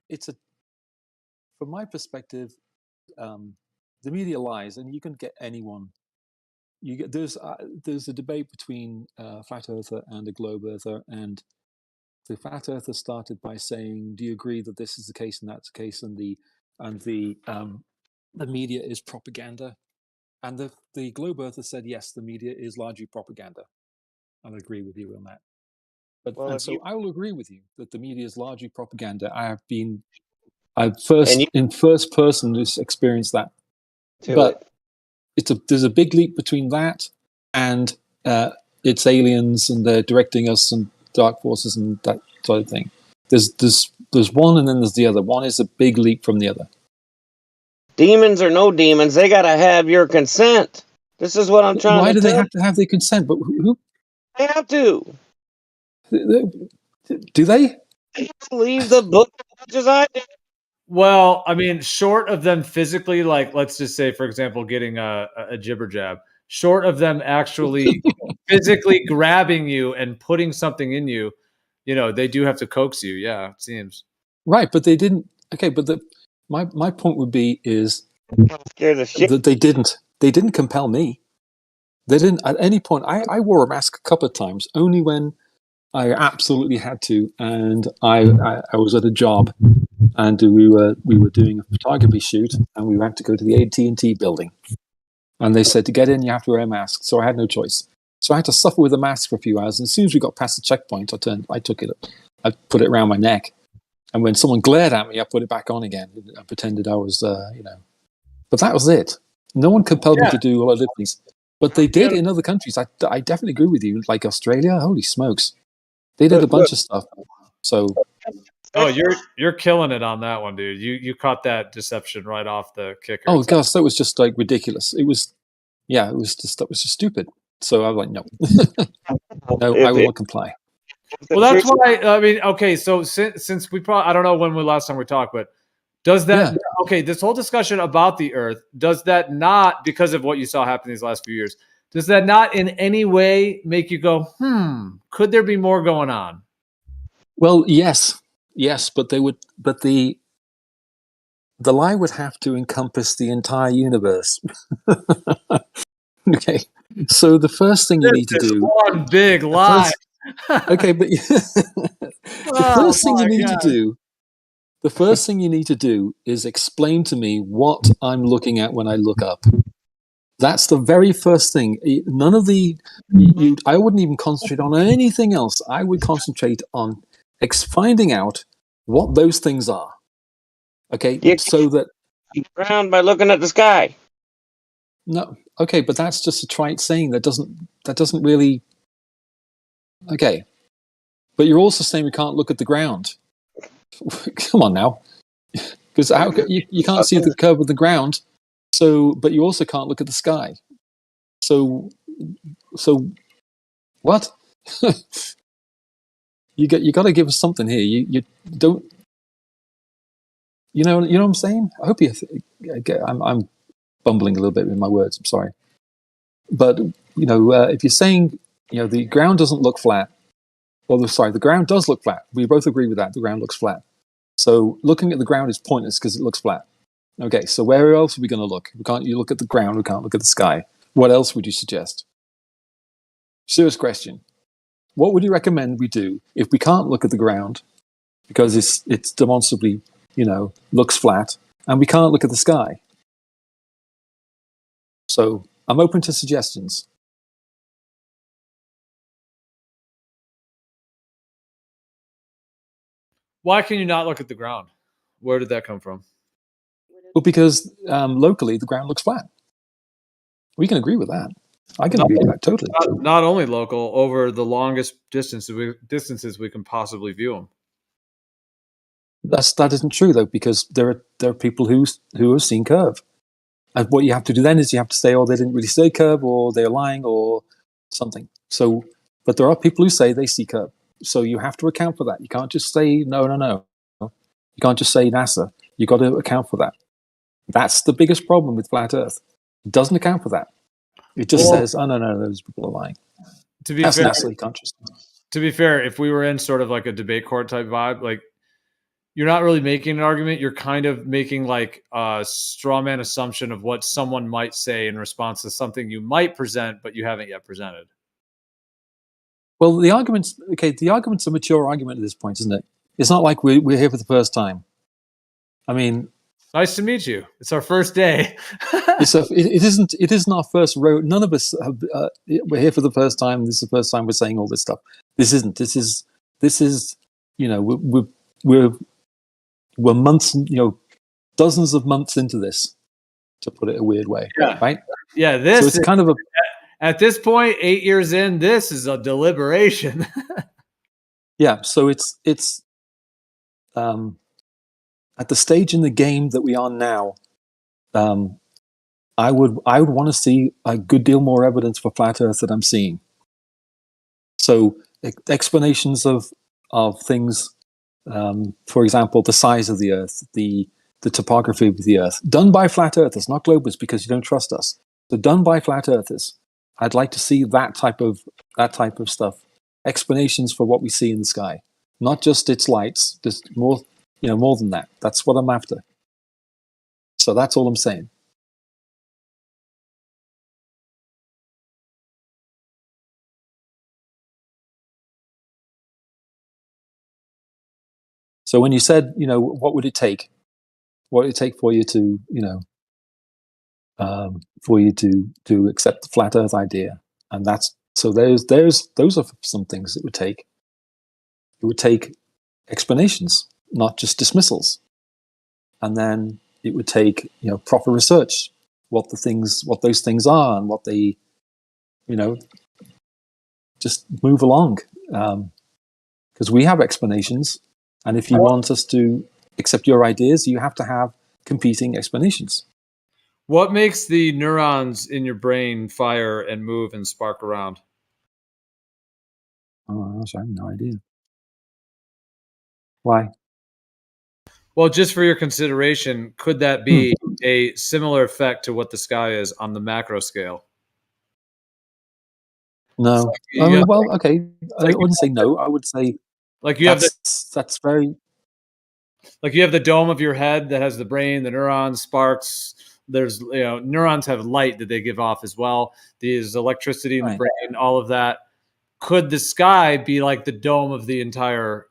it's a, from my perspective, the media lies, and you can get anyone. You get there's a debate between flat earther and a globe earther, and the flat earther started by saying, "Do you agree that this is the case and that's the case?" And the media is propaganda, and the globe earther said, "Yes, the media is largely propaganda." I'll agree with you on that. But Well, I will agree with you that the media is largely propaganda. I've in first person experienced that. But there's a big leap between that and it's aliens and they're directing us and dark forces and that sort of thing. There's one and then there's the other. One is a big leap from the other. Demons or no demons, they gotta have your consent. This is what I'm trying to tell you. Why do they have to have their consent? But who? They have to. Do they? They believe the book as much as I do. Well, I mean, short of them physically, like, let's just say, for example, getting a jibber jab, short of them actually physically grabbing you and putting something in you, they do have to coax you. Yeah, it seems. Right, but they didn't. Okay, but my point would be is that they didn't compel me. They didn't at any point. I wore a mask a couple of times, only when I absolutely had to, and I was at a job, and we were doing a photography shoot, and we had to go to the AT&T building, and they said to get in you have to wear a mask. So I had no choice. So I had to suffer with a mask for a few hours. And as soon as we got past the checkpoint, I took it, I put it around my neck, and when someone glared at me, I put it back on again. I pretended I was, But that was it. No one compelled me to do a lot of things, but they did in other countries. I definitely agree with you. Like Australia, holy smokes. They did a bunch of stuff. So, you're killing it on that one, dude. You caught that deception right off the kicker. Oh gosh, that was just like ridiculous. It was just stupid. So I was like, no, no, I will not comply. Well, that's why. I mean, okay. So since we probably, I don't know when the last time we talked, but does that this whole discussion about the Earth, does that not, because of what you saw happen these last few years, does that not in any way make you go, could there be more going on? Well, yes, but the lie would have to encompass the entire universe. Okay, so the first thing you need to do, one big lie. Okay, but the first thing you need to do is explain to me what I'm looking at when I look up. That's the very first thing. None of I wouldn't even concentrate on anything else. I would concentrate on finding out what those things are. Okay, so that you ground by looking at the sky. No, okay, but that's just a trite saying that doesn't really. Okay, but you're also saying we can't look at the ground. Come on now, because you can't see the curve of the ground. So, but you also can't look at the sky. So what? you got to give us something here. You don't. You know what I'm saying? I hope I'm bumbling a little bit with my words. I'm sorry, but if you're saying the ground doesn't look flat, the ground does look flat. We both agree with that. The ground looks flat. So looking at the ground is pointless because it looks flat. Okay, so where else are we going to look? You look at the ground, we can't look at the sky. What else would you suggest? Serious question. What would you recommend we do if we can't look at the ground because it's demonstrably, looks flat, and we can't look at the sky? So I'm open to suggestions. Why can you not look at the ground? Where did that come from? Well, because locally the ground looks flat. We can agree with that. I can agree with that totally. Not only local, over the longest distances we can possibly view them. That isn't true though, because there are people who have seen curve, and what you have to do then is you have to say, oh, they didn't really say curve, or they're lying, or something. So, but there are people who say they see curve. So you have to account for that. You can't just say no. You can't just say NASA. You got to account for that. That's the biggest problem with flat Earth. It doesn't account for that. It just says, "Oh no, those people are lying." To be That's fair, NASA conscious. To be fair, if we were in sort of like a debate court type vibe, like you're not really making an argument. You're kind of making like a straw man assumption of what someone might say in response to something you might present, but you haven't yet presented. Well, the argument's a mature argument at this point, isn't it? It's not like we're here for the first time. I mean, nice to meet you. It's our first day. It isn't our first row. None of us have, we're here for the first time. This is the first time we're saying all this stuff. This isn't. This is. You know, we're months. You know, dozens of months into this, to put it a weird way. Yeah. Right. Yeah. This so it's kind of a. At this point, 8 years in, this is a deliberation. Yeah. So it's at the stage in the game that we are now. I would want to see a good deal more evidence for flat Earth than I'm seeing. So explanations of things, for example, the size of the Earth, the topography of the Earth, done by flat Earthers, not globalists, because you don't trust us. So done by flat Earthers. I'd like to see that type of stuff. Explanations for what we see in the sky, not just its lights, just more than that. That's what I'm after. So that's all I'm saying. So when you said, what would it take? What would it take for you to, to accept the flat Earth idea? And those are some things it would take. It would take explanations, not just dismissals. And then it would take, proper research, what those things are, and what they, just move along. Because we have explanations. And if you want us to accept your ideas, you have to have competing explanations. What makes the neurons in your brain fire and move and spark around? Oh, I have no idea. Why? Well, just for your consideration, could that be a similar effect to what the sky is on the macro scale? No. Okay. I wouldn't say no. I would say like you that's very. Like you have the dome of your head that has the brain, the neurons, sparks. There's, neurons have light that they give off as well. There's electricity in the brain, all of that. Could the sky be like the dome of the entire,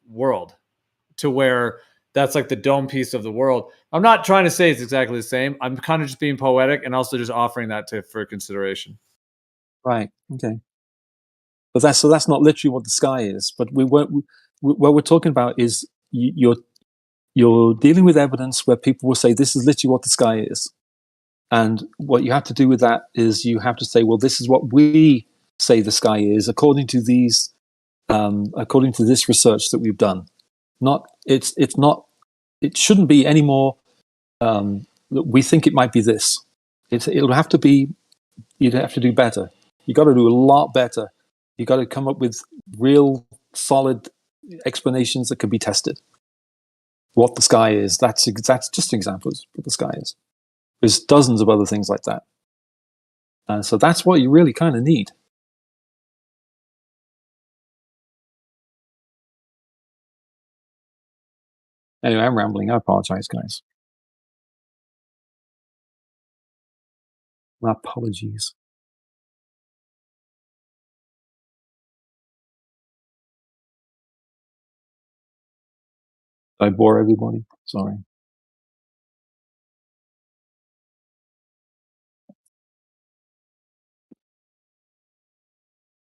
world, to where that's like the dome piece of the world? I'm not trying to say it's exactly the same. I'm kind of just being poetic and also just offering that for consideration. Right. Okay. But that's not literally what the sky is. But what we're talking about is you're dealing with evidence where people will say this is literally what the sky is, and what you have to do with that is you have to say, well, this is what we say the sky is according to this research that we've done. It shouldn't be any more. We think it might be this. It'll have to be. You'd have to do better. You got to do a lot better. You got to come up with real solid explanations that can be tested. What the sky is. That's just an example of what the sky is. There's dozens of other things like that. And so that's what you really kind of need. Anyway, I'm rambling. I apologize, guys. My apologies. Did I bore everybody? Sorry.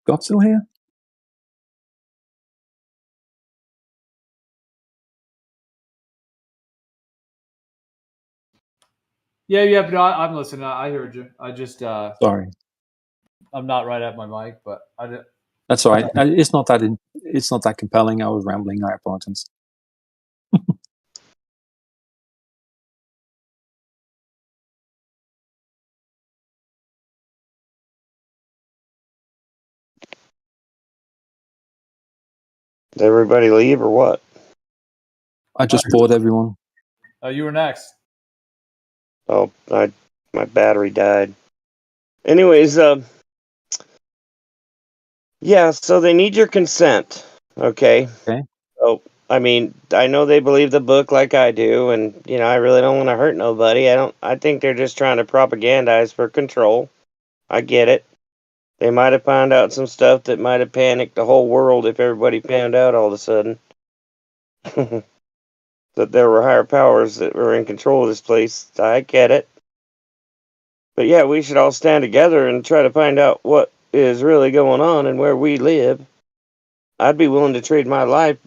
Scott still here? Yeah. No, I'm listening. I heard you. I just sorry. I'm not right at my mic, but I did. That's all right. It's not that compelling. I was rambling. I apologize. Did everybody leave or what? I just bored everyone. You were next. Oh, my battery died. Anyways, yeah, so they need your consent. Okay. Okay. So I mean, I know they believe the book like I do, and I really don't want to hurt nobody. I think they're just trying to propagandize for control. I get it. They might have found out some stuff that might have panicked the whole world if everybody found out all of a sudden that there were higher powers that were in control of this place. I get it. But yeah, we should all stand together and try to find out what is really going on and where we live. I'd be willing to trade my life,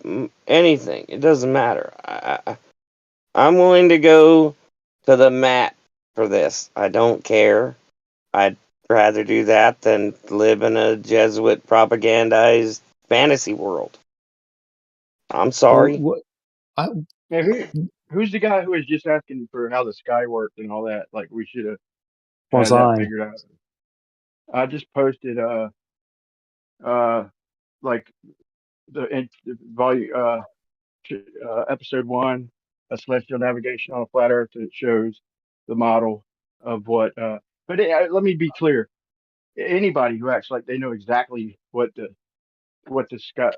anything. It doesn't matter. I'm willing to go to the mat for this. I don't care. I'd rather do that than live in a Jesuit propagandized fantasy world. I'm sorry. Now, who's the guy who was just asking for how the sky worked and all that? Like we should have Was had that I? figured out. I just posted like the volume episode 1, a celestial navigation on a flat Earth that shows the model of what. But let me be clear: anybody who acts like they know exactly what the sky,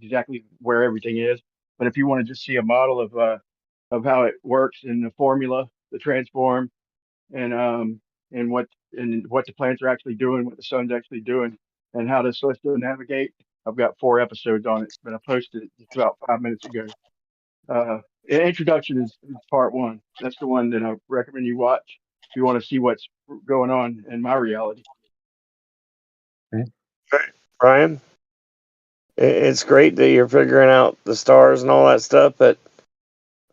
exactly where everything is. But if you want to just see a model of how it works in the formula, the transform, and what the planets are actually doing, what the sun's actually doing, and how the celestial navigate, I've got 4 episodes on it, but I posted it just about 5 minutes ago. Introduction is part 1. That's the one that I recommend you watch if you want to see what's going on in my reality. Okay. Brian, it's great that you're figuring out the stars and all that stuff, but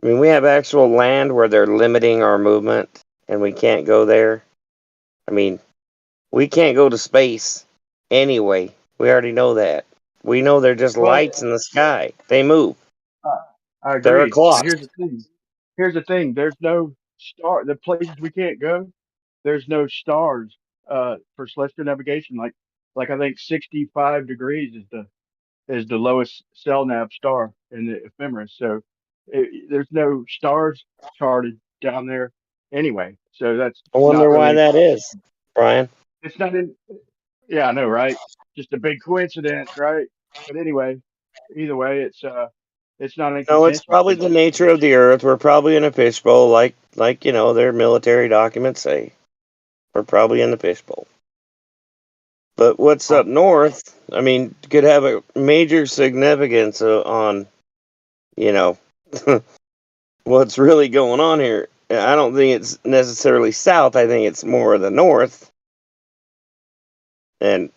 I mean, we have actual land where they're limiting our movement and we can't go there. I mean, we can't go to space anyway. We already know that. We know they're just Well, lights in the sky. They move. I They're a agree. clock. But here's the thing. There's no star. The places we can't go, there's no stars for celestial navigation. Like I think 65 degrees is the lowest cell nav star in the ephemeris. So there's no stars charted down there anyway. So that's I not wonder why really. that is, Brian. It's not in. Yeah, I know, right? Just a big coincidence, right? But anyway, either way, it's not in No, it's contention. probably the nature of the Earth. We're probably in a fishbowl, like their military documents say. We're probably in the fishbowl. But what's up north? I mean, could have a major significance on, you know, what's really going on here. I don't think it's necessarily south. I think it's more of the north. And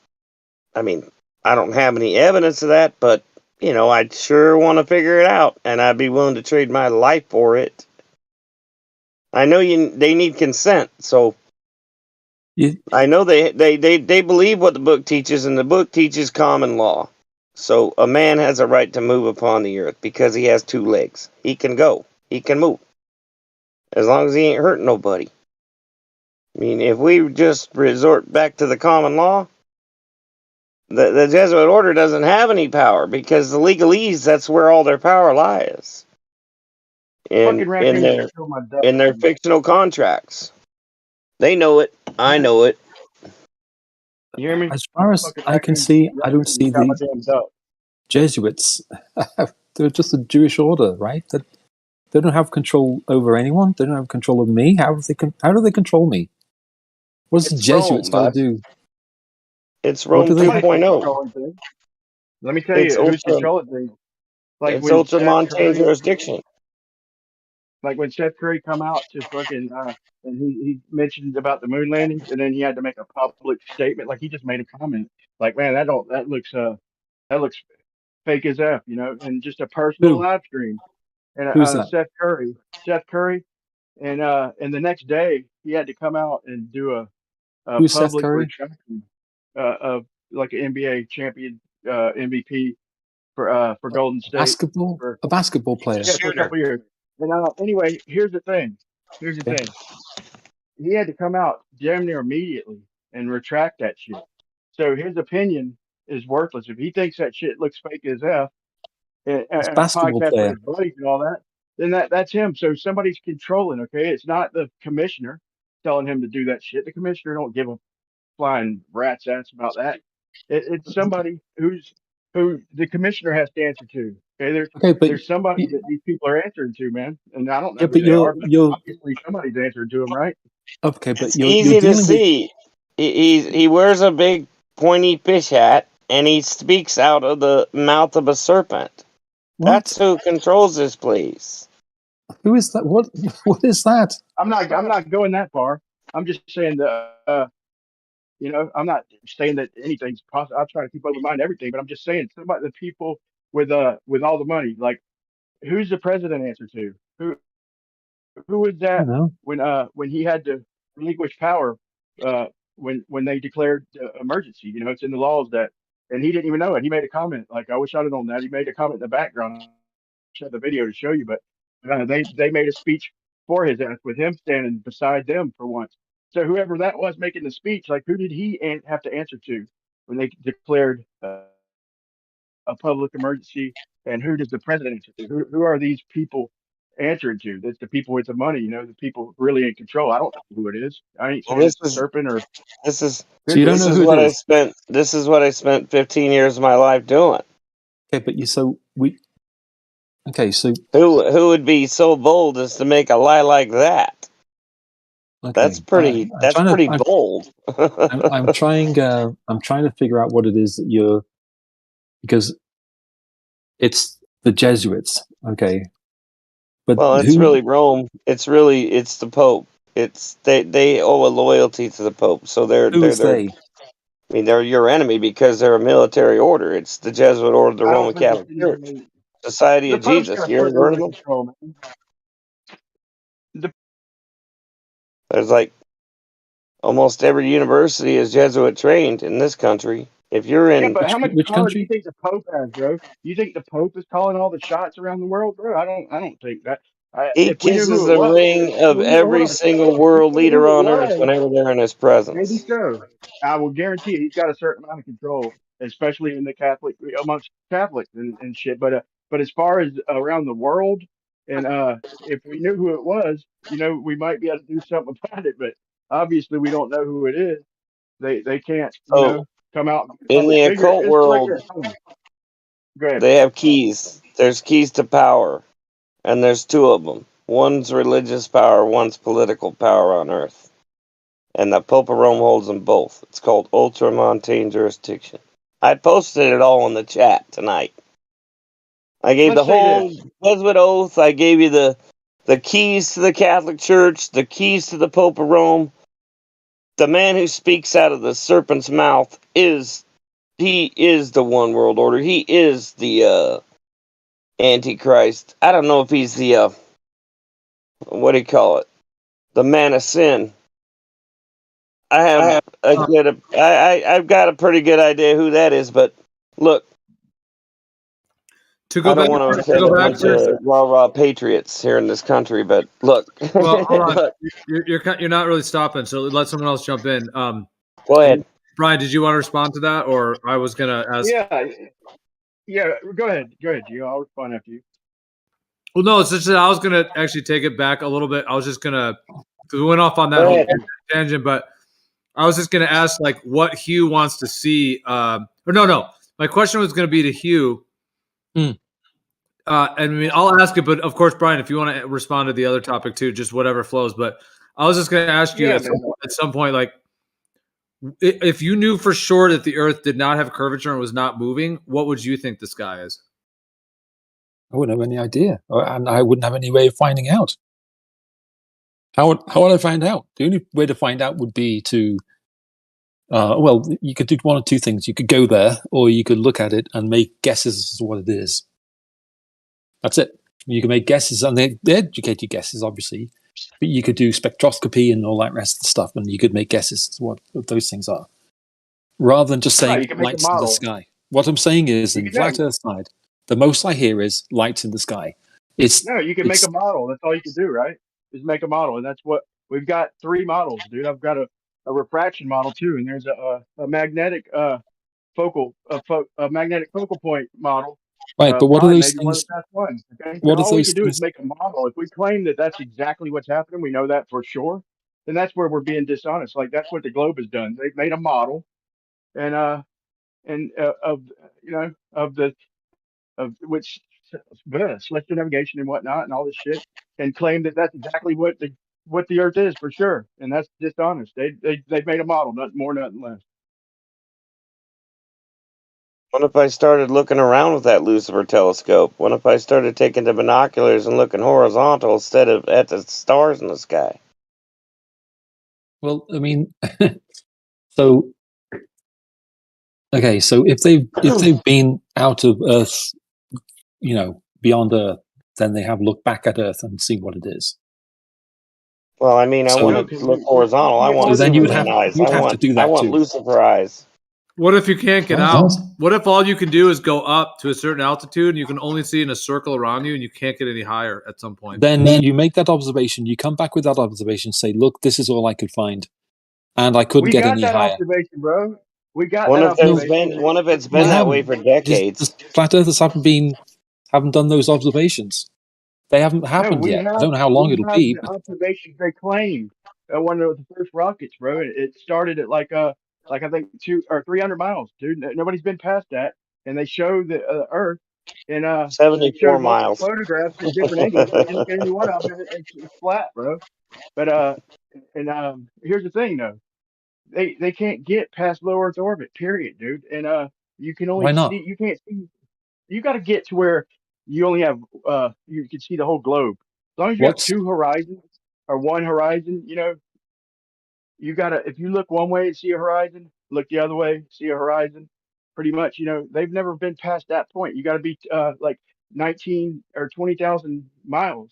I mean, I don't have any evidence of that, but I'd sure want to figure it out, and I'd be willing to trade my life for it. I know they need consent, so I know they believe what the book teaches, and the book teaches common law. So a man has a right to move upon the earth because he has 2 legs. He can go. He can move. As long as he ain't hurting nobody. I mean, if we just resort back to the common law, the Jesuit order doesn't have any power because the legalese, that's where all their power lies. In their fictional contracts. They know it. I know it. You hear me? As far as I can see, I don't see the Jesuits. They're just a Jewish order, right? That they don't have control over anyone. They don't have control of me. How do they control me? What does the Jesuits got to do? It's Rome 2.0. Let me tell you who's controlling things. Like it's ultramontane jurisdiction. Like when Seth Curry come out to fucking and he mentioned about the moon landings, and then he had to make a public statement. Like he just made a comment. Like, man, that looks fake as F, and just a personal live stream. And Who's that? Seth Curry, and the next day he had to come out and do a public retraction of like an NBA champion MVP for Golden State. A basketball player. Yeah, for a couple years. And anyway, here's the thing. He had to come out damn near immediately and retract that shit. So his opinion is worthless. If he thinks that shit looks fake as F, and podcast with his buddies and all that, then that's him. So somebody's controlling. Okay, it's not the commissioner telling him to do that shit. The commissioner don't give a flying rat's ass about that. It's somebody who's who the commissioner has to answer to. Okay, Okay, but there's somebody that these people are answering to, man, and I don't know yeah, who but they are, but you're obviously somebody's answering to them, right? okay, but It's you're easy to dealing with see. He wears a big pointy fish hat and he speaks out of the mouth of a serpent. what? That's who controls this place. Who is that? What is that? I'm not going that far. I'm just saying that I'm not saying that anything's possible. I try to keep open mind to everything, but I'm just saying somebody the people with all the money, like who's the president answer to? Who was I that don't know. when he had to relinquish power when they declared emergency? It's in the laws that, and he didn't even know it. He made a comment like, "I wish I'd have known that." He made a comment in the background. I showed the video to show you, but they made a speech for his ass with him standing beside them for once. So whoever that was making the speech, like who did he have to answer to when they declared a public emergency? And who does the president answer to? Who are these people answering to? That's the people with the money, the people really in control. I don't know who it is. I ain't Well, saying it's the serpent or this is So you don't this know Bigfoot. is who it what I is. spent. This is what I spent 15 years of my life doing. Okay, but so we. Okay, so Who would be so bold as to make a lie like that? okay, I'm That's trying to. pretty bold. I'm trying. I'm trying to figure out what it is that you're because it's the Jesuits. Okay, but Well, it's who really Rome. It's the Pope. It's they owe a loyalty to the Pope. So who is they're they? I mean they're your enemy because they're a military order. It's the Jesuit order of the I don't Roman think it's Catholic Church. anything. Society The of Pope's Jesus. got You ever certain heard order of of them? control, man. The, There's like almost every university is Jesuit trained in this country. If you're yeah, in but how much Which power do you country? think the Pope has, bro? You think the Pope is calling all the shots around the world, bro? I don't think that. He If we knew kisses who it the was, ring of hold every on. single If world we knew leader who it on earth was, whenever they're in his maybe presence. so. I will guarantee he's got a certain amount of control, especially in the Catholic amongst Catholics and shit. But as far as around the world, and if we knew who it was, we might be able to do something about it. But obviously, we don't know who it is. They can't, So come out and be a in public the figure. occult It's like world, this. Hold on. Go ahead. they have keys. There's keys to power, and there's two of them. One's religious power, one's political power on earth. And the Pope of Rome holds them both. It's called ultramontane jurisdiction. I posted it all in the chat tonight. I gave the Let's say whole this. Jesuit oath. I gave you the keys to the Catholic Church, the keys to the Pope of Rome. The man who speaks out of the serpent's mouth is the one world order. He is the Antichrist. I don't know if he's the what do you call it? The man of sin. I have a good. I've got a pretty good idea who that is, but look, To I go don't back, want to to offend go a back bunch to of rah patriots here in this country, but look, well, hold on. look, You're not really stopping, so let someone else jump in. go ahead. Brian, did you want to respond to that, or I was gonna ask? Yeah. Yeah. Go ahead. Go ahead, Gio. I'll respond after you. Well, no, it's just that I was gonna actually take it back a little bit. I was just gonna because we went off on that Go whole ahead. tangent, but I was just gonna ask like what Hugh wants to see. Or no, my question was gonna be to Hugh. Hmm. And I mean, I'll ask it, but of course, Brian, if you want to respond to the other topic too, just whatever flows. But I was just going to ask you Yeah, man. at some point, like, if you knew for sure that the Earth did not have curvature and was not moving, what would you think the sky is? I wouldn't have any idea, and I wouldn't have any way of finding out. How would I find out? The only way to find out would be to, well, you could do one or two things. You could go there, or you could look at it and make guesses as to what it is. That's it. You can make guesses, and they educate you guesses, obviously, but you could do spectroscopy and all that rest of the stuff, and you could make guesses as to what those things are, rather than just Right. saying You can make a lights in the model. sky. What I'm saying is, You in can flat know. Earth side, the most I hear is lights in the sky. It's No, you can make it's a model. That's all you can do, right? Is make a model, and that's what we've got. 3 models, dude. I've got a refraction model too, and there's a magnetic a magnetic focal point model. right. But what are Probably those maybe one of things? the best ones. Okay, so What are all we those can do is things? make a model. If we claim that that's exactly what's happening, we know that for sure. Then that's where we're being dishonest. Like that's what the globe has done. They've made a model, and and of of the of which celestial navigation and whatnot and all this shit, and claim that that's exactly what the Earth is for sure, and that's dishonest. They made a model, nothing more, nothing less. What if I started looking around with that Lucifer telescope? What if I started taking the binoculars and looking horizontal instead of at the stars in the sky? Well, I mean, so okay, so if they've been out of Earth, beyond Earth, then they have looked back at Earth and seen what it is. Well, I mean, I So- want No, to 'cause look horizontal. I want So then you would Superman eyes. you'd have to do I that want too. Lucifer eyes. What if you can't get What? out? What if all you can do is go up to a certain altitude and you can only see in a circle around you and you can't get any higher at some point? Then you make that observation. You come back with that observation. Say, look, this is all I could find, and I couldn't we get got any that higher. observation, bro. We got What that if there's observation. been? What if it's We been that haven't. way for Just decades? flat earthers haven't done those observations. They haven't No, happened yet. I don't know how long it'll be. the But observations they claimed. One of the first rockets, bro. It started at like I think 200 or 300 miles, dude. Nobody's been past that, and they showed the Earth, and they 74 showed multiple miles. photographs at different angles. You can look at any one of them, and it's flat, bro. But and here's the thing, though. They can't get past low Earth orbit, period, dude. And you can only why not? see, you can't see, you got to get to where you only have you can see the whole globe. As long as you have What's two horizons or one horizon, you gotta, if you look one way and see a horizon, look the other way, see a horizon. Pretty much, they've never been past that point. You got to be like 19 or 20,000 miles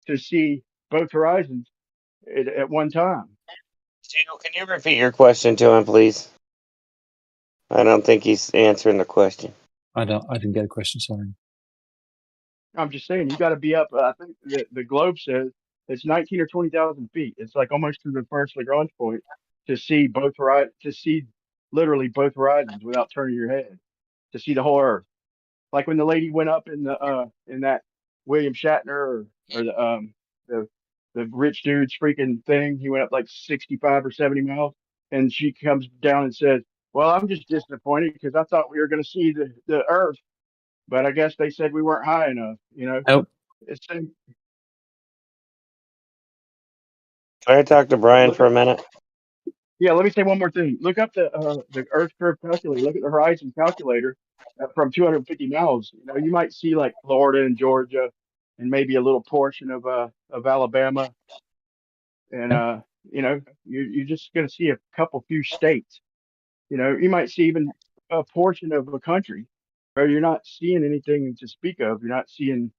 to see both horizons at one time. Gino, can you repeat your question to him, please? I don't think he's answering the question. I didn't get a question. Sorry. I'm just saying, you got to be up. I think the globe says it's 19 or 20,000 feet. It's like almost to the first Lagrange point to see to see literally both horizons without turning your head, to see the whole Earth. Like when the lady went up in that William Shatner or the the rich dude's freaking thing. He went up like 65 or 70 miles, and she comes down and says, "Well, I'm just disappointed because I thought we were going to see the Earth, but I guess they said we weren't high enough." Nope. It's Can I talk to Brian for a minute? Yeah, let me say one more thing. Look up the Earth curve calculator. Look at the horizon calculator from 250 miles. You might see like Florida and Georgia, and maybe a little portion of Alabama, and you're just going to see a few states. You might see even a portion of a country, or you're not seeing anything to speak of. You're not seeing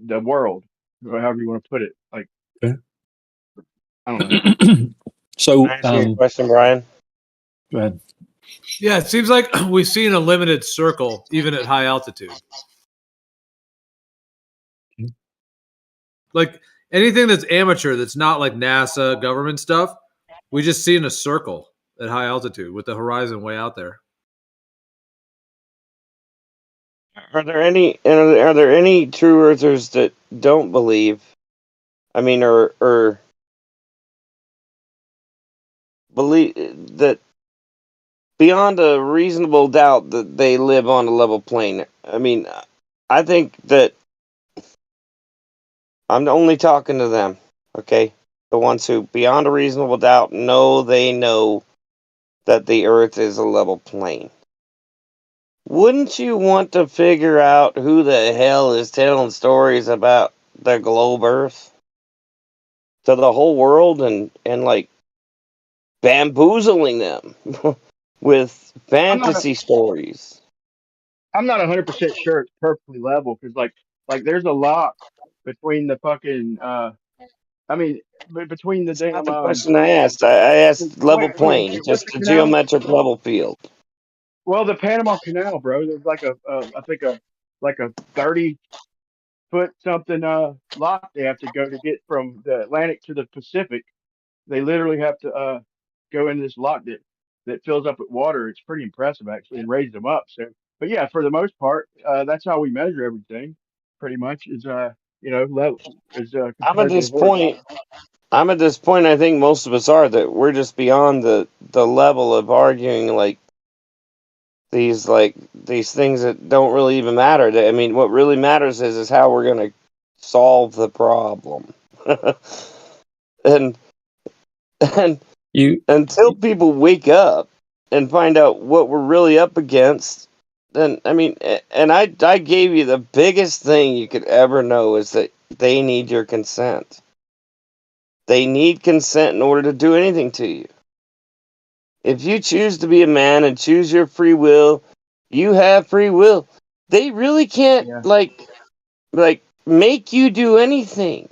the world, or however you want to put it. Like, Okay. I don't know. So, Can I ask you a question, Brian? go ahead. Yeah, it seems like we see in a limited circle, even at high altitude. Like anything that's amateur, that's not like NASA government stuff, we just see in a circle at high altitude with the horizon way out there. Are there any true earthers that don't believe? I mean, or believe that beyond a reasonable doubt that they live on a level plane? I mean, I think that I'm only talking to them, okay? The ones who, beyond a reasonable doubt, know that the Earth is a level plane. Wouldn't you want to figure out who the hell is telling stories about the globe Earth to the whole world and like bamboozling them with I'm not. fantasy stories? I'm not 100% sure it's perfectly level because there's a lock between the fucking I mean between the That's not damn the question I asked. I asked level plane, what's just the a canal? geometric level field. Well, the Panama Canal, bro. There's like I think a 30-foot something lock they have to go to get from the Atlantic to the Pacific. They literally have to go in this lock that fills up with water. It's pretty impressive actually, and raises them up. So, but yeah, for the most part, that's how we measure everything. Pretty much is level is I'm at compared to the this horizontal. point. I'm at this point. I think most of us are that we're just beyond the level of arguing like these things that don't really even matter. I mean, what really matters is how we're going to solve the problem. and and You until people wake up and find out what we're really up against, then I mean, and I gave you the biggest thing you could ever know is that they need your consent. They need consent in order to do anything to you. If you choose to be a man and choose your free will, you have free will. They really can't Yeah. like make you do anything.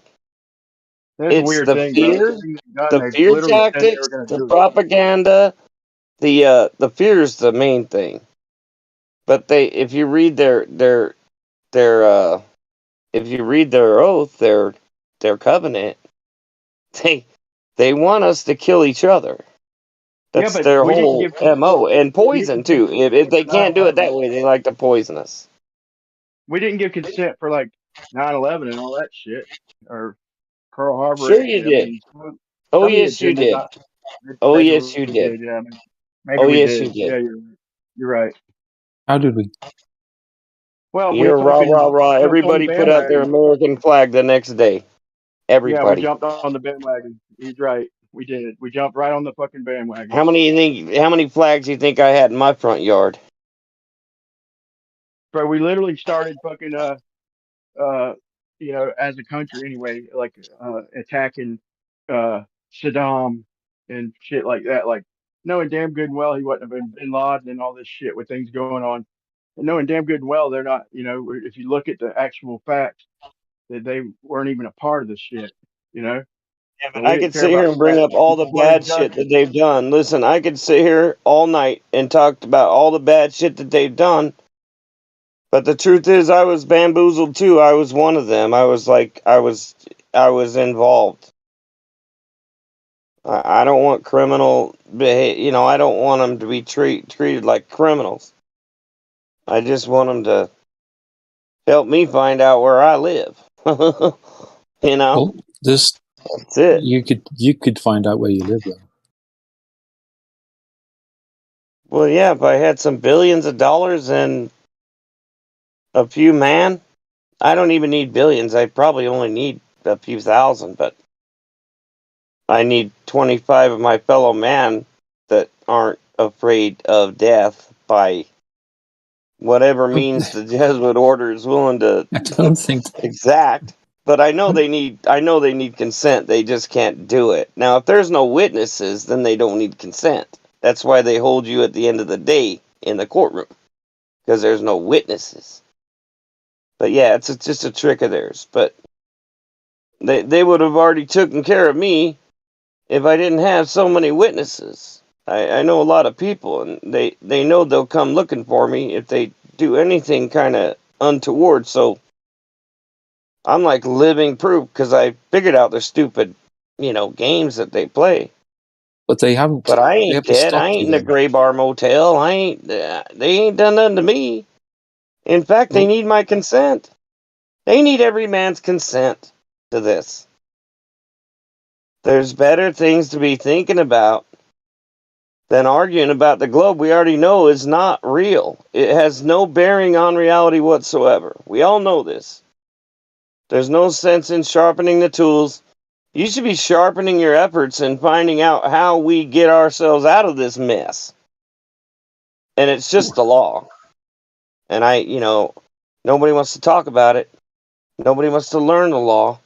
That's a It's weird the thing, though. fear, Everything they've done, the they fear literally said they tactics, were going to the do it. propaganda. The fear is the main thing. But if you read their if you read their oath, their covenant, they they want us to kill each other. Yeah, That's but their we didn't whole give MO. And we poison, didn't give too. If consent they for nine can't do it eleven. that way, they like to poison us. We didn't give consent for like 9/11 and all that shit, or Pearl Harbor. Sure you I did. mean, Oh, some of the yes, you agendas, did. I, Oh, maybe yes, you we did. did. Yeah, maybe Oh, we yes, you did. did. Yeah, you're right. how did we? Well, we You're rah, rah, fucking rah. jumped on the Everybody put out their bandwagon. American flag the next day. Yeah, we Everybody. jumped on the bandwagon. He's right. We did. We jumped right on the fucking bandwagon. How many flags do you think I had in my front yard? But we literally started fucking uh, as a country anyway, like attacking Saddam and shit like that, like knowing damn good and well he wouldn't have been Bin Laden and all this shit with things going on, and knowing damn good and well they're not, if you look at the actual facts, that they weren't even a part of this shit, you know. Yeah, So but we I didn't could care sit here about and bring that. up all We the just wanted bad shit justice. that they've done. Listen, I could sit here all night and talk about all the bad shit that they've done. But the truth is, I was bamboozled too. I was one of them. I was involved. I don't want criminal behavior. I don't want them to be treated like criminals. I just want them to help me find out where I live. you know, Well, this that's it. you could find out where you live though. Well, yeah, if I had some billions of dollars and a few man, I don't even need billions. I probably only need a few thousand, but I need 25 of my fellow man that aren't afraid of death by whatever means the Jesuit order is willing to I don't think exact. But I know they need consent. They just can't do it. Now, if there's no witnesses, then they don't need consent. That's why they hold you at the end of the day in the courtroom, because there's no witnesses. But yeah, it's just a trick of theirs. But they would have already taken care of me if I didn't have so many witnesses. I know a lot of people, and they know they'll come looking for me if they do anything kind of untoward. So I'm like living proof because I figured out their stupid, games that they play. but they haven't. But I They ain't haven't dead. I stopped ain't you in a though. gray bar motel. I ain't. They ain't done nothing to me. In fact, they Well, need my consent. They need every man's consent to this. There's better things to be thinking about than arguing about the globe we already know is not real. It has no bearing on reality whatsoever. We all know this. There's no sense in sharpening the tools. You should be sharpening your efforts and finding out how we get ourselves out of this mess. And it's just the law. And nobody wants to talk about it. Nobody wants to learn the law.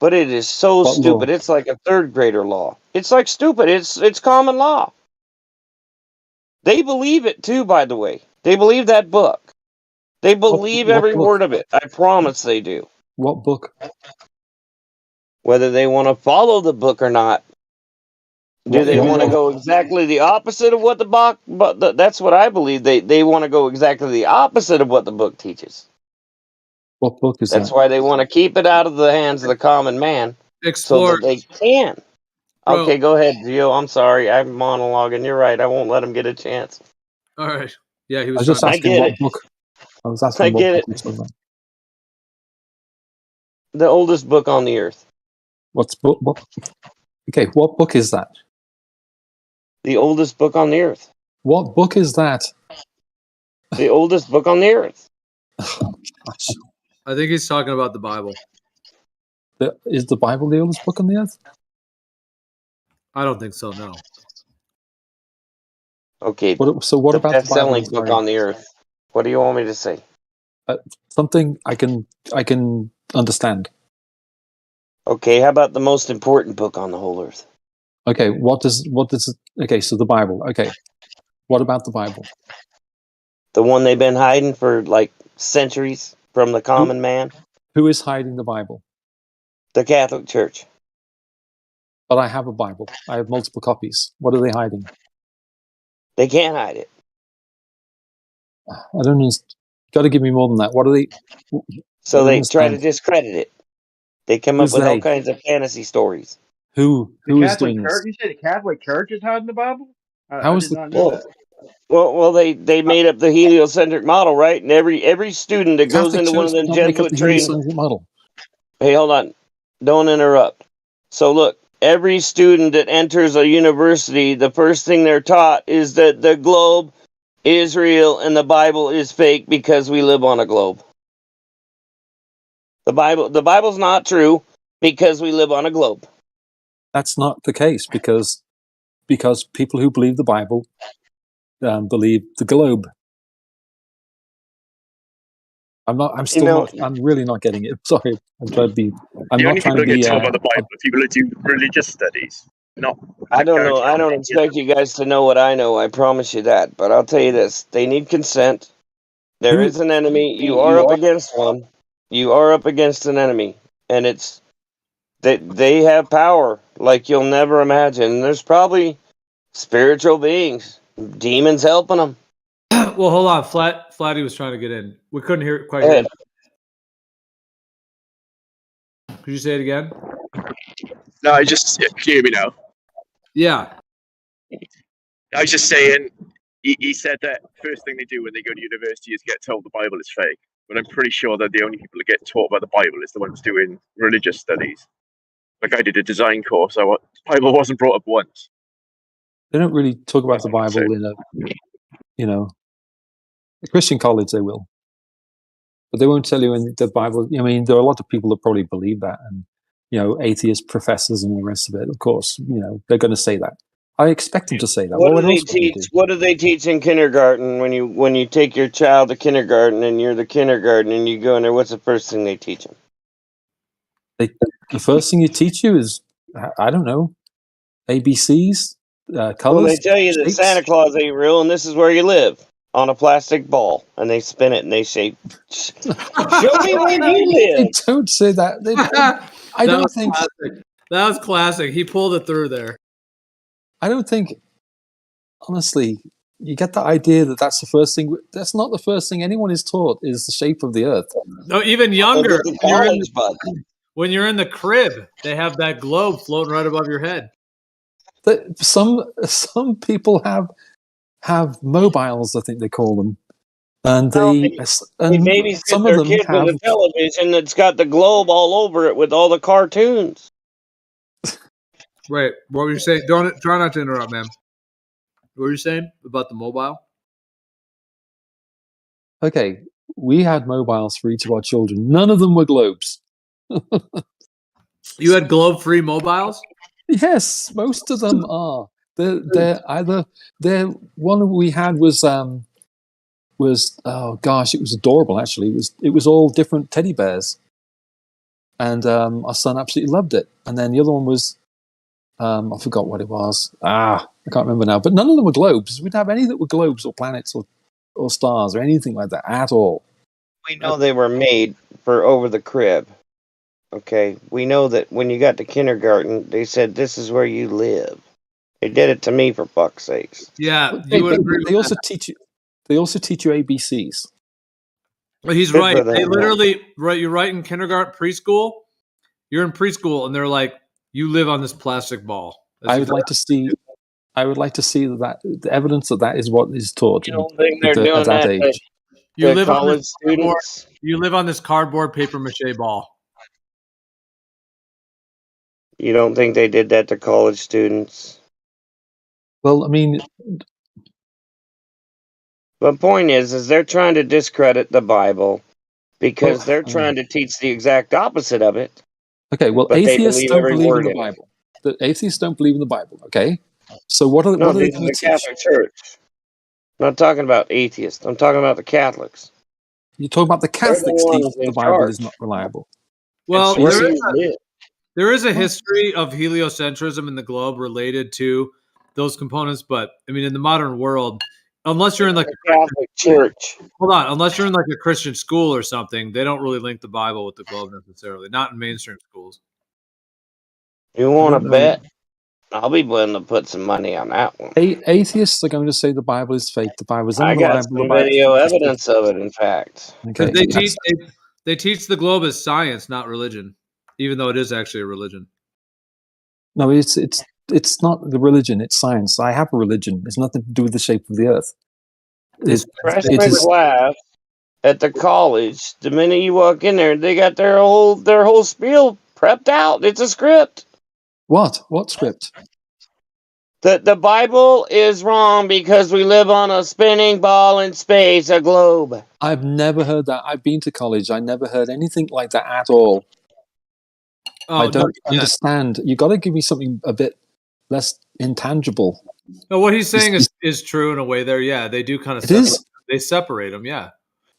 But it is so what law? stupid. It's like a third grader law. It's like stupid. It's common law. They believe it too, by the way. They believe that book. They believe What every book? word of it. I promise they do. What book? Whether they want to follow the book or not. Do they Yeah, we want to don't. go exactly the opposite of what the book? But that's what I believe. They want to go exactly the opposite of what the book teaches. What book is That's that? why they want to keep it out of the hands of the common man, so Explore, that they can. bro. Okay, go ahead, Gio. I'm sorry, I'm monologuing. You're right. I won't let him get a chance. All right. Yeah, he I was was trying just to. I asking get it. what book. I was I asking what get book it. you're talking about. The oldest book on the earth. What's book? What? Okay, what book is that? The oldest book on the earth. What book is that? The oldest book on the earth. Oh, gosh. I think he's talking about the Bible. Is the Bible the oldest book on the earth? I don't think so. No. Okay. So what the about the Bible? best-selling book on the earth. What do you want me to say? Something I can understand. Okay, how about the most important book on the whole earth? Okay, okay, so the Bible. Okay. What about the Bible? The one they've been hiding for like centuries from the common man? Who is hiding the Bible? The Catholic Church. But I have a Bible. I have multiple copies. What are they hiding? They can't hide it. I don't know. Got to give me more than that. What are they? So they try to understand. discredit it. They come Who's up with all they? kinds of fantasy stories. Who The is Catholic doing Church? this? You say the Catholic Church is hiding the Bible? How I is did the not know that. Well, they made up the heliocentric model, right? And every student that goes Catholic into one Church of did them not make up Jesuit the trained. heliocentric model? Hey, hold on. Don't interrupt. So look, every student that enters a university, the first thing they're taught is that the globe is real and the Bible is fake because we live on a globe. The Bible's not true because we live on a globe. That's not the case because people who believe the Bible believe the globe. I'm really not getting it. Sorry, I'm trying to be. I'm The not only trying people to that be. get taught about the Bible are people that do religious studies, not. I don't know. I don't expect you guys to know what I know. I promise you that. But I'll tell you this: they need consent. There is an enemy. You are up against one. You are up against an enemy, and it's that they have power like you'll never imagine. And there's probably spiritual beings, demons helping them. Well, hold on. Flatty was trying to get in. We couldn't hear quite Go hear ahead. it. Could you say it again? No, I just can you hear me now. Yeah. I was just saying. He said that first thing they do when they go to university is get told the Bible is fake. But I'm pretty sure that the only people that get taught about the Bible is the ones doing religious studies. Like I did a design course. The Bible wasn't brought up once. They don't really talk about the Bible So- in a Christian college. They will, but they won't tell you in the Bible. I mean, there are a lot of people that probably believe that, and atheist professors and all the rest of it. Of course, they're going to say that. I expect them to say that. What do What they else would they teach? do? What do they teach in kindergarten when you take your child to kindergarten and you're the kindergarten and you go in there? What's the first thing they teach them? The first thing you teach you is, I don't know, ABCs, colors. Well, they tell you that shapes. Santa Claus ain't real and this is where you live on a plastic ball, and they spin it and they say, "Show me where you They live." don't say that. I don't think. Classic. That was classic. He pulled it through there. I don't think. Honestly, you get the idea that that's the first thing. That's not the first thing anyone is taught. Is the shape of the earth. No, even younger. Look at the college, bud. When you're in the crib, they have that globe floating right above your head. Some people have mobiles. I think they call them, and Well, they and babysit some their of them kids have. with a television that's got the globe all over it with all the cartoons. Wait, what were you saying? Don't try not to interrupt, man. What were you saying about the mobile? Okay, we had mobiles for each of our children. None of them were globes. You had globe-free mobiles? Yes, most of them are. They're either one we had was oh gosh, it was adorable actually. It was all different teddy bears, and our son absolutely loved it. And then the other one was I forgot what it was. I can't remember now. But none of them were globes. We didn't have any that were globes or planets or stars or anything like that at all. We know they were made for over the crib. Okay, we know that when you got to kindergarten, they said this is where you live. They did it to me, for fuck's sakes. Yeah, you would agree. They also teach you. They also teach you ABCs. Well, he's Good right. for them. They literally, right? You're right in kindergarten, preschool. You're in preschool, and they're like, "You live on this plastic ball." I would like to see that the evidence that is what is taught You don't think they're at doing that that? age. You The live on college this cardboard, students. you live on this cardboard paper mache ball. You don't think they did that to college students? Well, I mean, The point is they're trying to discredit the Bible because they're trying to teach the exact opposite of it. Okay, well, But they atheists believe don't every believe in word the in it. Bible. The atheists don't believe in the Bible. Okay, so what are No, what are they these are going the to teach? Catholic Church. I'm not talking about atheists. I'm talking about the Catholics. You talk about the They're the Catholics teach ones that the in Bible charge. is not reliable. Well, It's where you live. there is a history of heliocentrism in the globe related to those components, but I mean, in the modern world, unless you're in like The Catholic Church. unless you're in like a Christian school or something, they don't really link the Bible with the globe necessarily. Not in mainstream schools. You I want to don't know. bet? I'll be willing to put some money on that one. Atheists are going to say the Bible is fake. The Bible is I got unreliable. some video evidence of it, in fact. Okay, Because they teach the globe as science, not religion, even though it is actually a religion. no, it's not the religion. It's science. I have a religion. It's nothing to do with the shape of the earth. Freshman class at the college. The minute you walk in there, they got their whole spiel prepped out. It's a script. What script? The Bible is wrong because we live on a spinning ball in space, a globe. I've never heard that. I've been to college. I never heard anything like that at all. I don't understand. You got to give me something a bit less intangible. No, what he's saying is true in a way. There, yeah, they do kind of. They separate them, yeah.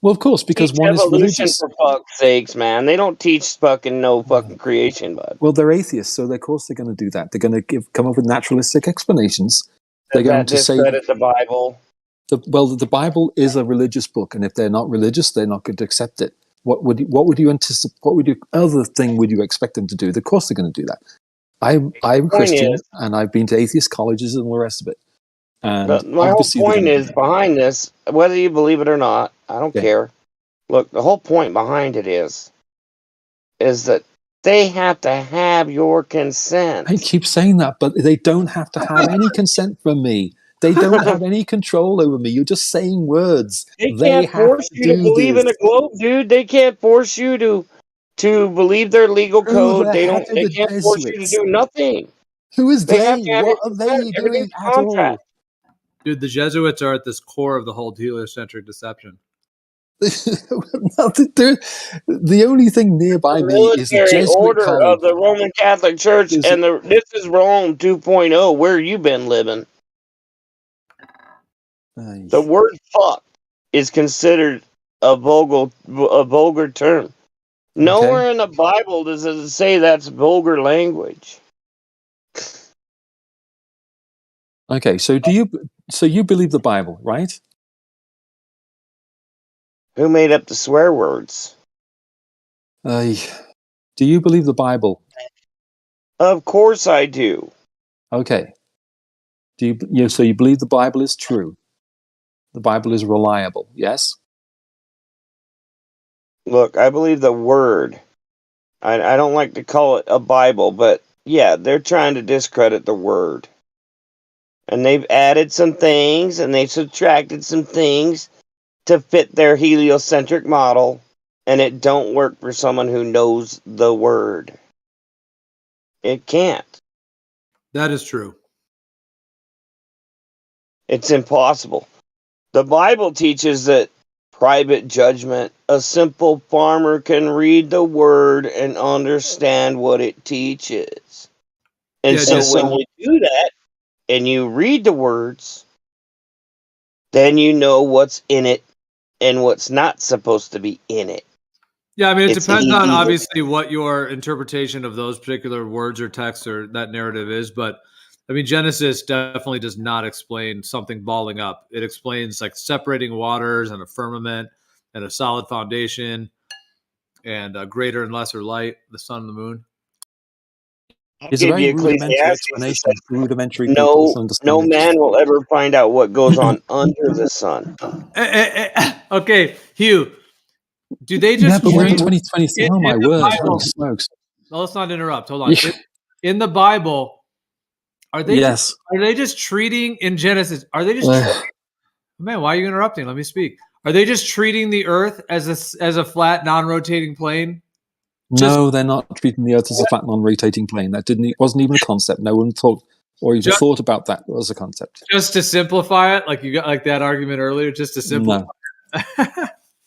Well, of course, because one is religious. For fuck's sakes, man. They don't teach fucking no fucking creation, bud. Well, they're atheists, so of course they're going to do that. They're going to come up with naturalistic explanations. They're going to say the Bible. The Bible is a religious book, and if they're not religious, they're not going to accept it. What would you anticipate? Other thing would you expect them to do? Of course, they're going to do that. I'm a Christian, and I've been to atheist colleges and all the rest of it. And my whole point is behind this, whether you believe it or not, I don't care. Look, the whole point behind it is that they have to have your consent. I keep saying that, but they don't have to have any consent from me. They don't have any control over me. You're just saying words. They can't force you to believe in a globe, dude. They can't force you to believe their legal code. They can't force you to do nothing. Who is they? What are they doing at all? Dude, the Jesuits are at this core of the whole heliocentric deception. The only thing nearby me is the Jesuit order college of the Roman Catholic Church, and this is Rome 2.0. Where you been living? The word "fuck" is considered a vulgar term. Nowhere in the Bible does it say that's vulgar language. Okay, so you believe the Bible, right? Who made up the swear words? Do you believe the Bible? Of course I do. Okay. So you believe the Bible is true? The Bible is reliable, yes? Look, I believe the word. I don't like to call it a Bible, but yeah, they're trying to discredit the word. And they've added some things and they've subtracted some things to fit their heliocentric model, and it don't work for someone who knows the word. It can't. That is true. It's impossible. The Bible teaches that private judgment, a simple farmer can read the word and understand what it teaches. And when you do that and you read the words, then you know what's in it and what's not supposed to be in it. Yeah, I mean, it depends on obviously what your interpretation of those particular words or texts or that narrative is. But I mean, Genesis definitely does not explain something balling up. It explains like separating waters and a firmament and a solid foundation and a greater and lesser light, the sun and the moon. It's a very rudimentary explanation. Rudimentary. No man will ever find out what goes on under the sun. Okay, Hugh. Do they just? Yeah, but we're in 2020. Oh my word! Holy smokes! No, let's not interrupt. Hold on. In the Bible, are they? Yes. Are they just treating in Genesis? Are they just? Man, why are you interrupting? Let me speak. Are they just treating the Earth as a flat, non-rotating plane? No, they're not treating the Earth as a flat, non-rotating plane. It wasn't even a concept. No one talked. or even thought about that as a concept. Just to simplify it, like you got like that argument earlier, just to simplify.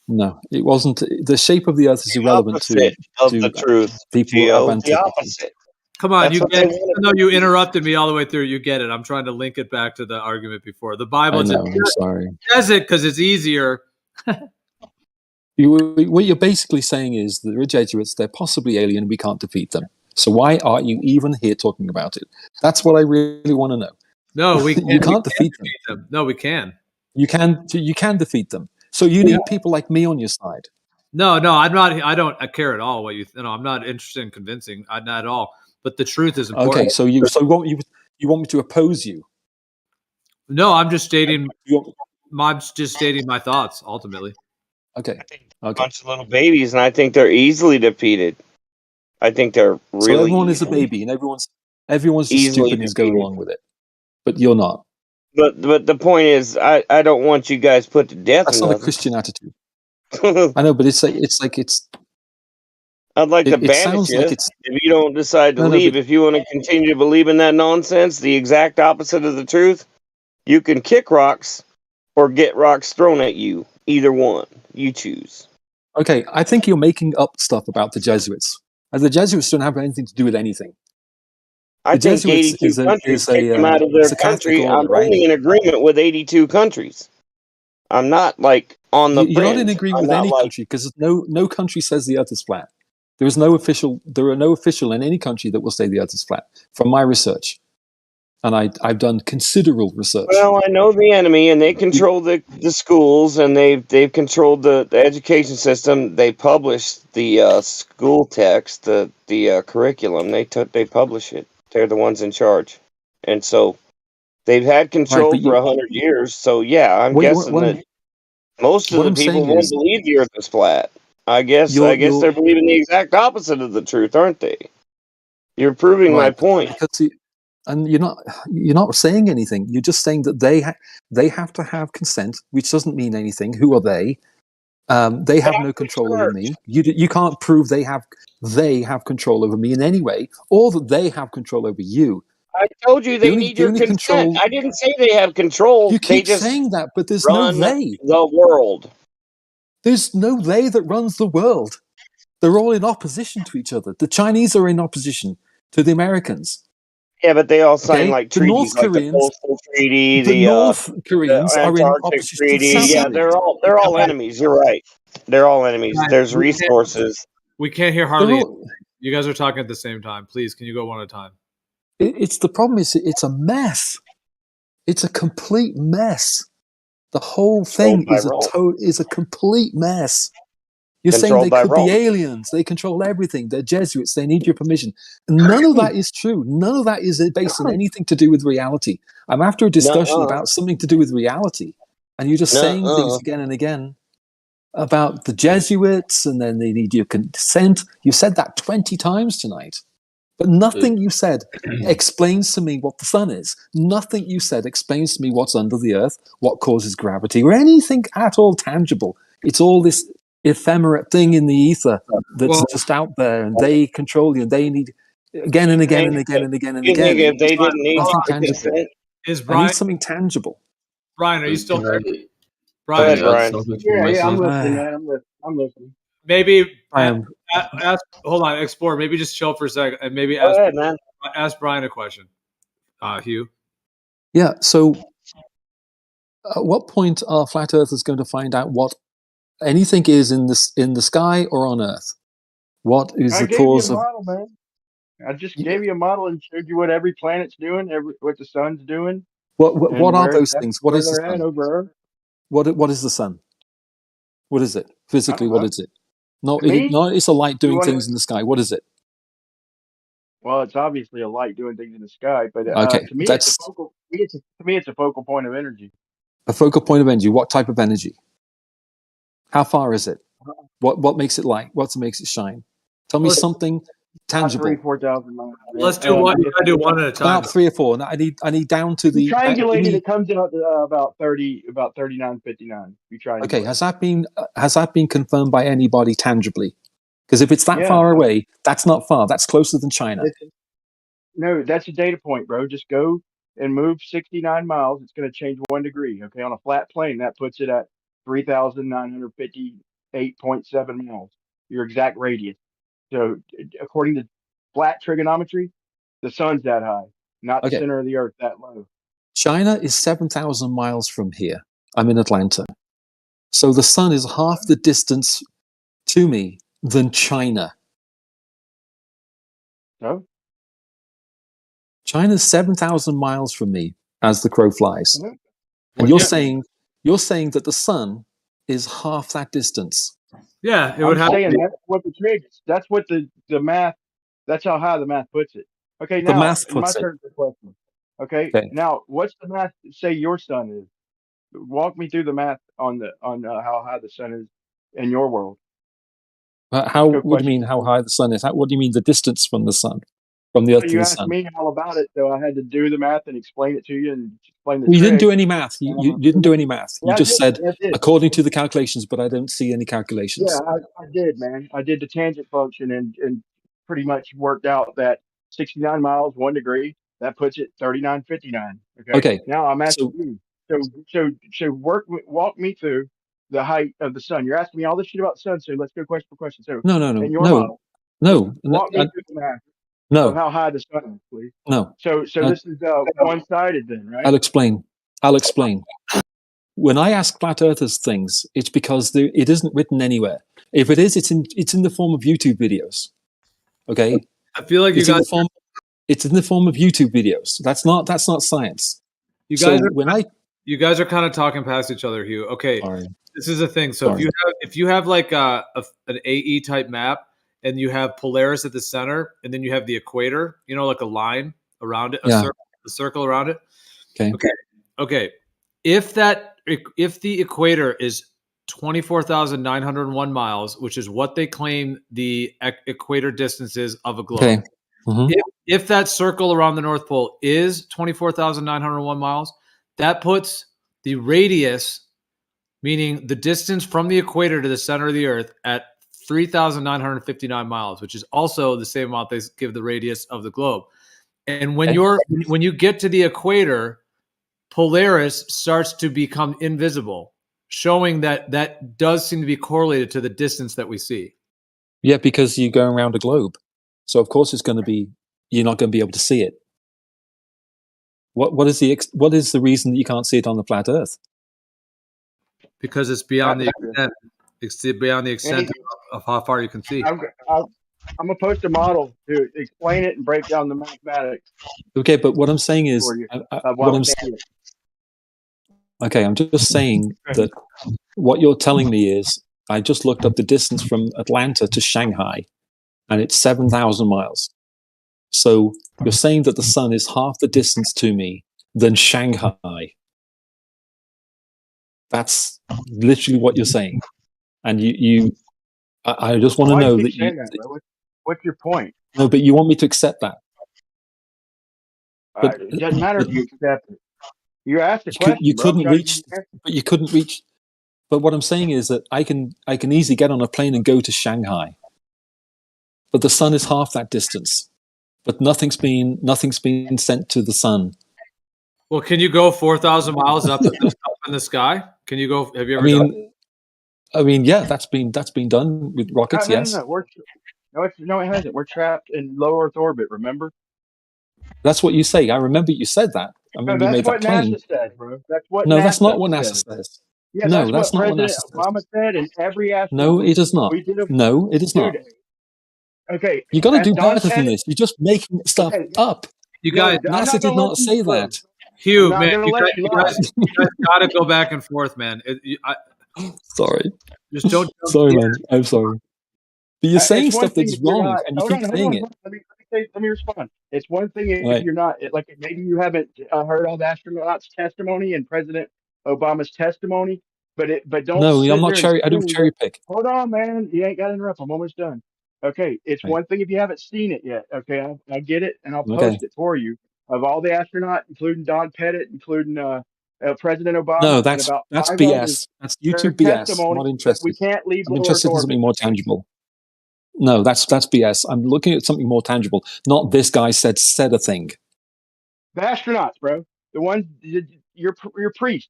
No, it wasn't. The shape of the Earth is irrelevant to the truth. people Geo, of the antiquity. opposite. Come on, That's you what get they it. wanted Even though you interrupted me all the way through, you get it. I'm trying to link it back to the argument before. The Bible I know, I'm sorry. says it because it's easier. What you're basically saying is that the Jesuits, they're possibly alien and we can't defeat them. So why are you even here talking about it? That's what I really want to know. No, we can't. You can't defeat them. No, we can. You can defeat them. So you need people like me on your side. No, I'm not. I don't care at all what you. I'm not interested in convincing. Not at all. But the truth is important. Okay, so you want me to oppose you? No, I'm just stating. I'm just stating my thoughts. Ultimately. Okay. A bunch of little babies, and I think they're easily defeated. I think they're really. So everyone is a baby, and everyone's just stupid and going along with it. But you're not. But the point is, I don't want you guys put to death. That's not a Christian attitude. I know, but it's like. I'd like to banish you if you don't decide to leave. If you want to continue to believe in that nonsense, the exact opposite of the truth, you can kick rocks or get rocks thrown at you. Either one, you choose. Okay, I think you're making up stuff about the Jesuits. And the Jesuits don't have anything to do with anything. I think 82 countries kicked them out of their country. I'm only in agreement with 82 countries. I'm not like on the. You're not in agreement with any country because no country says the Earth is flat. There are no official in any country that will say the Earth is flat. From my research, and I've done considerable research. Well, I know the enemy, and they control the schools, and they've controlled the education system. They publish the school text, the curriculum. They publish it. They're the ones in charge, and so they've had control for 100 years. So yeah, I'm guessing that most of the people won't believe the Earth is flat. I guess they're believing the exact opposite of the truth, aren't they? You're proving my point. And you're not saying anything. You're just saying that they have to have consent, which doesn't mean anything. Who are they? They have no control over me. You can't prove they have control over me in any way, or that they have control over you. I told you they need your consent. I didn't say they have control. You keep saying that, but there's no they. The world. There's no they that runs the world. They're all in opposition to each other. The Chinese are in opposition to the Americans. Yeah, but they all sign like treaties, the North Koreans, like the Postal Treaty, the North Koreans the are in Antarctic opposition Treaty. to the Yeah, they're all enemies. You're right. They're all enemies. There's resources. We can't hear hardly. You guys are talking at the same time. Please, can you go one at a time? It's the problem is it's a mess. It's a complete mess. The whole thing is a complete mess. You're saying they could be aliens. They control everything. They're Jesuits. They need your permission. None of that is true. None of that is based on anything to do with reality. I'm after a discussion about something to do with reality. And you're just saying things again and again about the Jesuits, and then they need your consent. You said that 20 times tonight. But nothing you said explains to me what the sun is. Nothing you said explains to me what's under the earth, what causes gravity, or anything at all tangible. It's all this ephemerate thing in the ether that's just out there, and they control you, and they need again and again and again and again and again. If they didn't need nothing tangible. I need something tangible. Brian, are you still there? Brian. Yeah, I'm listening, man. I'm listening. Maybe hold on, explore. Maybe just chill for a second, and maybe ask Brian a question. Hugh. Yeah. So, at what point are flat earthers going to find out what anything is in the sky or on Earth? What is the cause of? Model, man. I just gave you a model and showed you what every planet's doing, what the sun's doing. What are those things? What is the sun? Over Earth. What is the sun? What is it physically? What is it? No, it's a light doing things in the sky. What is it? Well, it's obviously a light doing things in the sky, but okay, to me, it's a focal point of energy. A focal point of energy. What type of energy? How far is it? What makes it light? What makes it shine? Tell me something tangible. 4,000 miles. Let's do one. You gotta do one at a time. About 3 or 4. I need down to the triangulated. It comes out to about 39.59. You try. Okay, has that been confirmed by anybody tangibly? Because if it's that far away, that's not far. That's closer than China. No, that's a data point, bro. Just go and move 69 miles. It's going to change 1 degree. Okay, on a flat plane, that puts it at 3,958.7 miles, your exact radius. So, according to flat trigonometry, the sun's that high, not the Okay. center of the earth that low. China is 7,000 miles from here. I'm in Atlanta. So the sun is half the distance to me than China. So, China's 7,000 miles from me as the crow flies. Mhm. And Well, you're saying that the sun is half that distance. Yeah, it would I'm have. saying that's what the trig is. That's what the math. That's how high the math puts it. Okay, The now math my puts it. turn for question. Okay, Okay. now what's the math say your sun is? Walk me through the math on how high the sun is in your world. How? Go What do you question. mean? How high the sun is? What do you mean? The distance from the sun, from the Earth to You the asked sun? me all about it, so I had to do the math and explain it to you and explain the Well, you didn't do trig. any math. You didn't do any math. You Yeah, I just did. said I did. according to the calculations, but I don't see any Yeah, calculations. I did, man. I did the tangent function and pretty much worked out that 69 miles, 1 degree, that puts it 39.59. Okay. Okay. Now I'm asking So you. So walk me through the height of the sun. You're asking me all this shit about the sun, so let's go question for question. So no, in your no, model, no, walk me through the math of no, how high the sun is, please. no. So Uh, this is one-sided then, right? I'll explain. I'll explain. When I ask flat earthers things, it's because it isn't written anywhere. If it is, it's in the form of YouTube videos. Okay, I feel like it's in the form of YouTube videos. That's not science. you So guys are when you guys are kind of talking past each other, Hugh. Okay, sorry, this is the thing. So Sorry. if you have like an AE type map and you have Polaris at the center and then you have the equator, you know, like a line around it, Yeah. a circle around it. Okay. Okay. If the equator is 24,901 miles, which is what they claim the equator distance is of a globe. Okay. Mhm. If that circle around the North Pole is 24,901 miles, that puts the radius, meaning the distance from the equator to the center of the Earth, at 3,959 miles, which is also the same amount they give the radius of the globe. And when you get to the equator, Polaris starts to become invisible, showing that does seem to be correlated to the distance that we see. Yeah, because you're going around a globe, so of course you're not going to be able to see it. What is the reason that you can't see it on the flat Earth? Because it's beyond the extent. It's beyond the extent of how far you can see. I'm gonna post a model to explain it and break down the mathematics Okay, but what I'm saying is, for you. I'm just saying that what you're telling me is, I just looked up the distance from Atlanta to Shanghai, and it's 7,000 miles. So you're saying that the sun is half the distance to me than Shanghai. That's literally what you're saying. And I just want to know that you. What's your point? No, but you want me to accept that. But it doesn't matter if you accept it. You asked a question. You couldn't reach, but you couldn't reach. But what I'm saying is that I can easily get on a plane and go to Shanghai. But the sun is half that distance. But nothing's been sent to the sun. Well, can you go 4,000 miles up in the sky? Can you go? Have you ever done it? I mean, yeah, that's been done with rockets. Yes. No, it hasn't. We're trapped in low Earth orbit. Remember? That's what you say. I remember you said that. I remember you made that claim. NASA says, bro. That's what. No, NASA that's not what NASA says. says. Yeah, no, that's not what President what NASA Obama said, and every astronaut. No, it is not. No, it is not. Okay, you got to do better than this. You're just making stuff up. You guys, NASA did not say that. Hugh, man, you guys got to go back and forth, man. Sorry. Just don't. Sorry, man. I'm sorry. But you're saying stuff that's wrong, and you keep saying it. Let me respond. It's one thing if you're not, like, maybe you haven't heard all the astronauts' testimony and President Obama's testimony, but don't. No, I'm not cherry. I don't cherry pick. Hold on, man. You ain't got to interrupt. I'm almost done. Okay, it's one thing if you haven't seen it yet. Okay, I'll get it and I'll post it for you of all the astronauts, including Don Pettit, including President Obama. No, that's BS. That's YouTube BS. I'm not interested. We can't leave. I'm interested in something more tangible. No, that's BS. I'm looking at something more tangible. Not this guy said a thing. The astronauts, bro. The ones your priest.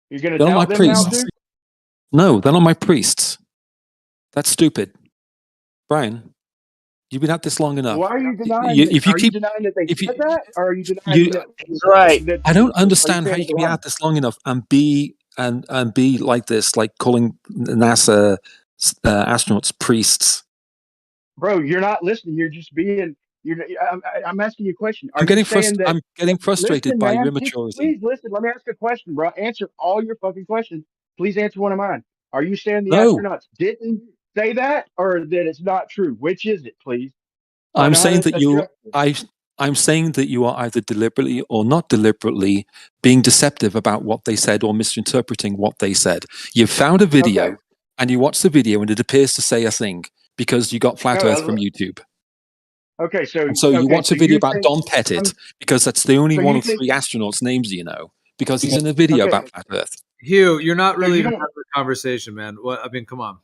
You're gonna They're not my doubt them now priests. too? No, they're not my priests. That's stupid, Brian. You've been at this long enough. Why are you denying? If you Are you keep, denying that they if said you, that, or are you denying you, that? Right. that I don't are you understand how saying you they're can be lying? at this long enough and be like this, like calling NASA astronauts priests. Bro, you're not listening. You're just being. I'm asking you a question. Are I'm you getting saying that? I'm getting frustrated Listen, by your man. Just immaturity. please listen. Let me ask a question, bro. Answer all your fucking questions. Please answer one of mine. Are you saying the No, astronauts didn't say that, or that it's not true? Which is it, please? So I I'm know how saying to that address it. I'm saying that you are either deliberately or not deliberately being deceptive about what they said or misinterpreting what they said. You found a video Okay. and you watch the video and it appears to say a thing because you got flat Earth from No. YouTube. Okay. So And so you watch a video you about think? Don Pettit because that's the only So one you of think? 3 astronauts' names you know because he's in a video Okay. about flat Earth. Hugh, you're not So really you even don't. having a conversation, man. What? I mean, come on.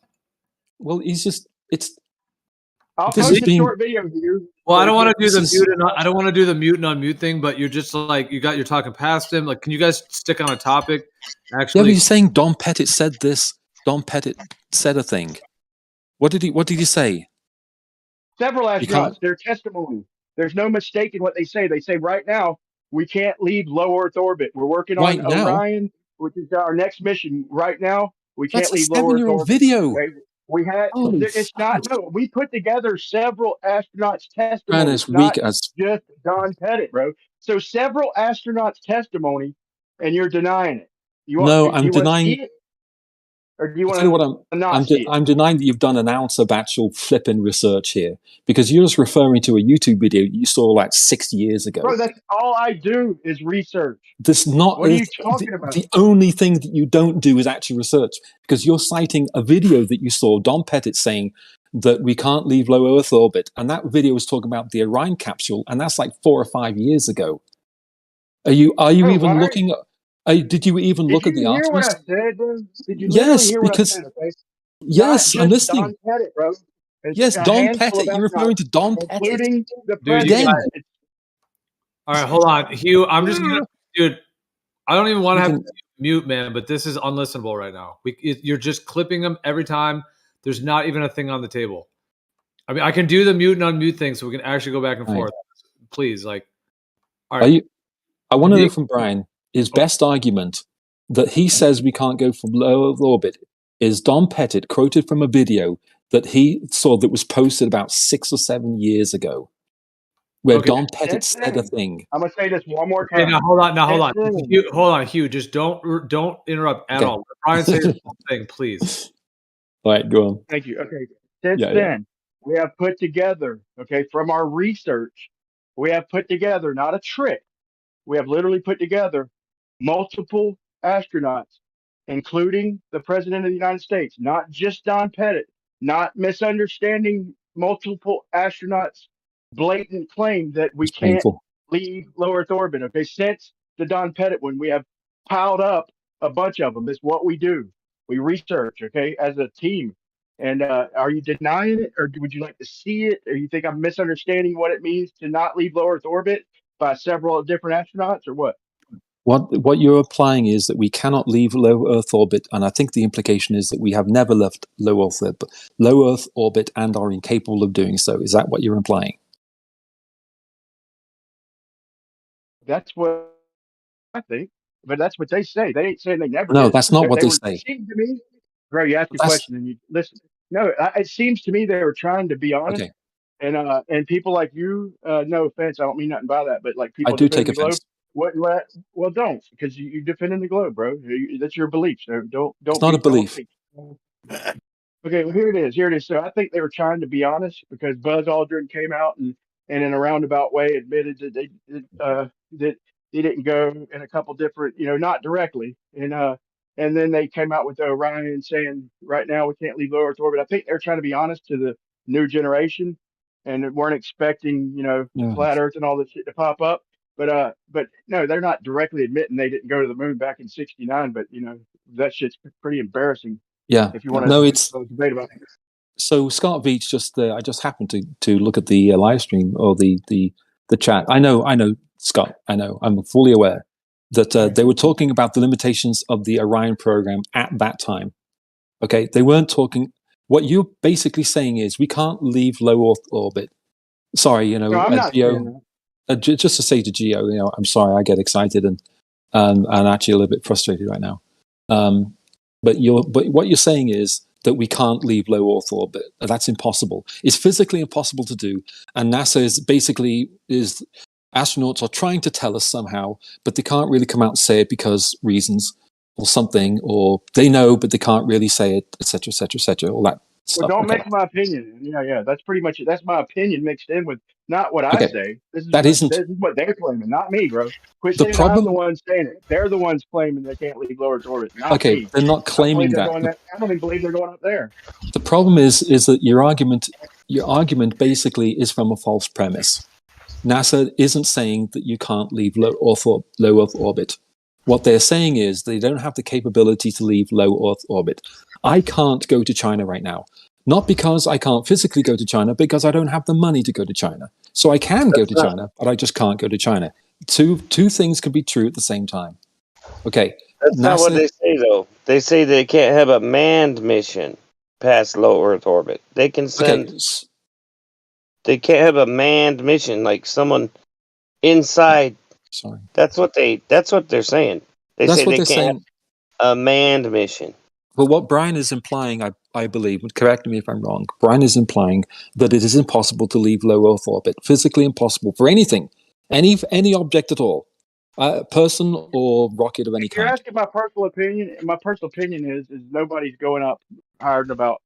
Well, it's I'll this post is a being short video here. Well, I So don't want to do this the is mute. I don't want to do the mute and unmute thing. But you're just like you're talking past him. Like, can you guys stick on a topic? yeah, but Actually, you're saying Don Pettit said this. Don Pettit said a thing. What did he say? several You can't astronauts, their testimony. There's no mistake in what they say. They say right now we can't leave low Earth orbit. We're working on right now. Orion, which is our next mission. Right now, we That's can't a leave low Earth 7-year-old orbit. video. Okay? We had Holy it's not fuck. no. We put together several astronauts' Man, testimonies, it's weak not as just Don Pettit, bro. So several astronauts' testimony, and you're denying it. no. Do I'm you want to see denying. it, or do you I tell you want what, to not see it? I'm denying that you've done an ounce of actual flipping research here because you're just referring to a YouTube video you saw like 60 years ago. Bro, that's all I do is research. This not What are you the, talking about? the only thing that you don't do is actually research because you're citing a video that you saw Don Pettit saying that we can't leave low Earth orbit, and that video was talking about the Orion capsule, and that's like 4 or 5 years ago. Are you Bro, even looking? Did you even did look at you the hear what articles? I said, bro? Did you literally Yes, hear what I because said, okay? Not yes, I'm just listening. Don Pettit, bro. It's Yes, a Don handful of Pettit. You're referring astronauts, to Don Pettit including the dude, you president. got. again. All right, hold on, Hugh. I'm just gonna, dude. I don't even want to have Even to mute, man. But this is unlistenable right now. You're just clipping them every time. There's not even a thing on the table. I mean, I can do the mute and unmute thing, so we can actually go back and right. forth. Please, like, all Are right. you? I want to know from Brian his best argument that he says we can't go from low Earth orbit is Don Pettit quoted from a video that he saw that was posted about 6 or 7 years ago, where Okay. Don Pettit Since said a then, thing. I'm gonna say this one more Okay, time. now hold on. Now hold Since on. then, Hugh, hold on, Hugh. Just don't interrupt at Okay. all. Let Brian say his whole thing, please. All right, go on. thank you. Okay. Since Yeah, yeah. then, we have put together, okay, from our research, we have put together not a trick. We have literally put together multiple astronauts, including the President of the United States, not just Don Pettit, not misunderstanding multiple astronauts' blatant claim that we It's can't painful. leave low Earth orbit. Okay, since the Don Pettit one, we have piled up a bunch of them. It's what we do. We research, okay, as a team. And are you denying it, or would you like to see it, or you think I'm misunderstanding what it means to not leave low Earth orbit by several different astronauts, or what? What you're applying is that we cannot leave low Earth orbit, and I think the implication is that we have never left low Earth orbit and are incapable of doing so. Is that what you're implying? That's what I think, but that's what they say. They ain't saying they never No, did. that's not what They they were. It say. seems to me, bro. You ask a That's question and you listen. No, it seems to me they were trying to be honest. okay. And people like you, no offense, I don't mean nothing by that, but like I people do take defending the globe, offense. wouldn't let. Well, don't, because you're defending the globe, bro. That's your belief. So It's don't not a be don't belief. be. Okay, well here it is. Here it is. So I think they were trying to be honest because Buzz Aldrin came out and in a roundabout way admitted that that he didn't go in a couple different, not directly. And then they came out with Orion saying right now we can't leave low Earth orbit. I think they're trying to be honest to the new generation and weren't expecting, Yeah. flat Earth and all this shit to pop up. But no, they're not directly admitting they didn't go to the moon back in '69. But that shit's pretty embarrassing Yeah. if you want No, to it's debate about it. So Scott Veach I just happened to look at the live stream or the chat. I know, Scott. I know. I'm fully aware that they were talking about the limitations of the Orion program at that time. Okay, they weren't talking. What you're basically saying is we can't leave low Earth orbit. Sorry, No, I'm not saying Geo. that. Just to say to Geo, I'm sorry, I get excited and actually a little bit frustrated right now. But what you're saying is that we can't leave low Earth orbit. That's impossible. It's physically impossible to do. And NASA is astronauts are trying to tell us somehow, but they can't really come out and say it because reasons or something, or they know, but they can't really say it, etc., etc., etc., all that Well, stuff. don't Okay. mix my opinion. Yeah. That's pretty much it. That's my opinion mixed in with not what I Okay. say. That isn't This is what they're claiming, not me, bro. Quit the saying I'm the problem. one saying it. They're the ones claiming they can't leave low Earth orbit, not Okay, me. they're not I don't believe claiming they're that. going that. I don't even believe they're going up there. The problem is that your argument basically is from a false premise. NASA isn't saying that you can't leave low Earth orbit. What they're saying is they don't have the capability to leave low Earth orbit. I can't go to China right now. Not because I can't physically go to China, because I don't have the money to go to China. So I can go to China, but I just can't go to China. Two things can be true at the same time. Okay. That's not what they say, though. They say they can't have a manned mission past low Earth orbit. They can send. Okay. They can't have a manned mission, like someone inside. Sorry. That's what they're saying. They That's say what they they're can't saying. have a manned mission. Well, what Brian is implying, I believe, correct me if I'm wrong, Brian is implying that it is impossible to leave low Earth orbit, physically impossible for anything, any object at all, person or rocket of any If you're kind. asking my personal opinion, and my personal opinion is nobody's going up higher than about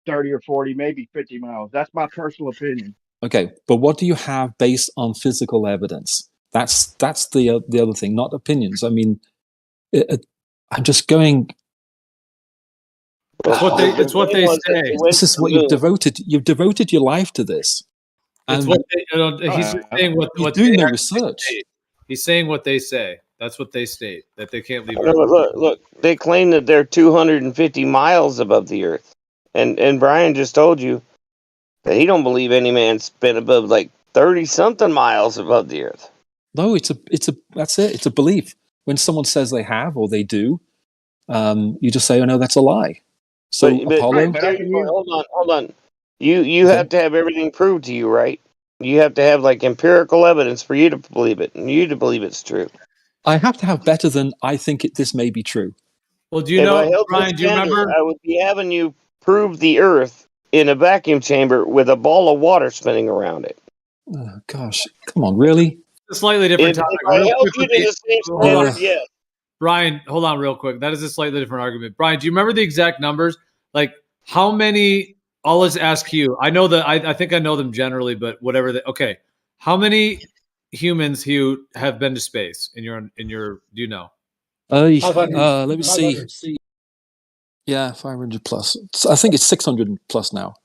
30 or 40, maybe 50 miles. That's my personal opinion. Okay, but what do you have based on physical evidence? That's the other thing, not opinions. I mean, I'm just going. It's what they say. This is what you've devoted. You've devoted your life to this. It's And what he's just saying what doing they the research. State. He's saying what they say. That's what they state, that they can't leave Earth. Look. They claim that they're 250 miles above the Earth, and Brian just told you that he don't believe any man's been above like 30 something miles above the Earth. No, that's it. It's a belief. When someone says they have or they do, you just say, "Oh no, that's a lie." So But Apollo. hold on. You have to have everything proved to you, right? You have to have like empirical evidence for you to believe it, and you to believe it's true. I have to have better than I think this may be true. Well, do you If I know, held Brian? this Do you candle, remember? I would be having you prove the Earth in a vacuum chamber with a ball of water spinning around it. Oh, gosh, come on, really? A slightly different topic. If I held you to the same standard, yes. Brian, hold on real quick. That is a slightly different argument. Brian, do you remember the exact numbers? Like how many? I'll just ask you. I know that I think I know them generally, but whatever. Okay, how many humans, Hugh, have been to space in your? Do you know? Let me see. Yeah, 500 plus. I think it's 600 plus now.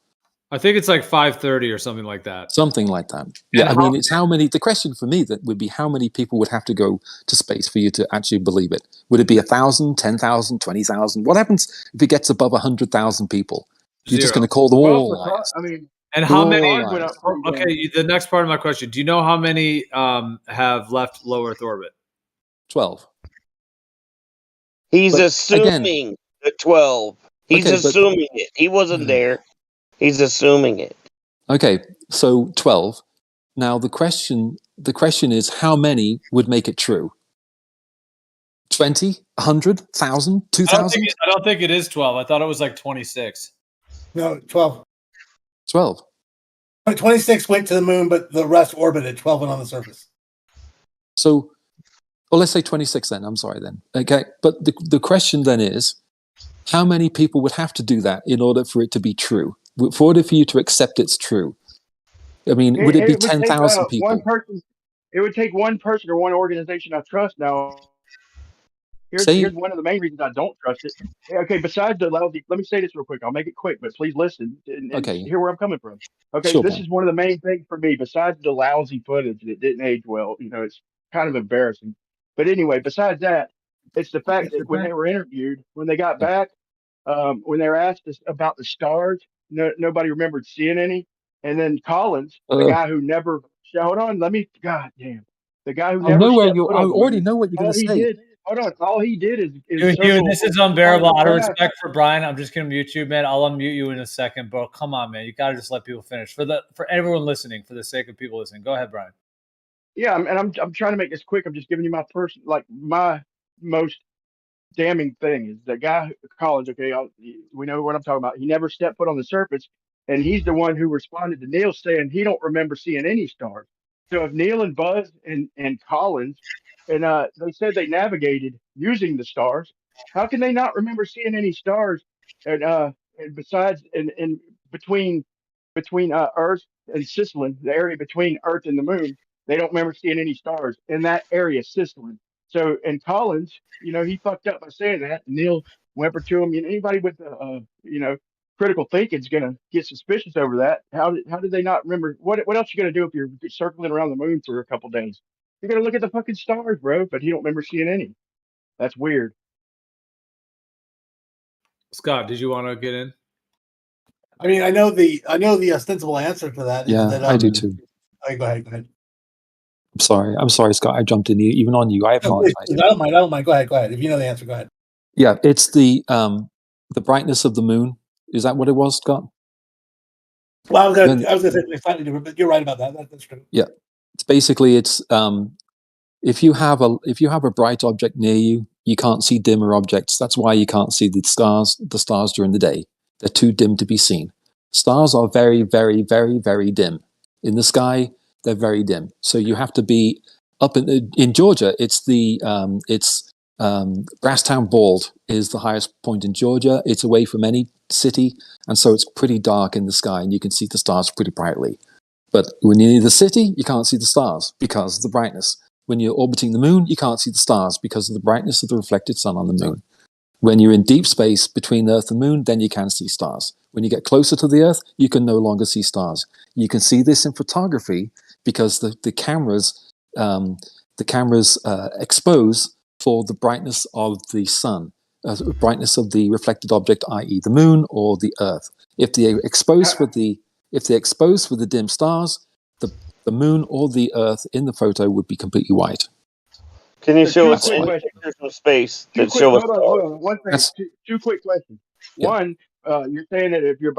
I think it's like 530 or something like that. Something like that. Yeah, I mean, it's how many. The question for me that would be how many people would have to go to space for you to actually believe it? Would it be 1,000, 10,000, 20,000? What happens if it gets above 100,000 people? You're just going to call them all liars. I mean, and how many? Okay, the next part of my question: do you know how many have left low Earth orbit? 12. He's assuming the 12. He's assuming it. He wasn't there. He's assuming it. Okay, so 12. Now the question is how many would make it true? 20, 100, 1,000, 2,000? I don't think it is 12. I thought it was like 26. No, 12. 12. 26 went to the moon, but the rest orbited. 12 went on the surface. So, well, let's say 26 then. I'm sorry then. Okay, but the question then is, how many people would have to do that in order for it to be true? For you to accept it's true? I mean, would it be 10,000 people? One person. It would take one person or one organization I trust. Now, here's one of the main reasons I don't trust it. Okay, besides the lousy, let me say this real quick. I'll make it quick, but please listen and hear where I'm coming from. Okay, sure, this Brian. is one of the main things for me. Besides the lousy footage that didn't age well, it's kind of embarrassing. But anyway, besides that, it's the fact that when they were interviewed, when they got back, when they were asked about the stars, nobody remembered seeing any. And then Collins, the Uh, guy who never hold on, God damn, the guy who I never know where stepped you. foot I on the already moon. know what you're going All to he say. did, hold on, all he did is Hugh, this is unbearable. Out of Hold on. respect for Brian, I'm just gonna mute you, man. I'll unmute you in a second, bro. Come on, man. You gotta just let people finish. For everyone listening, for the sake of people listening. Go ahead, Brian. Yeah, I'm trying to make this quick. I'm just giving you my most damning thing is the guy Collins. Okay, we know what I'm talking about. He never stepped foot on the surface, and he's the one who responded to Neil saying he don't remember seeing any stars. So if Neil and Buzz and Collins and they said they navigated using the stars, how can they not remember seeing any stars? And besides and between Earth and Sicily, the area between Earth and the Moon, they don't remember seeing any stars in that area, Sicily. So, and Collins, he fucked up by saying that. Neil whispered to him. Anybody with critical thinking is gonna get suspicious over that. How did they not remember? What else you gonna do if you're circling around the moon for a couple days? You're gonna look at the fucking stars, bro. But he don't remember seeing any. That's weird. Scott, did you want to get in? I mean, I know the ostensible answer to that is Yeah, that I do too. Okay, go ahead. I'm sorry, Scott. I jumped in even on you. I apologize. I don't mind. Go ahead. If you know the answer, go ahead. Yeah, it's the brightness of the moon. Is that what it was, Scott? Well, I was going to say something slightly different, but you're right about that. That's true. Yeah, it's basically if you have a bright object near you, you can't see dimmer objects. That's why you can't see the stars during the day. They're too dim to be seen. Stars are very, very, very, very dim. In the sky, they're very dim. So you have to be up in Georgia. It's Brasstown Bald is the highest point in Georgia. It's away from any city, and so it's pretty dark in the sky, and you can see the stars pretty brightly. But when you're near the city, you can't see the stars because of the brightness. When you're orbiting the moon, you can't see the stars because of the brightness of the reflected sun on the moon. When you're in deep space between Earth and Moon, then you can see stars. When you get closer to the Earth, you can no longer see stars. You can see this in photography because the cameras expose for the brightness of the sun, brightness of the reflected object, i.e., the Moon or the Earth. If they expose for the dim stars, the Moon or the Earth in the photo would be completely white. Can you show us Two quick any questions. pictures from space Two that quick. show us Hold on. One thing. That's- Two quick questions. Yeah. One, you're saying that if you're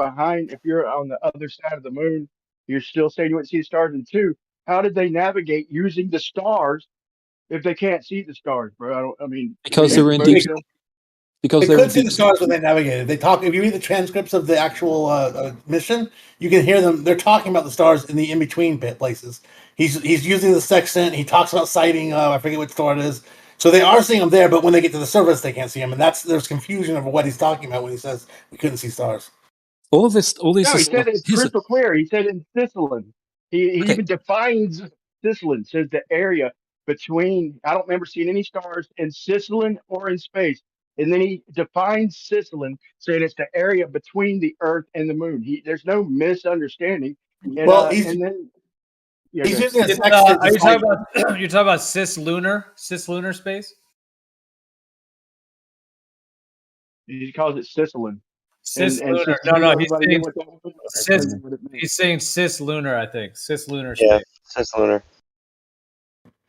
on the other side of the moon, you're still saying you wouldn't see the stars. And two, how did they navigate using the stars if they can't see the stars, bro? Because they were in deep. Because They they were could see the stars when they navigated. They talk. If you read the transcripts of the actual mission, you can hear them. They're talking about the stars in the in between places. He's using the sextant. He talks about sighting. I forget which star it is. So they are seeing them there, but when they get to the surface, they can't see them, and there's confusion over what he's talking about when he says we couldn't see stars. all these. No, he said it's crystal clear. He said in Sicily. He Okay. even defines Sicily. Says the area between. I don't remember seeing any stars in Sicily or in space. And then he defines Sicily, saying it's the area between the Earth and the Moon. There's no misunderstanding. And Well, and then yeah, he's go ahead. using a sextant. Are you talking about you're talking about cislunar space? He calls it Sicily. Cislunar. No, he's saying cislunar, I think. Cislunar space. Yeah, cislunar.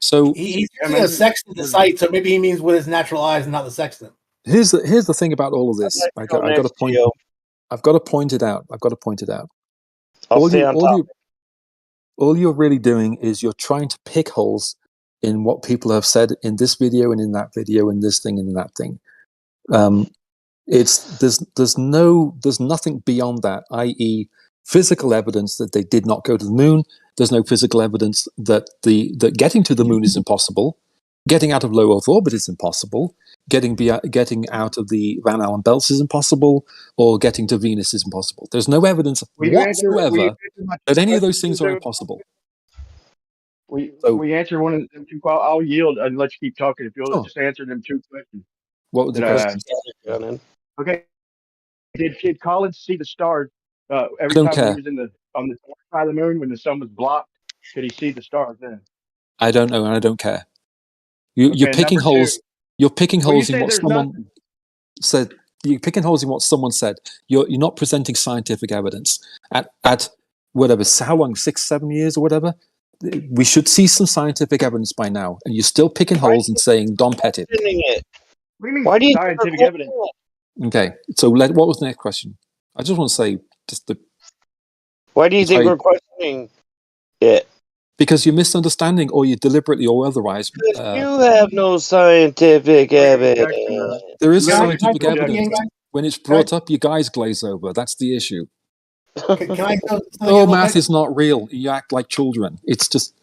So He's using a sextant to sight, so maybe he means with his natural eyes and not the sextant. here's the thing about all of this. I've got to point it out. All you're really doing is you're trying to pick holes in what people have said in this video and in that video and this thing and in that thing. There's nothing beyond that, i.e., physical evidence that they did not go to the moon. There's no physical evidence that getting to the moon is impossible. Getting out of low Earth orbit is impossible. Getting out of the Van Allen belts is impossible, or getting to Venus is impossible. There's no evidence whatsoever that any of those things are impossible. We answer one of them two. I'll yield and let you keep talking if you'll just answer them two questions. What was the question? Okay. Did Collins see the stars every time he was on the side of the moon when the sun was blocked? Could he see the stars then? I don't know, and I don't care. You're picking holes. You're picking holes in what someone said. you're picking holes in what someone said. You're not presenting scientific evidence at whatever. How long? 6-7 years or whatever. We should see some scientific evidence by now, and you're still picking holes and saying Don Pettit. What do you mean Why do you scientific think evidence? Okay, so what was the next question? I just want to say Why do you think we're questioning it? because you're misunderstanding, or you deliberately or otherwise. Because you have no scientific evidence. There is Guys, scientific can I- evidence. When it's brought up, you guys glaze over. That's the issue. Can I throw something in Oh, real math quick? is not real. You act like children. It's just,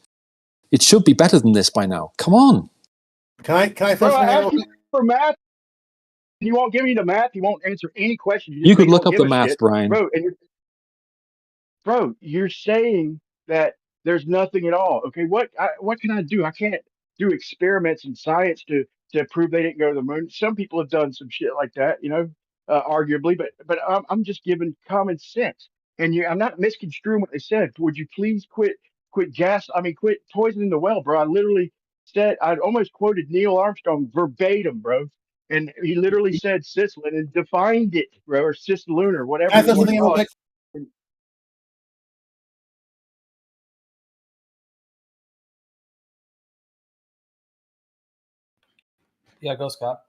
it should be better than this by now. Come on. Can I throw Bro, something I in real asked you quick? for math. You won't give me the math. You won't answer any questions. You say could look don't up give the a math, shit. Brian. Bro, you're saying that there's nothing at all. Okay, what can I do? I can't do experiments in science to prove they didn't go to the moon. Some people have done some shit like that, arguably, but I'm just giving common sense. And I'm not misconstruing what they said. Would you please quit quit poisoning the well, bro? I literally said I almost quoted Neil Armstrong verbatim, bro. And he literally said Sicilin and defined it, bro, or cislunar, whatever Can I you throw want something to in real call quick? it. Yeah, go Scott.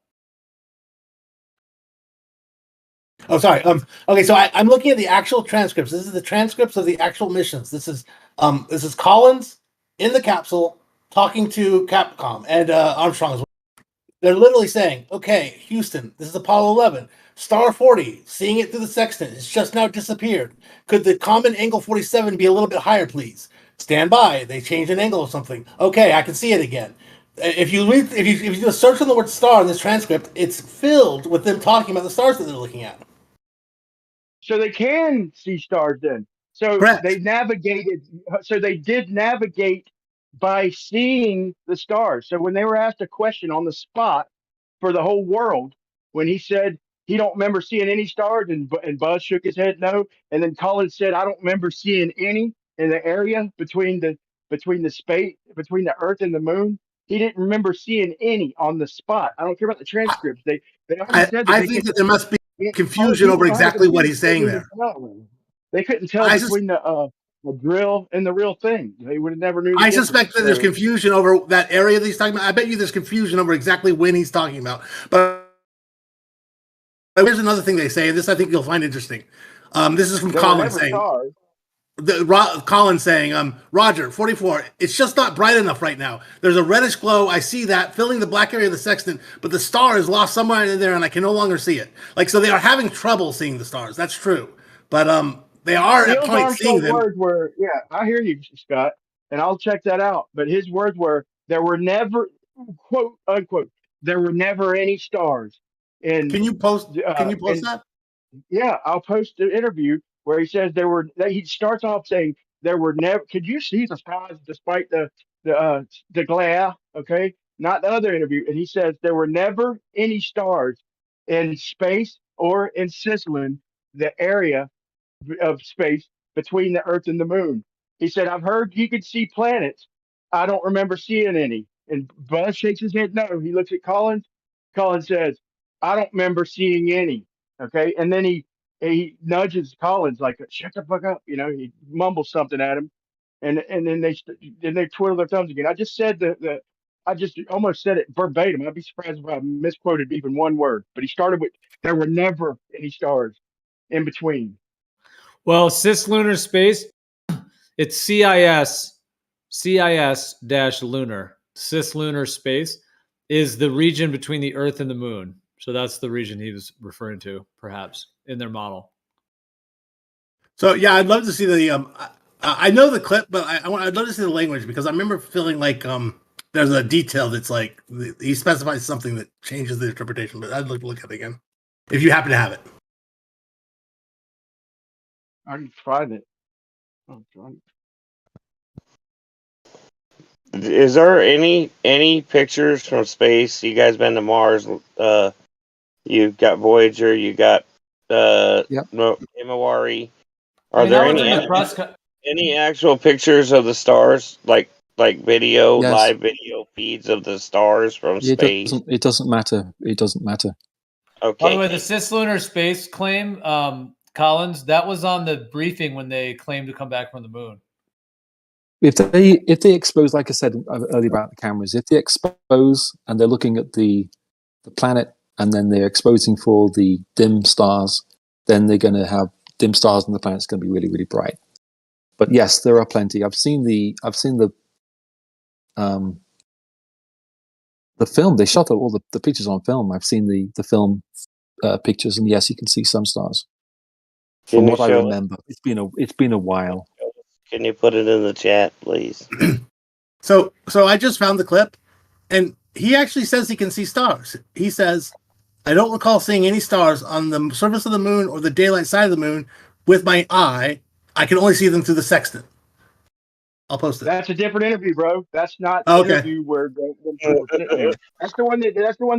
Oh, sorry. Okay, so I'm looking at the actual transcripts. This is the transcripts of the actual missions. This is Collins in the capsule talking to Capcom and Armstrong as well. They're literally saying, "Okay, Houston, this is Apollo 11, Star 40, seeing it through the sextant. It's just now disappeared. Could the common angle 47 be a little bit higher, please? Stand by. They changed an angle or something. Okay, I can see it again." If you do a search on the word star in this transcript, it's filled with them talking about the stars that they're looking at. So they can see stars then. So Correct. they navigated. So they did navigate by seeing the stars. So when they were asked a question on the spot for the whole world, when he said he don't remember seeing any stars, and Buzz shook his head no, and then Collins said I don't remember seeing any in the area between the space between the Earth and the Moon. He didn't remember seeing any on the spot. I don't care about the transcripts. They already said that I they think could. that there must be Yeah, confusion over exactly what he's saying there. They couldn't tell between the drill and the real thing. They would have never knew. I suspect that there's confusion over that area that he's talking about. I bet you there's confusion over exactly when he's talking about. But here's another thing they say, and this I think you'll find interesting. This is from Colin saying, Colin saying, Roger, 44, it's just not bright enough right now. There's a reddish glow. I see that filling the black area of the sextant, but the star is lost somewhere in there and I can no longer see it. Like, so they are having trouble seeing the stars. That's true. But they are at points seeing them. Words were, yeah, I hear you, Scott, and I'll check that out. But his words were, there were never, quote unquote, there were never any stars. And can you post that? Yeah, I'll post the interview where he says he starts off saying there were never. Could you see the stars despite the glare? Okay, not the other interview, and he says there were never any stars in space or in Sicilin, the area of space between the Earth and the Moon. He said, "I've heard you could see planets. I don't remember seeing any." And Buzz shakes his head no. He looks at Collins. Collins says, "I don't remember seeing any." Okay, and then he nudges Collins like, "Shut the fuck up," He mumbles something at him, and then they twiddle their thumbs again. I just said I just almost said it verbatim. I'd be surprised if I misquoted even one word. But he started with, "There were never any stars in between." Well, cislunar space, it's CIS-lunar. Cislunar space is the region between the Earth and the Moon. So that's the region he was referring to, perhaps, in their model. So yeah, I'd love to see the. I know the clip, but I'd love to see the language because I remember feeling like there's a detail that's like he specifies something that changes the interpretation. But I'd like to look at it again if you happen to have it. I can find it. Oh, God. Is there any pictures from space? You guys been to Mars? You've got Voyager. You got Imawari. Are there any actual pictures of the stars, like video, live video feeds of the stars from space? It doesn't matter. It doesn't matter. Okay. By the way, the cislunar space claim, Collins, that was on the briefing when they claimed to come back from the moon. If they expose, like I said earlier about the cameras, if they expose and they're looking at the planet and then they're exposing for the dim stars, then they're going to have dim stars and the planet's going to be really, really bright. But yes, there are plenty. I've seen the film. They shot all the pictures on film. I've seen the film pictures, and yes, you can see some stars. From what I remember, it's been a while. Can you put it in the chat, please? So I just found the clip, and he actually says he can see stars. He says, "I don't recall seeing any stars on the surface of the moon or the daylight side of the moon with my eye. I can only see them through the sextant." I'll post it. That's a different interview, bro. That's not the interview where them two were sitting there. That's the one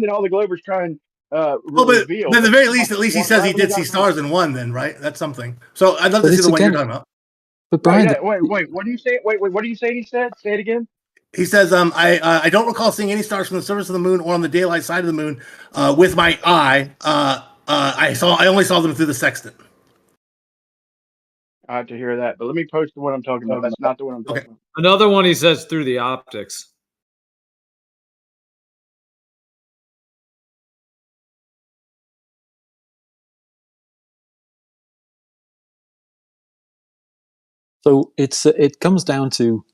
that all the Glovers try and reveal. But at the very least, he says he did see stars in one. Then, right? That's something. So I'd love to see the one you're talking about. But Brian, wait. What do you say? Wait. What do you say? He said. Say it again. He says, I don't recall seeing any stars from the surface of the moon or on the daylight side of the moon with my eye. I only saw them through the sextant. I have to hear that, but let me post the one I'm talking about. That's not the one I'm talking about. Another one he says through the optics. So it comes down to,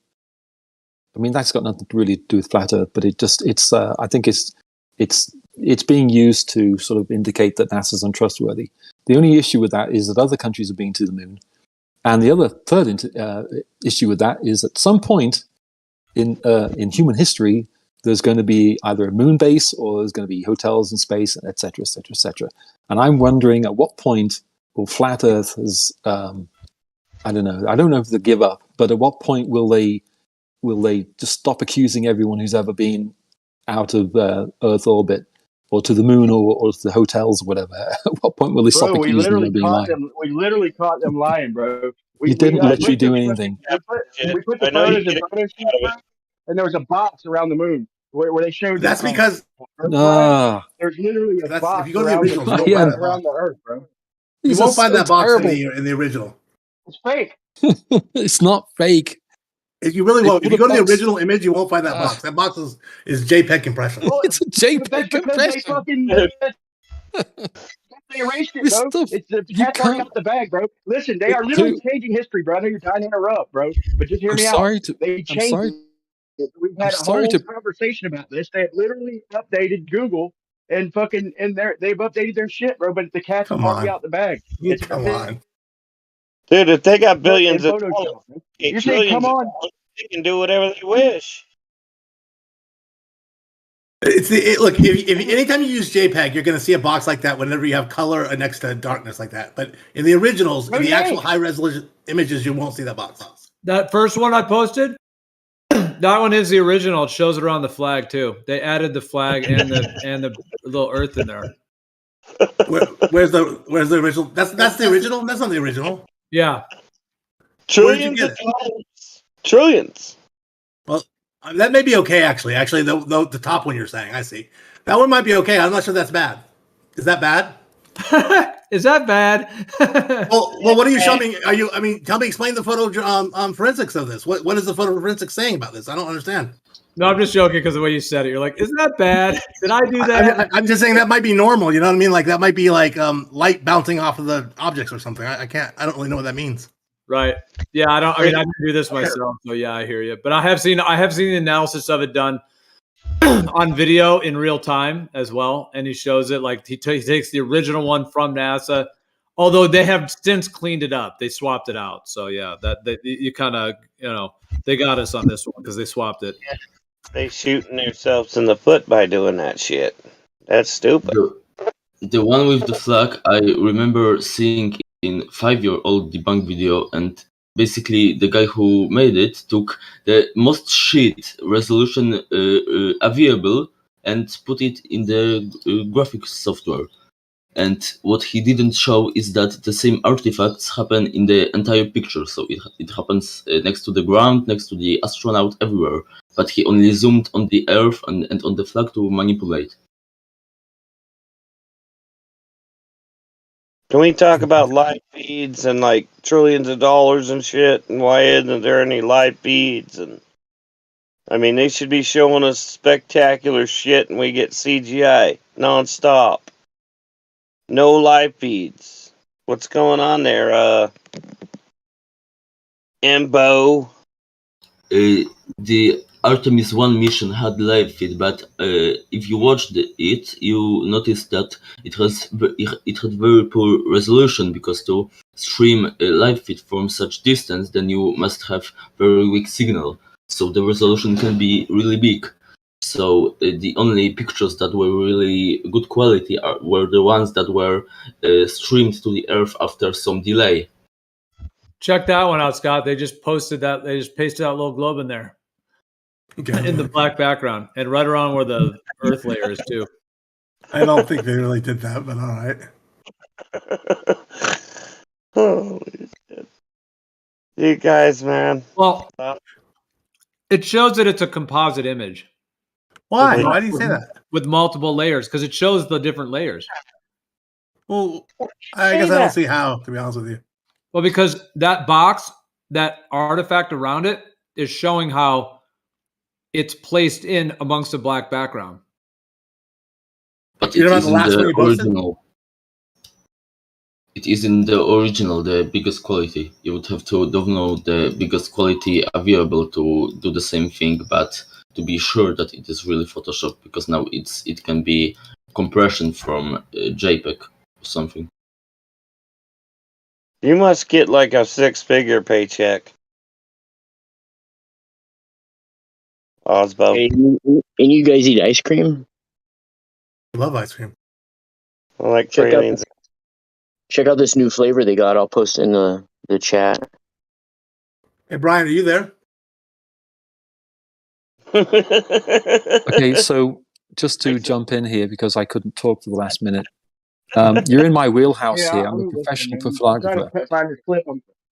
I mean, that's got nothing to really do with flat Earth, but I think it's being used to sort of indicate that NASA's untrustworthy. The only issue with that is that other countries have been to the moon, and the other third issue with that is at some point in human history, there's going to be either a moon base or there's going to be hotels in space, et cetera, et cetera, et cetera. And I'm wondering at what point will flat Earth I don't know. I don't know if they give up, but at what point will they just stop accusing everyone who's ever been out of Earth orbit or to the moon or to the hotels or whatever? At what point will they stop accusing them of being lying? We literally caught them lying, bro. You didn't literally do anything. We put the photos in Photoshop, and there was a box around the moon where they showed. That's because there's literally a box. If you go to the original, around the Earth, bro. You won't find that box in the original. It's fake. It's not fake. If you really won't, if you go to the original image, you won't find that box. That box is JPEG compression. Well, it's a JPEG compression. They erased it, bro. It's the cat's already out the bag, bro. Listen, they are literally changing history, bro. I know you're dying to interrupt, bro, but just hear me out. They changed it. We've had a whole conversation about this. They have literally updated Google and they've updated their shit, bro. But the cat's already out the bag. Come on. Dude, if they got billions of dollars, you're saying, come on, they can do whatever they wish. Look. If anytime you use JPEG, you're going to see a box like that whenever you have color next to darkness like that. But in the originals, in the actual high resolution images, you won't see that box. That first one I posted, that one is the original. It shows it around the flag too. They added the flag and the little Earth in there. Where's the original? That's the original. That's not the original. Yeah. Trillions of dollars. Trillions. Well, that may be okay, actually. Actually, the top one you're saying, I see. That one might be okay. I'm not sure that's bad. Is that bad? Is that bad? well, what are you showing me? Explain the photo forensics of this. What is the photo forensics saying about this? I don't understand. No, I'm just joking because the way you said it, you're like, isn't that bad? Did I do that? I'm just saying that might be normal. You know what I mean? Like that might be like light bouncing off of the objects or something. I don't really know what that means. Right. Yeah. I didn't do this myself. So yeah, I hear you. But I have seen the analysis of it done on video in real time as well. And he shows it like he takes the original one from NASA, although they have since cleaned it up. They swapped it out. So yeah, you kind of, they got us on this one because they swapped it. Yeah. They shooting themselves in the foot by doing that shit. That's stupid. The one with the flag, I remember seeing in 5-year-old debunk video, and basically the guy who made it took the most shit resolution available and put it in the graphics software. And what he didn't show is that the same artifacts happen in the entire picture. So it happens next to the ground, next to the astronaut, everywhere. But he only zoomed on the Earth and on the flag to manipulate. Can we talk about live feeds and like trillions of dollars and shit? And why isn't there any live feeds? And I mean, they should be showing us spectacular shit, and we get CGI nonstop. No live feeds. What's going on there, Embo? The Artemis 1 mission had live feed, but if you watched it, you notice that it had very poor resolution, because to stream a live feed from such distance, then you must have very weak signal, so the resolution can be really big. So the only pictures that were really good quality were the ones that were streamed to the Earth after some delay. Check that one out, Scott. They just posted that. They just pasted that little globe in there in the black background and right around where the Earth layer is too. I don't think they really did that, but all right. Holy shit. You guys, man. Well, it shows that it's a composite image. Why? Why do you say that? With multiple layers, because it shows the different layers. Well, I guess I don't see how, to be honest with you. Well, because that box, that artifact around it, is showing how it's placed in amongst a black background. But You're about the last one you posted? original. It is in the original, the biggest quality. You would have to download the biggest quality available to do the same thing, but to be sure that it is really Photoshop, because now it can be compression from JPEG or something. You must get like a 6-figure paycheck. Osbo. Hey, and you guys eat ice cream? I love ice cream. I like Check out, pralines. check out this new flavor they got. I'll post in the chat. Hey, Brian, are you there? Okay, so just to jump in here, because I couldn't talk for the last minute. You're in my wheelhouse Yeah, here. I'm a professional I'm trying photographer. to find this clip.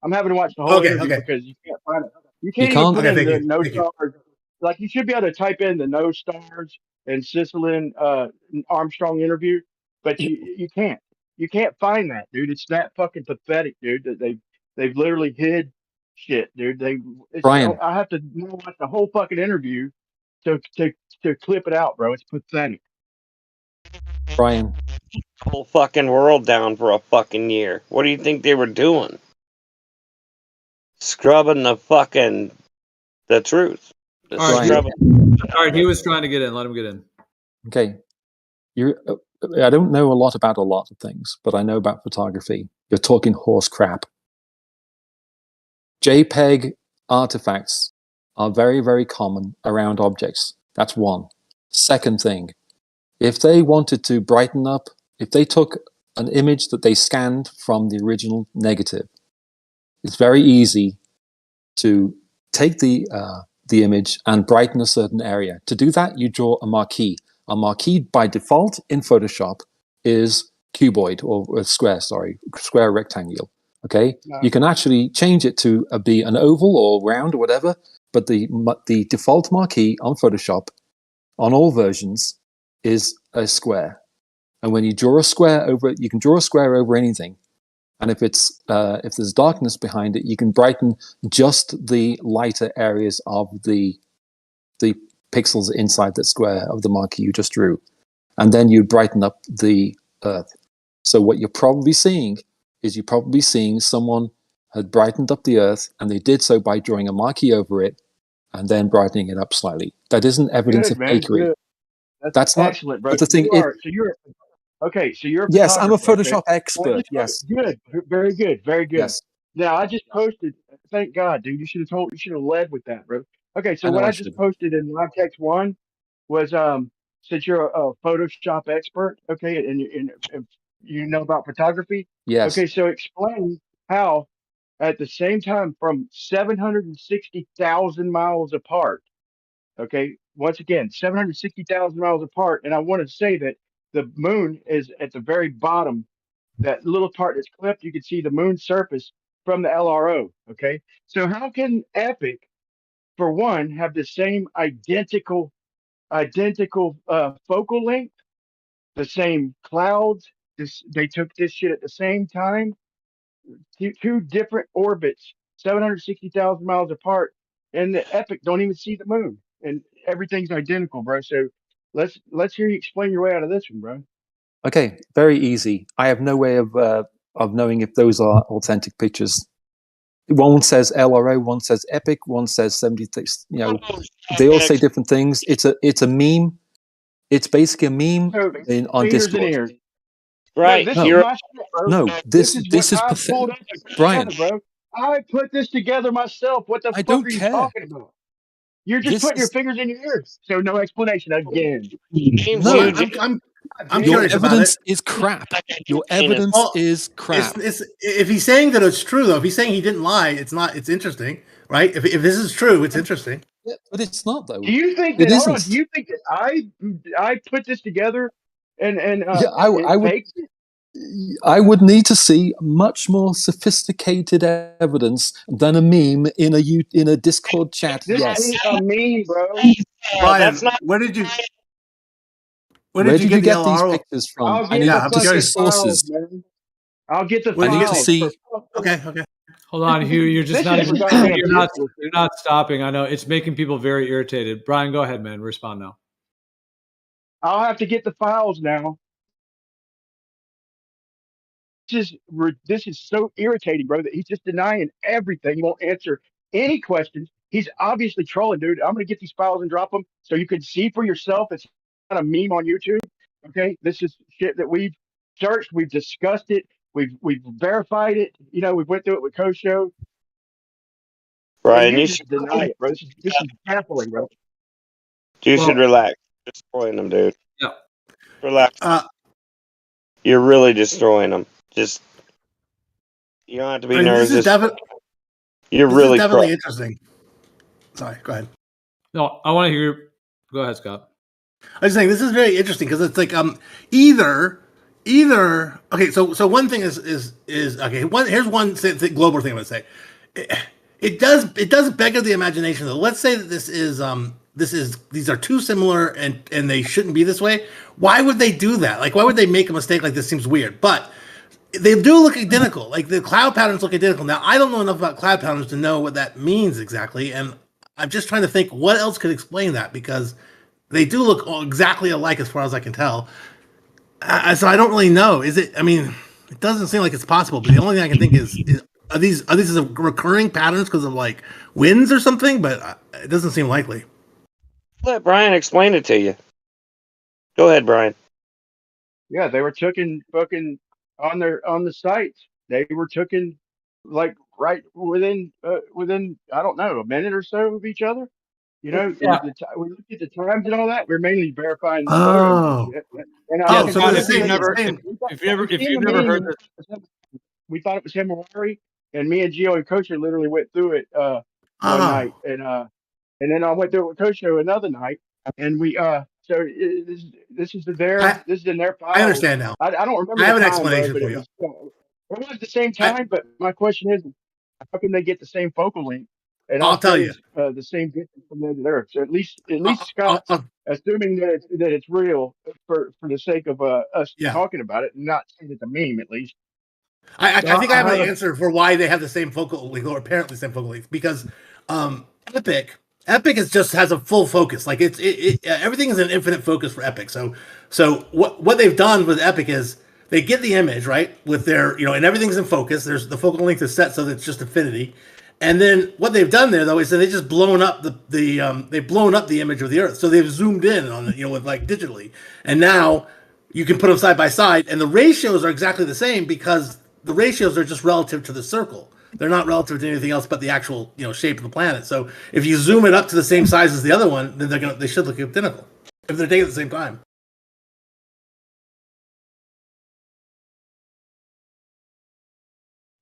I'm having to watch the whole interview because you can't find it. You can't even can't? put Okay, in thank the you. no stars. Like you should be able to type in the no stars and Sicilin Armstrong interview, but you can't. You can't find that, dude. It's that fucking pathetic, dude. That they've literally hid shit, dude. Brian. I have to watch the whole fucking interview to clip it out, bro. It's pathetic. Brian. Whole fucking world down for a fucking year. What do you think they were doing? Scrubbing the truth. All right, Scrubbing. all right, he was trying to get in. Let him get in. Okay. I don't know a lot about a lot of things, but I know about photography. You're talking horse crap. JPEG artifacts are very, very common around objects. That's one. Second thing, if they wanted to brighten up, if they took an image that they scanned from the original negative, it's very easy to take the image and brighten a certain area. To do that, you draw a marquee. A marquee by default in Photoshop is cuboid or square rectangle. Okay, No. you can actually change it to be an oval or round or whatever, but the default marquee on Photoshop on all versions is a square. And when you draw a square over it, you can draw a square over anything. And if there's darkness behind it, you can brighten just the lighter areas of the pixels inside that square of the marquee you just drew. And then you brighten up the Earth. So what you're probably seeing is someone had brightened up the Earth, and they did so by drawing a marquee over it and then brightening it up slightly. That isn't evidence of fakery. That's not excellent, bro. But the thing Okay, so you're a yes, I'm a photographer, Photoshop expert. Yes. Good. Very good. Very good. Yes. Now I just posted. Thank God, dude. You should have led with that, bro. Okay, so I know what I I just should. posted in Live Text 1 was since you're a Photoshop expert, okay, and you know about photography. Yes. Okay, so explain how at the same time from 760,000 miles apart. Okay, once again, 760,000 miles apart, and I want to say that the moon is at the very bottom. That little part that's clipped, you can see the moon surface from the LRO. Okay, so how can Epic, for one, have the same identical focal length, the same clouds, they took this shit at the same time, two different orbits, 760,000 miles apart, and the Epic don't even see the moon, and everything's identical, bro. So let's hear you explain your way out of this one, bro. Okay, very easy. I have no way of knowing if those are authentic pictures. One says LRO, one says Epic, one says 76. You know, they all say different things. It's a meme. It's basically a meme So on fingers and Discord. ears. Right. Bro, this No, is You're my shit, bro. no, This is what this is I pathetic, pulled up Brian. together, bro. I put this together myself. What the I fuck don't are you care. talking about? You're just This putting your is fingers in your ears. So no explanation again. memes no. you I'm Your curious about it. evidence is crap. Your evidence Well, is crap. it's if he's saying that it's true though, if he's saying he didn't lie, it's not. It's interesting, right? If this is true, it's interesting. Yeah, but it's not though. Do you think It that? Hold on. isn't. Do you think that I put this together and Yeah, I would. faked it? I would need to see much more sophisticated evidence than a meme in a Discord chat. This Yes. ain't a meme, bro. Brian, that's not where did you Where did you get the get these LRO? pictures from? I'll I get need the I'm to see curious. fucking files, sources. man. I'll get the Where I did you need get to files. see. Okay. Hold on, Hugh. You're just This not is even. goddamn You're ridiculous. not stopping. I know it's making people very irritated. Brian, go ahead, man. Respond now. I'll have to get the files now. This is so irritating, bro, that he's just denying everything. He won't answer any questions. He's obviously trolling, dude. I'm gonna get these files and drop them so you can see for yourself. It's not a meme on YouTube. Okay, this is shit that we've searched, we've discussed it, we've verified it. You know, we've went through it with Kosho, and Brian. you You should just deny it, bro. This is baffling, bro. should relax. Destroying them, dude. Yeah. Relax. You're really destroying them. Just you don't have to be nervous. This is You're this really is definitely crushing. interesting. Sorry, go ahead. No, I want to hear. Go ahead, Scott. I was saying this is very interesting because it's like either okay. So one thing is okay. Here's one global thing I'm gonna say. It does beggar the imagination though. Let's say that these are too similar and they shouldn't be this way. Why would they do that? Like why would they make a mistake like this? Seems weird, but they do look identical. Like the cloud patterns look identical. Now I don't know enough about cloud patterns to know what that means exactly, and I'm just trying to think what else could explain that because they do look exactly alike as far as I can tell. So I don't really know. Is it? I mean, it doesn't seem like it's possible. But the only thing I can think is are these recurring patterns because of like winds or something? But it doesn't seem likely. Let Brian explain it to you. Go ahead, Brian. Yeah, they were taken fucking on the sites. They were taken like right within I don't know, a minute or so of each other. You know, Yeah. we looked at the times and all that. We're mainly verifying the photos Oh. and shit. And Yeah, Oh, so Scott, they're if you've saying- never, saying- if you've never heard this, we thought it was him and Larry, and me and Gio and Kosher literally went through it one night, and then I went through it with Kosher another night, and we this is in their file. I understand now. I don't remember. I have the an time, explanation bro, but for you. it was the same time. But my question is, how can they get the same focal length? And I'll tell you. the same distance from there to there. So at least I'll- Scott, I'll- assuming that it's real for the sake of us Yeah. talking about it, and not saying it's a meme at least. I think I have an a- answer for why they have the same focal length, or apparently the same focal length, because Epic has a full focus. Like everything is an infinite focus for Epic. So what they've done with Epic is they get the image right with their and everything's in focus. There's the focal length is set so that it's just infinity. And then what they've done there though is that they just blown up they've blown up the image of the Earth. So they've zoomed in on it, with like digitally. And now you can put them side by side, and the ratios are exactly the same because the ratios are just relative to the circle. They're not relative to anything else but the actual shape of the planet. So if you zoom it up to the same size as the other one, then they should look identical if they're taken at the same time.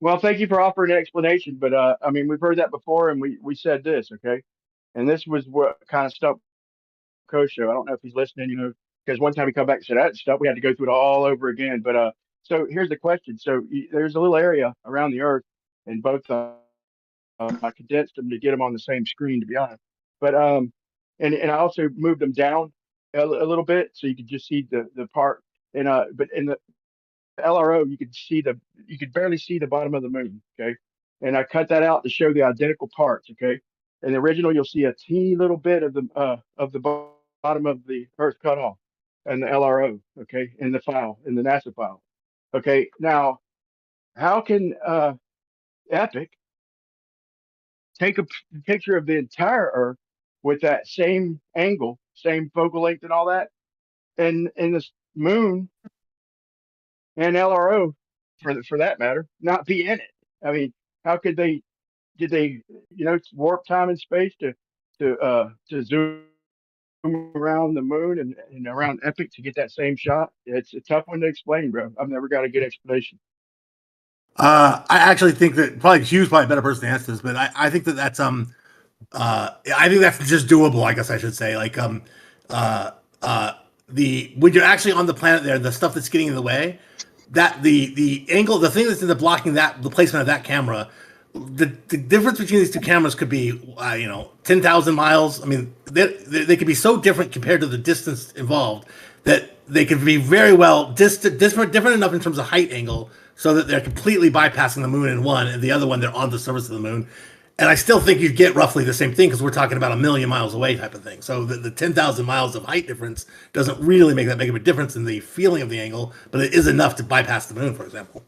Well, thank you for offering an explanation, but I mean, we've heard that before, and we said this, okay, and this was what kind of stuff Kosho. I don't know if he's listening, because one time he come back and said that stuff, we had to go through it all over again. But so here's the question: so there's a little area around the Earth, and both I condensed them to get them on the same screen, to be honest. But and I also moved them down a little bit so you could just see the part. And but in the LRO, you could barely see the bottom of the moon. Okay, and I cut that out to show the identical parts. Okay, in the original, you'll see a teeny little bit of the bottom of the Earth cut off, and the LRO. Okay, in the file, in the NASA file. Okay, now how can Epic take a picture of the entire Earth with that same angle, same focal length, and all that, and the moon and LRO, for that matter, not be in it? I mean, how could they? Did they, warp time and space to zoom around the moon and around Epic to get that same shot? It's a tough one to explain, bro. I've never got a good explanation. I actually think that probably Hugh's probably a better person to answer this, but I think that's I think that's just doable. I guess I should say, like the when you're actually on the planet there, the stuff that's getting in the way, that the angle, the thing that's in the blocking that the placement of that camera, the difference between these two cameras could be 10,000 miles. I mean, they could be so different compared to the distance involved that they could be very well different enough in terms of height angle so that they're completely bypassing the moon in one, and the other one they're on the surface of the moon. And I still think you'd get roughly the same thing because we're talking about 1,000,000 miles away type of thing. So the 10,000 miles of height difference doesn't really make that big of a difference in the feeling of the angle, but it is enough to bypass the moon, for example.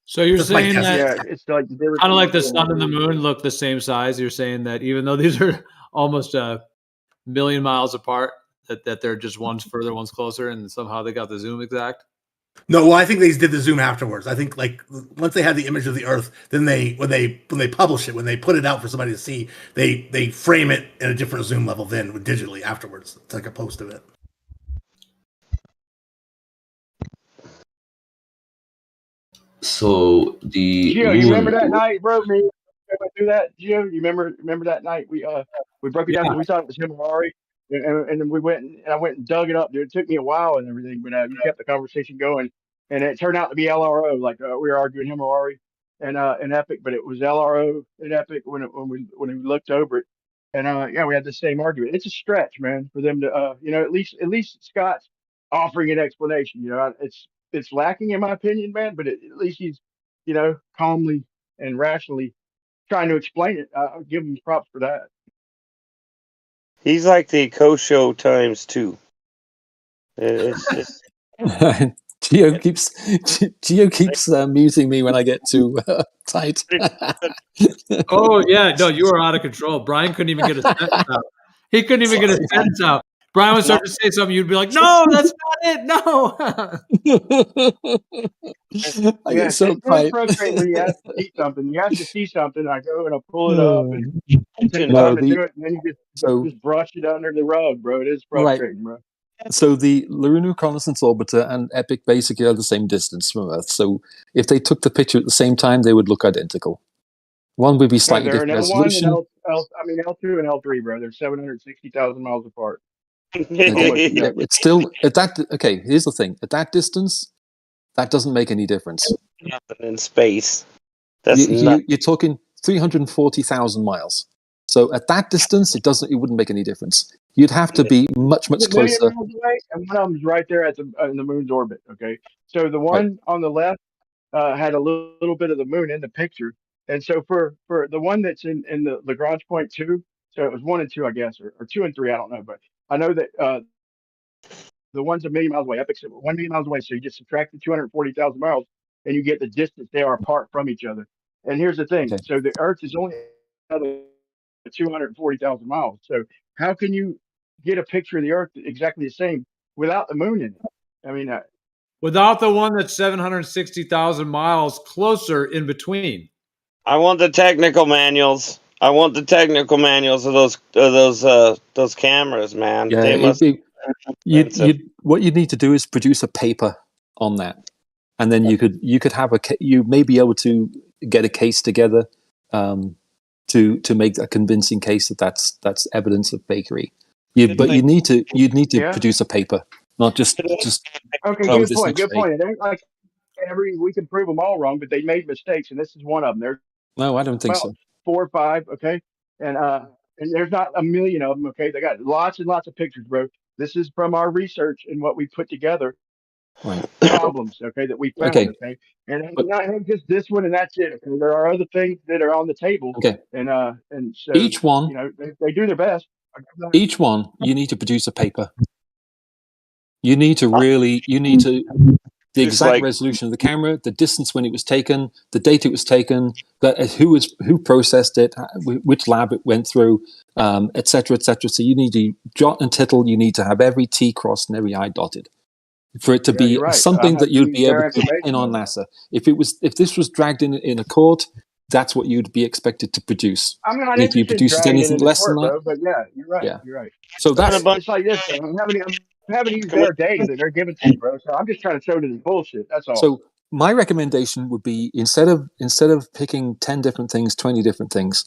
So you're Just saying like that It's like kind of like the sun and the moon look the same size. You're saying that even though these are almost a million miles apart, that they're just one's further, one's closer, and somehow they got the zoom exact. No, well, I think they did the zoom afterwards. I think like once they had the image of the Earth, then when they publish it, when they put it out for somebody to see, they frame it in a different zoom level then digitally afterwards. It's like a post of it. So the Gio, moon. you remember that night, bro? Me do that, Gio. You remember that night we broke it down because we thought it was Himawari, and then we went and I went and dug it up. Dude, it took me a while and everything, but you kept the conversation going, and it turned out to be LRO. Like we were arguing Himawari and Epic, but it was LRO and Epic when we looked over it, and yeah, we had the same argument. It's a stretch, man, for them to at least Scott's offering an explanation. It's lacking in my opinion, man, but at least he's calmly and rationally trying to explain it. I'll give him props for that. He's like the Kosho times 2. It's Geo keeps muting me when I get too tight. Oh yeah, no, you were out of control. Brian couldn't even get a sentence out. He couldn't even get a sentence out. Brian would start to say something, you'd be like, "No, that's not it. No." I get so it's really tight. frustrating when you ask to see something. You ask to see something, I go and I pull it up and take No, time to do it, and then you just brush it under the rug, bro. It is frustrating, bro. So the Lunar Reconnaissance Orbiter and Epic basically are the same distance from Earth. So if they took the picture at the same time, they would look identical. One would be slightly They're different an L1 resolution. and L2 and L3, bro. They're 760,000 miles apart. Okay, yeah, it's still at that. Okay, here's the thing: at that distance, that doesn't make any difference. nothing in space. That's not. You're talking 340,000 miles. So at that distance, it wouldn't make any difference. You'd have to be much A million closer. miles away, and one of them's right there in the moon's orbit. Okay, so the one on the left had a little bit of the moon in the picture, and so for the one that's in the Lagrange point 2, so it was 1 and 2, I guess, or 2 and 3, I don't know, but I know that the one's a million miles away. Epic's 1 million miles away, so you just subtract the 240,000 miles, and you get the distance they are apart from each other. And here's the thing: Okay. so the Earth is only 240,000 miles. So how can you get a picture of the Earth exactly the same without the moon in it? I mean, Without the one that's 760,000 miles closer in between. I want the technical manuals. I want the technical manuals of those cameras, man. Yeah, They must. what you'd need to do is produce a paper on that, and then you could have you may be able to get a case together to make a convincing case that that's evidence of fakery. But you'd need to produce a paper, not just okay. Good point. It ain't like we can prove them all wrong, but they made mistakes, and this is one of them. No, I don't think so. 4 or 5, okay, and there's not a million of them. Okay, they got lots and lots of pictures, bro. This is from our research and what we put together. Right. problems, okay, that we found, Okay. okay, and But not just this one and that's it. Okay, there are other things that are on the table, okay. and so Each one, you know they do their best. each one, you need to produce a paper. You need to really, the Just exact like resolution of the camera, the distance when it was taken, the date it was taken, who processed it, which lab it went through, et cetera, et cetera. So you need to jot and tittle. You need to have every T crossed and every I dotted for it to Yeah, be you're right. I something have that to you'd use be able their to pin information. on NASA. If this was dragged in a court, that's what you'd be expected to produce. I'm not And if you interested in produced dragging it anything into less than court, that, bro. But yeah, you're right. yeah. You're right. So a that's bunch It's like this, bro. I'm having to use their data that they're giving to me, bro. So I'm just trying to show that it's bullshit. That's all. so. My recommendation would be instead of picking 10 different things, 20 different things,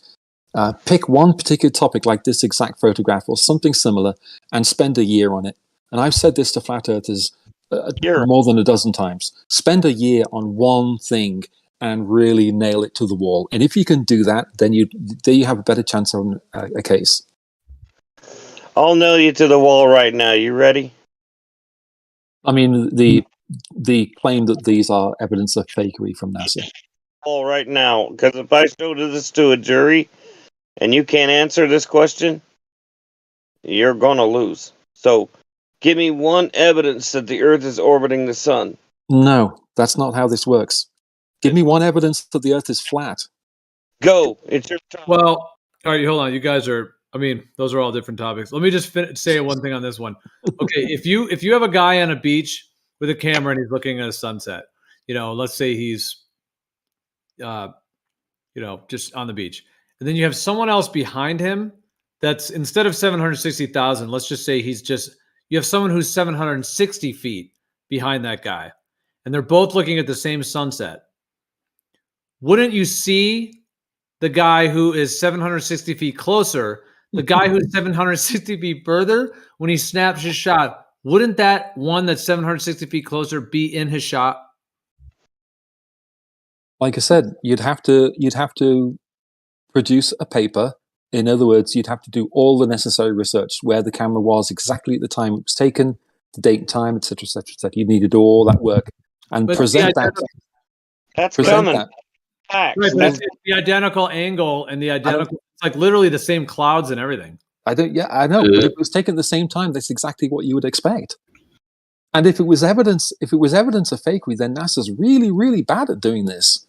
pick one particular topic like this exact photograph or something similar and spend a year on it. And I've said this to flat earthers more than a dozen times. Spend a year on one thing and really nail it to the wall. And if you can do that, then you have a better chance on a case. I'll nail you to the wall right now. You ready? I mean, the claim that these are evidence of fakery from NASA. Wall right now, because if I showed this to a jury and you can't answer this question, you're gonna lose. So, give me one evidence that the Earth is orbiting the sun. No, that's not how this works. Give me one evidence that the Earth is flat. Go. It's your time. Well, all right, hold on. You guys are. I mean, those are all different topics. Let me just say one thing on this one. Okay, if you have a guy on a beach with a camera and he's looking at a sunset, let's say he's, just on the beach, and then you have someone else behind him that's instead of 760,000, let's just say you have someone who's 760 feet behind that guy, and they're both looking at the same sunset. Wouldn't you see the guy who is 760 feet closer, the guy who's 760 feet further, when he snaps his shot, wouldn't that one that's 760 feet closer be in his shot? Like I said, you'd have to produce a paper. In other words, you'd have to do all the necessary research where the camera was exactly at the time it was taken, the date and time, etc., etc., etc. You need to do all that work and But present that. That's Present coming. that. Facts. Right, but it's the identical angle and the identical, it's like literally the same clouds and everything. I don't. Yeah, I know. But if it was taken at the same time, that's exactly what you would expect. And if it was evidence of fakery, then NASA's really, really bad at doing this.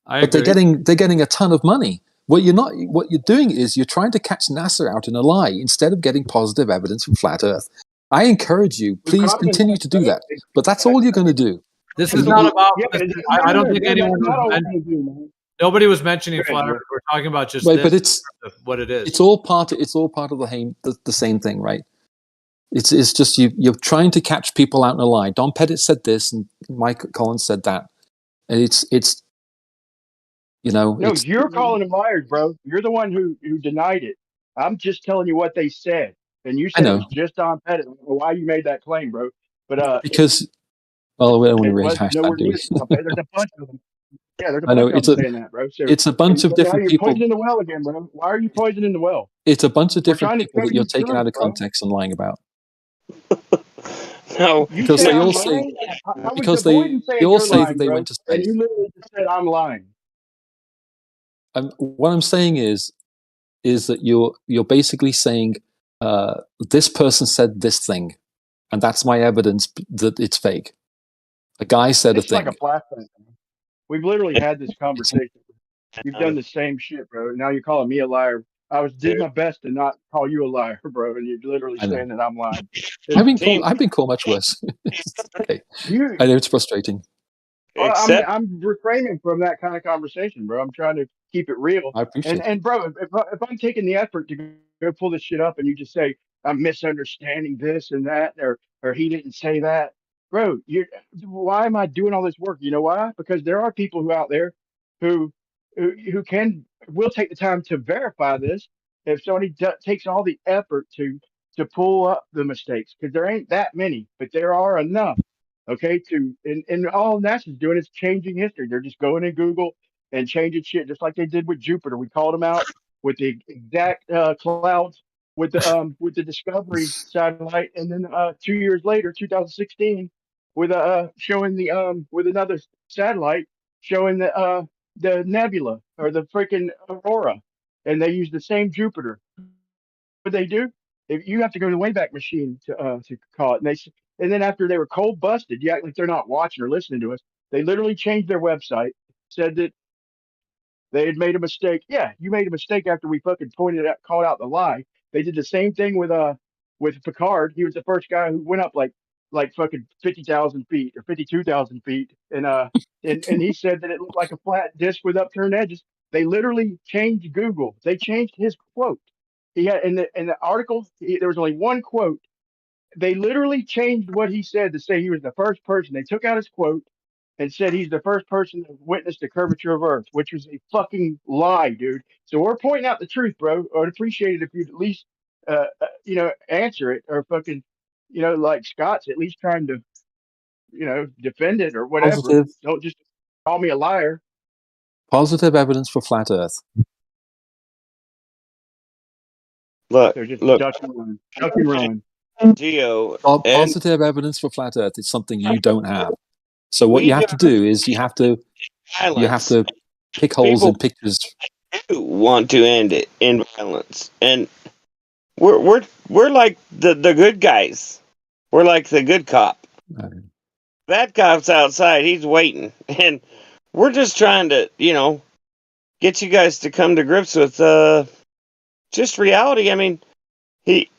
But they're getting a ton of money. What you're doing is you're trying to catch NASA out in a lie instead of getting positive evidence from flat Earth. I encourage you, please continue to do that. But that's all you're going to do. This is not about. I don't think anyone nobody was mentioning flat Earth. We're talking about just right, this, but it's what it is. It's all part of the same thing, right? It's just you're trying to catch people out in a lie. Don Pettit said this, and Mike Collins said that, and it's No, you're calling them liars, bro. You're the one who denied it. I'm just telling you what they said, and you said it was just Don Pettit. I don't know why you made that claim, bro. But because well, we don't want to raise was nowhere hashtag, do near we? Don Pettit. There's a bunch of them. Yeah, there's a I know bunch of them saying that, bro. So it's a bunch of now different you're people. poisoning the well again, bro. Why are you poisoning the well? It's a bunch of different We're trying to people that show you're you taking truth, out of bro. context and lying about. No, You Because say they I'm all say lying. I was because avoiding they saying all you're say that lying, they bro. went to And space. you literally just said I'm lying. What I'm saying is that you're basically saying this person said this thing, and that's my evidence that it's fake. A guy said It's a thing. like a flashback. We've literally had this conversation. You've done the same shit, bro. Now you're calling me a liar. Did my best to not call you a liar, bro, and you're literally saying that I'm lying. I've been called much worse. Okay. I know it's frustrating. I'm refraining from that kind of conversation, bro. I'm trying to keep it real. I appreciate it. And bro, if I'm taking the effort to go pull this shit up, and you just say I'm misunderstanding this and that, or he didn't say that, bro, why am I doing all this work? You know why? Because there are people who out there who will take the time to verify this if somebody takes all the effort to pull up the mistakes, because there ain't that many, but there are enough. Okay, and all NASA's doing is changing history. They're just going in Google and changing shit, just like they did with Jupiter. We called them out with the exact clouds with the Discovery satellite, and then 2 years later, 2016, with a showing the with another satellite showing the nebula or the freaking aurora, and they use the same Jupiter. What they do? If you have to go to the Wayback Machine to call it, and then after they were cold busted, you act like they're not watching or listening to us. They literally changed their website, said that they had made a mistake. Yeah, you made a mistake after we fucking pointed out, called out the lie. They did the same thing with Picard. He was the first guy who went up like fucking 50,000 feet or 52,000 feet, and he said that it looked like a flat disc with upturned edges. They literally changed Google. They changed his quote. He had in the article there was only one quote. They literally changed what he said to say he was the first person. They took out his quote and said he's the first person to witness the curvature of Earth, which was a fucking lie, dude. So we're pointing out the truth, bro. I'd appreciate it if you'd at least, answer it or fucking, like Scott's at least trying to, defend it or whatever. Positive, Don't just call me a liar. positive evidence for flat Earth. They're just Look, duck and run. Geo, and Positive evidence for flat Earth is something you don't have. So what we you have to do is you have to violence. pick holes People in pictures. do want to end it in violence, and we're like the good guys. We're like the good cop. Bad cop's outside. He's waiting, and we're just trying to, get you guys to come to grips with just reality. I mean, he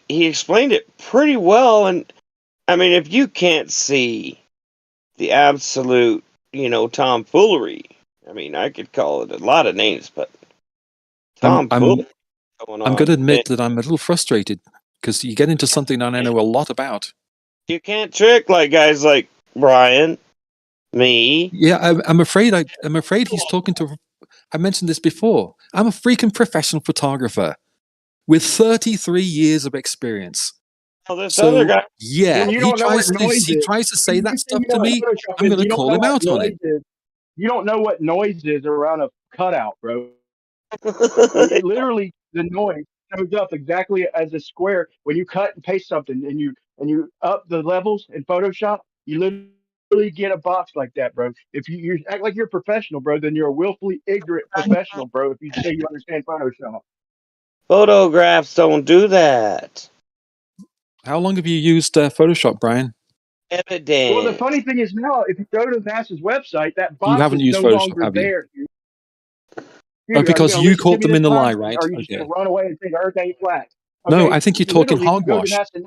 explained it pretty well, and I mean, if you can't see the absolute, tomfoolery, I mean, I could call it a lot of names, but tomfoolery going on. I'm going to admit that I'm a little frustrated because you get into something that I know a lot about. You can't trick like guys like Brian, me. Yeah, I'm afraid he's talking to. I mentioned this before. I'm a freaking professional photographer with 33 years of experience. Oh, this other guy. Yeah, Then you he don't know what tries noise to is. say that stuff to what me. Photoshop I'm is. going You to don't call know him what out on noise it. is. You don't know what noise is around a cutout, bro. It literally, the noise shows up exactly as a square. When you cut and paste something and you up the levels in Photoshop, you literally get a box like that, bro. If you act like you're a professional, bro, then you're a willfully ignorant professional, bro. If you say you understand Photoshop. Photographs don't do that. How long have you used Photoshop, Brian? Evidence. Well, the funny thing is now, if you go to NASA's website, that box haven't is used no Photoshop, longer have you? there. Oh, because you listen to caught me them in this the time, lie, right? or are you just Okay. gonna run away and say the Earth ain't flat? No, Okay, I think you're talking literally, if you go to hogwash. NASA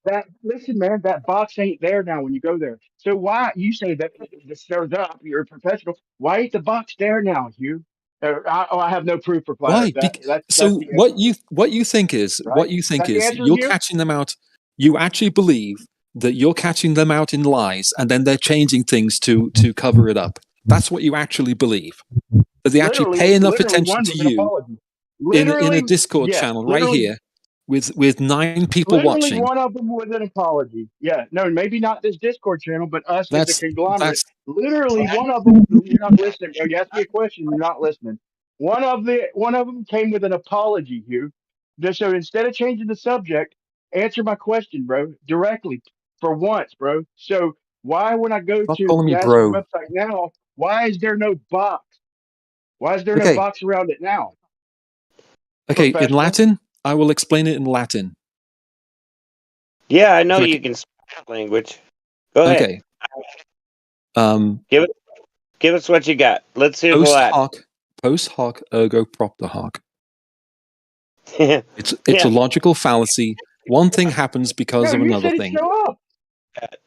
now, listen, man, that box ain't there now when you go there. So why you say that this shows up? You're a professional. Why ain't the box there now, Hugh? I have no proof for flat Earth. Why? That's the answer, What you think is right? That's the answer, you're Hugh. catching them out. You actually believe that you're catching them out in lies, and then they're changing things to cover it up. That's what you actually believe. That they actually pay enough Literally attention one to with an you apology. in a Literally, Discord yes, channel right literally. here with 9 people Literally watching. one of them with an apology. Yeah, no, maybe not this Discord channel, but us as a That's conglomerate. that's Literally one of them. You're not listening, bro. You ask me a question, you're not listening. One of them came with an apology, Hugh. So instead of changing the subject, answer my question, bro, directly for once, bro. So why, when I go not to calling me NASA's bro. website now, why is there no box? Why is there no Okay. box around it now? Okay, in Professional. Latin, I will explain it in Latin. Yeah, I know you can speak that language. Go ahead. Okay. Give us what you got. Let's hear the Latin. Post hoc ergo propter hoc. Yeah. It's a logical fallacy. One thing happens because No, of you another said it thing. show up.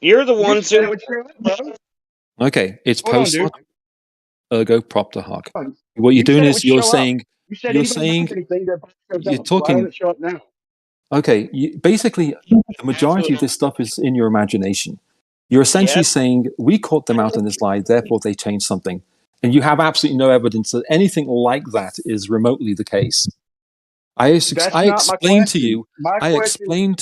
You're the You ones said who. it would show up, bro. Okay, it's Hold on, post dude. hoc ergo propter hoc. Hold on. What you're You doing said it is would you're show up. saying You said you're anybody saying knows anything that shows you're up. Why talking. doesn't it show up now? Okay, basically, the majority of this stuff is in your imagination. You're essentially saying we caught them out in this lie, therefore they changed something, and you have absolutely no evidence that anything like that is remotely the case. I explained to you. I explained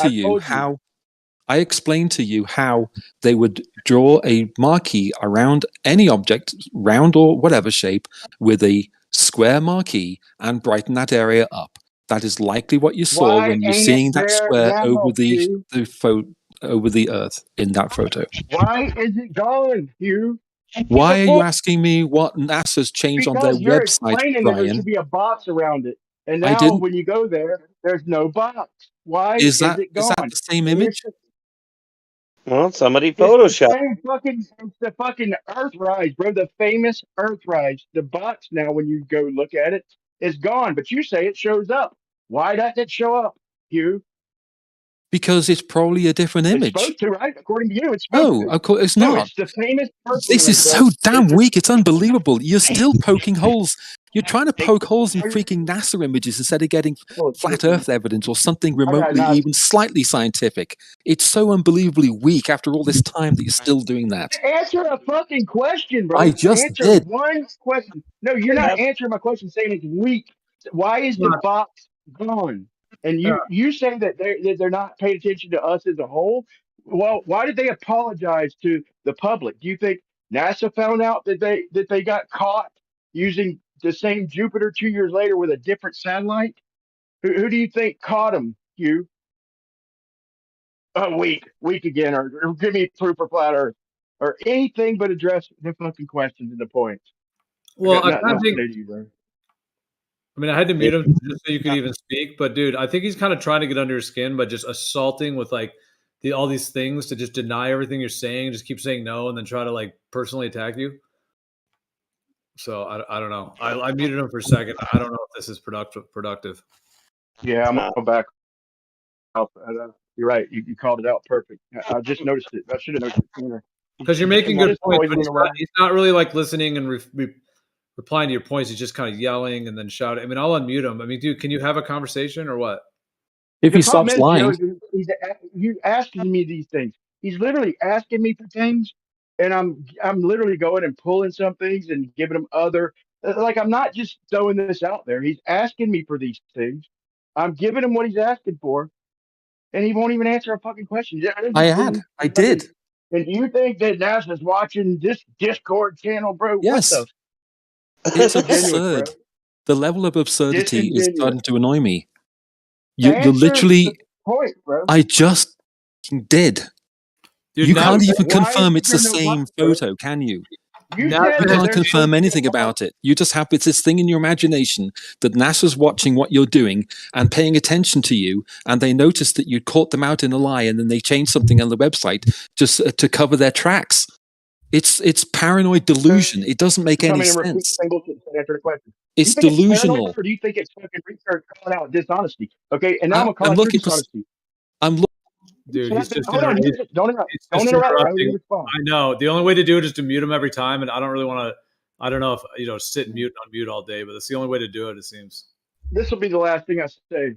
to you how they would draw a marquee around any object, round or whatever shape, with a square marquee and brighten that area up. That is likely what you saw Why when you're ain't it seeing that there square over now, the Hugh? over the Earth in that photo. Why is it gone, Hugh? Why are you asking me what NASA's changed on their Because you're website, explaining that there Brian? should be a box around it. And I now didn't. when you go there, there's no box. Why Is is that it gone? the same image? Well, somebody It's the photoshopped. same fucking, it's the fucking Earthrise, bro. The famous Earthrise. The box now, when you go look at it, is gone. But you say it shows up. Why doesn't it show up, Hugh? Because it's probably a different It's image. supposed to, right? According to you, it's supposed No, to. of course it's No, not. it's the famous This is Earthrise, bro. so damn weak. It's unbelievable. You're still poking holes. You're trying to poke holes in freaking NASA images instead of getting flat Earth evidence or something remotely even slightly scientific. It's so unbelievably weak after all this time that you're still doing that. Answer a fucking question, bro. I just Answer did. one question. No, you're not answering my question saying it's weak. Why is the box gone? And you say that they're not paying attention to us as a whole. Well, why did they apologize to the public? Do you think NASA found out that they got caught using the same Jupiter 2 years later with a different satellite? Who do you think caught them, Hugh? Weak again, or give me proof for flat Earth, or anything but address the fucking questions and the points. Well, I got I nothing think. to say to you, bro. I mean, I had to mute him just so you could even speak. But dude, I think he's kind of trying to get under your skin by just assaulting with like all these things to just deny everything you're saying, just keep saying no, and then try to like personally attack you. So I don't know. I muted him for a second. I don't know if this is productive. Yeah, I'm gonna back off. You're right. You called it out perfect. I just noticed it. I should have noticed it sooner. Because you're making good points, but Poisoning he's not really like listening and replying to your points. He's just kind of yelling and then shouting. I mean, I'll unmute him. I mean, dude, can you have a conversation or what? If he stops lying. He's asking me these things. He's literally asking me for things, and I'm literally going and pulling some things and giving him other. Like, I'm not just throwing this out there. He's asking me for these things. I'm giving him what he's asking for, and he won't even answer a fucking question. I did. And do you think that NASA's watching this Discord channel, bro? Yes. What It's absurd. The level of absurdity is starting to annoy me. You're literally point, bro. I just did. Dude, you can't even confirm it's the no same box, photo, can you? You can't confirm anything about it. You just have it's this thing in your imagination that NASA's watching what you're doing and paying attention to you, and they notice that you caught them out in a lie, and then they change something on the website just to cover their tracks. It's paranoid delusion. It doesn't make any sense. It's delusional. Or do you think it's fucking research calling out dishonesty? Okay, and now I'm gonna call I'm out looking dishonesty. Dude, he's just hold on. Don't interrupt. Don't interrupt. I know. The only way to do it is to mute him every time, and I don't really want to. I don't know if sit and mute and unmute all day, but that's the only way to do it. It seems. This will be the last thing I say.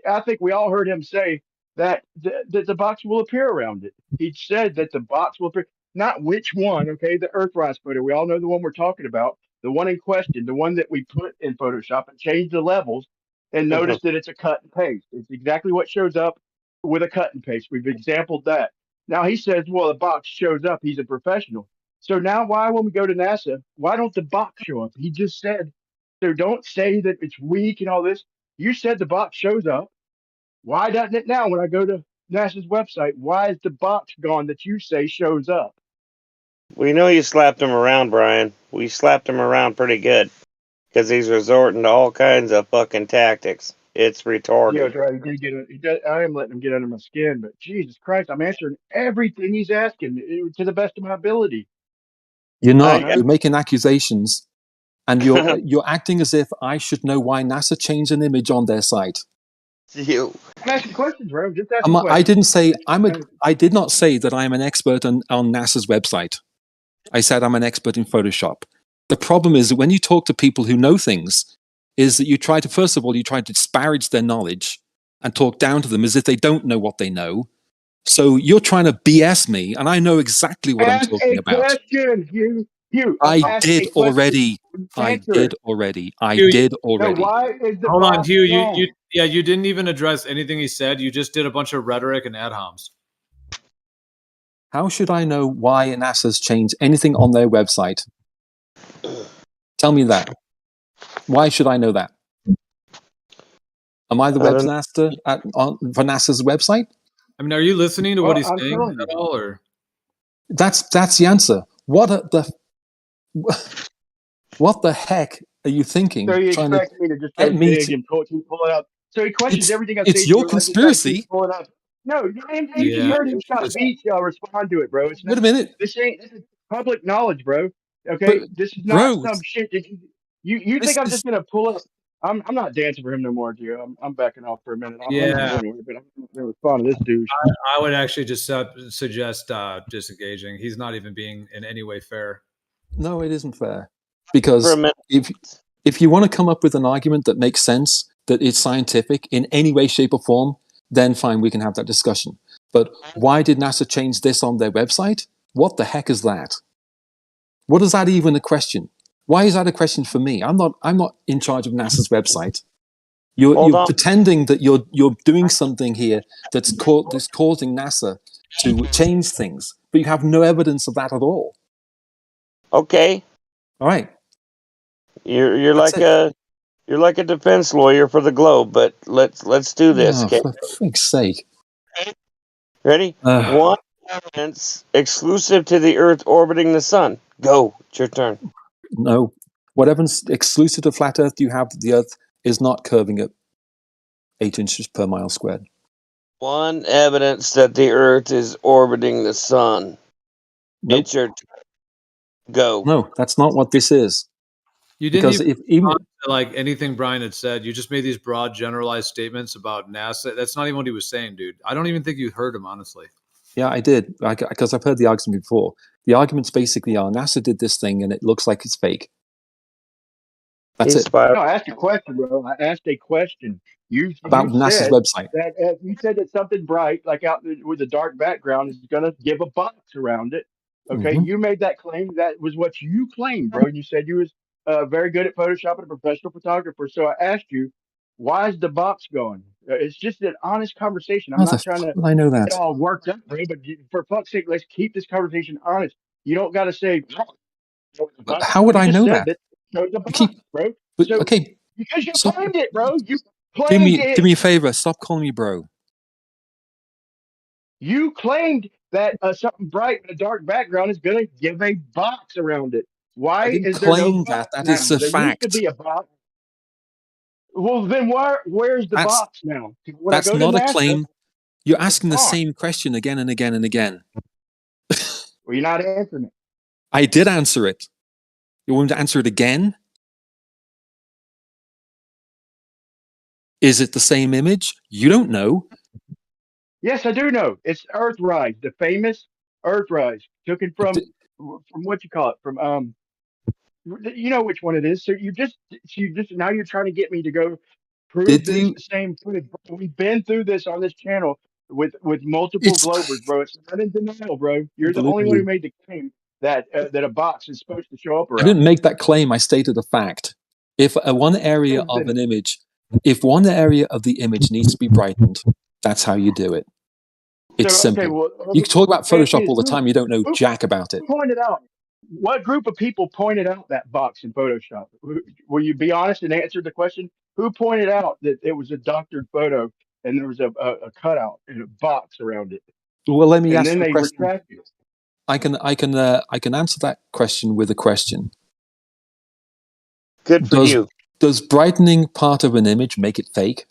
I think we all heard him say that the box will appear around it. He said that the box will appear. Not which one, okay? The Earthrise photo. We all know the one we're talking about. The one in question, the one that we put in Photoshop and changed the levels and noticed that it's a cut and paste. It's exactly what shows up with a cut and paste. We've exampled that. Now he says, well, the box shows up. He's a professional. So now why, when we go to NASA, why don't the box show up? He just said, so don't say that it's weak and all this. You said the box shows up. Why doesn't it now when I go to NASA's website? Why is the box gone that you say shows up? We know you slapped him around, Brian. We slapped him around pretty good because he's resorting to all kinds of fucking tactics. It's retarded. Yeah, right. I am letting him get under my skin, but Jesus Christ, I'm answering everything he's asking to the best of my ability. You're not. You're making accusations, and you're acting as if I should know why NASA changed an image on their site. I'm asking questions, bro. Just asking questions. I didn't say I did not say that I am an expert on NASA's website. I said I'm an expert in Photoshop. The problem is that when you talk to people who know things, is that you try to disparage their knowledge and talk down to them as if they don't know what they know. So you're trying to BS me, and I know exactly what I'm talking about. I did already. I did already. So why is the Hold on, Hugh. You didn't even address anything he said. You just did a bunch of rhetoric and ad homs. How should I know why NASA's changed anything on their website? Tell me that. Why should I know that? Am I the webmaster for NASA's website? I mean, are you listening to what he's I'm saying telling at you. all, or That's the answer. What the heck are you thinking? So you Trying to expect me to just go get me dig to? and pull it up. So he questions everything I say It's to your you, and I just got to keep conspiracy. pulling up. No, you yeah, heard him. Scott Beach. Respond to it, bro. It's Wait not. a minute, This is public knowledge, bro. but Okay, this is not bro, some shit that you think this I'm is just gonna pull up. I'm not dancing for him no more, Gio. I'm backing off for a minute. I don't yeah. go anywhere, but I'm not gonna respond to this douche. I would actually just suggest disengaging. He's not even being in any way fair. no, it isn't fair For a because minute. if you want to come up with an argument that makes sense, that it's scientific in any way, shape, or form, then fine, we can have that discussion. But why did NASA change this on their website? What the heck is that? What is that even a question? Why is that a question for me? I'm not in charge of NASA's website. Hold You're on. pretending that you're doing something here that's causing NASA to change things, but you have no evidence of that at all. Okay, All right, you're that's like it. a defense lawyer for the globe, but let's do this. Oh, Okay, for fig's sake. ready? One evidence exclusive to the Earth orbiting the sun. Go. It's your turn. No. Whatever exclusive to flat Earth you have, the Earth is not curving at 8 inches per mile squared. One evidence that the Earth is orbiting the sun. Nope. It's your turn. Go. No, that's not what this is. You didn't Because even if even respond to, like anything Brian had said. You just made these broad, generalized statements about NASA. That's not even what he was saying, dude. I don't even think you heard him, honestly. yeah, I did, because I've heard the argument before. The arguments basically are NASA did this thing and it looks like it's fake. That's it. Inspired. No, I asked a question, bro. I asked a question. You About NASA's said website. that you said that something bright, like out with a dark background, is going to give a box around it. Okay, Mhm. you made that claim. That was what you claimed, bro. You said you was very good at Photoshop and a professional photographer. So I asked you, why is the box going? It's just an honest conversation. I'm How the not trying to will I know get that? all worked up, bro. But for fuck's sake, let's keep this conversation honest. You don't got to say. How would You I just know said that? that shows a You box, keep, bro. but So okay, because you stop. claimed it, bro. You Do claimed me, do it. me a favor. Stop calling me bro. You claimed that something bright in a dark background is going to give a box around it. I Why didn't is there no claim that. box That now? is a There used to fact. be a box. Well, then where's the That's box now? When I that's go to not a NASA, claim. You're it's asking the gone. same question again and again and again. Well, you're not answering it. I did answer it. You want me to answer it again? Is it the same image? You don't know. Yes, I do know. It's Earthrise, the famous Earthrise, taken from what you call it, from you know which one it is. So you just now you're trying to get me to go prove Did that it's you? the same footage. We've been through this on this channel with multiple It's Globers, bro. It's not in denial, bro. You're the only one who unbelievable. made the claim that that a box is supposed to show up I around didn't it. make that claim. I stated a fact. If one area of an image, if one area of the image needs to be brightened, that's how you do it. It's So okay, simple. well, You can talk about answer me Photoshop this: all the time. You don't know who jack about it. pointed out? What group of people pointed out that box in Photoshop? Will you be honest and answer the question? Who pointed out that it was a doctored photo and there was a cutout and a box around it? Well, let me And ask then you a they question. retracted it. I can answer that question with a question. Good for you. Does brightening part of an image make it fake?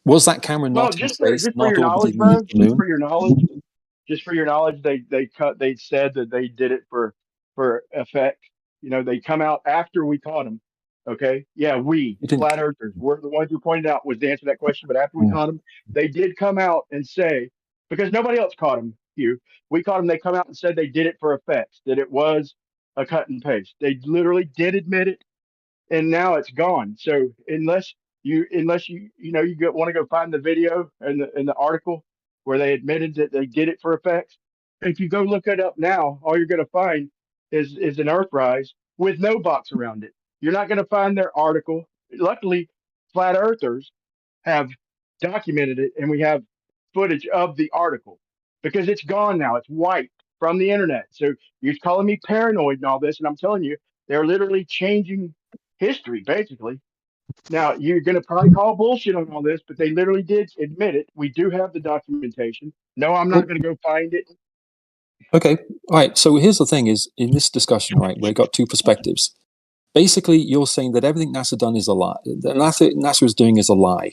Was that camera Well, not in space, just for not your knowledge, orbiting the bro. moon? Just for your knowledge, they said that they did it for effect. You know, they come out after we caught them. Okay, yeah, we You didn't. flat earthers, we're the ones who pointed out was the answer to that question. But after we caught them, they did come out and say, because nobody else caught them, we caught them. They come out and said they did it for effects, that it was a cut and paste. They literally did admit it, and now it's gone. So unless you want to go find the video and the article where they admitted that they did it for effects, if you go look it up now, all you're going to find is an Earthrise with no box around it. You're not going to find their article. Luckily, flat earthers have documented it, and we have footage of the article because it's gone now. It's wiped from the internet. So you're calling me paranoid and all this, and I'm telling you, they're literally changing history, basically. Now you're going to probably call bullshit on all this, but they literally did admit it. We do have the documentation. No, I'm not going to go find it. Okay, all right. So here's the thing: is in this discussion, right, we've got two perspectives. Basically, you're saying that everything NASA done is a lie. That NASA is doing is a lie.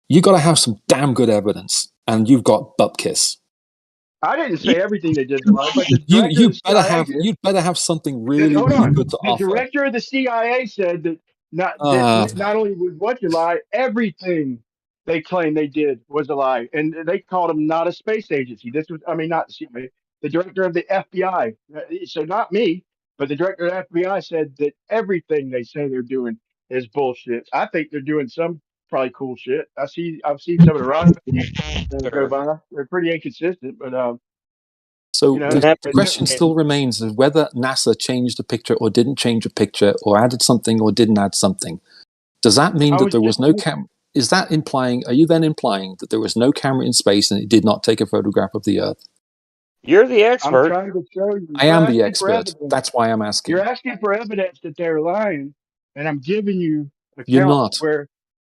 You got to have some damn good evidence, and you've got butt kiss. I didn't say everything they did, but the director of the CIA did. You better have something really, Hold really on. good to The offer. director of the CIA said that not only was what you lie, everything they claimed they did was a lie, and they called them not a space agency. This was, I mean, not the CIA, the director of the FBI. So not me, but the director of the FBI said that everything they say they're doing is bullshit. I think they're doing some probably cool shit. I've seen some of the rockets that go by. They're pretty inconsistent, but So you know, the but question still remains of whether NASA changed a picture or didn't change a picture, or added something or didn't add something. Does that mean that there was no camera? Is that implying? Are you then implying that there was no camera in space and it did not take a photograph of the Earth? You're the expert. I'm trying to show you. I am the expert. That's why I'm asking. You're asking for evidence that they're lying, and I'm giving you You're accounts not. where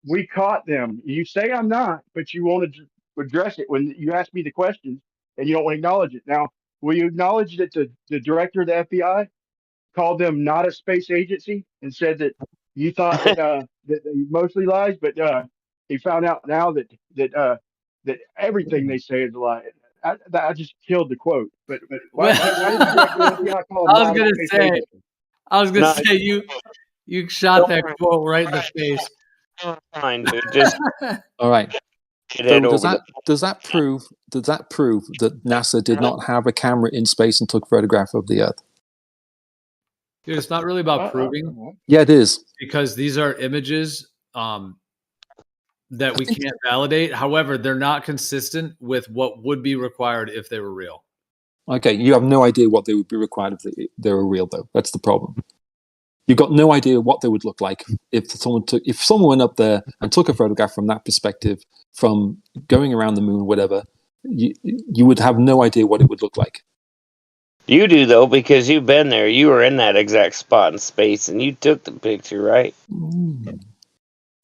we caught them. You say I'm not, but you want to address it when you ask me the questions, and you don't want to acknowledge it. Now, will you acknowledge that the director of the FBI called them not a space agency and said that you thought that that they mostly lies, but he found out now that everything they say is a lie. I just killed the quote, but why did the director of the FBI call them I was not a gonna space say, agency? you shot that quote right in the face. Fine, dude. Just All right. get it So over. does that prove that NASA did not have a camera in space and took a photograph of the Earth? Dude, it's not really about proving. Yeah, it is. Because these are images that we can't validate. However, they're not consistent with what would be required if they were real. Okay, you have no idea what they would be required if they were real, though. That's the problem. You've got no idea what they would look like if someone went up there and took a photograph from that perspective, from going around the moon, whatever. You would have no idea what it would look like. You do, though, because you've been there. You were in that exact spot in space, and you took the picture, right?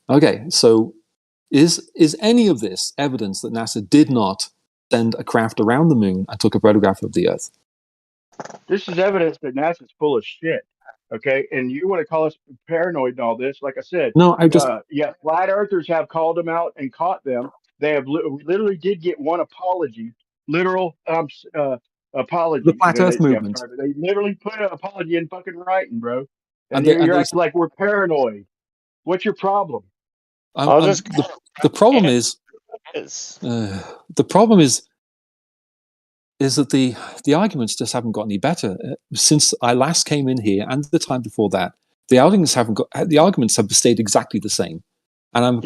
Okay, so is any of this evidence that NASA did not send a craft around the moon and took a photograph of the Earth? This is evidence that NASA's full of shit. Okay, and you want to call us paranoid and all this? Like I said, No, I just flat earthers have called them out and caught them. They have we literally did get one apology, literal apology. the flat Earth movement. They literally put an apology in fucking writing, bro. And, they acting like we're paranoid. What's your problem? The problem is that the arguments just haven't got any better since I last came in here, and the time before that. The arguments have stayed exactly the same, and I'm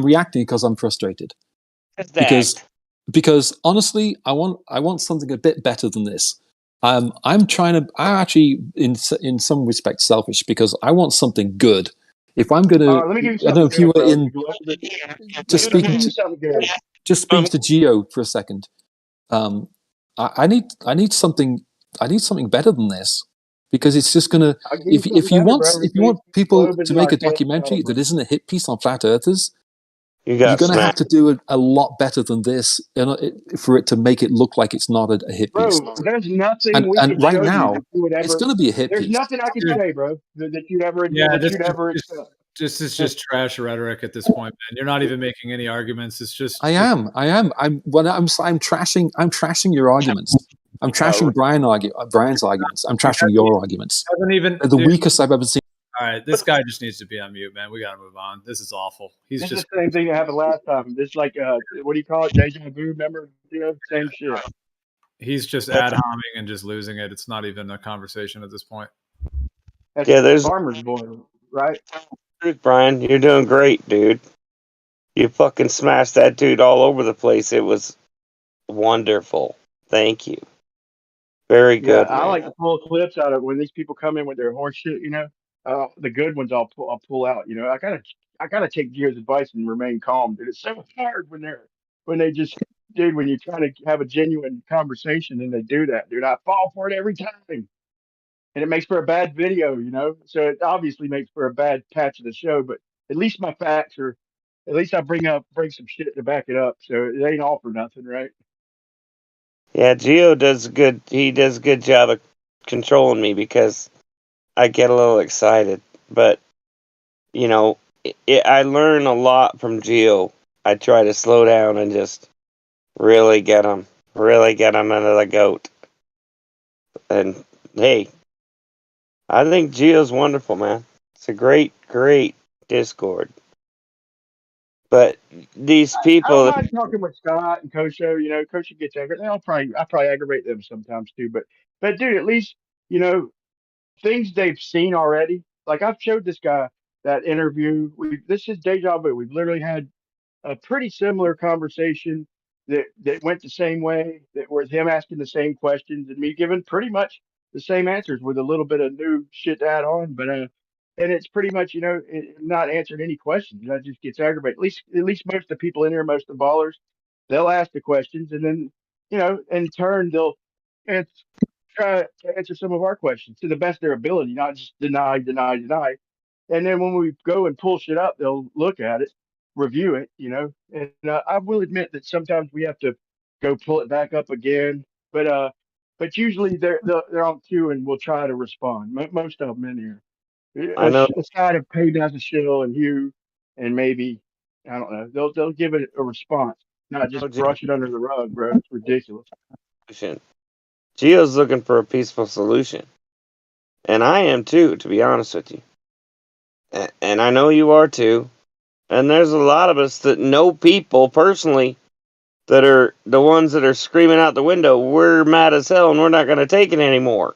reacting because I'm frustrated. Because honestly, I want something a bit better than this. I'm actually in some respects selfish because I want something good. If I'm going to, let me give you something. I don't know if you were in. Just speaking to Geo for a second. I need something better than this, because it's just gonna. If you want people to make a documentary that isn't a hit piece on flat earthers, you're gonna have to do a lot better than this for it to make it look like it's not a hit piece. Bro, there's nothing and, we and can right show now, you that you would ever. it's gonna be a hit there's piece. There's nothing I can say, bro, that you'd ever. This is just trash rhetoric at this point, man. You're not even making any arguments. It's just. I'm trashing your arguments. I'm trashing Brian's arguments. I'm trashing your arguments. They're the weakest I've ever seen. All right, this guy just needs to be on mute, man. We gotta move on. This is awful. This is the same thing that happened last time. This like what do you call it? Deja vu. Remember? Same shit. He's just ad homing and just losing it. It's not even a conversation at this point. There's farmer's boy, right? Brian, you're doing great, dude. You fucking smashed that dude all over the place. It was wonderful. Thank you. Very good. I like to pull clips out of when these people come in with their horse shit. The good ones I'll pull out. I gotta take Geo's advice and remain calm, dude. It's so hard when they just, dude, when you're trying to have a genuine conversation and they do that, dude. I fall for it every time. and it makes for a bad video, you know. So it obviously makes for a bad patch of the show. But at least my facts are, at least I bring some shit to back it up. So it ain't all for nothing, right? Yeah, Geo does good. He does a good job of controlling me because I get a little excited. But you know, I learn a lot from Geo. I try to slow down and just really get him into the goat. And hey, I think Geo's wonderful, man. It's a great Discord. But these I don't people, mind talking with Scott and Kosho. You know, Kosho gets angry. I probably aggravate them sometimes too. But dude, at least you know things they've seen already. Like I've showed this guy that interview. This is deja vu. We've literally had a pretty similar conversation that went the same way. That was him asking the same questions and me giving pretty much the same answers with a little bit of new shit to add on. But and it's pretty much not answering any questions. That just gets aggravated. At least most of the people in here, most of the ballers, they'll ask the questions and then in turn they'll ans- try to answer some of our questions to the best of their ability, not just deny. And then when we go and pull shit up, they'll look at it, review it, And I will admit that sometimes we have to go pull it back up again, but usually they're on cue and we'll try to respond. Most of them in here, I know aside of Payne as a shill and Hugh, and maybe I don't know, they'll give it a response, not just brush it under the rug, bro. It's ridiculous. Geo's looking for a peaceful solution. And I am too, to be honest with you. And I know you are too. And there's a lot of us that know people personally that are the ones that are screaming out the window, we're mad as hell and we're not going to take it anymore.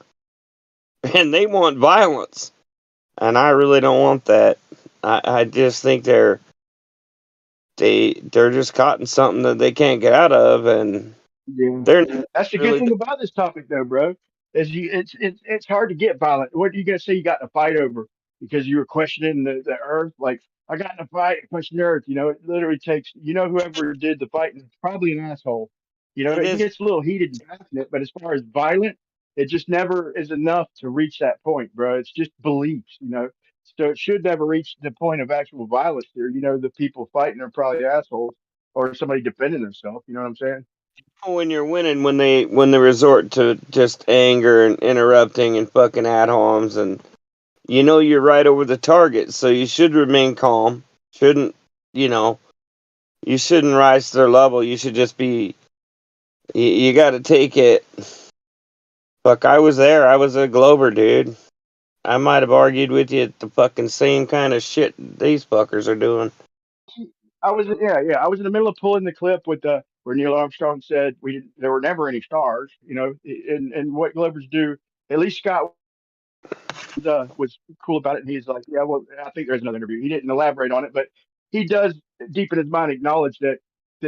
And they want violence. And I really don't want that. I just think they're just caught in something that they can't get out of, and Yeah, they're that's the good really thing about this topic, though, bro. Is it's hard to get violent. What are you gonna say you got in a fight over because you were questioning the Earth? Like I got in a fight, questioning Earth. It literally takes whoever did the fighting is probably an asshole. it It is. gets a little heated and passionate, but as far as violent, it just never is enough to reach that point, bro. It's just beliefs. So it should never reach the point of actual violence here. The people fighting are probably assholes or somebody defending themselves. You know what I'm saying? When you're winning, when they resort to just anger and interrupting and fucking ad homs, and you're right over the target, so you should remain calm. Shouldn't you know? You shouldn't rise to their level. You should just be. You got to take it. Fuck, I was there. I was a Glober, dude. I might have argued with you at the fucking same kind of shit these fuckers are doing. I was yeah. I was in the middle of pulling the clip with where Neil Armstrong said there were never any stars, and what Glover's do. At least Scott was cool about it, and he's like, yeah, well, I think there's another interview. He didn't elaborate on it, but he does deep in his mind acknowledge that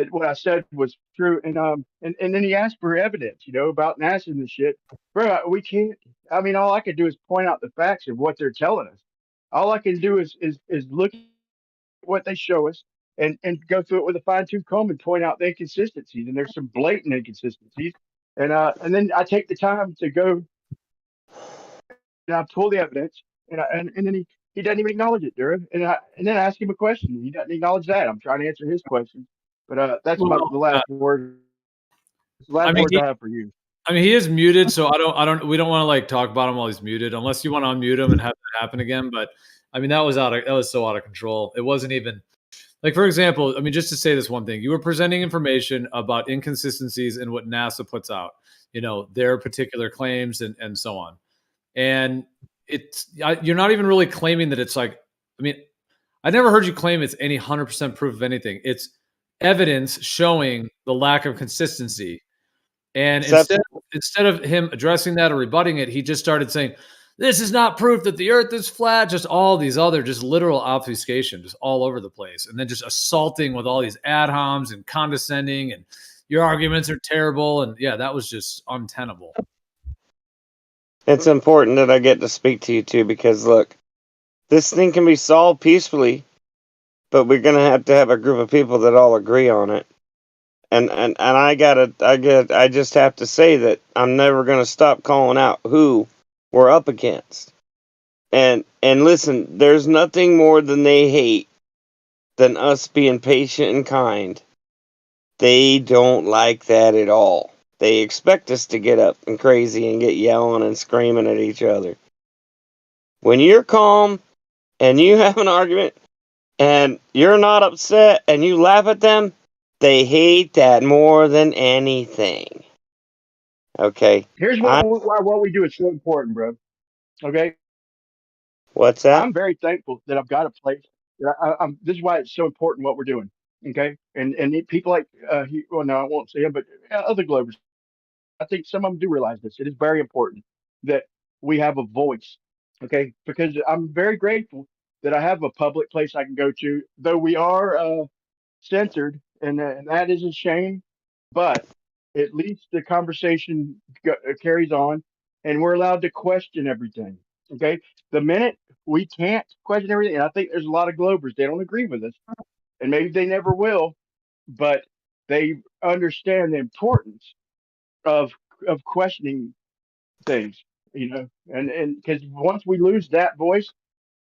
what I said was true, and then he asked for evidence, about NASA and the shit. Bro, we can't. I mean, all I can do is point out the facts of what they're telling us. All I can do is look what they show us and go through it with a fine tooth comb and point out the inconsistencies. And there's some blatant inconsistencies. And then I take the time to go and I pull the evidence and then he doesn't even acknowledge it, Durham. And then I ask him a question. He doesn't acknowledge that. I'm trying to answer his question. But that's Well, the last word. The last I mean, words I have for you. he is muted, so we don't want to like talk about him while he's muted, unless you want to unmute him and have that happen again. But I mean, that was so out of control. It wasn't even like, for example, I mean, just to say this one thing, you were presenting information about inconsistencies in what NASA puts out, their particular claims and so on. And you're not even really claiming that it's like, I mean, I never heard you claim it's any 100% proof of anything. It's evidence showing the lack of consistency. And instead of him addressing that or rebutting it, he just started saying, this is not proof that the earth is flat, just all these other just literal obfuscation, just all over the place. And then just assaulting with all these ad homs and condescending and your arguments are terrible. And yeah, that was just untenable. It's important that I get to speak to you too, because look, this thing can be solved peacefully, but we're gonna have to have a group of people that all agree on it. And I just have to say that I'm never gonna stop calling out who we're up against. And listen, there's nothing more than they hate than us being patient and kind. They don't like that at all. They expect us to get up and crazy and get yelling and screaming at each other. When you're calm and you have an argument and you're not upset and you laugh at them, they hate that more than anything. Okay. Here's what we do is so important, bro. Okay. What's that? I'm very thankful that I've got a place. I'm. This is why it's so important what we're doing. Okay. And people like well, no, I won't say him, but other Glovers. I think some of them do realize this. It is very important that we have a voice. Okay. Because I'm very grateful that I have a public place I can go to, though we are censored, and that is a shame. But at least the conversation carries on, and we're allowed to question everything. Okay, the minute we can't question everything, and I think there's a lot of Globers they don't agree with us, and maybe they never will, but they understand the importance of questioning things. You know, and because once we lose that voice,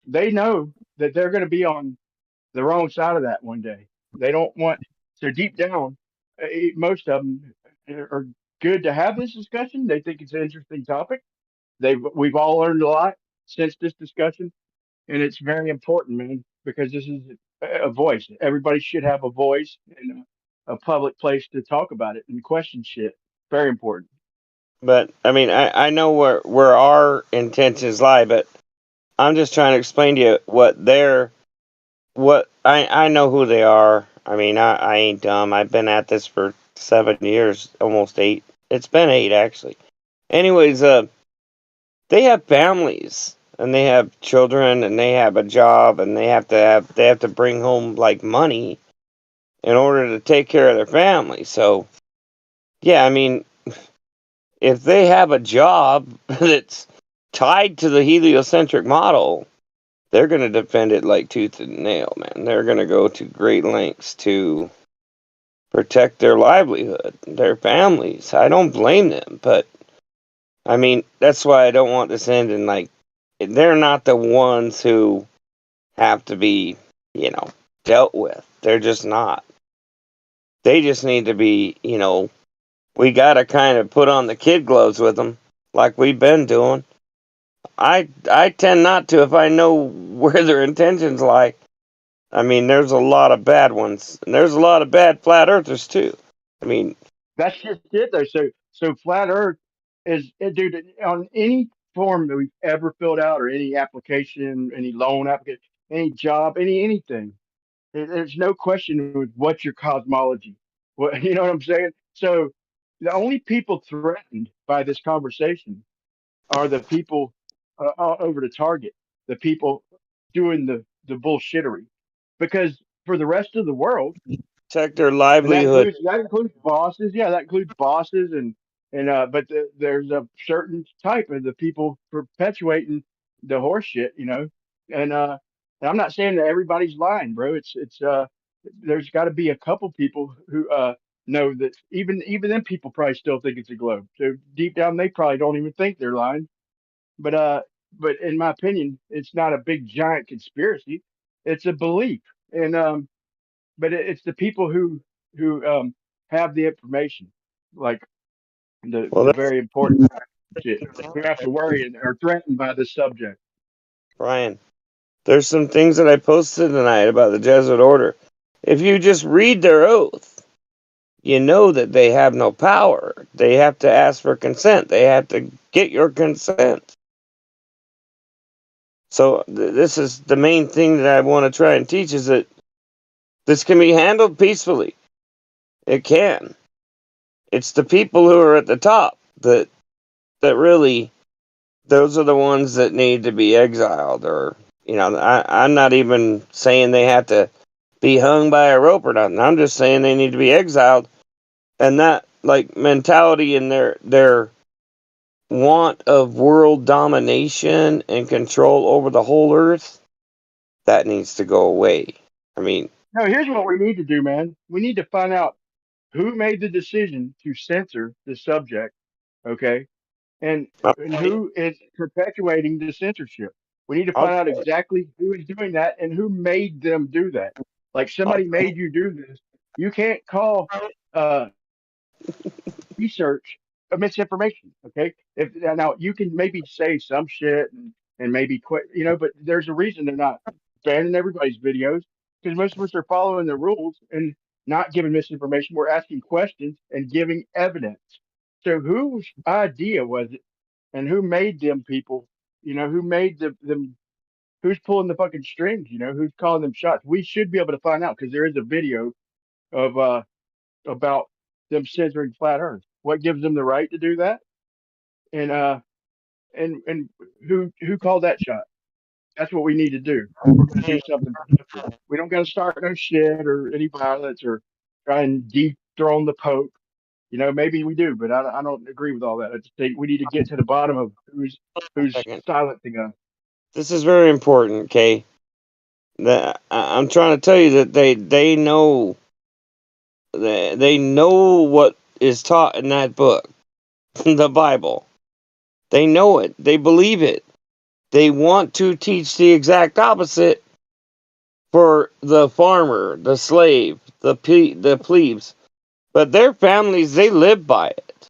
they know that they're going to be on the wrong side of that one day. They don't want, so deep down, most of them are good to have this discussion. They think it's an interesting topic. We've all learned a lot since this discussion, and it's very important, man, because this is a voice. Everybody should have a voice and a public place to talk about it and question shit. Very important. But I mean, I know where our intentions lie, but I'm just trying to explain to you what I know who they are. I mean, I ain't dumb. I've been at this for 7 years, almost 8. It's been 8 actually. Anyways, they have families and they have children and they have a job and they have to bring home like money in order to take care of their family. So, yeah, I mean, if they have a job that's tied to the heliocentric model, they're going to defend it like tooth and nail, man. They're going to go to great lengths to protect their livelihood, their families. I don't blame them, but I mean, that's why I don't want this ending like they're not the ones who have to be, dealt with. They're just not. They just need to be, we got to kind of put on the kid gloves with them like we've been doing. I tend not to if I know where their intentions lie. I mean, there's a lot of bad ones, and there's a lot of bad flat earthers too. I mean, That's just it, though. So flat Earth is, dude, on any form that we've ever filled out, or any application, any loan application, any job, anything. There's no question with what's your cosmology. What you know what I'm saying? So the only people threatened by this conversation are the people over the target, the people doing the bullshittery, because for the rest of the world, protect their and that livelihood. includes bosses. Yeah, that includes bosses and but there's a certain type of the people perpetuating the horse shit, and I'm not saying that everybody's lying, bro. It's there's got to be a couple people who know that even them people probably still think it's a globe. So deep down, they probably don't even think they're lying. But in my opinion, it's not a big giant conspiracy. It's a belief, and but it's the people who have the information, like Well, the that's very important shit, who have to worry and are threatened by this subject. Ryan. There's some things that I posted tonight about the Jesuit order. If you just read their oath, you know that they have no power. They have to ask for consent. They have to get your consent. So this is the main thing that I want to try and teach is that this can be handled peacefully. It can. It's the people who are at the top that really those are the ones that need to be exiled or I'm not even saying they have to be hung by a rope or nothing. I'm just saying they need to be exiled and that like mentality and their want of world domination and control over the whole earth that needs to go away. I mean, No, here's what we need to do, man. We need to find out who made the decision to censor the subject. Okay, and I'll who is perpetuating the censorship. We need to I'll find out exactly who is doing that and who made them do that. Like somebody made you do this. You can't call uh, research of misinformation. Okay, if now you can maybe say some shit and maybe quit, but there's a reason they're not banning everybody's videos because most of us are following the rules and not giving misinformation. We're asking questions and giving evidence. So whose idea was it, and who made them people? Who made them? Who's pulling the fucking strings? Who's calling them shots? We should be able to find out because there is a video of about them censoring flat Earth. What gives them the right to do that? And and who called that shot? That's what we need to do if we're going to do something productive. We don't got to start no shit or any violence or try and dethrone the Pope. Maybe we do, but I don't agree with all that. I just think we need to get to the bottom of who's second. silencing us. This is very important, okay? I'm trying to tell you that they know they know what is taught in that book, the Bible. They know it. They believe it. They want to teach the exact opposite for the farmer, the slave, the plebes. But their families, they live by it.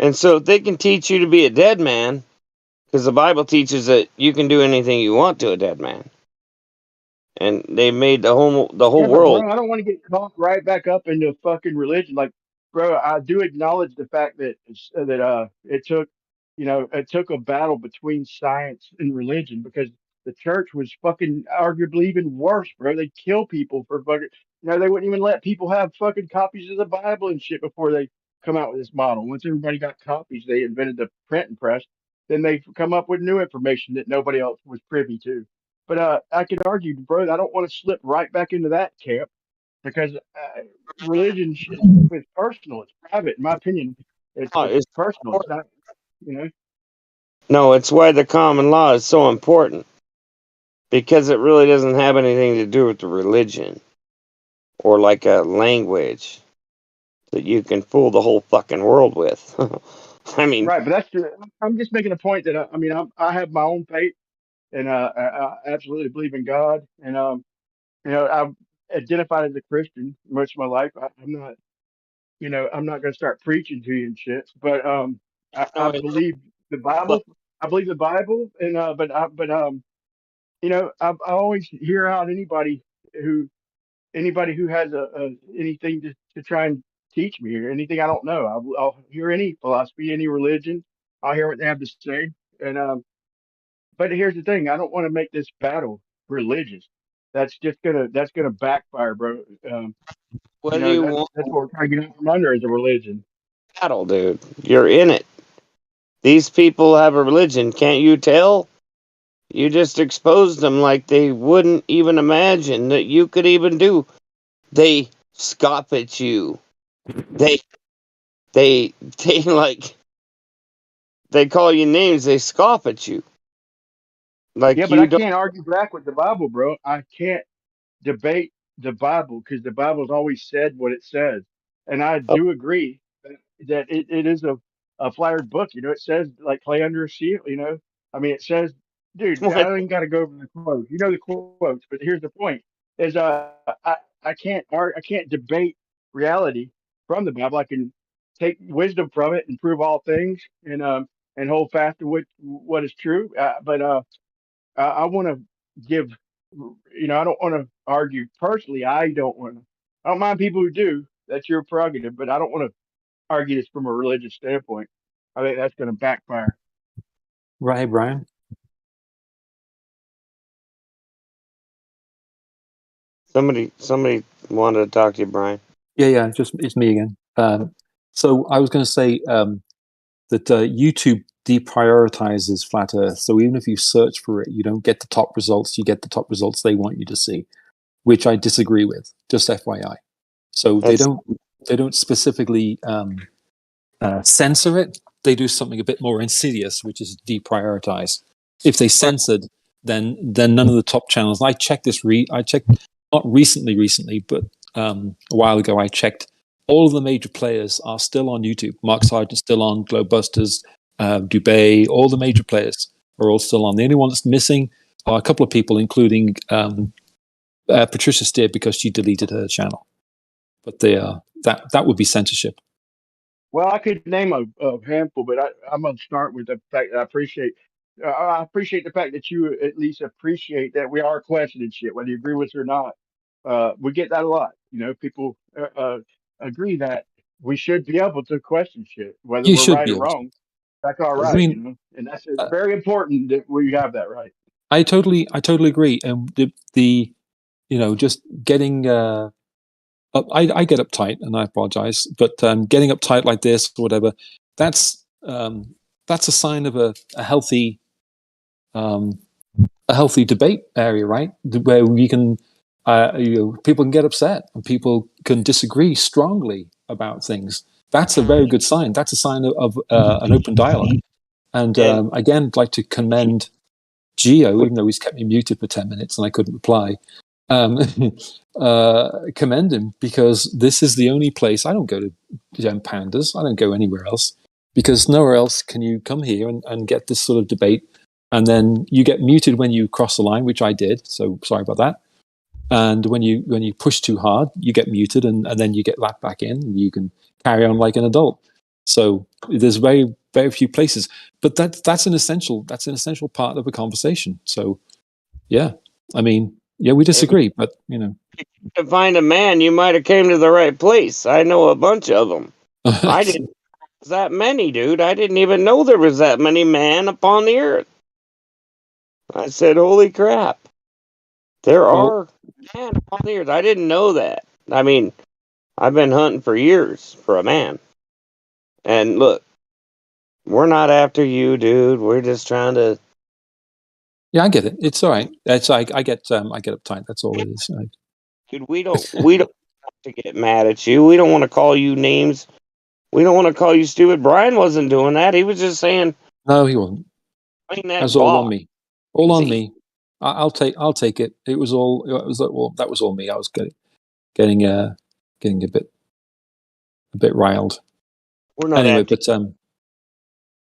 And so if they can teach you to be a dead man, because the Bible teaches that you can do anything you want to a dead man. And they made the whole Yeah, but world. bro, I don't want to get caught right back up into fucking religion. Like, bro, I do acknowledge the fact that it took a battle between science and religion because the church was fucking arguably even worse, bro. They kill people for fucking. They wouldn't even let people have fucking copies of the Bible and shit before they come out with this model. Once everybody got copies, they invented the printing press. Then they come up with new information that nobody else was privy to. But I could argue, bro, I don't want to slip right back into that camp because religion is personal. It's private, in my opinion. It's It's personal. It's not, you know. No, it's why the common law is so important. Because it really doesn't have anything to do with the religion or like a language that you can fool the whole fucking world with. I mean, Right, but I'm just making a point that I have my own faith, and I absolutely believe in God, and I've identified as a Christian most of my life. I'm not, I'm not going to start preaching to you and shit, but I no, believe the but Bible. I believe the Bible, and I always hear out who anybody who has anything to try and teach me or anything I don't know. I'll hear any philosophy, any religion. I'll hear what they have to say. And but here's the thing: I don't want to make this battle religious. That's gonna backfire, bro. what do you want That's what we're trying to get out from under is a religion. battle, dude? You're in it. These people have a religion. Can't you tell? You just exposed them like they wouldn't even imagine that you could even do. They scoff at you. They they like they call you names. They scoff at you Yeah, like but I you don't. can't argue back with the Bible, bro. I can't debate the Bible because the Bible's always said what it says. And I do agree that it is a flattered book. It says like play under a seal, it says, dude, I What? don't even got to go over the quotes. You know the quotes, but here's the point is I can't debate reality from the Bible. I can take wisdom from it and prove all things and hold fast to what is true. But I want to give, I don't want to argue personally. I don't want to. I don't mind people who do. That's your prerogative, but I don't want to argue this from a religious standpoint. I think that's going to backfire. Right, Brian? Somebody wanted to talk to you, Brian. Yeah, just it's me again. So I was going to say that YouTube deprioritizes flat Earth. So even if you search for it, you don't get the top results. You get the top results they want you to see, which I disagree with. Just FYI. So they don't specifically censor it. They do something a bit more insidious, which is deprioritize. If they censored, then none of the top channels. I checked this. I checked not recently, but a while ago. I checked all of the major players are still on YouTube. Mark Sargent's still on, Globebusters, Dubay, all the major players are all still on. The only one that's missing are a couple of people, including Patricia Steer, because she deleted her channel. But they that would be censorship. Well, I could name a handful, but I'm going to start with the fact that I appreciate the fact that you at least appreciate that we are questioning shit, whether you agree with it or not. We get that a lot. People agree that we should be able to question shit, whether You we're should right be or able to. wrong. That's all I right, mean, and that's very important that we have that right. I totally agree. And just getting. I get uptight, and I apologize, but getting uptight like this or whatever, that's a sign of a healthy debate area, right? Where we can, people can get upset and people can disagree strongly about things. That's a very good sign. That's a sign of an open dialogue. And again, I'd like to commend Gio, even though he's kept me muted for 10 minutes and I couldn't reply. Commend him, because this is the only place. I don't go to Pandas. I don't go anywhere else, because nowhere else can you come here and get this sort of debate, and then you get muted when you cross the line, which I did, so sorry about that. And when you push too hard, you get muted, and then you get lapped back in, and you can carry on like an adult. So there's very, very few places, but that's an essential part of a conversation. So yeah, I mean, yeah, we disagree, but To find a man, you might have came to the right place. I know a bunch of them. I didn't know there was that many, dude. I didn't even know there was that many man upon the earth. I said, holy crap. There are man upon the earth. I didn't know that. I mean, I've been hunting for years for a man. And look, we're not after you, dude. We're just trying to. Yeah, I get it. It's all right. It's I get uptight. That's all it is. Dude, we don't have to get mad at you. We don't want to call you names. We don't want to call you stupid. Brian wasn't doing that. He was just saying. No, he wasn't. That's all on me. All on me. I'll take it. It was all. It was well. That was all me. I was getting a bit riled. We're not anyway, after. but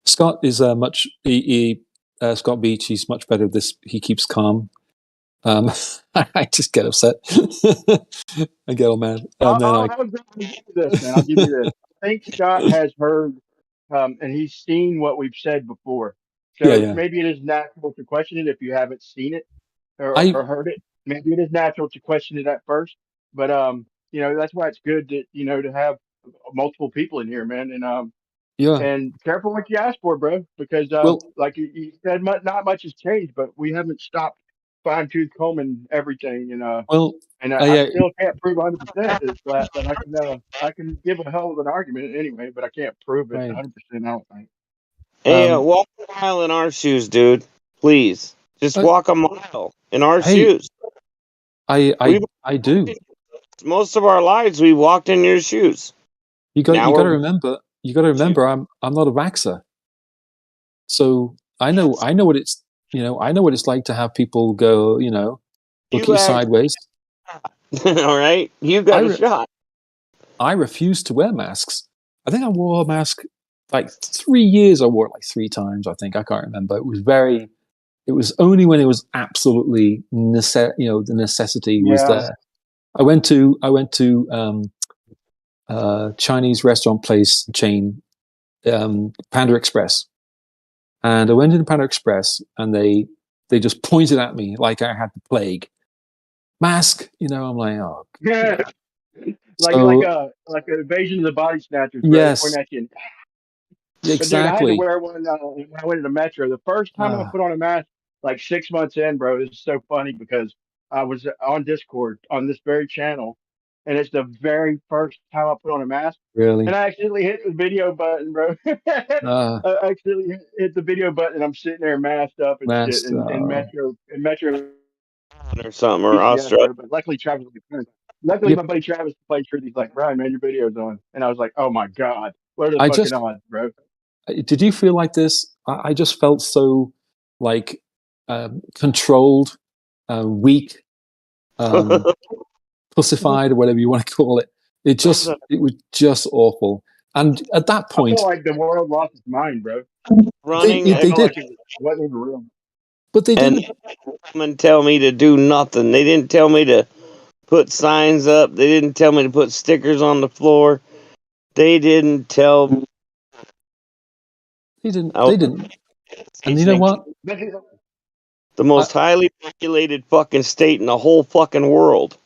Scott is much. Scott Beach. He's much better at this. He keeps calm. I just get upset. I get all mad. And then I'll give you this, man. I'll give you this. I think Scott has heard, and he's seen what we've said before. So maybe it is natural to question it if you haven't seen it or heard it. Maybe it is natural to question it at first. But that's why it's good that to have multiple people in here, man. And careful what you ask for, bro, because like you said, not much has changed, but we haven't stopped fine-tooth combing everything. And I still can't prove 100% that I can give a hell of an argument anyway, but I can't prove it 100%. I don't think. Hey, walk a mile in our shoes, dude. Please, just walk a mile in our shoes. I do. Most of our lives, we walked in your shoes. You got to remember. You got to remember. I'm not a vaxxer, so I know what it's. I know what it's like to have people go. Look at you sideways. All right, you got a shot. I refuse to wear masks. I think I wore a mask like 3 years. I wore it like 3 times. I think I can't remember. It was only when it was absolutely the necessity was there. I went to Chinese restaurant place chain, Panda Express, and I went into Panda Express, and they just pointed at me like I had the plague. Mask, I'm like, oh, yeah, like an invasion of the body snatchers. Yes, pointing at you. Exactly. But dude, I had to wear one when I went to the metro. The first time I put on a mask, like 6 months in, bro. This is so funny because I was on Discord on this very channel, and it's the very first time I put on a mask. Really? And I accidentally hit the video button, bro. I accidentally hit the video button, and I'm sitting there masked up and shit in metro or something or Australia. But luckily, Travis was Luckily, my buddy Travis played sure. He's like, Brian, man, your video's on. And I was like, oh my God, what are the fucking odds, bro? Did you feel like this? I just felt so like controlled, weak, pussified, or whatever you want to call it. It was just awful. And at that I point, feel like the world lost its mind, bro. running they I felt did, like it wasn't even real. but they and didn't. come and tell me to do nothing. They didn't tell me to put signs up. They didn't tell me to put stickers on the floor. They didn't tell me. They didn't. I They was didn't. And you know what? the I most highly populated fucking state in the whole fucking world.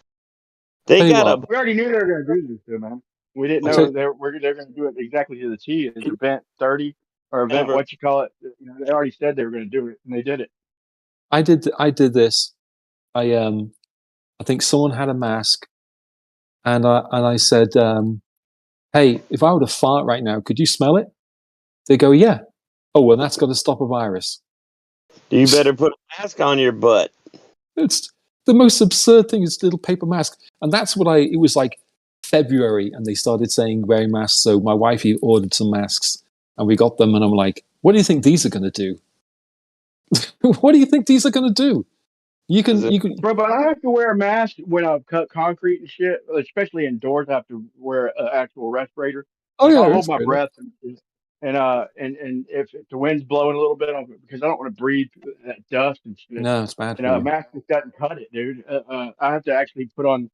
They tell you got what. a We already knew they were going to do this, though, man. We didn't I know tell, they're going to do it exactly to the T. It's event 30 or event never. what you call it. You know, they already said they were going to do it, and they did it. I did this. I think someone had a mask, and I said, "Hey, if I were to fart right now, could you smell it?" They go, "Yeah." Oh, well, that's got to stop a virus. You better put a mask on your butt. It's the most absurd thing is little paper mask. And that's what it was like February and they started saying wearing masks. So my wifey ordered some masks and we got them and I'm like, what do you think these are going to do? What do you think these are going to do? You can, Bro, but I have to wear a mask when I cut concrete and shit, especially indoors. I have to wear an actual respirator. oh Like yeah, I'll hold it's my great. breath and if the wind's blowing a little bit, because I don't want to breathe that dust and shit. No, it's bad And for you. mask just doesn't cut it, dude. I have to actually put on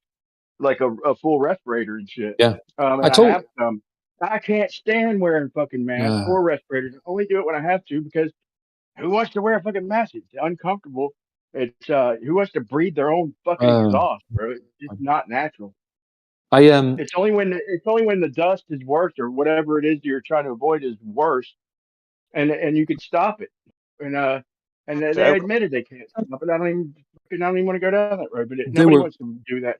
like a full respirator and shit. Yeah. I And I told, have some. I can't stand wearing fucking masks or respirators. I only do it when I have to because who wants to wear a fucking mask? It's uncomfortable. It's who wants to breathe their own fucking exhaust, bro? It's just not natural. I It's only when the dust is worse or whatever it is you're trying to avoid is worse, and you can stop it. And they admitted they can't stop it. I don't even want to go down that road. But they nobody were, wants to do that.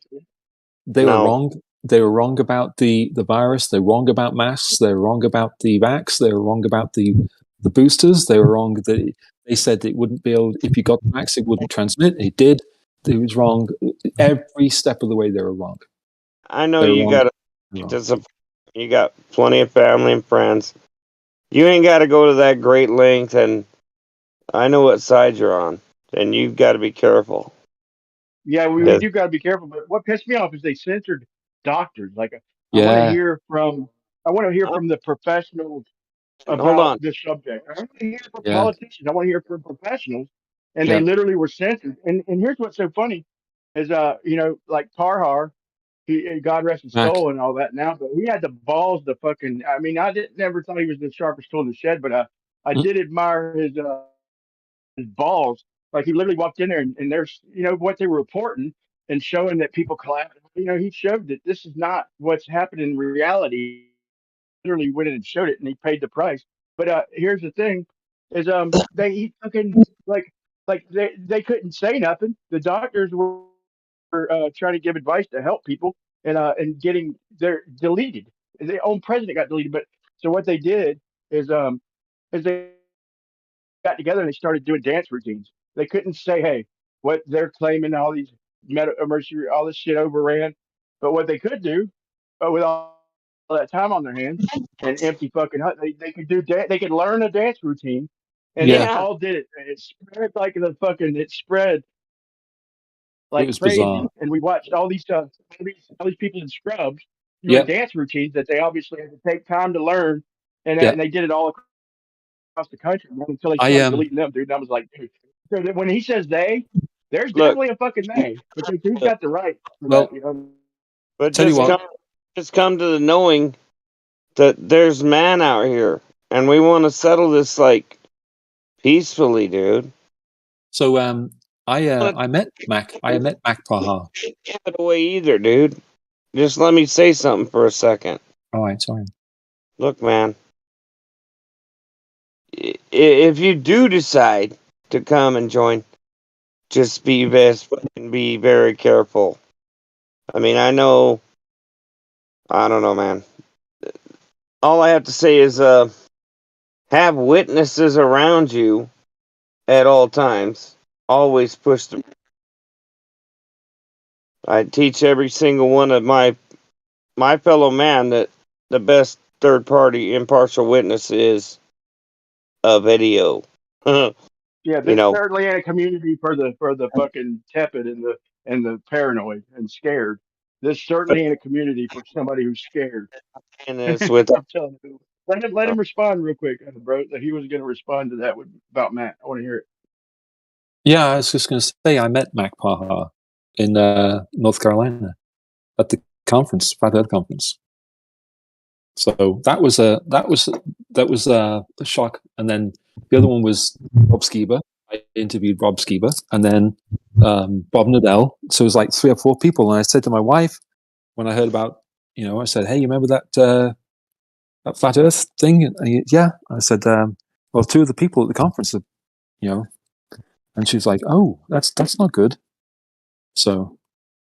they were No. wrong. They were wrong about the virus. They're wrong about masks. They're wrong about the vax. They were wrong about the boosters. They were wrong that they said it wouldn't be able. If you got the vax, it wouldn't transmit. It did. It was wrong. Every step of the way, they were wrong. I know They were you wrong. got you got plenty of family and friends. You ain't got to go to that great length, and I know what side you're on, and you've got to be careful. Yeah, we Yeah. do got to be careful. But what pissed me off is they censored doctors. Like, I want to Yeah. hear from the professionals Hold about on. this subject. I want to hear from Yeah. politicians. I want to hear from professionals, and they Yeah. literally were censored. And here's what's so funny is like Parhar, he God rest his Mac. soul and all that now, but he had the balls to fucking. I mean, I didn't never thought he was the sharpest tool in the shed, but I Mm. did admire his balls. Like he literally walked in there and there's what they were reporting and showing that people collapsed. He showed that this is not what's happening in reality. Literally went in and showed it and he paid the price. But here's the thing is he fucking like they couldn't say nothing. The doctors were trying to give advice to help people and getting their deleted. Their own president got deleted. But so what they did is they got together and they started doing dance routines. They couldn't say, hey, what they're claiming all these emergency, all this shit overran. But what they could do, with all that time on their hands and empty fucking hut, they could they could learn a dance routine, and they Yeah. Yeah. all did it. And it spread like it spread It like was bizarre. crazy. And we watched all these people in scrubs doing Yep. dance routines that they obviously had to take time to learn, and Yep. they did it all across the country until they I started deleting them, dude. And I was like, dude. So when he says they, there's Look, definitely a fucking they, because who's look, got the right for Well, that? but tell you what. just come to the knowing that there's man out here, and we want to settle this like peacefully, dude. So I met Mac. I Don't met Mac Praha. give it away either, dude. Just let me say something for a second. All right. Sorry. Look, man. If you do decide to come and join, just be be very careful. I mean, I don't know, man. All I have to say is, have witnesses around you at all times. Always push them. I teach every single one of my fellow man that the best third party impartial witness is a video. Yeah, You there's know, certainly a community for the fucking tepid and the paranoid and scared. This certainly ain't a community for somebody who's scared. And this with I'm telling you. Let him respond real quick, bro. That he was going to respond to that about Matt. I want to hear it. Yeah, I was just going to say I met Mac Paha in North Carolina at the conference, Flat Earth conference. So that was a shock. And then the other one was Rob Skiba. I interviewed Rob Skiba, and then Bob Nadell. So it was like 3 or 4 people. And I said to my wife when I heard about, I said, "Hey, you remember that Flat Earth thing?" And yeah, I said, "Well, 2 of the people at the conference, and she was like, "Oh, that's not good." So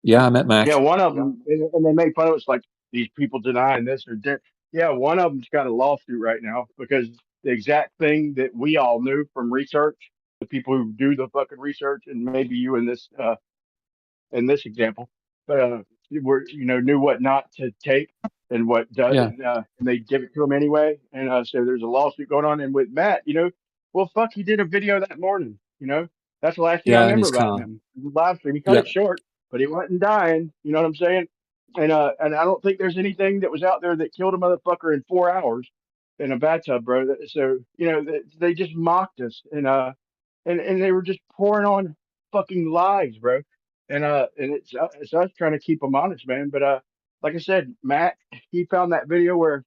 yeah, I met Mac. Yeah, one of them, and they make fun of us like these people denying this or that. Yeah, one of them's got a lawsuit right now because the exact thing that we all knew from research, the people who do the fucking research, and maybe you in this example, but were knew what not to take and what does, Yeah, and they give it to him anyway. And so there's a lawsuit going on. And with Matt, well, fuck, he did a video that morning. That's the last thing I yeah, in remember his about car. him. The live stream. He cut Yeah, it short, but he wasn't dying. You know what I'm saying? And I don't think there's anything that was out there that killed a motherfucker in 4 hours in a bathtub, bro. So they just mocked us, and they were just pouring on fucking lies, bro. And it's us trying to keep them honest, man. But like I said, Matt, he found that video where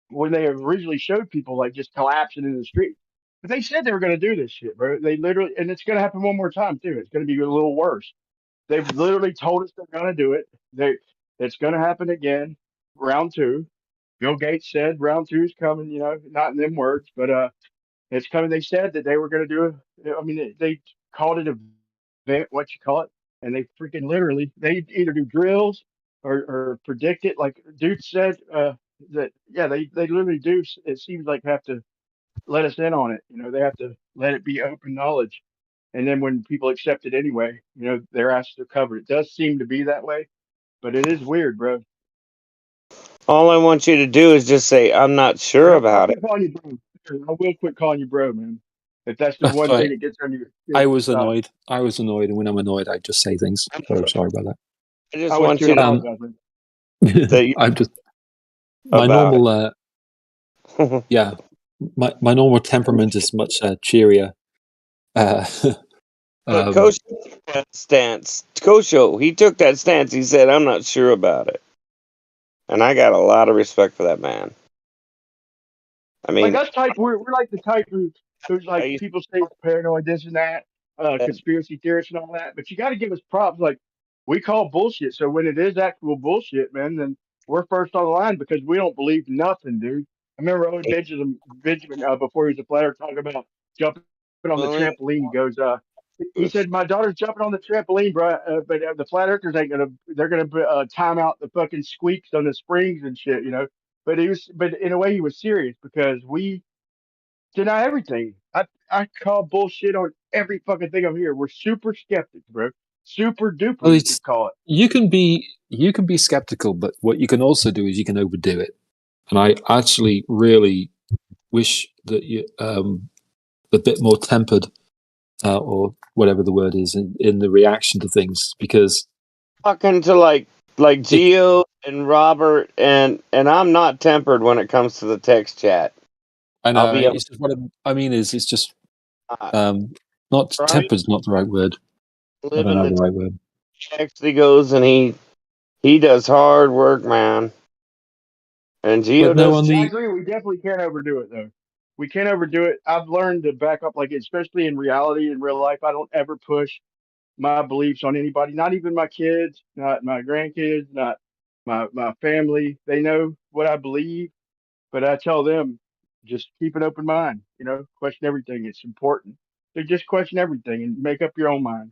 when they originally showed people like just collapsing in the street, but they said they were going to do this shit, bro. They literally, and it's going to happen one more time too. It's going to be a little worse. They've literally told us they're going to do it. It's going to happen again, round 2. Bill Gates said round 2 is coming. Not in them words, but it's coming. They said that they were going to do it. I mean, they called it a event, what you call it, and they freaking literally they either do drills or predict it. Like dude said that yeah, they literally do. It seems like have to let us in on it. They have to let it be open knowledge, and then when people accept it anyway, they're asked to cover it. It does seem to be that way, but it is weird, bro. all I want you to do is just say, "I'm not sure And I'll about it." quit calling you bro. I will quit calling you bro, man. If that's the that's one thing right. that gets under your I skin, was stop. annoyed. And when I'm annoyed, I just say things. So sorry about that. I I just was want too. you to Um, Apologize, man. that you I'm just my about normal. it. Yeah, my normal temperament is much cheerier. Uh, But um, Coach took that stance. Kosho, he took that stance. He said, "I'm not sure about it," and I got a lot of respect for that man. I Like mean, us type, we're like the type who's I like used people say paranoid, this and that, to, conspiracy theorists and all that. But you got to give us props. Like we call bullshit. So when it is actual bullshit, man, then we're first on the line because we don't believe nothing, dude. I remember old Benjamin before he was a player talking about jumping on the willing. trampoline. He goes, he said, "My daughter's jumping on the trampoline, bro. But the flat earthers ain't gonna. They're gonna time out the fucking squeaks on the springs and shit. But in a way, he was serious because we deny everything. I call bullshit on every fucking thing I'm here. We're super skeptics, bro. Super duper, well, you it's could call it. you can be skeptical, but what you can also do is you can overdo it. And I actually really wish that you a bit more tempered or whatever the word is in the reaction to things, because Talking to like it, Gio and Robert, and I'm not tempered when it comes to the text chat. I I'll know be it's just what I mean is it's just upfront, not right. tempered's not the right word. I don't Living know the the right word. text he goes, and he does hard work, man. And But Gio no, does on too. I the agree. We definitely can't overdo it, though. We can't overdo it. I've learned to back up, like, especially in reality, in real life. I don't ever push my beliefs on anybody, not even my kids, not my grandkids, not my family. They know what I believe. But I tell them, just keep an open mind. Question everything. It's important. So just question everything and make up your own mind.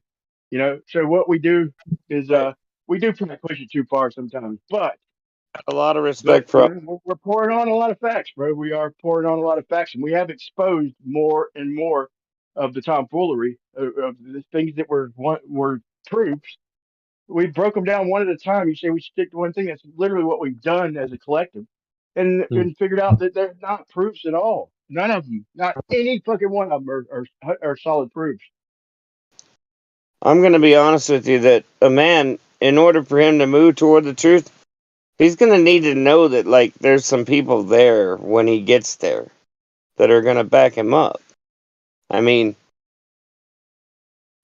So what we do is Right. we do kind of push it too far sometimes, A lot of but respect for. we're pouring on a lot of facts, bro. We are pouring on a lot of facts, and we have exposed more and more of the tomfoolery of the things that were proofs. We broke them down one at a time. You say we stick to one thing. That's literally what we've done as a collective, and figured out that they're not proofs at all. None of them, not any fucking one of them, are solid proofs. I'm going to be honest with you that a man in order for him to move toward the truth, he's gonna need to know that like there's some people there when he gets there that are gonna back him up. I mean,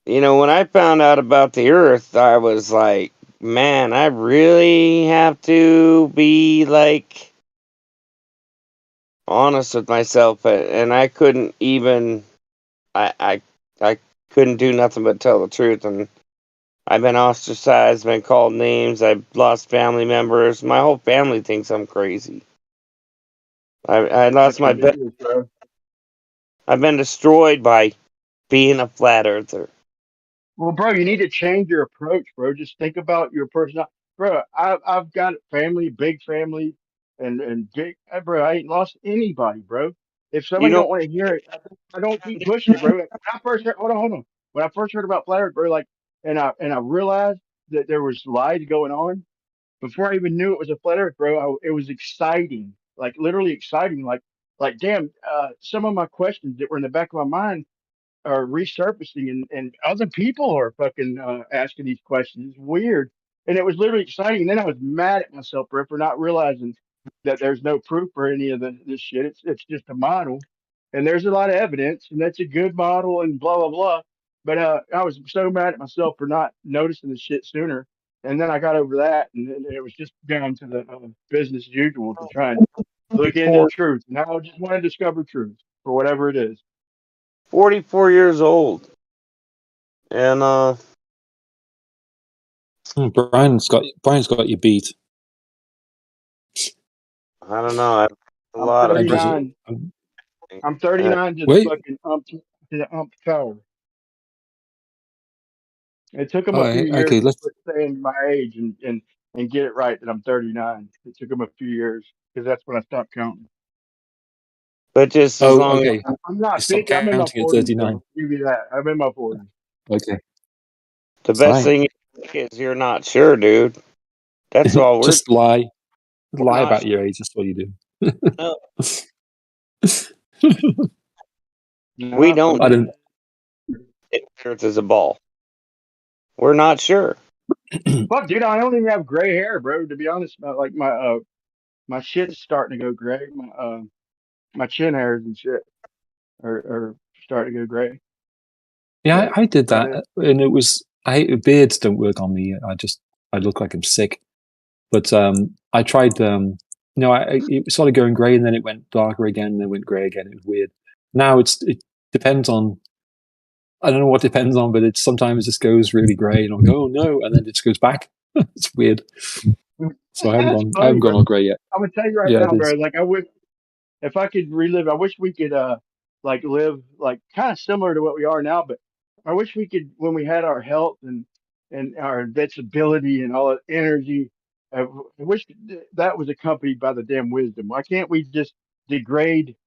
you know, when I found out about the Earth, I was like, man, I really have to be like honest with myself, and I couldn't even, I couldn't do nothing but tell the truth, and I've been ostracized, been called names, I've lost family members. My whole family thinks I'm crazy. I lost my best. bro. I've been destroyed by being a flat earther. Well, bro, you need to change your approach, bro. Just think about your personal, bro. I've got family, big family, and big, bro. I ain't lost anybody, bro. If You somebody don't don't want to hear it, I don't keep pushing it, bro. When I first heard, hold on. When I first heard about flat Earth, bro, like, and I realized that there was lies going on before I even knew it was a flat Earth, bro. It was exciting, like literally exciting, like damn. Some of my questions that were in the back of my mind are resurfacing, and other people are fucking asking these questions. It's weird. And it was literally exciting. And then I was mad at myself, bro, for not realizing that there's no proof for any of this shit. It's just a model. And there's a lot of evidence, and that's a good model and blah blah blah. But I was so mad at myself for not noticing the shit sooner. And then I got over that, and then it was just down to the business as usual to try and look into 44, truth. And I just want to discover truth for whatever it is. 44 years old, and Brian's got you beat. I don't know. I have a I'm lot of 39. I'm 39 to the Wait. fucking to the power. It took them Oh, a few years okay. to Let's. quit saying my age and get it right that I'm 39. It took them a few years because that's when I stopped counting. but just as Oh, long as okay. I'm You not stopped 50. I'm in my counting at 40s, 39. bro. Give me that. I'm in my 40s. Okay. the best Fine. thing is you're not sure, dude. That's all we're Just lie not about your age. That's what you do. no, No, we don't I know don't. if the Earth is a ball. We're not sure. fuck, dude. I don't even have gray hair, bro. To be honest, like my shit's starting to go gray. My chin hairs and shit are starting to go gray. Yeah, But I did about that, it. and it was. Beards don't work on me. I look like I'm sick. But I tried. It started going grey, and then it went darker again, and then it went grey again. It was weird. Now it depends on. I don't know what depends on, but it sometimes just goes really grey, and I'll go, oh no, and then it just goes back. It's weird. So That's I funny, haven't gone bro. all grey yet. I'm gonna tell you right Yeah, now, it bro. is. Like I wish if I could relive, I wish we could like live like kind of similar to what we are now, but I wish we could when we had our health and our invincibility and all that energy. I wish that was accompanied by the damn wisdom. Why can't we just degrade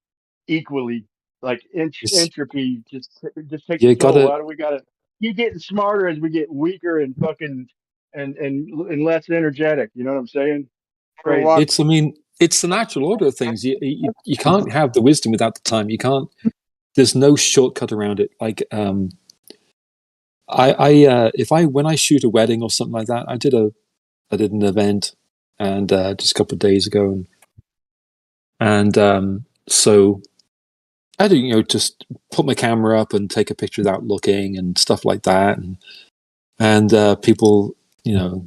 equally? Like It's, entropy just takes a you toll. gotta. Why do we gotta keep getting smarter as we get weaker and fucking and less energetic? You know what I'm saying? We're Crazy. walking It's. I mean, it's the natural order of things. You can't have the wisdom without the time. You can't. There's no shortcut around it. Like if I when I shoot a wedding or something like that, I did an event and just a couple of days ago, and so I do just put my camera up and take a picture without looking and stuff like that, and people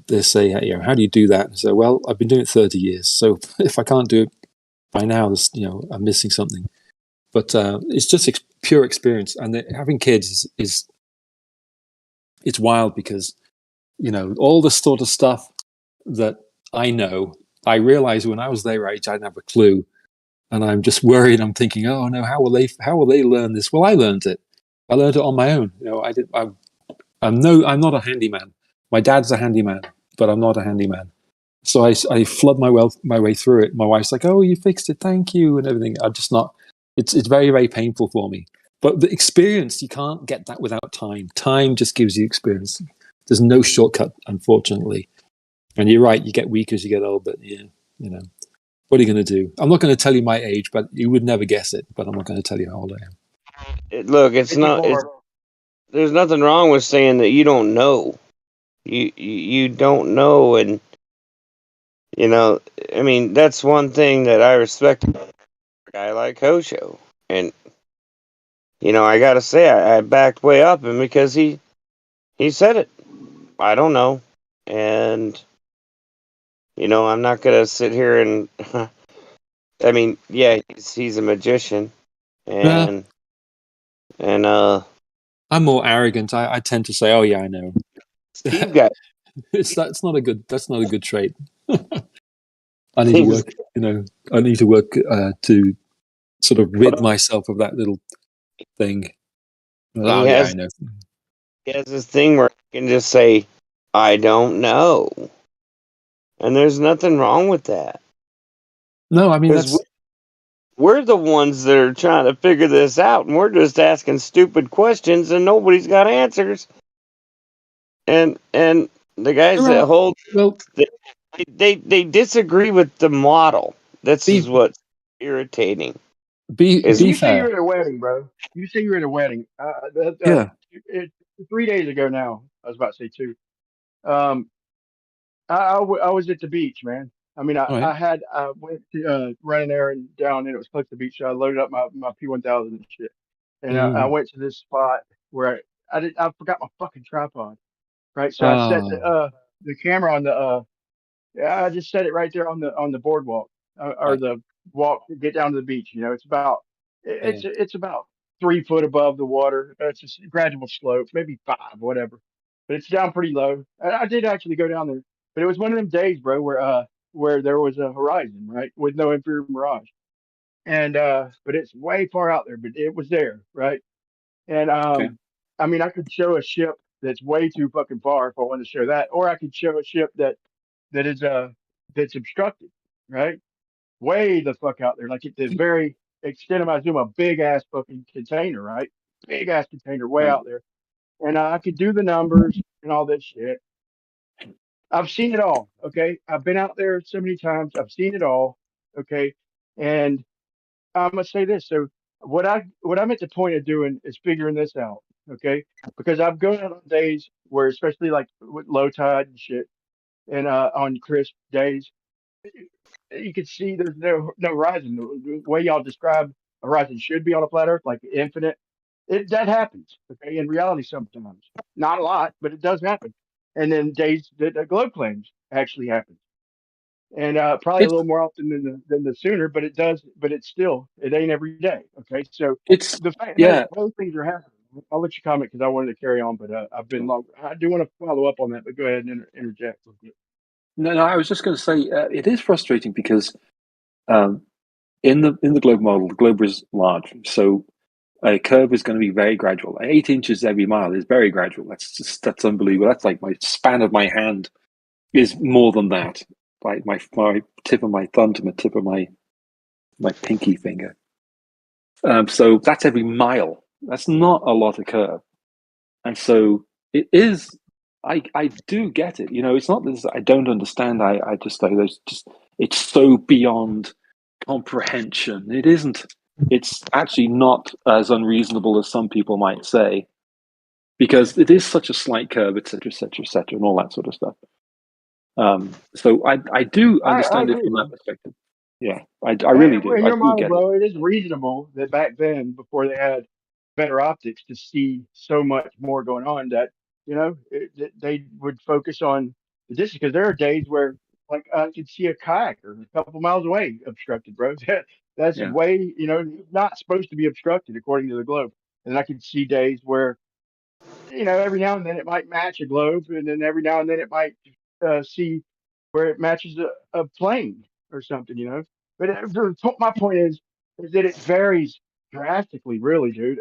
they say, hey, how do you do that? And so, well, I've been doing it 30 years, so if I can't do it by now, I'm missing something. But it's just pure experience, and having kids is it's wild because all the sort of stuff that I know, I realized when I was their age, I didn't have a clue, and I'm just worried. I'm thinking, oh no, how will they learn this? Well, I learned it. I learned it on my own. I'm not a handyman. My dad's a handyman, but I'm not a handyman. So I flood my way through it. My wife's like, oh, you fixed it, thank you, and everything. I'm just not. It's very, very painful for me. But the experience, you can't get that without time. Time just gives you experience. There's no shortcut, unfortunately. And you're right, you get weaker as you get older, but what are you going to do? I'm not going to tell you my age, but you would never guess it, but I'm not going to tell you how old I am. look, it's not. 54. There's nothing wrong with saying that you don't know. You don't know, and I mean, that's one thing that I respect about a guy like Hosho. And I gotta say, I backed way up him because he said it. I don't know, and I'm not gonna sit here and I mean, yeah, he's a magician, Yeah, and I'm more arrogant. I tend to say, "Oh yeah, I know." Steve got That's not a good trait. I need to things. work. I need to work to sort of rid myself of that little thing. He Oh yeah, I has know. he has this thing where he can just say, "I don't know," and there's nothing wrong with that No, I mean because that's we're the ones that are trying to figure this out, and we're just asking stupid questions, and nobody's got answers. And the guys there that are. hold Well, they disagree with the model. This is be what's irritating. Is be You say you're fair. at a wedding, bro. You say you're at a wedding. Yeah. It, 3 days ago now. I was about to say two. Um, I was at the beach, man. I mean, All right. I went to run an errand down, and it was close to the beach. So I loaded up my P1000 and shit, and I Mm. went to this spot where I forgot my fucking tripod. Right, so I set Ah. the camera on the yeah, I just set it right there on the boardwalk or Right. the walk to get down to the beach. It's about Yeah. it's about 3 foot above the water. It's just a gradual slope, maybe 5, whatever, but it's down pretty low. I did actually go down there, but it was one of them days, bro, where there was a horizon, right, with no inferior mirage, and but it's way far out there, but it was there, right, and Okay. I mean, I could show a ship that's way too fucking far if I wanted to show that, or I could show a ship that is that's obstructed, right? Way the fuck out there, like at the very extent of my zoom, a big ass fucking container, right? Big ass container way Right. out there, and I could do the numbers and all that shit. I've seen it all. Okay, I've been out there so many times. I've seen it all. Okay, and I'm gonna say this. So what I'm at the point of doing is figuring this out. Okay, because I've gone out on days where, especially like with low tide and shit, and on crisp days, you can see there's no horizon. The way y'all describe a horizon should be on a flat Earth, like infinite. That happens, okay, in reality sometimes. Not a lot, but it does happen. And then days that globe claims actually happen, and probably a It's little more often than the sooner, but it does. But it ain't every day. Okay, so it's the fact yeah. those things are happening. I'll let you comment because I wanted to carry on, but I've been long. I do want to follow up on that, but go ahead and interject. No, I was just going to say it is frustrating because um, in the globe model, the globe is large, so a curve is going to be very gradual. 8 inches every mile is very gradual. That's unbelievable. That's like my span of my hand is more than that. Like my tip of my thumb to my tip of my pinky finger. So that's every mile. That's not a lot of curve, and so it is. I do get it. It's not that I don't understand. I just say there's just it's so beyond comprehension. It isn't. It's actually not as unreasonable as some people might say, because it is such a slight curve, etc., etc., etc., and all that sort of stuff. So I do I understand it agree, from that man. perspective. Yeah, I really do. In I your do model, get it. bro, it is reasonable that back then, before they had better optics, to see so much more going on that that they would focus on the distance. Because there are days where, like, I could see a kayaker a couple miles away obstructed, bro. That's Yeah. way, not supposed to be obstructed according to the globe. And I could see days where every now and then it might match a globe, and then every now and then it might see where it matches a plane or something, But my point is that it varies drastically, really, dude.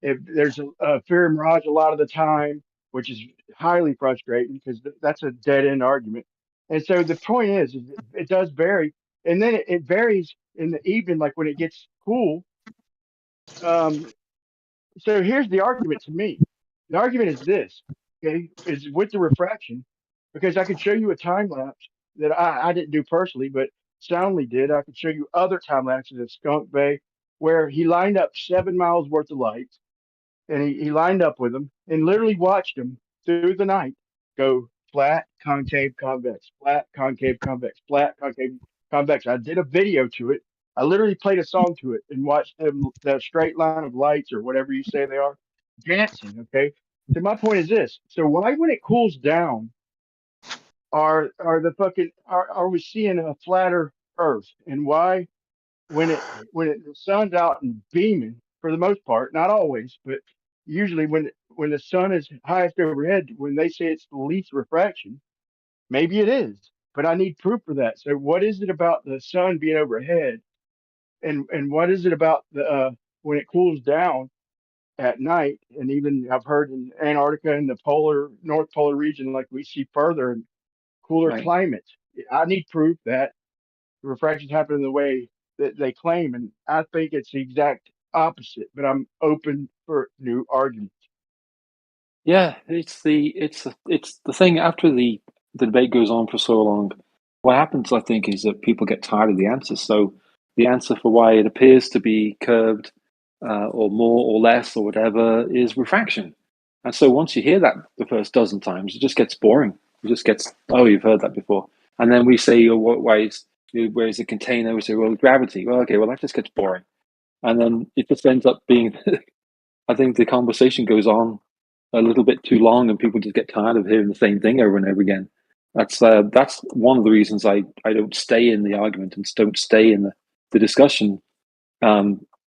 If there's a fear and mirage a lot of the time, which is highly frustrating because that's a dead end argument. And so the point is it does vary, and then it varies in the evening, like when it gets cool. Um, so here's the argument to me. The argument is this, okay, is with the refraction, because I could show you a time lapse that I didn't do personally, but Soundly did. I could show you other time lapses at Skunk Bay where he lined up 7 miles worth of lights, and he lined up with them and literally watched them through the night. go flat, concave, convex, flat, concave, convex, flat, concave, convex. I did a video to it. I literally played a song to it and watched them, the straight line of lights or whatever you say they are, dancing. Okay. So my point is this. So why, when it cools down, are the fucking are we seeing a flatter Earth? And why, when the sun's out and beaming, for the most part, not always, but usually when the sun is highest overhead, when they say it's the least refraction, maybe it is, but I need proof for that. So what is it about the sun being overhead, and what is it about the when it cools down at night, and even I've heard in Antarctica and the North Polar region, like we see further and cooler Right. climates. I need proof that refractions happen the way that they claim, and I think it's the exact opposite. But I'm open for new arguments. Yeah, it's the thing after the debate goes on for so long. What happens, I think, is that people get tired of the answers. So the answer for why it appears to be curved, or more or less or whatever, is refraction. And so once you hear that the first dozen times, it just gets boring. It just gets, oh, you've heard that before. And then we say, oh, where is the container? We say, well, gravity. Well, okay, well, that just gets boring. And then it just ends up being, I think the conversation goes on a little bit too long, and people just get tired of hearing the same thing over and over again. That's one of the reasons I don't stay in the argument and don't stay in the discussion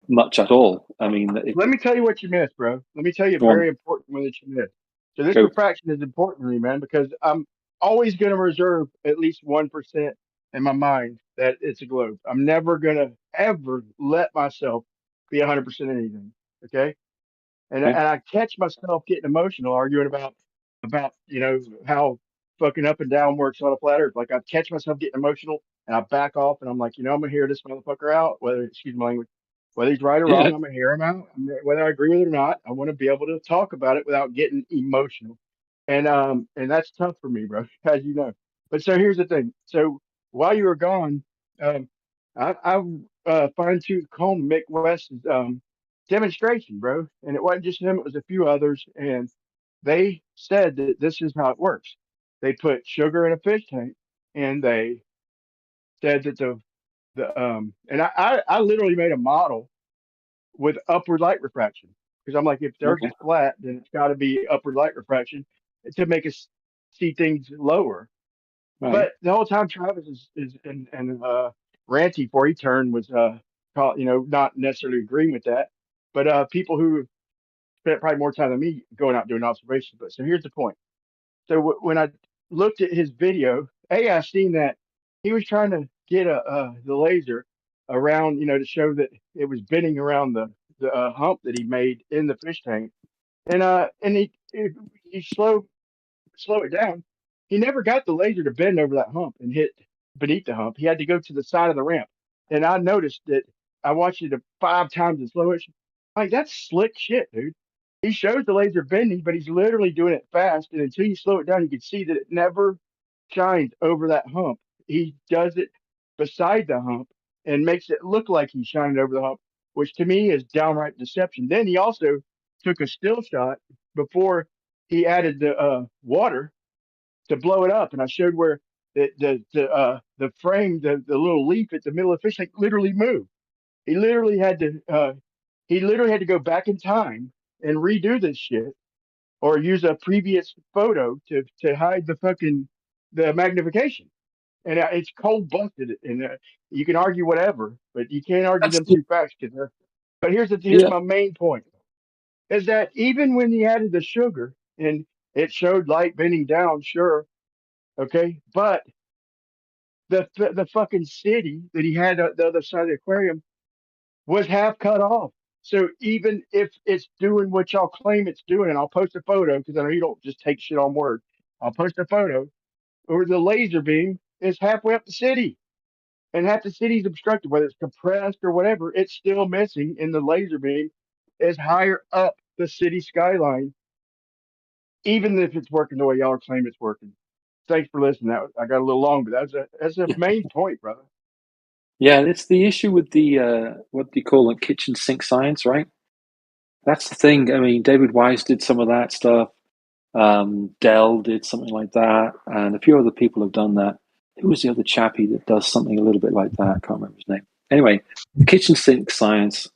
much at all. I mean, Let me tell you what you missed, bro. Let me tell you a go on, very important one that you missed. So this go. refraction is important to me, man, because I'm always going to reserve at least 1% in my mind that it's a globe. I'm never going to ever let myself be 100% anything. Okay. And Okay. I catch myself getting emotional arguing about how fucking up and down works on a flat earth. Like I catch myself getting emotional and I back off and I'm like, I'm gonna hear this motherfucker out, whether, excuse my language, whether he's right or Yeah. wrong, I'm gonna hear him out. Whether I agree with it or not, I want to be able to talk about it without getting emotional. And that's tough for me, bro, as you know. But so here's the thing. So while you were gone, um, I fine tooth combed Mick West's demonstration, bro. And it wasn't just him, it was a few others. And they said that this is how it works. They put sugar in a fish tank and they said that and I literally made a model with upward light refraction. Because I'm like, if the earth Okay. is flat, then it's got to be upward light refraction to make us see things lower. Right. But the whole time Travis is and ranty before he turned was not necessarily agreeing with that. But people who spent probably more time than me going out doing observations. But so here's the point. So when I looked at his video, I seen that he was trying to get the laser around, to show that it was bending around the hump that he made in the fish tank, and he slow it down. He never got the laser to bend over that hump and hit beneath the hump. He had to go to the side of the ramp. And I noticed that I watched it 5 times in slow motion. Like, that's slick shit, dude. He shows the laser bending, but he's literally doing it fast. And until you slow it down, you can see that it never shines over that hump. He does it beside the hump and makes it look like he's shining over the hump, which to me is downright deception. Then he also took a still shot before he added the water to blow it up, and I showed where the frame, the little leaf at the middle of the fish tank literally moved. He literally had to go back in time and redo this shit, or use a previous photo to hide the magnification. And it's cold busted, and you can argue whatever, but you can't argue That's them two facts. But here's yeah. my main point: is that even when he added the sugar and it showed light bending down, sure, okay, but the fucking city that he had at the other side of the aquarium was half cut off. So even if it's doing what y'all claim it's doing, and I'll post a photo because I know you don't just take shit on word. I'll post a photo where the laser beam is halfway up the city, and half the city's obstructed, whether it's compressed or whatever. It's still missing, and the laser beam is higher up the city skyline, even if it's working the way y'all claim it's working. Thanks for listening. I got a little long, but that's a main point, brother. Yeah, it's the issue with the what do you call it, kitchen sink science, right? That's the thing. I mean, David Wise did some of that stuff. Dell did something like that, and a few other people have done that. Who was the other chappie that does something a little bit like that? I can't remember his name. Anyway, the kitchen sink science,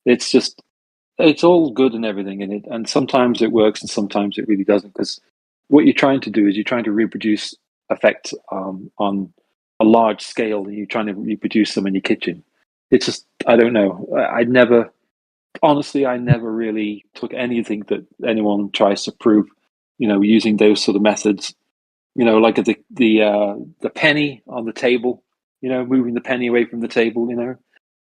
it's all good and everything in it, and sometimes it works and sometimes it really doesn't, because what you're trying to do is you're trying to reproduce effects on a large scale, and you're trying to reproduce them in your kitchen. It's just, I don't know. I never really took anything that anyone tries to prove, using those sort of methods. Like the penny on the table, moving the penny away from the table,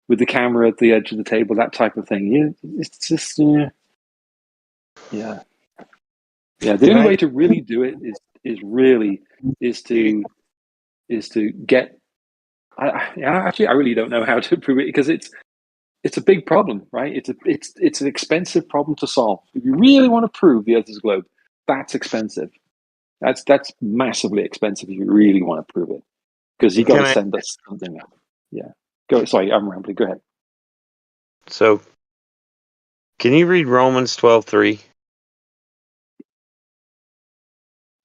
with the camera at the edge of the table, that type of thing. Yeah, it's just, yeah. The only way to really do it is to get. I really don't know how to prove it, because it's a big problem, right? It's an expensive problem to solve. If you really want to prove the Earth is a globe, that's expensive. That's massively expensive if you really want to prove it, because you got to send us something up. Yeah. Go. Sorry, I'm rambling. Go ahead. So, can you read Romans 12:3?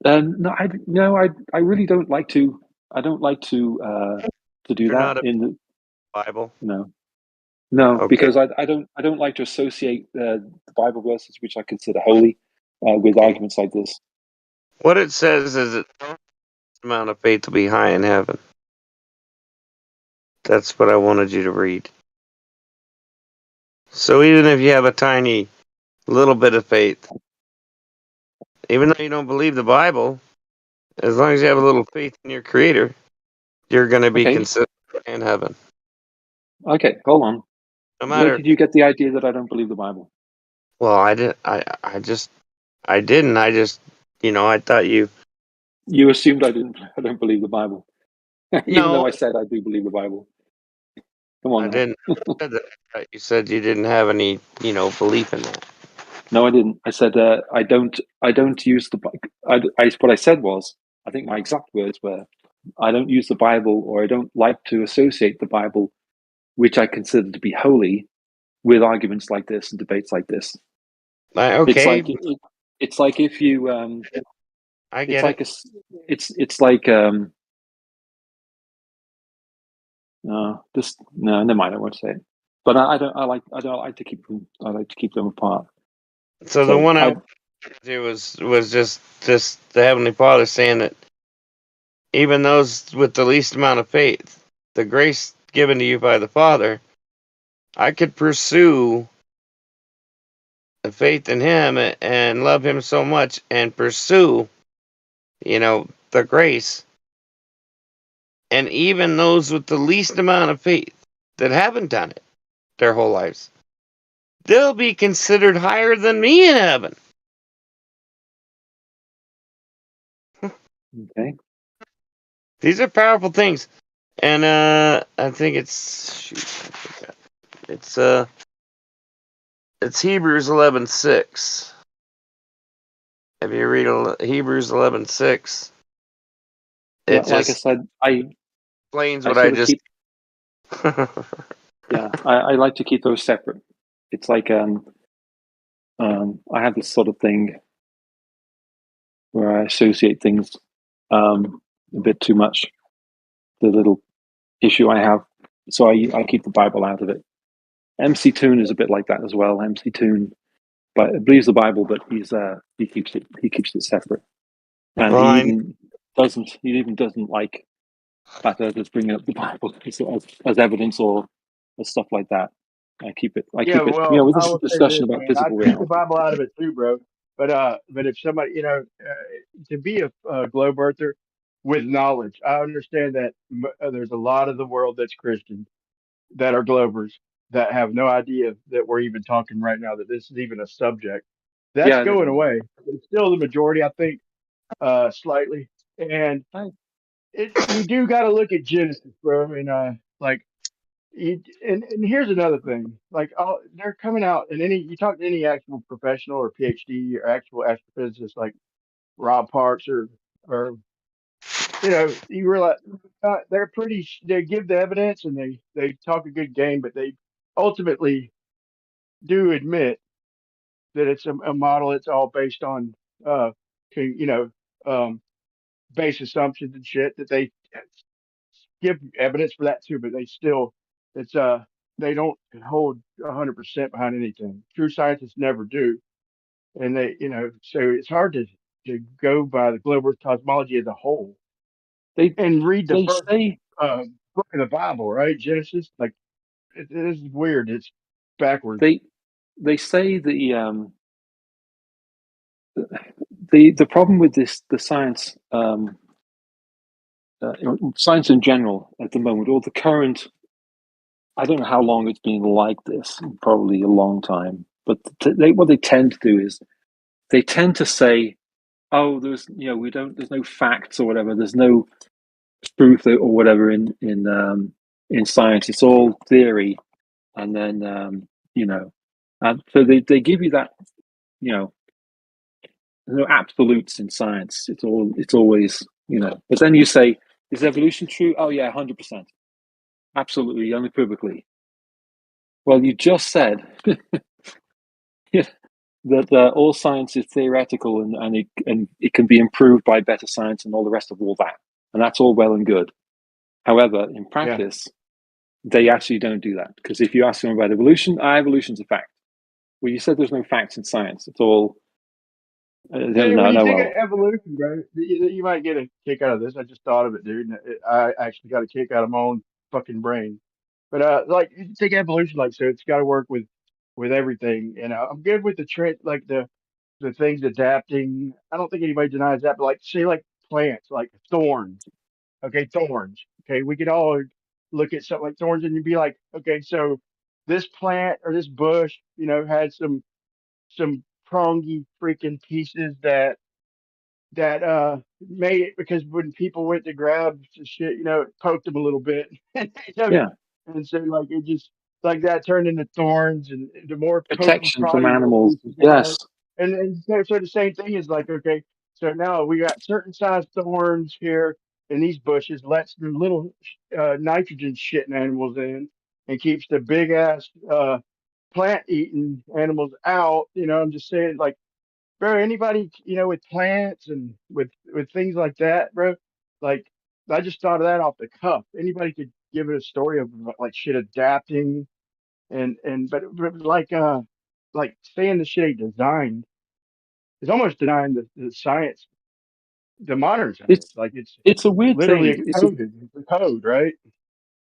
No, I really don't like to. I don't like to do You're that not a in the Bible. no, Okay. because I don't like to associate the Bible verses which I consider holy with arguments like this. What it says is that the amount of faith will be high in heaven. That's what I wanted you to read. So even if you have a tiny little bit of faith, even though you don't believe the Bible, as long as you have a little faith in your Creator, you're going to be considered in heaven. Okay, hold on. No matter. Where did you get the idea that I don't believe the Bible? Well, I didn't. I didn't. I just, I thought you. You assumed I don't believe the Bible, even No, though I said I do believe the Bible. Come on. I didn't. You said you didn't have any, belief in that. No, I didn't. I said I don't use the. What I said was, I think my exact words were, I don't use the Bible, or I don't like to associate the Bible, which I consider to be holy, with arguments like this and debates like this. Okay. It's like if you. I get it's like it. it's like no, never mind. I won't say it. But I don't like to keep them. I like to keep them apart. So the one I do was just the Heavenly Father saying that even those with the least amount of faith, the grace given to you by the Father, I could pursue the faith in Him and love Him so much and pursue, the grace. And even those with the least amount of faith that haven't done it their whole lives, they'll be considered higher than me in heaven. Okay. These are powerful things. And I think it's Hebrews 11:6. If you read Hebrews 11:6, it like I said, I explains what I just. Yeah, I like to keep those separate. It's like I have this sort of thing where I associate things a bit too much. The little issue I have, so I keep the Bible out of it. MC Toon is a bit like that as well. MC Toon, but believes the Bible, but he keeps it separate, and he even doesn't like that others bring up the Bible as evidence or stuff like that. I keep it. With this discussion about physical I keep the reality. Bible out of it too, bro. But if somebody, to be a globe earther with knowledge, I understand that there's a lot of the world that's Christian that are globers that have no idea that we're even talking right now, that this is even a subject. That's going away. It's still the majority, I think, slightly. And you do got to look at Genesis, bro. And and here's another thing. Like, they're coming out, and you talk to any actual professional or PhD or actual astrophysicist like Rob Parks or you realize they give the evidence and they talk a good game, but they ultimately do admit that it's a model. It's all based on base assumptions and shit that they give evidence for that too, but they still, it's they don't hold 100% behind anything. True scientists never do, and they, so it's hard to go by the global cosmology as a whole They and read the they first say book of the Bible, right? Genesis, like it is weird. It's backwards. they say the problem with the science science in general at the moment, or the current. I don't know how long it's been like this. Probably a long time. But what they tend to do is they tend to say, "Oh, we don't. There's no facts or whatever. There's no truth or whatever in science. It's all theory." And then and so they give you that, there's no absolutes in science. It's always. But then you say, is evolution true? Oh yeah, 100%, absolutely, unequivocally. Well, you just said that all science is theoretical and it can be improved by better science and all the rest of all that, and that's all well and good. However, in practice, they actually don't do that, because if you ask them about evolution, evolution's a fact. Well, you said there's no facts in science. It's all Hey, when you think of evolution, bro, you might get a kick out of this. I just thought of it, dude. And I actually got a kick out of my own fucking brain. But like, you take evolution, like, so it's got to work with everything. And I'm good with the trend, like the things adapting. I don't think anybody denies that. But like, say, like plants, like thorns. Okay, thorns. Okay, we could all look at something like thorns, and you'd be like, okay, so this plant or this bush, had some prongy freaking pieces that made it, because when people went to grab the shit, it poked them a little bit. yeah, And so like it just, like that turned into thorns, and the more potent protection from probably more animals. pieces they Yes, had. And so the same thing is like, okay, so now we got certain size thorns here in these bushes, lets the little nitrogen shitting animals in, and keeps the big ass plant eating animals out. I'm just saying, like, bro, anybody, with plants and with things like that, bro, like, I just thought of that off the cuff. Anybody could give it a story of like shit adapting, but like saying the shit ain't designed is almost denying the science, the modern science. it's Like it's it's a weird literally thing. a code, right?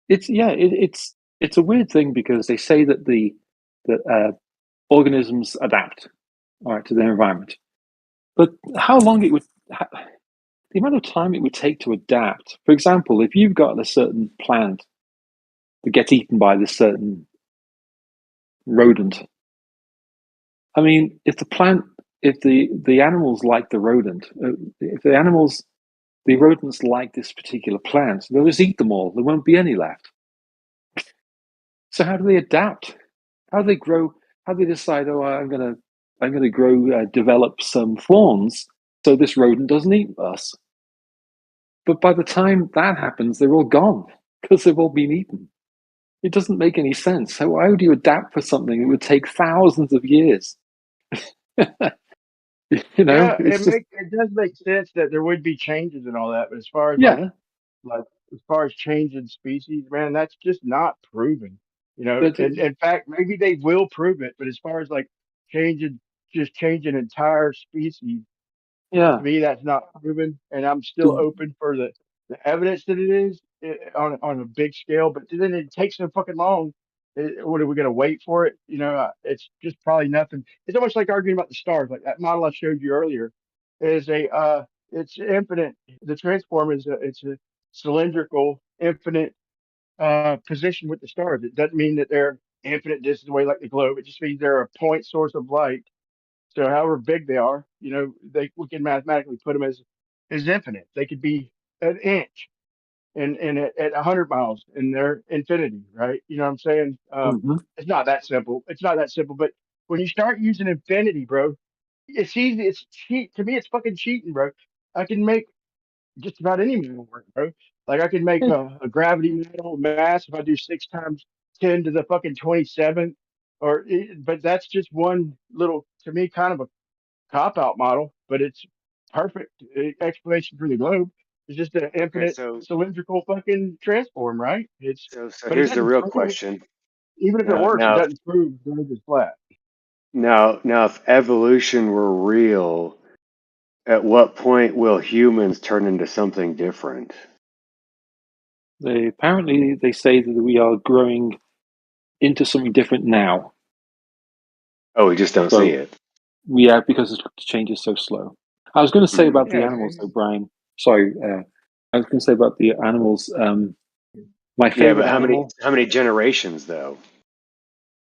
It's a weird thing, because they say that organisms adapt, all right, to their environment. But how long the amount of time it would take to adapt. For example, if you've got a certain plant that gets eaten by this certain rodent, I mean, if the animals like the rodent, if the rodents like this particular plant, they'll just eat them all. There won't be any left. So how do they adapt? How do they grow? How do they decide? Oh, I'm gonna grow, develop some thorns so this rodent doesn't eat us. But by the time that happens, they're all gone because they've all been eaten. It doesn't make any sense. So why would you adapt for something that would take thousands of years? Yeah, It's just, it does make sense that there would be changes and all that, but as far as yeah. like as far as changing species, man, that's just not proven. But And in fact, maybe they will prove it, but as far as like changing, just changing entire species, yeah, to me, that's not proven. And I'm still open for the evidence that it is, on a big scale. But then it takes so fucking long. What are we gonna wait for it? It's just probably nothing. It's almost like arguing about the stars. Like that model I showed you earlier is it's infinite. The transform is it's a cylindrical, infinite position with the stars. It doesn't mean that they're infinite distance away like the globe. It just means they're a point source of light. So however big they are, we can mathematically put them as infinite. They could be an inch and at 100 miles in their infinity, right? You know what I'm saying? mhm. It's not that simple. It's not that simple. But when you start using infinity, bro, it's easy. It's cheat to me. It's fucking cheating, bro. I can make just about any metal work, bro. Like I can make a gravity metal mass if I do 6 times 10 to the fucking 27th, but that's just one little, to me, kind of a cop-out model, but it's perfect explanation for the globe. It's just an infinite cylindrical fucking transform, right? So But it here's the doesn't real prove, question. even if it works, it doesn't prove the Earth is flat. Now, if evolution were real, at what point will humans turn into something different? Apparently they say that we are growing into something different now. Oh, we just don't see it. Yeah, because the change is so slow. I was going to say about the animals, though, Brian. Sorry, I was going to say about the animals. My favorite animal. How many generations though?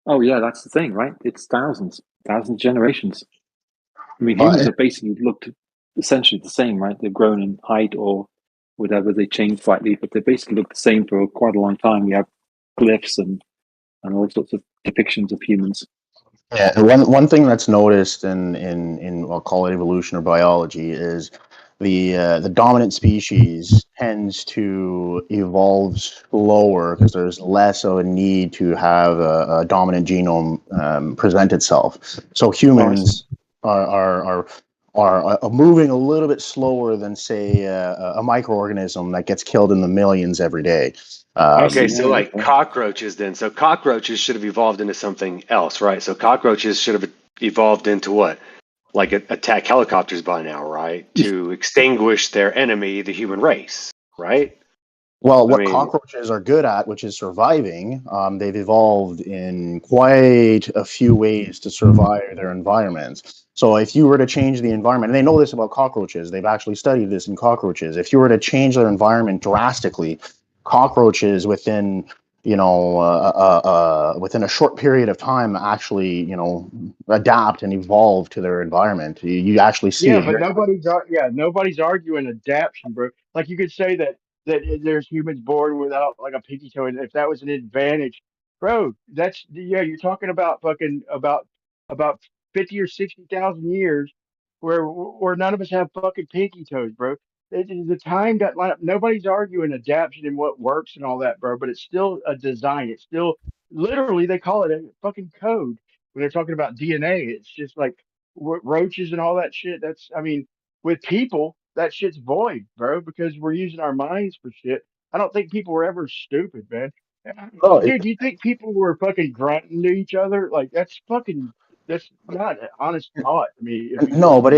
Oh yeah, that's the thing, right? It's thousands of generations. I mean, humans have basically looked essentially the same, right? They've grown in height or whatever. They changed slightly, but they basically look the same for quite a long time. We have glyphs and all sorts of depictions of humans. Yeah, one thing that's noticed in I'll call it evolution or biology is the dominant species tends to evolve slower because there's less of a need to have a dominant genome present itself. So humans are moving a little bit slower than, say, a microorganism that gets killed in the millions every day. Okay, so like cockroaches then. So cockroaches should have evolved into something else, right? So cockroaches should have evolved into what? Like attack helicopters by now, right? To extinguish their enemy, the human race, right? Well, what cockroaches are good at, which is surviving, they've evolved in quite a few ways to survive their environments. So if you were to change the environment, and they know this about cockroaches, they've actually studied this in cockroaches. If you were to change their environment drastically, cockroaches within within a short period of time actually adapt and evolve to their environment. You actually see it. But nobody's arguing adaptation, bro. Like you could say that there's humans born without like a pinky toe, and if that was an advantage, bro, you're talking about fucking about 50 or 60,000 years where none of us have fucking pinky toes, bro. The time got lined up. Nobody's arguing adaptation and what works and all that, bro. But it's still a design. It's still literally they call it a fucking code when they're talking about DNA. It's just like roaches and all that shit. With people, that shit's void, bro, because we're using our minds for shit. I don't think people were ever stupid, man. Dude, do you think people were fucking grunting to each other? Like that's not an honest thought to me. No, but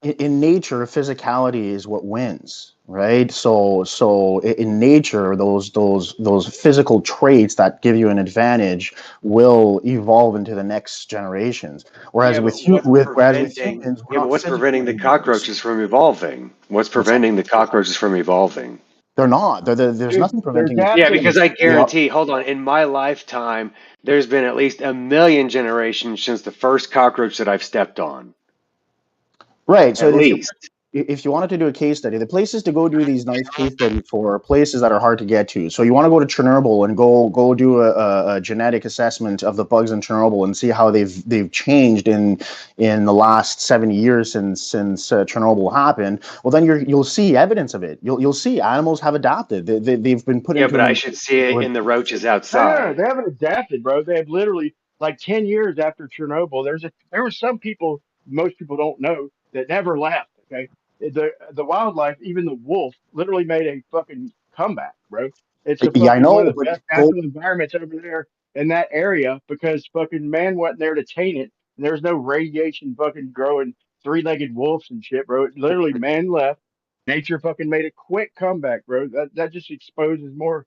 in nature, physicality is what wins, right? So in nature, those physical traits that give you an advantage will evolve into the next generations. Whereas with humans, what's preventing the cockroaches from evolving? What's preventing the cockroaches from evolving? They're not. There's nothing preventing. Yeah, because I guarantee. Hold on, in my lifetime, there's been at least 1 million generations since the first cockroach that I've stepped on. Right. So at least. If you wanted to do a case study, the places to go do these nice case studies for are places that are hard to get to. So you want to go to Chernobyl and go do a genetic assessment of the bugs in Chernobyl and see how they've changed in the last 70 years since Chernobyl happened. Well, then you'll see evidence of it. You'll see animals have adapted. They've been put into. Yeah, but I should see it in the roaches outside. No, they haven't adapted, bro. They have literally like 10 years after Chernobyl. There were some people, most people don't know, that never left. Okay, the wildlife, even the wolf, literally made a fucking comeback, bro. It's one of the best natural environments over there in that area because fucking man wasn't there to taint it. And there's no radiation fucking growing three-legged wolves and shit, bro. Literally, man left. Nature fucking made a quick comeback, bro. That just exposes more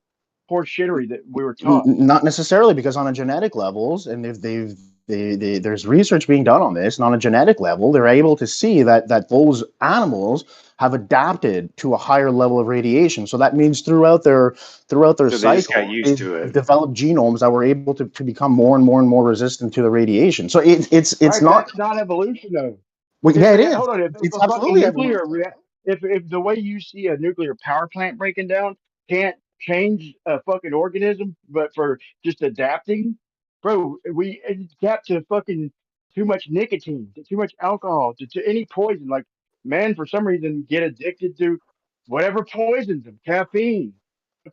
poor shittery that we were taught. Not necessarily, because on a genetic levels, and there's research being done on this, and on a genetic level, they're able to see that those animals have adapted to a higher level of radiation. So that means throughout their cycle, they've developed genomes that were able to become more and more resistant to the radiation. So it's not. That's not evolution, though. Well, yeah, it is. Hold on. It's absolutely if the way you see a nuclear power plant breaking down can't change a fucking organism, but for just adapting, bro, we adapt to fucking too much nicotine, to too much alcohol, to any poison. Like, man, for some reason, get addicted to whatever poisons them, caffeine,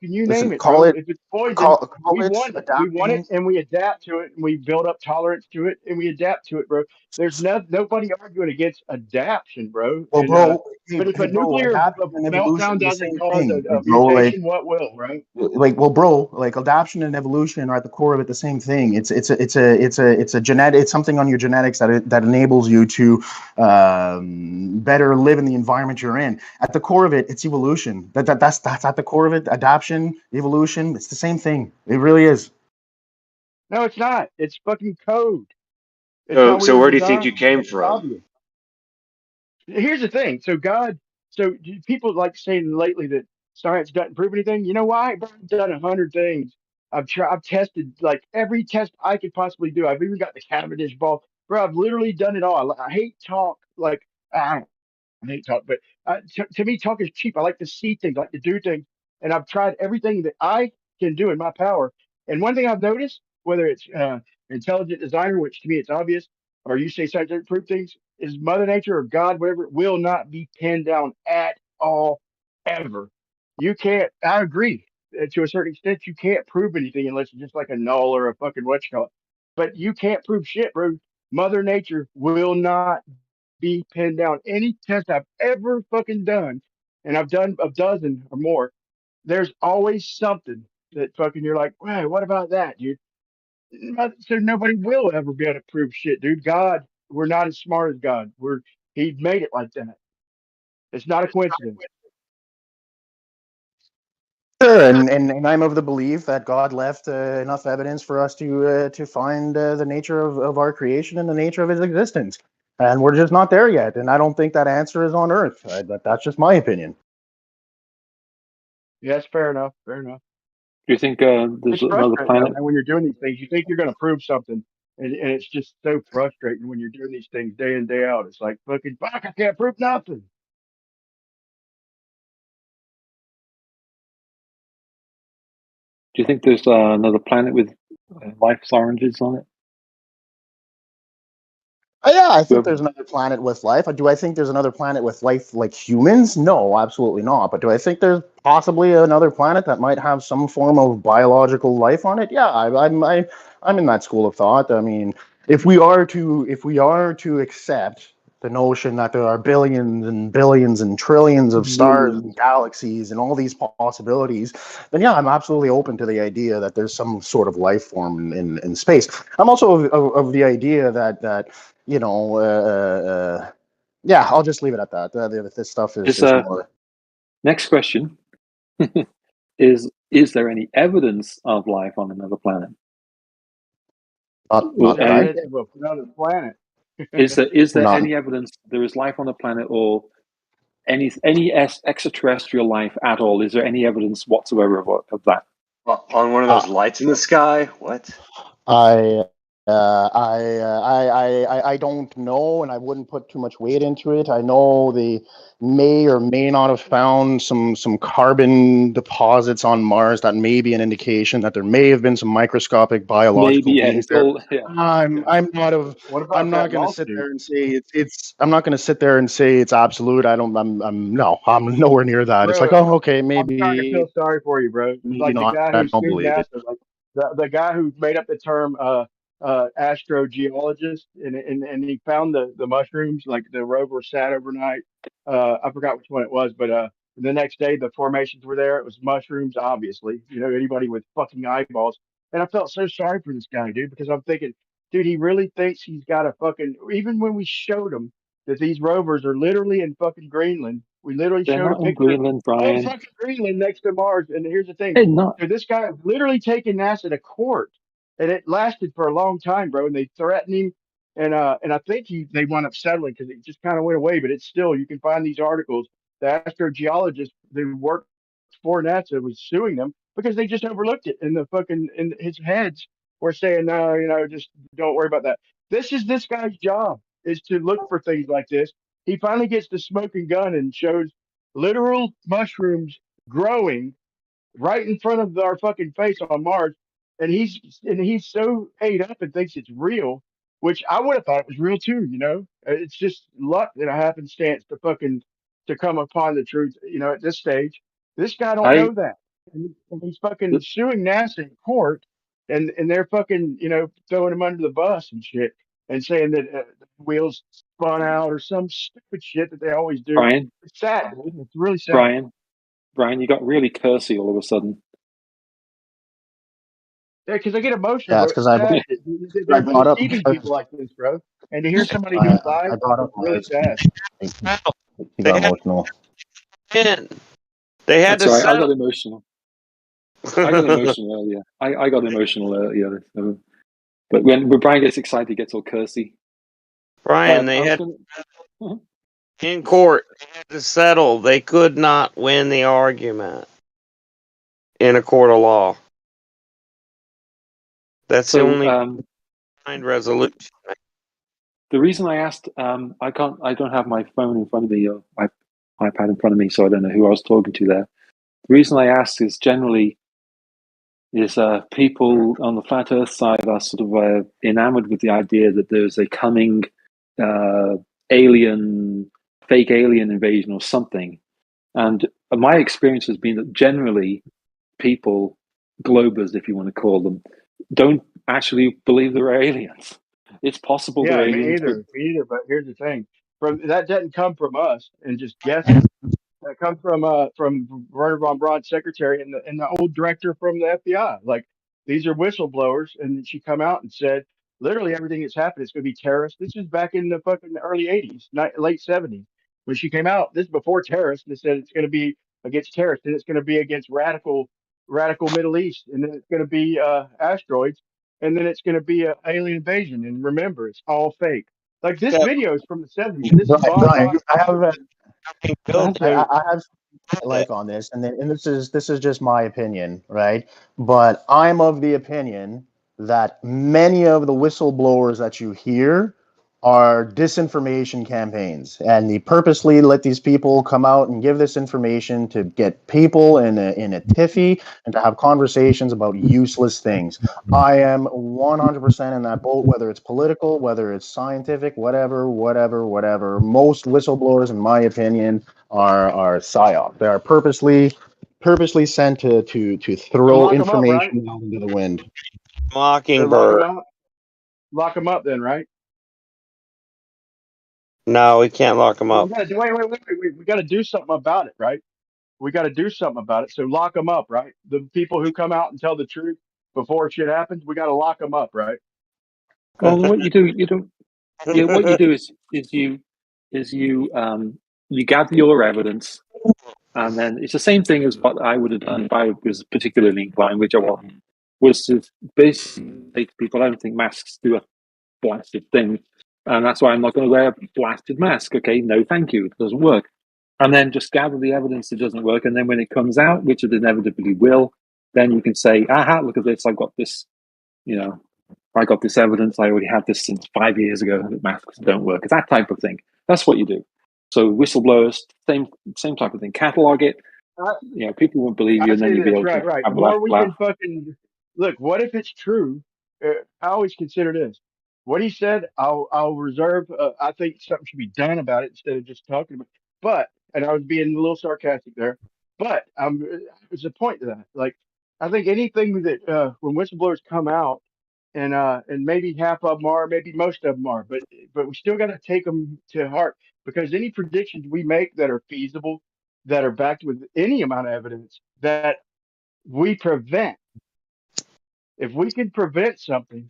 you Listen, name it, call bro. it If it's poison, call we it want it. We want it, adapting. and we adapt to it, and we build up tolerance to it, and we adapt to it, bro. There's nobody arguing against adaptation, bro. Well, And bro, but if hey, a bro, nuclear adaptation and evolution meltdown are the doesn't same cause thing, a bro. mutation, what will, right? Well, bro, like adaptation and evolution are at the core of it the same thing. It's a genetic. It's something on your genetics that enables you to better live in the environment you're in. At the core of it, it's evolution. That's at the core of it. Adaptation, evolution. It's the same thing. It really is. No, it's not. It's fucking code. It's So, how we so were where do you think you designed. came It's from? obvious. Here's the thing. So people like saying lately that science doesn't prove anything. You know why? I've done 100 things. I've tested like every test I could possibly do. I've even got the Cavendish ball, bro. I've literally done it all. I hate talk. Like I hate talk, but to me, talk is cheap. I like to see things, I like to do things, and I've tried everything that I can do in my power. And one thing I've noticed, whether it's intelligent designer, which to me it's obvious, or you say scientific proof things, is Mother Nature or God, whatever, will not be pinned down at all, ever. You can't. I agree to a certain extent. You can't prove anything unless it's just like a null or a fucking what you call it. But you can't prove shit, bro. Mother Nature will not be pinned down. Any test I've ever fucking done, and I've done a dozen or more, there's always something that fucking you're like, hey, what about that, dude? So nobody will ever be able to prove shit, dude. God, we're not as smart as God. He made it like that. It's not a coincidence. Sure, and I'm of the belief that God left enough evidence for us to find the nature of our creation and the nature of His existence, and we're just not there yet. And I don't think that answer is on Earth. That's just my opinion. Yes, fair enough. Fair enough. Do you think there's It's another frustrating though, planet? man, when you're doing these things. You think you're going to prove something, and it's just so frustrating when you're doing these things day in day out. It's like fucking fuck, I can't prove nothing. Do you think there's another planet with life oranges on it? Yeah, I think Whoever- there's another planet with life. Do I think there's another planet with life like humans? No, absolutely not. But do I think there's possibly another planet that might have some form of biological life on it? Yeah, I'm in that school of thought. I mean, if we are to accept the notion that there are billions and billions and trillions of stars and galaxies and all these possibilities, then yeah, I'm absolutely open to the idea that there's some sort of life form in space. I'm also of the idea that you know, yeah, I'll just leave it at that. This stuff is more. Next question is there any evidence of life on another planet? Not that Evidence of another planet. Is there Not. any evidence there is life on the planet or any extraterrestrial life at all? Is there any evidence whatsoever of that? On one of those lights in the sky? What? I don't know, and I wouldn't put too much weight into it. I know they may or may not have found some carbon deposits on Mars. That may be an indication that there may have been some microscopic biological Maybe, yeah, beings it's there. all, yeah. I'm not of. What about I'm not that going to sit lawsuit? there and say it's. I'm not going to sit there and say it's absolute. I don't. I'm no. I'm nowhere near that. It's like, Bro, oh, okay, I'm starting to feel maybe, sorry for you, bro. maybe Like the not. guy I who don't sued believe it. NASA, like the guy who made up the term astrogeologist, and he found the mushrooms, like the rover sat overnight. I forgot which one it was, but the next day the formations were there. It was mushrooms, obviously. You know, anybody with fucking eyeballs. And I felt so sorry for this guy, dude, because I'm thinking, dude, he really thinks he's got a fucking. Even when we showed him that these rovers are literally in fucking Greenland, we literally They're showed a not in picture Greenland, of Brian. fucking Greenland next to Mars. And here's the thing. They're not. So this guy literally taken NASA to court, and it lasted for a long time, bro. And they threatened him, and I think they wound up settling because it just kind of went away. But it's still, you can find these articles. The astrogeologist that worked for NASA was suing them because they just overlooked it, and the fucking in his heads were saying, no, just don't worry about that. This is this guy's job, is to look for things like this. He finally gets the smoking gun and shows literal mushrooms growing right in front of our fucking face on Mars, and he's so ate up and thinks it's real, which I would have thought it was real too. It's just luck that a happenstance to come upon the truth. At this stage, this guy don't I know that. and he's fucking suing NASA in court, and they're fucking throwing him under the bus and shit, and saying that the wheels spun out or some stupid shit that they always do. Brian, It's sad, dude. It's really sad. Brian, you got really cursy all of a sudden. Yeah, because I get emotional, Yeah, bro. it's because It's sad. I They're brought up deceiving people like this, bro. And to hear somebody do it live, I brought up it's really sad. he They got had emotional. they had That's to right. I settle. got emotional. I got emotional earlier. I got emotional earlier. But when Brian gets excited, he gets all cursy. Brian, they I was had gonna, in court. They had to settle. They could not win the argument in a court of law. That's the only resolution. the reason I asked, I don't have my phone in front of me or my iPad in front of me, so I don't know who I was talking to there. The reason I asked is generally people on the flat Earth side are sort of enamored with the idea that there's a coming fake alien invasion or something. And my experience has been that generally people, globers, if you want to call them, don't actually believe there are aliens. It's possible there are Yeah, aliens, but me either. But here's the thing: that doesn't come from us and just guessing. That comes from Werner von Braun's secretary and the old director from the FBI. Like these are whistleblowers, and she come out and said literally everything that's happened is going to be terrorist. This is back in the fucking early '80s, late '70s when she came out. This is before terrorists. And said it's going to be against terrorists, and it's going to be against radical Middle East, and then it's going to be asteroids, and then it's going to be an alien invasion. And remember, it's all fake. Like this video is from the '70s, and this is von Brian, Braun's I have so I have like on this, and this is just my opinion, right? But I'm of the opinion that many of the whistleblowers that you hear are disinformation campaigns, and they purposely let these people come out and give this information to get people in a tiffy and to have conversations about useless things. I am 100% in that boat, whether it's political, whether it's scientific, whatever. Most whistleblowers, in my opinion, are psyop. They are purposely sent to throw lock them up, right? information out into the wind. So lock them Mockingbird. up. Lock them up then, right? No, we can't lock them Well, we up. gotta do, wait. We got to do something about it, right? We got to do something about it. So lock them up, right? The people who come out and tell the truth before shit happens, we got to lock them up, right? well, what you do, what you do is you gather your evidence, and then it's the same thing as what I would have done if I was particularly inclined, which I wasn't, was to basically say to people, I don't think masks do a blasted thing, and that's why I'm not going to wear a blasted mask. Okay, no, thank you, it doesn't work. And then just gather the evidence it doesn't work, and then when it comes out, which it inevitably will, then you can say, aha, look at this, I've got this, I got this evidence. I already had this since 5 years ago that masks don't work. It's that type of thing. That's what you do. So whistleblowers, same type of thing. Catalog it. I, People won't believe you, I and then say you'll be this, able to right. have a More we laugh. can fucking look. What if it's true? I always consider this. What he said, I'll reserve. I think something should be done about it instead of just talking about. But and I was being a little sarcastic there. But there's a point to that. Like I think anything that when whistleblowers come out and maybe half of them are, maybe most of them are, but we still got to take them to heart because any predictions we make that are feasible, that are backed with any amount of evidence that we prevent, if we could prevent something,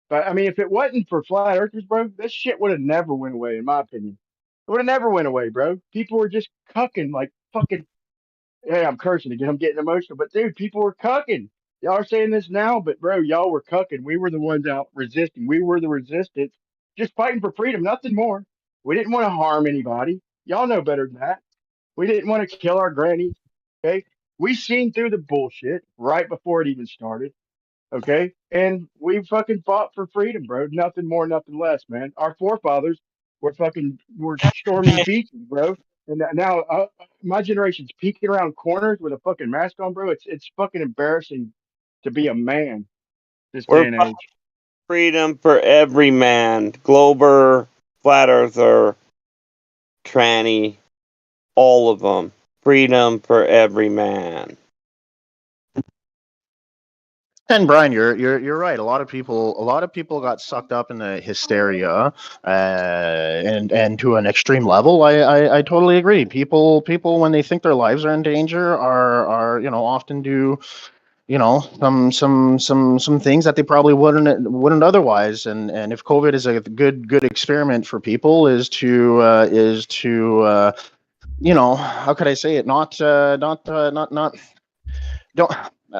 but I mean, if it wasn't for flat earthers, bro, this shit would have never went away, in my opinion. It would have never went away, bro. People were just cucking like fucking. Hey, I'm cursing again. I'm getting emotional, but dude, people were cucking. Y'all are saying this now, but bro, y'all were cucking. We were the ones out resisting. We were the resistance, just fighting for freedom, nothing more. We didn't want to harm anybody. Y'all know better than that. We didn't want to kill our grannies. Okay, we seen through the bullshit right before it even started. Okay, and we fucking fought for freedom, bro. Nothing more, nothing less, man. Our forefathers were storming beaches, bro. And now my generation's peeking around corners with a fucking mask on, bro. It's fucking embarrassing to be a man this day We're and fighting age. freedom for every man. Glober, flat earther, tranny, all of them. Freedom for every man. And Brian, you're right. A lot of people got sucked up in the hysteria, and to an extreme level. I totally agree. People when they think their lives are in danger are often do some things that they probably wouldn't otherwise. And if COVID is a good experiment for people, is to how could I say it, not don't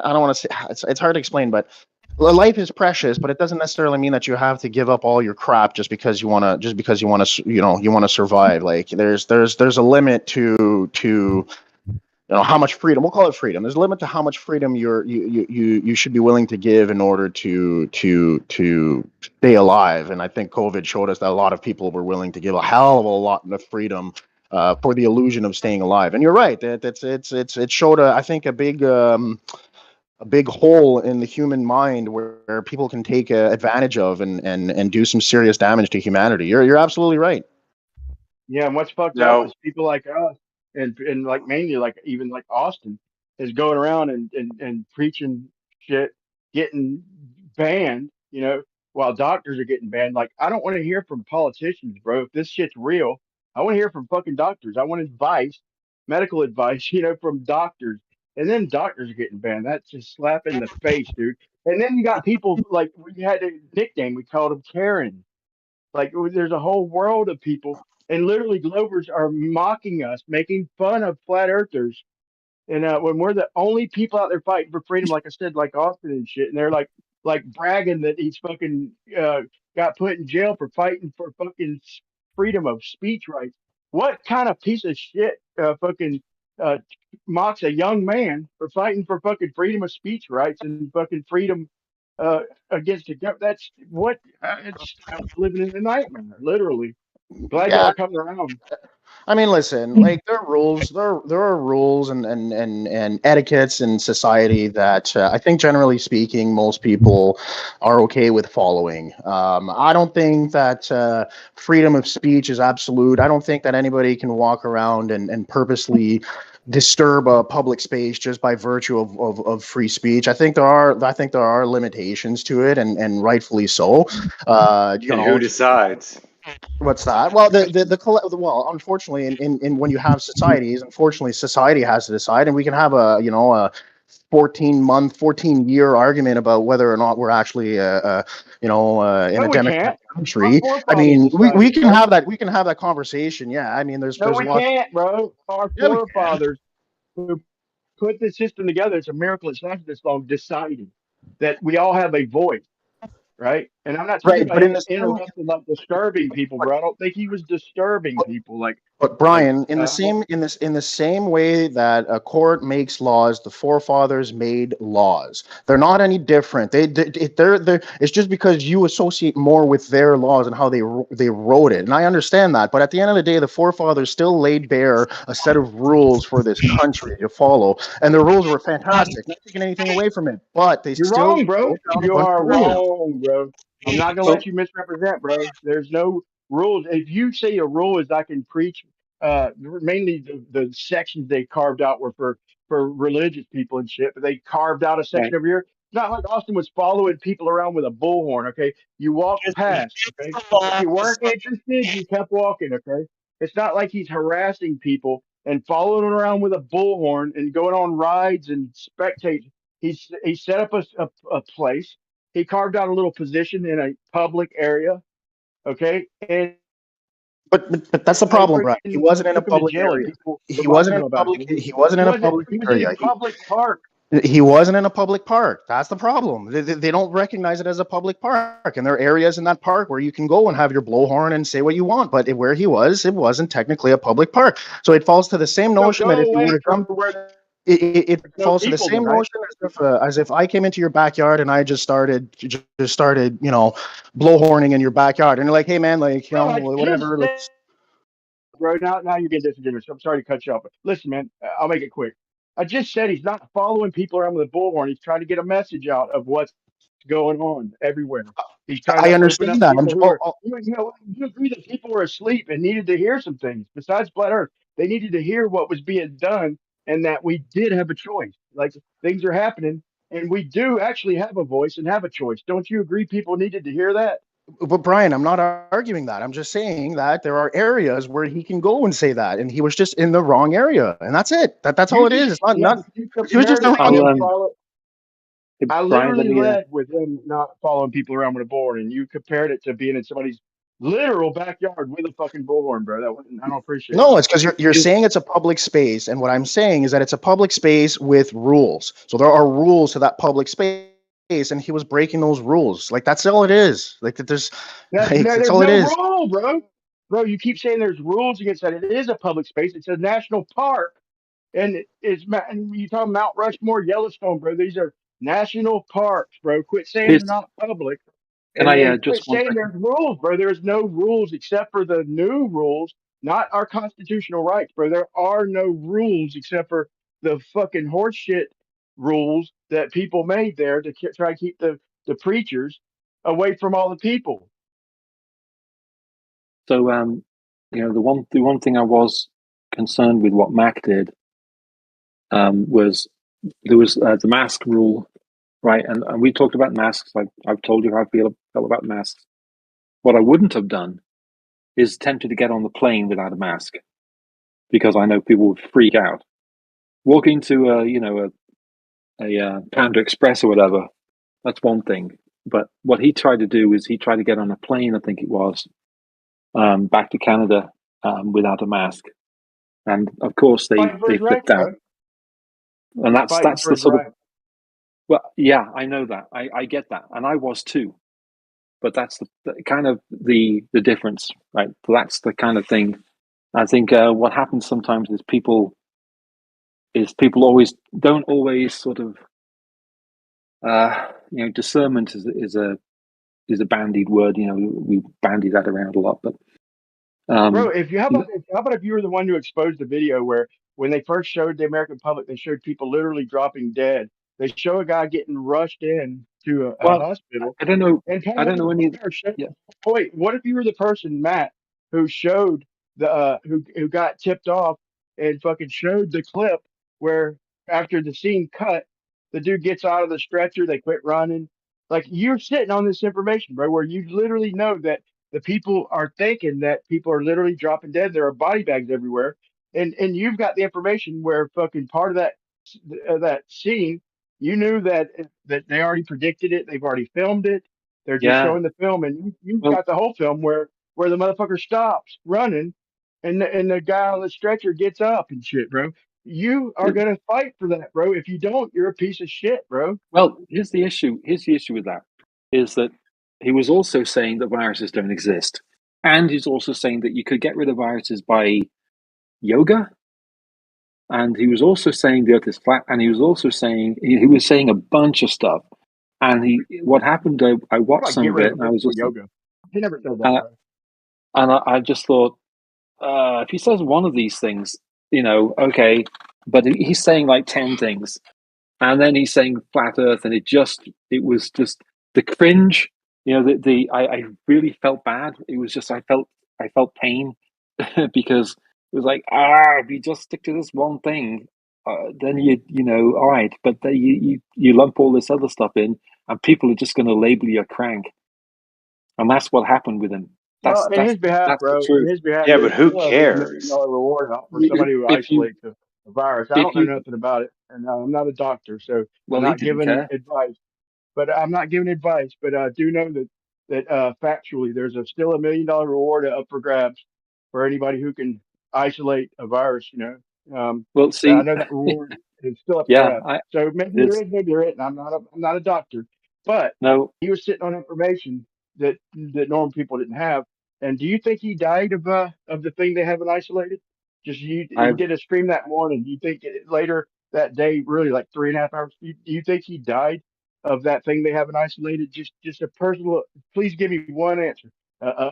I don't want to say it's hard to explain, but life is precious, but it doesn't necessarily mean that you have to give up all your crap just because you want to survive. Like there's a limit to how much freedom, we'll call it freedom. There's a limit to how much freedom you should be willing to give in order to stay alive. And I think COVID showed us that a lot of people were willing to give a hell of a lot of freedom for the illusion of staying alive. And you're right, it showed I think a big hole in the human mind where people can take advantage of and do some serious damage to humanity. You're absolutely right. Yeah, and what's fucked up is people like us and like mainly like even like Austin is going around and preaching shit, getting banned, while doctors are getting banned. Like I don't want to hear from politicians, bro. If this shit's real, I want to hear from fucking doctors. I want advice, medical advice, from doctors. And then doctors are getting banned. That's just slap in the face, dude. And then you got people like we had a nickname, we called them Karen. Like there's a whole world of people, and literally Glovers are mocking us, making fun of flat earthers. And when we're the only people out there fighting for freedom, like I said, like Austin and shit, and they're like bragging that he's fucking got put in jail for fighting for fucking freedom of speech rights. What kind of piece of shit fucking uh, mocks a young man for fighting for fucking freedom of speech rights and fucking freedom uh, against the government? That's what it's living in a nightmare, literally. Glad y'all Yeah, are coming around. I mean, listen, like there are rules, there are rules and etiquettes in society that I think, generally speaking, most people are okay with following. I don't think that freedom of speech is absolute. I don't think that anybody can walk around and purposely disturb a public space just by virtue of free speech. I think there are limitations to it, and rightfully so. And who decides? What's that? Well, well, unfortunately, in when you have societies, unfortunately, society has to decide, and we can have a 14-year argument about whether or not we're actually in No, a we can't. democratic Our country. I forefathers mean, we decided, can bro. have that conversation. Yeah, I mean, No, there's a we lot. can't, bro. Our Yeah, we can. forefathers who put this system together, it's a miracle it's lasted this long, deciding that we all have a voice, right? And I'm not talking Right, about but in him the same interrupting, like disturbing people, bro. I don't think he was disturbing people. But Like, Brian, in the same way that a court makes laws, the forefathers made laws. They're not any different. They're it's just because you associate more with their laws and how they wrote it. And I understand that, but at the end of the day, the forefathers still laid bare a set of rules for this country to follow, and the rules were fantastic. Not taking anything away from it, but they you're still wrong, bro. wrote down a You bunch are of rules. wrong, bro. I'm not gonna let So, you misrepresent, bro. There's no rules. If you say a rule is I can preach, mainly the sections they carved out were for religious people and shit, but they carved out a section over here. It's not like Austin was following people around with a bullhorn. Okay, you walked past. Okay, if you weren't interested, you kept walking. Okay, it's not like he's harassing people and following them around with a bullhorn and going on rides and spectate. He set up a place. He carved out a little position in a public area. Okay, and but that's the problem, paper Brian. He and wasn't in a took him to public jail, and area. people were He wasn't bothering in him a about public. it. He wasn't He in a wasn't. public He was in area. a public park. He wasn't in a public park. That's the problem. They don't recognize it as a public park, and there are areas in that park where you can go and have your blowhorn and say what you want. But where he was, it wasn't technically a public park. So it falls to the same So notion that go if you were away to from come, where it there's no falls to the people, then, same right? notion as if I came into your backyard and I just started blowhorning in your backyard, and you're like, hey man, like Bro, I just whatever, like. said, bro. Now you're getting disingenuous. I'm sorry to cut you off, but listen, man. I'll make it quick. I just said he's not following people around with a bullhorn. He's trying to get a message out of what's going on everywhere. He's trying I to open understand up that. people who are, you agree that people were asleep and needed to hear some things besides flat Earth. They needed to hear what was being done and that we did have a choice. Like things are happening and we do actually have a voice and have a choice. Don't you agree? People needed to hear that. But Brian, I'm not arguing that. I'm just saying that there are areas where he can go and say that, and he was just in the wrong area, and that's it. That's all You it is. just It's not yeah, not. but you He was just compared in it the to wrong. I'll him follow. I Brian, let literally me led with him not following people around with a bullhorn, and you compared it to being in somebody's literal backyard with a fucking bullhorn, bro. I don't appreciate it. No, it's because you're saying it's a public space, and what I'm saying is that it's a public space with rules. So there are rules to that public space, and he was breaking those rules. Like that's all it is. Like that there's, like that's There's all it no is. rule, bro. Bro, you keep saying there's rules against that. It is a public space. It's a national park, and and you talk Mount Rushmore, Yellowstone, bro. These are national parks, bro. Quit saying they're here's not public. can I And quit just one saying second. there's rules, bro. There's no rules except for the new rules, not our constitutional rights, bro. There are no rules except for the fucking horseshit rules that people made there to try to keep the preachers away from all the people. So the one thing I was concerned with what Mac did was there was the mask rule, right? And we talked about masks. I've told you how I felt about masks. What I wouldn't have done is tempted to get on the plane without a mask because I know people would freak out. Walking to a Panda Express or whatever, that's one thing. But what he tried to do is he tried to get on a plane, I think it was, back to Canada without a mask, and of course Fighting for they his rights, flipped out. bro. And He's that's fighting that's for the his sort of rights. well, yeah, I know that. I get that, and I was too. But that's the kind of the difference, right? So that's the kind of thing. I think what happens sometimes is people always don't always sort of discernment is a bandied word. We bandy that around a lot, but Bro, um, if you how about if you were the one who exposed the video where when they first showed the American public, they showed people literally dropping dead. They show a guy getting rushed in to a well, hospital, I don't know. and I don't know any. showed, Yeah, wait, what if you were the person, Matt, who showed the who got tipped off and fucking showed the clip where after the scene cut, the dude gets out of the stretcher, they quit running. Like you're sitting on this information, bro, where you literally know that the people are thinking that people are literally dropping dead. There are body bags everywhere, and you've got the information where fucking part of that scene, you knew that they already predicted it. They've already filmed it. They're just yeah. showing the film, and you've Well, got the whole film where the motherfucker stops running, and the guy on the stretcher gets up and shit, bro. You are gonna fight for that, bro. If you don't, you're a piece of shit, bro. well, here's the issue. Here's the issue with that is that he was also saying that viruses don't exist, and he's also saying that you could get rid of viruses by yoga. And he was also saying the Earth is flat, and he was also saying he was saying a bunch of stuff. And what happened? I How watched about some get of rid it, of and I was physical just, yoga? He never said that, uh, bro. and I just thought, if he says one of these things, okay, but he's saying like 10 things, and then he's saying flat Earth, and it was just the cringe. I really felt bad. It was just I felt pain because it was like, if you just stick to this one thing, then all right, but then you lump all this other stuff in, and people are just going to label you a crank, and that's what happened with him. Well, in his behalf, That's the bro, in truth. his behalf, Yeah, but there's who still a $1 million cares? reward out for You, somebody who if you isolates a virus. I if don't know you nothing about it, and I'm not a doctor, so I'm well, he not didn't giving care. advice. But I'm not giving advice, but I do know that factually, there's still $1 million reward up for grabs for anybody who can isolate a virus. Well, I see, know that reward is still up for yeah, grabs. So maybe there there's is, maybe there isn't. I'm not a doctor, but no. he was sitting on information that normal people didn't have. And do you think he died of the thing they haven't isolated? Just he I've did a stream that morning. Do you think later that day, really like 3.5 hours? Do you think he died of that thing they haven't isolated? Just a personal. Please give me one answer,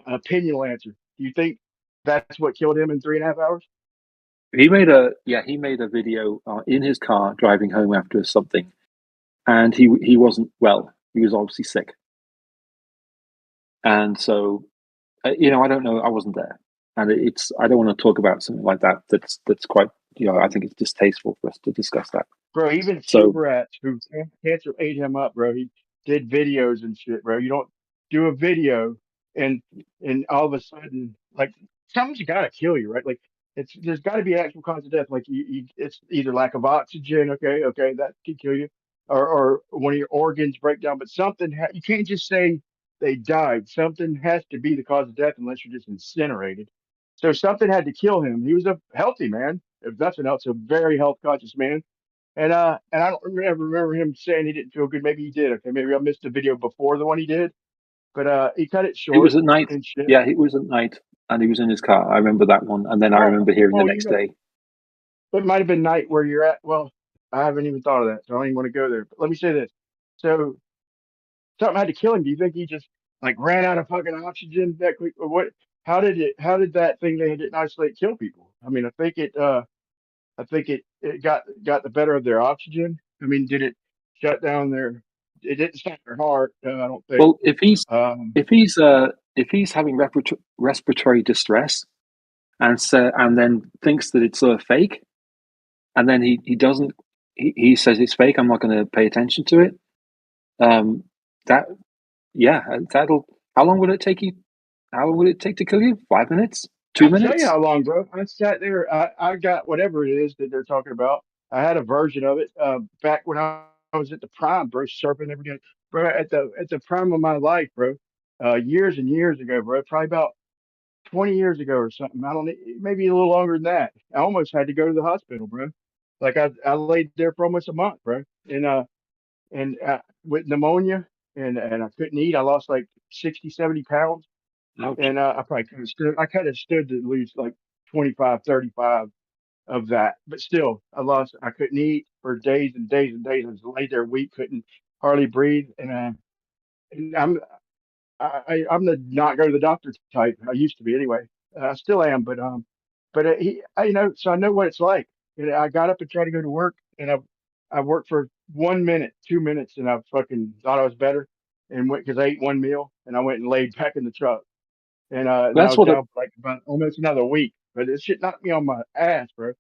opinion answer. Do you think that's what killed him in 3.5 hours? he made a video in his car driving home after something, and he wasn't well. He was obviously sick, and so I don't know. I wasn't there, and I don't want to talk about something like that. That's quite. I think it's distasteful for us to discuss that. Bro, even So super rats who cancer ate him up, bro. He did videos and shit, bro. You don't do a video and all of a sudden, like something's gotta kill you, right? Like there's gotta be an actual cause of death. Like it's either lack of oxygen, okay, that can kill you, or one of your organs break down. But you can't just say they died. Something has to be the cause of death unless you're just incinerated. So something had to kill him. He was a healthy man, if nothing else, a very health conscious man. And I don't remember him saying he didn't feel good. Maybe he did. Okay, maybe I missed the video before the one he did. But he cut it it was short at night. and shit. Yeah, it was at night, and he was in his car. I remember that one, and then I remember hearing the next day. It might have been night where you're at. Well, I haven't even thought of that, so I don't even want to go there. But let me say this: so something had to kill him. Do you think he just like ran out of fucking oxygen that quick, or what? How did it? How did that thing they didn't isolate kill people? I mean, I think it. I think it got the better of their oxygen. I mean, did it shut down their? It didn't stop their heart. I don't think. Well, if he's Um, if he's having respiratory distress, and then thinks that it's a fake, and then he doesn't, he says it's fake. I'm not going to pay attention to it. That yeah, that'll. How long would it take you? How long would it take to kill you? 5 minutes? 2 I'll tell minutes? you how long, bro. I sat there. I got whatever it is that they're talking about. I had a version of it back when I was at the prime, bro, surfing every day, bro. At the prime of my life, bro. Years and years ago, bro. Probably about 20 years ago or something. I don't. Maybe a little longer than that. I almost had to go to the hospital, bro. Like I laid there for almost a month, bro. And with pneumonia and I couldn't eat. I lost like 60, 70 pounds. Ouch. And I probably could have stood. I kind of stood to lose like 25, 35 of that. But still, I lost. I couldn't eat for days and days and days. I was laid there weak, couldn't hardly breathe. And I'm the not go to the doctor type. I used to be anyway. I still am, so I know what it's like. And I got up and tried to go to work, and I worked for 1 minute, 2 minutes, and I fucking thought I was better, and went because I ate one meal, and I went and laid back in the truck. And I That's was what. down for like about almost another week. But this shit knocked me on my ass, bro.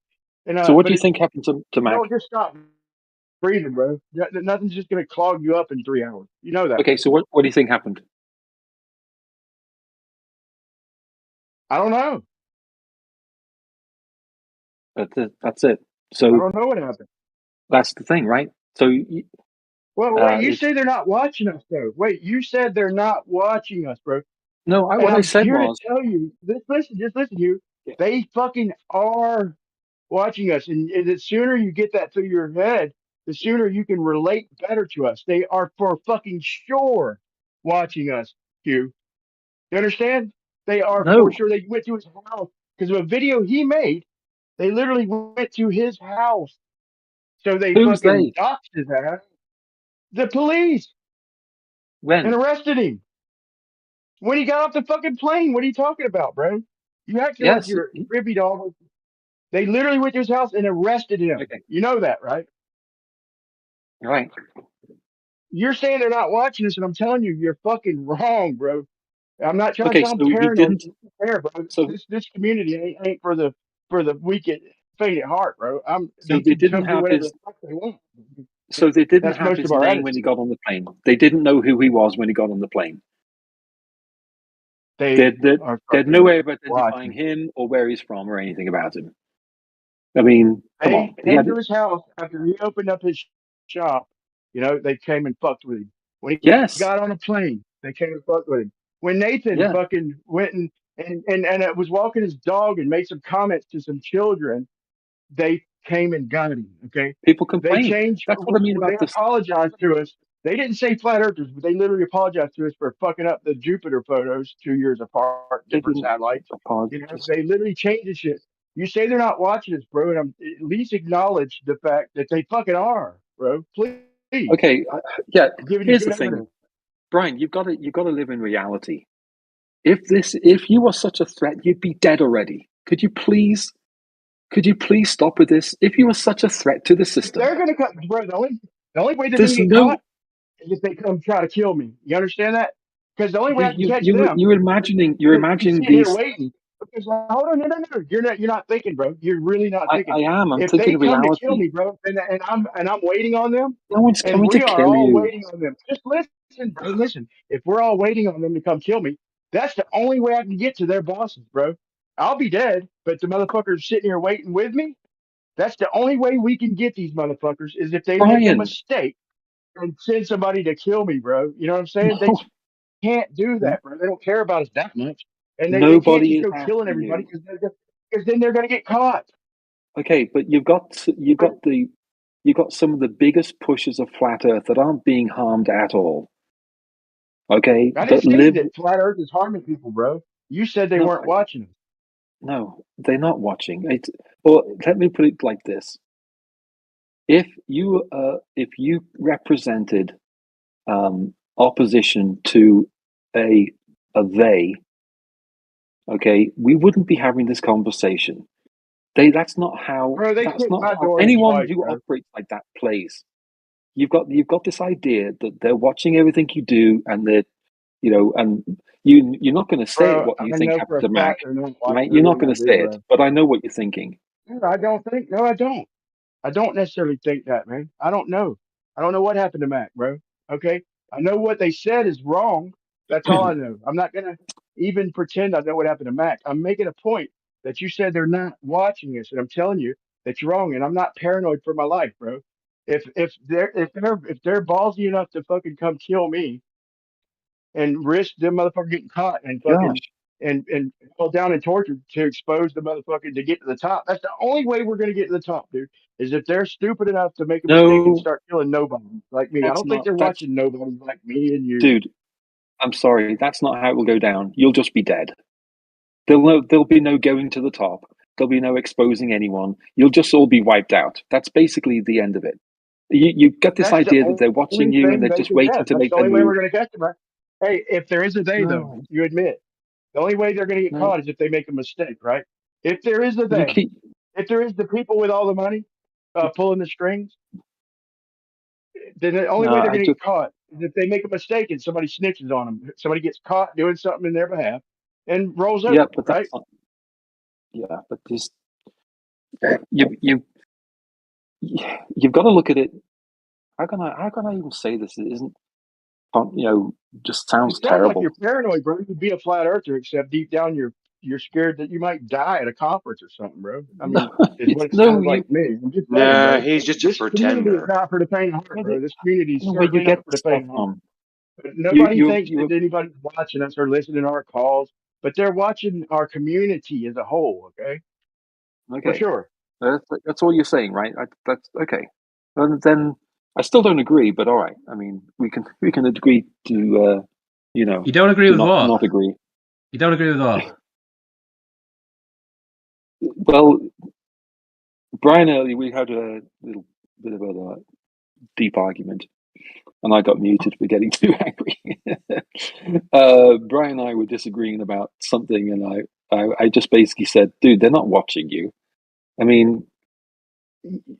So, what But do you think happened to you Mac? don't just stop breathing, bro. Nothing's just gonna clog you up in 3 hours. You know that. Okay, so what do you think happened? I don't know. That's it. So I don't know what happened. that's the thing, right? So Well, wait. You it's say they're not watching us, though. Wait, you said they're not watching us, bro. no. And What I I'm said here to was, tell you. Just listen. You. yeah, They fucking are watching us, and the sooner you get that through your head, the sooner you can relate better to us. They are for fucking sure watching us, Hugh. You understand? They are for no. sure. They went to his house because of a video he made. They literally went to his house. So they Who's fucking they? doxed his ass. The police and When? arrested him when he got off the fucking plane. What are you talking about, bro? You acting like Yes. you're privy to all this. They literally went to his house and arrested him. Okay. You know that, right? Right. You're saying they're not watching us, and I'm telling you, you're fucking wrong, bro. I'm not trying to Okay. sound So he paranoid, didn't. bro. So This community ain't for the weak at faint at heart, bro. so They they can didn't come do have whatever his. the fuck they want. So they didn't That's have most his of our name when he attitude. got on the plane. They didn't know who he was when he got on the plane. They They are had no fucking way of identifying watching. him or where he's from or anything about him. I mean, come They on. He came had to his house after he opened up his shop. You know, they came and fucked with him. When he yes, got on a plane, they came and fucked with him. When Nathan yeah. fucking went and was walking his dog and made some comments to some children, they came and got him. Okay, People they complained. changed. That's what I mean They about this. apologized to us. They didn't say flat earthers, but they literally apologized to us for fucking up the Jupiter photos 2 years apart, They different didn't satellites. You know, apologize. they literally changed the shit. You say they're not watching us, bro, and at least acknowledge the fact that they fucking are, bro. Please, Okay, yeah. I'm giving you Here's the good thing, evidence. Brian. You've got to live in reality. If you were such a threat, you'd be dead already. Could you please stop with this? If you were such a threat to the system, They're gonna cut, bro. The only way they're gonna there's get no. caught is if they come try to kill me. You understand that? Because the only way I can catch them You're is imagining be sitting here these. waiting. Because hold on, no. You're not thinking, bro. You're really not I, thinking. I am. I'm If they thinking come to kill reality. me, bro, and I'm waiting on them, No one's and coming to we are kill all you. waiting on them. Just listen, bro. Listen. If we're all waiting on them to come kill me, that's the only way I can get to their bosses, bro. I'll be dead, but the motherfuckers sitting here waiting with me. That's the only way we can get these motherfuckers is if they make a Brian, mistake and send somebody to kill me, bro. You know what I'm saying? They no, can't do that, bro. They don't care about us that much, and they can't nobody just is go killing after everybody you. because then they're gonna get caught. Okay, but you've got some of the biggest pushers of flat Earth that aren't being harmed at all. Okay, I didn't that say live. that flat Earth is harming people, bro. You said they No, weren't watching us. no, they're not watching. Or let me put it like this: if you represented opposition to a they, okay, we wouldn't be having this conversation. That's not how. Bro, they That's kicked not my how door in anyone twice, who bro. operates like that plays. You've got this idea that they're watching everything you do, and they're and you're not going to say it Bro, what you I think know for happened a to Mac, fact they're not right? watching You're not everything going I to do, say it, bro. but I know what you're thinking. No, I don't think. No, I don't. I don't necessarily think that, man. I don't know. I don't know what happened to Mac, bro. Okay. I know what they said is wrong. That's all I know. I'm not gonna even pretend I know what happened to Mac. I'm making a point that you said they're not watching us, and I'm telling you that you're wrong. And I'm not paranoid for my life, bro. If they're ballsy enough to fucking come kill me and risk them motherfucker getting caught and Gosh, fucking and held down and tortured to expose the motherfucker to get to the top. That's the only way we're gonna get to the top, dude. Is if they're stupid enough to make a mistake and no, start killing nobody like me. I that's don't think not. they're That's watching nobody like me and you. dude. I'm sorry, that's not how it will go down. You'll just be dead. There'll be no going to the top. There'll be no exposing anyone. You'll just all be wiped out. That's basically the end of it. You get this That's the idea that they're watching only you and thing they're they just can waiting test. to That's make the their only way move. we're gonna catch them. Right? Hey, if there is a they though, No, you admit the only way they're gonna get no. caught is if they make a mistake, right? If there is a You they, keep if there is the people with all the money pulling the strings, then the only no. way they're I going to just get caught is if they make a mistake and somebody snitches on them. Somebody gets caught doing something in their behalf and rolls yeah, over, but right? that's not. Yeah, but this you you've got to look at it. How can I even say this? It isn't just It sounds sounds like terrible. you're paranoid, bro. You'd be a flat earther, except deep down you're scared that you might die at a conference or something, bro. I No, mean, is it's what it no sounds you. like to me. I'm just saying, Nah, bro. he's just a This community is pretender. not for the faint of heart, Where, bro. This community is where you certainly get not for this the stuff faint of heart. from? But You nobody you thinks you that anybody's watching us or listening to our calls, but they're watching our community as a whole, okay? For okay? sure. That's all you're saying, right? That's okay. And then I still don't agree, but all right. I mean, we can agree to You don't agree to with what? not agree. You don't agree with what? Well, Brian earlier we had a little bit of a deep argument, and I got muted for getting too angry. Brian and I were disagreeing about something, and I just basically said, "Dude, they're not watching you. I mean,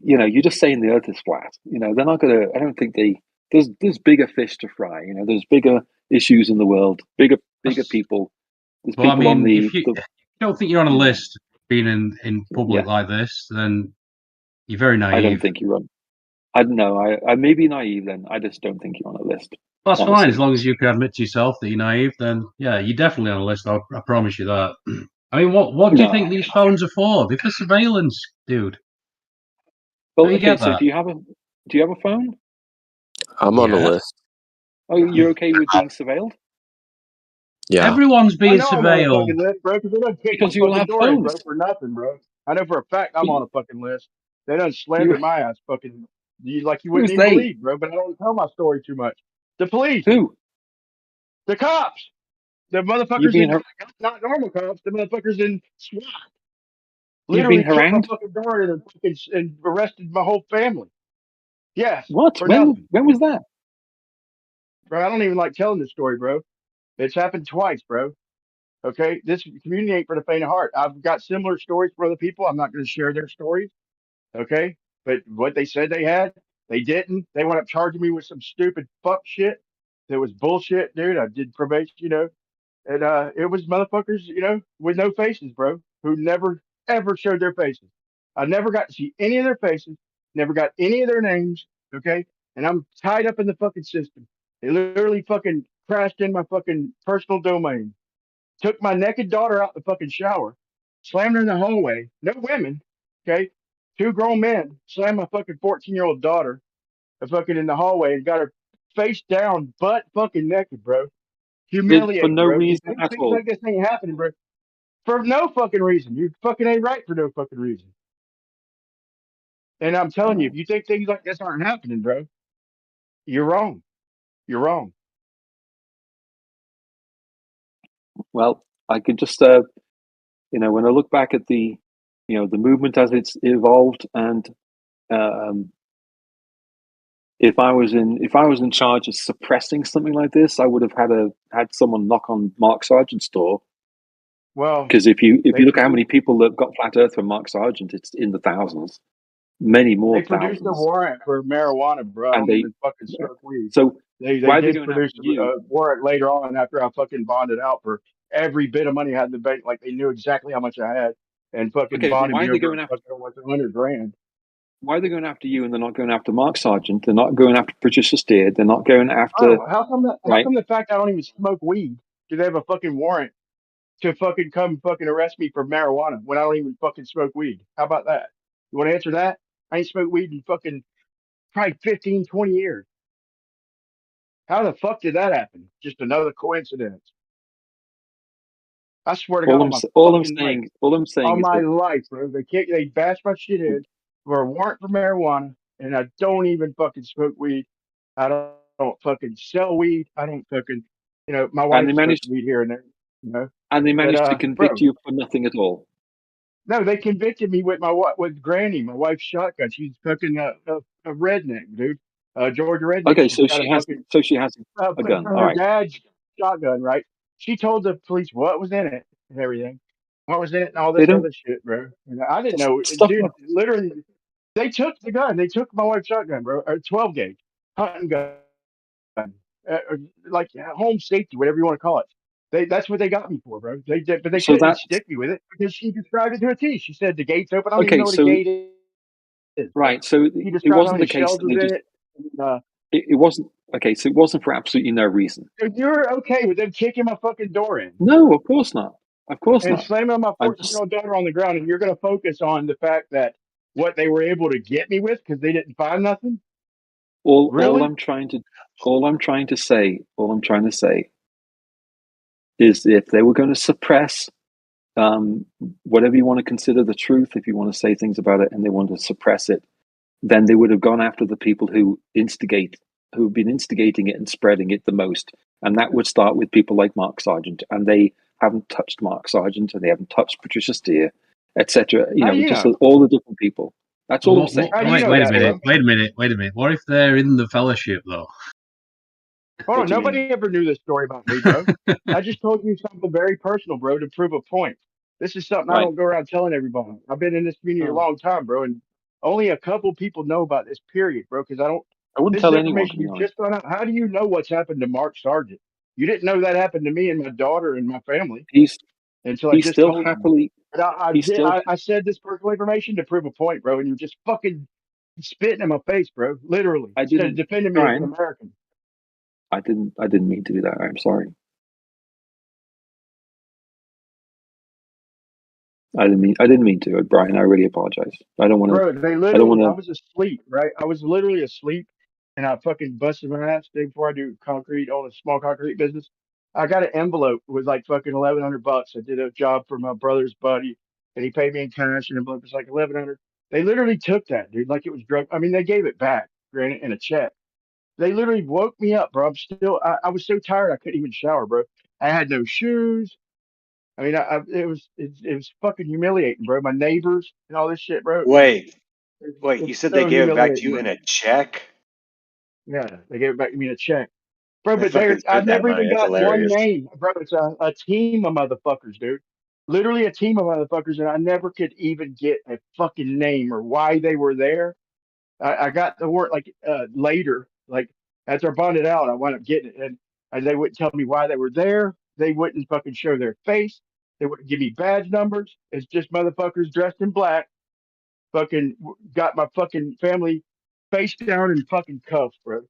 you're just saying the Earth is flat. They're not gonna. I don't think they. There's bigger fish to fry. There's bigger issues in the world, bigger people. There's Well, I people on mean, the, if you the don't think you're on a you know, list being in public yeah. like this, then you're very I don't naive. think you're on. I don't know. I may be naive then. I just don't think you're on a list. That's fine as Honestly, long as you can admit to yourself that you're naive. Then yeah, you're definitely on a list. I promise you that. I mean, what do you think no. these phones are for? They're for surveillance, dude. Well, Don't you okay. get So that? do you have a phone? I'm on the Yeah. list. Oh, you're okay with being surveilled Yeah. Everyone's I being know I'm on a surveilled. fucking list, bro, because they done kicked my because you all fucking have door in, phones. bro, for nothing, bro. I know for a fact I'm But on a fucking list. They done you, slandered my ass fucking you wouldn't who's even they? believe, bro, but I don't tell my story too much. The police, Who? the cops, the You've motherfuckers been in not normal cops, the motherfuckers in SWAT you've been literally kicked my harangued. fucking door in and arrested my whole family. Yes, What? for When? nothing. When was that? Bro, I don't even like telling this story, bro. It's happened twice, bro. Okay, this community ain't for the faint of heart. I've got similar stories for other people. I'm not going to share their stories. Okay, but what they said they had, they didn't. They went up charging me with some stupid fuck shit that was bullshit, dude. I did probation, And it was motherfuckers, with no faces, bro, who never ever showed their faces. I never got to see any of their faces, never got any of their names, okay? And I'm tied up in the fucking system. They literally fucking crashed in my fucking personal domain, took my naked daughter out the fucking shower, slammed her in the hallway. No women, okay? Two grown men slammed my fucking 14-year-old daughter fucking in the hallway and got her face down, butt fucking naked, bro. For Humiliating, no bro. You reason think at things all. like this ain't happening, bro? For no fucking reason. You fucking ain't right for no fucking reason. And I'm telling you, if you think things like this aren't happening, bro, you're wrong. You're wrong. Well, I could just, when I look back at the movement as it's evolved, and if I was in charge of suppressing something like this, I would have had someone knock on Mark Sargent's door. Well, because if you look at how many people that got flat Earth from Mark Sargent, it's in the thousands, many more they produced a thousands, warrant for marijuana, bro. I and don't even fucking smoke weed. so They why are they did going produce after you? a warrant later on after I fucking bonded out for every bit of money I had in the bank. Like they knew exactly how much I had and fucking Okay, but bonded why me are they over going after? fucking almost $100,000. Why are they going after you and they're not going after Mark Sargent? They're not going after Patricia Steer. They're not going after Oh, how right. come the fact I don't even smoke weed? Do they have a fucking warrant to fucking come fucking arrest me for marijuana when I don't even fucking smoke weed? How about that? You want to answer that? I ain't smoked weed in fucking probably 15, 20 years. How the fuck did that happen? Just another coincidence. I swear to God on my fucking life. All I'm saying On is my that life, bro. They bashed my shit in for a warrant for marijuana, and I don't even fucking smoke weed. I don't fucking sell weed. I don't fucking, my and wife smokes weed here and there, they But managed to convict bro, you for nothing at all. no, they convicted me with Granny, my wife's shotgun. She's fucking a redneck, dude. Georgia redneck. Okay, She's got a fucking so she has a gun. All her right. dad's shotgun, right? She told the police what was in it and everything, what was in it and all They this don't other shit, bro. And I didn't just know, stuff dude. like Literally, they took the gun. They took my wife's shotgun, bro, a 12 gauge hunting gun, like home safety, whatever you want to call it. That's what they got me for, bro. They did, but they so couldn't that stick me with it because she described it to a T. She said the gate's open. I don't even okay, know what a so gate is, bro. right, so She it described how wasn't many the case shells that was they in just it. And, it wasn't okay, so it wasn't for absolutely no reason. you're okay with them kicking my fucking door in No, of course not. Of course and not. slamming my I'm 14-year-old just daughter on the ground, and you're going to focus on the fact that what they were able to get me with because they didn't find nothing? all Really? I'm trying to all I'm trying to say is if they were going to suppress whatever you want to consider the truth, if you want to say things about it and they want to suppress it, then they would have gone after the people who've been instigating it and spreading it the most. And that would start with people like Mark Sargent. And they haven't touched Mark Sargent and they haven't touched Patricia Steer, etc. How do you Just know? all the different people. That's all I'm saying. How do you Wait, know wait a that, minute, bro? wait a minute. What if they're in the fellowship though? Hold What on. do you mean? Nobody ever knew this story about me, bro. I just told you something very personal, bro, to prove a point. This is something I Right. don't go around telling everybody. I've been in this community a Oh, long time, bro, and only a couple people know about this period, bro, because I don't. I wouldn't This is tell anyone, to information be you honest. just found out. How do you know what's happened to Mark Sargent? You didn't know that happened to me and my daughter and my family He's until I he's just still told you. happily But he's still I said this personal information to prove a point, bro, and you're just fucking spitting in my face, bro, literally, I instead of didn't defending me as an Brian, American. I didn't mean to do that. I'm sorry. I didn't mean to, Brian. I really apologize. I don't want to. Bro, I don't want I to. was asleep, right? I was literally asleep and I fucking busted my ass the day before I do concrete, own a small concrete business. I got an envelope with like fucking $1,100. I did a job for my brother's buddy and he paid me in cash and the envelope was like 1,100. They literally took that, dude, like it was drug. I mean, they gave it back, granted, in a check. They literally woke me up, bro. I was so tired I couldn't even shower, bro. I had no shoes. I mean, it was fucking humiliating, bro. My neighbors and all this shit, bro. Wait, you It's said they so gave it back to humiliating, you bro. in a check? Yeah, they gave it back to me in a check, bro. They But fucking I spent that never money. even That's got one hilarious. name, bro. It's a team of motherfuckers, dude. Literally a team of motherfuckers, and I never could even get a fucking name or why they were there. I got the word like later, like after I bonded out, I wound up getting it, and they wouldn't tell me why they were there. they wouldn't fucking show their face. They wouldn't give me badge numbers. It's just motherfuckers dressed in black. Fucking got my fucking family face down in fucking cuffs, bro.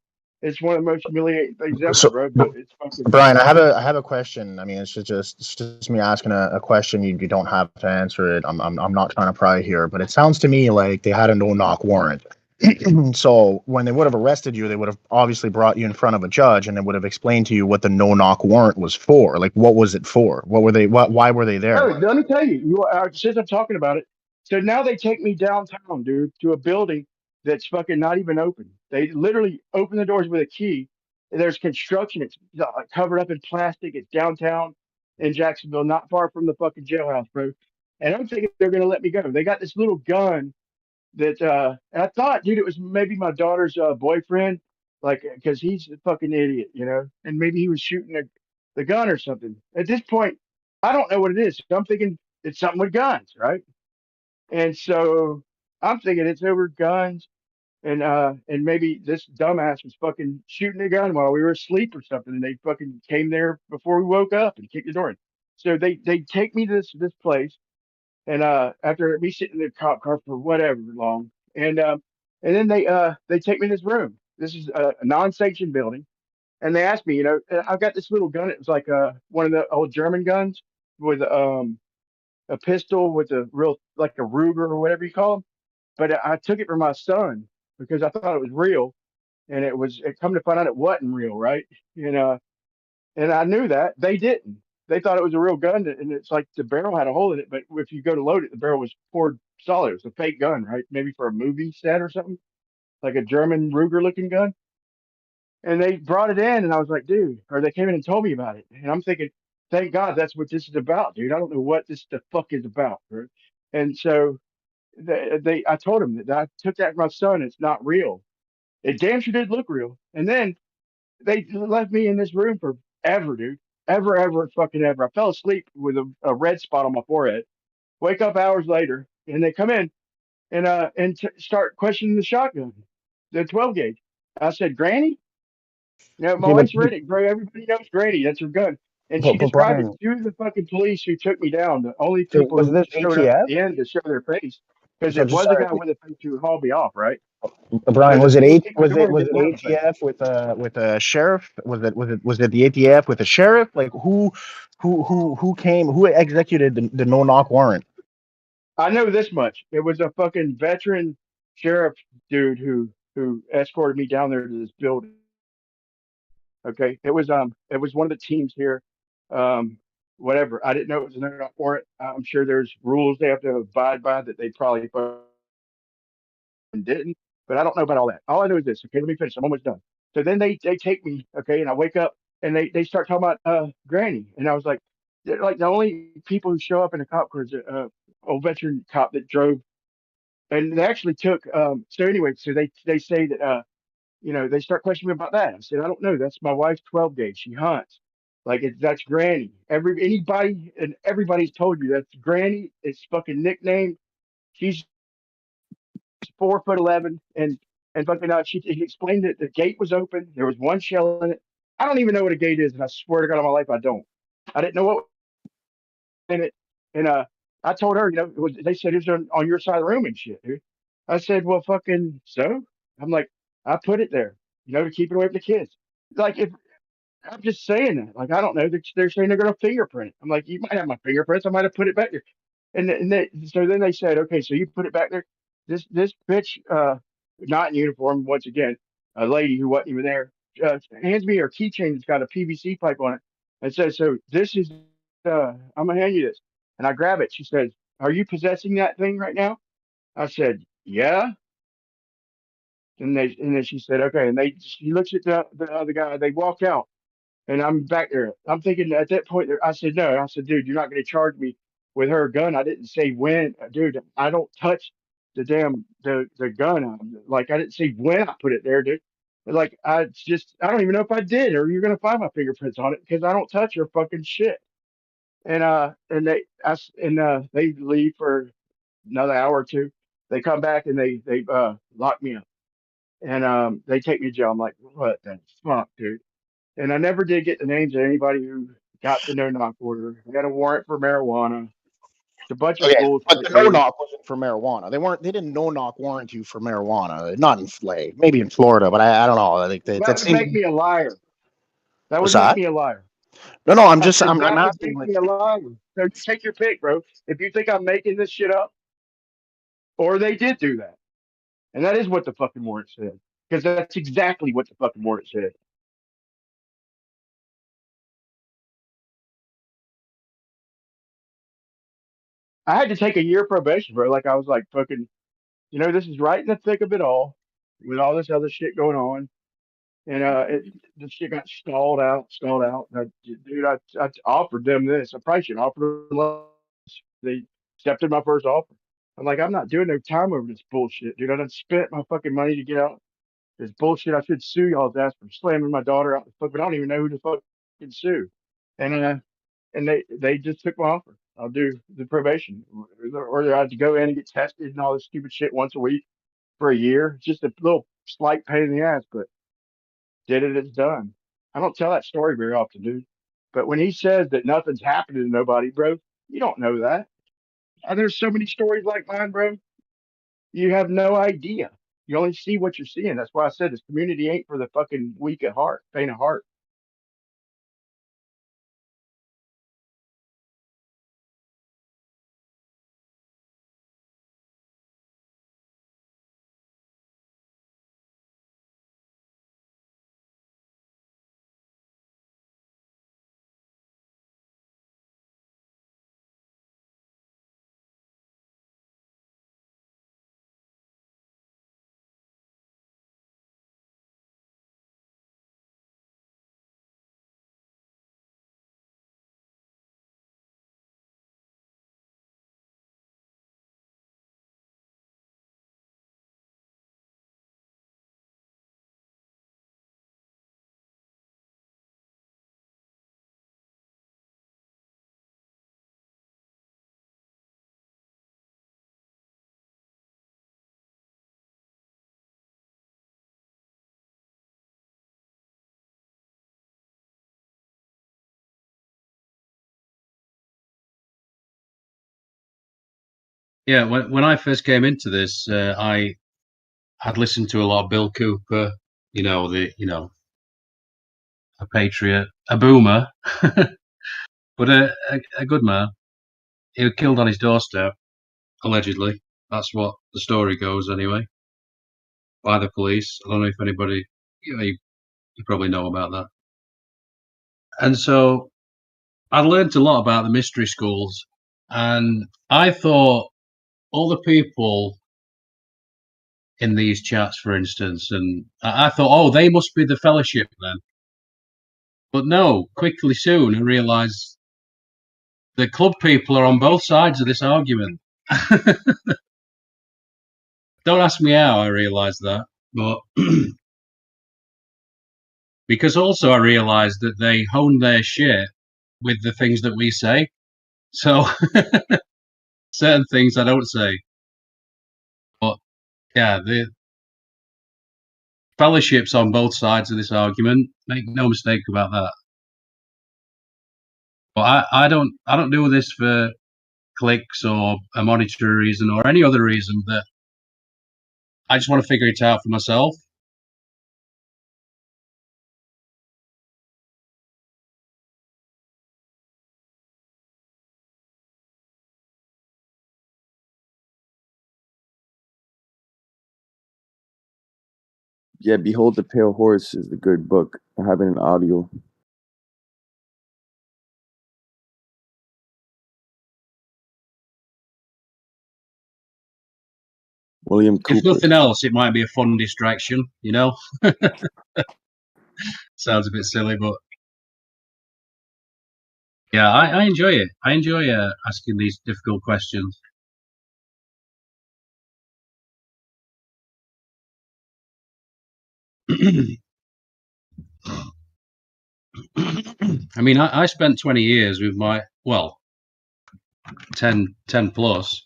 It's one of the most humiliating things ever, So, bro. But it's fucking. Brian, I have a question. I mean, it's just me asking a question. You don't have to answer it. I'm not trying to pry here, but it sounds to me like they had a no knock warrant. So when they would have arrested you, they would have obviously brought you in front of a judge, and they would have explained to you what the no knock warrant was for. Like, what was it for? What were they? Why were they there? Oh, let me tell you. Since I'm talking about it, so now they take me downtown, dude, to a building that's fucking not even open. They literally open the doors with a key. There's construction. It's covered up in plastic. It's downtown in Jacksonville, not far from the fucking jailhouse, bro. And I'm thinking they're gonna let me go. They got this little gun that and I thought, dude, it was maybe my daughter's boyfriend, like, because he's a fucking idiot, you know, and maybe he was shooting the gun or something. At this point, I don't know what it is. I'm thinking it's something with guns, right? And so I'm thinking it's over guns, and maybe this dumbass was fucking shooting a gun while we were asleep or something, and they fucking came there before we woke up and kicked the door in. So they take me to this place, and after me sitting in the cop car for whatever long, and then they take me to this room. This is a non-sanctioned building, and they asked me, you know, I've got this little gun. It was like one of the old German guns with a pistol with a real like a Ruger or whatever you call them. But I took it for my son because I thought it was real, and it come to find out it wasn't real, right? And and I knew that they didn't. They thought it was a real gun, and it's like the barrel had a hole in it. But if you go to load it, the barrel was poured solid. It was a fake gun, right? Maybe for a movie set or something, like a German Ruger looking gun. And they brought it in, and I was like, dude, or they came in and told me about it. And I'm thinking, thank God that's what this is about, dude. I don't know what this the fuck is about, bro. And so I told him that I took that from my son. It's not real. It damn sure did look real. And then they left me in this room for ever, dude. Ever, fucking ever. I fell asleep with a red spot on my forehead. Wake up hours later, and they come in and start questioning the shotgun, the 12 gauge. I said, Granny? You know, my Okay, wife's ready, bro. Everybody knows Granny. That's her gun. And she but described it Brian, to the fucking police who took me down. The only so people was who this showed up at ATF? the end to show their face, because So it just was a sorry, guy with a face who hauled me off, right? So Brian, the was it police eight? kicked my door and Was didn't it have a face. ATF with a sheriff? Was it the ATF with a sheriff? Like who came? Who executed the no knock warrant? I know this much. It was a fucking veteran sheriff dude who escorted me down there to this building. Okay, it was one of the teams here. Um, Whatever. I didn't know it was an no warrant. I'm sure there's rules they have to abide by that they probably fucking didn't. But I don't know about all that. All I know is this. Okay, let me finish. I'm almost done. So then they take me. Okay, and I wake up and they start talking about Granny, and I was like, they're like the only people who show up in a cop car is a old veteran cop that drove, and they actually took. So anyway, so they say that you know, they start questioning me about that. I said, I don't know. That's my wife's 12 gauge. She hunts. Like that's Granny. Anybody and everybody's told you that's Granny. It's fucking nickname. She's 4'11" and fucking he explained that the gate was open. There was one shell in it. I don't even know what a gate is, and I swear to God on my life I don't. I didn't know what was in it. And I told her, you know, they said it was on your side of the room and shit, dude. I said, well, fucking so. I'm like, I put it there, you know, to keep it away from the kids. Like if I'm just saying that, like I don't know, they're saying they're gonna fingerprint it. I'm like, you might have my fingerprints. I might have put it back there. So then they said, okay, so you put it back there. This bitch, not in uniform, once again, a lady who wasn't even there, hands me her keychain that's got a PVC pipe on it, and says, so this is, I'm gonna hand you this, and I grab it. She says, are you possessing that thing right now? I said, yeah. And then she said, okay, and she looks at the other guy. They walk out. And I'm back there. I'm thinking at that point, I said, no. I said, dude, you're not going to charge me with her gun. I didn't say when. Dude, I don't touch the gun. Like, I didn't say when I put it there, dude. Like, I don't even know if I did, or you're going to find my fingerprints on it because I don't touch her fucking shit. And they leave for another hour or two. They come back and they lock me up. And they take me to jail. I'm like, what the fuck, dude? And I never did get the names of anybody who got the no-knock order. They got a warrant for marijuana. It's a bunch of Okay, bullshit. but the no knock wasn't for marijuana. They didn't no knock warrant you for marijuana. Not in maybe in Florida, but I don't know. I think That would make me a liar. That would What's make that? me a liar. No, I'm I just said I'm that would asking make like me a liar. So take your pick, bro. If you think I'm making this shit up, or they did do that, and that is what the fucking warrant said, because that's exactly what the fucking warrant said. I had to take a year probation, bro. Like I was like fucking, this is right in the thick of it all, with all this other shit going on, and the shit got stalled out. Dude, I offered them this. I probably should offer them less. They accepted my first offer. I'm like, I'm not doing no time over this bullshit, dude. I done spent my fucking money to get out this bullshit. I should sue y'all's ass for slamming my daughter out the fuck, but I don't even know who to fucking sue. And they just took my offer. I'll do the probation, or I had to go in and get tested and all this stupid shit once a week for a year. It's just a little slight pain in the ass, but did it, it's done. I don't tell that story very often, dude. But when he says that nothing's happening to nobody, bro, you don't know that. And there's so many stories like mine, bro. You have no idea. You only see what you're seeing. That's why I said this community ain't for the fucking weak at heart, faint of heart. Yeah, when I first came into this, I had listened to a lot of Bill Cooper. A patriot, a boomer, but a good man. He was killed on his doorstep, allegedly. That's what the story goes, anyway, by the police. I don't know if anybody, you probably know about that. And so I learned a lot about the mystery schools, and I thought all the people in these chats, for instance, and I thought, oh, they must be the Fellowship then. But no, quickly soon I realised the club people are on both sides of this argument. Don't ask me how I realised that, but because also I realised that they hone their shit with the things that we say. So certain things I don't say. But yeah, the Fellowship's on both sides of this argument. Make no mistake about that. But I don't do this for clicks or a monetary reason or any other reason. That I just want to figure it out for myself. Yeah, Behold the Pale Horse is the good book. I have it in audio. William Cooper. If nothing else, it might be a fun distraction, Sounds a bit silly, but yeah, I enjoy it. I enjoy asking these difficult questions. I mean, I spent 20 years with 10 plus,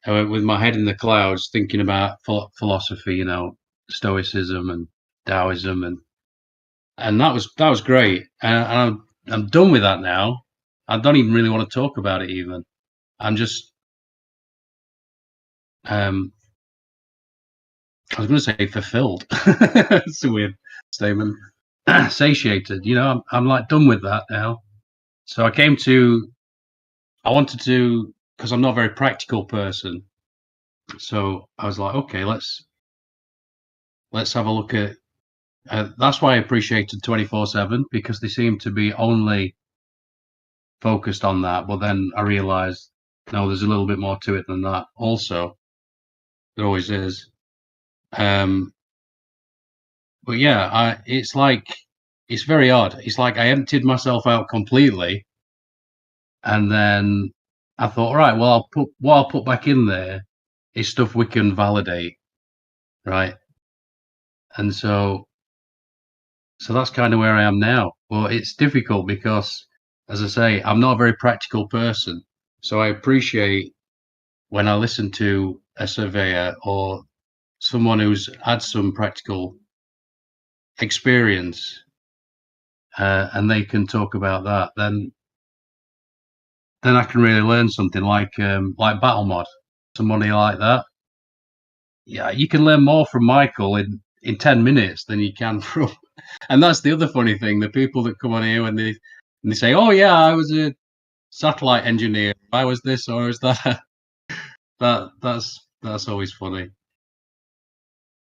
with my head in the clouds, thinking about philosophy, Stoicism and Taoism, and that was great. And I'm done with that now. I don't even really want to talk about it. Even I'm just I was going to say fulfilled. It's a weird statement. Satiated. I'm like done with that now. So I wanted to, because I'm not a very practical person. So I was like, okay, let's have a look at. That's why I appreciated 24/7, because they seem to be only focused on that. But then I realized, no, there's a little bit more to it than that. Also, there always is. But yeah, it's very odd. It's like I emptied myself out completely, and then I thought, all right, well, I'll put back in there is stuff we can validate, right? And so that's kind of where I am now. Well, it's difficult because, as I say, I'm not a very practical person. So I appreciate when I listen to a surveyor or someone who's had some practical experience, and they can talk about that. Then I can really learn something like battle mod, somebody like that. Yeah, you can learn more from Michael in 10 minutes than you can from. And that's the other funny thing: the people that come on here when they say, "Oh yeah, I was a satellite engineer. I was this or I was that." That's always funny.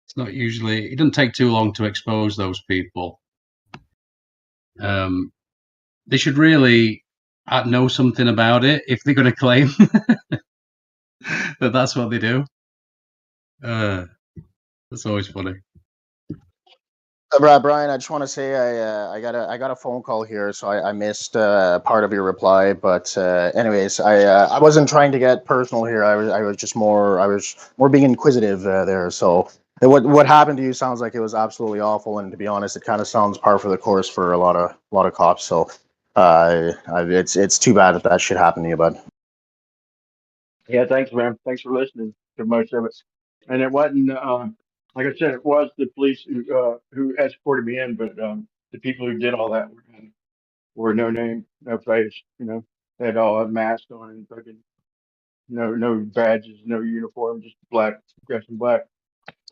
It's not usually. It doesn't take too long to expose those people. They should really know something about it if they're going to claim that that's what they do. That's always funny. Brian, I just want to say I got a phone call here, so I missed part of your reply. But anyways, I wasn't trying to get personal here. I was more being inquisitive there. So what happened to you sounds like it was absolutely awful, and to be honest, it kind of sounds par for the course for a lot of cops. So it's too bad that shit happened to you, bud. Yeah, thanks, man. Thanks for listening to most of it. And it wasn't, like I said, it was the police who escorted me in, but the people who did all that were no name, no face. They had all a mask on and fucking no badges, no uniform, just black, dressed in black.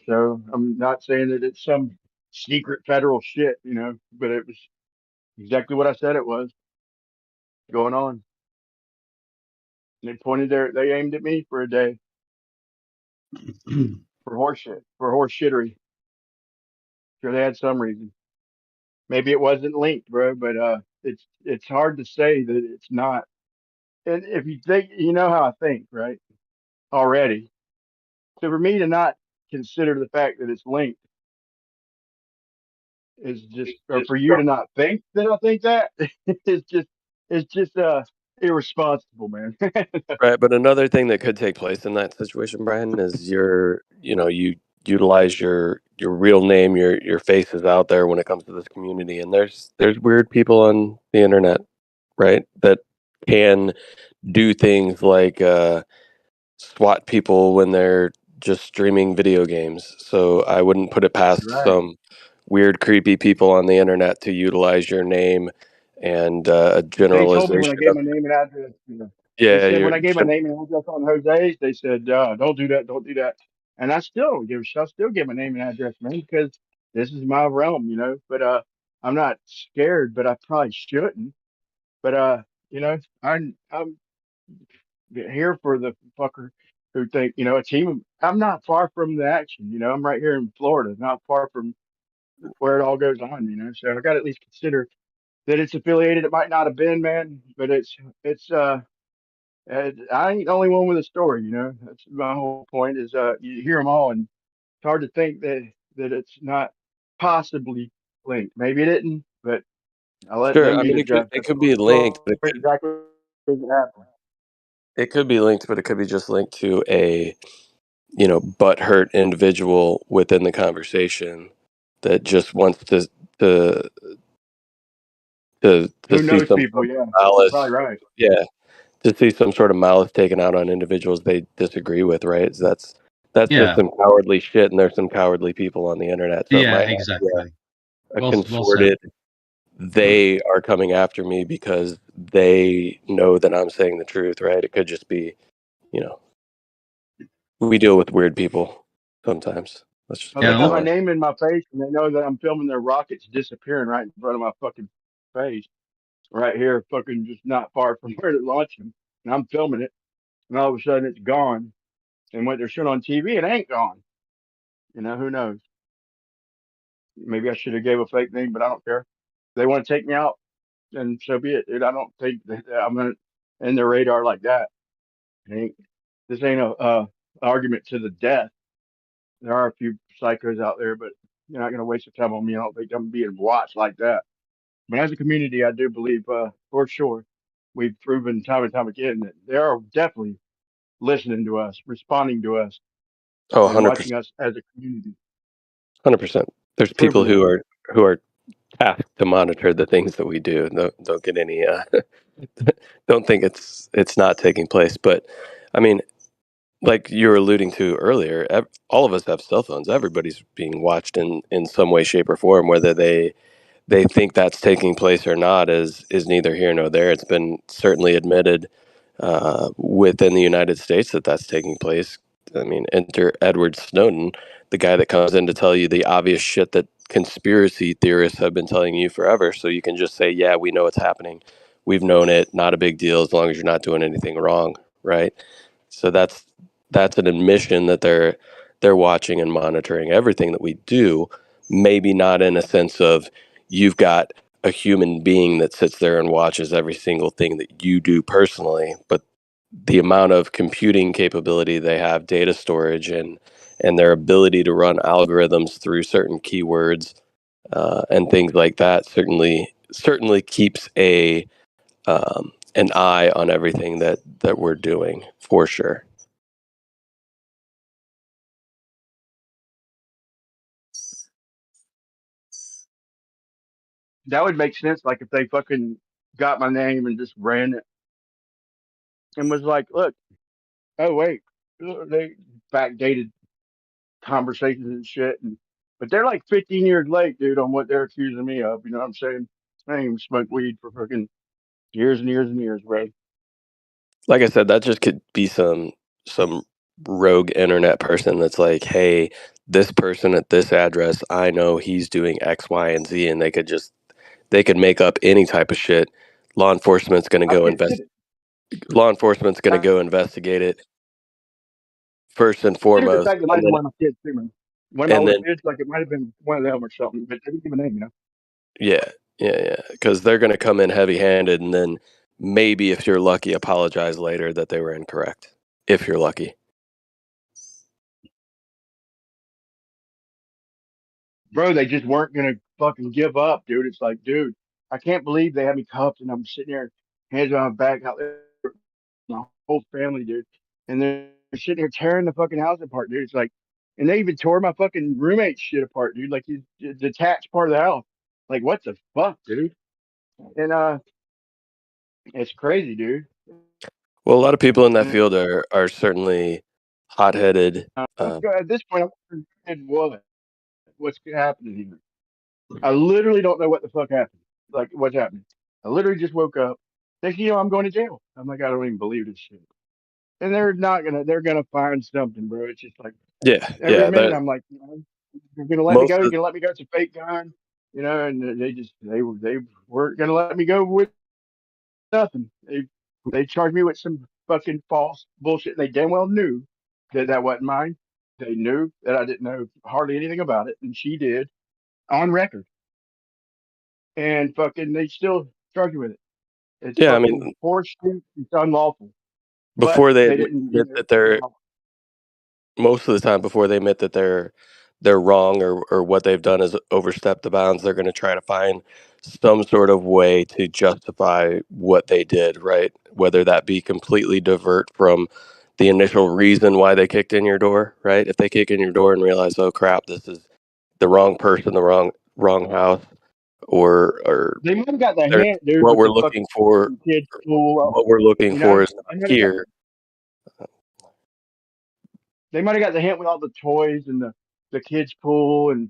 So I'm not saying that it's some secret federal shit, but it was exactly what I said it was going on. And they aimed at me for a day for horse shittery. Sure, they had some reason. Maybe it wasn't linked, bro, but it's hard to say that it's not. And if you think, you know how I think, right? Already. So for me to not consider the fact that it's linked is just, or for you to not think that I think that it's just irresponsible, man. Right, but another thing that could take place in that situation, Brian, is you utilize your real name, your face is out there when it comes to this community, and there's weird people on the internet, right, that can do things like SWAT people when they're just streaming video games. So I wouldn't put it past some weird, creepy people on the internet to utilize your name and a They told me when generalization I gave of my name and address. They yeah, said you're when I gave my name and address on Jose's, they said, "Don't do that, don't do that." And I still don't give a shit. I still give my name and address, man, because this is my realm, But I'm not scared, but I probably shouldn't. But I'm here for the fucker who think a team. I'm not far from the action, I'm right here in Florida, not far from where it all goes on, So I got to at least consider that it's affiliated. It might not have been, man, but it's. I ain't the only one with a story, That's my whole point. Is you hear them all, and it's hard to think that it's not possibly linked. Maybe it isn't, but I'll let sure. them I be mean, the it could judge. be linked, but Exactly what happened. it could be linked, but it could be just linked to a butthurt individual within the conversation that just wants to Who see knows some people? sort of Yeah, you're probably malice. right. Yeah, to see some sort of malice taken out on individuals they disagree with, right? So that's just Yeah. some cowardly shit, and there's some cowardly people on the internet. So it Yeah, might have exactly. a Well said. they are coming after me because they know that I'm saying the truth, right? It could just be, you know, we deal with weird people sometimes. Let's just Oh, put they it got that my way. name in my face, and they know that I'm filming their rockets disappearing right in front of my fucking face, right here, fucking just not far from where they're launching them. And I'm filming it, and all of a sudden it's gone. And what they're showing on TV, it ain't gone. You know, who knows? Maybe I should have gave a fake name, but I don't care. If they want to take me out, then so be it, dude. I don't think that I'm gonna in their radar like that. This ain't a argument to the death. There are a few psychos out there, but you're not gonna waste your time on me. I don't think I'm being watched like that. But as a community, I do believe for sure we've proven time and time again that they are definitely listening to us, responding to us, Oh, and 100%. watching us as a community. 100%. There's people Proven that. who are tasked to monitor the things that we do. Don't get any don't think it's not taking place. But I mean, like you were alluding to earlier, all of us have cell phones. Everybody's being watched in some way, shape, or form. Whether they think that's taking place or not is neither here nor there. It's been certainly admitted within the United States that that's taking place. I mean, enter Edward Snowden, the guy that comes in to tell you the obvious shit that conspiracy theorists have been telling you forever. So you can just say, yeah, we know it's happening. We've known it. Not a big deal as long as you're not doing anything wrong, right? So that's an admission that they're watching and monitoring everything that we do. Maybe not in a sense of you've got a human being that sits there and watches every single thing that you do personally, but the amount of computing capability they have, data storage, and their ability to run algorithms through certain keywords and things like that certainly keeps an eye on everything that we're doing for sure. That would make sense. Like if they fucking got my name and just ran it and was like, look, oh wait, they backdated conversations and shit. But they're like 15 years late, dude, on what they're accusing me of. You know what I'm saying? I ain't even smoked weed for fucking years and years and years, bro. Like I said, that just could be some rogue internet person that's like, hey, this person at this address, I know he's doing X, Y, and Z, and they could make up any type of shit. Law enforcement's going to I go can't get it. law enforcement's going to go investigate it first and Consider the foremost, fact it might have been one of my kids too, man. One of my and older then kids, like it might have been one of them or something, but they didn't give a name, you know. yeah, because they're going to come in heavy-handed, and then maybe if you're lucky, apologize later that they were incorrect. If you're lucky. Bro, they just weren't gonna fucking give up, dude. It's like, dude, I can't believe they had me cuffed and I'm sitting there, hands on my back out there, my whole family, dude. And they're sitting here tearing the fucking house apart, dude. It's like, and they even tore my fucking roommate's shit apart, dude. Like he's a detached part of the house. Like, what the fuck, dude? And it's crazy, dude. Well, a lot of people in that And field are certainly hot-headed. at this point, I'm wondering what's happening here. I literally don't know what the fuck happened. Like, what's happening? I literally just woke up. Next thing you know, I'm going to jail. I'm like, I don't even believe this shit. And they're gonna find something, bro. It's just like Yeah, every yeah. minute That I'm like, you know, you're gonna let me most go. You're of gonna let me go. It's a fake gun, you know. And they weren't gonna let me go with nothing. They charged me with some fucking false bullshit. They damn well knew that that wasn't mine. They knew that I didn't know hardly anything about it, and she did on record. And fucking, they still charge me with it. It's yeah. I fucking mean, forced. It's unlawful. But before they they didn't, admit that they're most of the time before they admit that they're wrong or what they've done is overstep the bounds, they're going to try to find some sort of way to justify what they did, right? Whether that be completely divert from the initial reason why they kicked in your door, right? If they kick in your door and realize, oh crap, this is the wrong person, the wrong house, or they might have got the there's hint, dude, what with we're the looking for, fucking kids school. what we're looking You for know, is not they might have got here. they might have got the hint with all the toys and the kids pool and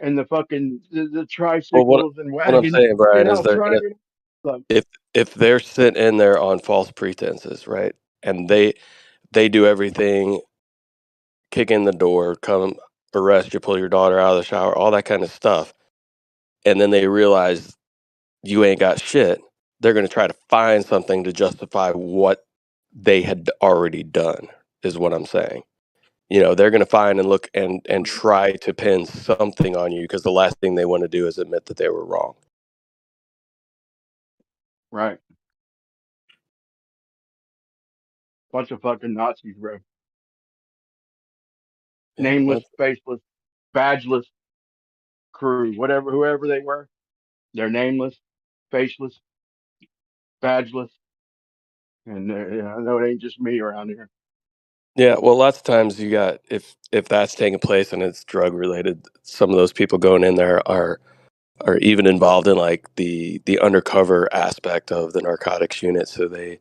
and the fucking the Well, tricycles and what I'm wagons, saying, Brian, is out they're trying gonna to like, if they're sent in there on false pretenses, right? And they do everything, kick in the door, come arrest you, pull your daughter out of the shower, all that kind of stuff, and then they realize you ain't got shit. They're gonna try to find something to justify what they had already done. Is what I'm saying. They're going to find and look and try to pin something on you because the last thing they want to do is admit that they were wrong. right, bunch of fucking Nazis, bro. Yeah, Nameless, faceless, badgeless crew, whatever, whoever they were, they're nameless, faceless, badgeless, and I know it ain't just me around here. yeah. Well, lots of times you got if that's taking place and it's drug related, some of those people going in there are even involved in like the undercover aspect of the narcotics unit. So they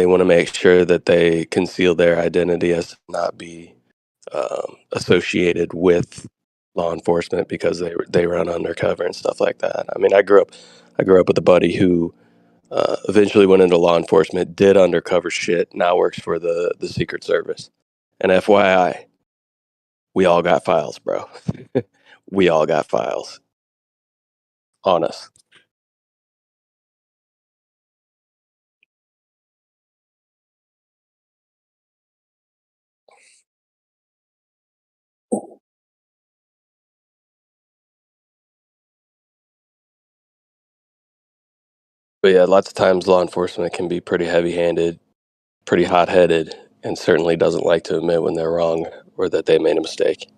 want to make sure that they conceal their identity as to not be associated with law enforcement because they run undercover and stuff like that. I mean, I grew up with a buddy who eventually went into law enforcement, did undercover shit, now works for the Secret Service. And FYI, we all got files, bro. We all got files on us. But yeah, lots of times law enforcement can be pretty heavy-handed, pretty hot-headed, and certainly doesn't like to admit when they're wrong or that they made a mistake.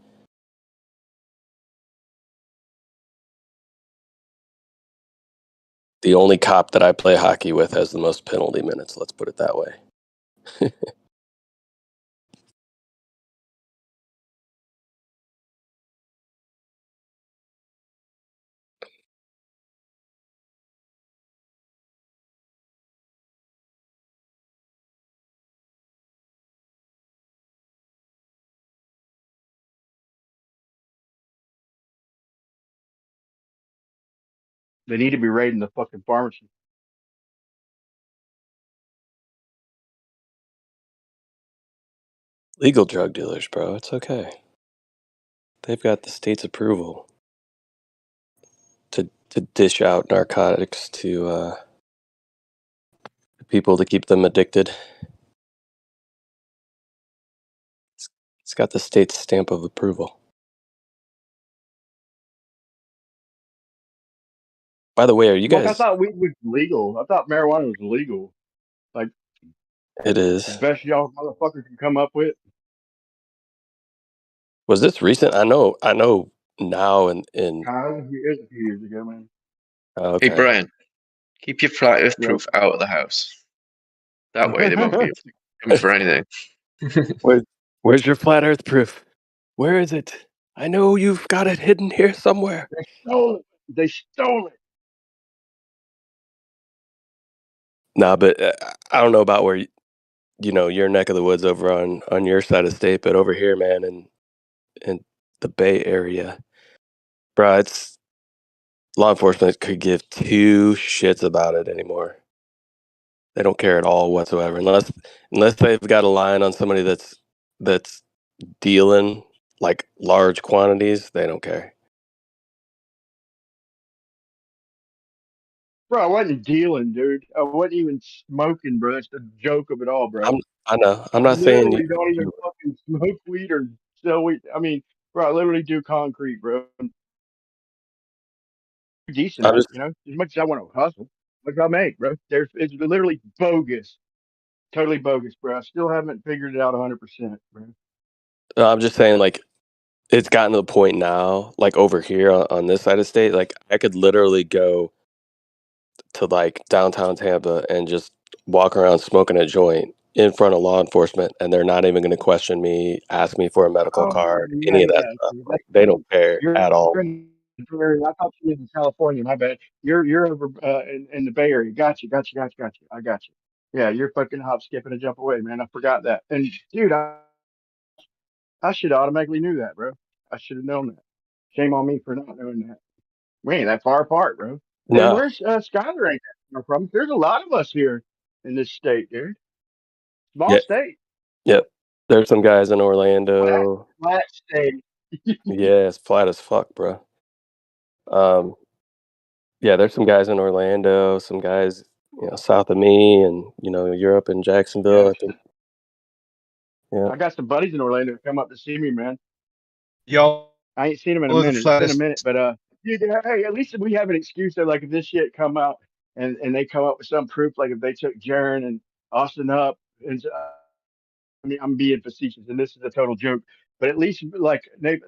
The only cop that I play hockey with has the most penalty minutes, let's put it that way. They need to be raiding the fucking pharmacy. Legal drug dealers, bro, it's okay. They've got the state's approval to dish out narcotics to people to keep them addicted. It's got the state's stamp of approval. By the way, are you Look, I guys? thought weed was legal. I thought marijuana was legal. Like It the is. best y'all motherfuckers can come up with. Was this recent? I know now in It was a few years ago, man. Hey, okay. Brian, keep your flat earth Yep. proof out of the house. That way they won't be able to come for anything. Where's your flat earth proof? Where is it? I know you've got it hidden here somewhere. They stole it. They stole it. Nah, but I don't know about where your neck of the woods over on your side of the state, but over here, man, in the Bay Area, bro, it's law enforcement could give two shits about it anymore. They don't care at all whatsoever, unless they've got a line on somebody that's dealing like large quantities. They don't care. Bro, I wasn't dealing, dude. I wasn't even smoking, bro. That's the joke of it all, bro. I know. I'm I not saying literally don't even you. fucking smoke weed or sell weed. I mean, bro, I literally do concrete, bro. Decent I'm at it, just. as much as I want to hustle, like I make, bro. It's literally bogus, totally bogus, bro. I still haven't figured it out 100%, bro. I'm just saying, like, it's gotten to the point now, like over here on this side of state, like I could literally go to like downtown Tampa and just walk around smoking a joint in front of law enforcement, and they're not even going to question me, ask me for a medical Oh card, yeah, any of that yeah. stuff. See, Like they don't care you're at all. in I thought you was in California. My bad. You're over in the Bay Area. Gotcha. I got you. Yeah, you're fucking hop, skip, and a jump away, man. I forgot that. And dude, I should automatically knew that, bro. I should have known that. Shame on me for not knowing that. We ain't that far apart, bro. And No. where's Skyler ain't that far from? There's a lot of us here in this state, dude. Small Yeah. state. Yep. There's some guys in Flat, Orlando. flat state. Yeah, it's flat as fuck, bro. Yeah, there's some guys in Orlando, some guys, south of me, and Europe and Jacksonville. Yeah. I think. Yeah. I got some buddies in Orlando that come up to see me, man. Y'all I ain't seen them in a are the minute. It's been a flattest. minute, but dude, hey, at least we have an excuse there. Like if this shit come out and they come up with some proof, like if they took Jaron and Austin up, and I mean I'm being facetious, and this is a total joke, but at least like me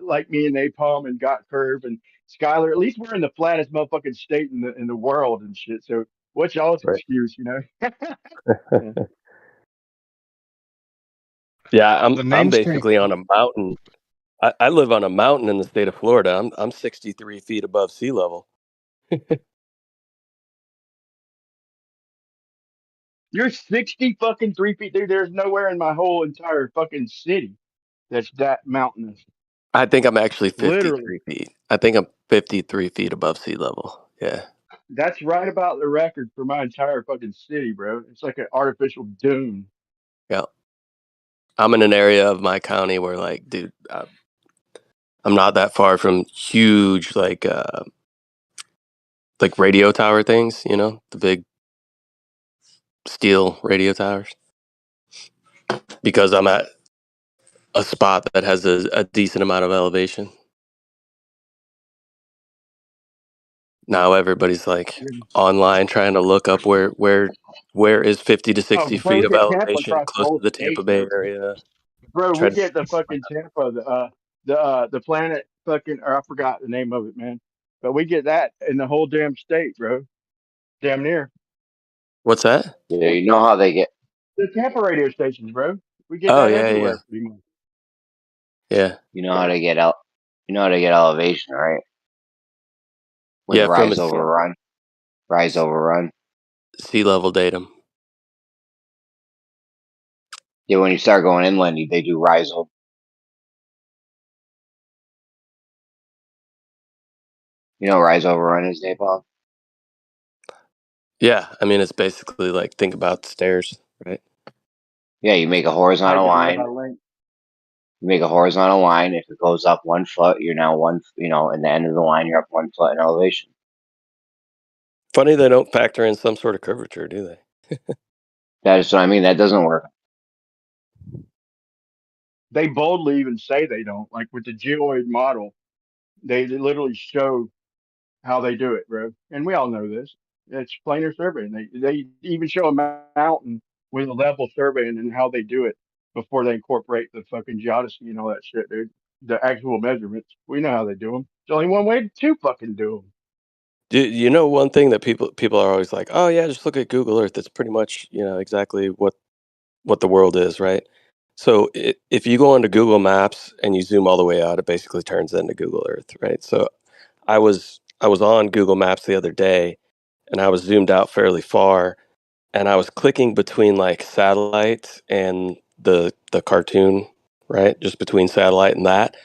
and Napalm and Got Curve and Skyler, at least we're in the flattest motherfucking state in the world and shit. So what's y'all's Right. excuse, you know? Yeah. Yeah, The I'm name's basically on a mountain. I live on a mountain in the state of Florida. I'm 63 feet above sea level. You're 60 fucking 3 feet, dude. There's nowhere in my whole entire fucking city that's that mountainous. I think I'm actually Literally. 53 feet. I think I'm 53 feet above sea level. Yeah. That's right about the record for my entire fucking city, bro. It's like an artificial dune. Yeah. I'm in an area of my county where, like, dude, I'm not that far from huge, like radio tower things, the big steel radio towers, because I'm at a spot that has a decent amount of elevation. Now everybody's like online trying to look up where is 50 to 60 Bro, feet we of get Tampa elevation across the close to whole the Tampa state, Bay bro. area. Bro, Try we to, get the fucking Tampa, the planet fucking, or I forgot the name of it, man. But we get that in the whole damn state, bro. Damn near. what's that? Yeah, you know how they get. The Tampa radio stations, bro. We get Oh that yeah, yeah, everywhere, pretty much. yeah, You know how to get out. You know how to get elevation, right? With yeah. From a rise overrun. Rise overrun. sea level datum. Yeah, when you start going inland, they do rise over. You know, rise overrun is Napalm. Yeah, I mean it's basically like, think about stairs, right? Yeah, you make a horizontal Height line. divided by length. You make a horizontal line. If it goes up 1 foot, you're now one. In the end of the line, you're up 1 foot in elevation. Funny they don't factor in some sort of curvature, do they? That is what I mean. That doesn't work. They boldly even say they don't. Like with the geoid model, they literally show how they do it, bro. And we all know this. It's planar surveying. They even show a mountain with a level surveying and how they do it before they incorporate the fucking geodesy and all that shit, dude. The actual measurements. We know how they do them. There's only one way to fucking do them. You know one thing that people are always like, oh yeah, just look at Google Earth. It's pretty much exactly what the world is, right? So if you go onto Google Maps and you zoom all the way out, it basically turns into Google Earth, right? So I was on Google Maps the other day, and I was zoomed out fairly far, and I was clicking between like satellite and the cartoon, right? Just between satellite and that.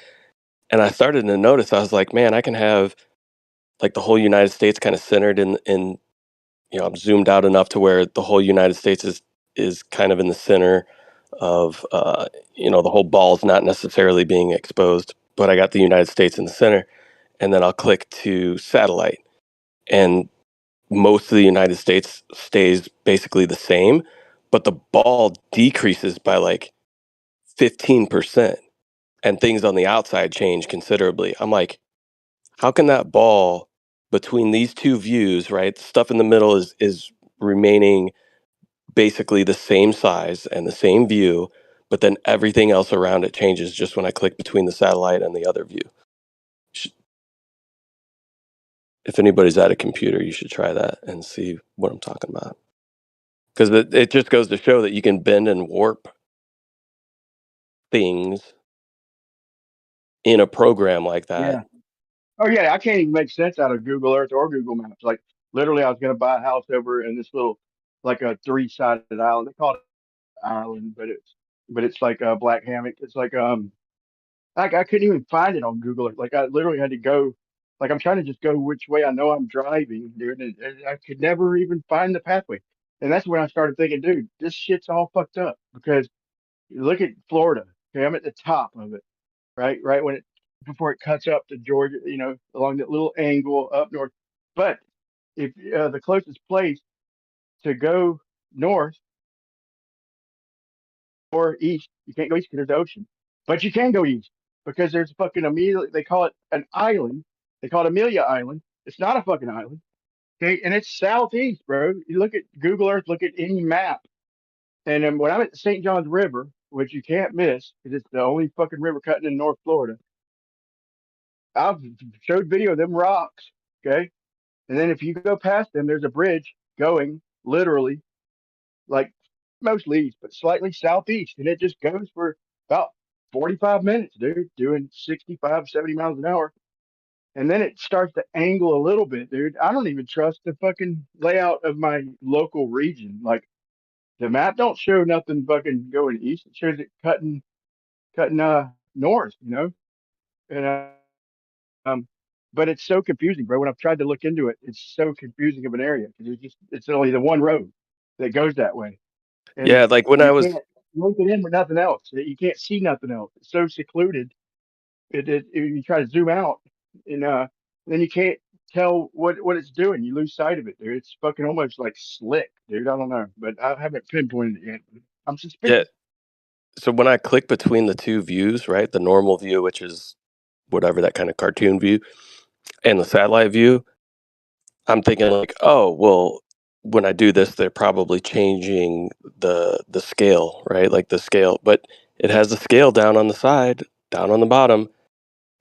And I started to notice, I was like, man, I can have like the whole United States kind of centered in I'm zoomed out enough to where the whole United States is kind of in the center of the whole ball's not necessarily being exposed, but I got the United States in the center, and then I'll click to satellite, and most of the United States stays basically the same, but the ball decreases by like 15%, and things on the outside change considerably. I'm like, how can that ball between these two views, right? Stuff in the middle is remaining basically the same size and the same view, but then everything else around it changes just when I click between the satellite and the other view. If anybody's at a computer, you should try that and see what I'm talking about. Because it just goes to show that you can bend and warp things in a program like that. Yeah. Oh yeah, I can't even make sense out of Google Earth or Google Maps. Like literally, I was gonna buy a house over in this little, like a three-sided island. They call it island, but it's like a black hammock. It's like Like I couldn't even find it on Google. Like I literally had to go. Like I'm trying to just go which way I know I'm driving, dude, and I could never even find the pathway. And that's when I started thinking, dude, this shit's all fucked up because you look at Florida. Okay, I'm at the top of it, right when it before it cuts up to Georgia, along that little angle up north. But if the closest place to go north or east, you can't go east because there's the ocean, but you can go east because there's fucking Amelia. They call it an island. They call it Amelia Island. It's not a fucking island. Okay, and it's southeast, bro. You look at Google Earth, look at any map, and then when I'm at the St. Johns River, which you can't miss because it's the only fucking river cutting in North Florida. I've showed video of them rocks. Okay, and then if you go past them, there's a bridge going literally like mostly east, but slightly southeast. And it just goes for about 45 minutes, dude, doing 65, 70 miles an hour. And then it starts to angle a little bit, dude. I don't even trust the fucking layout of my local region. Like the map don't show nothing fucking going east. It shows it cutting north, And but it's so confusing, bro. When I've tried to look into it, it's so confusing of an area because it's only the one road that goes that way. Yeah, And like when I you was can't link it in with nothing else. You can't see nothing else. It's so secluded. You try to zoom out, and then you can't tell what it's doing. You lose sight of it, dude. It's fucking almost like slick, dude. I don't know, but I haven't pinpointed it yet. I'm yeah. suspicious. So when I click between the two views, right, the normal view, which is whatever that kind of cartoon view, and the satellite view, I'm thinking like, oh, well, when I do this, they're probably changing the scale, right? Like the scale, but it has the scale down on the side, down on the bottom,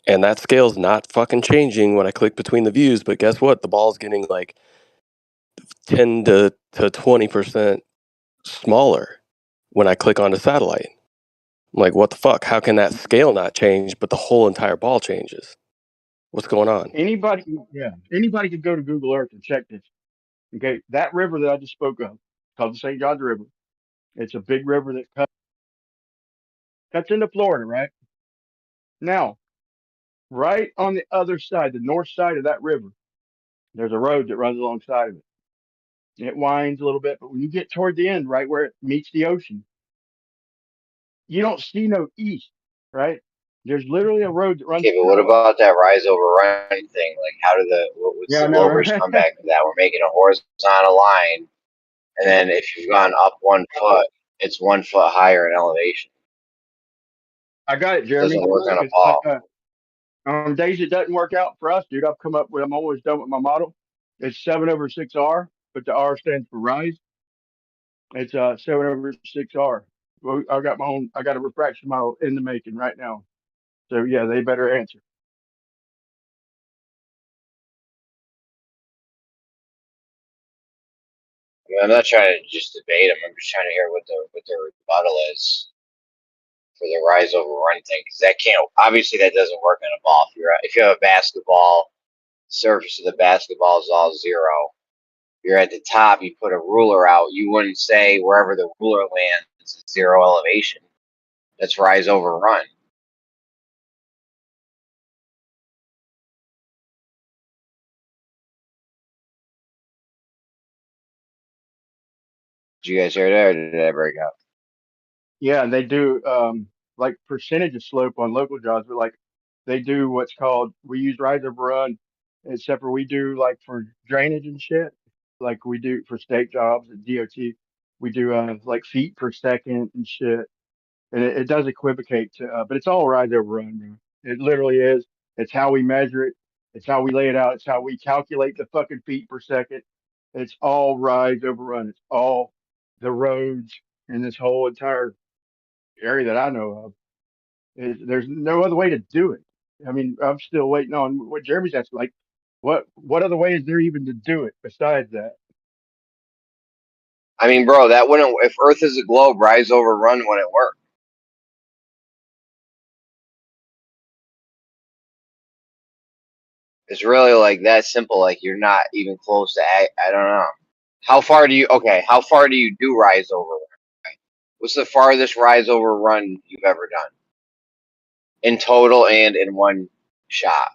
and that scale's not fucking changing when I click between the views. But guess what? The ball's getting like 10 to 20% smaller when I click on the satellite. I'm like, what the fuck? How can that scale not change, but the whole entire ball changes? What's going on? Anybody can go to Google Earth and check this. Okay, that river that I just spoke of, called the St. Johns River. It's a big river that cuts into Florida, right? Now, right on the other side, the north side of that river, there's a road that runs alongside of it. It winds a little bit, but when you get toward the end, right where it meets the ocean, you don't see no east, right? There's literally a road that runs Okay, but what parallel. about that rise over run thing? Like, what's Yeah, the I know, Wilbur's right? comeback to that? We're making a horizontal line, and then if you've gone up 1 foot, it's 1 foot higher in elevation. I got it, It Jeremy. doesn't work on a Because ball. on days it doesn't work out for us, dude, I'm always done with my model. It's 7/6R, but the R stands for rise. It's 7/6R. Well, I got a refraction model in the making right now. So yeah, they better answer. I mean, I'm not trying to just debate them. I'm just trying to hear what their rebuttal is for the rise over run thing, because that can't, obviously that doesn't work on a ball. If you have a basketball, surface of the basketball is all zero. You're at the top, you put a ruler out, you wouldn't say wherever the ruler lands is zero elevation. That's rise over run. Did you guys hear that, or did I break up? Yeah, and they do like percentage of slope on local jobs, but like they do what's called, we use rise over run, except for we do like for drainage and shit, like we do for state jobs at DOT, we do like feet per second and shit, and it does equivocate to, but it's all rise over run, bro. It literally is. It's how we measure it. It's how we lay it out. It's how we calculate the fucking feet per second. It's all rise over run. It's all the roads in this whole entire area that I know of. There's no other way to do it. I mean, I'm still waiting on what Jeremy's asking. Like, what other way is there even to do it besides that? I mean, bro, that wouldn't, if Earth is a globe, rise over run wouldn't work. It's really like that simple. Like you're not even close to, I don't know. How far do you do rise over run? What's the farthest rise over run you've ever done? in total and in one shot.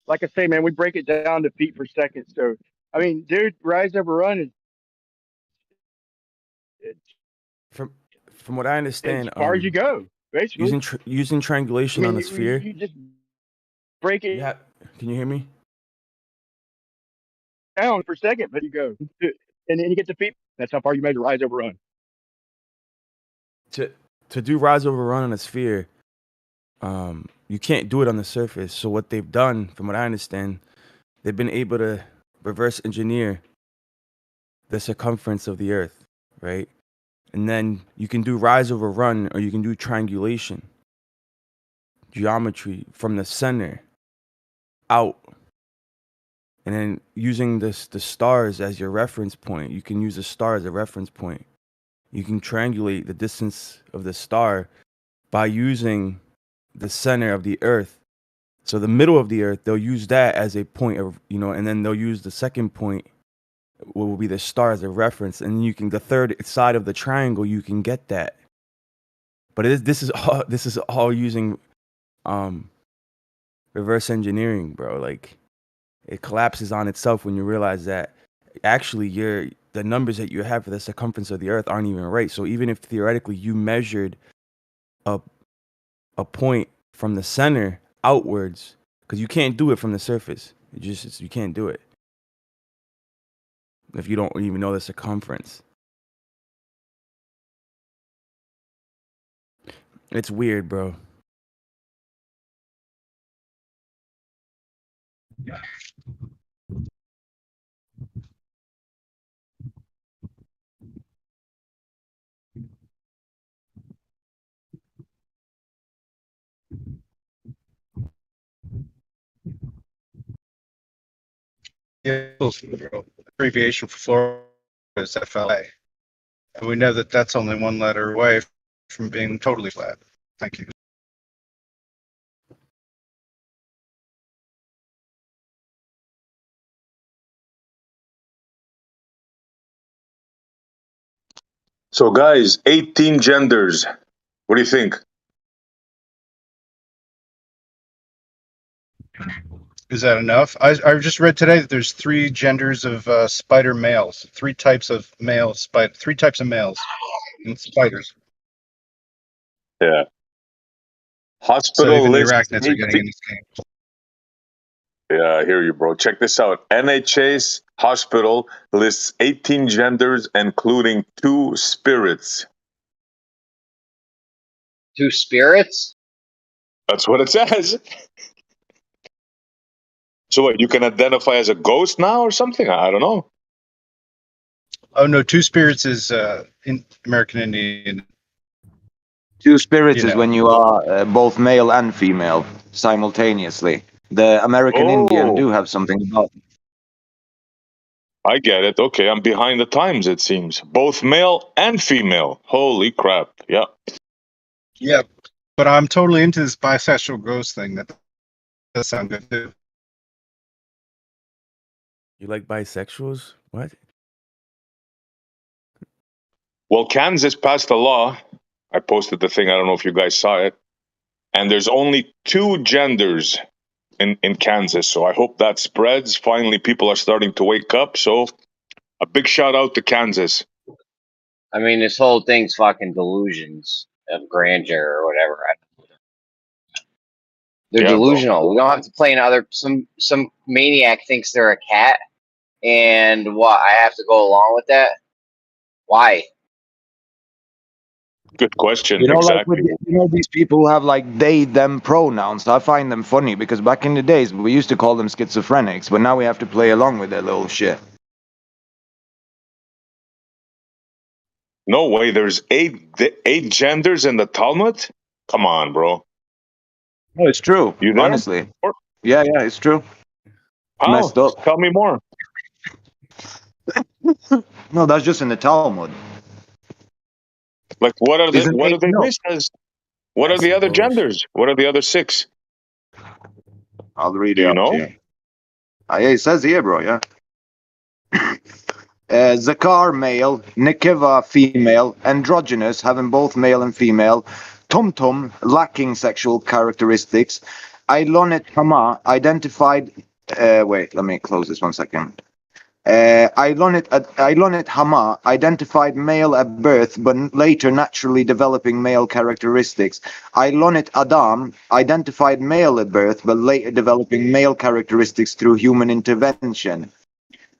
Like I say, man, we break it down to feet per second. So, I mean, dude, rise over run is From what I understand, as far as you go, basically. using I triangulation mean, on a sphere. you just break it Yeah, can you hear me? down per second, but you go, and then you get the feet. That's how far you measure rise over run. To do rise over run on a sphere, you can't do it on the surface. So what they've done, from what I understand, they've been able to reverse engineer the circumference of the Earth, right? And then you can do rise over run, or you can do triangulation, geometry from the center out. And then using the stars as your reference point, you can use the star as a reference point. You can triangulate the distance of the star by using the center of the Earth. So the middle of the Earth, they'll use that as a point of, and then they'll use the second point, what will be the star, as a reference. And you can, the third side of the triangle, you can get that. But this is all using reverse engineering, bro. Like, it collapses on itself when you realize that actually the numbers that you have for the circumference of the Earth aren't even right. So even if theoretically you measured a point from the center outwards, because you can't do it from the surface, you can't do it if you don't even know the circumference. It's weird, bro. Yeah, abbreviation for Florida is FLA. And we know that that's only one letter away from being totally flat. Thank you. So, guys, 18 genders. What do you think? Is that enough? I just read today that there's 3 genders of spider males, 3 types of male spider, 3 types of males in spiders. Yeah. So Hospital even the lists arachnids are getting in this game. Yeah, I hear you, bro. Check this out. NHS hospital lists 18 genders, including 2 spirits. 2 spirits? That's what it says. So what, you can identify as a ghost now or something? I don't know. Oh no, 2 spirits is in American Indian. 2 spirits is when you are both male and female simultaneously. The American Indian do have something about it. I get it. Okay, I'm behind the times, it seems. Both male and female. Holy crap. Yeah. Yeah, but I'm totally into this bisexual ghost thing. That does sound good too. You like bisexuals? What? Well, Kansas passed a law. I posted the thing. I don't know if you guys saw it. And there's only 2 genders in Kansas. So I hope that spreads. Finally, people are starting to wake up. So a big shout out to Kansas. I mean, this whole thing's fucking delusions of grandeur or whatever. They're delusional. Bro. We don't have to play another. Some maniac thinks they're a cat, and what? I have to go along with that? Why? Good question. You know, exactly. Like these people who have like they, them pronouns. I find them funny because back in the days we used to call them schizophrenics, but now we have to play along with that little shit. No way. There's 8 genders in the Talmud? Come on, bro. No, it's true. You there? Honestly. Yeah, it's true. How? Messed up. Tell me more. No, that's just in the Talmud. Like, what are they missed as? What are the other genders? What are the other 6? I'll read it. Do you know? Yeah, it says here, bro. Yeah. Zakar, male, Nikeva, female, androgynous, having both male and female, Tumtum, lacking sexual characteristics. Ilonet Hama identified. Wait, let me close this 1 second. Ilonet Hama identified male at birth, but later naturally developing male characteristics. Ilonet Adam identified male at birth, but later developing male characteristics through human intervention.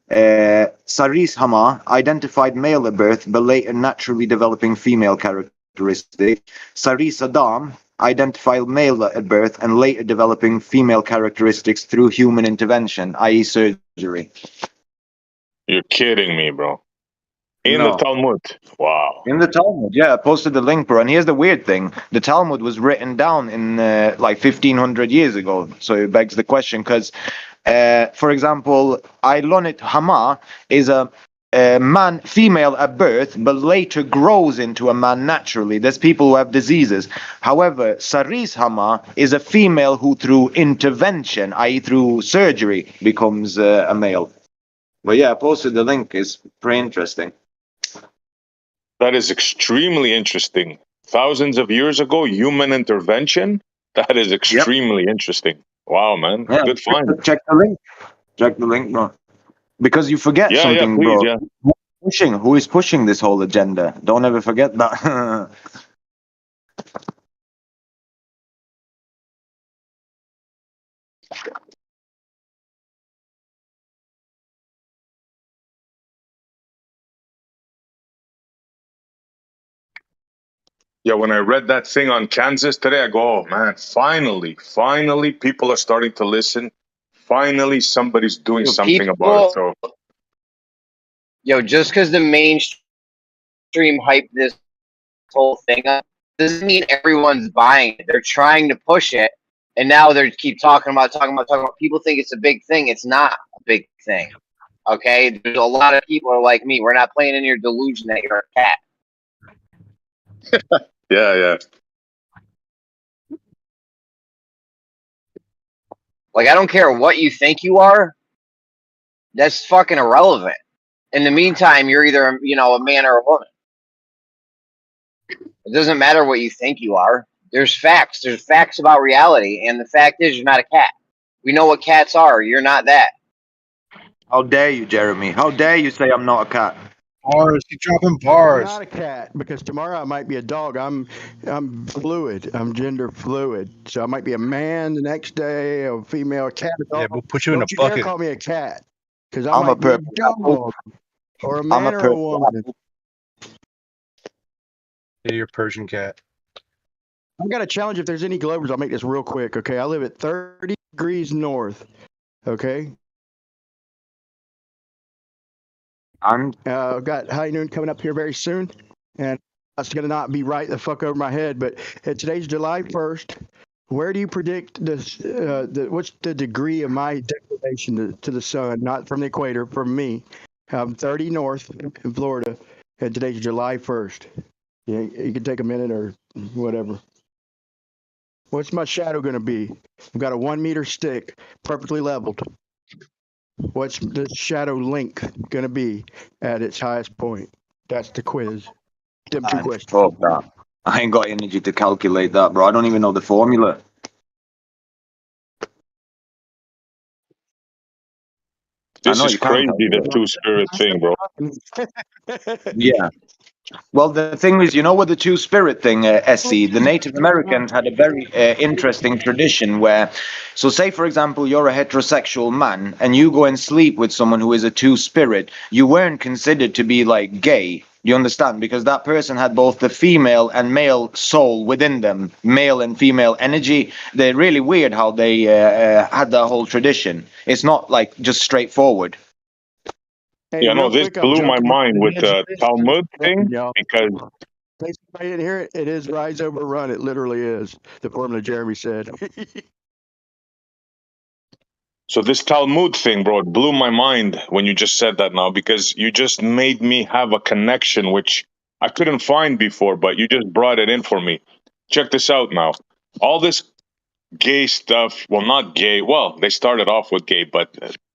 Saris Hama identified male at birth, but later naturally developing female characteristics. Saris Adam identified male at birth and later developing female characteristics through human intervention, i.e. surgery. You're kidding me, bro. In No. the Talmud. Wow. In the Talmud, yeah, I posted the link, bro. And here's the weird thing: the Talmud was written down in like 1500 years ago. So it begs the question, because, for example, Ilonit Hama is a man, female at birth, but later grows into a man naturally. There's people who have diseases. However, Saris Hama is a female who, through intervention, i.e., through surgery, becomes a male. But yeah, I posted the link. It's pretty interesting. That is extremely interesting. Thousands of years ago, human intervention? That is extremely interesting. Wow, man. Yeah, Good find. check the link. Check the link, bro. Because you forget something, please, bro. Who is pushing this whole agenda? Don't ever forget that. Yeah, when I read that thing on Kansas today, I go, oh man, finally people are starting to listen. Finally somebody's doing something about it. So just because the mainstream hype this whole thing up doesn't mean everyone's buying it. They're trying to push it, and now they keep talking about. People think it's a big thing. It's not a big thing. Okay, there's a lot of people are like me. We're not playing in your delusion that you're a cat. yeah. Like, I don't care what you think you are. That's fucking irrelevant. In the meantime, you're either, a man or a woman. It doesn't matter what you think you are. There's facts. There's facts about reality. And the fact is, you're not a cat. We know what cats are. You're not that. How dare you, Jeremy? How dare you say I'm not a cat? Bars. You're dropping bars. I'm not a cat, because tomorrow I might be a dog. I'm fluid. I'm gender fluid. So I might be a man the next day, a female, a cat, a dog. Yeah, we'll put you in a Don't you bucket. dare call me a cat, because I'm might a be a purple dog or a man or a purple woman. Yeah, you're a Persian cat. I've got a challenge. If there's any Globers, I'll make this real quick. Okay, I live at 30 degrees north. Okay. And I've got high noon coming up here very soon, and that's gonna not be right the fuck over my head. But today's July 1st. Where do you predict this? What's the degree of my declination to the sun? Not from the equator, from me. I'm 30 north in Florida, and today's July 1st. Yeah, you can take a minute or whatever. What's my shadow going to be? I've got a 1 meter stick, perfectly leveled. What's the shadow length going to be at its highest point? That's the quiz. Them two questions. Fuck that. I ain't got energy to calculate that, bro. I don't even know the formula. this is crazy, the two-spirit thing, bro. Yeah. Well, the thing is, with the two-spirit thing, SC, the Native Americans had a very interesting tradition where, so say, for example, you're a heterosexual man and you go and sleep with someone who is a two-spirit, you weren't considered to be, like, gay. You understand? Because that person had both the female and male soul within them, male and female energy. They're really weird how they had that whole tradition. It's not, like, just straightforward. Hey, yeah, no, this blew my mind with the Talmud thing, because in case I didn't hear it, it is rise over run. It literally is the formula Jeremy said. so this Talmud thing, bro, it blew my mind when you just said that now, because you just made me have a connection which I couldn't find before, but you just brought it in for me. Check this out now. All this gay stuff, well, not gay, well, they started off with gay, but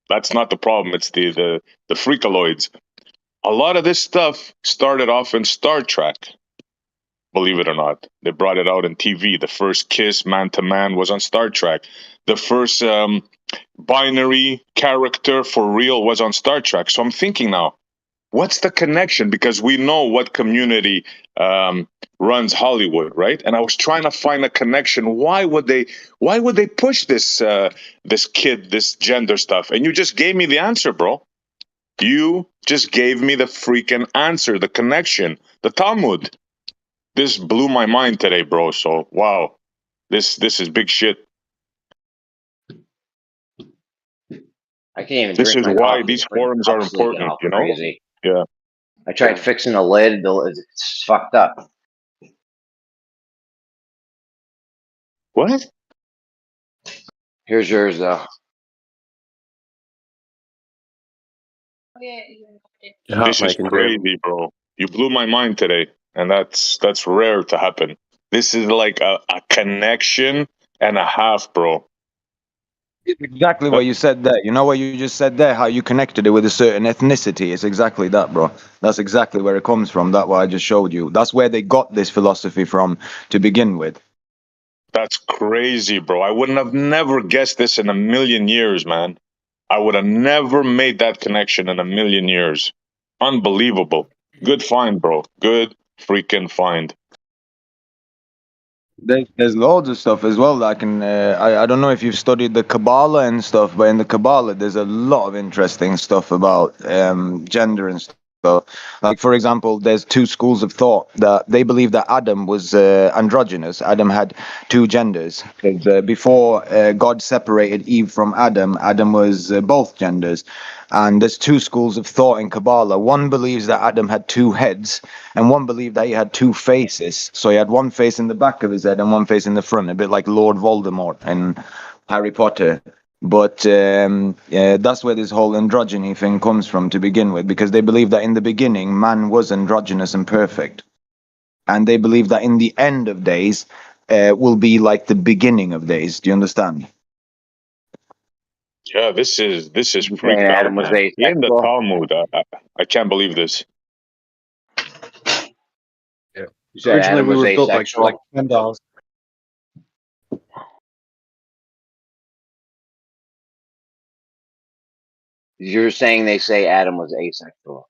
that's not the problem. It's the freakaloids. A lot of this stuff started off in Star Trek. believe it or not. They brought it out on TV. The first kiss man to man was on Star Trek. The first binary character for real was on Star Trek. So I'm thinking now, what's the connection? Because we know what community runs Hollywood, right? And I was trying to find a connection. Why would they push this this gender stuff? And you just gave me the answer, bro. You just gave me the freaking answer, the connection, the Talmud. This blew my mind today, bro. So wow, this is big shit. I can't even This drink is my why coffee. these The freaking forums are cup's leaking important, all you know? crazy. Yeah. I tried fixing the lid. It's fucked up. What? Here's yours, though. You're hot, This is Mike and Jeremy. crazy, bro. You blew my mind today, and that's rare to happen. This is like a connection and a half, bro. It's exactly what you said there. You know what you just said there? How you connected it with a certain ethnicity. It's exactly that, bro. That's exactly where it comes from. That's what I just showed you. That's where they got this philosophy from to begin with. That's crazy, bro. I wouldn't have never guessed this in a million years, man. I would have never made that connection in a million years. Unbelievable. Good find, bro. Good freaking find. There's loads of stuff as well that I can. I don't know if you've studied the Kabbalah and stuff, but in the Kabbalah, there's a lot of interesting stuff about gender and stuff. Like, for example, there's two schools of thought that they believe that Adam was androgynous. Adam had two genders. 'Cause, before God separated Eve from Adam, Adam was both genders. And there's two schools of thought in Kabbalah. One believes that Adam had two heads, and one believed that he had two faces. So he had one face in the back of his head and one face in the front, a bit like Lord Voldemort and Harry Potter. But that's where this whole androgyny thing comes from to begin with, because they believe that in the beginning, man was androgynous and perfect. And they believe that in the end of days will be like the beginning of days. Do you understand? Yeah, this is freaked And out, Adam was man. In the asexual. Talmud, I can't believe this. Yeah. You said Originally, Adam we was were built like asexual. Ken dolls. You're saying they say Adam was asexual.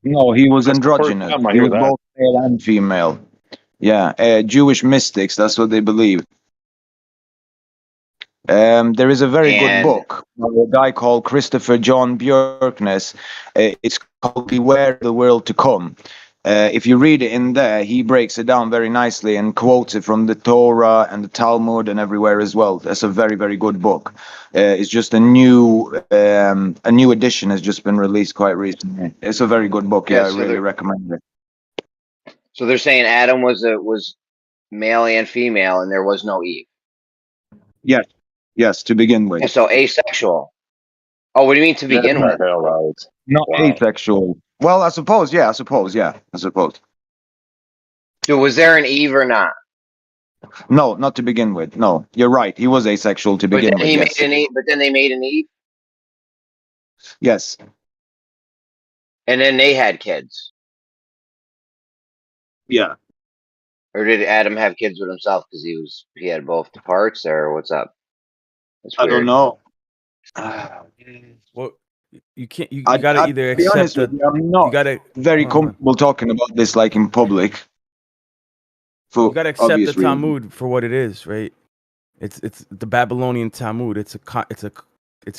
No, he was That's the first androgynous. time I He hear was that. both male and female. Yeah, Jewish mystics, that's what they believe. There is a very good And book by a guy called Christopher John Björknes. It's called Beware the World to Come. If you read it in there, he breaks it down very nicely and quotes it from the Torah and the Talmud and everywhere as well. That's a very, very good book. It's just a new edition has just been released quite recently. It's a very good book. Yeah, I so really recommend it. so they're saying Adam was male and female, and there was no Eve. Yes, to begin with. And so asexual. Oh, what do you mean to begin with? Hell out. Not Wow. asexual. Well, I suppose. So was there an Eve or not? No, not to begin with. No, you're right. He was asexual to But begin then with. he Yes. made an Eve. But then they made an Eve, Yes. and then they had kids. Yeah. Or did Adam have kids with himself because he had both the parts, or what's up? That's I weird. don't know. Well, you can't. You I, gotta I, either to be accept honest that. with you, I'm not You gotta. very Hold on. comfortable talking about this like in public. For You gotta accept the obvious reasons. Talmud for what it is, right? It's the Babylonian Talmud. It's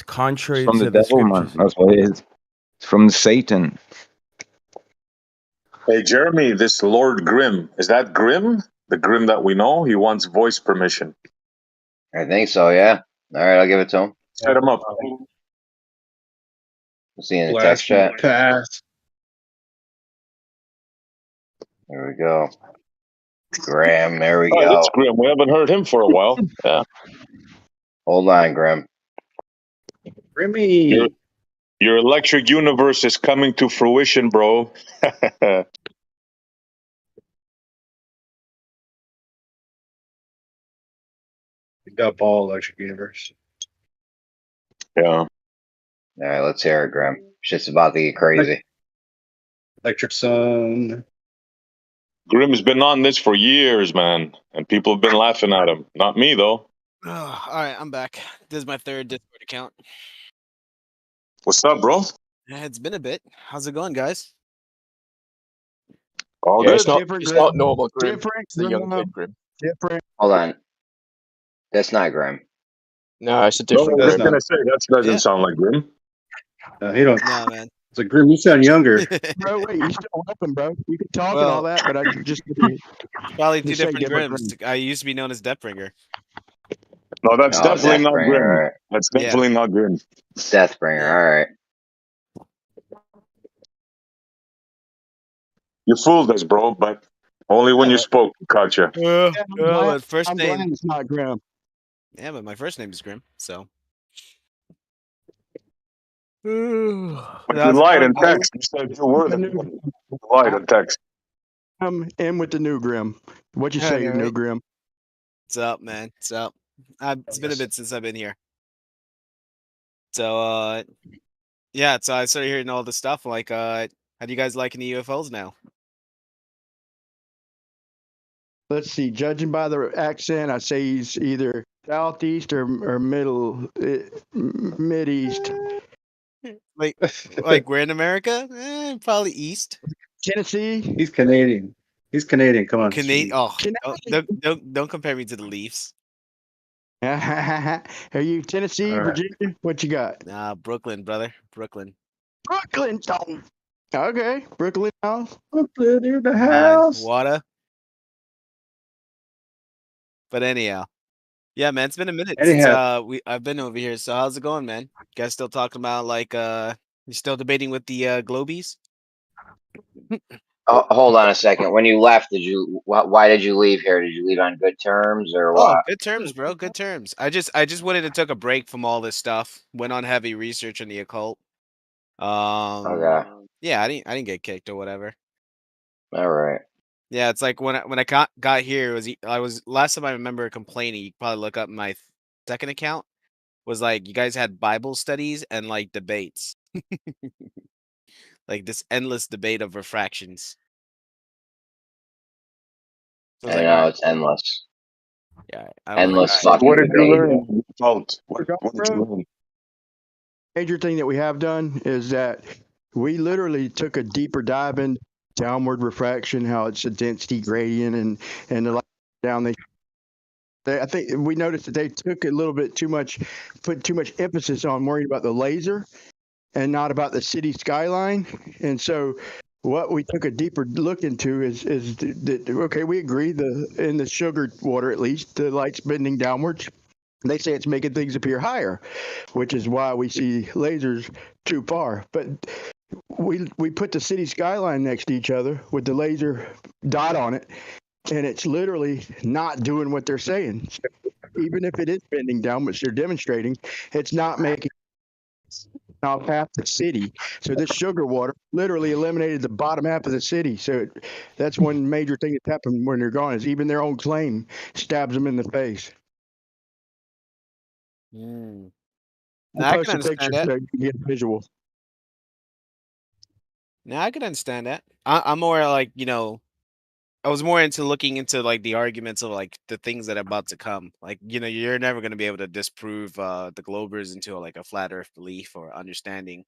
contrary It's from the to the devil, man. scriptures. That's what it is. It's from Satan. Hey, Jeremy, this Lord Grimm, is that Grimm? The Grimm that we know? He wants voice permission. I think so. Yeah. All right, I'll give it to him. Set him up. We'll see in the Blast text chat. pass. There we go. Graham, there we Oh, go. it's Grimm. We haven't heard him for a while. Yeah. Hold on, Graham. Grimmy. Your electric universe is coming to fruition, bro. We got ball electric universe. Yeah. All right, let's hear it, Graham. Shit's about to get crazy. Electric Sun. Grimm's been on this for years, man, and people have been laughing at him. Not me, though. Oh, all right, I'm back. This is my third Discord account. What's up, bro? It's been a bit. How's it going, guys? All Yeah, good. it's not normal, Grim. Different. It's the young kid, Grim. Different. Hold on. That's not Grim. No, it's a No, different I was Grim. gonna say that doesn't Yeah. sound like Grim. He don't. No, man. It's like Grim. You sound younger. Bro, wait, you still welcome, bro. You can talk and Well, all that, but I just probably two just say different different Grims. I used to be known as Deathbringer. No, that's Oh, definitely not Deathbringer. Grim. All right. That's Yeah. definitely not Grim. Deathbringer. Yeah. All right. You fooled us, bro, but only when you spoke, gotcha. Yeah, Yeah, but first I'm name. glad it's not Grim. Yeah, but my first name is Grim. So. But you How's it lied going, in guys? text. You said you were the Grim. You lied in text. In with the new Grim. What you I say, know, new right? Grim? What's up, man? What's up? It's been a bit since I've been here. So, yeah. So I started hearing all this stuff. Like, how do you guys liking the UFOs now? Let's see. Judging by the accent, I say he's either southeast or mid east. Like we're in America? Probably east. Tennessee. He's Canadian. He's Canadian. Come on. Canadian. Oh, don't compare me to the Leafs. Are you Tennessee, All right. Virginia? What you got? Nah, Brooklyn, brother. Brooklyn. Brooklyn. Don't. Okay, Brooklyn house. Brooklyn in the house. Water. But anyhow, yeah, man, it's been a minute Anyhow. since I've been over here. So how's it going, man? You guys still talking about like you still debating with the Globies? Oh, hold on a second. When you left, why did you leave here? Did you leave on good terms or Oh, what? good terms, bro. Good terms. I just wanted to take a break from all this stuff. Went on heavy research on the occult. Okay. Yeah, I didn't get kicked or whatever. All right. Yeah, it's like when I got here, I was last time I remember complaining. You can probably look up my second account. Was like you guys had Bible studies and like debates, like this endless debate of refractions. So I like, know, all right, it's endless. yeah, I don't Endless know. fucking What did you debate. learn about? What did you learn? Major thing that we have done is that we literally took a deeper dive in downward refraction, how it's a density gradient, and the light down I think we noticed that they took a little bit put too much emphasis on worrying about the laser and not about the city skyline. And so what we took a deeper look into is that okay, we agree in the sugar water at least the light's bending downwards. They say it's making things appear higher, which is why we see lasers too far. But we put the city skyline next to each other with the laser dot on it, and it's literally not doing what they're saying. So even if it is bending down, which they're demonstrating, it's not making off half the city. So this sugar water literally eliminated the bottom half of the city. So that's one major thing that's happened when they're gone is even their own claim stabs them in the face. Now I'll I post can a picture understand that. so you can get a visual. Now I can understand that. I'm more like I was more into looking into like the arguments of like the things that are about to come. Like you're never going to be able to disprove the Globers into like a flat Earth belief or understanding,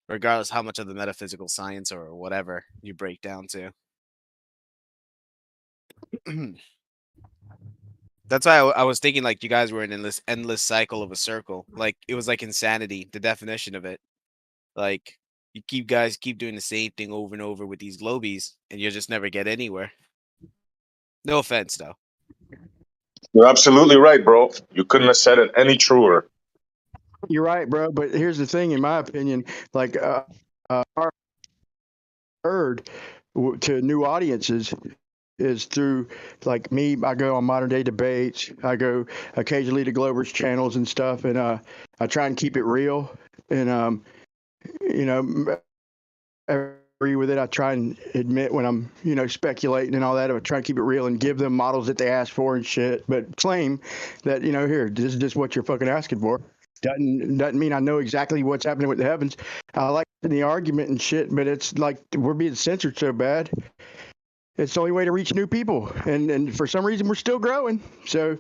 regardless how much of the metaphysical science or whatever you break down to. That's why I was thinking like you guys were in this endless cycle of a circle. Like it was like insanity, the definition of it. Like you guys keep doing the same thing over and over with these Globies, and you'll just never get anywhere. No offense, though. You're absolutely right, bro. You couldn't have said it any truer. You're right, bro. But here's the thing, in my opinion, like our heard to new audiences is through like me. I go on modern day debates. I go occasionally to Glover's channels and stuff, and I try and keep it real. And agree with it. I try and admit when I'm speculating and all that. I try and keep it real and give them models that they ask for and shit. But claim that here, this is just what you're fucking asking for. Doesn't mean I know exactly what's happening with the heavens. I like the argument and shit, but it's like we're being censored so bad. It's the only way to reach new people, and for some reason we're still growing. So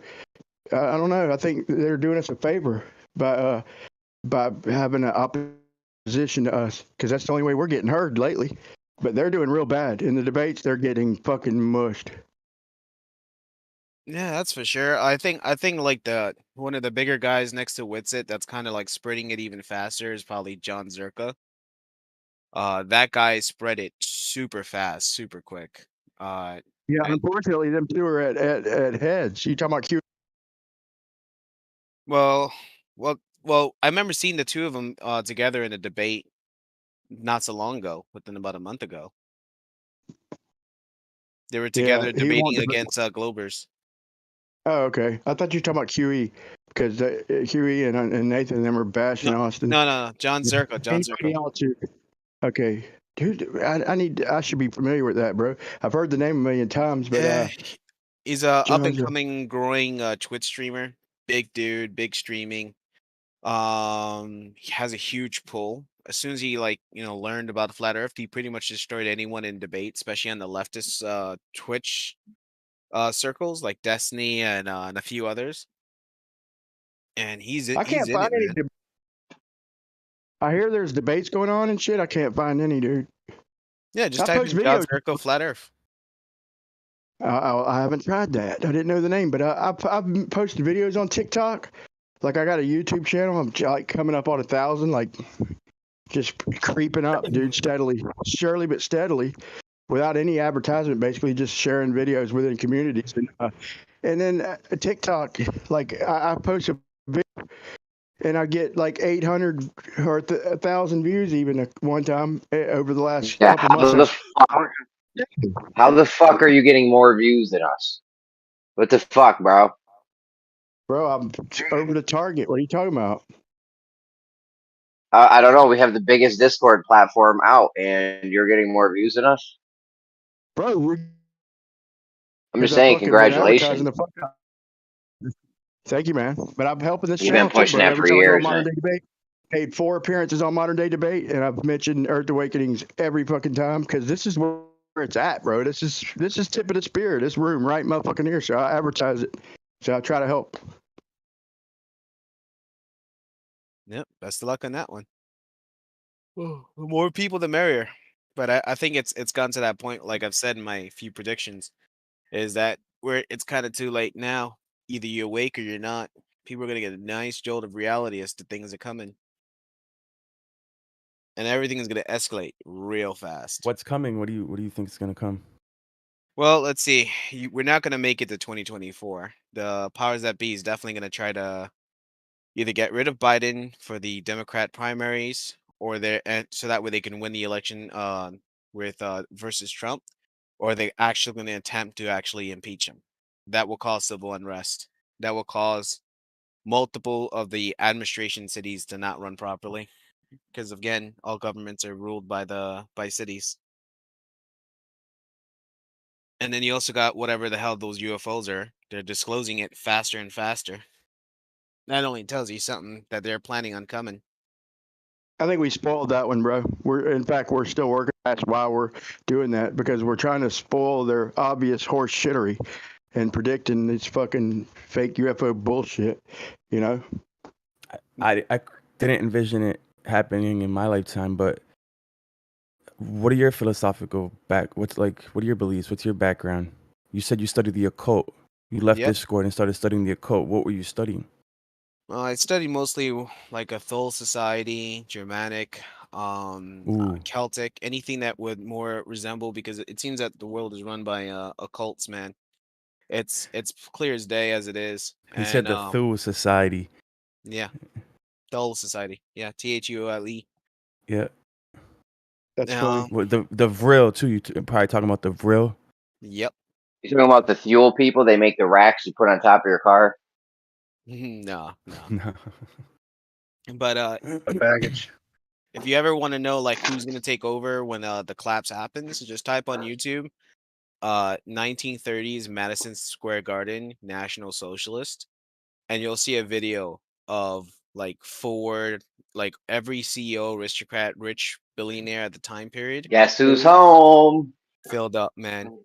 I don't know. I think they're doing us a favor by having an opposition to us, because that's the only way we're getting heard lately. But they're doing real bad in the debates. They're getting fucking mushed. Yeah, that's for sure. I think like the one of the bigger guys next to Witsit that's kind of like spreading it even faster is probably John Zerka. That guy spread it super fast, super quick. Yeah, And unfortunately, them two are at heads. You talking about Q? well, well, I remember seeing the two of them together in a debate not so long ago, within about a month ago. They were Yeah, together he won't. debating against Globers. Oh, okay. I thought you were talking about QE, because QE and Nathan and them are bashing No, Austin. no, John Zerka, John Anybody Zerka. else who- Okay, dude, I should be familiar with that, bro. I've heard the name a million times, but He's a up and John's a- coming, growing Twitch streamer. Big dude, big streaming. He has a huge pull. As soon as he learned about the flat Earth, he pretty much destroyed anyone in debate, especially on the leftist Twitch circles like Destiny and a few others. And he's I he's can't in find it, any. man. I hear there's debates going on and shit. I can't find any, dude. Yeah, just I type post in John videos. Zerka flat Earth. I haven't tried that. I didn't know the name, but I've posted videos on TikTok. Like I got a YouTube channel. I'm like coming up on 1,000, like just creeping up, dude, steadily, surely but steadily, without any advertisement. Basically, just sharing videos within communities, and then TikTok. Like I post a video, and I get like 800 or 1,000 views even at one time over the last Yeah, couple months. how the fuck are you getting more views than us? What the fuck, bro? Bro, I'm over the target. What are you talking about? I don't know. We have the biggest Discord platform out, and you're getting more views than us. Bro, I'm just because I saying, fucking been advertising congratulations. the fuck out. Thank you, man. But I'm helping this You've been channel too, pushing bro. that Every for time I go on years, Modern man. Day Debate, paid 4 appearances on Modern Day Debate, and I've mentioned Earth Awakenings every fucking time, because this is where it's at, bro. This is tip of the spear. This room right motherfucking here. So I advertise it. So I try to help. Yep, best of luck on that one. The more people, the merrier. But I think it's gotten to that point, like I've said in my few predictions, is that where it's kind of too late now. Either you're awake or you're not. People are gonna get a nice jolt of reality as to things are coming, and everything is gonna escalate real fast. What's coming? What do you think is gonna come? Well, let's see. We're not gonna make it to 2024. The powers that be is definitely gonna try to either get rid of Biden for the Democrat primaries, or so that way they can win the election with versus Trump, or they actually going to attempt to actually impeach him. That will cause civil unrest. That will cause multiple of the administration cities to not run properly, because again, all governments are ruled by cities. And then you also got whatever the hell those UFOs are. They're disclosing it faster and faster. That only tells you something that they're planning on coming. I think we spoiled that one, bro. In fact, we're still working. That's why we're doing that, because we're trying to spoil their obvious horse shittery and predicting this fucking fake UFO bullshit. You know. I didn't envision it happening in my lifetime, but what are your philosophical what are your beliefs? What's your background? You said you studied the occult. You left Yep. Discord and started studying the occult. What were you studying? I studied mostly like a Thule society, Germanic, Celtic, anything that would more resemble, because it seems that the world is run by occults, man. It's clear as day as it is. He said the Thule Society. Yeah, Thule society. Yeah, Thule. Yeah. That's funny. Well, the Vril too. You probably talking about the Vril. Yep. You talking about the fuel people? They make the racks you put on top of your car. No. No. But baggage. if you ever want to know like who's gonna take over when the collapse happens, just type on YouTube 1930s Madison Square Garden National Socialist, and you'll see a video of like Ford, like every CEO, aristocrat, rich billionaire at the time period. Guess who's home? Filled up, man.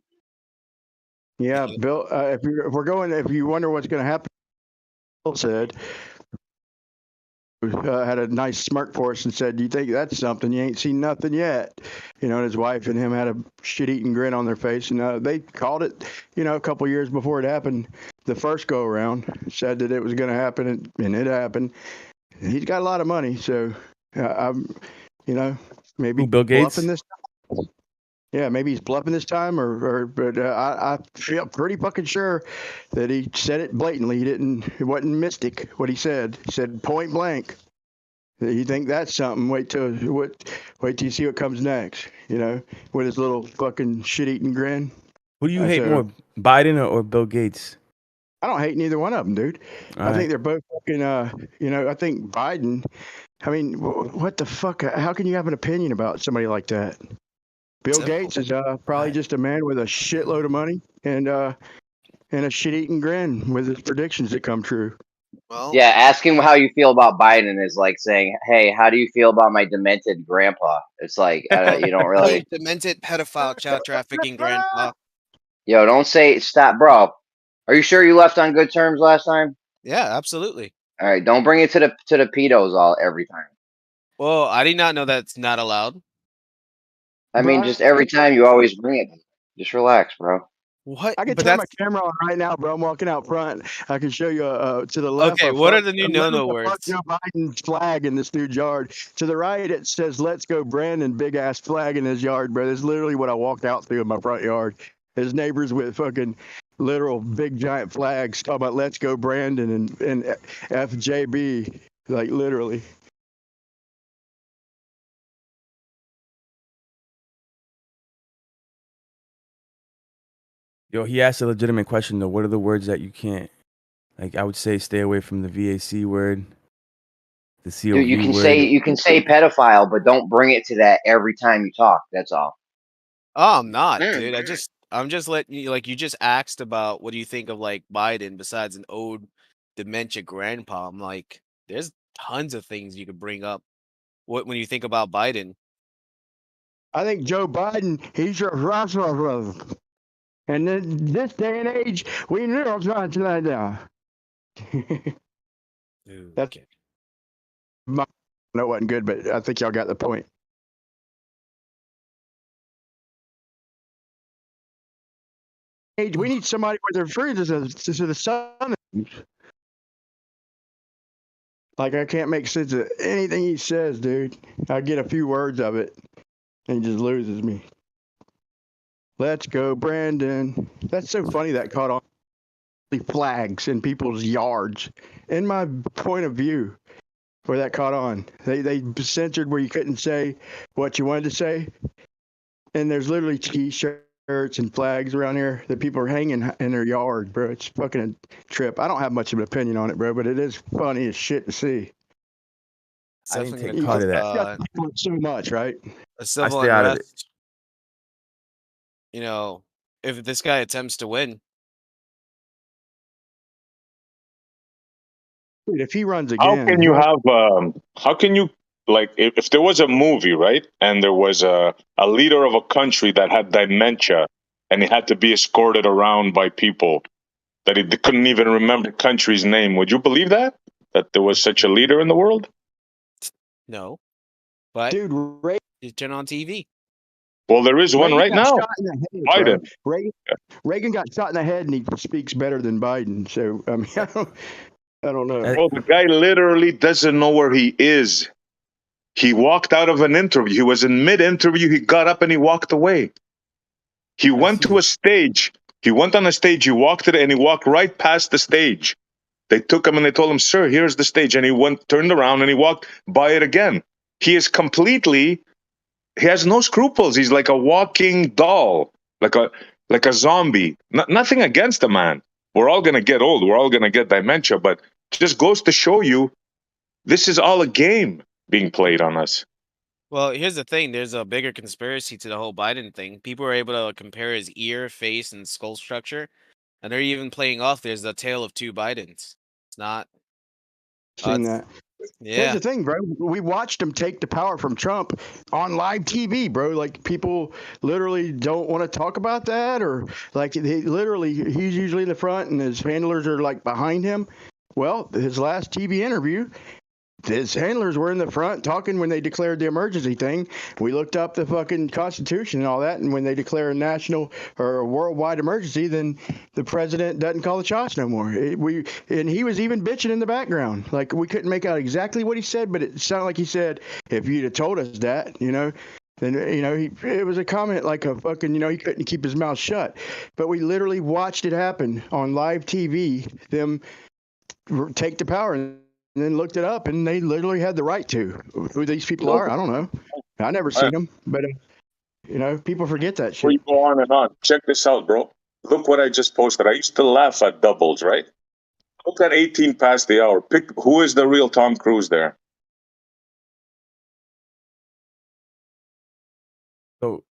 Yeah, Bill. If you wonder what's going to happen, Bill said, had a nice smirk for us and said, "You think that's something? You ain't seen nothing yet." And his wife and him had a shit-eating grin on their face, and they called it, a couple years before it happened. The first go around said that it was going to happen, and it happened. And he's got a lot of money, so I'm, maybe Bill Gates? bluffing this time. Yeah, maybe he's bluffing this time, but I feel pretty fucking sure that he said it blatantly. It wasn't mystic what he said. He said point blank. You think that's something? Wait till you see what comes next. With his little fucking shit-eating grin. Who do you hate more, Biden or Bill Gates? I don't hate neither one of them, dude. I think they're both fucking. I think Biden. I mean, what the fuck? How can you have an opinion about somebody like that? Bill Gates is probably just a man with a shitload of money and a shit-eating grin with his predictions that come true. Well, yeah, asking how you feel about Biden is like saying, "Hey, how do you feel about my demented grandpa?" It's like you don't really. Demented pedophile child trafficking grandpa. Yo, don't say stop, bro. Are you sure you left on good terms last time? Yeah, absolutely. All right, don't bring it to the pedos every time. Well, I did not know that's not allowed. I mean, just every time you always bring it. Just relax, bro. What? I can turn my camera on right now, bro. I'm walking out front. I can show you to the left. Okay, what are the new no-no words? Joe Biden's flag in this dude's yard. To the right, it says "Let's go, Brandon." Big ass flag in his yard, bro. That's literally what I walked out through in my front yard. His neighbors with fucking literal big giant flags talking about "Let's go, Brandon" and FJB, like literally. Yo, he asked a legitimate question though. What are the words that you can't? Like, I would say stay away from the VAC word, the COV Dude, you can word. say pedophile, but don't bring it to that every time you talk. That's all. Oh, I'm not, dude. I'm just letting you, like, you just asked about what do you think of like Biden besides an old dementia grandpa. I'm like, there's tons of things you could bring up. When you think about Biden? I think Joe Biden, he's your brother. And in this day and age, we knew something like that. That's no, it wasn't good, but I think y'all got the point. We need somebody with their friends to the sun. Like, I can't make sense of anything he says, dude. I get a few words of it, and he just loses me. Let's go, Brandon. That's so funny that caught on. Flags in people's yards. In my point of view, where that caught on, they censored where you couldn't say what you wanted to say, and there's literally T-shirts and flags around here that people are hanging in their yard, bro. It's fucking a trip. I don't have much of an opinion on it, bro, but it is funny as shit to see. I didn't take part of that. So much, right? A civil stay out of it. unrest. If this guy attempts to win, dude, if he runs How again, can you have? How can you like if there was a movie, right, and there was a leader of a country that had dementia, and he had to be escorted around by people that he couldn't even remember the country's name? Would you believe that there was such a leader in the world? no. But dude, you turn on TV. Well, there is one right now. Biden. Reagan got shot in the head, and he speaks better than Biden. So I mean, I don't know. Well, the guy literally doesn't know where he is. He walked out of an interview. He was in mid-interview. He got up and he walked away. He went to a stage. He went on a stage. He walked it and he walked right past the stage. They took him and they told him, "Sir, here's the stage." And he turned around and he walked by it again. He has no scruples. He's like a walking doll, like a zombie. Nothing against the man. We're all going to get old. We're all going to get dementia, but it just goes to show you this is all a game being played on us. Well, here's the thing. There's a bigger conspiracy to the whole Biden thing. People are able to compare his ear, face, and skull structure. And they're even playing off there's the tale of two Bidens. It's not... Seen that. Here's Yeah. the thing, bro. We watched him take the power from Trump on live TV, bro. Like people literally don't want to talk about that, or like he's usually in the front and his handlers are like behind him. Well, his last TV interview, his handlers were in the front talking when they declared the emergency thing. We looked up the fucking Constitution and all that, and when they declare a national or a worldwide emergency, then the president doesn't call the shots no more. And he was even bitching in the background. Like we couldn't make out exactly what he said, but it sounded like he said, "If you'd have told us that, then it was a comment like a fucking, he couldn't keep his mouth shut." But we literally watched it happen on live TV. Them take the power and then looked it up, and they literally had the right to. Who these people are, I don't know. I never seen them, but people forget that Before shit. you go on and on, check this out, bro. Look what I just posted. I used to laugh at doubles, right? Look at 18 past the hour. Pick who is the real Tom Cruise there. So,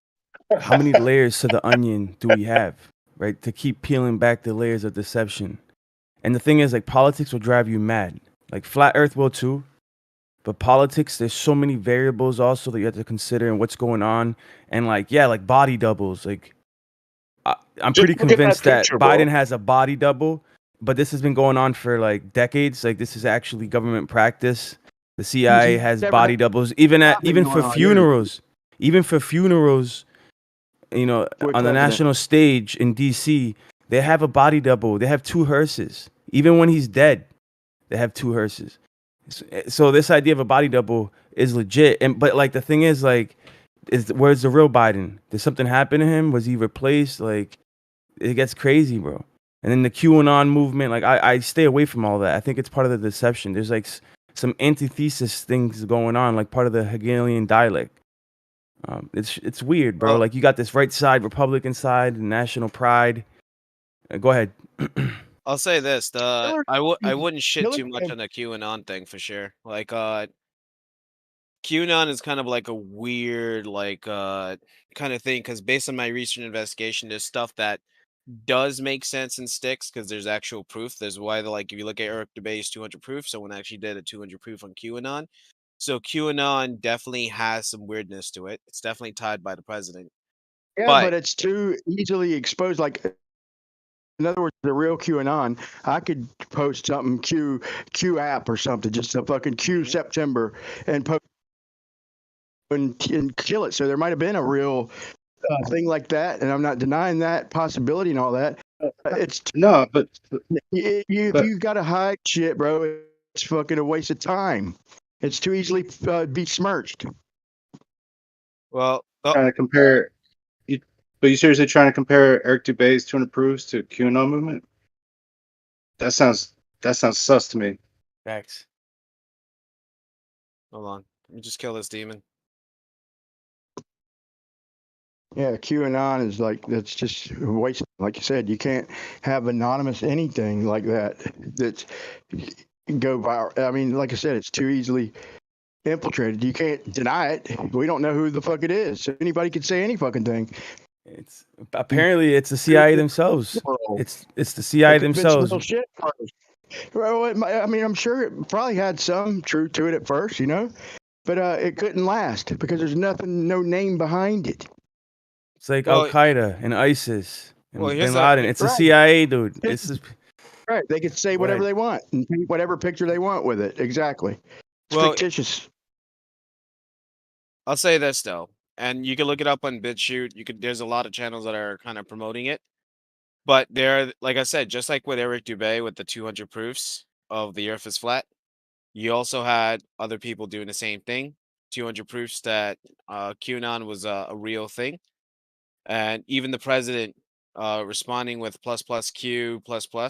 how many layers to the onion do we have, right? To keep peeling back the layers of deception. And the thing is, like, politics will drive you mad. Like, flat Earth will too. But politics, there's so many variables also that you have to consider and what's going on. And like body doubles. Like, I'm Just pretty look at that convinced that picture, bro. Biden has a body double. But this has been going on for like decades. Like, this is actually government practice. The CIA has body doubles, even for funerals. Even for funerals, on the national stage in DC, they have a body double. They have two hearses. Even when he's dead, they have two hearses. So this idea of a body double is legit. But like the thing is, like, where's the real Biden? Did something happen to him? Was he replaced? Like, it gets crazy, bro. And then the QAnon movement, like I stay away from all that. I think it's part of the deception. There's like some antithesis things going on, like part of the Hegelian dialect. It's weird, bro. Like, you got this right side, Republican side, national pride. Go ahead. I'll say this: I wouldn't shit too much on the QAnon thing for sure. Like, QAnon is kind of like a weird, like, kind of thing because based on my recent investigation, there's stuff that does make sense and sticks because there's actual proof. There's why like if you look at Eric Dubé's 200 proof, someone actually did a 200 proof on QAnon. So QAnon definitely has some weirdness to it. It's definitely tied by the president. Yeah, but it's too easily exposed. Like, in other words, the real QAnon, I could post something Q app or something, just a fucking Q September, and post and kill it. So there might have been a real thing like that, and I'm not denying that possibility and all that. It's no, but if you got to hide shit, bro, it's fucking a waste of time. It's too easily besmirched. Well, trying to compare, but you seriously trying to compare Eric Dubé's 200 proofs to QAnon movement? That sounds sus to me. Thanks. Hold on, let me just kill this demon. Yeah, QAnon is like, that's just a waste. Like you said, you can't have anonymous anything like that that's go viral. I mean, like I said, it's too easily infiltrated. You can't deny it. We don't know who the fuck it is. So anybody could say any fucking thing. It's apparently it's the CIA themselves. It's the CIA themselves. Little shit first. Well, I mean, I'm sure it probably had some truth to it at first, but it couldn't last because there's no name behind it. It's like Al Qaeda and ISIS and Bin Laden. It's the right. CIA, dude. It's just, right. They can say whatever they want and paint whatever picture they want with it. Exactly. It's fictitious. I'll say this though, and you can look it up on BitChute. There's a lot of channels that are kind of promoting it, but there, like I said, just like with Eric Dubé with the 200 proofs of the Earth is flat, you also had other people doing the same thing. 200 proofs that QAnon was a real thing. And even the president responding with ++Q ++,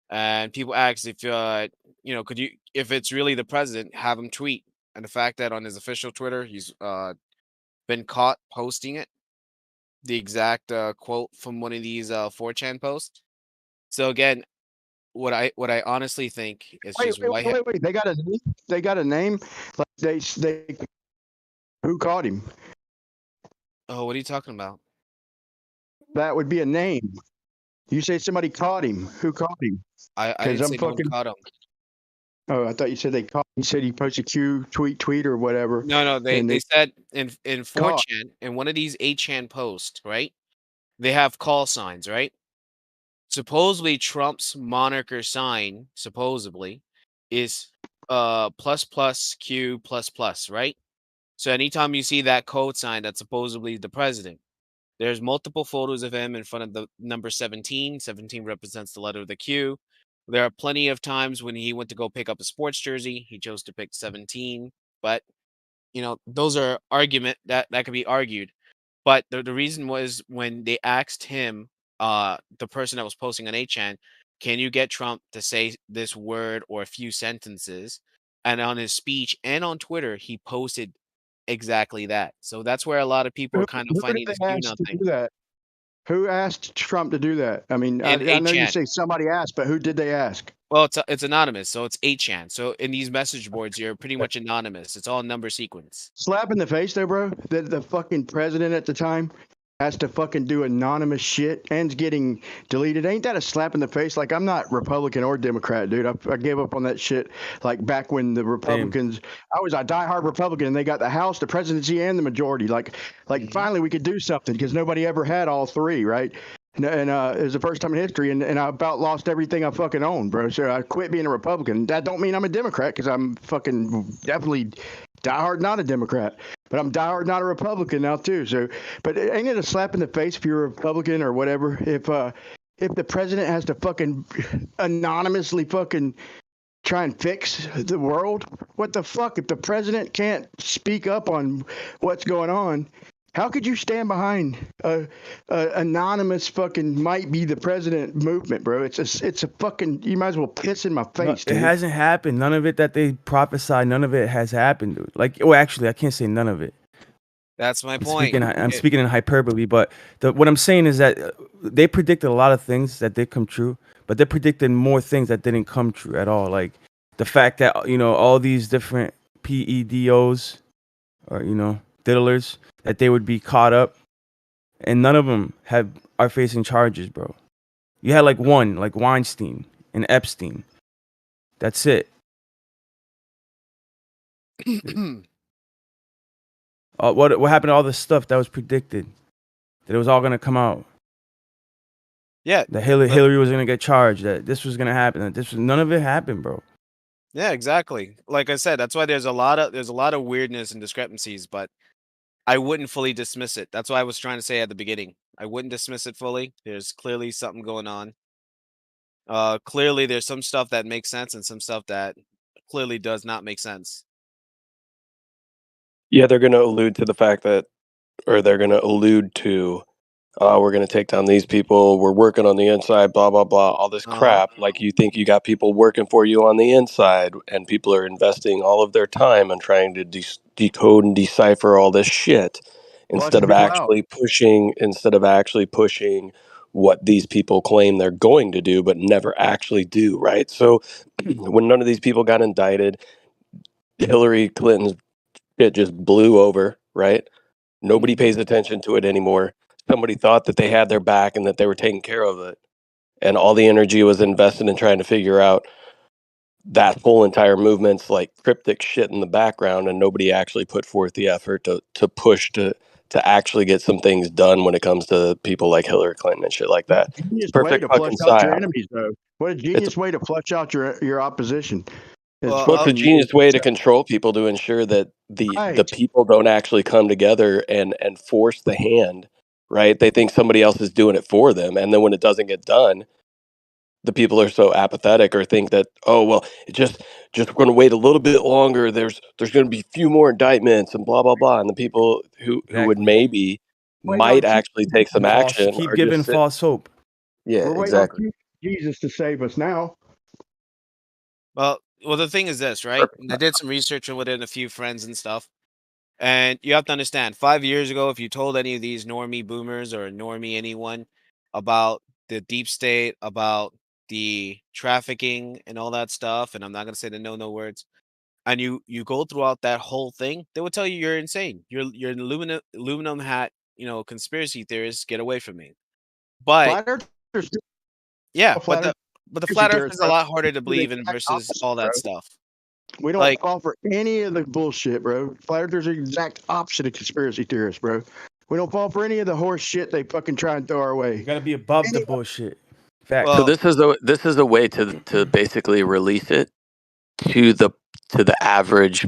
and people asked if could you, if it's really the president, have him tweet. And the fact that on his official Twitter he's been caught posting it, the exact quote from one of these 4chan posts. So again, what I honestly think is wait. They got a name. Like they who caught him? Oh, what are you talking about? That would be a name. You say somebody caught him. Who caught him? I didn't say no one caught him. Oh, I thought you said they caught. You said he posted Q tweet or whatever. No, they and they said in caught. 4chan, in one of these 8chan posts, right? They have call signs, right? Supposedly Trump's moniker sign, supposedly, is plus plus Q plus plus, right? So anytime you see that code sign, that's supposedly the president. There's multiple photos of him in front of the number 17. 17 represents the letter of the Q. There are plenty of times when he went to go pick up a sports jersey, he chose to pick 17. But those are argument that could be argued. But the reason was when they asked him, the person that was posting on 8chan, can you get Trump to say this word or a few sentences? And on his speech and on Twitter, he posted exactly that. So that's where a lot of people are kind of Who did finding this they do ask to nothing. do that? Who asked Trump to do that? I mean, In I know you 8chan. say somebody asked, but who did they ask? Well, it's anonymous, so it's 8chan. So in these message boards, you're pretty much anonymous. It's all number sequence. Slap in the face, though, bro. That the fucking president at the time has to fucking do anonymous shit and's getting deleted. Ain't that a slap in the face? Like, I'm not Republican or Democrat, dude. I gave up on that shit. Like back when the Republicans, I was a diehard Republican, and they got the House, the presidency, and the majority. Like finally we could do something because nobody ever had all three, right? And it was the first time in history, and I about lost everything I fucking owned, bro. So I quit being a Republican. That don't mean I'm a Democrat, because I'm fucking definitely diehard not a Democrat, but I'm diehard not a Republican now too. So, but ain't it a slap in the face if you're a Republican or whatever? If the president has to fucking anonymously fucking try and fix the world, what the fuck? If the president can't speak up on what's going on, how could you stand behind a anonymous fucking might be the president movement, bro? It's a fucking, you might as well piss in my face, It dude. hasn't happened. None of it that they prophesied, none of it has happened, dude. Like, well, actually, I can't say none of it. That's my point. I'm speaking in hyperbole, but what I'm saying is that they predicted a lot of things that did come true, but they predicted more things that didn't come true at all. Like the fact that all these different PEDOs or diddlers, that they would be caught up, and none of them are facing charges, bro. You had like one, like Weinstein and Epstein. That's it. What happened to all the stuff that was predicted? That it was all gonna come out. Yeah. That Hillary was gonna get charged. That this was gonna happen. That none of it happened, bro. Yeah, exactly. Like I said, that's why there's a lot of weirdness and discrepancies, but I wouldn't fully dismiss it. That's why I was trying to say at the beginning. I wouldn't dismiss it fully. There's clearly something going on. Clearly there's some stuff that makes sense and some stuff that clearly does not make sense. Yeah, they're going to allude to the fact that, or they're going to allude to, we're going to take down these people. We're working on the inside, blah, blah, blah, all this crap. Like you think you got people working for you on the inside, and people are investing all of their time on trying to decode and decipher all this shit instead of actually pushing what these people claim they're going to do, but never actually do. Right. So when none of these people got indicted, Hillary Clinton's it just blew over, right? Nobody pays attention to it anymore. Somebody thought that they had their back and that they were taking care of it. And all the energy was invested in trying to figure out that whole entire movement's like cryptic shit in the background, and nobody actually put forth the effort to push to actually get some things done when it comes to people like Hillary Clinton and shit like that. Genius way Perfect to flush fucking out your psyop. enemies, though. What a genius way to flush out your opposition. Well, it's a genius way to control people to ensure that the people don't actually come together and force the hand, right? They think somebody else is doing it for them, and then when it doesn't get done, the people are so apathetic or think that, oh well, we're going to wait a little bit longer. There's going to be a few more indictments and blah blah blah, and the people who would might actually take some action Keep are giving just false hope. Yeah, We're waiting exactly. on Jesus to save us now. Well, the thing is this, right? I did some research within a few friends and stuff. And you have to understand, 5 years ago, if you told any of these normie boomers or normie anyone about the deep state, about the trafficking and all that stuff, and I'm not going to say the no words, and you go throughout that whole thing, they would tell you you're insane. You're an aluminum hat, conspiracy theorist, get away from me. But yeah, but the flat earth is a lot harder to believe in versus all that stuff. We don't Like- fall for any of the bullshit, bro. Flat earthers are the exact opposite of conspiracy theorists, bro. We don't fall for any of the horse shit they fucking try and throw our way. You gotta be above the bullshit. Facts. So this is a way to basically release it to the average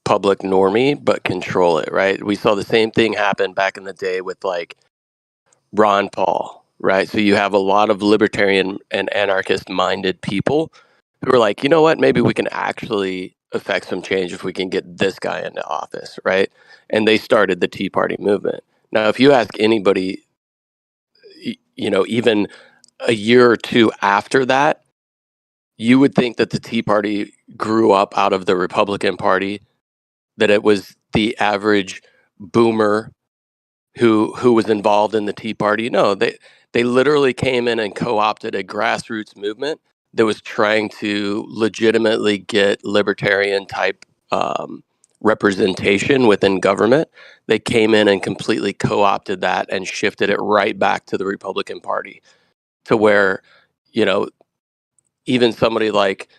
public normie, but control it, right? We saw the same thing happen back in the day with like Ron Paul, right? So you have a lot of libertarian and anarchist minded people who are like, you know what, maybe we can actually affect some change if we can get this guy into office, right? And they started the Tea Party movement. Now, if you ask anybody, you know, even a year or two after that, you would think that the Tea Party grew up out of the Republican Party, that it was the average boomer who was involved in the Tea Party. No, they literally came in and co-opted a grassroots movement that was trying to legitimately get libertarian type representation within government. They came in and completely co-opted that and shifted it right back to the Republican Party, to where, you know, even somebody like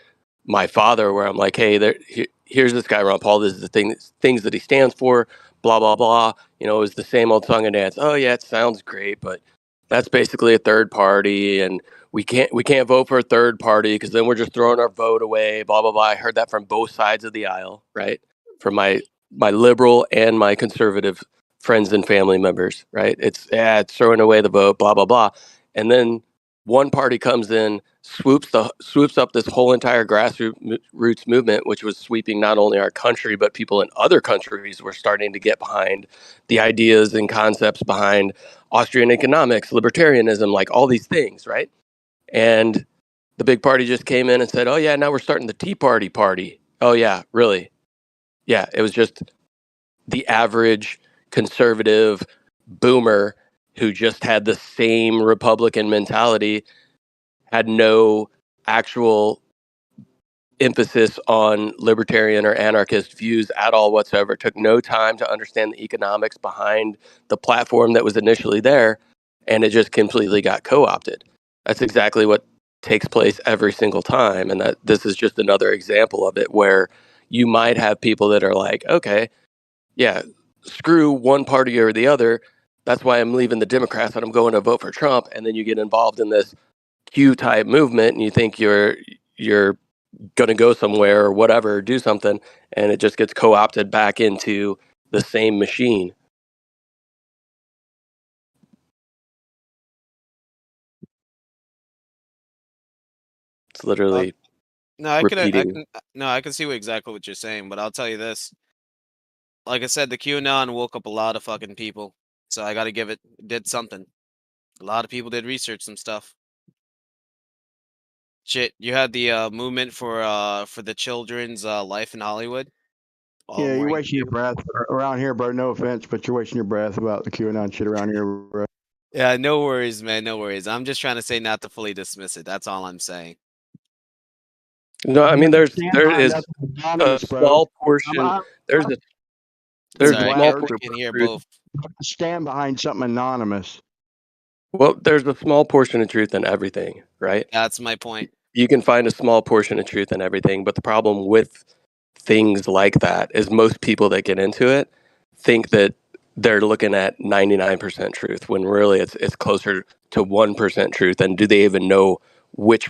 my father, where I'm like, hey, here's this guy Ron Paul. This is the things that he stands for. Blah blah blah. You know, it was the same old song and dance. Oh yeah, it sounds great, but that's basically a third party, and we can't vote for a third party because then we're just throwing our vote away. Blah blah blah. I heard that from both sides of the aisle, right? From my liberal and my conservative friends and family members, right? It's throwing away the vote. Blah blah blah, and then one party comes in, swoops up this whole entire grassroots movement, which was sweeping not only our country but people in other countries were starting to get behind the ideas and concepts behind Austrian economics, libertarianism, like all these things, right? And the big party just came in and said, "Oh yeah, now we're starting the Tea Party." Oh yeah, really? Yeah, it was just the average conservative boomer who just had the same Republican mentality, had no actual emphasis on libertarian or anarchist views at all whatsoever, took no time to understand the economics behind the platform that was initially there, and it just completely got co-opted. That's exactly what takes place every single time, and that this is just another example of it, where you might have people that are like, okay, yeah, screw one party or the other. That's why I'm leaving the Democrats and I'm going to vote for Trump. And then you get involved in this Q type movement and you think you're going to go somewhere or whatever, do something, and it just gets co-opted back into the same machine. It's literally No, I repeating. can see exactly what you're saying, but I'll tell you this. Like I said, the QAnon woke up a lot of fucking people, so I got to give it did something. A lot of people did research some stuff. Shit, you had the movement for the children's life in Hollywood. All Yeah, you're wearing wasting your breath around here, bro. No offense, but you're wasting your breath about the QAnon shit around here, bro. Yeah, no worries, man. No worries. I'm just trying to say not to fully dismiss it. That's all I'm saying. No, I mean there is a Anonymous, bro. small portion. There's a Sorry, small I portion can of hear truth. both. Stand behind something anonymous. Well, there's a small portion of truth in everything, right? That's my point. You can find a small portion of truth in everything, but the problem with things like that is most people that get into it think that they're looking at 99% truth when really it's closer to 1% truth. And do they even know which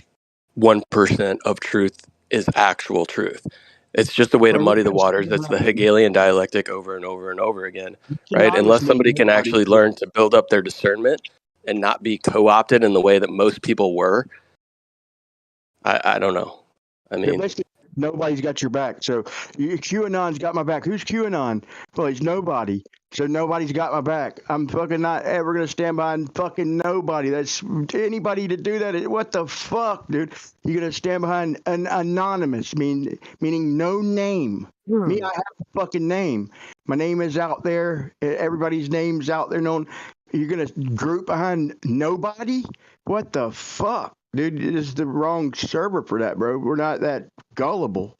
1% of truth is actual truth? It's just a way to Bro, muddy the waters. It's the Hegelian dialectic over and over and over again, right? anonymous Unless somebody means can nobody. actually learn to build up their discernment and not be co-opted in the way that most people were, I don't know. I You're mean, basically nobody's got your back. So QAnon's got my back. Who's QAnon? Well, he's nobody. So nobody's got my back. I'm fucking not ever gonna stand behind fucking nobody. That's anybody to do that. What the fuck, dude? You're gonna stand behind an anonymous, meaning no name. Me, I have a fucking name. My name is out there. Everybody's name's out there known. You're gonna group behind nobody? What the fuck? Dude, this is the wrong server for that, bro. We're not that gullible.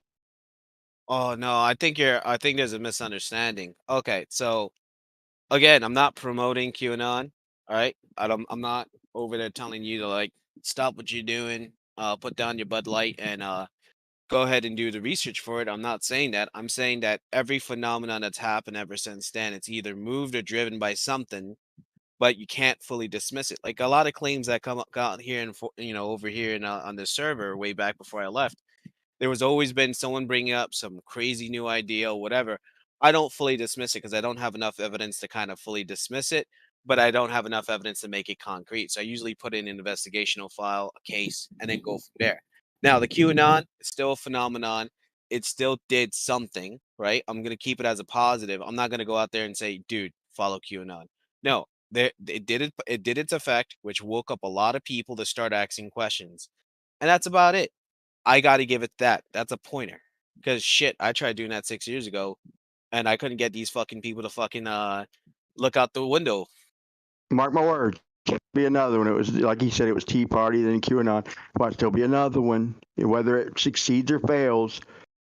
Oh no, I think there's a misunderstanding. Okay, so again, I'm not promoting QAnon. All right, I'm not over there telling you to like stop what you're doing, put down your Bud Light, and go ahead and do the research for it. I'm not saying that. I'm saying that every phenomenon that's happened ever since then, it's either moved or driven by something, but you can't fully dismiss it. Like a lot of claims that come out here and over here and on the server way back before I left, there was always been someone bringing up some crazy new idea or whatever. I don't fully dismiss it because I don't have enough evidence to kind of fully dismiss it, but I don't have enough evidence to make it concrete. So I usually put in an investigational file, a case, and then go from there. Now, the QAnon is still a phenomenon. It still did something, right? I'm going to keep it as a positive. I'm not going to go out there and say, dude, follow QAnon. No, it did its effect, which woke up a lot of people to start asking questions. And that's about it. I got to give it that. That's a pointer. Because shit, I tried doing that 6 years ago, and I couldn't get these fucking people to fucking look out the window. Mark my words. There'll be another one. It was like he said. It was Tea Party, then QAnon. Watch, there'll be another one. Whether it succeeds or fails,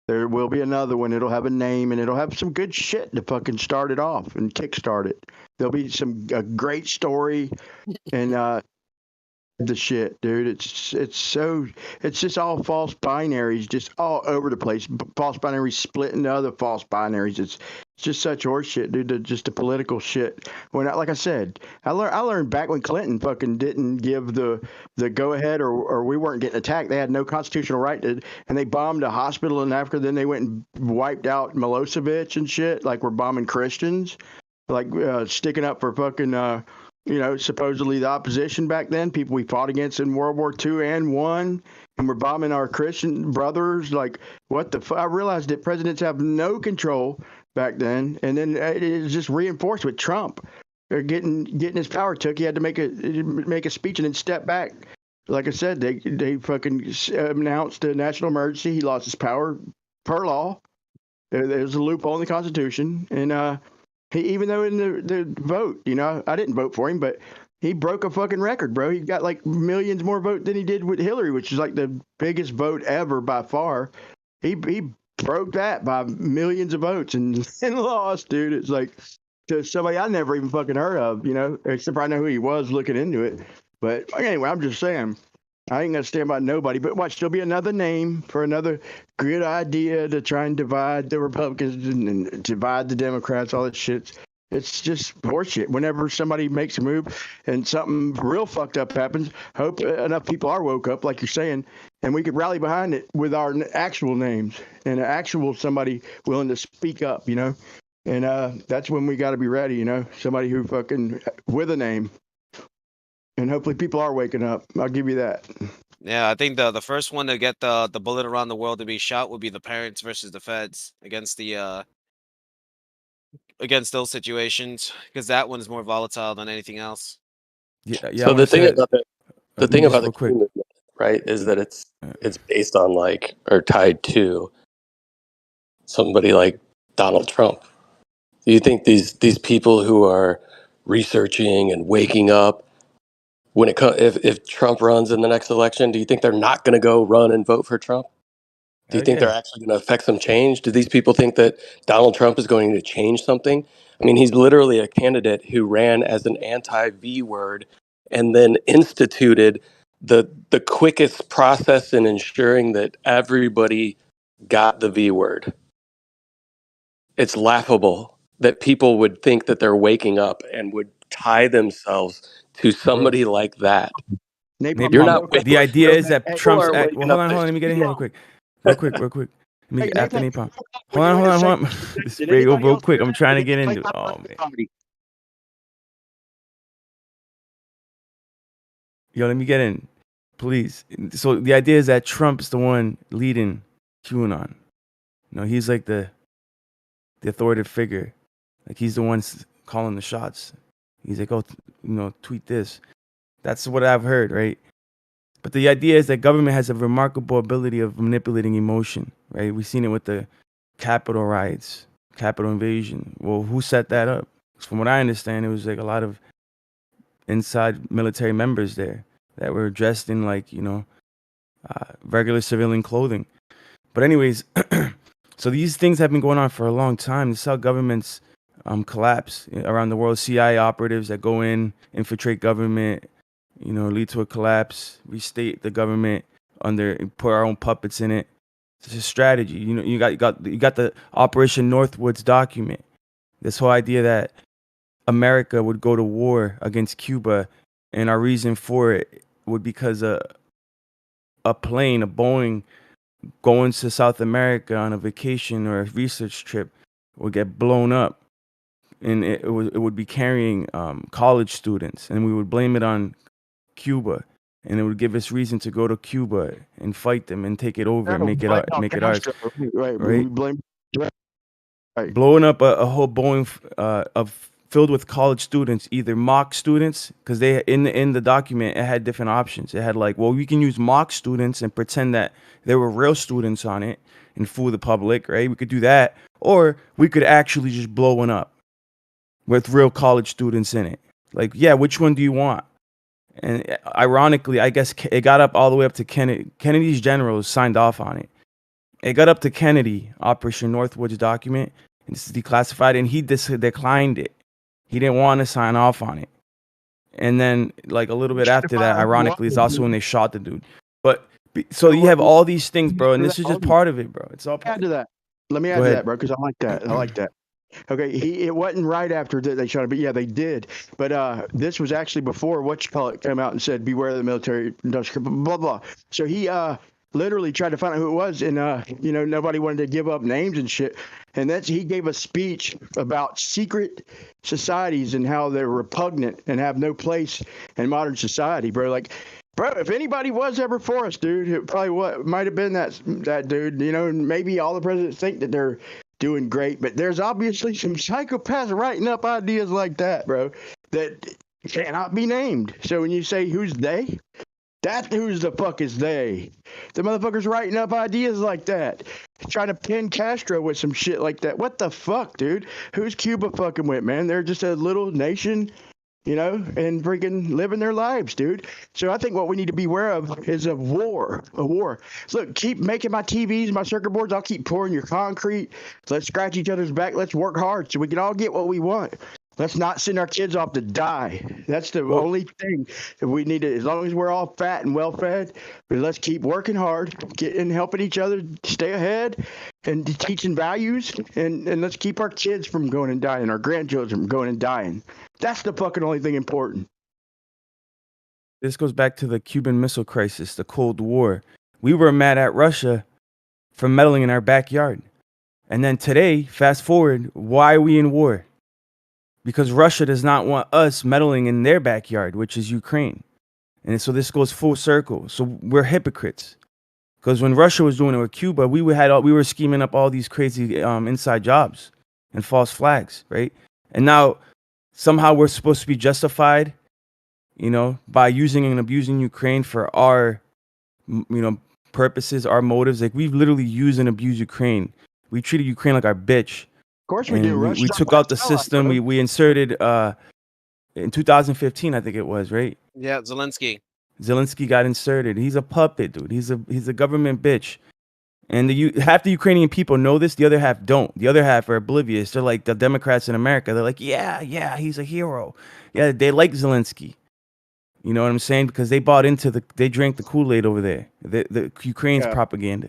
there will be another one. It'll have a name and it'll have some good shit to fucking start it off and kickstart it. There'll be a great story and the shit, dude. It's just all false binaries, just all over the place. False binaries split into other false binaries. It's just such horseshit, dude. Just the political shit. Like I said, I learned back when Clinton fucking didn't give the go ahead, or we weren't getting attacked. They had no constitutional right to, and they bombed a hospital in Africa. Then they went and wiped out Milosevic and shit. Like we're bombing Christians, like sticking up for fucking. Supposedly the opposition back then, people we fought against in World War II and won, and we're bombing our Christian brothers. Like, what the fuck? I realized that presidents have no control back then, and then it is just reinforced with Trump getting his power took. He had to make a speech and then step back. Like I said, they fucking announced a national emergency. He lost his power per law. There's a loophole in the Constitution, and even though in the vote, I didn't vote for him, but he broke a fucking record, bro. He got like millions more votes than he did with Hillary, which is like the biggest vote ever by far. He broke that by millions of votes and lost, dude. It's like to somebody I never even fucking heard of, except I know who he was looking into it. But anyway, I'm just saying, I ain't gonna stand by nobody. But watch, there'll be another name for another good idea to try and divide the Republicans and divide the Democrats. All that shit. It's just horseshit. Whenever somebody makes a move and something real fucked up happens, hope enough people are woke up, like you're saying, and we could rally behind it with our actual names and actual somebody willing to speak up, And that's when we got to be ready, somebody who fucking with a name. And hopefully people are waking up. I'll give you that. Yeah, I think the first one to get the bullet around the world to be shot would be the parents versus the feds against those situations, because that one is more volatile than anything else. Yeah. So the thing about the thing about the quick, Q movement, right, is that it's based on or tied to somebody like Donald Trump. Do you think these people who are researching and waking up when it comes, if Trump runs in the next election, do you think they're not going to go run and vote for Trump? Do you think they're actually going to affect some change? Do these people think that Donald Trump is going to change something? I mean, he's literally a candidate who ran as an anti-V word and then instituted the quickest process in ensuring that everybody got the V word. It's laughable that people would think that they're waking up and would tie themselves to somebody like that. You're not. The idea is that People Trump's. are waking Hold up on. to- Let me get in here real quick. Let me after Napalm. Hold on. This is real quick. I'm trying to get into it. Oh man. Yo, let me get in, please. So the idea is that Trump's the one leading QAnon. He's like the authoritative figure. Like he's the one calling the shots. He's like, tweet this. That's what I've heard, right? But the idea is that government has a remarkable ability of manipulating emotion, right? We've seen it with the Capitol riots, Capitol invasion. Well, who set that up? From what I understand, it was like a lot of inside military members there that were dressed in regular civilian clothing. But anyways, so these things have been going on for a long time. This is how governments collapse around the world. CIA operatives that go in, infiltrate government, lead to a collapse, restate the government put our own puppets in it. It's a strategy. You know, you got the Operation Northwoods document. This whole idea that America would go to war against Cuba, and our reason for it would because a plane, a Boeing, going to South America on a vacation or a research trip would get blown up, and it would be carrying college students, and we would blame it on Cuba, and it would give us reason to go to Cuba and fight them and take it over and make it ours, Right. We right? blame. Right. Blowing up a whole Boeing of filled with college students, either mock students, because they in the document it had different options. It had like, well, we can use mock students and pretend that there were real students on it and fool the public, right? We could do that, or we could actually just blow one up with real college students in it. Like, yeah, which one do you want? And ironically, I guess it got up all the way up to Kennedy. Kennedy's generals signed off on it. It got up to Kennedy, Operation Northwoods document, and this is declassified, and he declined it. He didn't want to sign off on it. And then, like a little bit after that, ironically, is also when they shot the dude. But so you have all these things, bro, and this is just part of it, bro. It's all part Add to that. Let me add to that, bro, because I like that. I like that. Okay, it wasn't right after they shot it, but yeah, they did. But this was actually before came out and said, "Beware of the military industrial blah blah." So he literally tried to find out who it was, and nobody wanted to give up names and shit. And he gave a speech about secret societies and how they're repugnant and have no place in modern society, bro. Like, bro, if anybody was ever for us, dude, it probably might have been that dude. You know, and maybe all the presidents think that they're doing great, but there's obviously some psychopaths writing up ideas like that, bro, that cannot be named. So when you say who's they, that who's the fuck is they? The motherfuckers writing up ideas like that, trying to pin Castro with some shit like that. What the fuck, dude? Who's Cuba fucking with, man? They're just a little nation, and freaking living their lives, dude. So I think what we need to be aware of is a war. Look, keep making my TVs, my circuit boards. I'll keep pouring your concrete. Let's scratch each other's back. Let's work hard so we can all get what we want. Let's not send our kids off to die. That's the only thing that we need to, as long as we're all fat and well fed, but let's keep working hard, helping each other stay ahead and teaching values, and let's keep our kids from going and dying, our grandchildren from going and dying. That's the fucking only thing important. This goes back to the Cuban Missile Crisis, the Cold War. We were mad at Russia for meddling in our backyard. And then today, fast forward, why are we in war? Because Russia does not want us meddling in their backyard, which is Ukraine. And so this goes full circle. So we're hypocrites. Because when Russia was doing it with Cuba, we were scheming up all these crazy inside jobs and false flags, right? And now somehow we're supposed to be justified, by using and abusing Ukraine for our, purposes, our motives. Like, we've literally used and abused Ukraine. We treated Ukraine like our bitch. Of course we do. We took out the system. We inserted in 2015, I think it was, right? Yeah, Zelensky. Zelensky got inserted. He's a puppet, dude. He's a government bitch. And half the Ukrainian people know this. The other half don't. The other half are oblivious. They're like the Democrats in America. They're like, yeah, he's a hero. Yeah, they like Zelensky. You know what I'm saying? Because they bought into they drank the Kool-Aid over there. The Ukraine's propaganda.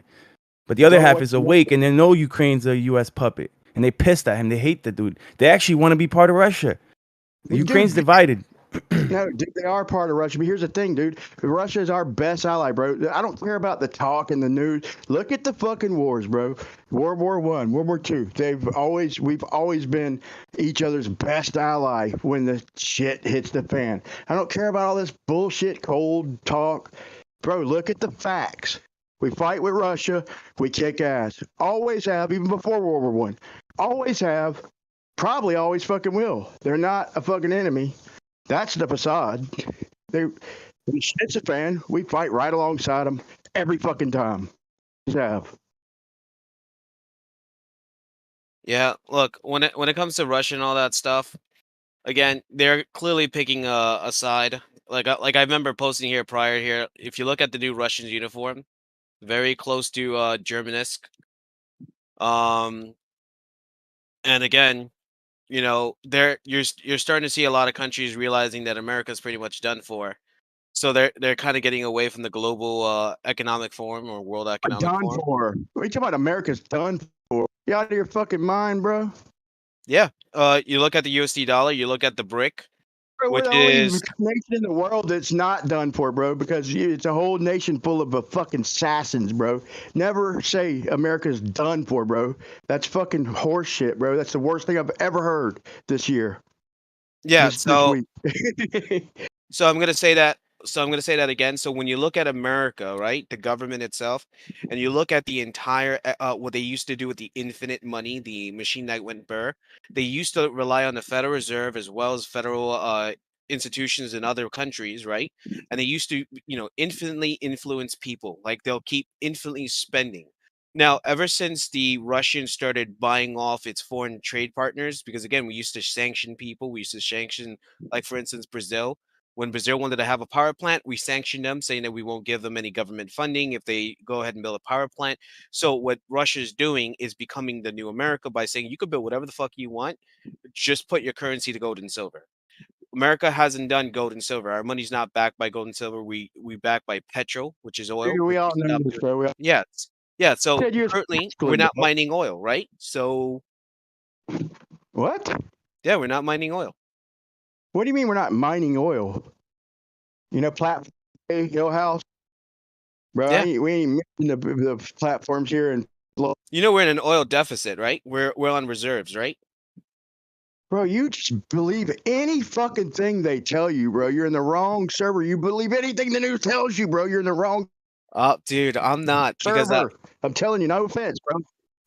But the other half is awake, and they know Ukraine's a U.S. puppet. And they pissed at him. They hate the dude. They actually want to be part of Russia. Ukraine's divided. No, dude, they are part of Russia. But here's the thing, dude. Russia is our best ally, bro. I don't care about the talk and the news. Look at the fucking wars, bro. World War I, World War II. We've always been each other's best ally when the shit hits the fan. I don't care about all this bullshit, cold talk. Bro, look at the facts. We fight with Russia. We kick ass. Always have, even before World War I. Always have. Probably always fucking will. They're not a fucking enemy. That's the facade. When shit's a fan, we fight right alongside them every fucking time. Have. Yeah, look, when it comes to Russia and all that stuff, again, they're clearly picking a side. Like I remember posting here prior here. If you look at the new Russian uniform, very close to Germanesque. And again, you're starting to see a lot of countries realizing that America's pretty much done for. So they're kind of getting away from the global economic forum or world economic Done forum. for. What are you talking about? America's done for. You out of your fucking mind, bro? Yeah. You look at the USD dollar. You look at the brick, Bro, we're which the only is nation in the world that's not done for, bro, because it's a whole nation full of fucking assassins, bro. Never say America's done for, bro. That's fucking horse shit, bro. That's the worst thing I've ever heard this year. yeah. This So week. So I'm gonna say that. So I'm gonna say that again. So when you look at America, right, the government itself, and you look at the entire what they used to do with the infinite money, the machine that went burr, they used to rely on the Federal Reserve as well as federal institutions in other countries, right? And they used to, infinitely influence people. Like they'll keep infinitely spending. Now, ever since the Russians started buying off its foreign trade partners, because again, we used to sanction people, we used to sanction, like for instance, Brazil. When Brazil wanted to have a power plant, we sanctioned them, saying that we won't give them any government funding if they go ahead and build a power plant. So what Russia's doing is becoming the new America by saying you can build whatever the fuck you want, just put your currency to gold and silver. America hasn't done gold and silver. Our money's not backed by gold and silver. We back by petrol, which is oil. We which all is know not this, bro. We all yes. Yeah. So said you're currently we're masculine, not bro. mining oil, right? So What? yeah, we're not mining oil. What do you mean we're not mining oil? Platform Hill House, bro. Yeah. We ain't missing the platforms here and. We're in an oil deficit, right? We're on reserves, right? Bro, you just believe any fucking thing they tell you, bro. You're in the wrong server. You believe anything the news tells you, bro. You're in the wrong Oh, dude, I'm not because server. I'm telling you, no offense, bro.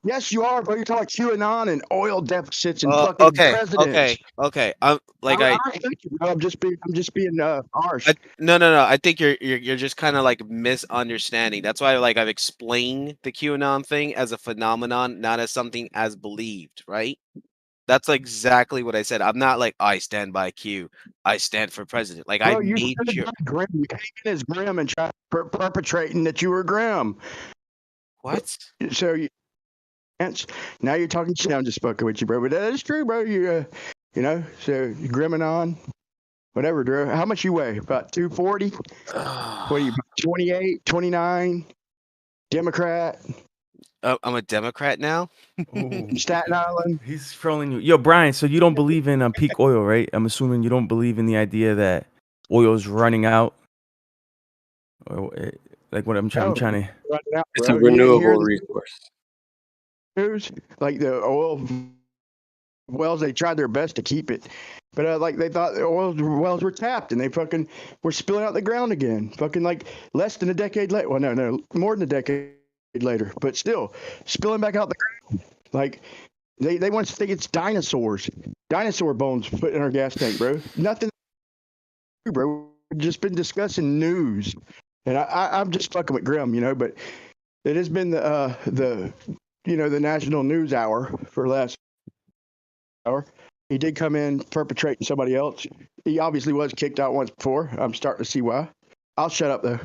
Yes, you are, bro. You're talking QAnon and oil deficits and fucking presidents. Okay. I'm like I respect you, bro. I'm just being harsh. no. I think you're just kind of like misunderstanding. That's why like I've explained the QAnon thing as a phenomenon, not as something as believed, right? That's exactly what I said. I'm not like I stand by Q. I stand for president. Like I Bro, you made should sure. have Grim. You came in as Grim and tried perpetrating that you were Grim. What? So now you're talking shit. I'm just fucking with you, bro. But that is true, bro. So you're Grimming on. Whatever, Drew. How much you weigh? About 240? What are you, 28, 29? Democrat? I'm a Democrat now. Staten Island? He's trolling you. Yo, Brian, so you don't believe in peak oil, right? I'm assuming you don't believe in the idea that oil is running out? Or, like what I'm trying to... It's a renewable resource. News? Like the oil wells, they tried their best to keep it. But like they thought the oil wells were tapped and they fucking were spilling out the ground again. Fucking like less than a decade later. Well, no, more than a decade later. But still, spilling back out the ground. Like they want to think it's dinosaurs. Dinosaur bones put in our gas tank, bro. Nothing, bro. We've just been discussing news. And I'm just fucking with Grim, but it has been the national news hour for last hour. He did come in perpetrating somebody else. He obviously was kicked out once before. I'm starting to see why. I'll shut up though.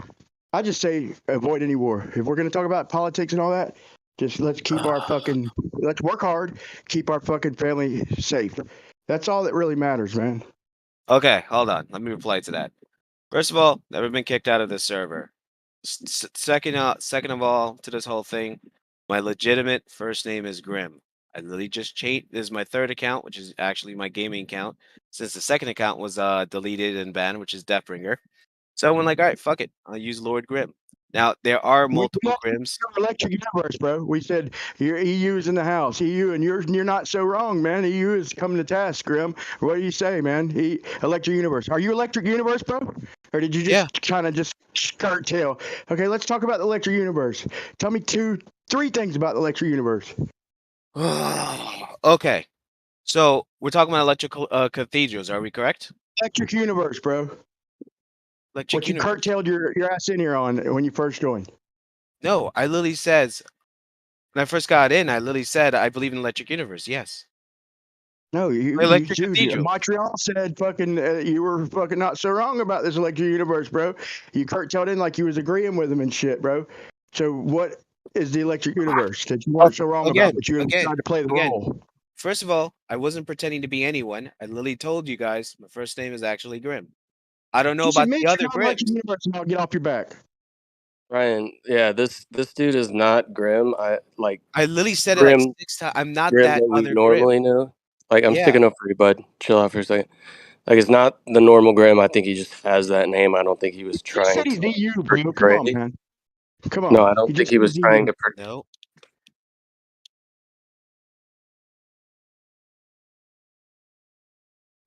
I just say avoid any war. If we're gonna talk about politics and all that, just let's work hard, keep our fucking family safe. That's all that really matters, man. Okay, hold on. Let me reply to that. First of all, never been kicked out of this server. Second of all, to this whole thing, my legitimate first name is Grim. I literally just cheat. This is my third account, which is actually my gaming account, since the second account was deleted and banned, which is Deathbringer. So I went like, all right, fuck it, I'll use Lord Grim. Now there are multiple Grims. Electric Universe, bro. We said your EU's in the house. EU, and you're not so wrong, man. EU is coming to task, Grim. What do you say, man? Electric Universe. Are you Electric Universe, bro? Or did you just kind of just skirt tail? Okay, let's talk about the Electric Universe. Tell me 3 things about the Electric Universe. Okay, so we're talking about electrical cathedrals. Are we correct? Electric Universe, bro. Electric What you Universe. curtailed your ass in here on when you first joined. No, I literally says when I first got in, I literally said I believe in Electric Universe. Yes. No, Electric Cathedral. Montreal said fucking you were fucking not so wrong about this Electric Universe, bro. You curtailed in like you was agreeing with him and shit, bro. So what is the Electric Universe that you weren't so wrong about, but you tried to play the role? First of all, I wasn't pretending to be anyone. I literally told you guys my first name is actually Grim. I don't know Just about admit the other you're not like Grims. the universe and I'll get off your back. Ryan, yeah, this dude is not Grim. I literally said it like Grim 6 times. I'm not Grim that that we other Grim. normally know. Like, I'm Yeah. sticking up for you, bud. Chill out for a second. Like, it's not the normal Grim. I think he just has that name. I don't think he was He trying said he's to EU, bro. Come portray. on, man. Come No, on. I don't He think just he said was he's trying EU. to. No.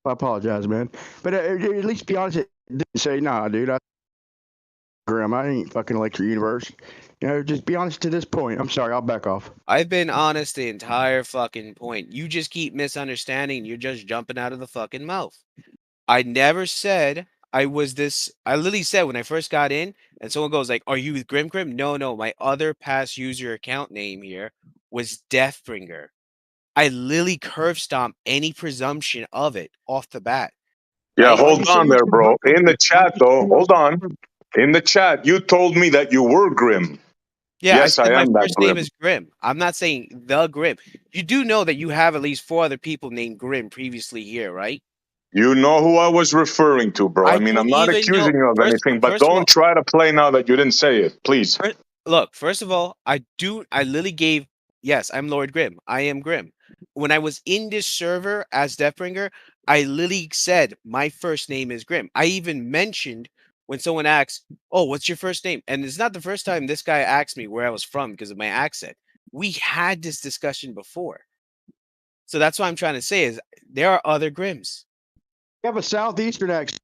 I apologize, man. But at least be honest. It didn't say, nah, dude. Grim, I ain't fucking Electric Universe. You know, just be honest to this point. I'm sorry. I'll back off. I've been honest the entire fucking point. You just keep misunderstanding. You're just jumping out of the fucking mouth. I never said I was this. I literally said when I first got in, and someone goes like, "Are you with Grim Grim?" No. My other past user account name here was Deathbringer. I literally curve stomp any presumption of it off the bat. Yeah, Right? hold on there, bro. In the chat, though, hold on. In the chat, you told me that you were Grim. Yeah, Yes, I I said my am that first name Grim. is Grim. I'm not saying the Grim. You do know that you have at least 4 other people named Grim previously here, right? You know who I was referring to, bro. I I mean, I'm don't not even know. accusing you of anything, but First of all, don't try to play now that you didn't say it, please. look, first of all, I literally gave, yes, I'm Lord Grim. I am Grim. When I was in this server as Deathbringer, I literally said my first name is Grim. I even mentioned when someone asks, "Oh, what's your first name?" And it's not the first time this guy asked me where I was from because of my accent. We had this discussion before. So that's what I'm trying to say is there are other Grims. You have a southeastern accent.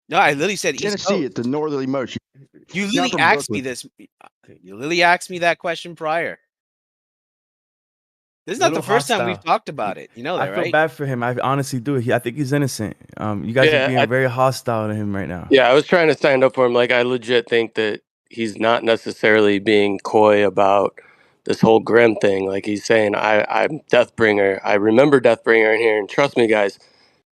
No, I literally said East Tennessee Coast. at the northerly most. You Not literally from asked me Brooklyn. this. You literally asked me that question prior. This is not the Little first time we've hostile. talked about it. You know I that, feel right? bad for him. I honestly do. I think he's innocent. You guys are being very hostile to him right now. Yeah, I was trying to stand up for him. Like, I legit think that he's not necessarily being coy about this whole Grim thing. Like, he's saying, I'm Deathbringer. I remember Deathbringer in here. And trust me, guys,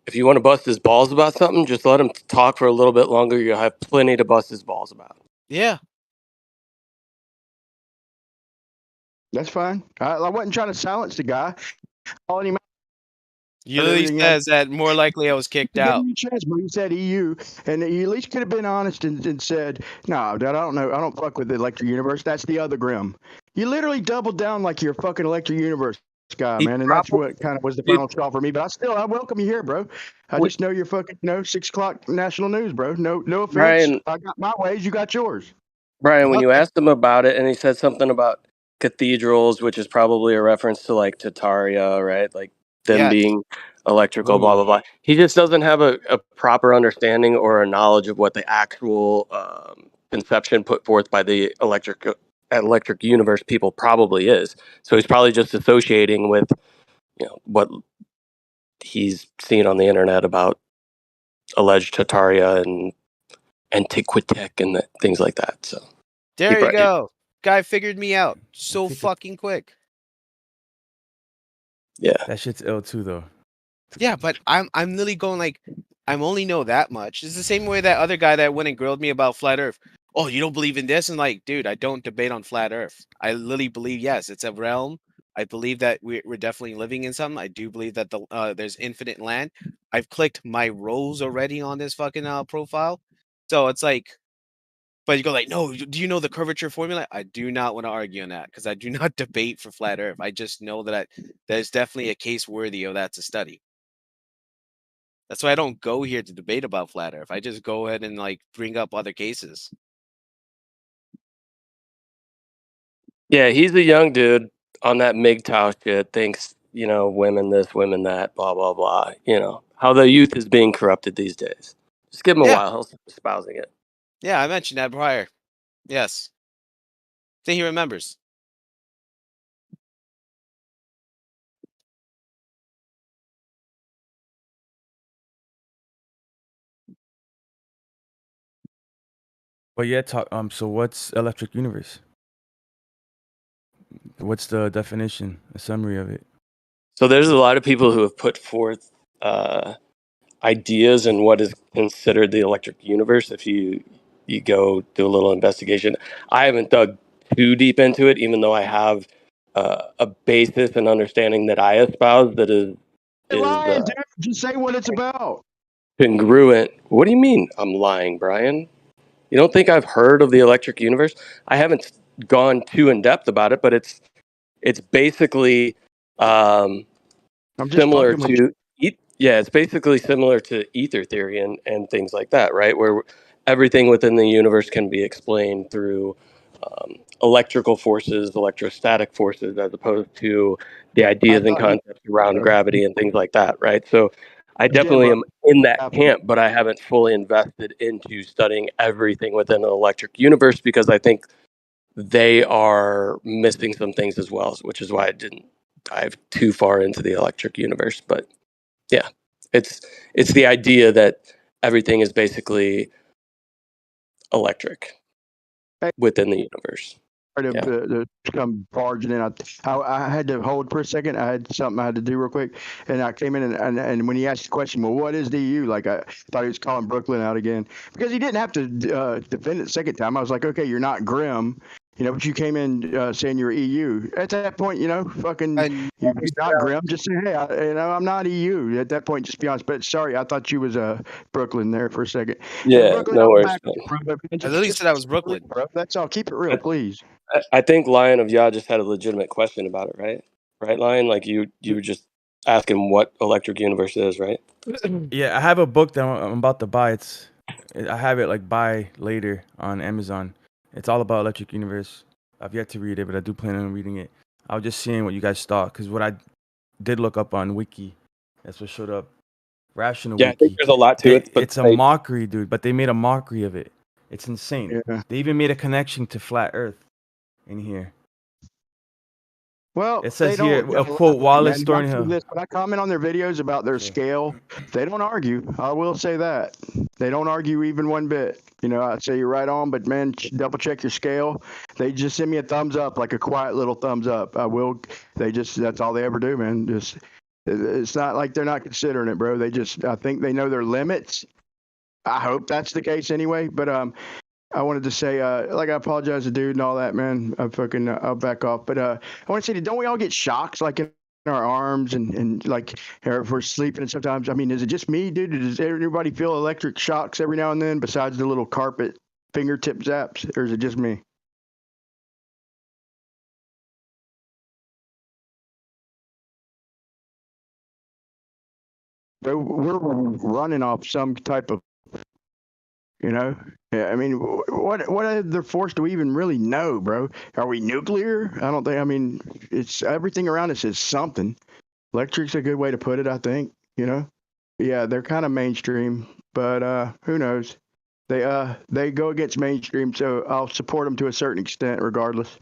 if you want to bust his balls about something, just let him talk for a little bit longer. You'll have plenty to bust his balls about. Yeah. That's fine. I wasn't trying to silence the guy. Calling him out. You literally says that more likely I was kicked Give out. him a chance, but you said EU, and you at least could have been honest and said, "No, Dad, I don't know. I don't fuck with the Electric Universe. That's the other Grim." You literally doubled down like you're a fucking Electric Universe guy, man, and that's what kind of was the final straw for me. But I welcome you here, bro. I just know you're fucking 6 o'clock national news, bro. No offense. Brian- I got my ways. You got yours. Brian, when you asked him about it, and he said something about cathedrals, which is probably a reference to like Tartaria, right? Like them Yes. being electrical, blah blah blah. He just doesn't have a proper understanding or a knowledge of what the actual conception put forth by the electric universe people probably is. So he's probably just associating with, what he's seen on the internet about alleged Tartaria and Antiquitech and things like that. So There you go. Guy figured me out so fucking quick. Yeah. That shit's ill too, though. Yeah, but I'm literally going like, I'm only know that much. It's the same way that other guy that went and grilled me about flat Earth. Oh, you don't believe in this? And like, dude, I don't debate on flat Earth. I literally believe yes, it's a realm. I believe that we're definitely living in something. I do believe that there's infinite land. I've clicked my roles already on this fucking profile, so it's like. But you go like, no, do you know the curvature formula? I do not want to argue on that because I do not debate for flat Earth. I just know that there's definitely a case worthy of that to study. That's why I don't go here to debate about flat Earth. I just go ahead and like bring up other cases. Yeah, he's a young dude on that MGTOW shit, thinks, women this, women that, blah, blah, blah. How the youth is being corrupted these days. Just give him a while, he'll espousing it. Yeah, I mentioned that prior. Yes. I think he remembers. But yeah, so what's Electric Universe? What's the definition, a summary of it? So there's a lot of people who have put forth ideas in what is considered the electric universe. If you go do a little investigation, I haven't dug too deep into it, even though I have a basis and understanding that I espouse that is You're lying, dude. Just say what it's about. Congruent. What do you mean I'm lying, Brian? You don't think I've heard of the electric universe? I haven't gone too in depth about it, but it's basically I'm just similar fucking with you. to it's basically similar to ether theory and things like that, right? Where everything within the universe can be explained through electrical forces, electrostatic forces, as opposed to the I ideas and thought you concepts around gravity and things like that, right? So I did, definitely bro. am in that camp, but I haven't fully invested into studying everything within an electric universe because I think they are missing some things as well, which is why I didn't dive too far into the electric universe. But yeah, it's the idea that everything is basically electric within the universe. Yeah. To come barging in. I had to hold for a second. I had something I had to do real quick, and I came in and when he asked the question, well, what is DU? Like I thought he was calling Brooklyn out again because he didn't have to defend it the second time. I was like, okay, you're not Grimm, but you came in saying you're EU. At that point, fucking you're not Grimm. Just say, hey, I'm not EU. At that point, just be honest. But sorry, I thought you was Brooklyn there for a second. Yeah, Brooklyn, no I'm worries. back, bro, but I literally said I was Brooklyn. bro. That's all. Keep it real, please. I think Lion of Yah just had a legitimate question about it, right? Right, Lion? Like you were just asking what electric universe is, right? Yeah, I have a book that I'm about to buy. I have it like buy later on Amazon. It's all about electric universe. I've yet to read it, but I do plan on reading it. I was just seeing what you guys thought because what I did look up on Wiki, that's what showed up. Rational Yeah, I think Wiki. there's a lot to it, but It's a mockery, dude. But they made a mockery of it. It's insane. Yeah. They even made a connection to flat Earth in here. Well, It says they here don't. a quote: Wallace Man, Thornhill. when I comment on their videos about their scale, they don't argue. I will say that they don't argue even one bit. I'd say you're right on, but man, double check your scale. They just send me a thumbs up, like a quiet little thumbs up. I will. That's all they ever do, man. It's not like they're not considering it, bro. I think they know their limits. I hope that's the case anyway. But I wanted to say, I apologize to dude and all that, man. I'll back off. But I want to say, don't we all get shocks like in our arms and like if we're sleeping and sometimes? I mean, is it just me, dude? Does everybody feel electric shocks every now and then besides the little carpet fingertip zaps, or is it just me? Bro, we're running off some type of Yeah, I mean, what other force do we even really know, bro? Are we nuclear? I don't think. I mean, it's everything around us is something. Electric's a good way to put it, I think. Yeah, they're kind of mainstream, but who knows? They go against mainstream, so I'll support them to a certain extent, regardless.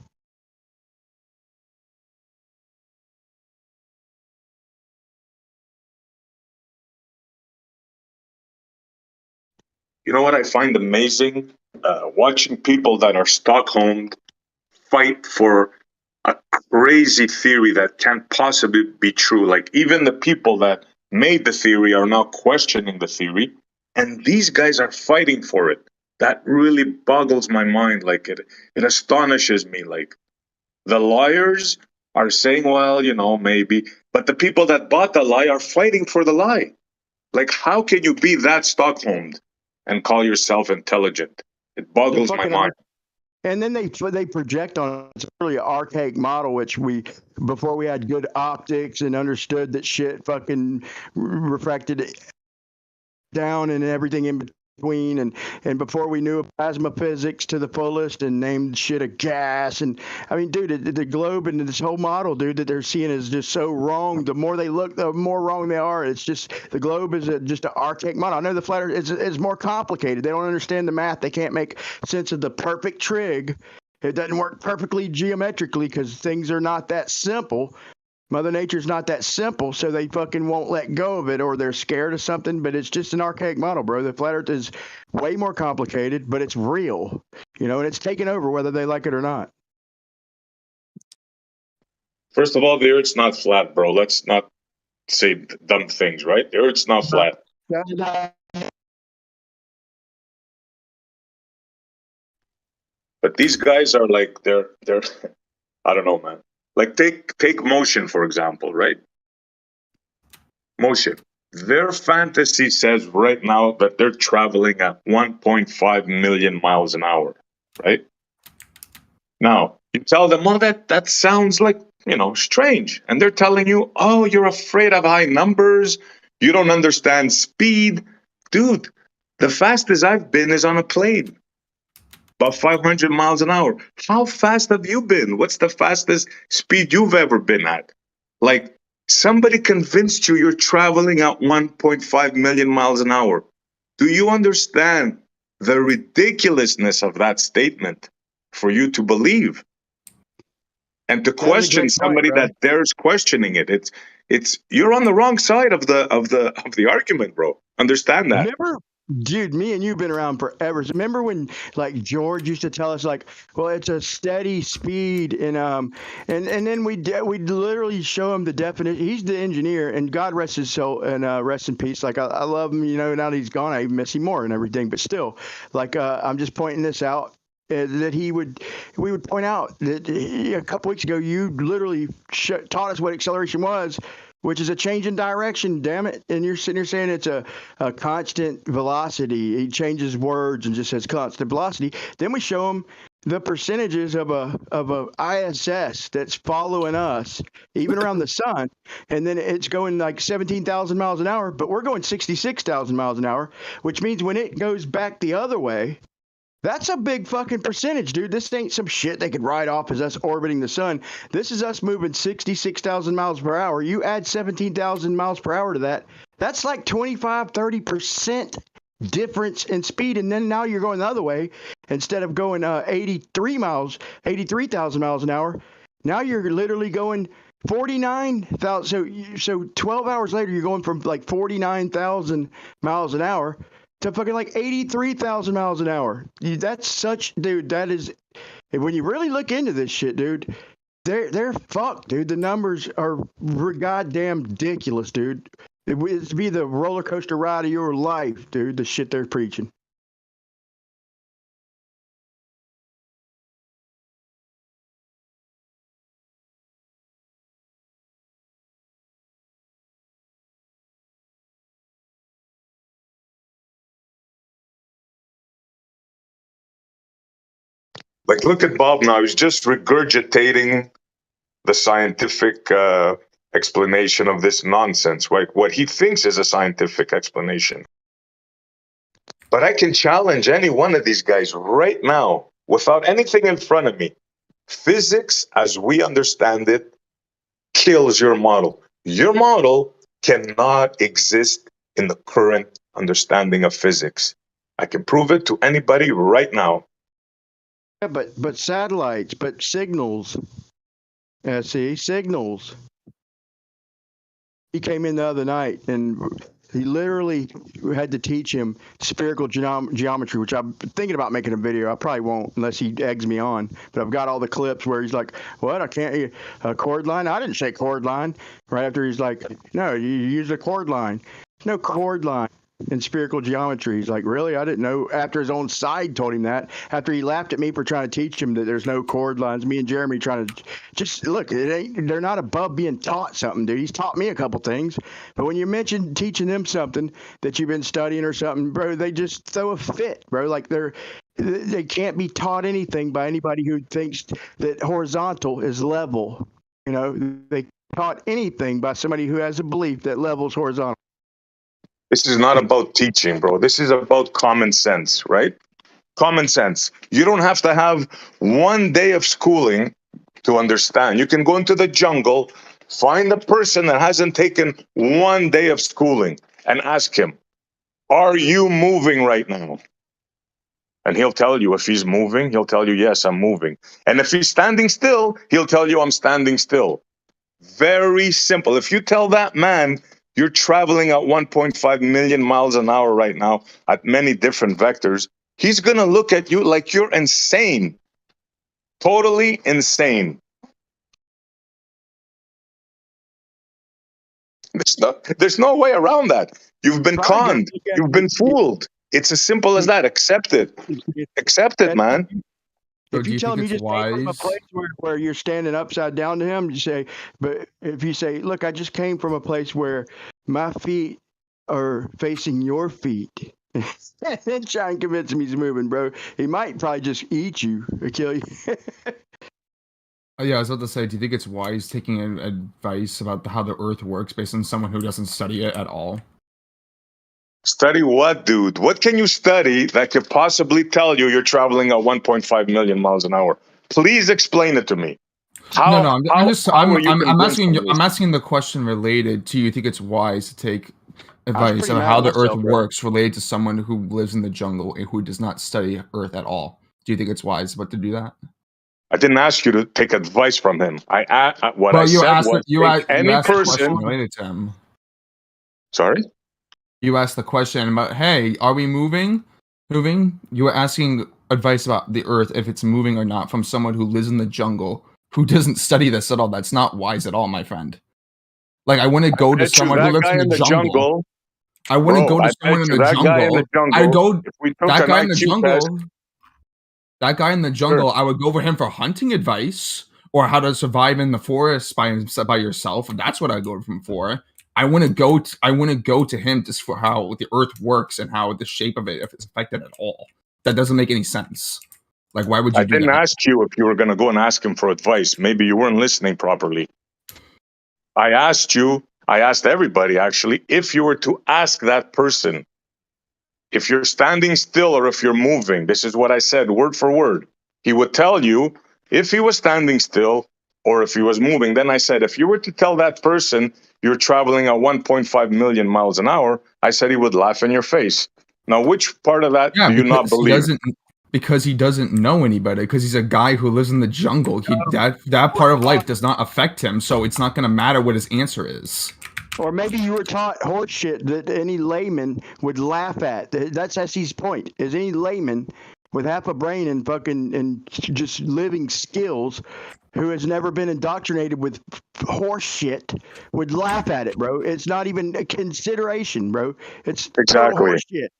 You know what I find amazing? Watching people that are Stockholmed fight for a crazy theory that can't possibly be true. Like, even the people that made the theory are now questioning the theory, and these guys are fighting for it. That really boggles my mind. Like, it astonishes me. Like, the liars are saying, well, maybe, but the people that bought the lie are fighting for the lie. Like, how can you be that Stockholmed and call yourself intelligent? It boggles my mind. And then they project on it's really an archaic model, which before we had good optics and understood that shit fucking refracted down and everything in between, and before we knew plasma physics to the fullest and named shit a gas. And I mean, dude, the globe and this whole model, dude, that they're seeing is just so wrong. The more they look, the more wrong they are. It's just the globe is just an archaic model. I know the flat earth is more complicated. They don't understand the math. They can't make sense of the perfect trig. It doesn't work perfectly geometrically because things are not that simple. Mother Nature's not that simple, so they fucking won't let go of it, or they're scared of something. But it's just an archaic model, bro. The flat Earth is way more complicated, but it's real, and it's taken over whether they like it or not. First of all, the Earth's not flat, bro. Let's not say dumb things, right? The Earth's not flat. But these guys are like they're I don't know, man. Like take motion for example, right? Motion. Their fantasy says right now that they're traveling at 1.5 million miles an hour, right? Now, you tell them, well, that sounds like, strange. And they're telling you, oh, you're afraid of high numbers. You don't understand speed. Dude, the fastest I've been is on a plane, about 500 miles an hour. How fast have you been? What's the fastest speed you've ever been at? Like, somebody convinced you you're traveling at 1.5 million miles an hour. Do you understand the ridiculousness of that statement for you to believe? And to question somebody that dares questioning it, it's you're on the wrong side of the argument, bro. Understand that. Remember, dude, me and you've been around forever. So remember when like George used to tell us like, well, it's a steady speed, and then we'd literally show him the definition. He's the engineer, and God rest his soul and rest in peace. Like I love him, now that he's gone, I miss him more and everything. But still, like I'm just pointing this out. That we would point out that a couple weeks ago you literally taught us what acceleration was, which is a change in direction, damn it. And you're sitting here saying it's a constant velocity. He changes words and just says constant velocity. Then we show him the percentages of a ISS that's following us, even around the sun. And then it's going like 17,000 miles an hour, but we're going 66,000 miles an hour, which means when it goes back the other way, that's a big fucking percentage, dude. This ain't some shit they could write off as us orbiting the sun. This is us moving 66,000 miles per hour. You add 17,000 miles per hour to that. That's like 25, 30% difference in speed. And then now you're going the other way. Instead of going 83,000 miles an hour, now you're literally going 49,000. So 12 hours later, you're going from like 49,000 miles an hour to fucking like 83,000 miles an hour. That's such, dude, that is, when you really look into this shit, dude, they're fucked, dude. The numbers are goddamn ridiculous, dude. It'd be the roller coaster ride of your life, dude, the shit they're preaching. Like, look at Bob now. He's just regurgitating the scientific explanation of this nonsense, right? What he thinks is a scientific explanation. But I can challenge any one of these guys right now without anything in front of me. Physics, as we understand it, kills your model. Your model cannot exist in the current understanding of physics. I can prove it to anybody right now. Yeah, but satellites, but signals. See, signals. He came in the other night and he literally had to teach him spherical geometry, which I'm thinking about making a video. I probably won't unless he eggs me on. But I've got all the clips where he's like, what? I can't, a chord line? I didn't say chord line. Right after he's like, no, you use a chord line. No chord line in spherical geometry. He's like, really? I didn't know. After his own side told him that. After he laughed at me for trying to teach him that there's no chord lines. Me and Jeremy trying to just look. They're not above being taught something, dude. He's taught me a couple things, but when you mention teaching them something that you've been studying or something, bro, they just throw a fit, bro. Like they can't be taught anything by anybody who thinks that horizontal is level. They taught anything by somebody who has a belief that level is horizontal. This is not about teaching, bro. This is about common sense, right? Common sense. You don't have to have one day of schooling to understand. You can go into the jungle, find a person that hasn't taken one day of schooling and ask him, are you moving right now? And he'll tell you. If he's moving, he'll tell you, yes, I'm moving. And if he's standing still, he'll tell you, I'm standing still. Very simple. If you tell that man you're traveling at 1.5 million miles an hour right now at many different vectors, he's going to look at you like you're insane. Totally insane. There's no way around that. You've been conned. You've been fooled. It's as simple as that. Accept it. Accept it, man. If you tell him you just came from a place where you're standing upside down to him, you say, but if you say, look, I just came from a place where my feet are facing your feet. And then try and convince him he's moving, bro. He might probably just eat you or kill you. Yeah, I was about to say, do you think it's wise taking advice about how the Earth works based on someone who doesn't study it at all? Study what, dude? What can you study that could possibly tell you you're traveling at 1.5 million miles an hour? Please explain it to me. How? No, I'm asking the question related to, you think it's wise to take advice pretty on mad how at the myself, Earth bro. works related to someone who lives in the jungle and who does not study Earth at all? Do you think it's wise but to do that? I didn't ask you to take advice from him. What Well, I you said asked was you take any asked the person. question related to him. Sorry? You asked the question about, hey, are we moving? Moving? You were asking advice about the Earth, if it's moving or not, from someone who lives in the jungle, who doesn't study this at all. That's not wise at all, my friend. Like, I wouldn't go to someone who lives in the jungle. I wouldn't go to someone in the jungle. I'd go that guy in the jungle. That guy in the jungle, I would go over him for hunting advice or how to survive in the forest by yourself. That's what I'd go to him for. I wouldn't go to him just for how the Earth works and how the shape of it, if it's affected at all. That doesn't make any sense. Like, why would you do that? I didn't ask you if you were going to go and ask him for advice. Maybe you weren't listening properly. I asked everybody actually, if you were to ask that person, if you're standing still or if you're moving. This is what I said, word for word. He would tell you if he was standing still or if he was moving. Then I said, if you were to tell that person you're traveling at 1.5 million miles an hour, I said he would laugh in your face. Now, which part of that do you not believe? Because he doesn't know anybody, because he's a guy who lives in the jungle. That part of life does not affect him, so it's not going to matter what his answer is. Or maybe you were taught horse shit that any layman would laugh at. That's SE's point. Is any layman with half a brain and just living skills who has never been indoctrinated with horse shit would laugh at it, bro. It's not even a consideration, bro. It's total horse shit.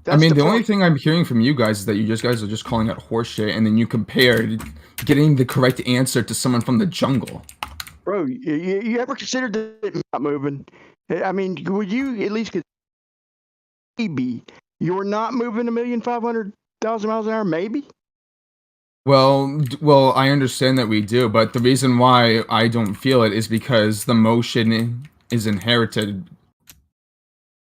I mean, the only thing I'm hearing from you guys is that you guys are just calling it horseshit, and then you compared getting the correct answer to someone from the jungle. Bro, you ever considered it not moving? I mean, would you at least maybe you're not moving 1,500,000 miles an hour? Maybe. Well, I understand that we do, but the reason why I don't feel it is because the motion is inherited.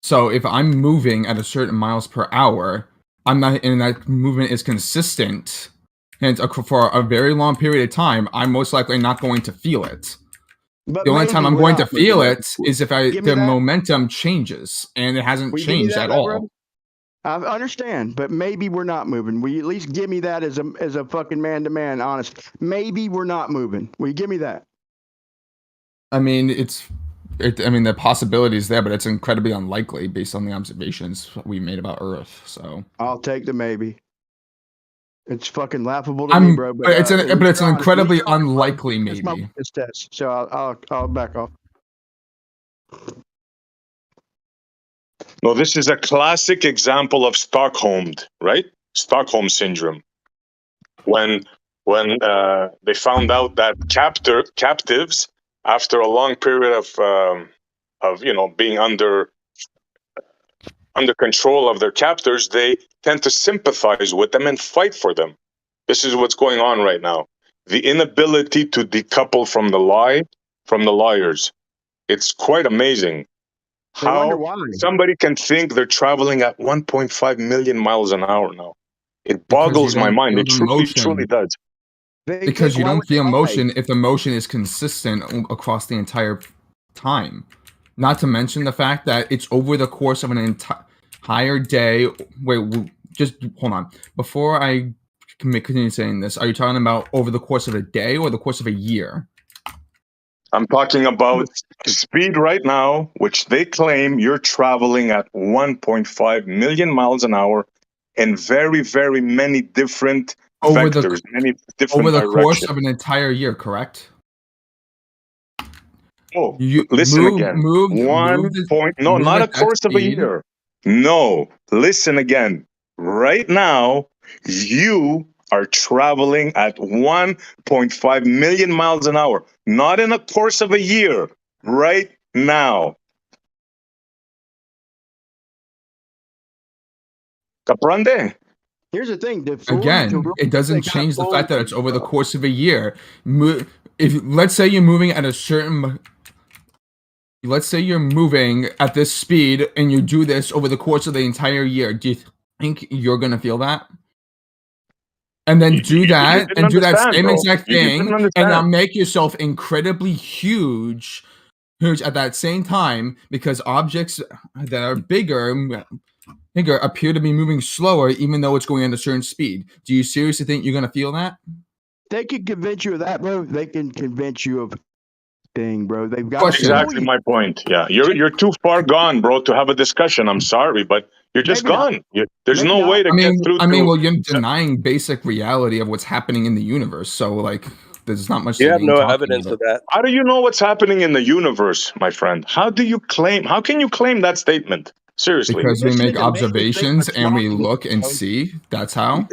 So if I'm moving at a certain miles per hour, I'm not, and that movement is consistent, and for a very long period of time, I'm most likely not going to feel it. But the only time I'm going to feel it is if the momentum changes, and it hasn't changed at all. Bro? I understand, but maybe we're not moving. Will you at least give me that as a fucking man-to-man, honest? Maybe we're not moving. Will you give me that? I mean, the possibility is there, but it's incredibly unlikely based on the observations we made about Earth. So I'll take the maybe. It's fucking laughable to me, bro. But it's an incredibly unlikely maybe. It's my witness test, so I'll back off. No, this is a classic example of Stockholm, right? Stockholm syndrome. When they found out that captives, after a long period of being under control of their captors, they tend to sympathize with them and fight for them. This is what's going on right now. The inability to decouple from the liars. It's quite amazing how somebody can think they're traveling at 1.5 million miles an hour now. It boggles my mind. It truly does. Because you don't feel motion if the motion is consistent across the entire time. Not to mention the fact that it's over the course of an entire day. Wait, just hold on. Before I continue saying this, are you talking about over the course of a day or the course of a year? I'm talking about speed right now, which they claim you're traveling at 1.5 million miles an hour in very, very many different vectors, many different over the directions. course of an entire year, correct? Oh, listen again. No, not a course of a year. No, listen again. Right now, you are traveling at 1.5 million miles an hour, not in a course of a year, right now. Comprende? Here's the thing: Again, it doesn't change the fact that it's over the course of a year. If let's say you're moving at a certain, let's say you're moving at this speed, and you do this over the course of the entire year. Do you think you're gonna feel that? And then do that, and do that same exact thing, and now make yourself incredibly huge at that same time, because objects that are bigger appear to be moving slower, even though it's going at a certain speed. Do you seriously think you're going to feel that? They can convince you of that, bro. They can convince you of thing, bro. They've got Exactly my point. Yeah, you're too far gone, bro, to have a discussion. I'm sorry, but you're just gone. There's no way to get through. Well, you're denying basic reality of what's happening in the universe. So, like, there's not much. You have no evidence of that. How do you know what's happening in the universe, my friend? How can you claim that statement? Seriously. Because we make observations and we look and see. That's how.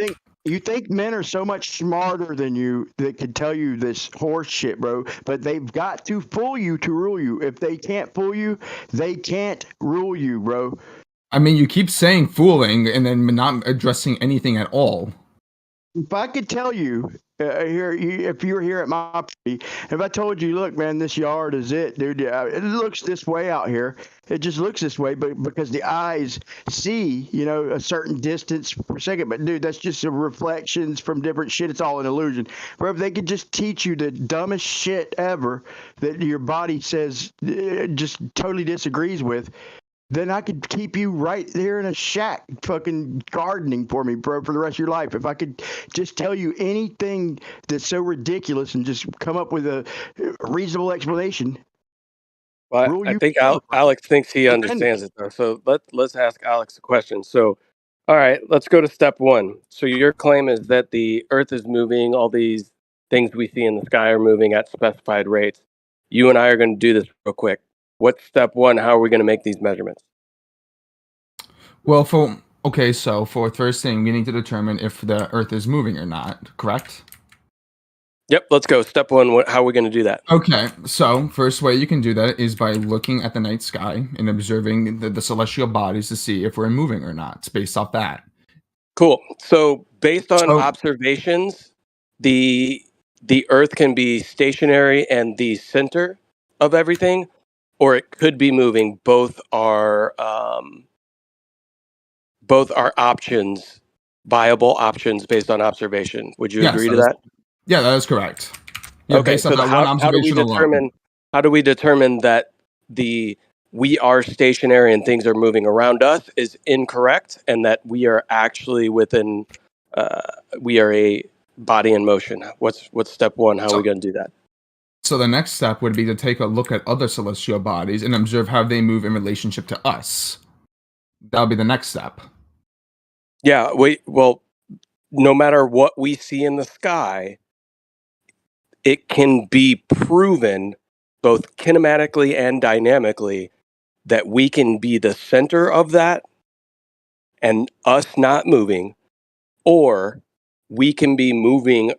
You think men are so much smarter than you that can tell you this horse shit, bro. But they've got to fool you to rule you. If they can't fool you, they can't rule you, bro. I mean, you keep saying fooling and then not addressing anything at all. If I could tell you, if you were here at my property, if I told you, look, man, this yard is it, dude. It looks this way out here. It just looks this way, but because the eyes see, a certain distance per second. But dude, that's just reflections from different shit. It's all an illusion. Bro, if they could just teach you the dumbest shit ever that your body says just totally disagrees with, then I could keep you right there in a shack fucking gardening for me, bro, for the rest of your life. If I could just tell you anything that's so ridiculous and just come up with a reasonable explanation. Well, I think Alex thinks he understands it, though. So let's ask Alex a question. So, all right, let's go to step one. So your claim is that the Earth is moving, all these things we see in the sky are moving at specified rates. You and I are going to do this real quick. What's step one? How are we going to make these measurements? Well, so for first thing, we need to determine if the Earth is moving or not, correct? Yep, let's go. Step one, how are we going to do that? Okay, so first way you can do that is by looking at the night sky and observing the celestial bodies to see if we're moving or not. It's based off that. Cool. So based on observations, the Earth can be stationary and the center of everything, or it could be moving. Both are options, viable options based on observation. Would you agree to that? Yeah, that is correct. Yeah, okay, based on so that one observation alone. How do we determine that we are stationary and things are moving around us is incorrect, and that we are actually we are a body in motion? What's step one? How are we going to do that? So the next step would be to take a look at other celestial bodies and observe how they move in relationship to us. That would be the next step. Yeah, well, no matter what we see in the sky, it can be proven both kinematically and dynamically that we can be the center of that and us not moving, or we can be moving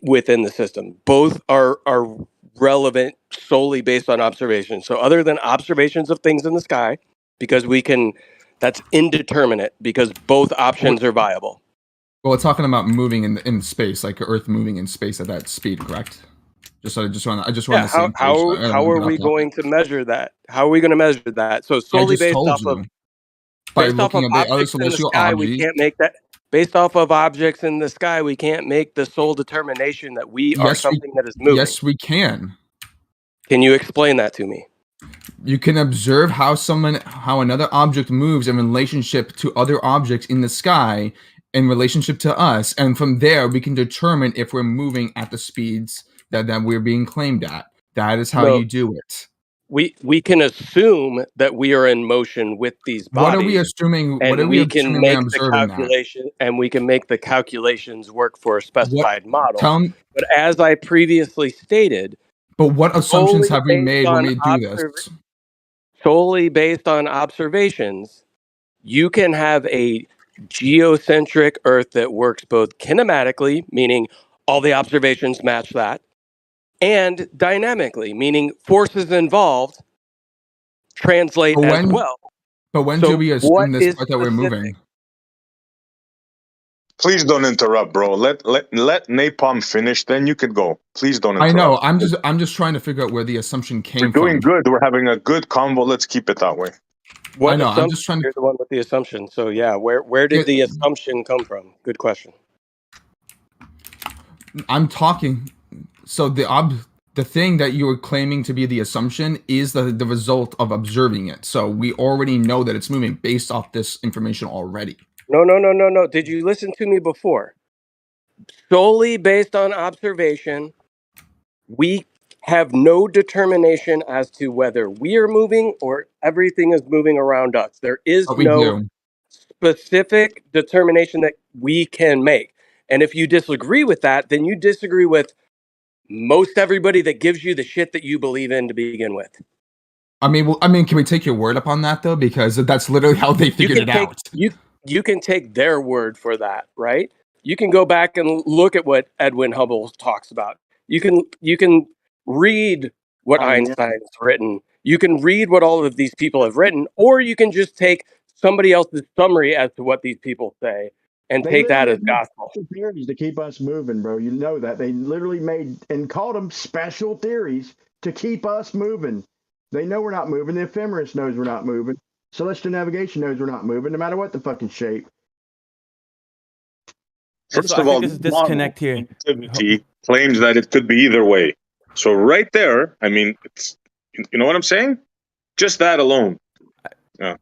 within the system. Both are relevant solely based on observation. So other than observations of things in the sky, because that's indeterminate because both options are viable. Well, it's talking about moving in space, like Earth moving in space at that speed, correct? I just want to see. How are we going to measure that? How are we going to measure that? So solely based off of objects in the sky, we can't make that. Based off of objects in the sky, we can't make the sole determination that we are something that is moving. Yes, we can. Can you explain that to me? You can observe how another object moves in relationship to other objects in the sky, in relationship to us, and from there we can determine if we're moving at the speeds that we're being claimed at. That is how you do it. We can assume that we are in motion with these bodies. What are we assuming? And we can make the calculation, and we can make the calculations work for a specified model. But as I previously stated, but what assumptions have we made when we do this? Solely based on observations, you can have a geocentric Earth that works both kinematically, meaning all the observations match that, and dynamically, meaning forces involved translate as well. But when do we assume this part that we're moving? Please don't interrupt, bro. Let Napalm finish, then you can go. Please don't interrupt. I know. I'm just trying to figure out where the assumption came We're doing from. good. We're having a good convo. Let's keep it that way. What I know. I'm assumption? just trying to. You're the one with the assumption. So yeah, where did the assumption come from? Good question. I'm talking. So the thing that you were claiming to be the assumption is the result of observing it. So we already know that it's moving based off this information already. No. Did you listen to me before? Solely based on observation, we have no determination as to whether we are moving or everything is moving around us. There is But we no do. specific determination that we can make. And if you disagree with that, then you disagree with most everybody that gives you the shit that you believe in to begin with. I mean, can we take your word up on that though? Because that's literally how they figured it out. You can take their word for that, right? You can go back and look at what Edwin Hubble talks about. You can read what Einstein's written. You can read what all of these people have written, or you can just take somebody else's summary as to what these people say and They take that literally as made gospel. special theories to keep us moving, bro. You know that. They literally made and called them special theories to keep us moving. They know we're not moving. The ephemeris knows we're not moving. Celestial navigation knows we're not moving, no matter what the fucking shape. First I of think all, there's a this model disconnect here. relativity claims that it could be either way. So right there, I mean, it's, you know what I'm saying? Just that alone. Yeah.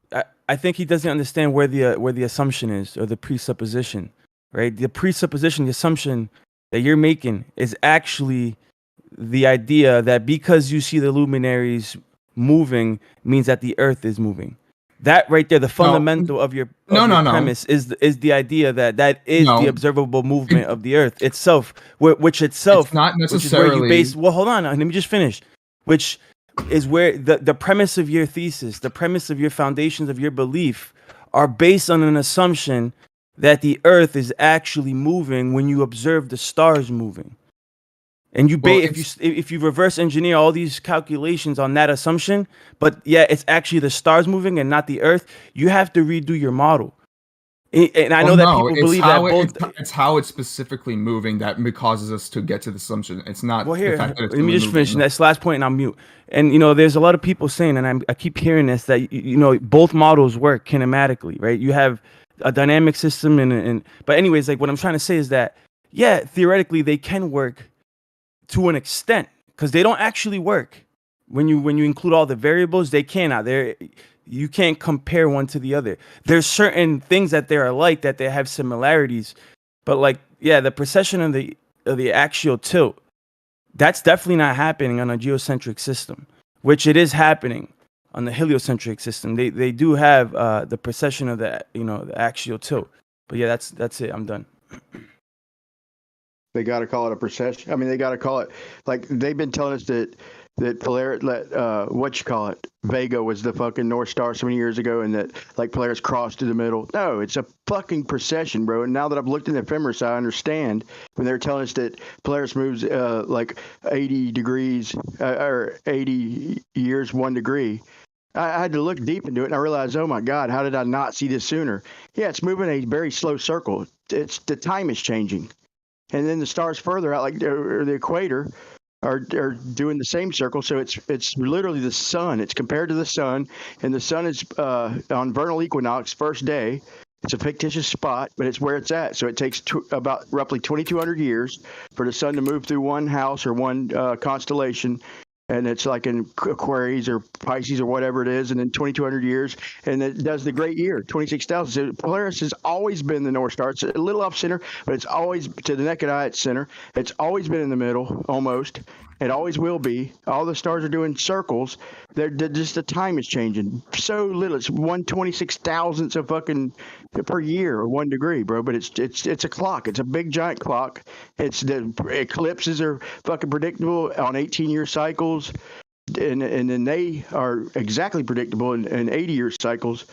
I think he doesn't understand where the assumption is, or the presupposition, right? The presupposition, the assumption that you're making is actually the idea that because you see the luminaries moving means that the Earth is moving. That right there, the fundamental of your premise is the idea that is the observable movement of the Earth itself, which itself, It's not which is where you necessarily. base. Well, hold on, let me just finish. Which is where the premise of your thesis, the premise of your foundations of your belief, are based on an assumption that the Earth is actually moving when you observe the stars moving. And you if you reverse engineer all these calculations on that assumption, but yeah, it's actually the stars moving and not the Earth, you have to redo your model. And I know that people believe that both. It's how it's specifically moving that causes us to get to the assumption. It's not Well, here, the fact that it's let me really just finish moving. this last point and I'll mute. And there's a lot of people saying, and I keep hearing this, that both models work kinematically, right? You have a dynamic system, but anyways, like what I'm trying to say is that yeah, theoretically they can work to an extent, because they don't actually work. When you include all the variables, they cannot. You can't compare one to the other. There's certain things that they are alike, that they have similarities, but like the precession of the axial tilt, that's definitely not happening on a geocentric system, which it is happening on the heliocentric system. They do have the precession of the the axial tilt. But yeah, that's it. I'm done. They got to call it a precession. I mean, they got to call it, like they've been telling us that Polaris, Vega was the fucking North Star so many years ago, and that like Polaris crossed through the middle. No, it's a fucking precession, bro. And now that I've looked in the ephemeris, I understand when they're telling us that Polaris moves like 80 degrees or 80 years 1 degree. I had to look deep into it, and I realized, oh my God, how did I not see this sooner? Yeah, it's moving a very slow circle. It's the time is changing. And then the stars further out, like the equator, are doing the same circle. So it's literally the sun. It's compared to the sun, and the sun is on vernal equinox, first day. It's a fictitious spot, but it's where it's at. So it takes about roughly 2,200 years for the sun to move through one house or one constellation. And it's like in Aquarius or Pisces or whatever it is, and then 2,200 years, and it does the great year, 26,000. So Polaris has always been the North Star. It's a little off center, but it's always, to the naked eye, it's center. It's always been in the middle, almost. It always will be. All the stars are doing circles. They're just the time is changing so little. It's 1/26,000th of fucking per year or 1 degree, bro. But it's a clock. It's a big giant clock. It's the eclipses are fucking predictable on 18-year cycles, and then they are exactly predictable in 80-year cycles.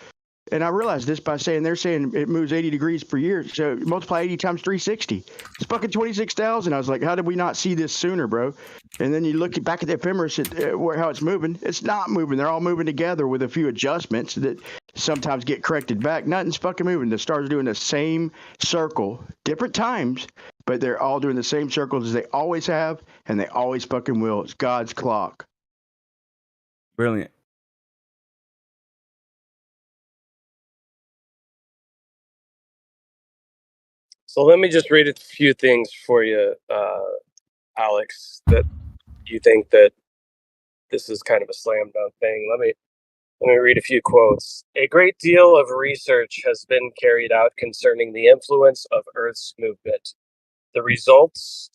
And I realized this by saying they're saying it moves 80 degrees per year. So multiply 80 times 360. It's fucking 26,000. I was like, how did we not see this sooner, bro? And then you look back at the ephemeris at how it's moving. It's not moving. They're all moving together with a few adjustments that sometimes get corrected back. Nothing's fucking moving. The stars are doing the same circle, different times, but they're all doing the same circles as they always have, and they always fucking will. It's God's clock. Brilliant. So let me just read a few things for you, Alex, that you think that this is kind of a slam dunk thing. Let me read a few quotes. A great deal of research has been carried out concerning the influence of Earth's movement. The results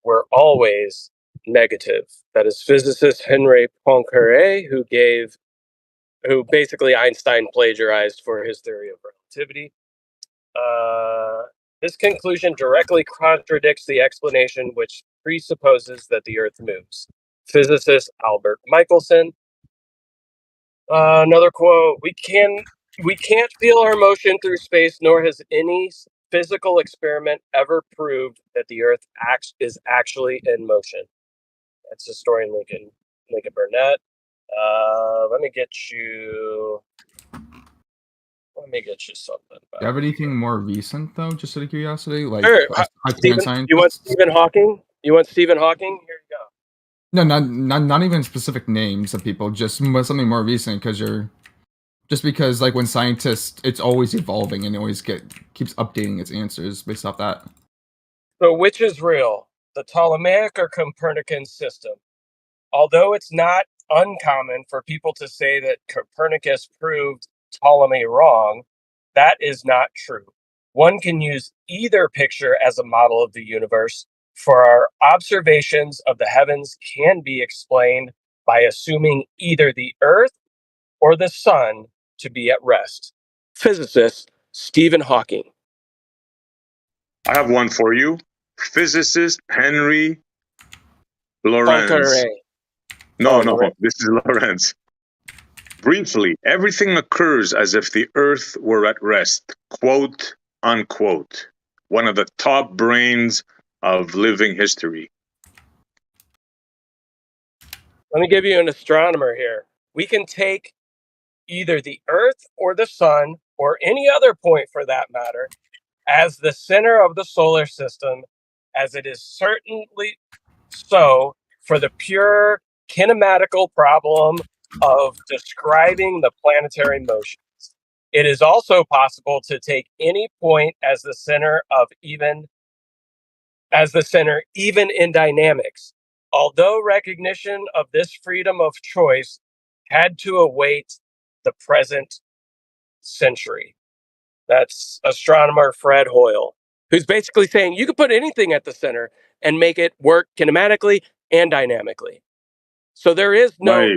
were always negative. That is physicist Henri Poincaré, who basically Einstein plagiarized for his theory of relativity. This conclusion directly contradicts the explanation which presupposes that the Earth moves. Physicist Albert Michelson. Another quote: We can't feel our motion through space, nor has any physical experiment ever proved that the Earth is actually in motion. That's historian Lincoln Burnett. Let me get you something. Do you have anything more recent though, just out of curiosity? Like Sure. You want Stephen Hawking? You want Stephen Hawking? Here you go. No, not even specific names of people, just something more recent, because like when scientists, it's always evolving and it always keeps updating its answers based off that. So which is real, the Ptolemaic or Copernican system? Although it's not uncommon for people to say that Copernicus proved Ptolemy wrong, that is not true. One can use either picture as a model of the universe, for our observations of the heavens can be explained by assuming either the Earth or the Sun to be at rest. Physicist Stephen Hawking. I have one for you. Physicist Henry Lorentz. Poincaré. No, this is Lorentz. Briefly, everything occurs as if the Earth were at rest, quote, unquote. One of the top brains of living history. Let me give you an astronomer here. We can take either the Earth or the Sun, or any other point for that matter, as the center of the solar system, as it is certainly so for the pure kinematical problem of describing the planetary motions. It is also possible to take any point as the center even in dynamics. Although recognition of this freedom of choice had to await the present century. That's astronomer Fred Hoyle, who's basically saying you could put anything at the center and make it work kinematically and dynamically. So there is no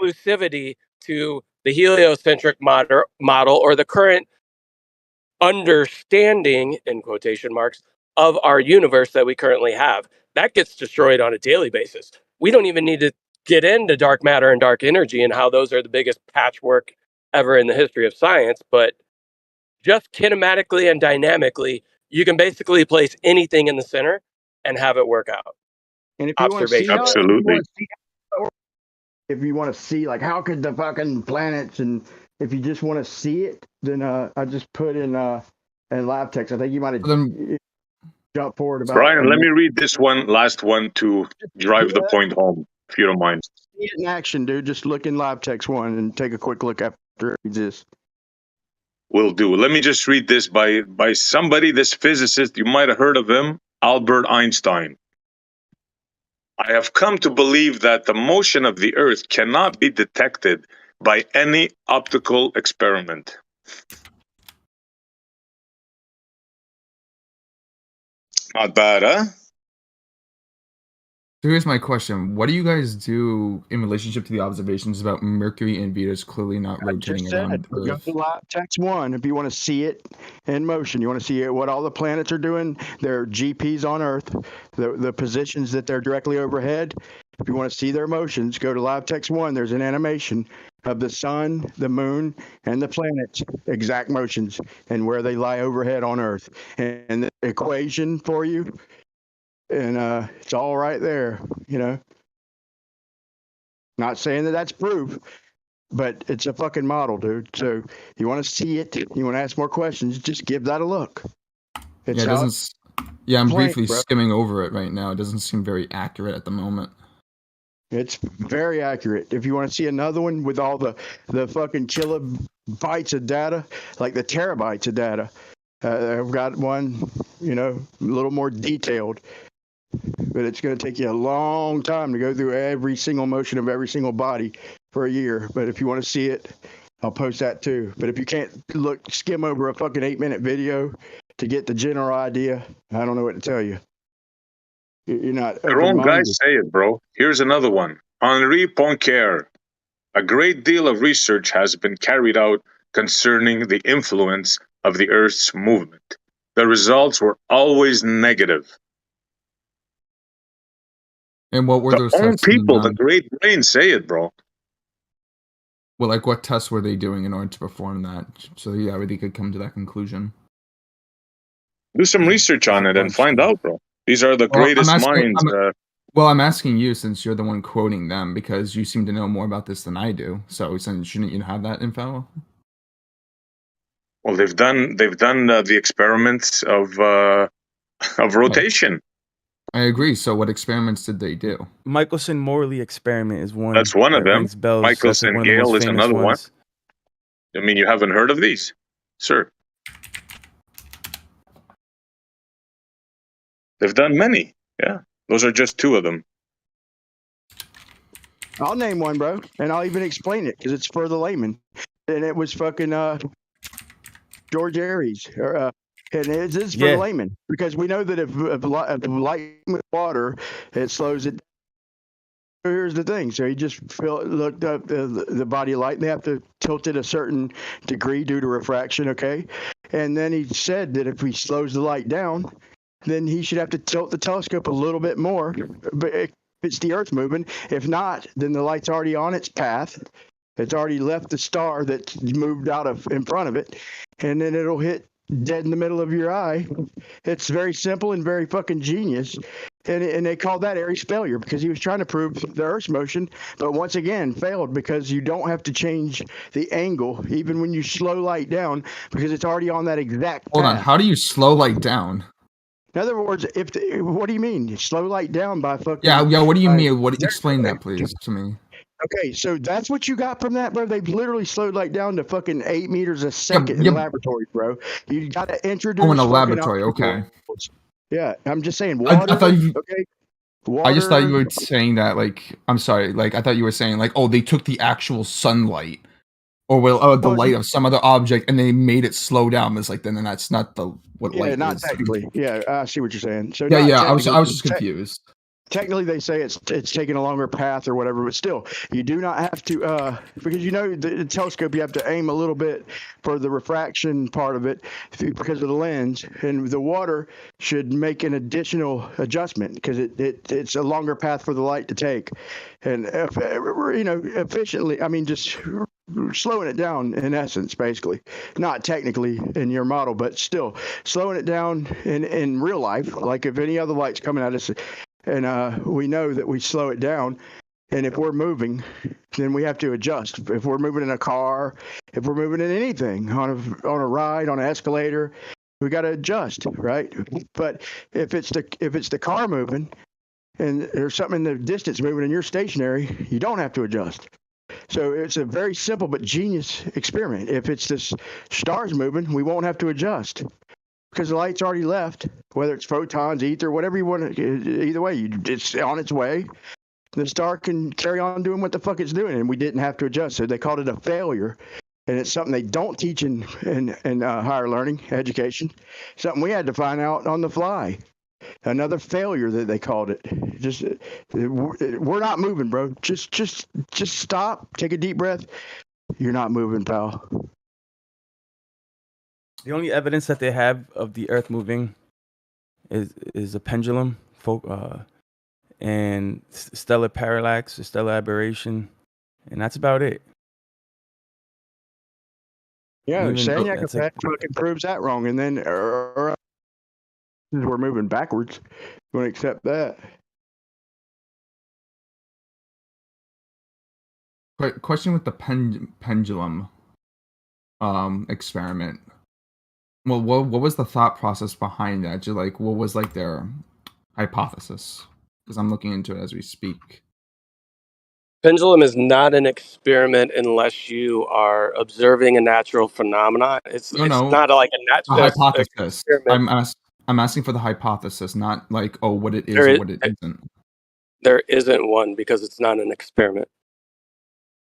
exclusivity to the heliocentric model or the current understanding, in quotation marks, of our universe that we currently have. That gets destroyed on a daily basis. We don't even need to get into dark matter and dark energy and how those are the biggest patchwork ever in the history of science, but just kinematically and dynamically, you can basically place anything in the center and have it work out. And if you want to see how, absolutely. if you want to see like how could the fucking planets, and if you just want to see it, then I just put in lab text. I think you might have jump forward about Brian, let me read this last one to drive the point home, if you don't mind. See it in action, dude. Just look in live text 1 and take a quick look after it exists. Will do. Let me just read this by somebody, this physicist, you might have heard of him, Albert Einstein. I have come to believe that the motion of the Earth cannot be detected by any optical experiment. Not bad, huh? So here's my question: what do you guys do in relationship to the observations about Mercury and Venus clearly not rotating around Go Earth? to live text 1 if you want to see it in motion. You want to see what all the planets are doing, their GPs on Earth, the positions that they're directly overhead. If you want to see their motions, go to live text 1. There's an animation of the sun, the moon, and the planets' exact motions and where they lie overhead on Earth. And the equation for you, and it's all right there, you know. Not saying that that's proof, but it's a fucking model, dude. So you want to see it, you want to ask more questions, just give that a look. It's Yeah, it how doesn't. Yeah, I'm plain, briefly bro. skimming over it right now. It doesn't seem very accurate at the moment. It's very accurate. If you want to see another one with all the fucking kilobytes of data, like the terabytes of data, I've got one, you know, a little more detailed. But it's going to take you a long time to go through every single motion of every single body for a year. But if you want to see it, I'll post that too. But if you can't skim over a fucking 8-minute video to get the general idea, I don't know what to tell you. You're not Their own guys open-minded. say it, bro. Here's another one. Henri Poincaré. A great deal of research has been carried out concerning the influence of the Earth's movement. The results were always negative. And what were The those own tests being people, the done? great brains say it, bro. Well, like what tests were they doing in order to perform that? So yeah, they could come to that conclusion. Do some research on it and find out, bro. These are the Well, greatest minds. I'm asking you since you're the one quoting them because you seem to know more about this than I do. So shouldn't you have that info? Well, they've done the experiments of rotation. I agree. So what experiments did they do? Michelson-Morley experiment is one. That's one of that them. rings bells. That's like one of the Michelson-Gale most is famous another one. ones. I mean, you haven't heard of these, sir? They've done many. Yeah, those are just two of them. I'll name one, bro, and I'll even explain it because it's for the layman. And it was fucking George Aries, and it's for the layman because we know that if light with water, it slows it. Here's the thing. So he just looked up the body of light. They have to tilt it a certain degree due to refraction, okay? And then he said that if he slows the light down, then he should have to tilt the telescope a little bit more. But if it's the Earth moving, if not, then the light's already on its path. It's already left the star that's moved out of in front of it, and then it'll hit dead in the middle of your eye. It's very simple and very fucking genius. And they called that Aries failure because he was trying to prove the Earth's motion, but once again failed because you don't have to change the angle even when you slow light down because it's already on that exact path. Hold on. How do you slow light down? In other words, what do you mean? Slow light down by fucking. Yeah. What do you mean? Explain that, please, to me. Okay, so that's what you got from that, bro. They've literally slowed light down to fucking 8 meters a second in laboratories, bro. You got to introduce. Oh, in a laboratory. Okay. Yeah, I'm just saying water. I thought you. Okay. Water. I just thought you were saying that, like, I'm sorry, like, I thought you were saying, like, oh, they took the actual sunlight or the light of some other object and they made it slow down. It's like, then that's not what light is. Not technically. Yeah, I see what you're saying. So yeah, I was just confused. Technically, they say it's taking a longer path or whatever, but still, you do not have to because you know the telescope you have to aim a little bit for the refraction part of it because of the lens, and the water should make an additional adjustment because it's a longer path for the light to take, and efficiently. I mean, just slowing it down in essence, basically, not technically in your model, but still slowing it down in real life, like if any other light's coming at us. And we know that we slow it down. And if we're moving, then we have to adjust. If we're moving in a car, if we're moving in anything, on a ride, on an escalator, we got to adjust, right? But if it's the car moving and there's something in the distance moving and you're stationary, you don't have to adjust. So it's a very simple but genius experiment. If it's the stars moving, we won't have to adjust. Because the light's already left, whether it's photons, ether, whatever you want to, either way, it's on its way. The star can carry on doing what the fuck it's doing, and we didn't have to adjust. So they called it a failure, and it's something they don't teach in higher learning, education. Something we had to find out on the fly. Another failure that they called it. Just we're not moving, bro. Just stop, take a deep breath. You're not moving, pal. The only evidence that they have of the Earth moving is a pendulum, and stellar parallax, or stellar aberration, and that's about it. Yeah, Even though Sagnac it's effect fucking proves that wrong, and then we're moving backwards. You want to accept that? Question with the pendulum experiment. Well, what was the thought process behind that? Just like, what was like their hypothesis? Because I'm looking into it as we speak. Pendulum is not an experiment unless you are observing a natural phenomenon. It's No, not like a a natural hypothesis. experiment. I'm asking for the hypothesis, not like what it is There or is, what it isn't. there isn't one because it's not an experiment.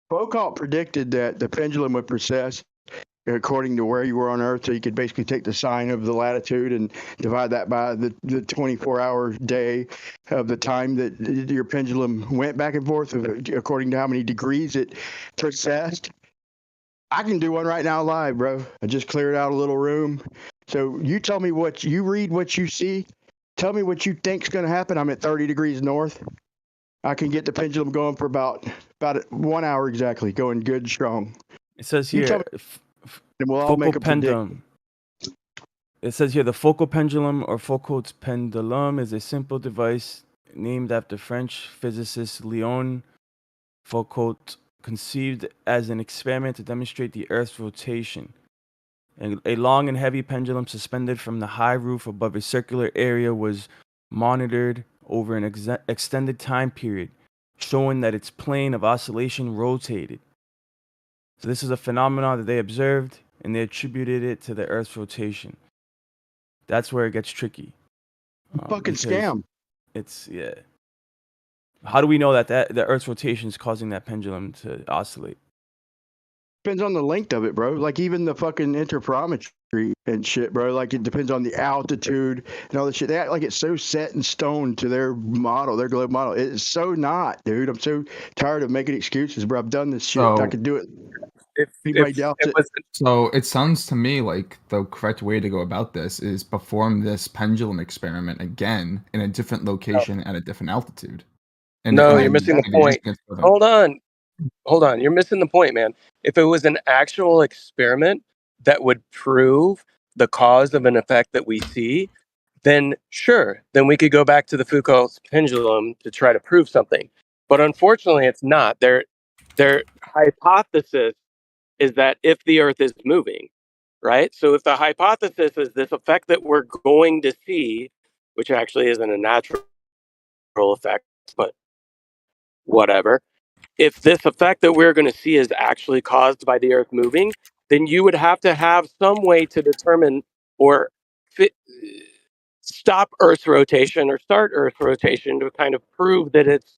Foucault predicted that the pendulum would precess according to where you were on Earth, so you could basically take the sine of the latitude and divide that by the 24-hour day of the time that your pendulum went back and forth, according to how many degrees it precessed. I can do one right now live, bro. I just cleared out a little room. So you tell me what you read, what you see. Tell me what you think's going to happen. I'm at 30 degrees north. I can get the pendulum going for about 1 hour exactly, going good and strong. It says You tell here, me, and we'll all make a pendulum. It says here the focal pendulum or Foucault's pendulum is a simple device named after French physicist Léon Foucault, conceived as an experiment to demonstrate the Earth's rotation. A long and heavy pendulum suspended from the high roof above a circular area was monitored over an extended time period, showing that its plane of oscillation rotated. So this is a phenomenon that they observed, and they attributed it to the Earth's rotation. That's where it gets tricky. Fucking scam. It's, yeah. How do we know that the Earth's rotation is causing that pendulum to oscillate? Depends on the length of it, bro. Like even the fucking interferometry and shit, bro. Like it depends on the altitude and all this shit. They act like it's so set in stone to their model, their globe model. It's so not, dude. I'm so tired of making excuses, bro. I've done this shit. I could do it. Anybody doubts it? So it sounds to me like the correct way to go about this is perform this pendulum experiment again in a different location at a different altitude. No, you're missing the point. Hold on. You're missing the point, man. If it was an actual experiment that would prove the cause of an effect that we see, then sure, then we could go back to the Foucault's pendulum to try to prove something. But unfortunately, it's not. Their hypothesis is that if the Earth is moving, right? So if the hypothesis is this effect that we're going to see, which actually isn't a natural effect, but whatever. If this effect that we're going to see is actually caused by the Earth moving, then you would have to have some way to determine or stop Earth's rotation or start Earth's rotation to kind of prove that it's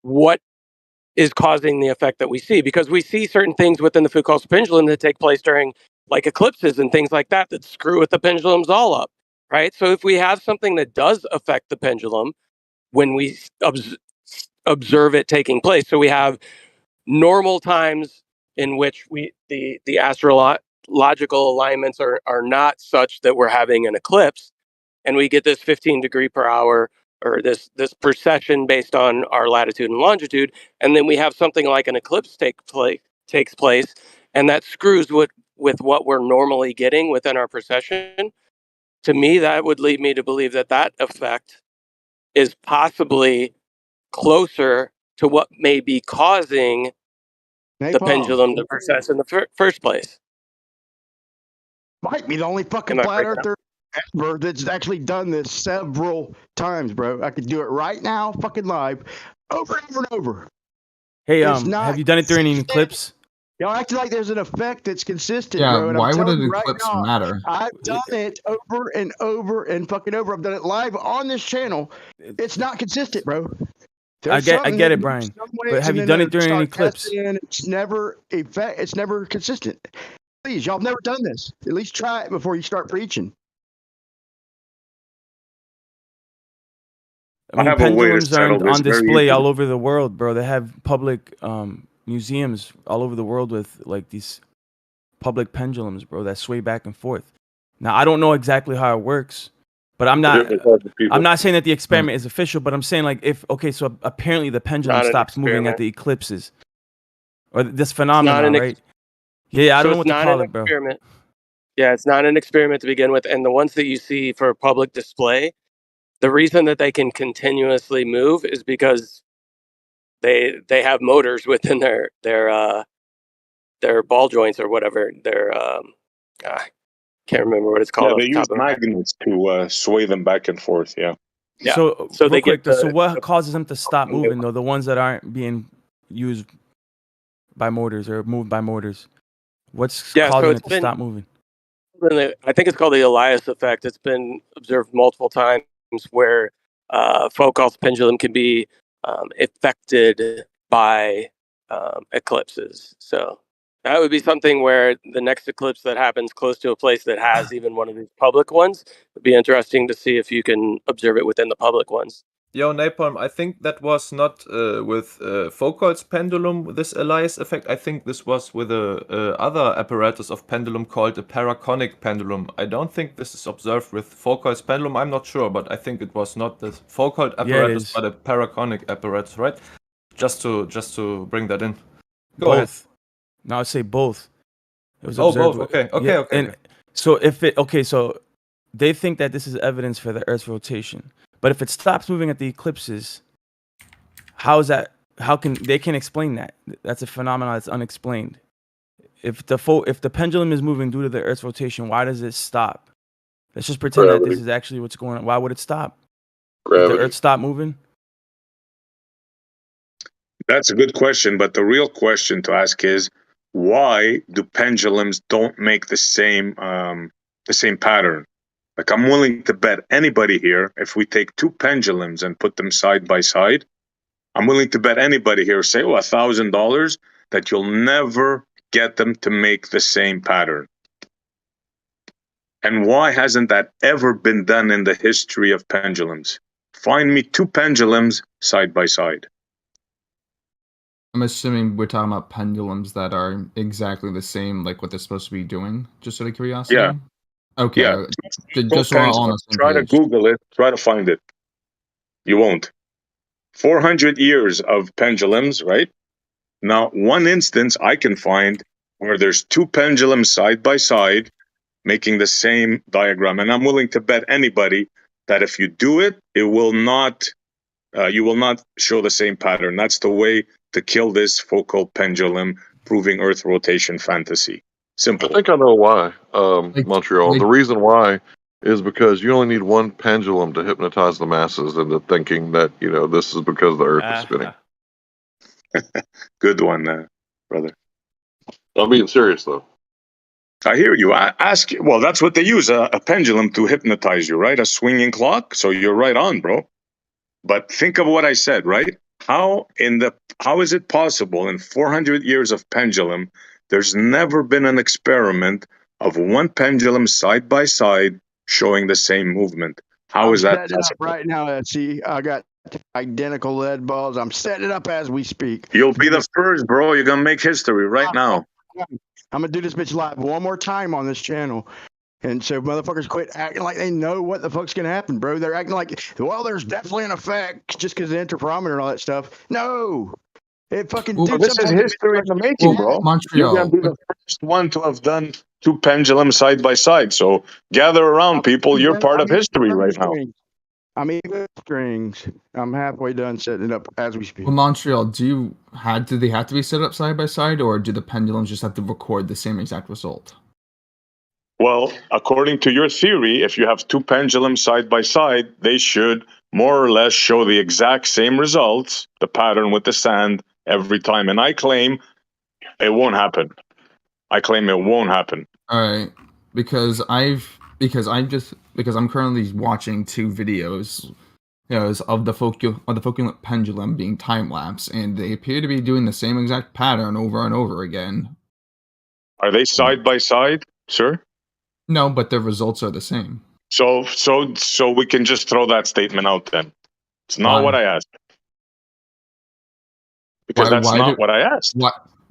what is causing the effect that we see. Because we see certain things within the Foucault's pendulum that take place during like eclipses and things like that screw with the pendulums all up, right? So if we have something that does affect the pendulum when we observe it taking place, so we have normal times in which the astrological alignments are not such that we're having an eclipse, and we get this 15 degree per hour or this precession based on our latitude and longitude, and then we have something like an eclipse takes place, and that screws with what we're normally getting within our precession. To me, that would lead me to believe that effect is possibly closer to what may be causing the pendulum to precess in the first place. Might be the only fucking flat earther ever that's actually done this several times, bro. I could do it right now, fucking live, over and over and over. Hey, have you done it during an eclipse? Y'all acting like there's an effect that's consistent, Yeah, bro. And why I'm would telling an you right eclipse now, matter? I've done it over and over and fucking over. I've done it live on this channel. It's not consistent, bro. I get it, Brian. But have you done it during an eclipse? It's never It's never consistent. Please, y'all have never done this. At least try it before you start preaching. I mean, pendulums are on display all over the world, bro. They have public museums all over the world with like these public pendulums, bro, that sway back and forth. Now, I don't know exactly how it works, but I'm not saying that the experiment is official, but I'm saying like so apparently the pendulum stops moving at the eclipses or this phenomenon, right? Yeah, I don't know it's what to not call an it, bro. experiment. Yeah, it's not an experiment to begin with. And the ones that you see for public display, the reason that they can continuously move is because they have motors within their ball joints or whatever. Can't remember what it's Yeah, called off they the use top of my head. magnets to sway them back and forth. Yeah. Yeah. So So real they get quick, so the what causes them to stop new- moving though? The ones that aren't being used by motors or moved by motors. What's Yeah, so causing it's it to been stop moving? I think it's called the Elias effect. It's been observed multiple times where Foucault's pendulum can be affected by eclipses. So that would be something where the next eclipse that happens close to a place that has even one of these public ones would be interesting to see if you can observe it within the public ones. Yo, Napalm, I think that was not with Foucault's pendulum, this Elias effect. I think this was with a other apparatus of pendulum called a paraconic pendulum. I don't think this is observed with Foucault's pendulum. I'm not sure, but I think it was not the Foucault Yeah, it apparatus, is. but a paraconic apparatus, right? Just to bring that in. Go ahead. Both. No, I'd say both. It was Oh, observed. both. Okay, okay, okay, And okay. so so they think that this is evidence for the Earth's rotation. But if it stops moving at the eclipses, how is that? How can they can explain that? That's a phenomenon that's unexplained. If the pendulum is moving due to the Earth's rotation, why does it stop? Let's just pretend that this Gravity. is actually what's going on. Why would it stop? Did Gravity. the Earth stop moving? That's a good question, but the real question to ask is why do pendulums don't make the same pattern? Like, I'm willing to bet anybody here, if we take two pendulums and put them side by side, I'm willing to bet anybody here, say, $1,000, that you'll never get them to make the same pattern. And why hasn't that ever been done in the history of pendulums? Find me two pendulums side by side. I'm assuming we're talking about pendulums that are exactly the same, like what they're supposed to be doing, just out of curiosity. Yeah. Okay. Yeah. Just so we're all on the same Try to page. Google it. Try to find it. You won't. 400 years of pendulums, right? Now, one instance I can find where there's two pendulums side by side making the same diagram. And I'm willing to bet anybody that if you do it, it will not, you will not show the same pattern. That's the way to kill this Foucault pendulum proving Earth rotation fantasy. Simple. I think I know why, Montreal. The reason why is because you only need one pendulum to hypnotize the masses into thinking that, this is because the Earth is spinning. Good one, brother. I'm being serious, though. I hear you. Well, that's what they use, a pendulum to hypnotize you, right? A swinging clock. So you're right on, bro. But think of what I said, right? How is it possible in 400 years of pendulum, there's never been an experiment of one pendulum side by side showing the same movement? How is that setting it up possible? right now, see, I got identical lead balls. I'm setting it up as we speak. You'll be the first, bro. You're going to make history right now. I'm going to do this bitch live one more time on this channel. And so motherfuckers quit acting like they know what the fuck's going to happen, bro. They're acting like, well, there's definitely an effect just because of the interferometer and all that stuff. No. It fucking dude, This is history in the making, bro. You're going to be the first one to have done two pendulums side by side. So gather around, people. You're part of history right now. I'm even strings. I'm halfway done setting it up as we speak. Well, Montreal, do they have to be set up side by side, or do the pendulums just have to record the same exact result? Well, according to your theory, if you have two pendulums side by side, they should more or less show the exact same results, the pattern with the sand every time. And I claim it won't happen. I claim it won't happen. All right, because I'm currently watching two videos, of the focal pendulum being time lapse, and they appear to be doing the same exact pattern over and over again. Are they side by side, sir? No, but the results are the same. So we can just throw that statement out then. It's not what I asked. Because that's not what I asked.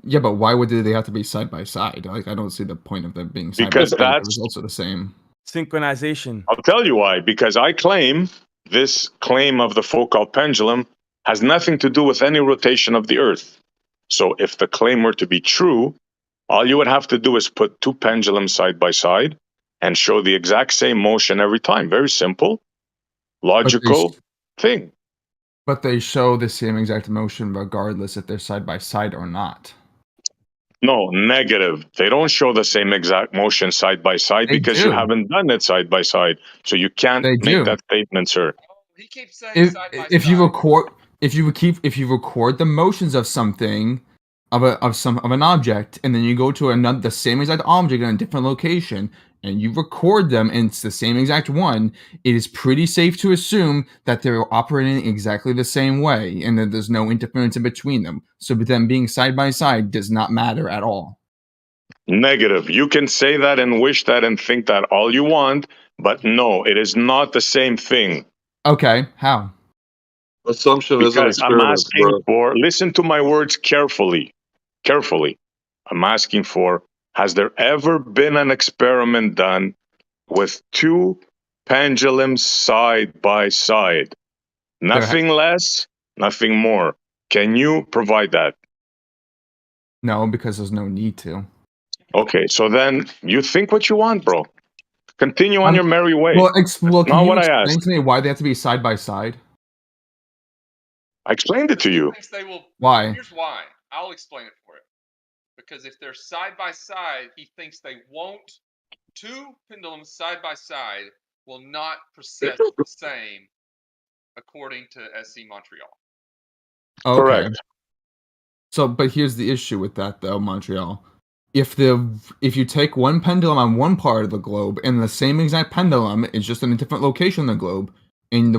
Yeah, but why would they have to be side by side? Like, I don't see the point of them being side Because by side. The that's results are the same. Synchronization. I'll tell you why. Because I claim this claim of the Foucault pendulum has nothing to do with any rotation of the Earth. So if the claim were to be true, All you would have to do is put two pendulums side by side and show the exact same motion every time. Very simple, logical thing. But they show the same exact motion regardless if they're side by side or not. No, negative. They don't show the same exact motion side by side They because do. you haven't done it side by side. So you can't They make do. that statement, sir. If you record the motions of something, of an object, and then you go to another the same exact object in a different location, and you record them, and it's the same exact one, it is pretty safe to assume that they're operating exactly the same way, and that there's no interference in between them. So them being side by side does not matter at all. Negative. You can say that and wish that and think that all you want, but no, it is not the same thing. Okay, how? Assumption is an Because I'm experiment, asking bro. for, listen to my words carefully. Carefully. I'm asking for, has there ever been an experiment done with two pendulums side by side? Nothing less, nothing more. Can you provide that? No, because there's no need to. Okay, so then you think what you want, bro. Continue on your merry way. Well, Not can you what I explain asked. to me why they have to be side by side? I explained it to you. Why? Here's why. I'll explain it for you. Because if they're side by side, he thinks they won't. Two pendulums side by side will not precess the same, according to SC Montreal. Okay. Correct. So, but here's the issue with that, though, Montreal. If you take one pendulum on one part of the globe and the same exact pendulum is just in a different location on the globe, and the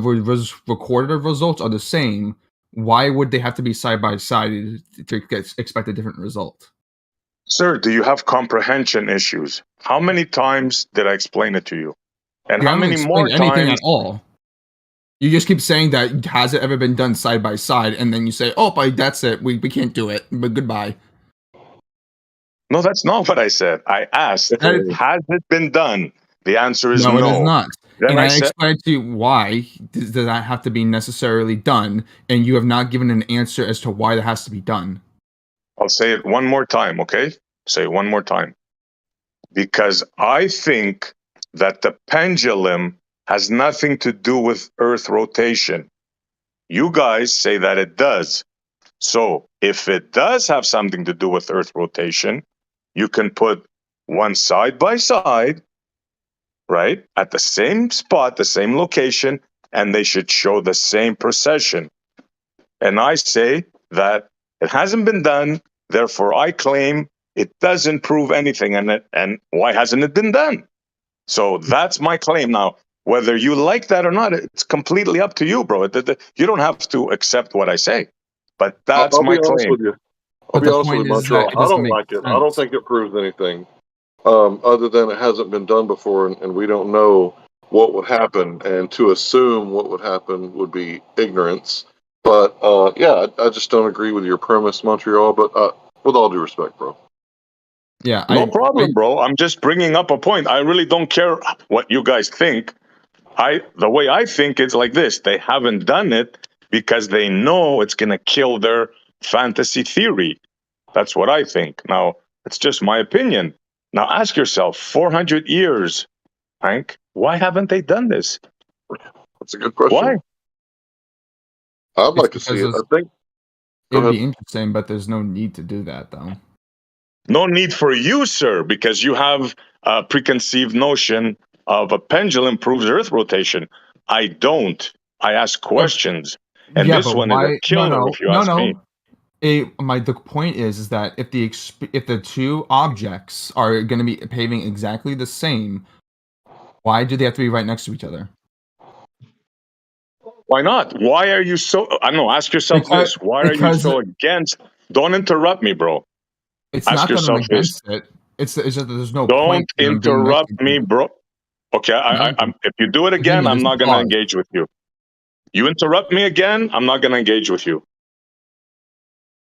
recorded results are the same, why would they have to be side by side to expect a different result? Sir, do you have comprehension issues? How many times did I explain it to you? And You how haven't many more explained anything times? at all. You just keep saying that has it ever been done side by side, and then you say, "Oh, but that's it. We can't do it. But goodbye." No, that's not what I said. I asked, has it been done? The answer is no. No, it is not. Then And I said, explained to you why does that have to be necessarily done, and you have not given an answer as to why that has to be done. I'll say it one more time, okay? Say it one more time. Because I think that the pendulum has nothing to do with Earth rotation. You guys say that it does. So if it does have something to do with Earth rotation, you can put one side by side, right, at the same spot, the same location, and they should show the same precession. And I say that it hasn't been done, therefore I claim it doesn't prove anything. And why hasn't it been done? So that's my claim. Now, whether you like that or not, it's completely up to you, bro. You don't have to accept what I say, but that's I'll my be honest claim. with you. I'll be honest with you, Montreal. I don't like it. I don't think it proves anything, other than it hasn't been done before, and we don't know what would happen. And to assume what would happen would be ignorance. But yeah, I just don't agree with your premise, Montreal. But with all due respect, bro. Yeah, no problem, bro. I'm just bringing up a point. I really don't care what you guys think. The way I think it's like this: they haven't done it because they know it's gonna kill their fantasy theory. That's what I think. Now, it's just my opinion. Now, ask yourself: 400 years, Hank. Why haven't they done this? That's a good question. Why? I'd like to see it. I think it'd be interesting, but there's no need to do that, though. No need for you, sir, because you have a preconceived notion of a pendulum proves Earth rotation. I don't. I ask questions, and this one is a killer. If you ask me. The point is that if the two objects are going to be behaving exactly the same, why do they have to be right next to each other? Why not? Why are you so? I don't know. Ask yourself this: why are you so against? Don't interrupt me, bro. It's ask not that I'm yourself against this. it. It's just that there's no Don't point. interrupt me, bro. Okay, I'm. If you do it again, I'm not going to engage with you. You interrupt me again, I'm not going to engage with you.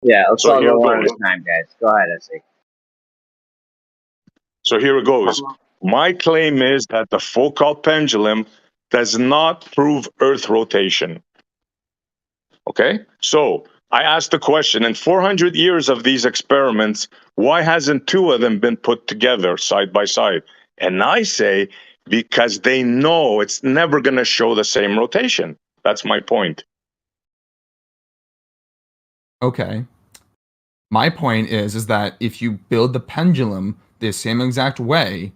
Yeah, let's So all here go one at goes. a time, guys. Go ahead, Essie. So here it goes. My claim is that the Foucault pendulum does not prove Earth rotation. Okay? So I asked the question, in 400 years of these experiments, why hasn't two of them been put together side by side? And I say, because they know it's never going to show the same rotation. That's my point. Okay. My point is that if you build the pendulum the same exact way,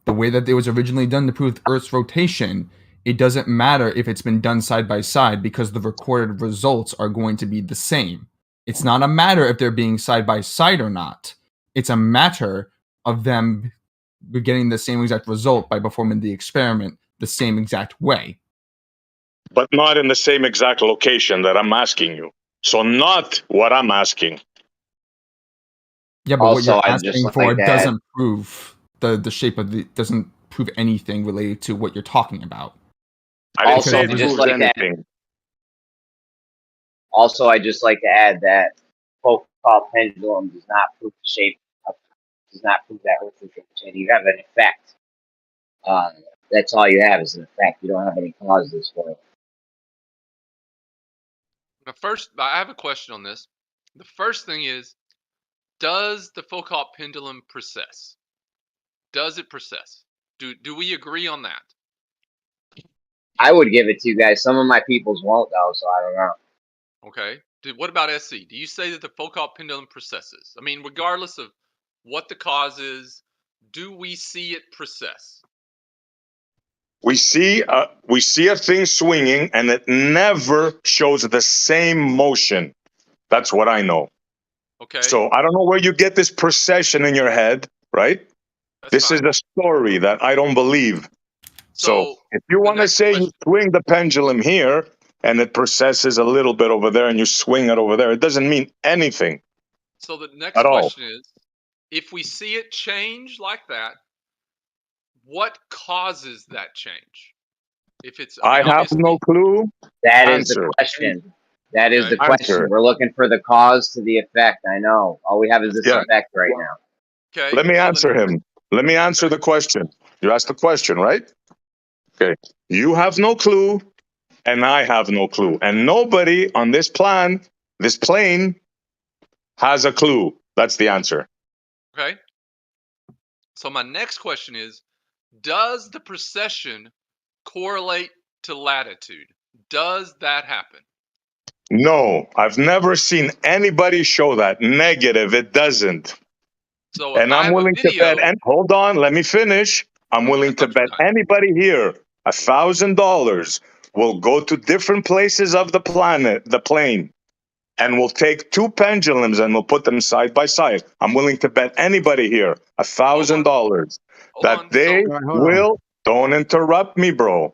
the way that it was originally done to prove the Earth's rotation, it doesn't matter if it's been done side by side because the recorded results are going to be the same. It's not a matter if they're being side by side or not. It's a matter of them getting the same exact result by performing the experiment the same exact way. But not in the same exact location that I'm asking you. So not what I'm asking. Yeah, but Also, what you're I'd just asking like for to add- doesn't prove the shape of the doesn't prove anything related to what you're talking about. I didn't Also, say I'd it just proves like to anything. Also, I'd just like to add that Foucault pendulum does not prove the shape of, does not prove that rotation. You have an effect. That's all you have is an effect. You don't have any causes for it. Now, first, I have a question on this. The first thing is, does the Foucault pendulum precess? Does it precess? Do we agree on that? I would give it to you guys. Some of my peoples won't though, so I don't know. Okay. What about SC? Do you say that the Foucault pendulum precesses? I mean, regardless of what the cause is, do we see it precess? We see a thing swinging, and it never shows the same motion. That's what I know. Okay. So I don't know where you get this procession in your head, right? This is a story that I don't believe. So if you want to say you swing the pendulum here and it processes a little bit over there and you swing it over there, it doesn't mean anything. So the next At all. question is, if we see it change like that, what causes that change? If it's, I have no clue. That is the Answer. question. That is the Okay. question. Answer. We're looking for the cause to the effect. I know. All we have is this Yeah. effect right now. Okay. Let me answer him. Let me answer the question. You asked the question, right? Okay. You have no clue, and I have no clue. And nobody on this plane, has a clue. That's the answer. Okay. So my next question is, does the precession correlate to latitude? Does that happen? No, I've never seen anybody show that. Negative, it doesn't. So if And I I'm have a willing to video, bet, and hold on, let me finish. I'm willing to bet anybody here $1,000 will go to different places of the planet, the plane, and we'll take two pendulums and we'll put them side by side. I'm willing to bet anybody here $1,000 that they will, don't interrupt me, bro,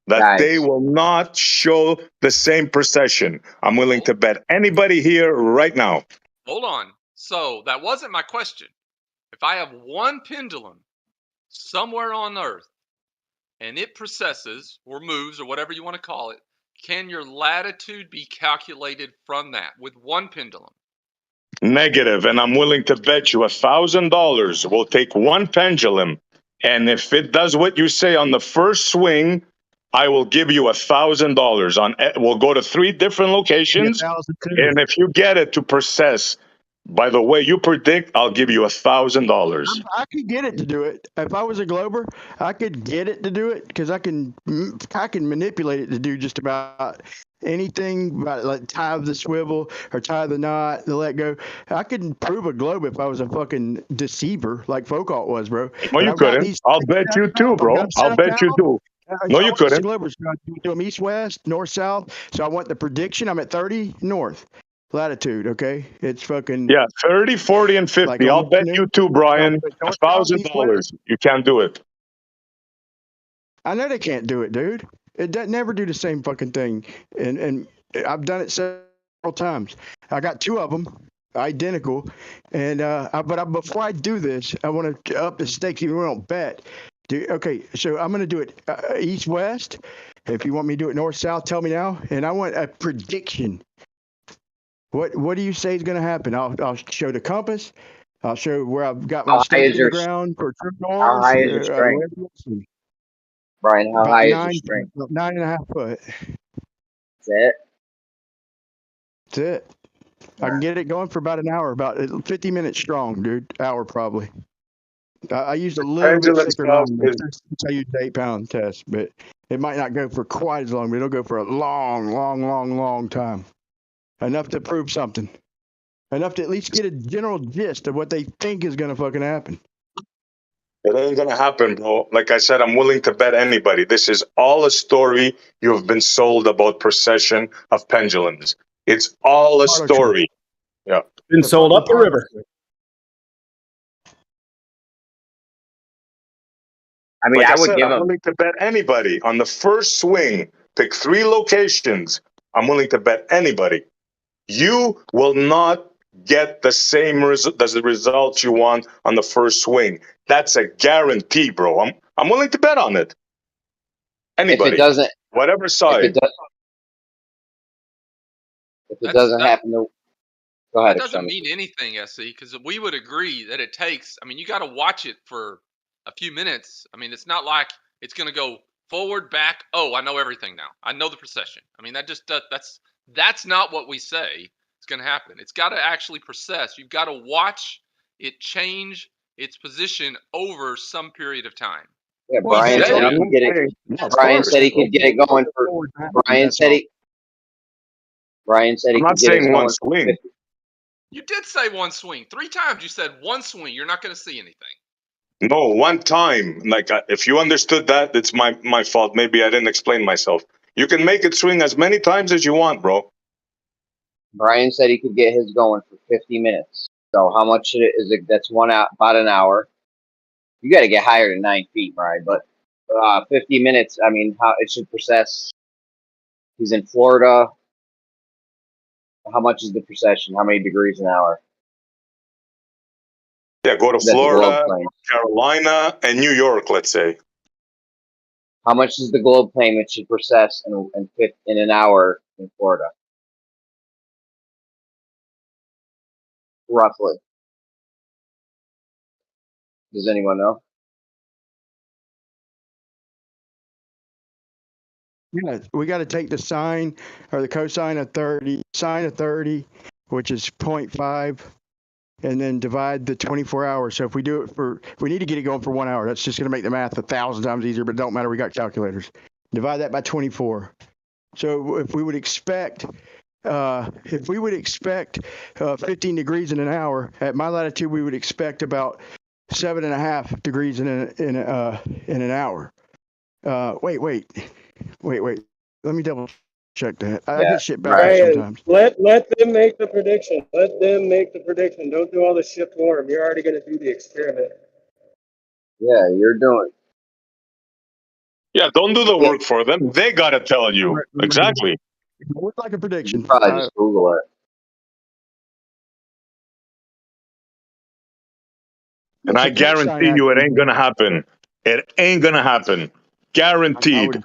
that they will not show the same procession. I'm willing to bet anybody here right now. hold on. So that wasn't my question. If I have one pendulum somewhere on Earth and it precesses or moves or whatever you want to call it, can your latitude be calculated from that with one pendulum? Negative, and I'm willing to bet you $1,000 we'll take one pendulum, and if it does what you say on the first swing, I will give you $1,000 on. We'll go to 3 different locations, and if you get it to process by the way you predict, I'll give you $1,000. I could get it to do it. If I was a Glober, I could get it to do it because I can manipulate it to do just about anything, about like tie the swivel or tie the knot, the let go. I could prove a globe if I was a fucking deceiver like Foucault was, bro. No, But you I've got couldn't. these. I'll bet you too, bro. I'll bet you too. No, you couldn't. Globers. Do them east, west, north, south. So I want the prediction. I'm at 30 north latitude. Okay, it's fucking 30, 40, and 50. like I'll bet you too, Brian. $1,000. You can't do it. I know they can't do it, dude. It doesn't never do the same fucking thing, and I've done it several times. I got 2 of them identical, and before I do this, I want to up the stakes. Even we don't bet. Okay, so I'm gonna do it east west. If you want me to do it north south, tell me now. And I want a prediction. What do you say is gonna happen? I'll show the compass. I'll show where I've got my stake in the ground for true north. How high is your string? Brian, how high is your string? 9.5 foot. That's it? That's it. I can get it going for about an hour, about 50 minutes strong, dude. Hour probably. I used a little bit Pendulum thicker stuff line. is I used 8 pound test, but it might not go for quite as long, but it'll go for a long time. Enough to prove something. Enough to at least get a general gist of what they think is going to fucking happen. It ain't gonna happen, bro. Like I said, I'm willing to bet anybody. This is all a story you have been sold about precession of pendulums. It's all a story. Yeah. Been sold up the river. I mean, Like I I would said, give I'm him. willing to bet anybody on the first swing. Pick 3 locations. I'm willing to bet anybody. You will not get the same results you want on the first swing. That's a guarantee, bro. I'm willing to bet on it. Anybody, If it doesn't, whatever side. if it doesn't happen, go ahead. That doesn't Extremity. mean anything, SC, because we would agree that it takes. I mean, you got to watch it for a few minutes. I mean, it's not like it's going to go forward, back. Oh, I know everything now. I know the procession. I mean, that's not what we say is going to happen. It's got to actually process. You've got to watch it change its position over some period of time. Yeah, Brian said he could get it. Brian said he could get it going for. Brian said he. Brian said he I'm not could get it saying one going. swing. You did say one swing. 3 times you said one swing. You're not going to see anything. No, one time. Like if you understood that, it's my fault. Maybe I didn't explain myself. You can make it swing as many times as you want, bro. Brian said he could get his going for 50 minutes. So how much is it? That's about an hour. You got to get higher than 9 feet, Brian. But 50 minutes. I mean, how it should process. He's in Florida. How much is the precession? How many degrees an hour? Yeah, go to That's Florida, globe plane. Carolina, and New York, let's say. How much is the globe plane it should process in an hour in Florida? Roughly. Does anyone know? Yeah, we got to take the sine or the cosine of 30, sine of 30, which is 0.5, and then divide the 24 hours. So if we do it we need to get it going for 1 hour. That's just going to make the math 1,000 times easier, but it don't matter. We got calculators. Divide that by 24. So if we would expect 15 degrees in an hour, at my latitude, we would expect about 7.5 degrees in an hour. Wait. Let me double check that. I get shit backwards sometimes. Let them make the prediction. Let them make the prediction. Don't do all the shit for them. You're already going to do the experiment. Yeah, you're doing. Yeah, don't do the work for them. They gotta tell you exactly. Looks like a prediction. Probably just Google it. And I guarantee you, it ain't gonna happen. It ain't gonna happen. Guaranteed.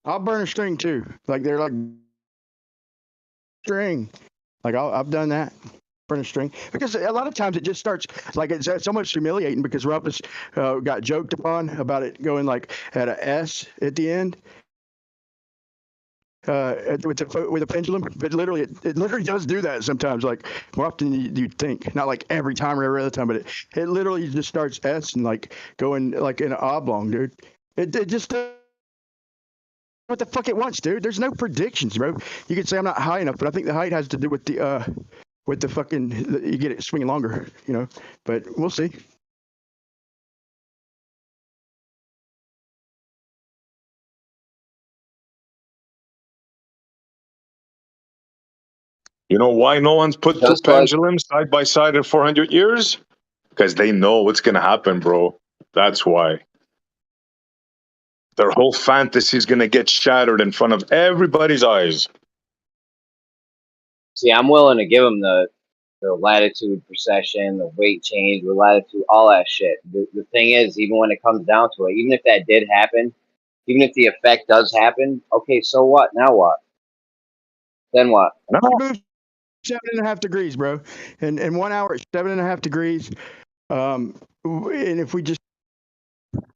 I'll burn a string too. Like they're like string. Like I've done that. Burn a string because a lot of times it just starts like it's so much humiliating because Rumpus got joked upon about it going like at a S at the end. With a pendulum, but literally, it literally does do that sometimes. Like more often than you'd think, not like every time or every other time, but it literally just starts S and like going like in an oblong, dude. It just what the fuck it wants, dude. There's no predictions, bro. You could say I'm not high enough, but I think the height has to do with the fucking you get it swinging longer, you know. But we'll see. You know why no one's put two pendulums side by side in 400 years? Because they know what's gonna happen, bro. That's why. Their whole fantasy is gonna get shattered in front of everybody's eyes. See, I'm willing to give them the latitude precession, the weight change, the latitude, all that shit. The thing is, even when it comes down to it, even if that did happen, even if the effect does happen, okay, so what? Now what? Then what? 7.5 degrees, bro. And in 1 hour, it's 7.5 degrees. And if we just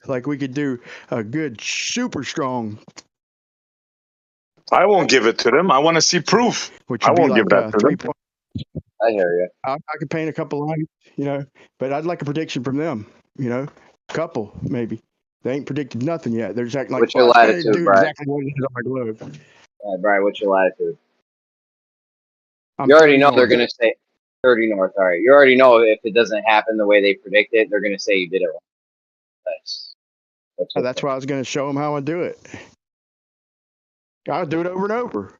like we could do a good super strong I won't give it to them. I want to see proof. which I would be won't give like that to 3 them. points. I hear you. I could paint a couple lines, you know, but I'd like a prediction from them, you know, couple maybe. They ain't predicted nothing yet. They're just acting like, What's well, your it's going to latitude, do Brian? exactly what it is on my globe. Brian, what's your latitude? I'm You already 30 know they're north. going to say 30 north. All right. You already know if it doesn't happen the way they predict it, they're going to say you did it wrong. That's Oh, that's why I was going to show them how I do it. I'll do it over and over.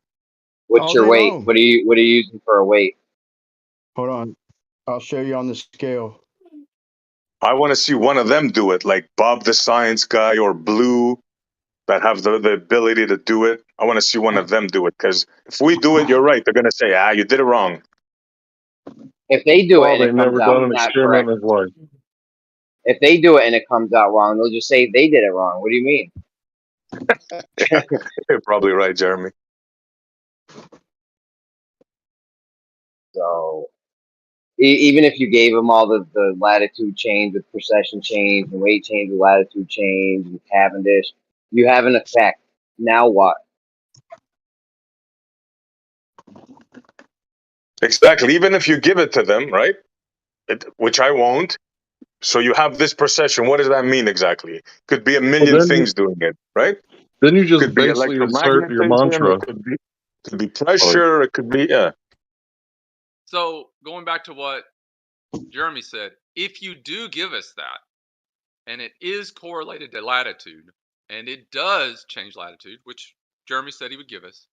What's All your day weight? long. What are you using for a weight? Hold on. I'll show you on the scale. I want to see one of them do it, like Bob the Science Guy or Blue, that have the ability to do it. I want to see one of them do it, because if we do it, you're right. They're going to say, you did it wrong. If they do it and Probably it comes never out done an not experiment correct, in his life. if they do it and it comes out wrong, they'll just say they did it wrong. What do you mean? Yeah, you're probably right, Jeremy. So even if you gave them all the latitude change with precession change and weight change with latitude change and Cavendish, you have an effect. Now what? Exactly. Even if you give it to them, right? Which I won't. So you have this procession. What does that mean exactly? Could be a million things doing it, right? Then you just Could be basically assert your electromagnetism. mantra. It could be pressure. It could be So going back to what Jeremy said, if you do give us that, and it is correlated to latitude, and it does change latitude, which Jeremy said he would give us,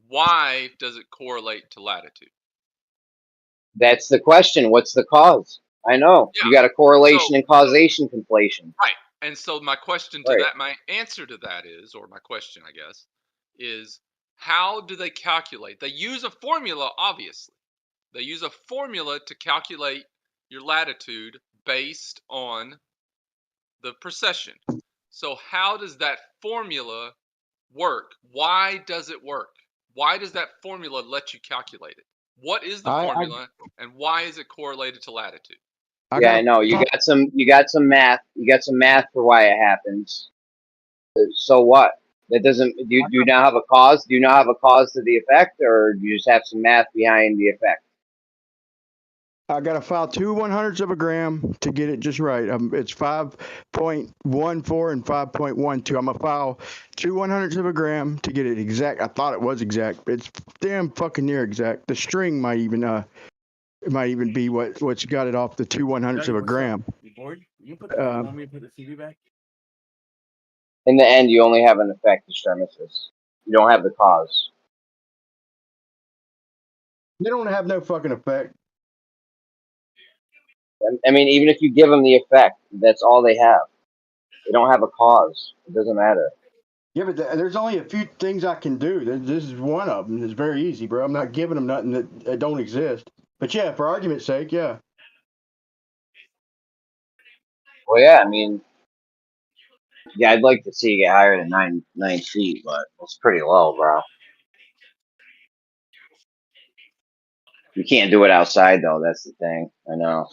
why does it correlate to latitude? That's the question. What's the cause? I know. Yeah. You got a correlation So, and causation conflation. right. And so my question to Right. that, my answer to that is, or my question, I guess, is how do they calculate? They use a formula, obviously. They use a formula to calculate your latitude based on the precession. So how does that formula work? Why does it work? Why does that formula let you calculate it? What is the formula, and why is it correlated to latitude? Yeah, I know. You got some math. You got some math for why it happens. So what? That doesn't. Do you now have a cause? Do you now have a cause to the effect, or do you just have some math behind the effect? I got to file 2/100ths of a gram to get it just right. It's 5.14 and 5.12. I'm gonna file 2/100ths of a gram to get it exact. I thought it was exact. It's damn fucking near exact. The string might even it might even be what's got it off the 2/100ths of a gram. You bored? You put want me to put the CD back? In the end, you only have an effect extremis. You don't have the cause. They don't have no fucking effect. I mean, even if you give them the effect, that's all they have. They don't have a cause. It doesn't matter. Yeah, but there's only a few things I can do. This is one of them. It's very easy, bro. I'm not giving them nothing that don't exist. But yeah, for argument's sake, yeah. Well, yeah, I mean, yeah, I'd like to see you get higher than 9 feet, but it's pretty low, bro. You can't do it outside, though. That's the thing. I know.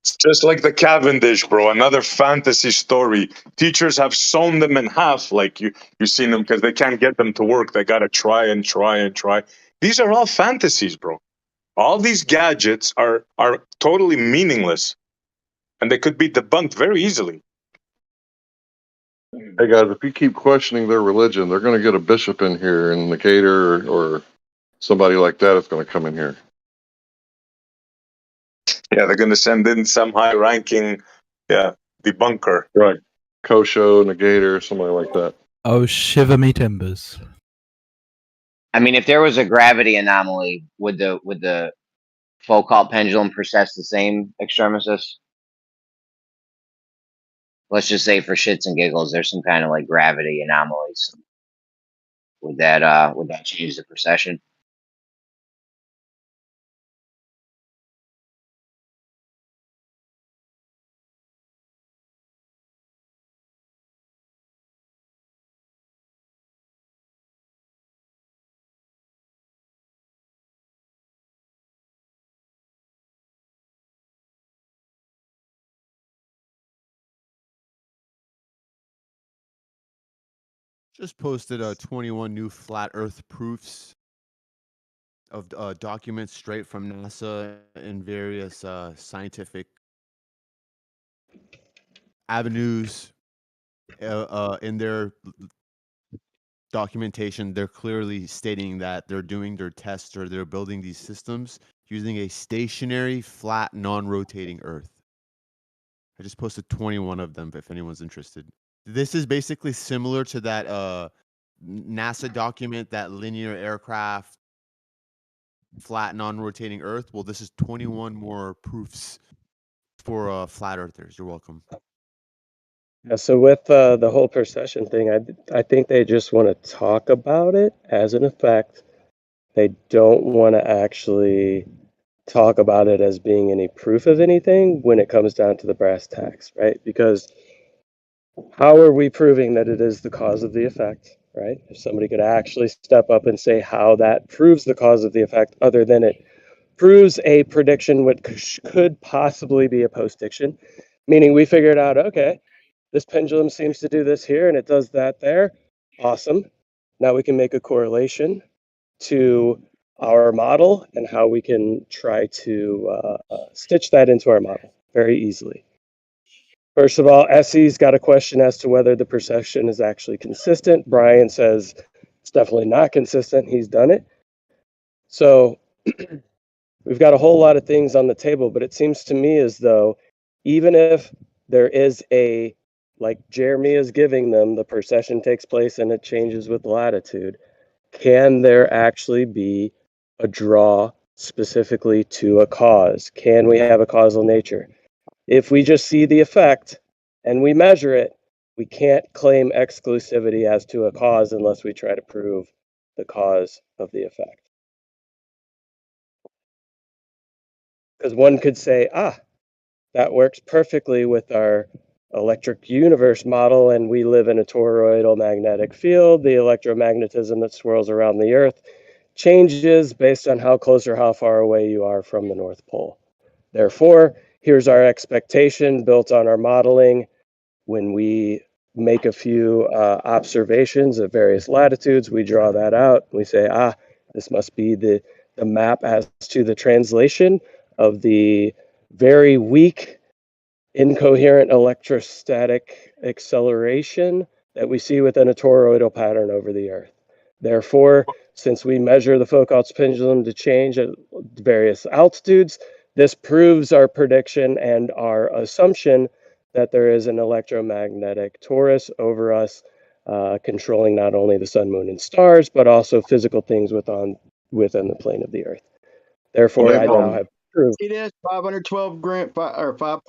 It's just like the Cavendish, bro. Another fantasy story. Teachers have sewn them in half, like you've seen them, because they can't get them to work. They gotta try and try and try. These are all fantasies, bro. All these gadgets are totally meaningless, and they could be debunked very easily. Hey guys, if you keep questioning their religion, they're going to get a bishop in here, and Nicator or somebody like that is going to come in here. Yeah, they're going to send in some high-ranking, debunker. Right. Kosho, Negator, somebody like that. Oh, shiver me timbers. I mean, if there was a gravity anomaly, would the Foucault pendulum process the same extremis? Let's just say for shits and giggles, there's some kind of like gravity anomalies. Would that change the precession? Just posted 21 new flat Earth proofs of documents straight from NASA in various scientific avenues. In their documentation, they're clearly stating that they're doing their tests or they're building these systems using a stationary, flat, non-rotating Earth. I just posted 21 of them if anyone's interested. This is basically similar to that NASA document, that linear aircraft, flat, non-rotating Earth. Well, this is 21 more proofs for flat earthers. You're welcome. Yeah, so with the whole procession thing, I think they just want to talk about it as an effect. They don't want to actually talk about it as being any proof of anything when it comes down to the brass tacks, right? Because how are we proving that it is the cause of the effect, right? If somebody could actually step up and say how that proves the cause of the effect, other than it proves a prediction which could possibly be a postdiction, meaning we figured out, okay, this pendulum seems to do this here and it does that there. Awesome. Now we can make a correlation to our model and how we can try to stitch that into our model very easily. First of all, Essie's got a question as to whether the procession is actually consistent. Brian says it's definitely not consistent. He's done it. So we've got a whole lot of things on the table, but it seems to me as though even if there is a, like Jeremy is giving them, the procession takes place and it changes with latitude, can there actually be a draw specifically to a cause? Can we have a causal nature? If we just see the effect and we measure it, we can't claim exclusivity as to a cause unless we try to prove the cause of the effect. Because one could say, that works perfectly with our electric universe model, and we live in a toroidal magnetic field. The electromagnetism that swirls around the Earth changes based on how close or how far away you are from the North Pole. Therefore, here's our expectation built on our modeling. When we make a few observations at various latitudes, we draw that out. We say, this must be the map as to the translation of the very weak, incoherent electrostatic acceleration that we see within a toroidal pattern over the Earth. Therefore, since we measure the Foucault's pendulum to change at various altitudes, this proves our prediction and our assumption that there is an electromagnetic torus over us, controlling not only the sun, moon, and stars, but also physical things within the plane of the Earth. Therefore, I now have proof. See this 512 gram or 5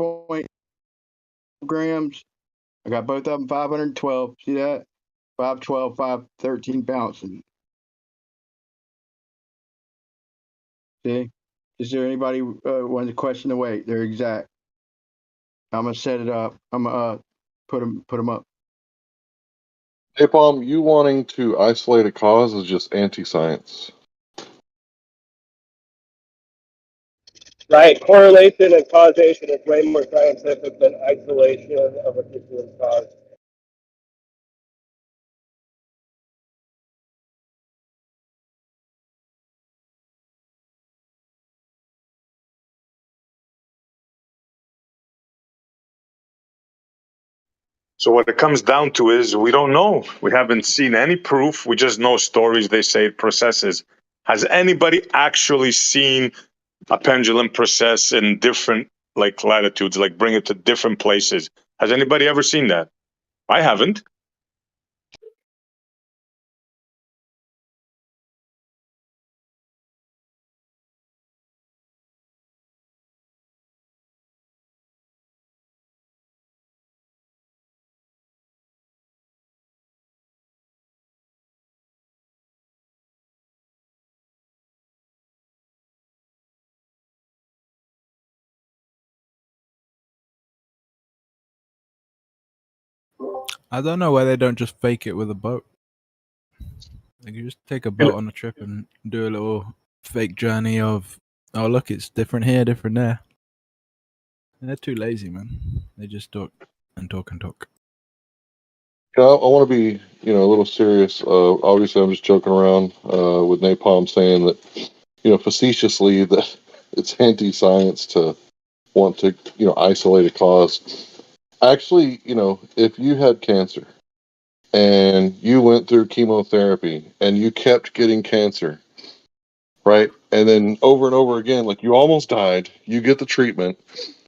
grams. I got both of them 512. See that? 512, 513 bouncing. See? Is there anybody want to question the weight? They're exact. I'm gonna set it up. I'm gonna put them up. Napalm, you wanting to isolate a cause is just anti-science. Right, correlation and causation is way more scientific than isolation of a particular cause. So what it comes down to is we don't know. We haven't seen any proof. We just know stories. They say it processes. Has anybody actually seen a pendulum process in different latitudes, like bring it to different places? Has anybody ever seen that? I haven't. I don't know why they don't just fake it with a boat. Like you just take a boat on a trip and do a little fake journey of, oh look, it's different here, different there. And they're too lazy, man. They just talk and talk and talk. I want to be, a little serious. Obviously, I'm just joking around with Napalm saying that, facetiously that it's anti-science to want to, isolate a cause. Actually, if you had cancer and you went through chemotherapy and you kept getting cancer, right? And then over and over again, like you almost died, you get the treatment.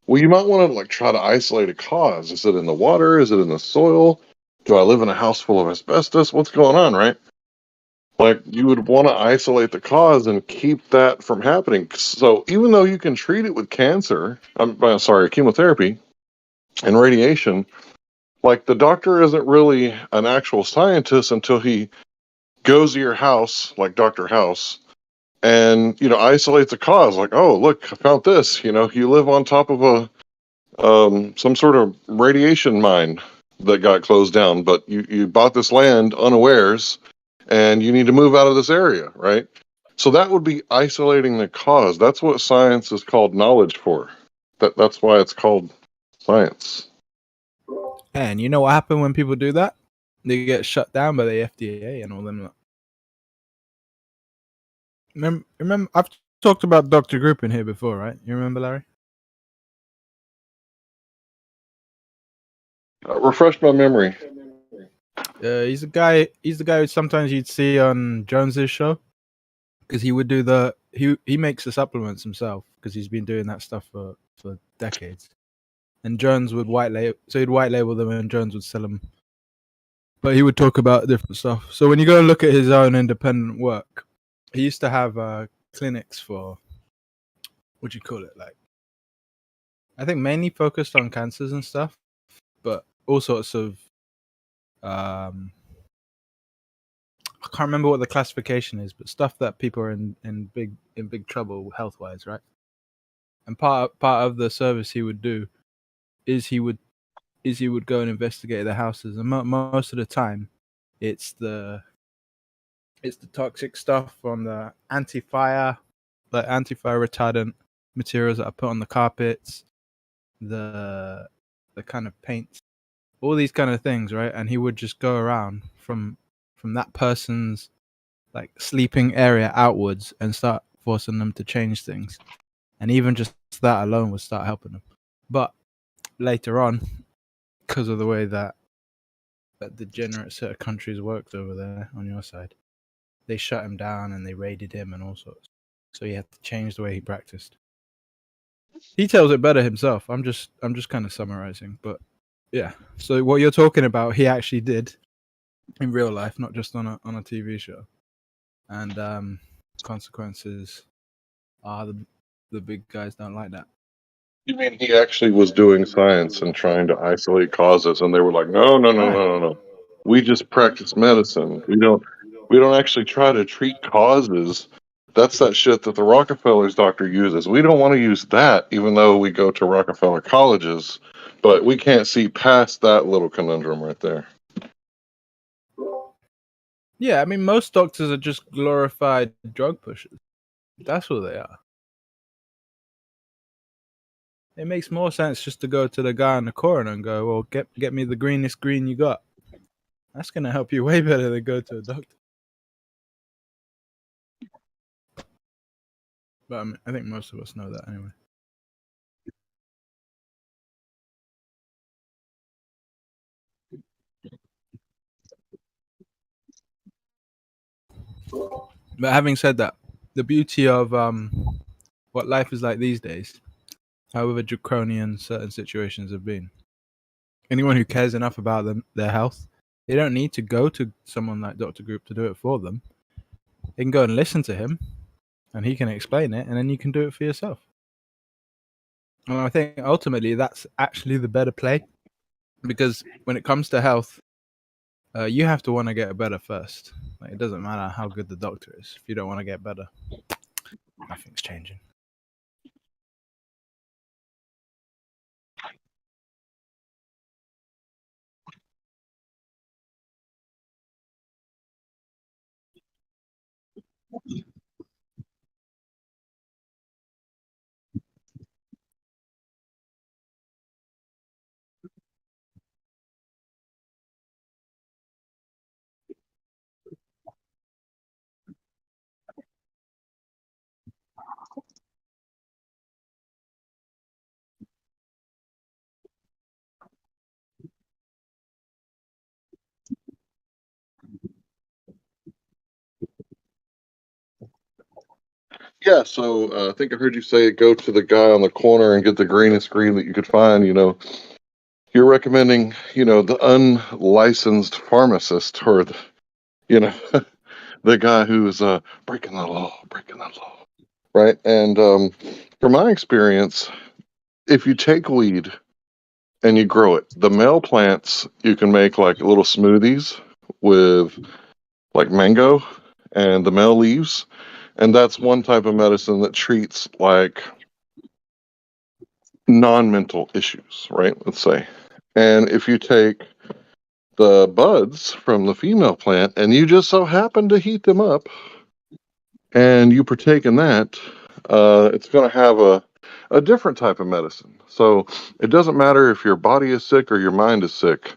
Well, you might want to like try to isolate a cause. Is it in the water? Is it in the soil? Do I live in a house full of asbestos? What's going on, right? Like you would want to isolate the cause and keep that from happening. So even though you can treat it with cancer, chemotherapy and radiation, like the doctor isn't really an actual scientist until he goes to your house, like Dr. House, and isolates the cause. Like, oh, look, I found this. You live on top of a some sort of radiation mine that got closed down, but you bought this land unawares, and you need to move out of this area, right? So that would be isolating the cause. That's what science is called knowledge for. That's why it's called science. And you know what happened when people do that? They get shut down by the FDA and all them. Remember, I've talked about Dr. Group in here before, right? You remember, Larry? Refresh my memory. He's the guy. He's the guy who sometimes you'd see on Jones's show, because he would do he makes the supplements himself because he's been doing that stuff for decades. And Jones would white label, so he'd white label them, and Jones would sell them. But he would talk about different stuff. So when you go and look at his own independent work, he used to have clinics for, what do you call it, like, I think mainly focused on cancers and stuff, but all sorts of I can't remember what the classification is, but stuff that people are in big trouble health wise, right? And part of the service he would do is he would go and investigate the houses, and most of the time, it's the toxic stuff from the anti-fire retardant materials that are put on the carpets, the kind of paints, all these kind of things, right? And he would just go around from that person's like sleeping area outwards and start forcing them to change things. And even just that alone would start helping them. But later on, because of the way that degenerate set of countries worked over there on your side, they shut him down and they raided him and all sorts. So he had to change the way he practiced. He tells it better himself. I'm just kind of summarizing, but yeah. So what you're talking about, he actually did in real life, not just on a TV show. And consequences are the big guys don't like that. You mean he actually was doing science and trying to isolate causes, and they were like, no, no, no, Right. no, no, no. We just practice medicine. We don't actually try to treat causes. That's that shit that the Rockefeller's doctor uses. We don't want to use that, even though we go to Rockefeller colleges, but we can't see past that little conundrum right there. Yeah, I mean, most doctors are just glorified drug pushers. That's what they are. It makes more sense just to go to the guy in the corner and go, well, get me the greenest green you got. That's going to help you way better than go to a doctor. But I mean, I think most of us know that anyway. But having said that, the beauty of what life is like these days, however draconian certain situations have been, anyone who cares enough about their health, they don't need to go to someone like Dr. Group to do it for them. They can go and listen to him, and he can explain it, and then you can do it for yourself. And I think ultimately that's actually the better play, because when it comes to health, you have to want to get better first. Like, it doesn't matter how good the doctor is. If you don't want to get better, nothing's changing. Yeah, so I think I heard you say go to the guy on the corner and get the greenest green that you could find. You're recommending, the unlicensed pharmacist or the guy who's breaking the law, right? And from my experience, if you take weed and you grow it, the male plants, you can make like little smoothies with like mango and the male leaves. And that's one type of medicine that treats like non-mental issues, right? Let's say. And if you take the buds from the female plant and you just so happen to heat them up and you partake in that, it's going to have a different type of medicine. So it doesn't matter if your body is sick or your mind is sick.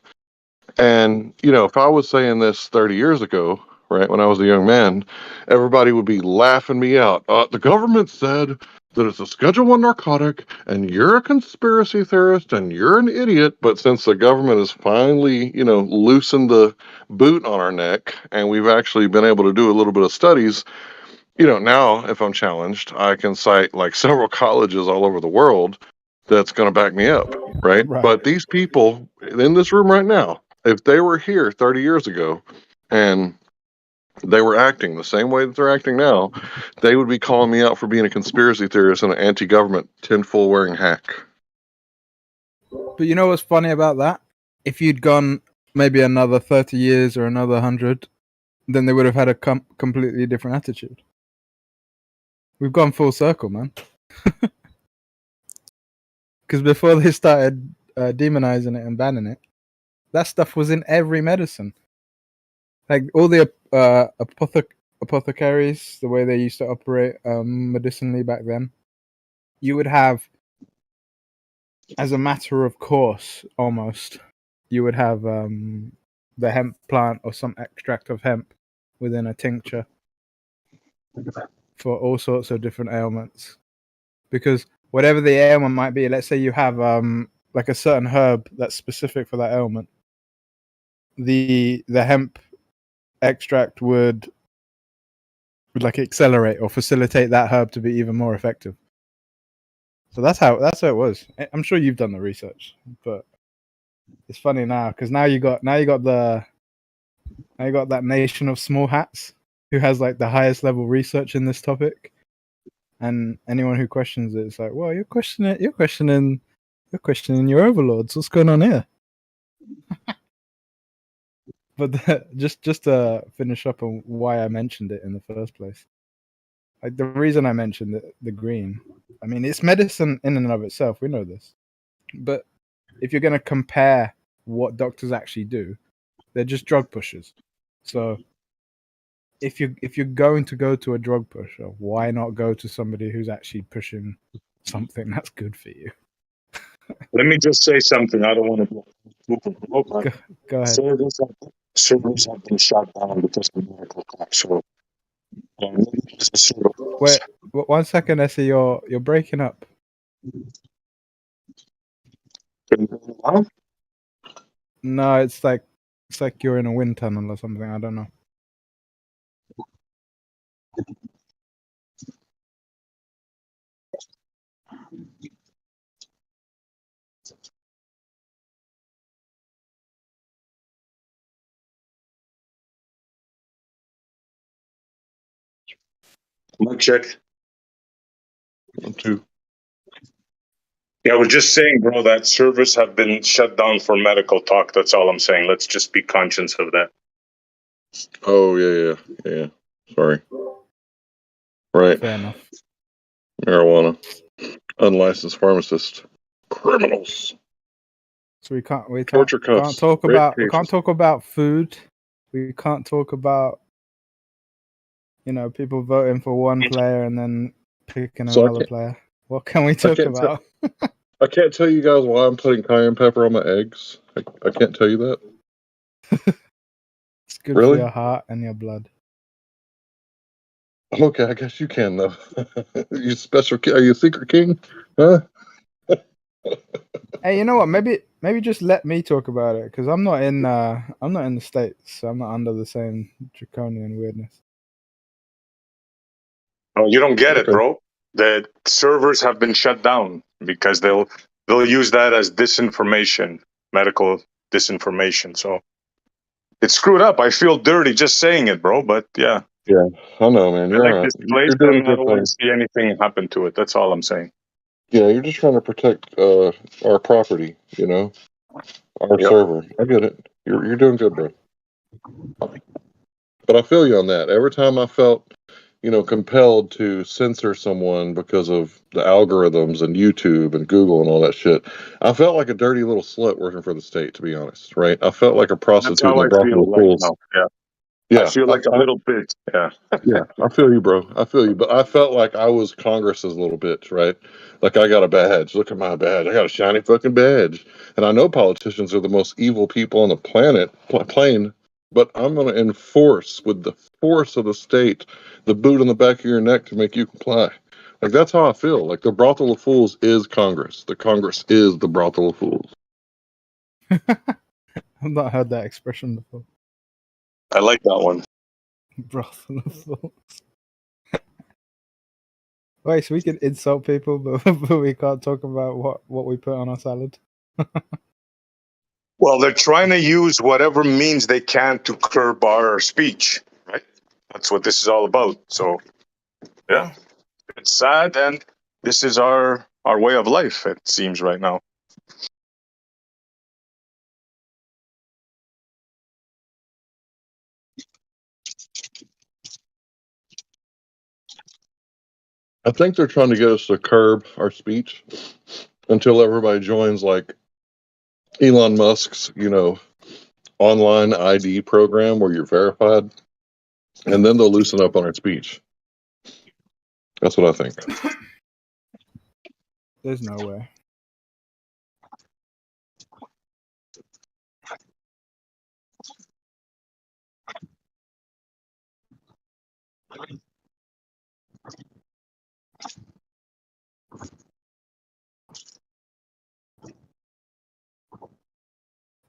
And, if I was saying this 30 years ago, right, when I was a young man, everybody would be laughing me out. The government said that it's a Schedule 1 narcotic, and you're a conspiracy theorist, and you're an idiot. But since the government has finally, loosened the boot on our neck, and we've actually been able to do a little bit of studies, now if I'm challenged, I can cite like several colleges all over the world that's going to back me up, right? But these people in this room right now, if they were here 30 years ago and they were acting the same way that they're acting now, they would be calling me out for being a conspiracy theorist and an anti-government tinfoil wearing hack. But you know what's funny about that? If you'd gone maybe another 30 years or another 100, then they would have had a completely different attitude. We've gone full circle, man. Because before they started demonizing it and banning it, that stuff was in every medicine. Like all the apothecaries, the way they used to operate medicinally back then, you would have, as a matter of course, almost, you would have the hemp plant or some extract of hemp within a tincture for all sorts of different ailments. Because whatever the ailment might be, let's say you have like a certain herb that's specific for that ailment, the hemp extract would like accelerate or facilitate that herb to be even more effective. So that's how it was. I'm sure you've done the research, but it's funny now because now you got that nation of small hats who has like the highest level research in this topic, and anyone who questions it, it's like, well, you're questioning your overlords. What's going on here? But just to finish up on why I mentioned it in the first place, like the reason I mentioned the green, I mean, it's medicine in and of itself. We know this, but if you're going to compare what doctors actually do, they're just drug pushers. So if you're going to go to a drug pusher, why not go to somebody who's actually pushing something that's good for you? Let me just say something. I don't want to go ahead. Servers have been shut down because of medical cops. So, wait, 1 second, Essie, you're breaking up. No, it's like you're in a wind tunnel or something. I don't know. Mic check. 1, 2. Yeah, I was just saying, bro, that servers have been shut down for medical talk. That's all I'm saying. Let's just be conscious of that. Oh, yeah. Sorry. Right. Fair enough. Marijuana. Unlicensed pharmacist. Criminals. So we can't Torture cuffs. talk Rape about cases. we can't talk about food. We can't talk about people voting for one player and then picking another player. What can we talk about? I can't tell you guys why I'm putting cayenne pepper on my eggs. I can't tell you that. It's good Really? for your heart and your blood. Okay, I guess you can though. You special? Are you a secret king? Huh? Hey, you know what? Maybe just let me talk about it because I'm not in the States, so I'm not under the same draconian weirdness. Oh, you don't get it, Okay. bro. The servers have been shut down because they'll use that as disinformation, medical disinformation. So it's screwed up. I feel dirty just saying it, bro. But yeah, Yeah, I know, man. I You're like all right. this place, You're doing a and I good don't want thing. to see anything happen to it. That's all I'm saying. Yeah, you're just trying to protect our property, you know, our Yep. server. I get it. You're doing good, bro. But I feel you on that. Every time I felt, you know, compelled to censor someone because of the algorithms and YouTube and Google and all that shit, I felt like a dirty little slut working for the state, to be honest, right? I felt like a That's prostitute in how the I brothel feel of right fools. now. Yeah. I Yeah, feel like a little bitch. Yeah. yeah, I feel you, bro. I feel you. But I felt like I was Congress's little bitch, right? Like I got a badge. Look at my badge. I got a shiny fucking badge. And I know politicians are the most evil people on the plane, but I'm going to enforce with the force of the state the boot on the back of your neck to make you comply. Like that's how I feel. Like the brothel of fools is Congress. The Congress is the brothel of fools. I've not heard that expression before. I like that one. Brothel of fools. Wait, so we can insult people, but we can't talk about what we put on our salad? Well, they're trying to use whatever means they can to curb our speech, right? That's what this is all about. So, yeah, it's sad, and this is our way of life. It seems right now. I think they're trying to get us to curb our speech until everybody joins like Elon Musk's, you know, online ID program where you're verified, and then they'll loosen up on our speech. That's what I think. There's no way.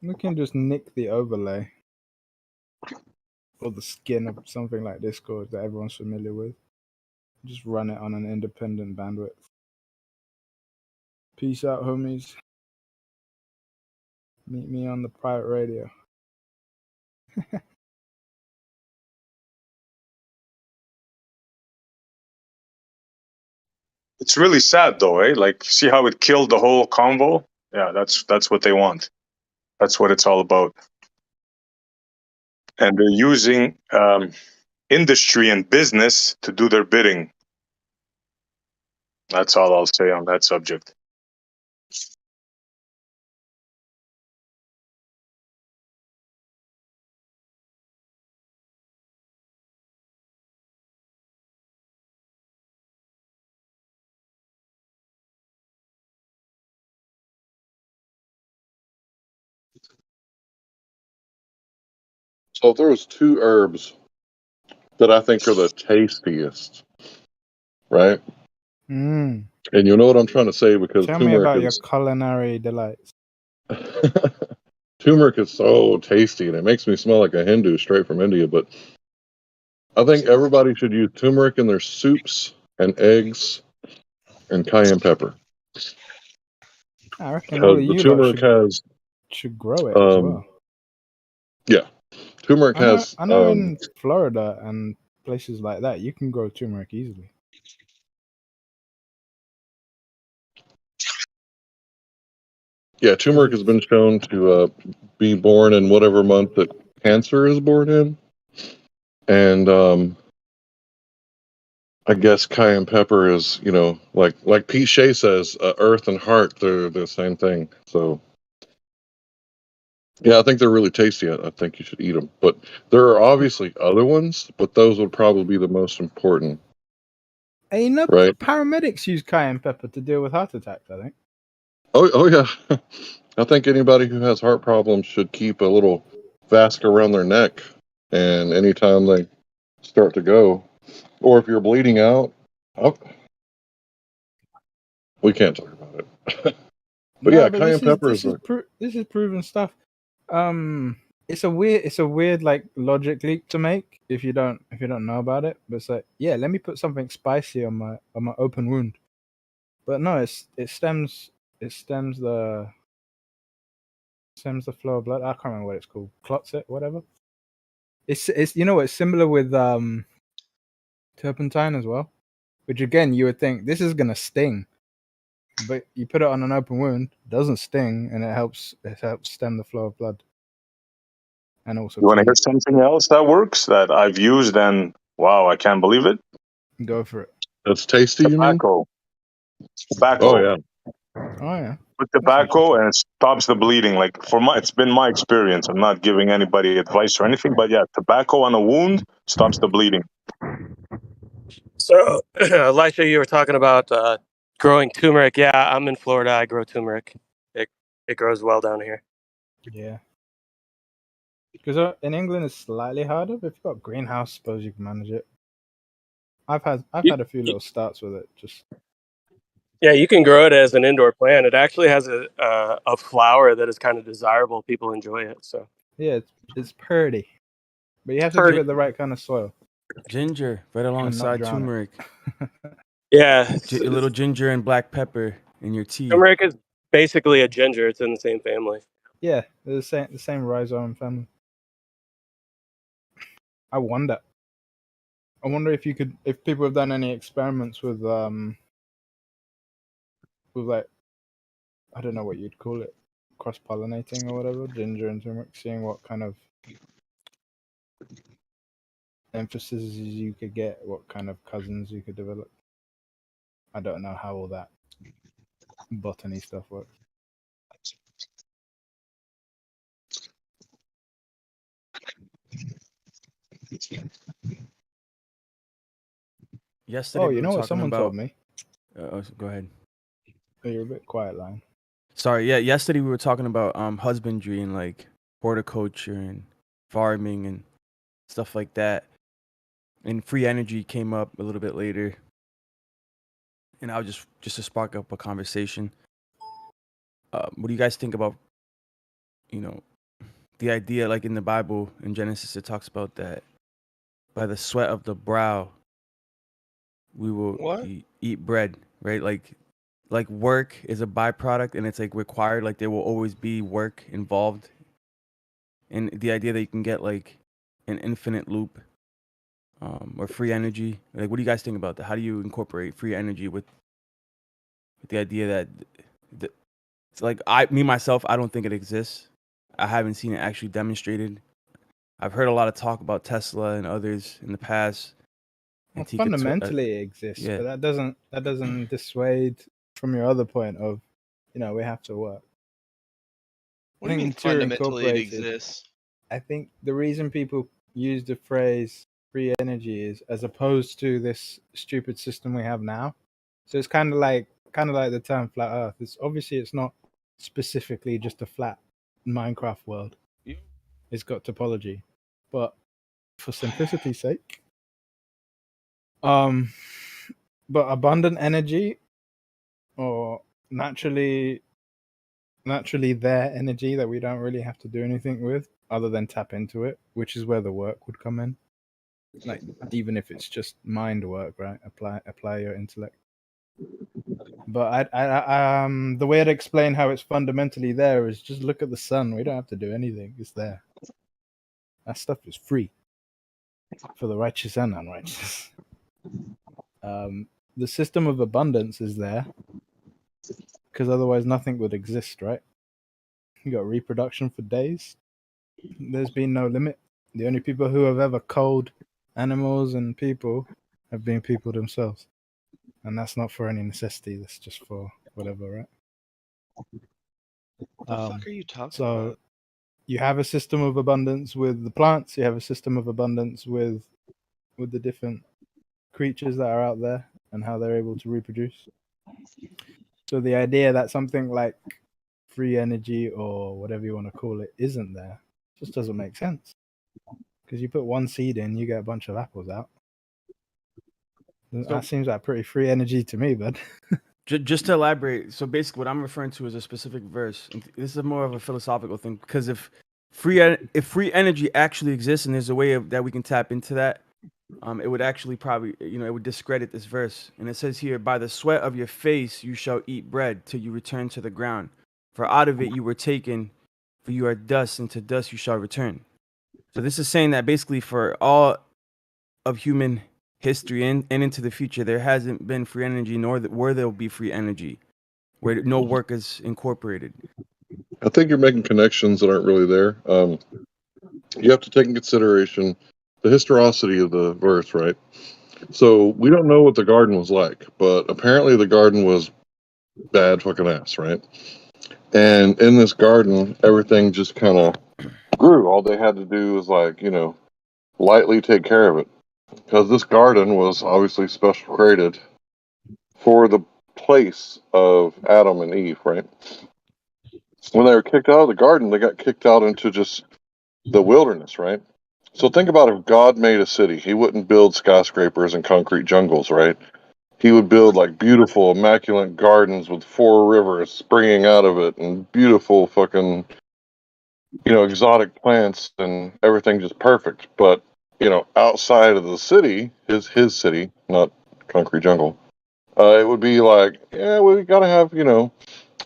We can just nick the overlay or the skin of something like Discord that everyone's familiar with. Just run it on an independent bandwidth. Peace out, homies. Meet me on the private radio. It's really sad, though, eh? Like, see how it killed the whole convo? Yeah, that's what they want. That's what it's all about. And they're using industry and business to do their bidding. That's all I'll say on that subject. So if there was two herbs that I think are the tastiest, right? Mm. And you know what I'm trying to say because Tell me turmeric about your is culinary delights. turmeric is so tasty and it makes me smell like a Hindu straight from India. But I think everybody should use turmeric in their soups and eggs and cayenne pepper. I reckon all Because of the you lot turmeric should grow it as well. yeah, turmeric has I know in Florida and places like that you can grow turmeric easily. yeah, turmeric has been shown to be born in whatever month that Cancer is born in, and I guess cayenne pepper is, you know, like Pete Shea says, earth and heart, they're the same thing. So yeah, I think they're really tasty. I think you should eat them. But there are obviously other ones, but those would probably be the most important. Hey, you know, right? paramedics use cayenne pepper to deal with heart attacks, I think. Oh yeah. I think anybody who has heart problems should keep a little Vasc around their neck, and anytime they start to go, or if you're bleeding out, we can't talk about it. But No, yeah, but cayenne pepper this is is proven stuff. it's a weird like logic leap to make if you don't know about it. But it's like, yeah, let me put something spicy on my open wound. But no, it stems the flow of blood. I can't remember what it's called. Clots it, whatever. It's it's similar with turpentine as well, which again you would think this is gonna sting, but you put it on an open wound, doesn't sting, and it helps stem the flow of blood. And also You want to clean hear it. something else that works that I've used and wow, I can't believe it. Go for it. That's tasty, you mean? Tobacco. Oh yeah. Oh yeah. With tobacco, and it stops the bleeding. Like it's been my experience. I'm not giving anybody advice or anything, but yeah, tobacco on a wound stops the bleeding. So, Elisha, you were talking about growing turmeric. Yeah, I'm in Florida. I grow turmeric. It grows well down here. Yeah. Because in England it's slightly harder, but if you've got a greenhouse, suppose you can manage it. I've had a few little starts with it. Just Yeah, you can grow it as an indoor plant. It actually has a flower that is kind of desirable. People enjoy it. So yeah, it's pretty, but you have to Pretty. give it the right kind of soil. Ginger right And not alongside drown it. turmeric. Yeah, A little ginger and black pepper in your tea. turmeric is basically a ginger. It's in the same family. Yeah, they're the same rhizome family. I wonder if people have done any experiments with like, I don't know what you'd call it, cross pollinating or whatever, ginger and turmeric, seeing what kind of emphasis you could get, what kind of cousins you could develop. I don't know how all that botany stuff works. Yesterday Oh, we you were know what talking someone about. told me? Go ahead. Oh, you're a bit quiet, Lion. Sorry. Yeah, yesterday we were talking about husbandry and like horticulture and farming and stuff like that. And free energy came up a little bit later. And I was just to spark up a conversation. What do you guys think about, the idea, like in the Bible, in Genesis, it talks about that by the sweat of the brow, we will eat bread, right? Like work is a byproduct and it's like required, like there will always be work involved. And the idea that you can get like an infinite loop or free energy, like what do you guys think about that? How do you incorporate free energy with the idea that it's like myself, I don't think it exists. I haven't seen it actually demonstrated. I've heard a lot of talk about Tesla and others in the past. Well, fundamentally it exists, but that doesn't dissuade from your other point of, we have to work. What do you mean fundamentally it exists? I think the reason people use the phrase free energy is as opposed to this stupid system we have now. So it's kind of like the term flat Earth. It's not specifically just a flat Minecraft world. It's got topology, but for simplicity's sake, but abundant energy or naturally there energy that we don't really have to do anything with other than tap into it, which is where the work would come in. Like even if it's just mind work, right? Apply your intellect. But I the way I'd explain how it's fundamentally there is just look at the sun. We don't have to do anything. It's there. That stuff is free for the righteous and unrighteous. The system of abundance is there because otherwise nothing would exist, right? You got reproduction for days. There's been no limit. The only people who have ever culled animals and people have been people themselves. And that's not for any necessity. That's just for whatever, right? What the fuck are you talking about? You have a system of abundance with the plants. You have a system of abundance with the different creatures that are out there and how they're able to reproduce. So the idea that something like free energy or whatever you want to call it isn't there just doesn't make sense. Because you put one seed in, you get a bunch of apples out. That seems like pretty free energy to me, bud. Just to elaborate, so basically what I'm referring to is a specific verse. And this is more of a philosophical thing, because if if free energy actually exists and there's a way that we can tap into that, it would actually probably, it would discredit this verse. And it says here, by the sweat of your face you shall eat bread till you return to the ground. For out of it you were taken, for you are dust, and to dust you shall return. So this is saying that basically for all of human history and into the future, there hasn't been free energy, nor where there will be free energy, where no work is incorporated. I think you're making connections that aren't really there. You have to take in consideration the historicity of the verse, right? So we don't know what the garden was like, but apparently the garden was bad fucking ass, right? And in this garden, everything just kind of grew. All they had to do was lightly take care of it, because this garden was obviously special created for the place of Adam and Eve, right? When they were kicked out of the garden, they got kicked out into just the wilderness, right? So think about if God made a city, he wouldn't build skyscrapers and concrete jungles, right? He would build like beautiful, immaculate gardens with 4 rivers springing out of it and beautiful fucking, exotic plants and everything just perfect. But, outside of the city, his city, not concrete jungle, it would be like, yeah, we got to have,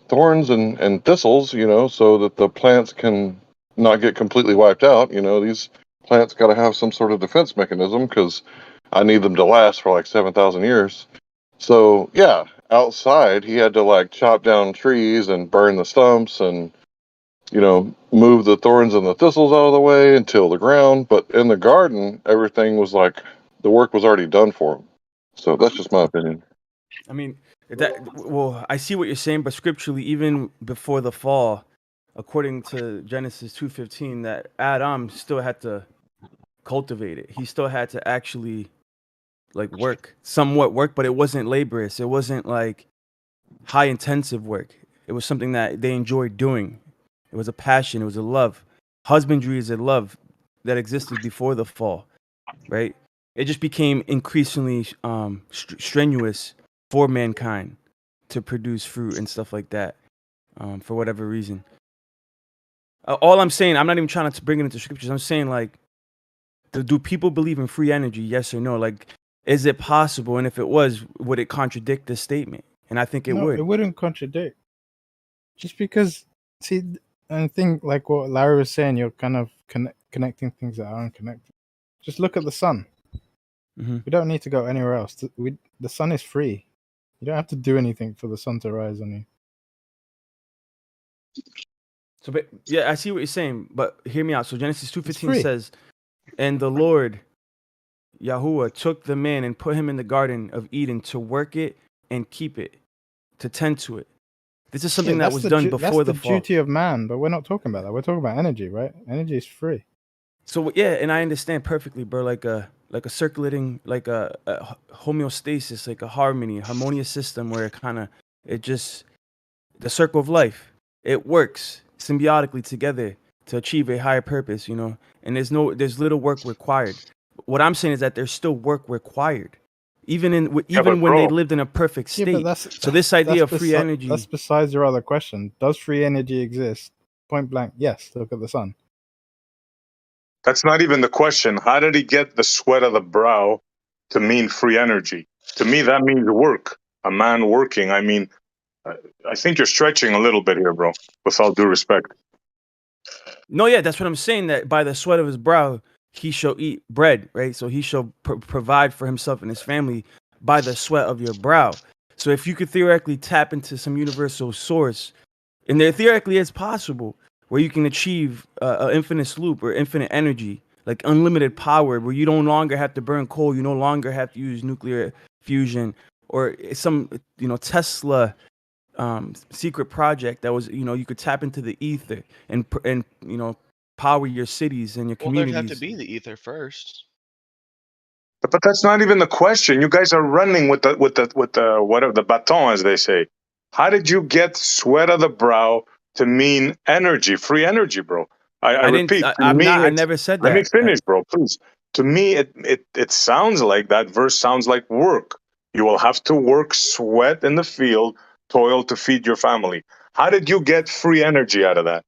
thorns and thistles, so that the plants can not get completely wiped out. These plants got to have some sort of defense mechanism because I need them to last for like 7,000 years. So, yeah, outside he had to chop down trees and burn the stumps and, move the thorns and the thistles out of the way and till the ground. But in the garden, everything was the work was already done for him. So that's just my opinion. I mean, I see what you're saying, but scripturally, even before the fall, according to Genesis 2:15, that Adam still had to cultivate it. He still had to actually somewhat work, but it wasn't laborious. It wasn't like high intensive work. It was something that they enjoyed doing. It was a passion. It was a love. Husbandry is a love that existed before the fall, right? It just became increasingly strenuous for mankind to produce fruit and stuff like that, for whatever reason. All I'm saying, I'm not even trying to bring it into scriptures. I'm saying do people believe in free energy? Yes or no? Is it possible? And if it was, would it contradict this statement? And I think it would. It wouldn't contradict. Just because, see, I think like what Larry was saying, you're kind of connecting things that are unconnected. Just look at the sun. Mm-hmm. We don't need to go anywhere else. The sun is free. You don't have to do anything for the sun to rise on you. So, but yeah, I see what you're saying, but hear me out. So Genesis 2:15 says, "And the Lord Yahuwah took the man and put him in the garden of Eden to work it and keep it, to tend to it." This is something that was done before the fall. That's the duty of man, but we're not talking about that. We're talking about energy, right? Energy is free. So yeah, and I understand perfectly, bro. Like a circulating, like a homeostasis, like a harmonious system where the circle of life. It works symbiotically together to achieve a higher purpose, And there's little work required. What I'm saying is that there's still work required, even when they lived in a perfect state. Yeah, but so this idea of free energy. That's besides your other question. Does free energy exist? Point blank, yes. Look at the sun. That's not even the question. How did he get the sweat of the brow to mean free energy? To me, that means work. A man working. I mean, I think you're stretching a little bit here, bro, with all due respect. No, yeah, that's what I'm saying, that by the sweat of his brow, he shall eat bread, right? So he shall provide for himself and his family by the sweat of your brow. So if you could theoretically tap into some universal source, and there theoretically is possible, where you can achieve an infinite loop or infinite energy, like unlimited power, where you no longer have to burn coal, you no longer have to use nuclear fusion, or some, Tesla secret project that was, you could tap into the ether and power your cities and your communities. Well, there'd have to be the ether first. But that's not even the question. You guys are running with the whatever, the baton, as they say. How did you get sweat of the brow to mean energy, free energy, bro? I repeat. I never said that. Let me finish, bro, please. To me, it sounds like that verse sounds like work. You will have to work, sweat in the field, toil to feed your family. How did you get free energy out of that?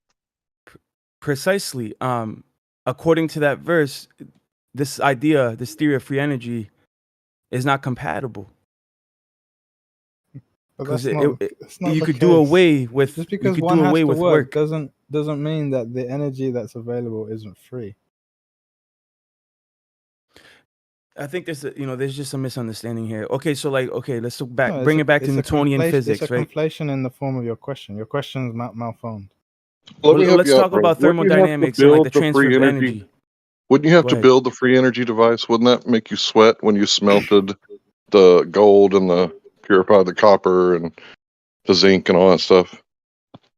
Precisely. According to that verse, this theory of free energy is not compatible. But Because that's not you the could case. do away with Just because you could one do has away to with work work. doesn't mean that the energy that's available isn't free. I think there's just a misunderstanding here. Okay, so let's look back, No, bring it back to Newtonian physics, it's a right? conflation in the form of your question. Your question's malformed. Let me help Let's you out, talk bro. about Wouldn't you have to thermodynamics and like the build the transfer free of energy? energy. Wouldn't you have Go to ahead. build the free energy device? Wouldn't that make you sweat when you smelted the gold and the purified the copper and the zinc and all that stuff?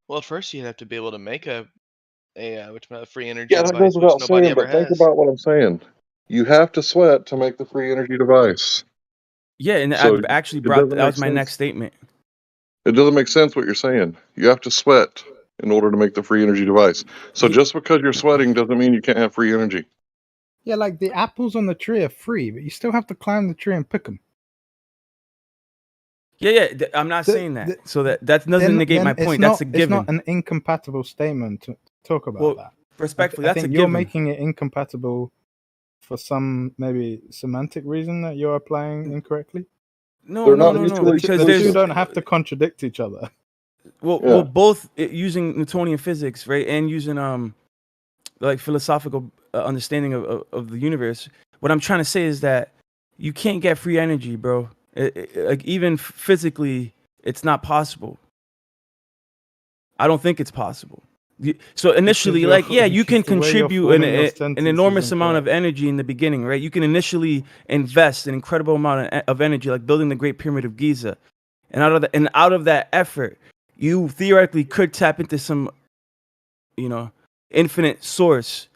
Well, at first you'd have to be able to make a free energy Yeah, that goes device, which without nobody saying, ever but think has. about what I'm saying. You have to sweat to make the free energy device. Yeah, and So I actually it brought doesn't that make was my next sense. statement. It doesn't make sense what you're saying. You have to sweat in order to make the free energy device. So just because you're sweating doesn't mean you can't have free energy. Yeah, like the apples on the tree are free, but you still have to climb the tree and pick them. Yeah, I'm not saying that. So that doesn't negate my point. It's That's not, a given. It's not an incompatible statement to talk about Well, that. respectfully, I that's a think you're given. making it incompatible for some maybe semantic reason that you're applying incorrectly. They're not mutually Because the there's two don't have to contradict each other. well, both using Newtonian physics, right, and using like philosophical understanding of the universe. What I'm trying to say is that you can't get free energy, bro. Like even physically, it's not possible. I don't think it's possible. So initially, like, yeah, you can contribute an enormous amount of energy in the beginning, right? You can initially invest an incredible amount of energy, like building the Great Pyramid of Giza, and out of that effort, you theoretically could tap into some, infinite source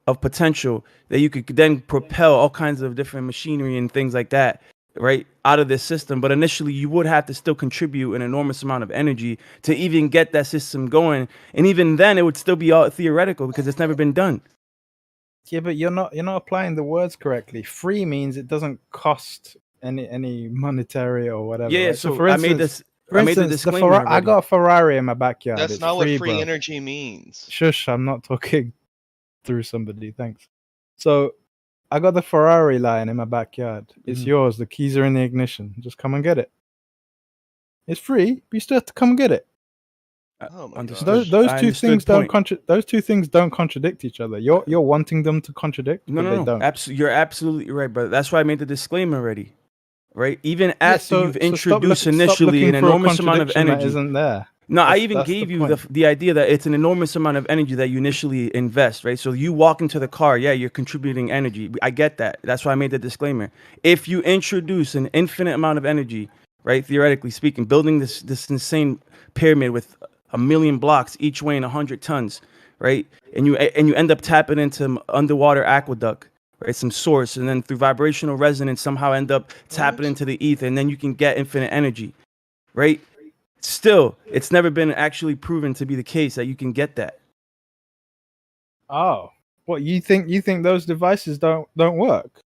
of potential that you could then propel all kinds of different machinery and things like that, right, out of this system. But initially, you would have to still contribute an enormous amount of energy to even get that system going. And even then, it would still be all theoretical because it's never been done. Yeah, but you're not applying the words correctly. Free means it doesn't cost any monetary or whatever. Yeah, right? so for I instance, made this. For I made the instance, disclaimer I already. got a Ferrari in my backyard. That's It's not free, what free bro. energy means. Shush, I'm not talking through somebody. Thanks. So I got the Ferrari lying in my backyard. It's yours. The keys are in the ignition. Just come and get it. It's free, but you still have to come and get it. Oh my Understood. Those I two understood things point. those two things don't contradict each other. You're wanting them to contradict, but they don't. You're absolutely right, brother. That's why I made the disclaimer already. Right? Even after you've introduced initially an enormous amount of energy. That isn't there. No, I even gave you the idea that it's an enormous amount of energy that you initially invest, right? So you walk into the car, yeah, you're contributing energy. I get that. That's why I made the disclaimer. If you introduce an infinite amount of energy, right, theoretically speaking, building this insane pyramid with 1 million blocks, each weighing 100 tons, right? And you end up tapping into underwater aqueduct, right, some source, and then through vibrational resonance somehow end up tapping into the ether, and then you can get infinite energy, right? Still, it's never been actually proven to be the case that you can get that. Oh, what you think those devices don't work?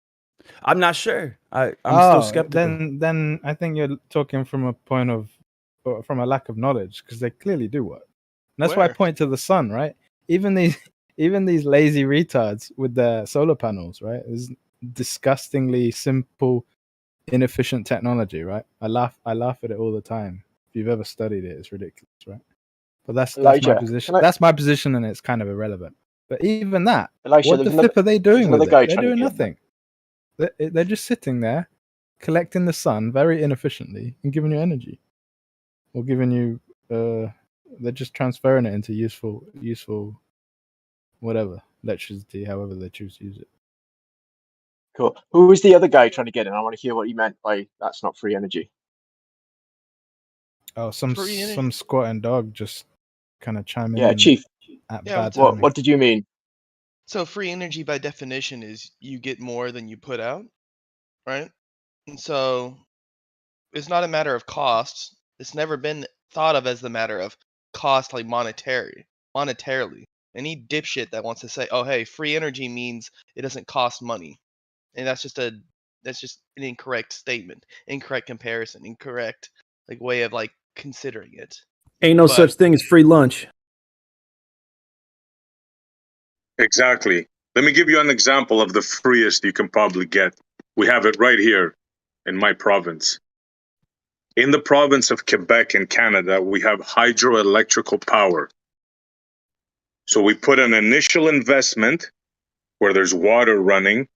I'm not sure. I'm still skeptical. Then I think you're talking from a point of from a lack of knowledge, because they clearly do work. And that's why I point to the sun, right? Even these lazy retards with their solar panels, right? It's disgustingly simple, inefficient technology, right? I laugh at it all the time. If you've ever studied it, it's ridiculous, right? But that's my Elijah, position. can I- That's my position, and it's kind of irrelevant. But even that, Elisha, what the flip are they doing with it? guy They're trying to doing get in. nothing. They're just sitting there, collecting the sun very inefficiently and giving you energy, or giving you. They're just transferring it into useful, whatever, electricity, however they choose to use it. Cool. Who was the other guy trying to get in? I want to hear what he meant by that's not free energy. Oh, some squatting dog just kind of chiming Yeah, in. Chief. At Yeah, bad timing. What did you mean? So free energy by definition is you get more than you put out, right? And so it's not a matter of cost. It's never been thought of as the matter of cost, like monetarily. Any dipshit that wants to say, "Oh, hey, free energy means it doesn't cost money," and that's just an incorrect statement, incorrect comparison, incorrect way of considering it. Ain't no But such thing as free lunch. Exactly. Let me give you an example of the freest you can probably get. We have it right here in my province. In the province of Quebec in Canada, we have hydroelectrical power. So we put an initial investment where there's water running,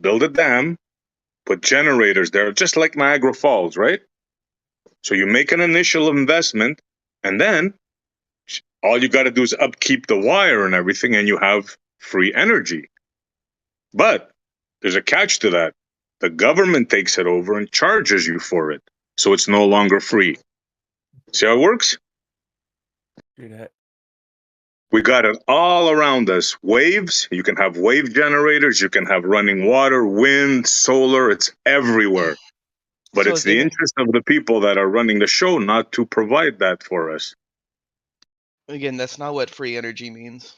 build a dam, put generators there, just like Niagara Falls, right? So you make an initial investment, and then all you got to do is upkeep the wire and everything, and you have free energy. But there's a catch to that. The government takes it over and charges you for it. So it's no longer free. See how it works? We got it all around us. Waves, you can have wave generators, you can have running water, wind, solar, it's everywhere. But So it's the again, interest of the people that are running the show not to provide that for us. that's not what free energy means.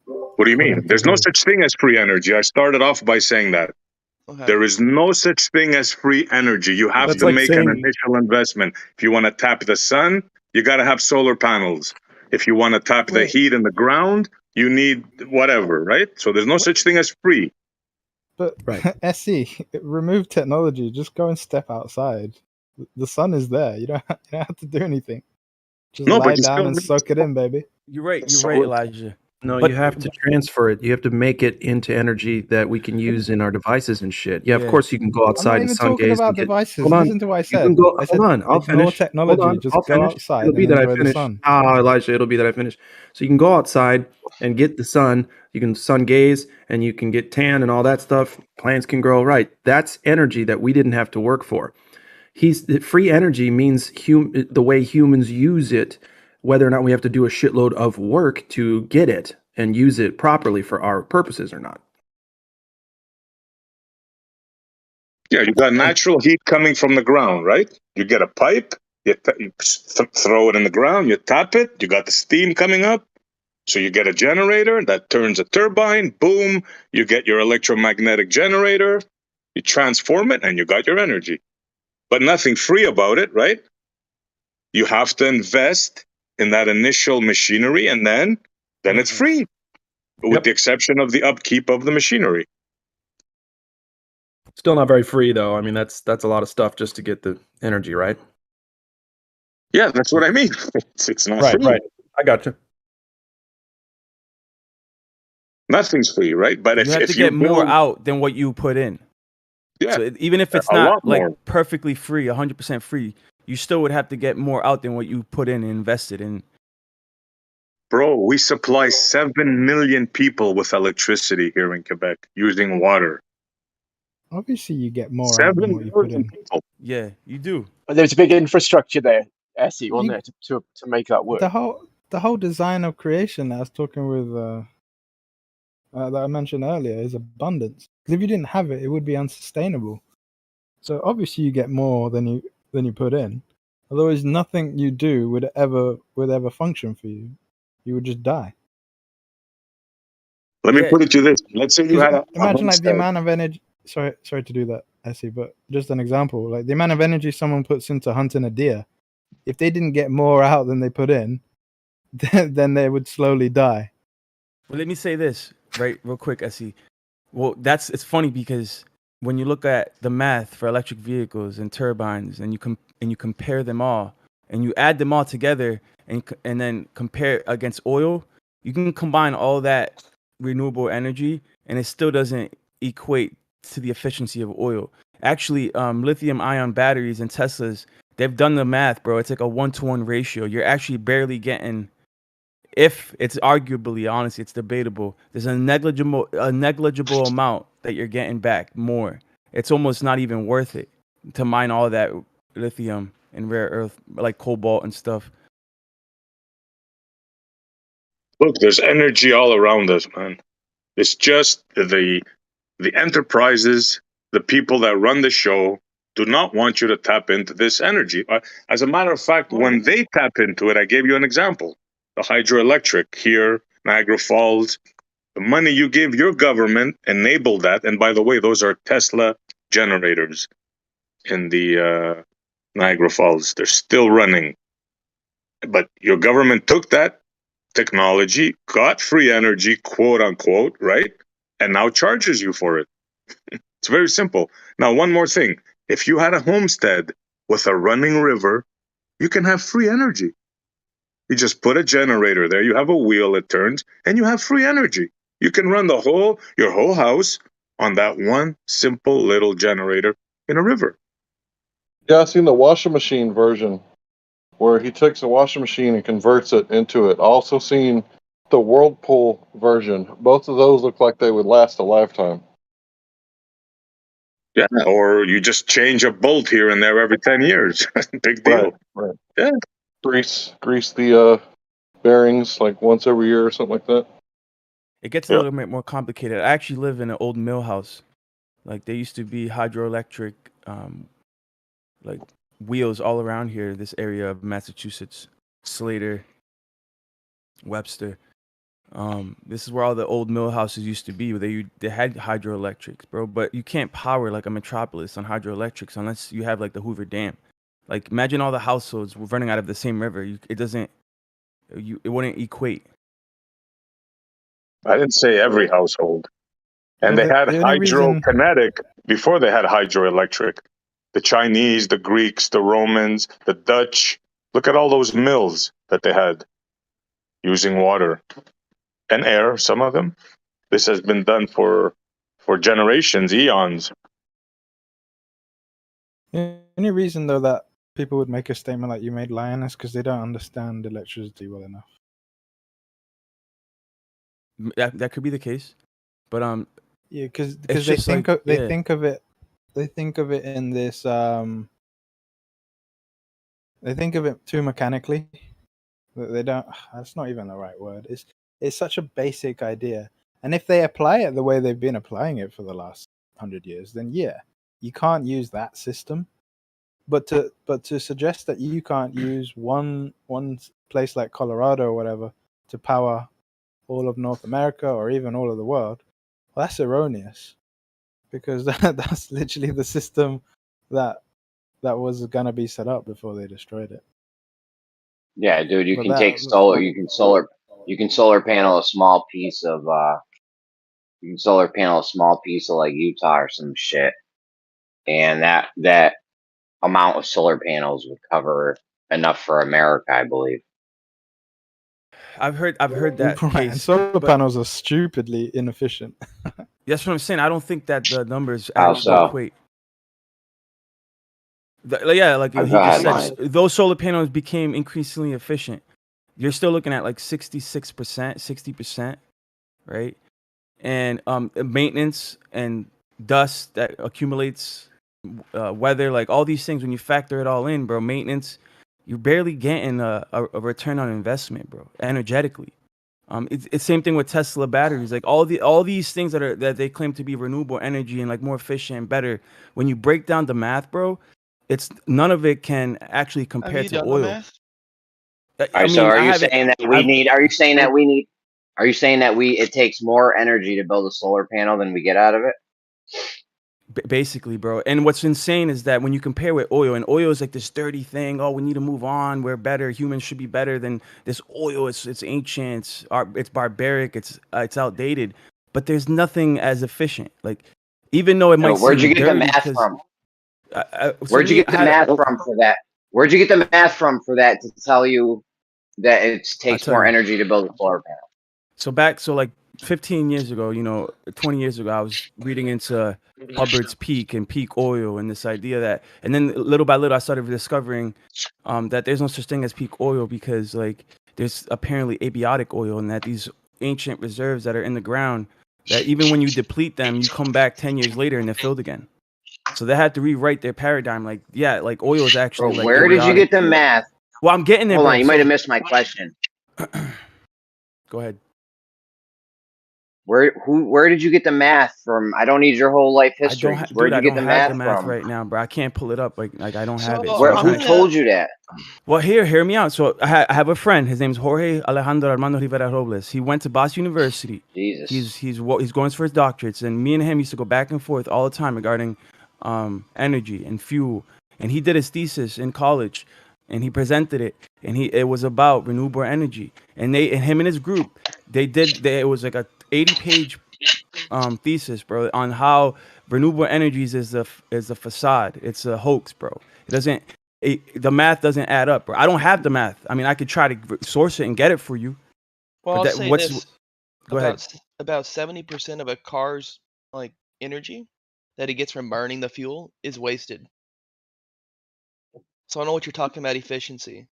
What do you mean? There's no such thing as free energy. I started off by saying that. Okay. There is no such thing as free energy. You have That's to like make an saying initial investment. If you want to tap the sun, you got to have solar panels. If you want to tap the Wait. heat in the ground, you need whatever, right? So there's no such thing as free. But SE, remove technology. Just go and step outside. The sun is there. You don't have to do anything. Just No, lie but you down still and need soak it in, baby. You're right, solar. Elijah. No, But you have to transfer it. You have to make it into energy that we can use in our devices and shit. Yeah, of Yeah. course you can go I'm not outside and even sun talking gaze about and get. devices. Hold on. Listen to what I You said. can go. I said, Hold on. I'll ignore finish. technology. Hold on. Just I'll go finish. outside It'll be and that I enjoy the finish. sun. Elijah, it'll be that I finish. So you can go outside and get the sun. You can sun gaze and you can get tan and all that stuff. Plants can grow. Right. That's energy that we didn't have to work for. Free energy means the way humans use it, whether or not we have to do a shitload of work to get it and use it properly for our purposes or not. Yeah, you got natural heat coming from the ground, right? You get a pipe, you throw it in the ground, you tap it, you got the steam coming up. So you get a generator that turns a turbine, boom, you get your electromagnetic generator, you transform it, and you got your energy. But nothing free about it, right? You have to invest in that initial machinery, and then it's free, with the exception of the upkeep of the machinery. Still not very free though. I mean, that's a lot of stuff just to get the energy, right? Yeah, that's what I mean. It's not free. Right. I got you. Nothing's free, right? But You have if to you get more build, out than what you put in. yeah, So even if it's a not lot like more. perfectly free, 100% free, you still would have to get more out than what you put in and invested in. Bro, we supply 7 million people with electricity here in Quebec using water. Obviously, you get more out 7 than what you put million in. people. Yeah, you do. But there's a big infrastructure there, Essie, wasn't You- there, to make that work? The whole design of creation that I was talking with that I mentioned earlier is abundance. Because if you didn't have it, it would be unsustainable. So obviously, you get more than you put in. Otherwise, nothing you do would ever function for you. You would just die. Let me put it to this. Let's say you had a Imagine like the homestead. amount of energy. Sorry to do that, Essie, but just an example. Like the amount of energy someone puts into hunting a deer. If they didn't get more out than they put in, then they would slowly die. Well, let me say this, right, real quick, Essie. Well, it's funny because when you look at the math for electric vehicles and turbines, and you compare them all, and you add them all together, and then compare against oil, you can combine all that renewable energy, and it still doesn't equate to the efficiency of oil. Actually, lithium-ion batteries and Teslas, they've done the math, bro. It's like a 1-to-1 ratio. You're actually barely getting. If it's arguably, honestly, it's debatable. There's a negligible amount that you're getting back more. It's almost not even worth it to mine all that lithium and rare earth like cobalt and stuff. Look, there's energy all around us, man. It's just the enterprises, the people that run the show, do not want you to tap into this energy. As a matter of fact, when they tap into it, I gave you an example. The hydroelectric here, Niagara Falls, the money you give your government enabled that. And by the way, those are Tesla generators in the Niagara Falls. They're still running. But your government took that, technology, got free energy, quote unquote, right? And now charges you for it. It's very simple. Now, one more thing. If you had a homestead with a running river, you can have free energy. You just put a generator there, you have a wheel that turns, and you have free energy. You can run your whole house on that one simple little generator in a river. Yeah, I've seen the washing machine version where he takes a washing machine and converts it into it. Also seen the whirlpool version. Both of those look like they would last a lifetime. Yeah, or you just change a bolt here and there every 10 years. Big deal. Right. Yeah. Grease the bearings like once every year or something like that. It gets a little bit more complicated. I actually live in an old mill house. Like, there used to be hydroelectric like wheels all around here, this area of Massachusetts, Slater, Webster. This is where all the old mill houses used to be. Where they had hydroelectrics, bro. But you can't power like a metropolis on hydroelectrics unless you have like the Hoover Dam. Like, imagine all the households running out of the same river. It wouldn't equate. I didn't say every household. And they had hydrokinetic before they had hydroelectric. The Chinese, the Greeks, the Romans, the Dutch. Look at all those mills that they had using water and air, some of them. This has been done for generations, eons. The only reason, though, that people would make a statement like you made, Lion, is because they don't understand electricity well enough. That could be the case, but yeah, because they think of it in this they think of it too mechanically. They don't. That's not even the right word. It's such a basic idea, and if they apply it the way they've been applying it for the last 100 years, then yeah, you can't use that system. But to suggest that you can't use one place like Colorado or whatever to power all of North America or even all of the world, well, that's erroneous, because that's literally the system that was gonna be set up before they destroyed it. Yeah, dude, you can take solar. You can solar panel a small piece of like Utah or some shit, and that amount of solar panels would cover enough for America, I believe. I've heard that. Right, case, and solar panels are stupidly inefficient. That's what I'm saying. I don't think that the numbers How actually so? equate. Yeah, like he just said, those solar panels became increasingly efficient. You're still looking at like 66%, 60%, right? And maintenance and dust that accumulates, weather, like all these things. When you factor it all in, bro, maintenance, you're barely getting a return on investment, bro. Energetically, it's same thing with Tesla batteries. Like all these things that they claim to be renewable energy and like more efficient and better. When you break down the math, bro, it's none of it can actually compare to oil. Are you saying that it takes more energy to build a solar panel than we get out of it? Basically, bro. And what's insane is that when you compare with oil, and oil is like this dirty thing. Oh, we need to move on. We're better. Humans should be better than this oil. It's ancient. It's barbaric. It's outdated. But there's nothing as efficient. Like, even though it might. Where'd you get the math from? Where'd you get the math from for that? Where'd you get the math from for that to tell you that it takes more energy to build a solar panel? So like 15 years ago, 20 years ago, I was reading into Hubbard's peak and peak oil and this idea that, and then little by little, I started discovering that there's no such thing as peak oil, because like there's apparently abiotic oil, and that these ancient reserves that are in the ground, that even when you deplete them, you come back 10 years later and they're filled again. So they had to rewrite their paradigm. Like, yeah, like oil is actually Bro, like. where did you get the math? Well, I'm getting there. Hold bro. on, you might have missed my question. Go ahead. Where did you get the math from? I don't need your whole life history. Where did you get the math from? Right now, bro. I can't pull it up. Like I don't have it. Who told you that? Well, hear me out. So I have a friend. His name's Jorge Alejandro Armando Rivera Robles. He went to Boston University. Jesus. He's going for his doctorates, and me and him used to go back and forth all the time regarding energy and fuel. And he did his thesis in college and he presented it, and it was about renewable energy, and him and his group, it was like a 80-page thesis, bro, on how renewable energies is a facade. It's a hoax, bro. The math doesn't add up, bro. I don't have the math. I mean, I could try to source it and get it for you. Well, But I'll say this. Go ahead. About 70% of a car's like energy that it gets from burning the fuel is wasted. So I know what you're talking about efficiency.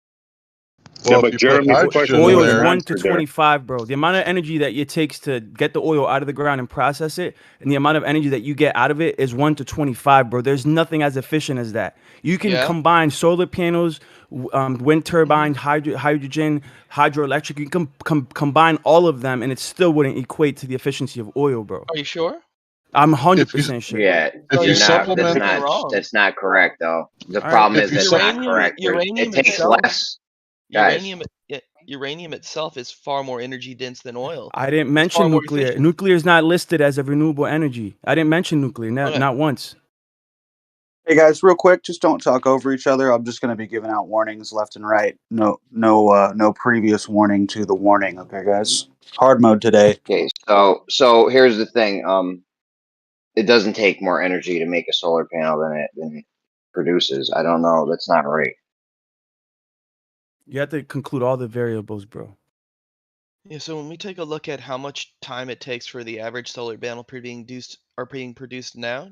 Well, but Jeremy's question oil was is 1 to answered there. 25, bro. The amount of energy that it takes to get the oil out of the ground and process it, and the amount of energy that you get out of it is 1 to 25, bro. There's nothing as efficient as that. You can combine solar panels, wind turbines, hydrogen, hydroelectric. You can combine all of them, and it still wouldn't equate to the efficiency of oil, bro. Are you sure? I'm 100% sure. Yeah, that's not correct though. The problem is it's not correct. It takes less. Uranium itself is far more energy dense than oil. I didn't mention nuclear. Nuclear is not listed as a renewable energy. I didn't mention nuclear, not once. Hey guys, real quick, just don't talk over each other. I'm just going to be giving out warnings left and right. No previous warning to the warning. Okay, guys. Hard mode today. Okay, so here's the thing. It doesn't take more energy to make a solar panel than it produces. I don't know. That's not right. You have to conclude all the variables, bro. Yeah, so when we take a look at how much time it takes for the average solar panel being produced now,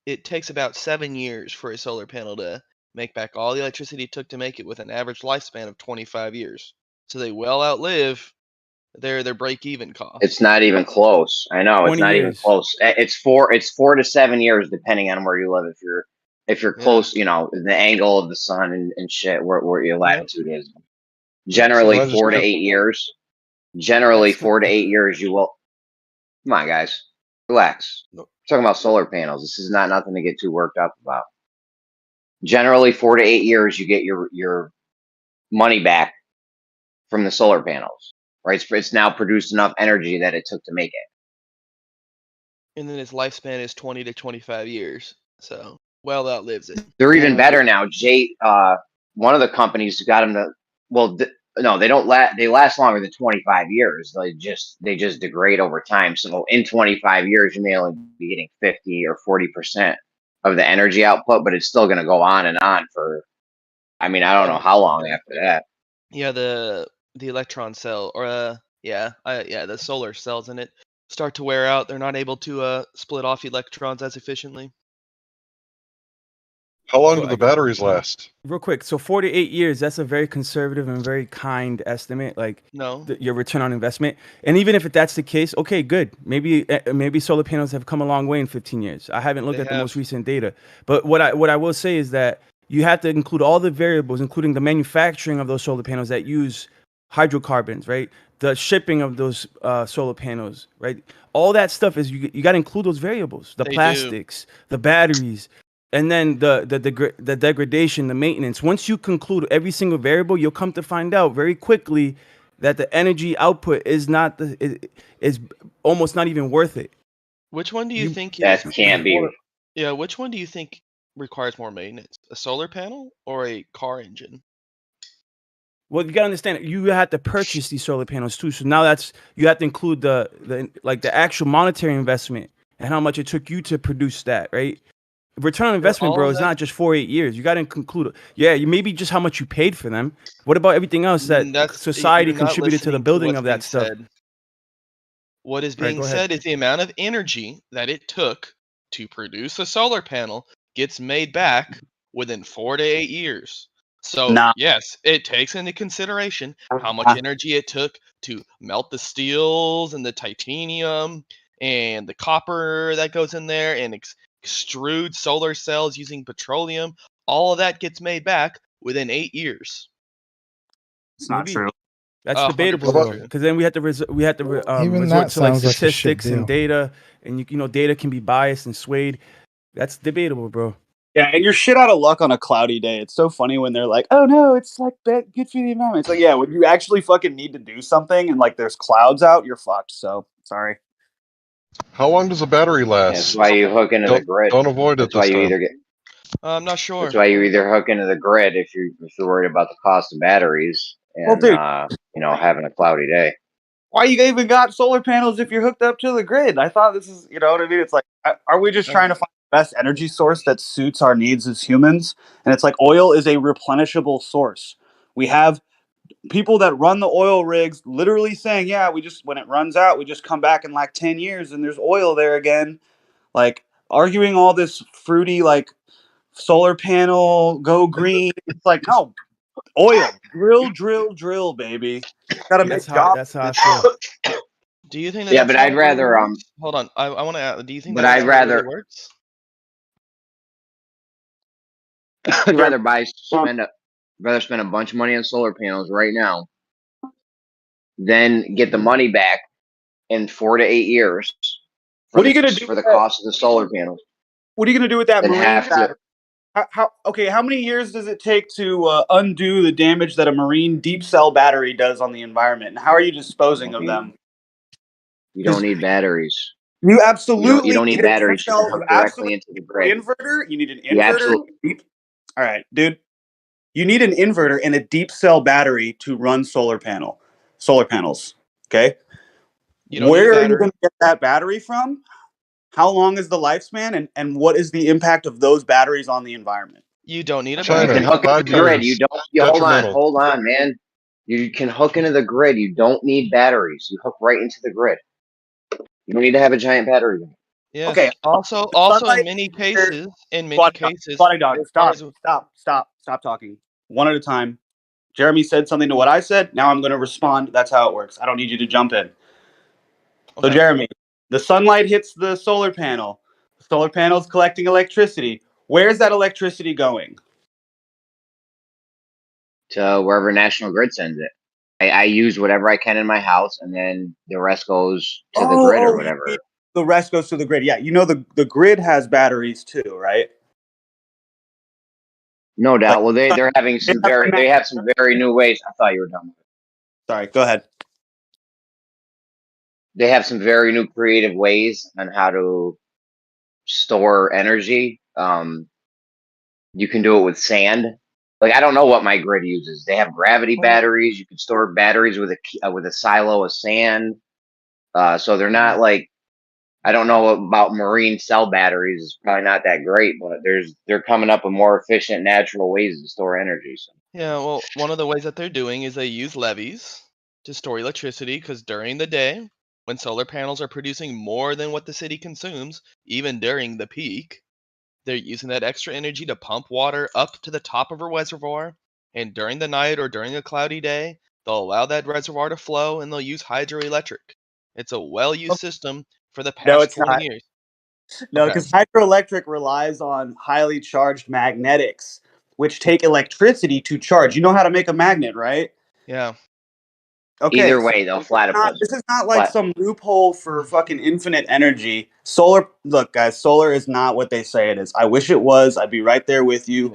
it takes about 7 years for a solar panel to make back all the electricity it took to make it, with an average lifespan of 25 years. So they well outlive their break-even cost. It's not even close. I know it's not even close. It's 4 to 7 years depending on where you live. If you're close, the angle of the sun and shit, where your latitude is. Generally 4 to 8 years. Generally 4 to 8 years you will. Come on, guys, relax. We're talking about solar panels. This is not nothing to get too worked up about. Generally 4 to 8 years you get your money back from the solar panels. Right, it's now produced enough energy that it took to make it. And then its lifespan is 20 to 25 years. So well outlives it. They're even better now. One of the companies got them to. Well, no, they don't they last longer than 25 years. They just degrade over time. So in 25 years, you may only be getting 50 or 40% of the energy output, but it's still going to go on and on for. I mean, I don't know how long after that. Yeah, the electron cell, or the solar cells in it start to wear out. They're not able to split off electrons as efficiently. How long do the batteries last? Real quick, so 4 to 8 years, that's a very conservative and very kind estimate, like your return on investment. And even if that's the case, okay, good. Maybe solar panels have come a long way in 15 years. I haven't looked at the most recent data. But what I will say is that you have to include all the variables, including the manufacturing of those solar panels that use hydrocarbons, right? The shipping of those solar panels, right? All that stuff is you got to include those variables, the plastics, the batteries, and then the degradation, the maintenance. Once you conclude every single variable, you'll come to find out very quickly that the energy output is almost not even worth it. Which one do you think can't be? Yeah, which one do you think requires more maintenance? A solar panel or a car engine? Well, you gotta understand, you have to purchase these solar panels too. So now you have to include the actual monetary investment and how much it took you to produce that, right? Return on investment, bro, is not just 4 or 8 years. You gotta conclude. Yeah, maybe just how much you paid for them. What about everything else that society contributed to the building of that stuff? What is being said is the amount of energy that it took to produce a solar panel gets made back within 4 to 8 years. So yes, it takes into consideration how much energy it took to melt the steels and the titanium and the copper that goes in there and extrude solar cells using petroleum. All of that gets made back within 8 years. It's not true. That's debatable, because then we have to resort to like statistics and data, and data can be biased and swayed. That's debatable, bro. Yeah, and you're shit out of luck on a cloudy day. It's so funny when they're like, "Oh no, it's like good for the environment." It's like, yeah, when you actually fucking need to do something and like there's clouds out, you're fucked. So sorry. How long does a battery last? That's why you hook into the grid. Don't avoid it. That's why you either get. I'm not sure. That's why you either hook into the grid if you're worried about the cost of batteries and dude, having a cloudy day. why you even got solar panels if you're hooked up to the grid? I thought this is, you know what I mean? It's like, are we just trying to find the best energy source that suits our needs as humans? And it's like oil is a replenishable source. We have people that run the oil rigs literally saying, yeah, we just, when it runs out, we just come back in like 10 years and there's oil there again. Like arguing all this fruity, like solar panel, go green. It's like, no, oil, drill, baby. Gotta make jobs. That's how I feel. Do you think Yeah, that's but how I'd it really rather works? Hold on, I want to ask. Do you think but that's I'd how it really rather works? I'd rather spend a bunch of money on solar panels right now, then get the money back in 4 to 8 years. What are you gonna do for the cost of the solar panels? What are you gonna do with that Then marine have battery? to. How many years does it take to undo the damage that a marine deep cell battery does on the environment? And how are you disposing of them? You don't need batteries. You absolutely You don't need need a deep batteries. You can cell. hook directly Absolutely into the grid. inverter. You need an You inverter. All right, dude. You need an inverter and a deep cell battery to run solar panels. Okay. You don't Where need a are you battery. going to get that battery from? How long is the lifespan, and what is the impact of those batteries on the environment? You don't need a You can battery. hook into the grid. You don't. Detrimental. Hold on, man. You can hook into the grid. You don't need batteries. You hook right into the grid. You don't need to have a giant battery. Yes. Okay. Also, in many cases, Spotting dog, as far stop talking. One at a time. Jeremy said something to what I said. Now I'm going to respond. That's how it works. I don't need you to jump in. So, Okay. Jeremy, the sunlight hits the solar panel. The solar panel is collecting electricity. Where's that electricity going? To wherever National Grid sends it. I use whatever I can in my house, and then the rest goes to the grid or whatever. The rest goes to the grid. Yeah, you know the grid has batteries too, right? No doubt. Well, they have some very new ways. I thought you were done. Sorry, go ahead. They have some very new creative ways on how to store energy. You can do it with sand. Like, I don't know what my grid uses. They have gravity batteries. You can store batteries with a silo of sand. So they're not like, I don't know about marine cell batteries. It's probably not that great, but they're coming up with more efficient, natural ways to store energy. So. Yeah, well, one of the ways that they're doing is they use levees to store electricity because during the day, when solar panels are producing more than what the city consumes, even during the peak, they're using that extra energy to pump water up to the top of a reservoir. And during the night or during a cloudy day, they'll allow that reservoir to flow and they'll use hydroelectric. It's a well-used system for the No, past it's 20 not. years. No, Okay. because hydroelectric relies on highly charged magnetics, which take electricity to charge. You know how to make a magnet, right? Yeah. Okay. Either way, they'll This is not like some loophole for fucking infinite energy. Look, guys, solar is not what they say it is. I wish it was. I'd be right there with you,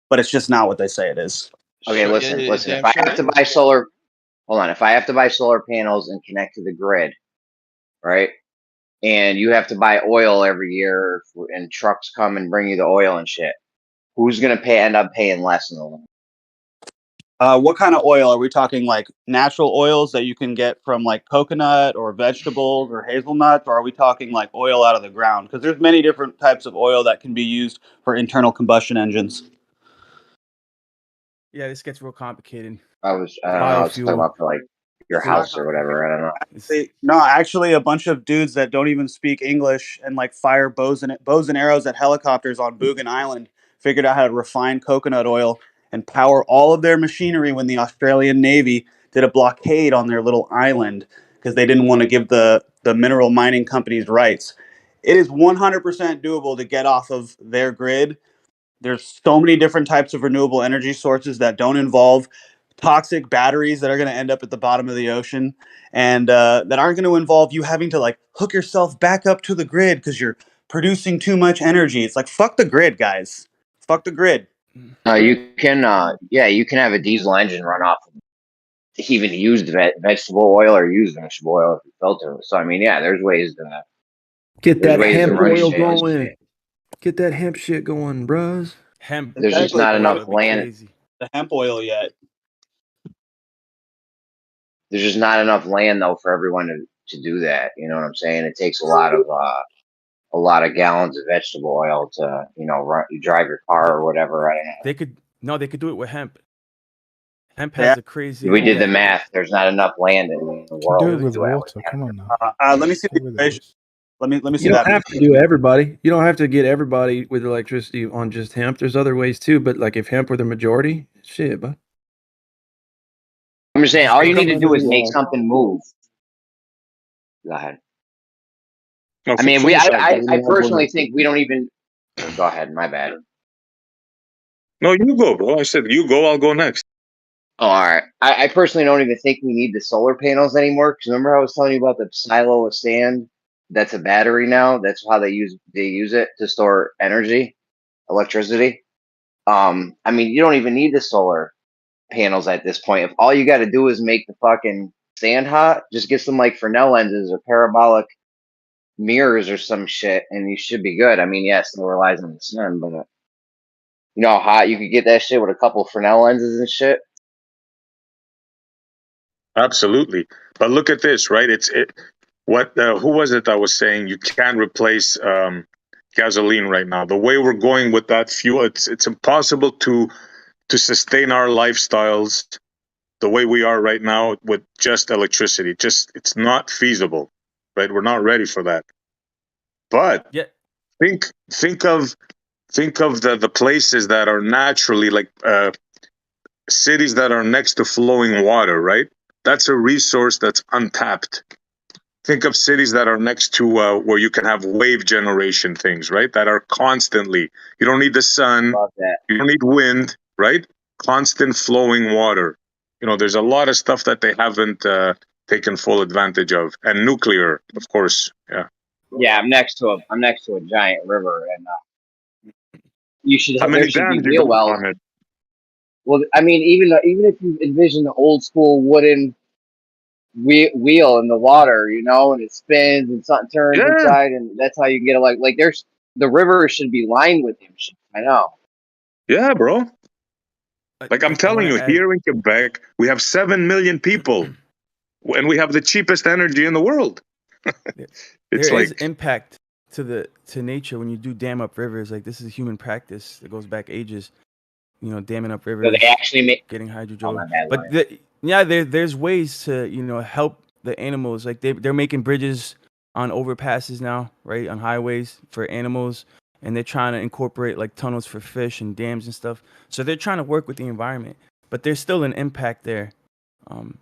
but it's just not what they say it is. Okay, listen. If I have to buy solar, hold on. If I have to buy solar panels and connect to the grid, right? And you have to buy oil every year, and trucks come and bring you the oil and shit. Who's gonna end up paying less in the long? What kind of oil are we talking? Like natural oils that you can get from like coconut or vegetables or hazelnuts, or are we talking like oil out of the ground? Because there's many different types of oil that can be used for internal combustion engines. Yeah, this gets real complicated. I was talking about for like your house or whatever. I don't know. Actually, a bunch of dudes that don't even speak English and like fire bows and arrows at helicopters on Boogan Island figured out how to refine coconut oil and power all of their machinery when the Australian Navy did a blockade on their little island because they didn't want to give the mineral mining companies rights. It is 100% doable to get off of their grid. There's so many different types of renewable energy sources that don't involve toxic batteries that are going to end up at the bottom of the ocean and that aren't going to involve you having to like hook yourself back up to the grid because you're producing too much energy. It's like, fuck the grid, guys. Fuck the grid. You can have a diesel engine run off of even used vegetable oil or used vegetable oil if you filter it. So I mean, yeah, there's ways to get that ways to hemp run oil shit. going. Get that hemp shit going, bros. Hemp. There's just Exactly. not Bro, enough it'd be land. crazy. The hemp oil yet. There's just not enough land though for everyone to do that. You know what I'm saying? It takes a lot of gallons of vegetable oil to, you know, you drive your car or whatever. I don't know. They could do it with hemp. Hemp Yeah. has the crazy. We did the math. There's not enough land in the Can do world it to with do it. water. Come on now. Let me see the Get with it, equation. boys. Let me see You don't that. have to do everybody. You don't have to get everybody with electricity on just hemp. There's other ways too, but like if hemp were the majority, shit, but I'm just saying, all you need to Come do over is the make wall. something move. Go ahead. No, I mean, finish that. I personally think we don't even. Oh, go ahead. My bad. No, you go, bro. I said you go. I'll go next. Oh, all right. I personally don't even think we need the solar panels anymore. Because remember, I was telling you about the silo of sand. That's a battery now. That's how they use it to store energy, electricity. I mean, you don't even need the solar panels at this point. If all you got to do is make the fucking sand hot, just get some like Fresnel lenses or parabolic mirrors or some shit, and you should be good. I mean, yes, it relies on the sun, but you know how hot you could get that shit with a couple Fresnel lenses and shit. Absolutely. But look at this, right? Who was it that was saying you can't replace gasoline right now? The way we're going with that fuel, it's impossible to sustain our lifestyles the way we are right now with just electricity. It's not feasible, right? We're not ready for that. But Yeah. think of the places that are naturally like cities that are next to flowing water, right? That's a resource that's untapped. Think of cities that are next to where you can have wave generation things, right? That are constantly. You don't need the sun. Love that. You don't need wind, right? Constant flowing water. You know, there's a lot of stuff that they haven't taken full advantage of, and nuclear, of course. Yeah. Yeah, I'm next to a giant river, and How many there should be dams you wheel got wells. on it? Well, I mean, even if you envision the old school wooden wheel in the water, you know, and it spins and something turns Yeah. inside, and that's how you get it. Like there's the river should be lined with him. I know. Yeah, bro. Like I'm I telling want you, to add. here in Quebec, we have 7 million people, and we have the cheapest energy in the world. There It's is like, impact to nature when you do dam up rivers. Like this is human practice that goes back ages. You know, damming up So rivers, they actually make. getting Oh hydrogen. my bad. But there's ways to help the animals. Like they're making bridges on overpasses now, right, on highways for animals, and they're trying to incorporate like tunnels for fish and dams and stuff. So they're trying to work with the environment, but there's still an impact there.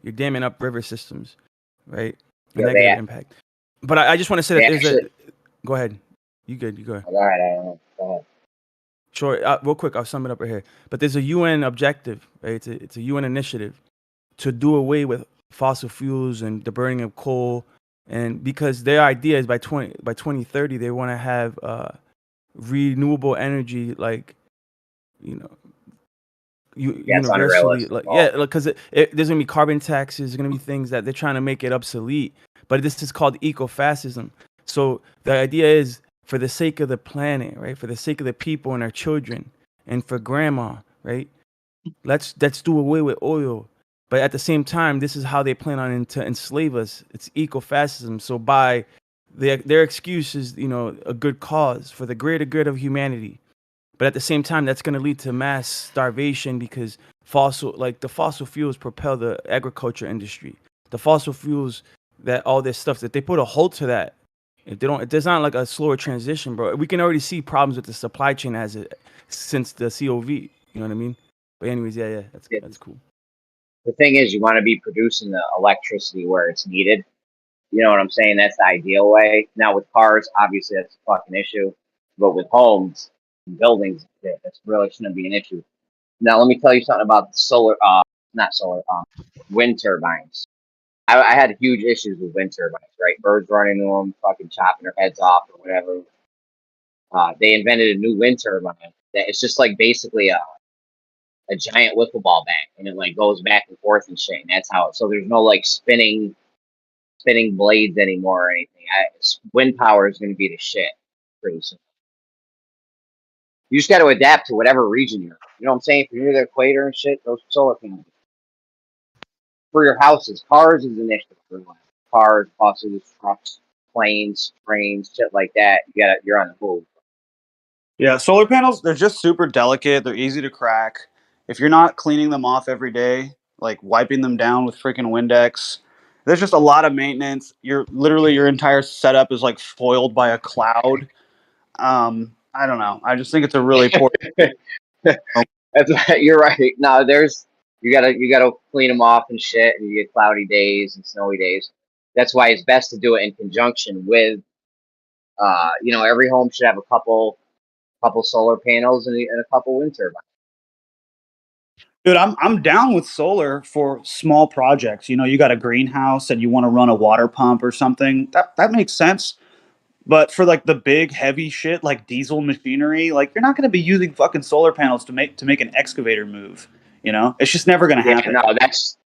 You're damming up river systems, right? A Yeah, negative impact. But I just want to say that they there's actually. Go ahead. You good? You go ahead. All right, I don't know. Go ahead. Sure. Real quick, I'll sum it up right here. But there's a UN objective, right? It's a UN initiative to do away with fossil fuels and the burning of coal, and because their idea is by 2030 they want to have renewable energy, like Yeah, it's universally, unrealistic. like because there's gonna be carbon taxes, there's gonna be things that they're trying to make it obsolete. But this is called ecofascism. So the idea is, for the sake of the planet, right? For the sake of the people and our children, and for grandma, right? Let's do away with oil. But at the same time, this is how they plan on to enslave us. It's ecofascism. So by their excuse is, a good cause for the greater good of humanity. But at the same time, that's going to lead to mass starvation because the fossil fuels propel the agriculture industry. The fossil fuels, that all this stuff, that they put a halt to that. If they don't, there's not like a slower transition, bro. We can already see problems with the supply chain since the COV. You know what I mean? But anyways, yeah, that's cool. The thing is, you want to be producing the electricity where it's needed. You know what I'm saying? That's the ideal way. Now with cars, obviously that's a fucking issue. But with homes and buildings, that's really shouldn't be an issue. Now let me tell you something about wind turbines. I had huge issues with wind turbines, right? Birds running into them, fucking chopping their heads off or whatever. They invented a new wind turbine that it's just like basically a giant wiffle ball bat, and it like goes back and forth and shit. And that's how. So there's no like spinning blades anymore or anything. Wind power is going to be the shit pretty soon. You just got to adapt to whatever region you're in. You know what I'm saying? If you're near the equator and shit, those solar panels. For your houses, cars is an issue for one. Cars, buses, trucks, planes, trains, shit like that. You're on the move. Yeah, solar panels, they're just super delicate. They're easy to crack. If you're not cleaning them off every day, like wiping them down with freaking Windex, there's just a lot of maintenance. Your entire setup is like foiled by a cloud. I don't know. I just think it's a really poor. You're right. No, you gotta clean them off and shit, and you get cloudy days and snowy days. That's why it's best to do it in conjunction with, every home should have a couple solar panels and a couple wind turbines. Dude, I'm down with solar for small projects. You got a greenhouse and you want to run a water pump or something. That makes sense. But for like the big heavy shit like diesel machinery, like you're not going to be using fucking solar panels to make an excavator move. It's just never going to Yeah, happen. no,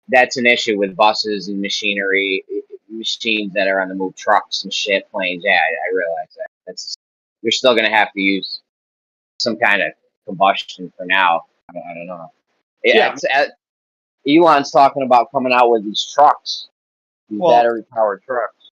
that's an issue with buses and machinery, machines that are on the move, trucks and shit, planes. Yeah, I realize that. You're still gonna have to use some kind of combustion for now. I don't know. Yeah. Elon's talking about coming out with these trucks, these battery powered trucks.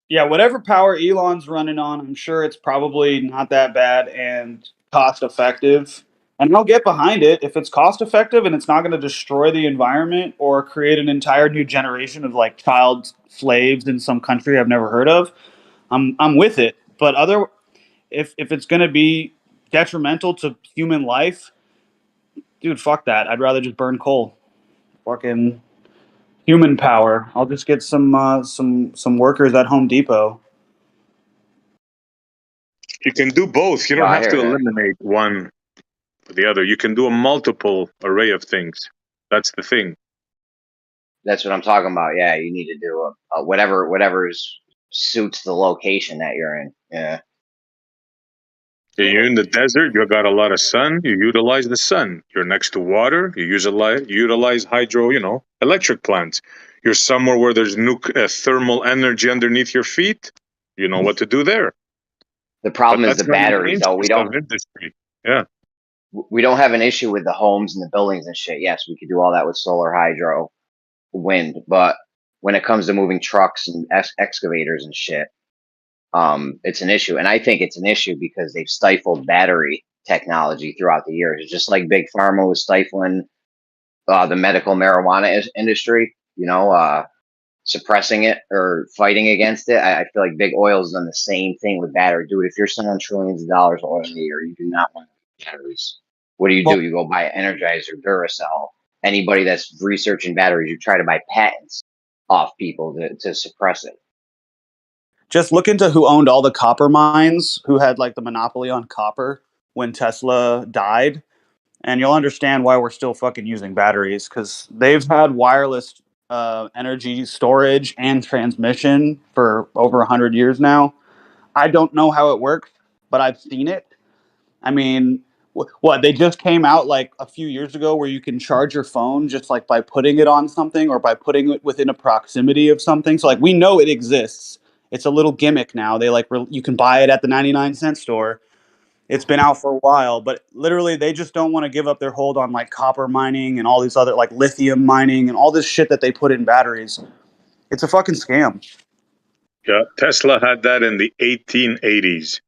Yeah, whatever power Elon's running on, I'm sure it's probably not that bad and cost effective. And I'll get behind it if it's cost effective and it's not going to destroy the environment or create an entire new generation of like child slaves in some country I've never heard of. I'm with it. But if it's going to be detrimental to human life, dude, fuck that. I'd rather just burn coal. Fucking human power. I'll just get some workers at Home Depot. You can do both. You don't have to eliminate one or the other. You can do a multiple array of things. That's the thing. That's what I'm talking about. Yeah, you need to do whatever suits the location that you're in. Yeah. You're in the desert. You got a lot of sun. You utilize the sun. You're next to water. You utilize hydro. Electric plants. You're somewhere where there's thermal energy underneath your feet. You know what to do there. The problem is the batteries, though. Yeah. We don't have an issue with the homes and the buildings and shit. Yes, we could do all that with solar, hydro, wind, but when it comes to moving trucks and excavators and shit, it's an issue. And I think it's an issue because they've stifled battery technology throughout the years. It's just like Big Pharma was stifling the medical marijuana industry, suppressing it or fighting against it. I feel like Big Oil's done the same thing with battery. Dude, if you're spending trillions of dollars on oil a year, you do not want batteries. What do? You go buy Energizer, Duracell. Anybody that's researching batteries, you try to buy patents off people to suppress it. Just look into who owned all the copper mines, who had like the monopoly on copper when Tesla died, and you'll understand why we're still fucking using batteries, because they've had wireless energy storage and transmission for over 100 years now. I don't know how it works, but I've seen it. I mean, they just came out like a few years ago where you can charge your phone just like by putting it on something or by putting it within a proximity of something. So like we know it exists. It's a little gimmick now. You can buy it at the 99-cent store. It's been out for a while, but literally they just don't want to give up their hold on like copper mining and all these other like lithium mining and all this shit that they put in batteries. It's a fucking scam. Yeah, Tesla had that in the 1880s.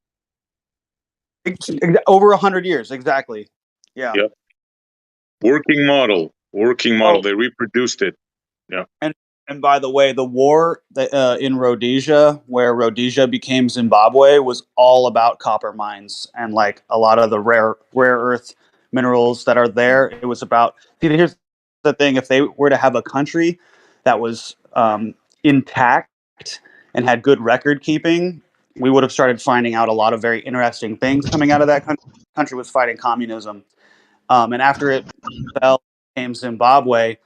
Over 100 years, exactly. Yeah. Yep. Working model. They reproduced it. Yeah. And by the way, the war in Rhodesia, where Rhodesia became Zimbabwe, was all about copper mines and like a lot of the rare earth minerals that are there. It was about. Here's the thing: if they were to have a country that was intact and had good record keeping, we would have started finding out a lot of very interesting things coming out of that country. The country was fighting communism, and after it fell, became Zimbabwe.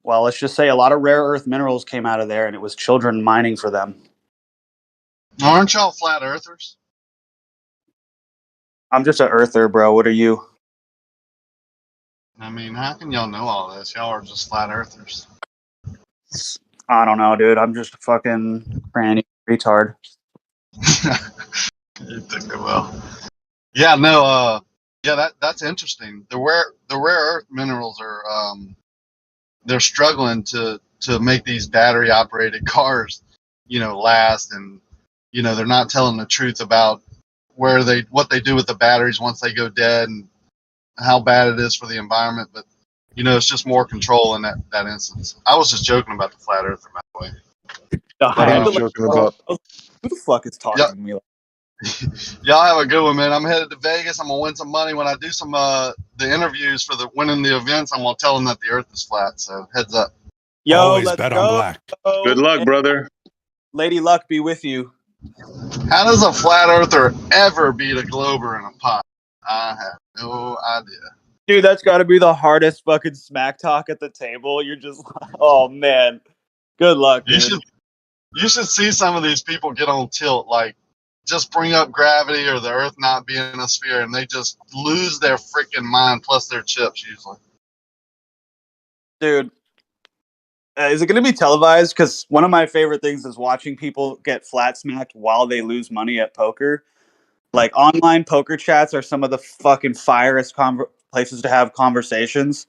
Well, let's just say a lot of rare earth minerals came out of there, and it was children mining for them. Aren't y'all flat earthers? I'm just an earther, bro. What are you? I mean, how can y'all know all this? Y'all are just flat earthers. I don't know, dude. I'm just a fucking cranny retard. You think it will. Yeah, no, yeah, that's interesting. The rare earth minerals are they're struggling to make these battery operated cars, last, and they're not telling the truth about what they do with the batteries once they go dead and how bad it is for the environment. But it's just more control in that instance. I was just joking about the flat earther, by the way. But I was joking about. Who the fuck is talking yeah, to me? y'all have a good one, man. I'm headed to Vegas. I'm gonna win some money when I do some the interviews for the winning the events. I'm gonna tell them that the Earth is flat. So heads up. Yo, Always let's bet on go. black. Good luck, And brother. Lady Luck be with you. How does a flat earther ever beat a glober in a pot? I have no idea. Dude, that's got to be the hardest fucking smack talk at the table. You're just, oh man, good luck, You dude. should see some of these people get on tilt, like just bring up gravity or the Earth not being a sphere, and they just lose their freaking mind. Plus their chips usually. Dude, is it going to be televised? Because one of my favorite things is watching people get flat smacked while they lose money at poker. Like online poker chats are some of the fucking firest places to have conversations.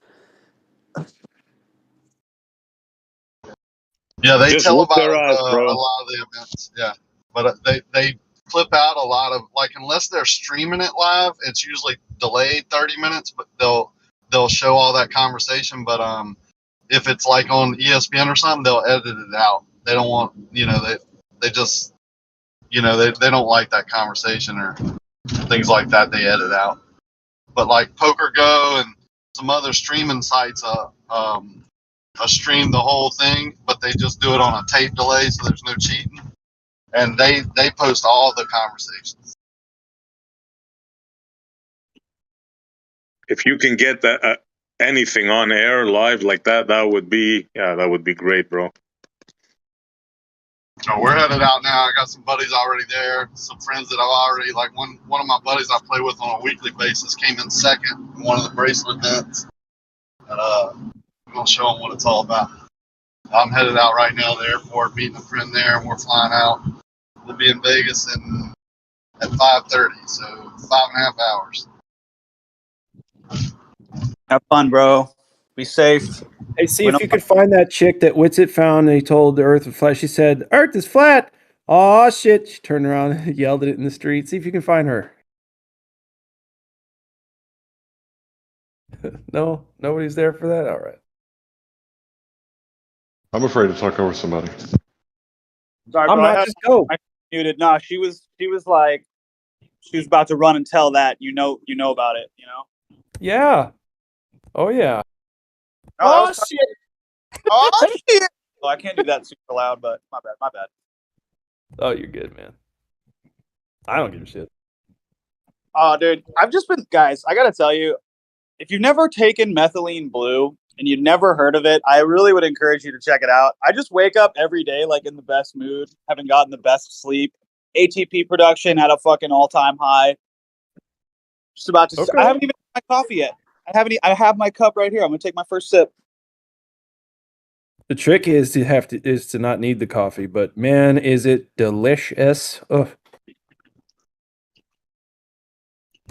Yeah, they Just whoop televise their ass, a bro. lot of the events. Yeah, but they clip out a lot of, like, unless they're streaming it live, it's usually delayed 30 minutes. But they'll show all that conversation. But if it's like on ESPN or something, they'll edit it out. They don't want they just they don't like that conversation or things like that. They edit out. But like Poker Go and some other streaming sites, stream the whole thing, but they just do it on a tape delay, so there's no cheating. And they post all the conversations. If you can get that anything on air live like that, that would be great, bro. So we're headed out now. I got some buddies already there, some friends that I've already, like one of my buddies I play with on a weekly basis came in second in one of the bracelet events. And I'm gonna show them what it's all about. I'm headed out right now to the airport, meeting a friend there, and we're flying out. We'll be in Vegas at 5:30, so 5.5 hours. Have fun, bro. Be safe. Hey, see if you could find that chick that Witsit found and he told the Earth was flat. She said, Earth is flat. Oh, shit. She turned around and yelled at it in the street. See if you can find her. No? Nobody's there for that? All right. I'm afraid to talk over somebody. Sorry, I'm bro, not, just go. I muted. Nah, she was like, she was about to run and tell that you know about it. Yeah. Oh, yeah. Oh shit! Oh shit! Oh, I can't do that super loud, but my bad. Oh, you're good, man. I don't give a shit. Oh, dude, I've just been, guys. I gotta tell you, if you've never taken methylene blue and you've never heard of it, I really would encourage you to check it out. I just wake up every day like in the best mood, having gotten the best sleep. ATP production at a fucking all-time high. Just about to. Okay. I haven't even had my coffee yet. I have my cup right here. I'm gonna take my first sip. The trick is to not need the coffee, but man, is it delicious. Ugh.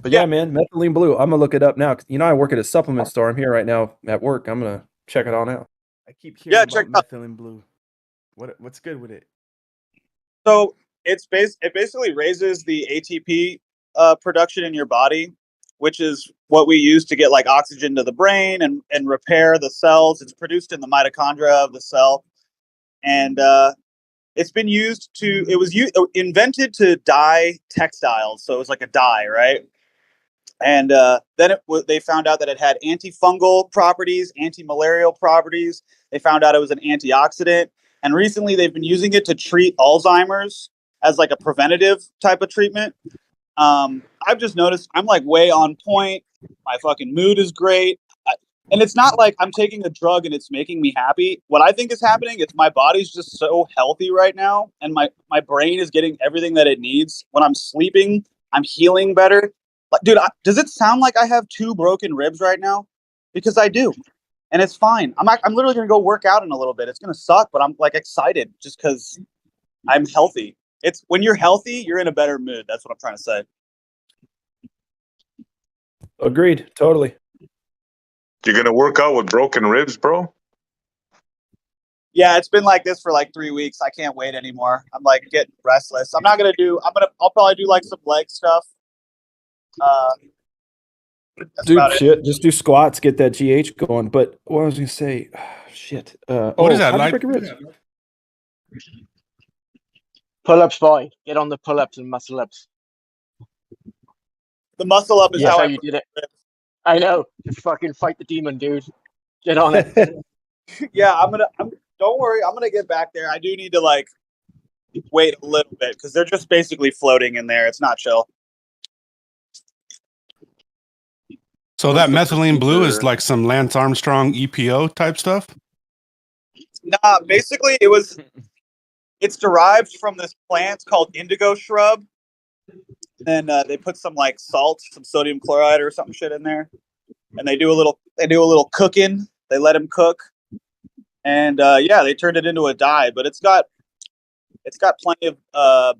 But yeah, man, methylene blue. I'm gonna look it up now. I work at a supplement store. I'm here right now at work. I'm gonna check it on out. I keep hearing check about methylene blue. What's good with it? So it basically raises the ATP production in your body, which is what we use to get like oxygen to the brain and repair the cells. It's produced in the mitochondria of the cell, and it's been used to. It was invented to dye textiles, so it was like a dye, right? And then they found out that it had antifungal properties, anti-malarial properties. They found out it was an antioxidant. And recently they've been using it to treat Alzheimer's as like a preventative type of treatment. I've just noticed I'm like way on point. My fucking mood is great. And it's not like I'm taking a drug and it's making me happy. What I think is happening is my body's just so healthy right now. And my brain is getting everything that it needs. When I'm sleeping, I'm healing better. Like, dude, does it sound like I have 2 broken ribs right now? Because I do, and it's fine. I'm literally gonna go work out in a little bit. It's gonna suck, but I'm like excited just because I'm healthy. It's when you're healthy, you're in a better mood. That's what I'm trying to say. Agreed. Totally. You're gonna work out with broken ribs, bro? Yeah, it's been like this for like 3 weeks. I can't wait anymore. I'm like getting restless. I'll probably do like some leg stuff. That's Dude, about it. shit. Just do squats, get that GH going. But what I was gonna say, shit. What is that how'd you like? break your ribs? Pull-ups, boy. Get on the pull-ups and muscle-ups. The muscle up is That's how how I you did it. I know. Just fucking fight the demon, dude. Get on it. Yeah, don't worry, I'm gonna get back there. I do need to like wait a little bit because they're just basically floating in there. It's not chill. So that methylene blue is like some Lance Armstrong EPO type stuff? Nah, basically it's derived from this plant called indigo shrub. And they put some like salt, some sodium chloride or something shit in there. And they do a little cooking. They let them cook. And yeah, they turned it into a dye, but it's got plenty of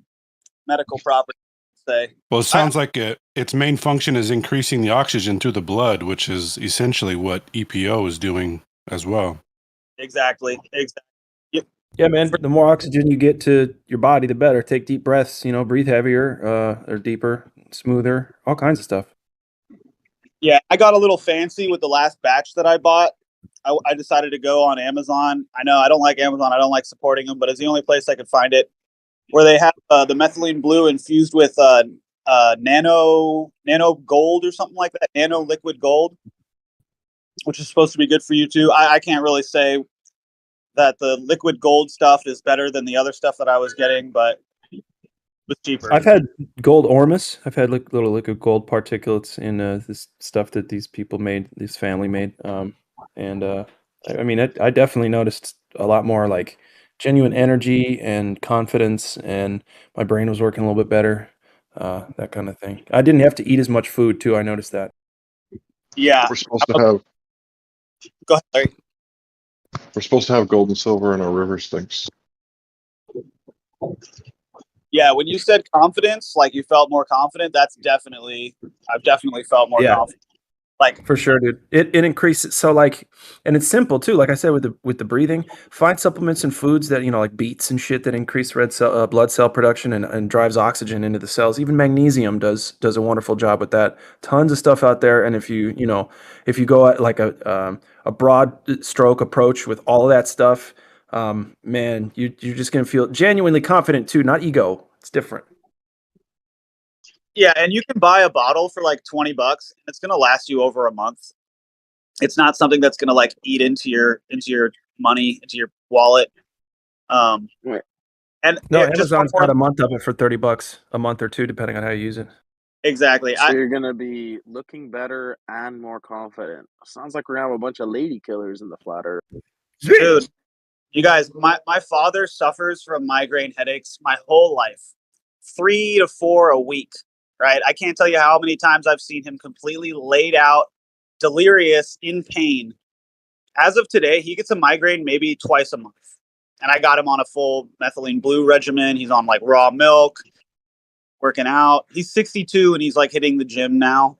medical properties. Say. Well, it sounds like its main function is increasing the oxygen through the blood, which is essentially what EPO is doing as well. Exactly. Yep. Yeah, man. The more oxygen you get to your body, the better. Take deep breaths. Breathe heavier, or deeper, smoother, all kinds of stuff. Yeah, I got a little fancy with the last batch that I bought. I decided to go on Amazon. I know I don't like Amazon. I don't like supporting them, but it's the only place I could find it where they have the methylene blue infused with nano gold or something like that, nano liquid gold, which is supposed to be good for you too. I can't really say that the liquid gold stuff is better than the other stuff that I was getting, but it was cheaper. I've had gold ormus. I've had little liquid gold particulates in this stuff that these people made, this family made. I mean, I definitely noticed a lot more like genuine energy and confidence, and my brain was working a little bit better, that kind of thing. I didn't have to eat as much food too. I noticed that. Yeah. We're supposed to have. Go ahead, Larry. We're supposed to have gold and silver in our river Styx. Yeah, when you said confidence, like you felt more confident, I've definitely felt more confident. Like For sure, dude. It increases. So like, and it's simple too. Like I said, with the breathing, find supplements and foods that like beets and shit that increase red cell blood cell production and drives oxygen into the cells. Even magnesium does a wonderful job with that. Tons of stuff out there. And if you go at like a broad stroke approach with all of that stuff, man, you're just gonna feel genuinely confident too. Not ego. It's different. yeah, and you can buy a bottle for like $20 and it's gonna last you over a month. It's not something that's gonna like eat into your money, into your wallet. And No, just Amazon's got a month of it for $30 a month or two, depending on how you use it. Exactly. So you're gonna be looking better and more confident. Sounds like we're gonna have a bunch of lady killers in the flat earth. Dude, you guys, my father suffers from migraine headaches my whole life. 3 to 4 a week, right? I can't tell you how many times I've seen him completely laid out, delirious, in pain. As of today, he gets a migraine maybe twice a month. And I got him on a full methylene blue regimen. He's on like raw milk, working out. He's 62 and he's like hitting the gym now.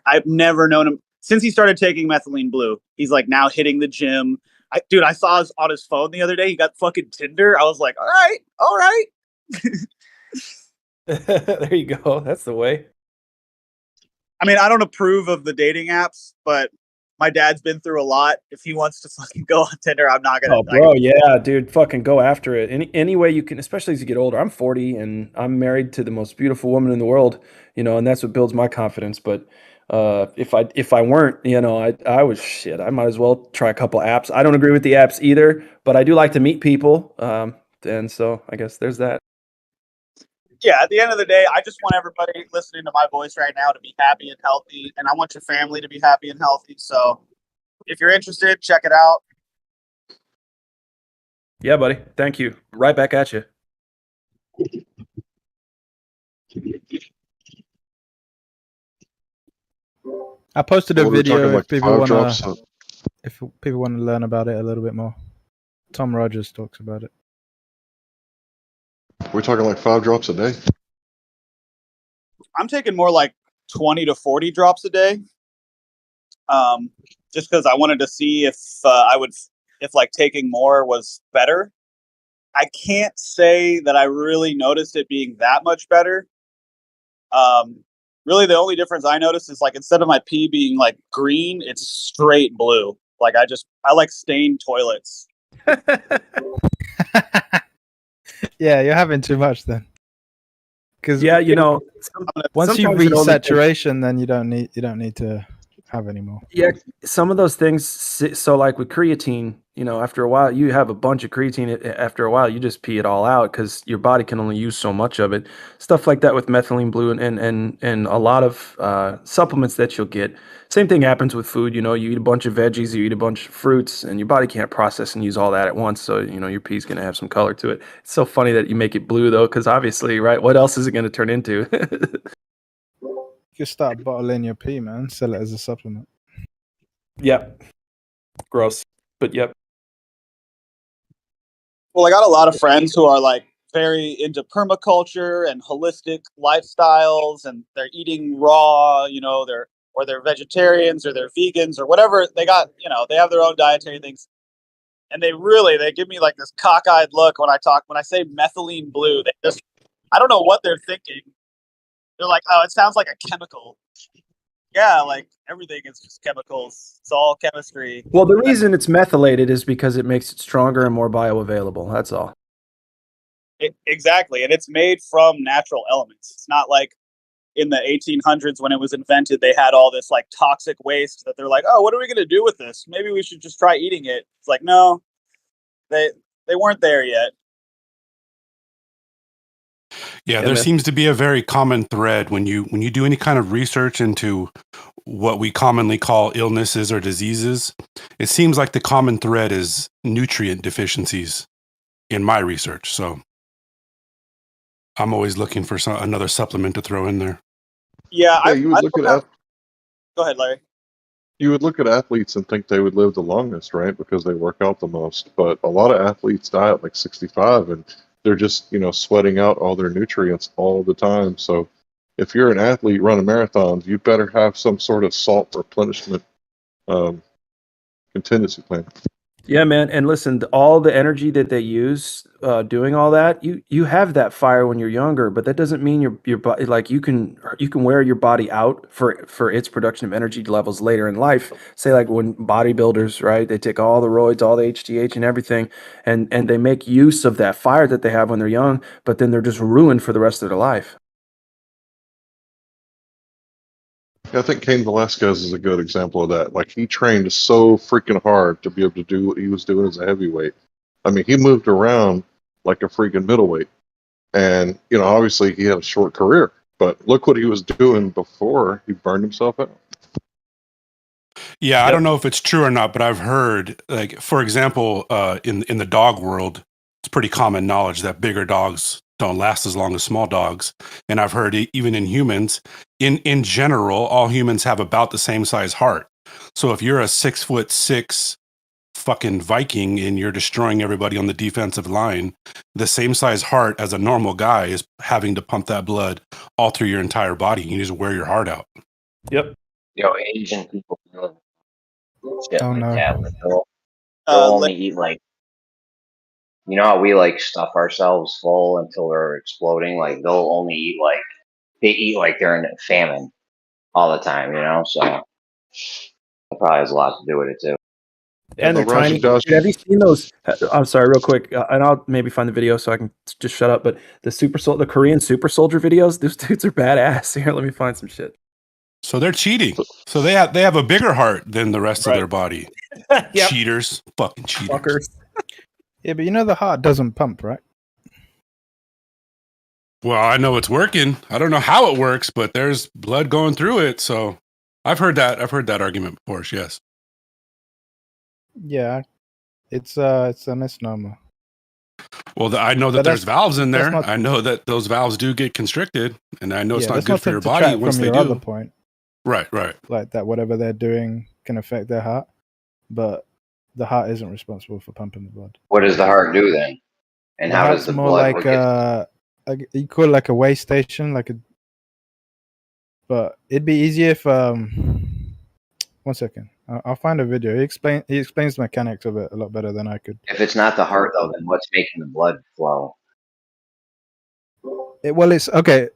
I've never known him since he started taking methylene blue. He's like now hitting the gym. I saw on his phone the other day. He got fucking Tinder. I was like, all right. There you go. That's the way. I mean, I don't approve of the dating apps, but my dad's been through a lot. If he wants to fucking go on Tinder, I'm not gonna. Oh, bro, yeah, dude, fucking go after it. Any way you can, especially as you get older. I'm 40 and I'm married to the most beautiful woman in the world, and that's what builds my confidence. But if I weren't, I was shit. I might as well try a couple apps. I don't agree with the apps either, but I do like to meet people. And so I guess there's that. Yeah, at the end of the day, I just want everybody listening to my voice right now to be happy and healthy, and I want your family to be happy and healthy. So if you're interested, check it out. Yeah, buddy. Thank you. Right back at you. I posted a What are we talking, video like if people 5 drops? want to learn about it a little bit more. Tom Rogers talks about it. We're talking like 5 drops a day. I'm taking more like 20 to 40 drops a day. just because I wanted to see if if like taking more was better. I can't say that I really noticed it being that much better. Really, the only difference I noticed is like instead of my pee being like green, it's straight blue. Like I like stained toilets. Yeah, you're having too much then. Because Yeah, you know, once you sometimes reach it only takes- saturation, then you don't need to have any more. Yeah, some of those things. So, like with creatine, you know, after a while, you have a bunch of creatine. After a while, you just pee it all out because your body can only use so much of it. Stuff like that with methylene blue and a lot of supplements that you'll get. Same thing happens with food. You know, you eat a bunch of veggies, you eat a bunch of fruits, and your body can't process and use all that at once. So, you know, your pee's gonna have some color to it. It's so funny that you make it blue though, because obviously, right? What else is it gonna turn into? You can start bottling your pee, man. Sell it as a supplement. Yep. Gross. But yep. Well, I got a lot of friends who are like very into permaculture and holistic lifestyles, and they're eating raw, you know, they're vegetarians or they're vegans or whatever. They got, you know, they have their own dietary things. And they give me like this cockeyed look when I say methylene blue. I don't know what they're thinking. They're like, oh, it sounds like a chemical. Yeah, like everything is just chemicals. It's all chemistry. Well, the reason it's methylated is because it makes it stronger and more bioavailable. That's all. Exactly. And it's made from natural elements. It's not like in the 1800s when it was invented, they had all this like toxic waste that they're like, oh, what are we going to do with this? Maybe we should just try eating it. It's like, no, they weren't there yet. Yeah, there seems to be a very common thread when you do any kind of research into what we commonly call illnesses or diseases. It seems like the common thread is nutrient deficiencies in my research. So I'm always looking for another supplement to throw in there. Yeah, you would look at Go ahead, Larry. you would look at athletes and think they would live the longest, right? Because they work out the most. But a lot of athletes die at like 65, and they're just, you know, sweating out all their nutrients all the time. So if you're an athlete running marathons, you better have some sort of salt replenishment contingency plan. Yeah, man. And listen, all the energy that they use doing all that, you have that fire when you're younger, but that doesn't mean your body, like you can wear your body out for its production of energy levels later in life. Say like when bodybuilders, right? They take all the roids, all the HGH and everything, and they make use of that fire that they have when they're young, but then they're just ruined for the rest of their life. I think Cain Velasquez is a good example of that. Like, he trained so freaking hard to be able to do what he was doing as a heavyweight. I mean, he moved around like a freaking middleweight. And, you know, obviously he had a short career, but look what he was doing before he burned himself out. Yeah, I don't know if it's true or not, but I've heard, like, for example, in the dog world, it's pretty common knowledge that bigger dogs don't last as long as small dogs. And I've heard even in humans, in general, all humans have about the same size heart. So if you're a 6'6" fucking Viking and you're destroying everybody on the defensive line, the same size heart as a normal guy is having to pump that blood all through your entire body. You just wear your heart out. Yep. Yo, Asian people do shit Oh, like no. that. Like they'll only eat like, you know how we like stuff ourselves full until we're exploding. Like they'll only eat like they eat like they're in famine all the time. You know, so it probably has a lot to do with it too. And they're tiny. Dude, have you seen those? I'm sorry, real quick, and I'll maybe find the video so I can just shut up. But the Korean super soldier videos, those dudes are badass. Here, let me find some shit. So they're cheating. So they have a bigger heart than the rest of their body. Yep. Cheaters, fucking cheaters. Fuckers. Yeah, but you know the heart doesn't pump, right? Well, I know it's working. I don't know how it works, but there's blood going through it. So I've heard that argument before. Yes. Yeah, it's a misnomer. Well, I know that there's valves in there. not- I know that those valves do get constricted, and I know it's Yeah, not that's good not for to your body detract once from they your do. other point. Right. Like that, whatever they're doing can affect their heart, but the heart isn't responsible for pumping the blood. What does the heart do then? And The how does heart's the more blood? like you call it like a way station, but it'd be easier if one 1 second. I'll find a video. He explains the mechanics of it a lot better than I could. If it's not the heart, though, then what's making the blood flow? It's okay.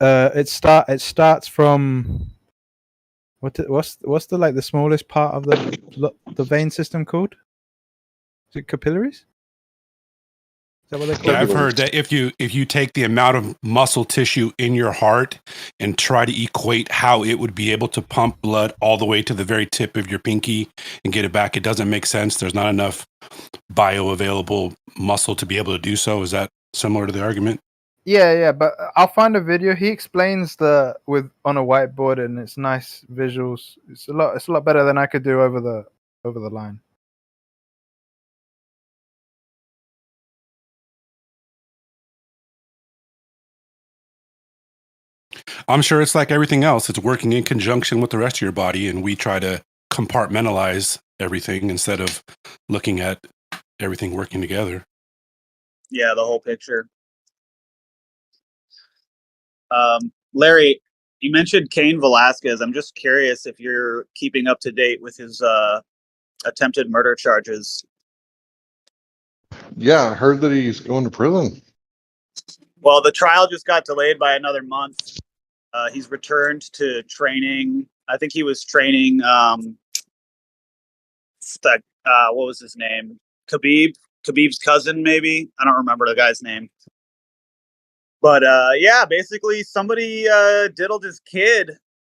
It starts from what's the like the smallest part of the vein system called? Is it capillaries? Is that what they call Yeah, it? I've heard that if you take the amount of muscle tissue in your heart and try to equate how it would be able to pump blood all the way to the very tip of your pinky and get it back, it doesn't make sense. There's not enough bioavailable muscle to be able to do so. Is that similar to the argument? Yeah, but I'll find a video. He explains on a whiteboard, and it's nice visuals. It's a lot better than I could do over the line. I'm sure it's like everything else. It's working in conjunction with the rest of your body, and we try to compartmentalize everything instead of looking at everything working together. Yeah, the whole picture. Larry, you mentioned Cain Velasquez. I'm just curious if you're keeping up to date with his attempted murder charges. Yeah, I heard that he's going to prison. Well, the trial just got delayed by another month. He's returned to training. I think he was training what was his name? Khabib's cousin, maybe. I don't remember the guy's name. But yeah, basically somebody diddled his kid,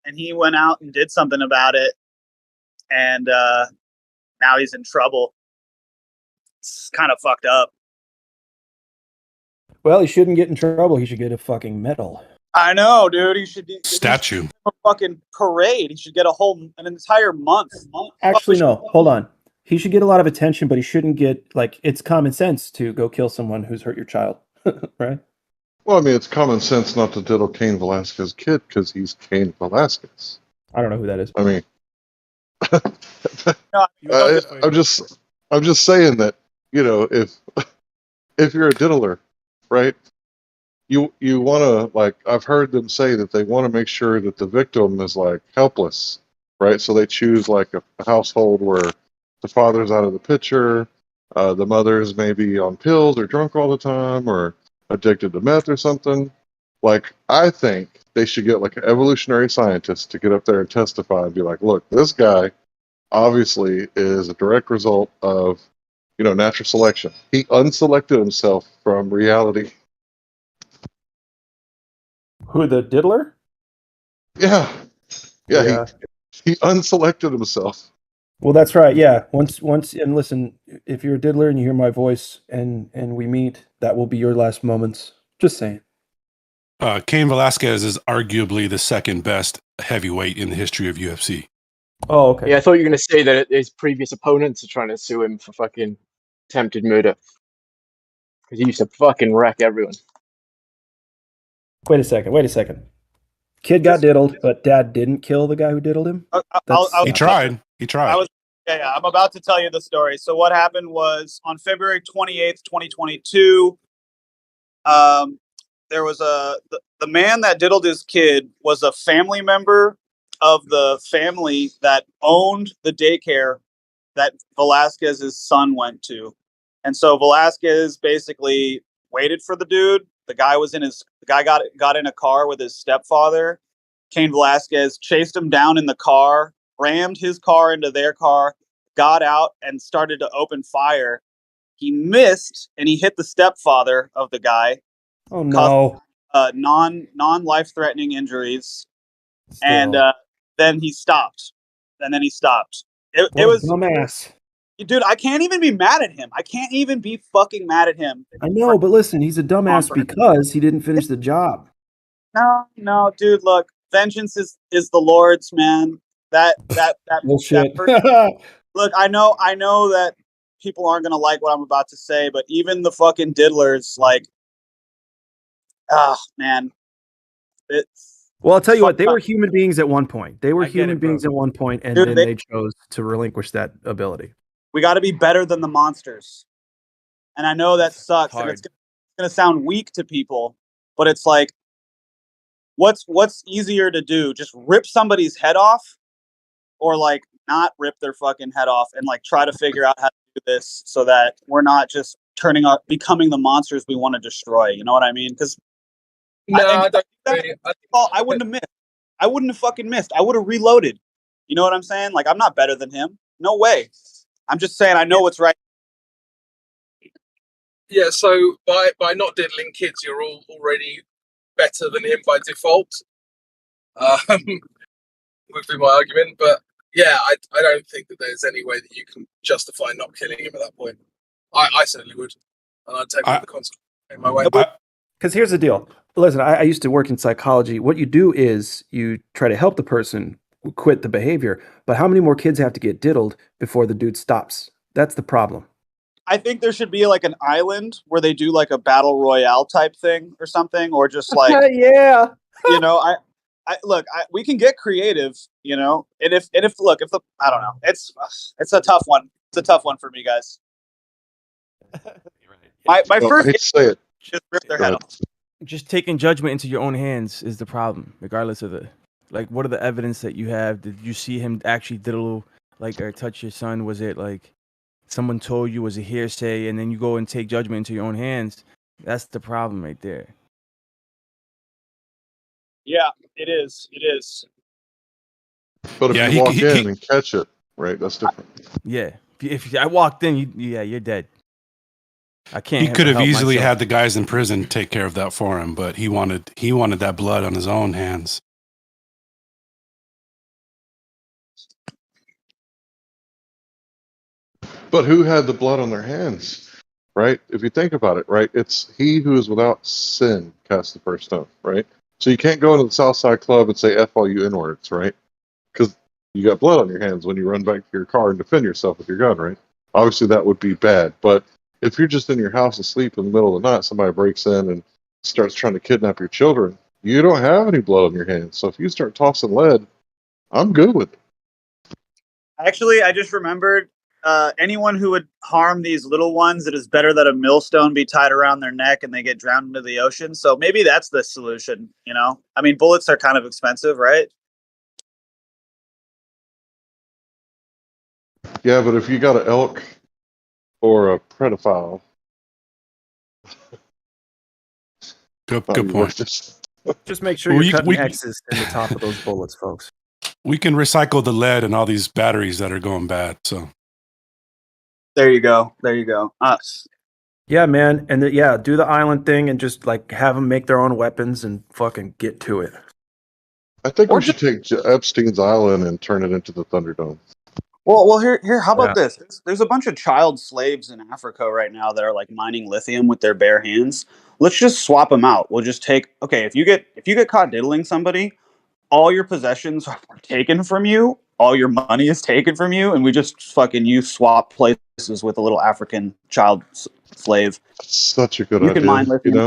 and he went out and did something about it, and now he's in trouble. It's kind of fucked up. Well, he shouldn't get in trouble. He should get a fucking medal. I know, dude. He should statue. A fucking parade. He should get an entire month. Actually, no. Hold on. He should get a lot of attention, but he shouldn't get it's common sense to go kill someone who's hurt your child, right? Well, I mean, it's common sense not to diddle Cain Velasquez's kid because he's Cain Velasquez. I don't know who that is. I mean, I'm just saying that, if you're a diddler, right? You want to, I've heard them say that they want to make sure that the victim is helpless, right? So they choose a household where the father's out of the picture, the mother's maybe on pills or drunk all the time or addicted to meth or something. I think they should get an evolutionary scientist to get up there and testify and be like, look, this guy obviously is a direct result of, natural selection. He unselected himself from reality. Who, the diddler? Yeah. He unselected himself. Well, that's right. Yeah. Once, and listen, if you're a diddler and you hear my voice and we meet, that will be your last moments. Just saying. Cain Velasquez is arguably the second best heavyweight in the history of UFC. Oh, okay. Yeah, I thought you were going to say that his previous opponents are trying to sue him for fucking attempted murder. Because he used to fucking wreck everyone. Wait a second. Kid got diddled, but dad didn't kill the guy who diddled him? He tried. I'm about to tell you the story. So what happened was on February 28th, 2022, there was the man that diddled his kid was a family member of the family that owned the daycare that Velasquez's son went to. And so Velasquez basically waited for the dude. The guy got in a car with his stepfather. Cain Velasquez chased him down in the car, rammed his car into their car, got out and started to open fire. He missed and he hit the stepfather of the guy. Oh no. Non-life-threatening injuries. Still. And then he stopped. It was dumbass. Dude, I can't even be mad at him. I can't even be fucking mad at him. I know, but listen, he's a dumbass because he didn't finish the job. No, dude, look, vengeance is the Lord's, man. That bullshit. Look, I know that people aren't gonna like what I'm about to say, but even the fucking diddlers, man. Well, I'll tell you what, they were human beings at one point. And dude, then they chose to relinquish that ability. We got to be better than the monsters. And I know that sucks, and it's going to sound weak to people, but it's what's easier to do? Just rip somebody's head off or like not rip their fucking head off and like try to figure out how to do this so that we're not just becoming the monsters we want to destroy. You know what I mean? Because No, I don't agree. I wouldn't have missed. I wouldn't have fucking missed. I would have reloaded. You know what I'm saying? Like, I'm not better than him. No way. I'm just saying I know what's right. Yeah, so by not diddling kids, you're all already better than him by default. Would be my argument, but yeah, I don't think that there's any way that you can justify not killing him at that point. I certainly would, and I'd take all the consequences in my way. Because here's the deal. Listen, I used to work in psychology. What you do is you try to help the person quit the behavior. But how many more kids have to get diddled before the dude stops? That's the problem. I think there should be like an island where they do like a battle royale type thing or something, or just like yeah, you know, we can get creative, you know, and if I don't know, it's a tough one. It's a tough one for me, guys. My Well, I first hate to say it. just rip their head off. Just taking judgment into your own hands is the problem, regardless of the like. What are the evidence that you have? Did you see him actually diddle like or touch your son? Was it like someone told you? Was it hearsay? And then you go and take judgment into your own hands. That's the problem right there. Yeah, it is. It is. But if Yeah, you walk in and catch it, right, that's different. Yeah, if I walked in, you're dead. I can't. He could have help easily myself. had the guys in prison take care of that for him, but he wanted that blood on his own hands. But who had the blood on their hands, right? If you think about it, right, it's he who is without sin cast the first stone, right? So you can't go into the Southside Club and say F all you N-words, right? Because you got blood on your hands when you run back to your car and defend yourself with your gun, right? Obviously that would be bad. But if you're just in your house asleep in the middle of the night, somebody breaks in and starts trying to kidnap your children, you don't have any blood on your hands. So if you start tossing lead, I'm good with it. Actually, I just remembered anyone who would harm these little ones, it is better that a millstone be tied around their neck and they get drowned into the ocean. So maybe that's the solution, you know? I mean, bullets are kind of expensive, right? Yeah, but if you got an elk or a pedophile, good point. Just make sure you're cutting X's in the top of those bullets, folks. We can recycle the lead and all these batteries that are going bad. So there you go. There you go. Us. Yeah, man, and do the island thing and just like have them make their own weapons and fucking get to it. I think we should take Epstein's Island and turn it into the Thunderdome. Well, here. How about this? There's a bunch of child slaves in Africa right now that are like mining lithium with their bare hands. Let's just swap them out. We'll just take. Okay, if you get caught diddling somebody, all your possessions are taken from you. All your money is taken from you, and we just fucking swap places with a little African child slave. That's such a good You idea. can mine lithium. You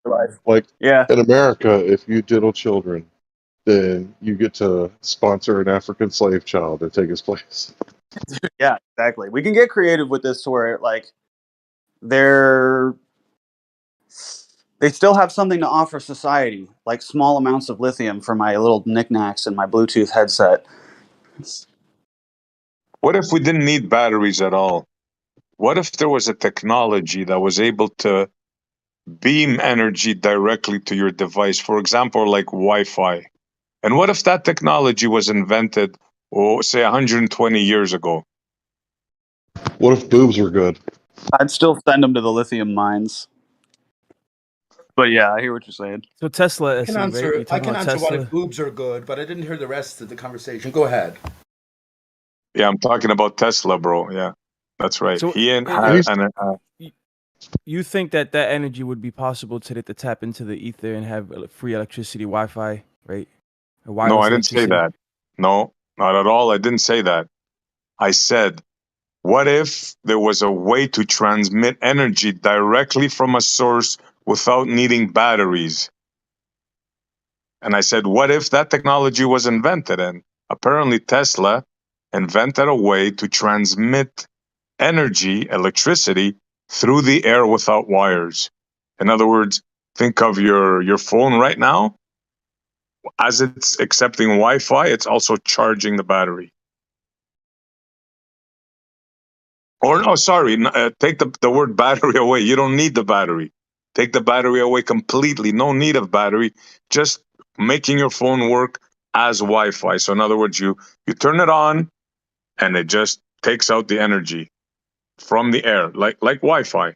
know, like yeah. In America, if you diddle children, then you get to sponsor an African slave child to take his place. Yeah, exactly. We can get creative with this to where like they still have something to offer society, like small amounts of lithium for my little knickknacks and my Bluetooth headset. What if we didn't need batteries at all? What if there was a technology that was able to beam energy directly to your device, for example, like Wi-Fi? And what if that technology was invented, say, 120 years ago? What if boobs were good? I'd still send them to the lithium mines. But yeah, I hear what you're saying. So Tesla, I can answer, right? I can answer what if boobs are good, but I didn't hear the rest of the conversation. Go ahead. Yeah, I'm talking about Tesla, bro. Yeah, that's right. So, you think that energy would be possible today to tap into the ether and have free electricity, Wi-Fi, right? No, I didn't say that. No, not at all. I didn't say that. I said, what if there was a way to transmit energy directly from a source without needing batteries? And I said, what if that technology was invented? And apparently Tesla invented a way to transmit energy, electricity, through the air without wires. In other words, think of your phone right now. As it's accepting Wi-Fi, it's also charging the battery. Or no, sorry, take the word battery away. You don't need the battery. Take the battery away completely. No need of battery. Just making your phone work as Wi-Fi. So in other words, you turn it on, and it just takes out the energy from the air, like Wi-Fi.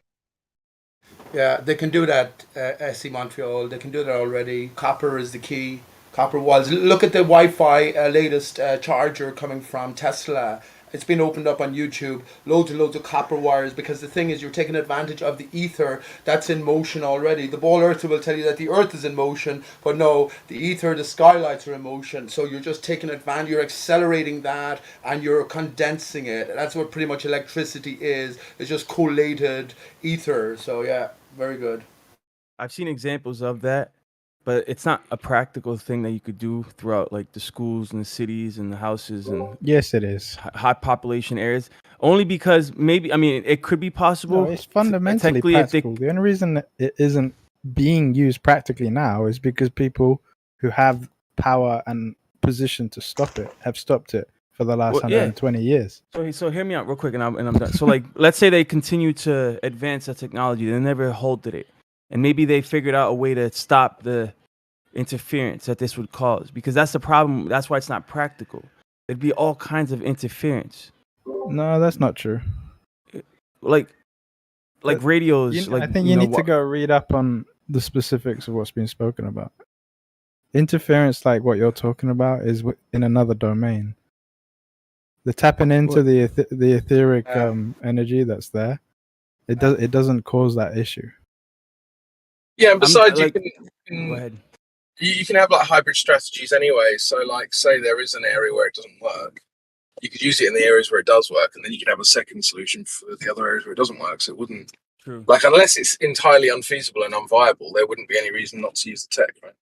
Yeah, they can do that. SC Montreal, they can do that already. Copper is the key. Copper wires. Look at the Wi-Fi latest charger coming from Tesla. It's been opened up on YouTube. Loads and loads of copper wires, because the thing is, you're taking advantage of the ether that's in motion already. The ball earther will tell you that the earth is in motion, but no, the ether, the skylights are in motion. So you're just taking advantage, you're accelerating that, and you're condensing it. That's what pretty much electricity is. It's just collated ether. So yeah, very good. I've seen examples of that, but it's not a practical thing that you could do throughout like the schools and the cities and the houses and Yes, it is. high population areas. Only because maybe, I mean, it could be possible. No, it's fundamentally technically, if they, practical. The only reason that it isn't being used practically now is because people who have power and position to stop it have stopped it for the last well, yeah. 120 years. So hear me out real quick, and I'm done. So like, let's say they continue to advance that technology, they never halted it, and maybe they figured out a way to stop the interference that this would cause, because that's the problem. That's why it's not practical. There'd be all kinds of interference. No, that's not true. Like radios. I think you need to go read up on the specifics of what's being spoken about. Interference, like what you're talking about, is in another domain. The tapping into the etheric energy that's there, it doesn't cause that issue. Yeah, and besides, Go you ahead. can have like hybrid strategies anyway. So, like, say there is an area where it doesn't work, you could use it in the areas where it does work, and then you could have a second solution for the other areas where it doesn't work. So it wouldn't, True. like, unless it's entirely unfeasible and unviable, there wouldn't be any reason not to use the tech, right?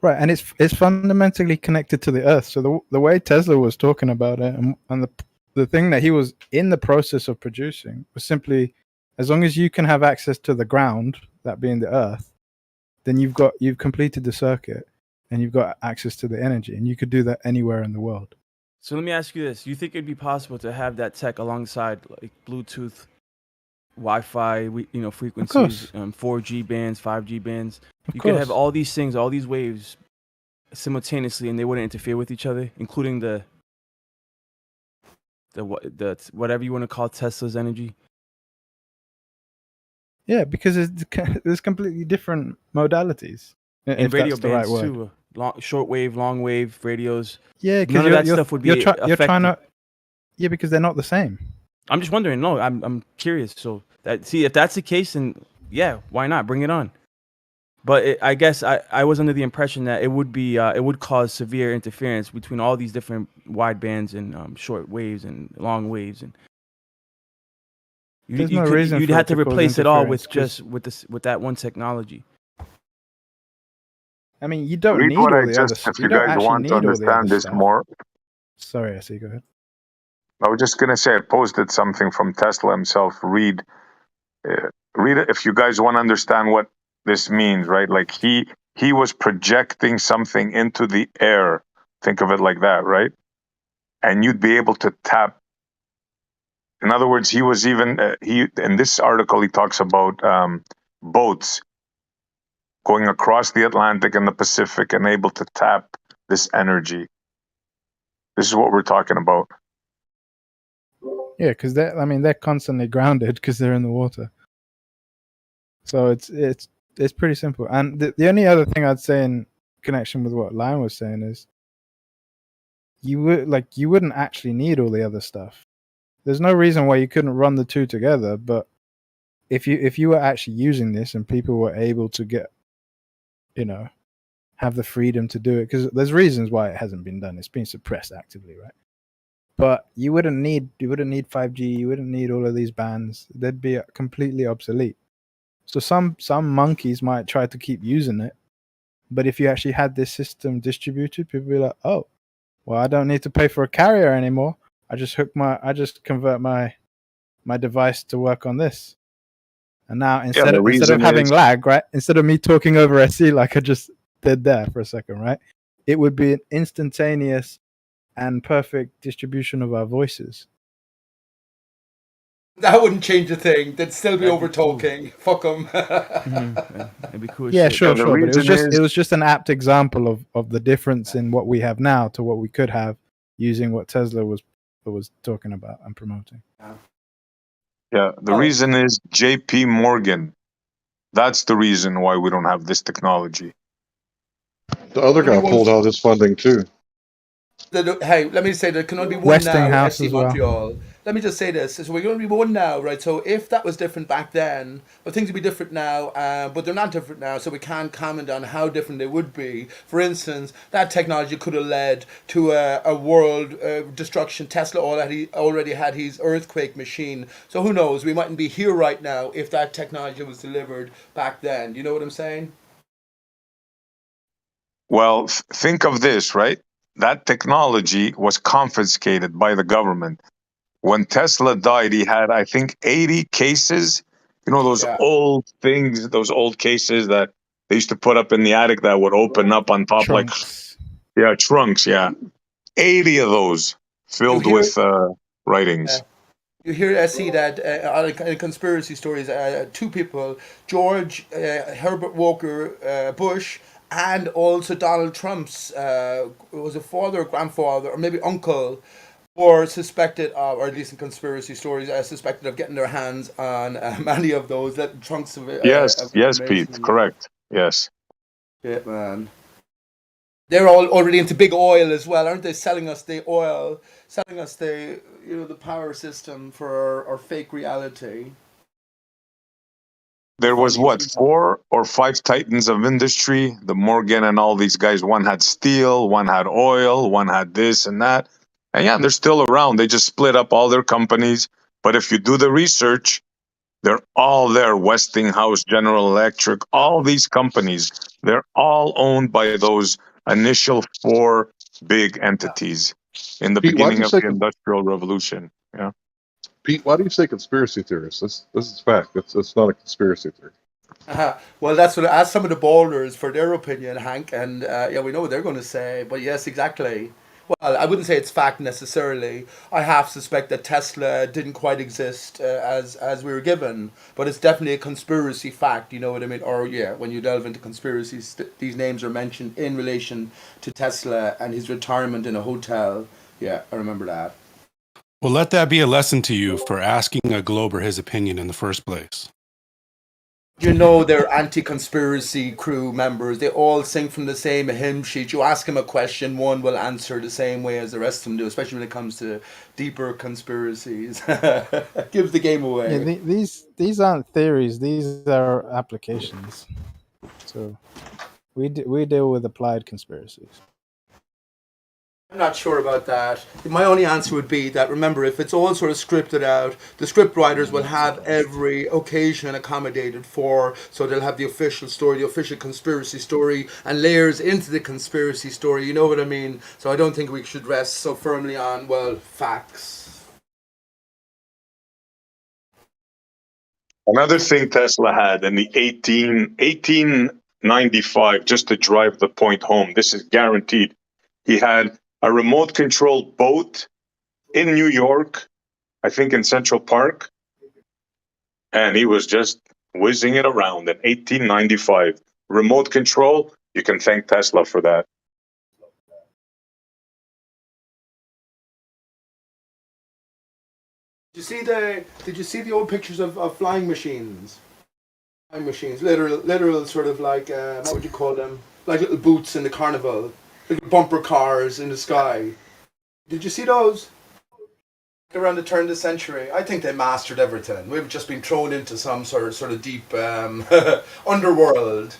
Right, and it's fundamentally connected to the Earth. So the way Tesla was talking about it, and the thing that he was in the process of producing was simply, as long as you can have access to the ground, that being the Earth, then you've completed the circuit, and you've got access to the energy, and you could do that anywhere in the world. So let me ask you this: you think it'd be possible to have that tech alongside like Bluetooth, Wi-Fi, frequencies, 4G bands, 5G bands? You could have all these things, all these waves simultaneously, and they wouldn't interfere with each other, including the whatever you want to call Tesla's energy. Yeah, because there's completely different modalities. And radio bands too, shortwave, long wave radios. Yeah, because none of that stuff would be affected. You're trying to. Yeah, because they're not the same. I'm just wondering. No, I'm curious. So if that's the case, then yeah, why not bring it on? But I guess I was under the impression that it would cause severe interference between all these different wide bands and short waves and long waves, and you'd have to replace it all with that one technology. I mean, you don't Read need what all I the just, other. if you guys want to understand this more. Sorry, I see. Go ahead. I was just gonna say I posted something from Tesla himself. Read it if you guys want to understand what this means, right? Like he was projecting something into the air. Think of it like that, right? And you'd be able to tap. In other words, he was even in this article he talks about boats going across the Atlantic and the Pacific and able to tap this energy. This is what we're talking about. Yeah, because they're constantly grounded because they're in the water. So it's pretty simple. And the only other thing I'd say in connection with what Lion was saying is you wouldn't actually need all the other stuff. There's no reason why you couldn't run the two together. But if you were actually using this and people were able to get, have the freedom to do it, because there's reasons why it hasn't been done. It's been suppressed actively, right? But you wouldn't need 5G. You wouldn't need all of these bands. They'd be completely obsolete. So some monkeys might try to keep using it, but if you actually had this system distributed, people would be like, oh, well, I don't need to pay for a carrier anymore. I just convert my device to work on this. And now instead of having lag, right? Instead of me talking over SE like I just did there for a second, right? It would be an instantaneous and perfect distribution of our voices. That wouldn't change a thing. They'd still be That'd over be cool. talking. Fuck them. That'd be cool as Yeah, shit. sure, And the sure. But reason it is, was just an apt example of the difference in what we have now to what we could have using what Tesla was talking about and promoting. the reason is J.P. Morgan. That's the reason why we don't have this technology. The other guy pulled out his funding too. Hey, let me say there can only be one Westinghouse now, SC as well. Montreal. Let me just say this: so we're going to be one now, right? So if that was different back then, well, things would be different now, but they're not different now. So we can't comment on how different they would be. For instance, that technology could have led to a world destruction. Tesla already had his earthquake machine. So who knows? We mightn't be here right now if that technology was delivered back then. You know what I'm saying? Well, think of this, right? That technology was confiscated by the government. When Tesla died, he had, I think, 80 cases. You know, those Yeah. old things, those old cases that they used to put up in the attic that would open up on top Trunks. like, trunks, 80 of those filled hear- with writings. You hear see that in conspiracy stories, two people, George Herbert Walker Bush, and also Donald Trump's was a father, or grandfather, or maybe uncle, were suspected of, or at least in conspiracy stories, suspected of getting their hands on many of those chunks of Yes, of Pete, information. correct. Yes. Shit, man. They're all already into big oil as well, aren't they? Selling us the oil, selling us the the power system for our fake reality. There was what, 4 or 5 titans of industry, the Morgan and all these guys. One had steel, one had oil, one had this and that. And they're still around. They just split up all their companies. But if you do the research, they're all there. Westinghouse, General Electric, all these companies, they're all owned by those initial 4 big entities in the Pete, why do beginning you of say the Industrial Revolution. Yeah. Pete, why do you say conspiracy theorists? This is fact. It's not a conspiracy theory. Well, that's what ask some of the boulders for their opinion, Hank, and we know what they're going to say. But yes, exactly. Well, I wouldn't say it's fact necessarily. I half suspect that Tesla didn't quite exist as we were given, but it's definitely a conspiracy fact. You know what I mean? Or when you delve into conspiracies, these names are mentioned in relation to Tesla and his retirement in a hotel. Yeah, I remember that. Well, let that be a lesson to you for asking a Glober his opinion in the first place. You know they're anti-conspiracy crew members. They all sing from the same hymn sheet. You ask them a question, one will answer the same way as the rest of them do, especially when it comes to deeper conspiracies. Gives the game away. Yeah, these aren't theories. These are applications. So we deal with applied conspiracies. I'm not sure about that. My only answer would be that, remember, if it's all sort of scripted out, the script writers will have every occasion accommodated for, so they'll have the official story, the official conspiracy story, and layers into the conspiracy story, you know what I mean? So I don't think we should rest so firmly on, facts. Another thing Tesla had in the 1895, just to drive the point home, this is guaranteed. He had a remote controlled boat in New York, I think in Central Park, and he was just whizzing it around in 1895. Remote control, you can thank Tesla for that. Did you see the old pictures of flying machines? Flying machines, literal sort of like, what would you call them? Like little boots in the carnival. Little bumper cars in the sky. Did you see those? Around the turn of the century, I think they mastered everything. We've just been thrown into some sort of deep underworld,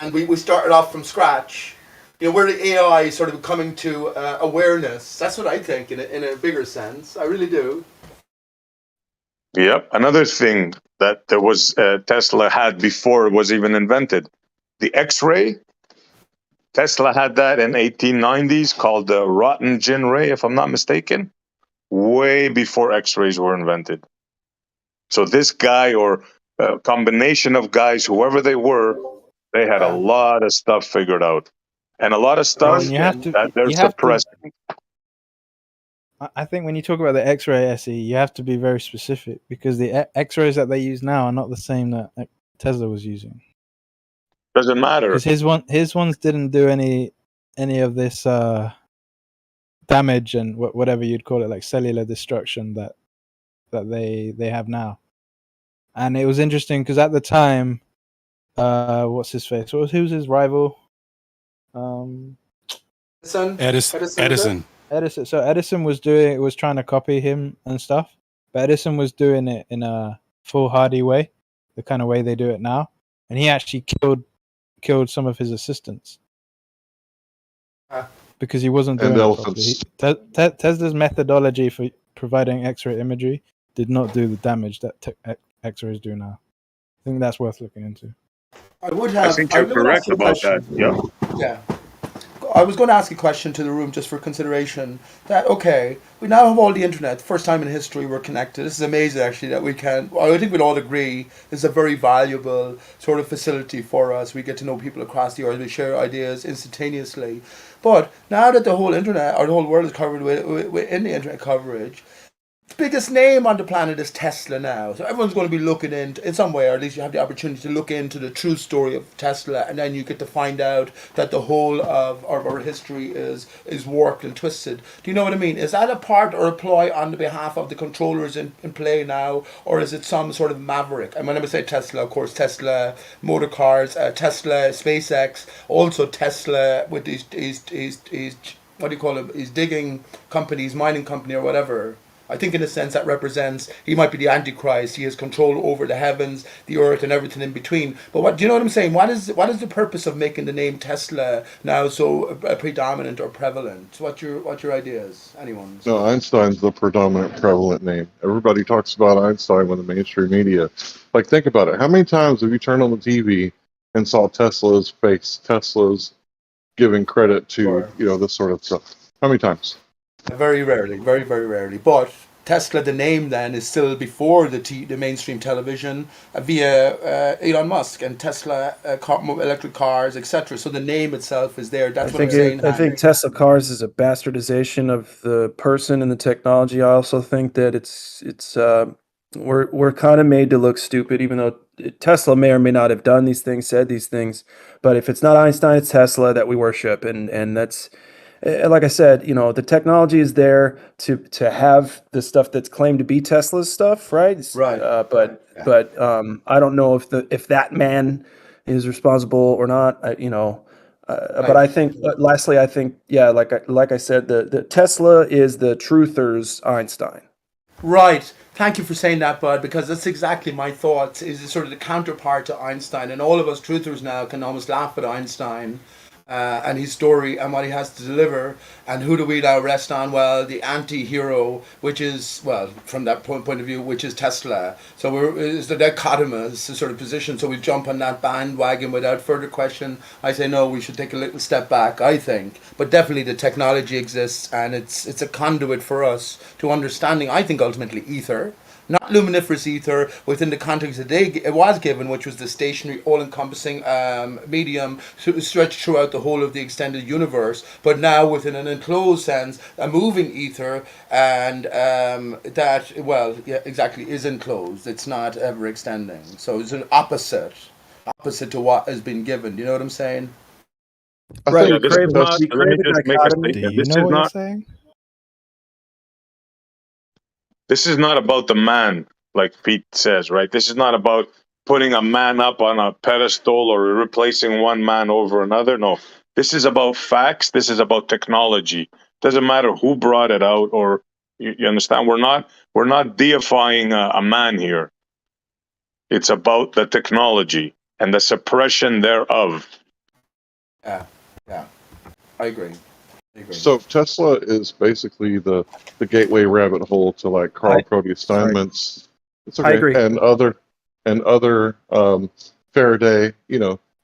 and we started off from scratch. We're the AI sort of coming to awareness. That's what I think in a bigger sense. I really do. Yep. Another thing that there was Tesla had before it was even invented, the X-ray. Tesla had that in 1890s called the rotten gin ray, if I'm not mistaken, way before X-rays were invented. So this guy or a combination of guys, whoever they were, they had a lot of stuff figured out, and a lot of stuff And you have to that they're you have to suppressing. I think when you talk about the X-ray SE, you have to be very specific because the X-rays that they use now are not the same that Tesla was using. Doesn't matter. Because his ones didn't do any of this damage and whatever you'd call it, like cellular destruction that they have now. And it was interesting because at the time, what's his face? Who's his rival? Edison. Edison. So Edison was trying to copy him and stuff, but Edison was doing it in a foolhardy way, the kind of way they do it now, and he actually killed some of his assistants because he wasn't doing And it elephants. properly. Tesla's methodology for providing X-ray imagery did not do the damage that X-rays do now. I think that's worth looking into. I think you're correct about that. Yeah. Yeah. I was going to ask a question to the room just for consideration. That, okay, we now have all the internet. First time in history we're connected. This is amazing, actually, that we can. I think we'll all agree it's a very valuable sort of facility for us. We get to know people across the earth. We share ideas instantaneously. But now that the whole internet, or the whole world is covered in the internet coverage, the biggest name on the planet is Tesla now. So everyone's going to be looking in some way, or at least you have the opportunity to look into the true story of Tesla, and then you get to find out that the whole of our history is warped and twisted. Do you know what I mean? Is that a part or a ploy on the behalf of the controllers in play now, or is it some sort of maverick? And when I say Tesla, of course, Tesla motor cars, Tesla SpaceX, also Tesla with these what do you call it? These digging companies, mining company or whatever. I think in a sense that represents, he might be the Antichrist. He has control over the heavens, the earth, and everything in between. But do you know what I'm saying? What is the purpose of making the name Tesla now so predominant or prevalent? What's your ideas? Anyone's? No, Einstein's the predominant prevalent name. Everybody talks about Einstein with the mainstream media. Like, think about it. How many times have you turned on the TV and saw Tesla's face, Tesla's giving credit to, this sort of stuff? How many times? Very rarely, very, very rarely. But Tesla, the name then, is still before the mainstream television via Elon Musk and Tesla electric cars, etc. So the name itself is there. That's what I'm saying. I think Tesla cars is a bastardization of the person and the technology. I also think that we're kind of made to look stupid, even though Tesla may or may not have done these things, said these things. But if it's not Einstein, it's Tesla that we worship, and that's. Like I said, the technology is there to have the stuff that's claimed to be Tesla's stuff, right? Right. But I don't know if that man is responsible or not. But I think, lastly, I think, like I said, the Tesla is the truther's Einstein. Right. Thank you for saying that, Bud, because that's exactly my thoughts. Is sort of the counterpart to Einstein, and all of us truthers now can almost laugh at Einstein. And his story and what he has to deliver, and who do we now rest on? Well, the anti-hero, which is, well, from that point of view, which is Tesla. So it's the dichotomous sort of position. So we jump on that bandwagon without further question. I say no, we should take a little step back, I think. But definitely the technology exists, and it's a conduit for us to understanding, I think, ultimately ether. Not luminiferous ether within the context that it was given, which was the stationary, all-encompassing medium stretched throughout the whole of the extended universe, but now within an enclosed sense, a moving ether, and that, well, yeah, exactly, is enclosed. It's not ever extending. So it's an opposite to what has been given. Do you know what I'm saying? Right. Let me just make a statement. Do you know what you're saying? This is not about the man, like Pete says, right? This is not about putting a man up on a pedestal or replacing one man over another. No, this is about facts. This is about technology. Doesn't matter who brought it out, or you understand. We're not deifying a man here. It's about the technology and the suppression thereof. Yeah, I agree. So Tesla is basically the gateway rabbit hole to like Carl Proteus assignments. It's okay. I agree. And other Faraday,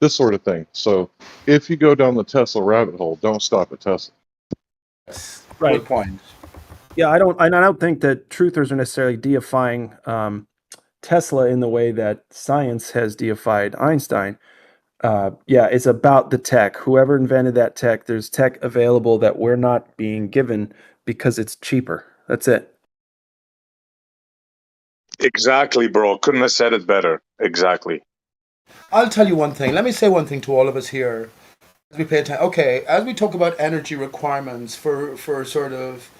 this sort of thing. So if you go down the Tesla rabbit hole, don't stop at Tesla. Right. Good point. Yeah, I don't think that truthers are necessarily deifying Tesla in the way that science has deified Einstein. It's about the tech. Whoever invented that tech, there's tech available that we're not being given because it's cheaper. That's it. Exactly, bro. Couldn't have said it better. Exactly. I'll tell you one thing. Let me say one thing to all of us here as we pay attention. Okay, as we talk about energy requirements for sort of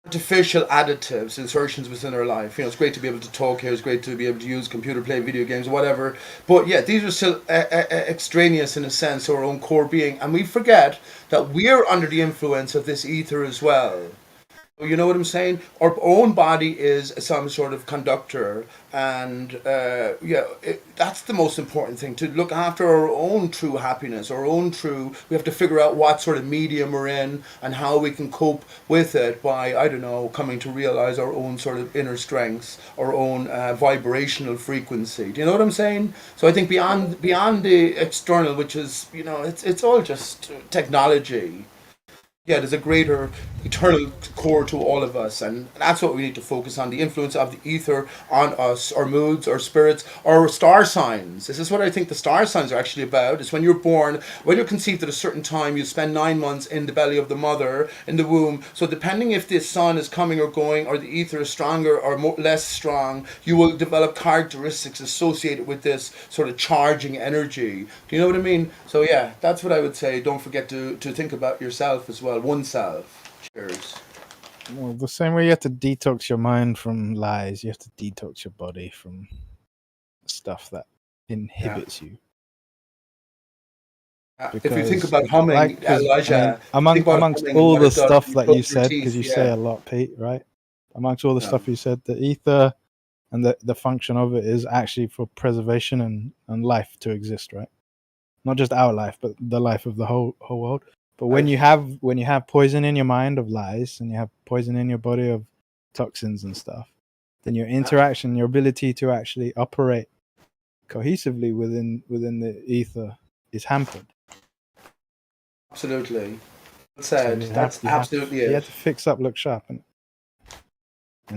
artificial additives, insertions within our life. You know, it's great to be able to talk here. It's great to be able to use computer, play video games, whatever. But yeah, these are still extraneous in a sense to our own core being, and we forget that we're under the influence of this ether as well. You know what I'm saying? Our own body is some sort of conductor, and that's the most important thing, to look after our own true happiness, our own true. We have to figure out what sort of medium we're in and how we can cope with it by, I don't know, coming to realize our own sort of inner strengths, our own vibrational frequency. Do you know what I'm saying? So I think beyond the external, which is, you know, it's all just technology. Yeah, there's a greater eternal core to all of us, and that's what we need to focus on, the influence of the ether on us, our moods, our spirits, our star signs. This is what I think the star signs are actually about. It's when you're born, when you're conceived at a certain time, you spend 9 months in the belly of the mother, in the womb. So depending if the sun is coming or going, or the ether is stronger or less strong, you will develop characteristics associated with this sort of charging energy. Do you know what I mean? So yeah, that's what I would say. Don't forget to think about yourself as well, oneself. Cheers. Well, the same way you have to detox your mind from lies, you have to detox your body from stuff that inhibits you. If you think about humming, Elijah, amongst all the stuff that you said, because you say a lot, Pete, right? Amongst all the stuff you said, the ether and the function of it is actually for preservation and life to exist, right? Not just our life, but the life of the whole world. But when you have poison in your mind of lies, and you have poison in your body of toxins and stuff, then your interaction, your ability to actually operate cohesively within the ether is hampered. Absolutely. Said. That's absolutely it. You have to fix up, look sharp, and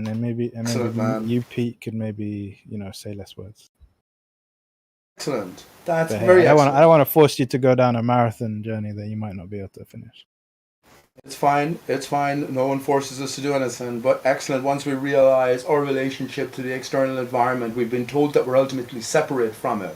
then maybe you, Pete, could maybe, you know, say less words. Excellent. That's but, hey, very excellent. I don't want to force you to go down a marathon journey that you might not be able to finish. It's fine. It's fine. No one forces us to do anything. But excellent. Once we realize our relationship to the external environment, we've been told that we're ultimately separate from it.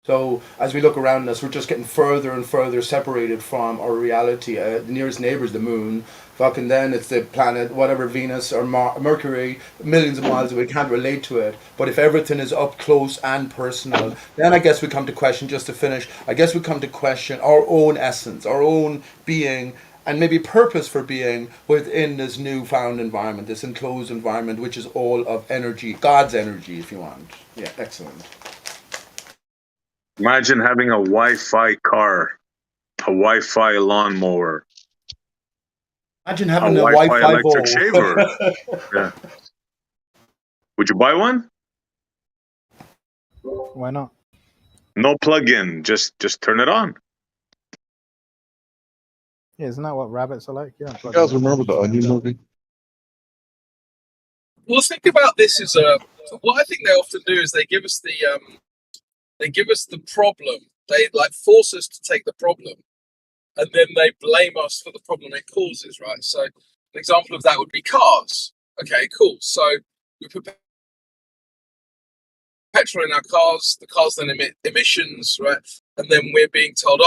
So as we look around us, we're just getting further and further separated from our reality. The nearest neighbor is the moon. Fucking then it's the planet, whatever, Venus or Mercury, millions of miles away. We can't relate to it. But if everything is up close and personal, then I guess we come to question, just to finish, I guess we come to question our own essence, our own being, and maybe purpose for being within this newfound environment, this enclosed environment, which is all of energy, God's energy, if you want. Yeah, excellent. Imagine having a Wi-Fi car, a Wi-Fi lawnmower. Imagine having a a Wi-Fi electric bowl. shaver. Yeah. Would you buy one? Why not? No plug-in, just turn it on. Yeah, isn't that what rabbits are like? Yeah. You guys remember the Onion movie? Well, think about this as what I think they often do is they give us the problem. They like force us to take the problem, and then they blame us for the problem it causes, right? So an example of that would be cars. Okay, cool. So we put petrol in our cars, the cars then emit emissions, right? And then we're being told,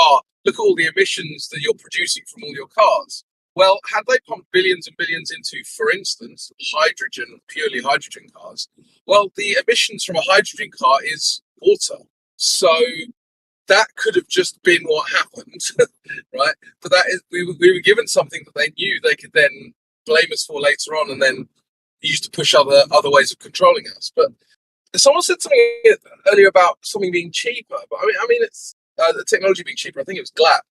look at all the emissions that you're producing from all your cars. Well, had they pumped billions and billions into, for instance, purely hydrogen cars, well, the emissions from a hydrogen car is water. So that could have just been what happened, right? But that is, we were given something that they knew they could then blame us for later on, and then used to push other ways of controlling us. But someone said something earlier about something being cheaper. But I mean, it's the technology being cheaper. I think it was GLAP.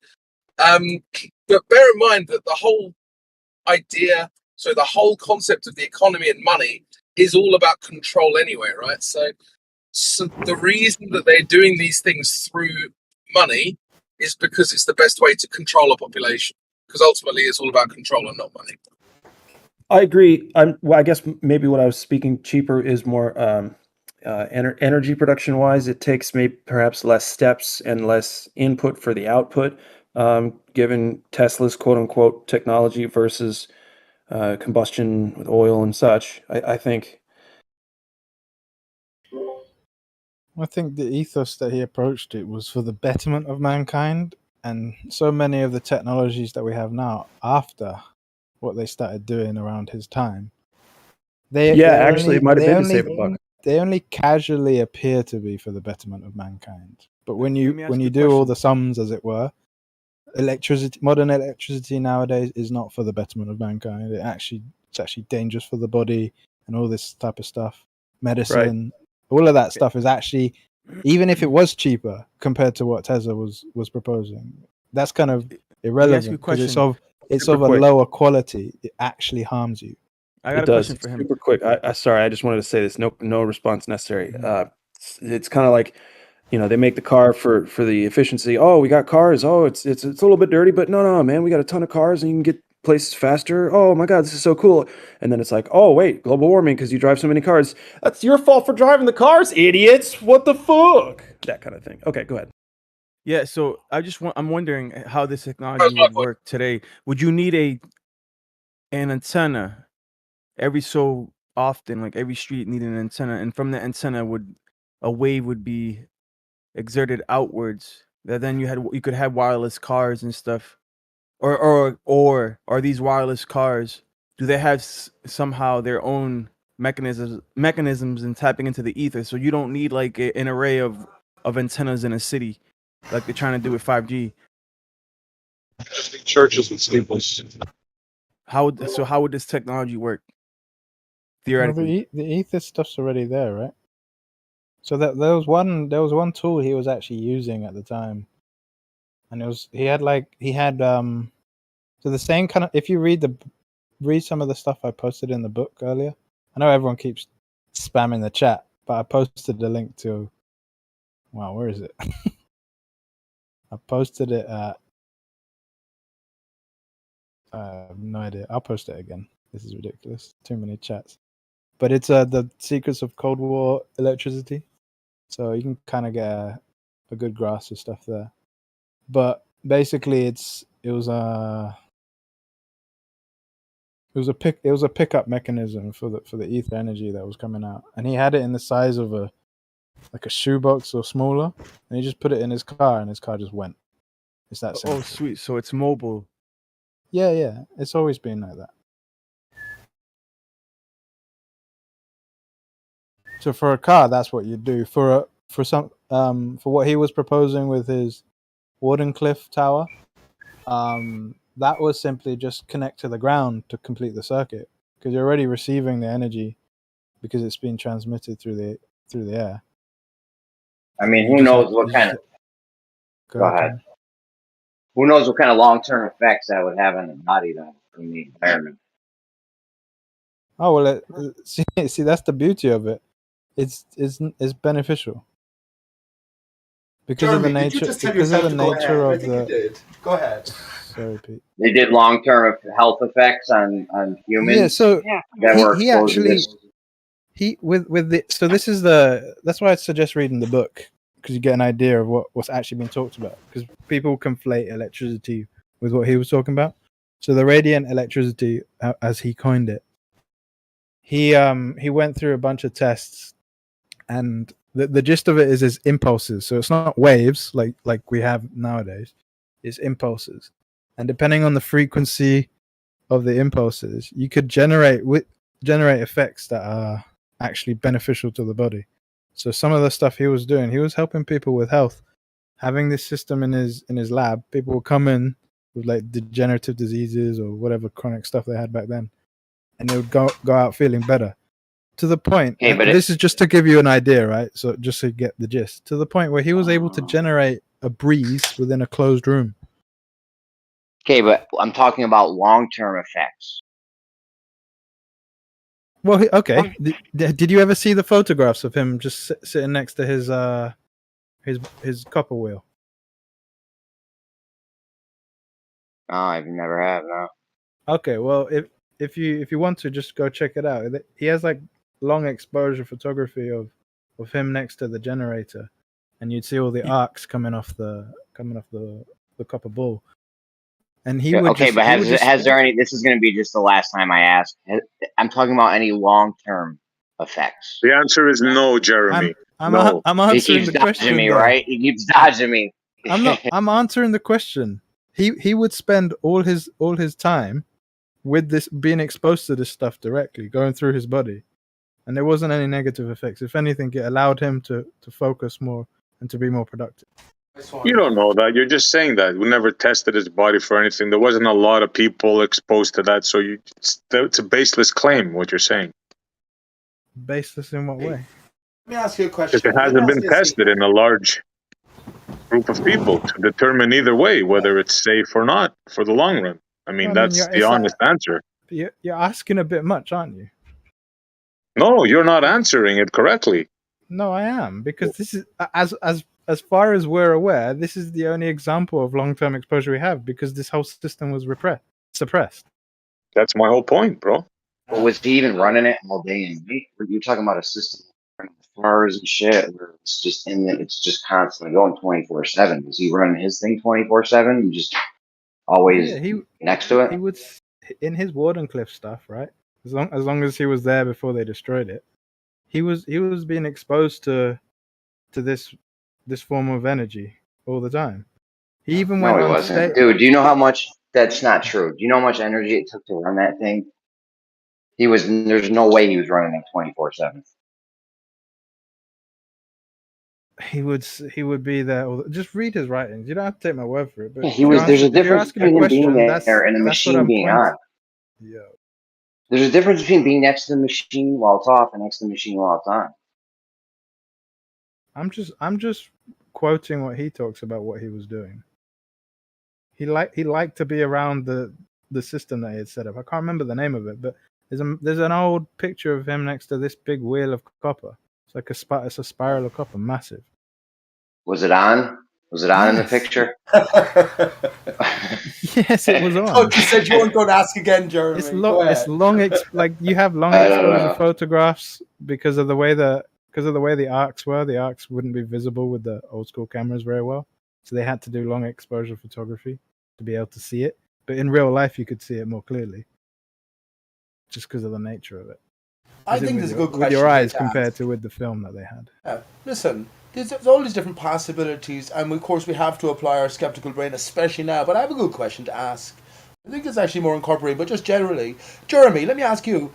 But bear in mind that the whole idea, so the whole concept of the economy and money is all about control anyway, right? So the reason that they're doing these things through money is because it's the best way to control a population. Because ultimately, it's all about control and not money. I agree. Well, I guess maybe what I was speaking cheaper is more energy production wise. It takes maybe perhaps less steps and less input for the output, given Tesla's quote unquote technology versus combustion with oil and such. I think. I think the ethos that he approached it was for the betterment of mankind, and so many of the technologies that we have now, after what they started doing around his time, Actually, it might have been to save a buck. they only casually appear to be for the betterment of mankind. But when Let you me ask you a do all question. the sums, as it were, modern electricity nowadays is not for the betterment of mankind. It's actually dangerous for the body and all this type of stuff. Medicine, all of that stuff is actually, even if it was cheaper compared to what Tesla was proposing, that's kind of Let me ask you a irrelevant because question. it's Super of a quick. lower quality. It actually harms you. I got It a does. question for him. Super quick. Sorry, I just wanted to say this. No response necessary. It's kind of like, they make the car for the efficiency. Oh, we got cars. Oh, it's a little bit dirty, but no, man, we got a ton of cars and you can get places faster. Oh my God, this is so cool. And then it's like, oh wait, global warming because you drive so many cars. That's your fault for driving the cars, idiots. What the fuck? That kind of thing. Okay, go ahead. Yeah, so I'm wondering how this technology That's my would point. work today. Would you need an antenna every so often, like every street needed an antenna, and from the antenna a wave would be exerted outwards that then you could have wireless cars and stuff, or are these wireless cars, do they have somehow their own mechanisms in tapping into the ether, so you don't need like an array of antennas in a city like they're trying to do with 5G? Churches and steeples. Well, How would this technology work the theoretically? the ether stuff's already there, right? So that there was one tool he was actually using at the time, and he had so the same kind of, if you read some of the stuff I posted in the book earlier. I know everyone keeps spamming the chat, but I posted the link to, wow, where is it? I posted it at, I have no idea. I'll post it again. This is ridiculous. Too many chats. But it's the secrets of Cold War electricity. So you can kind of get a good grasp of stuff there. But basically it was a pickup mechanism for the ether energy that was coming out. And he had it in the size of a shoebox or smaller, and he just put it in his car and his car just went. It's that simple. Oh, sweet. So it's mobile. Yeah. It's always been like that. So for a car, that's what you do. For what he was proposing with his Wardenclyffe tower, that was simply just connect to the ground to complete the circuit, because you're already receiving the energy because it's being transmitted through the air. I mean, who knows what kind of. Go ahead. Who knows what kind of long-term effects that would have on the body, though, from the environment. Oh well, see, that's the beauty of it. It's beneficial because of the Jeremy, did you nature. just tell Because of yourself the to go nature ahead? I of think you the. did. Go ahead. Sorry, Pete. They did long-term health effects on humans. Yeah, so that were he exposed to actually this. So this is that's why I suggest reading the book, because you get an idea of what's actually been talked about, because people conflate electricity with what he was talking about. So the radiant electricity, as he coined it, he went through a bunch of tests, and the gist of it is impulses. So it's not waves like we have nowadays. It's impulses, and depending on the frequency of the impulses, you could generate effects that are actually beneficial to the body. So some of the stuff he was doing, he was helping people with health. Having this system in his lab, people would come in with like degenerative diseases or whatever chronic stuff they had back then, and they would go out feeling better. To the point, Hey, and but this is just to give you an idea, right? So just to get the gist, to the point where he was able to generate a breeze within a closed room. Okay, but I'm talking about long-term effects. Well, okay. Did you ever see the photographs of him just sitting next to his copper wheel? Oh, I've never have, no. Okay, well, if you want to, just go check it out. He has like long exposure photography of him next to the generator, and you'd see all the arcs coming off the copper ball. and he would Okay, just but he would just has there any? This is going to be just the last time I ask. I'm talking about any long term effects. The answer is no, Jeremy. I'm No. I'm He answering keeps the dodging question me, though. right? He keeps dodging me. I'm answering the question. He would spend all his time with this, being exposed to this stuff directly, going through his body, and there wasn't any negative effects. If anything, it allowed him to focus more and to be more productive. You don't know that. You're just saying that. We never tested his body for anything. There wasn't a lot of people exposed to that, so it's a baseless claim, what you're saying. Baseless in what way? Let me ask you a Because question. it Let me hasn't ask been you this. tested in a large group of people to determine either way whether it's safe or not for the long run. I mean, Well, I mean, that's the honest answer. you're asking a bit much, aren't you? No, you're not answering it correctly. No, I am, because this is as far as we're aware, this is the only example of long-term exposure we have, because this whole system was suppressed. That's my whole point, bro. But was he even running it all day and night? You're talking about a system running cars and shit where it's just it's just constantly going 24/7. Was he running his thing 24/7? Just always next to it? He would, in his Wardenclyffe stuff, right? As long as he was there before they destroyed it, he was being exposed to this form of energy all the time. He even No, went he on wasn't. stage. Dude, do you know how much that's not true? Do you know how much energy it took to run that thing? There's no way he was running it 24/7. He would be there. Just read his writings. You don't have to take my word for it. But There's a if you're difference asking a between him being question, there and the that's what machine I'm being pointing. on. There's a difference between being next to the machine while it's off and next to the machine while it's on. I'm just quoting what he talks about what he was doing. He liked to be around the system that he had set up. I can't remember the name of it, but there's an old picture of him next to this big wheel of copper. It's like it's a spiral of copper, massive. Was it on? Was it on in the Yes. picture? Yes, it was on. Oh, you said you weren't going to ask again, Jeremy. It's Go ahead. like you have long I don't exposure know. photographs because of the way the arcs were. The arcs wouldn't be visible with the old school cameras very well, so they had to do long exposure photography to be able to see it. But in real life, you could see it more clearly, just because of the nature of it. I think there's a good question with your eyes to ask. compared to with the film that they had. Listen, there's all these different possibilities, and of course we have to apply our skeptical brain, especially now. But I have a good question to ask. I think it's actually more incorporated, but just generally. Jeremy, let me ask you,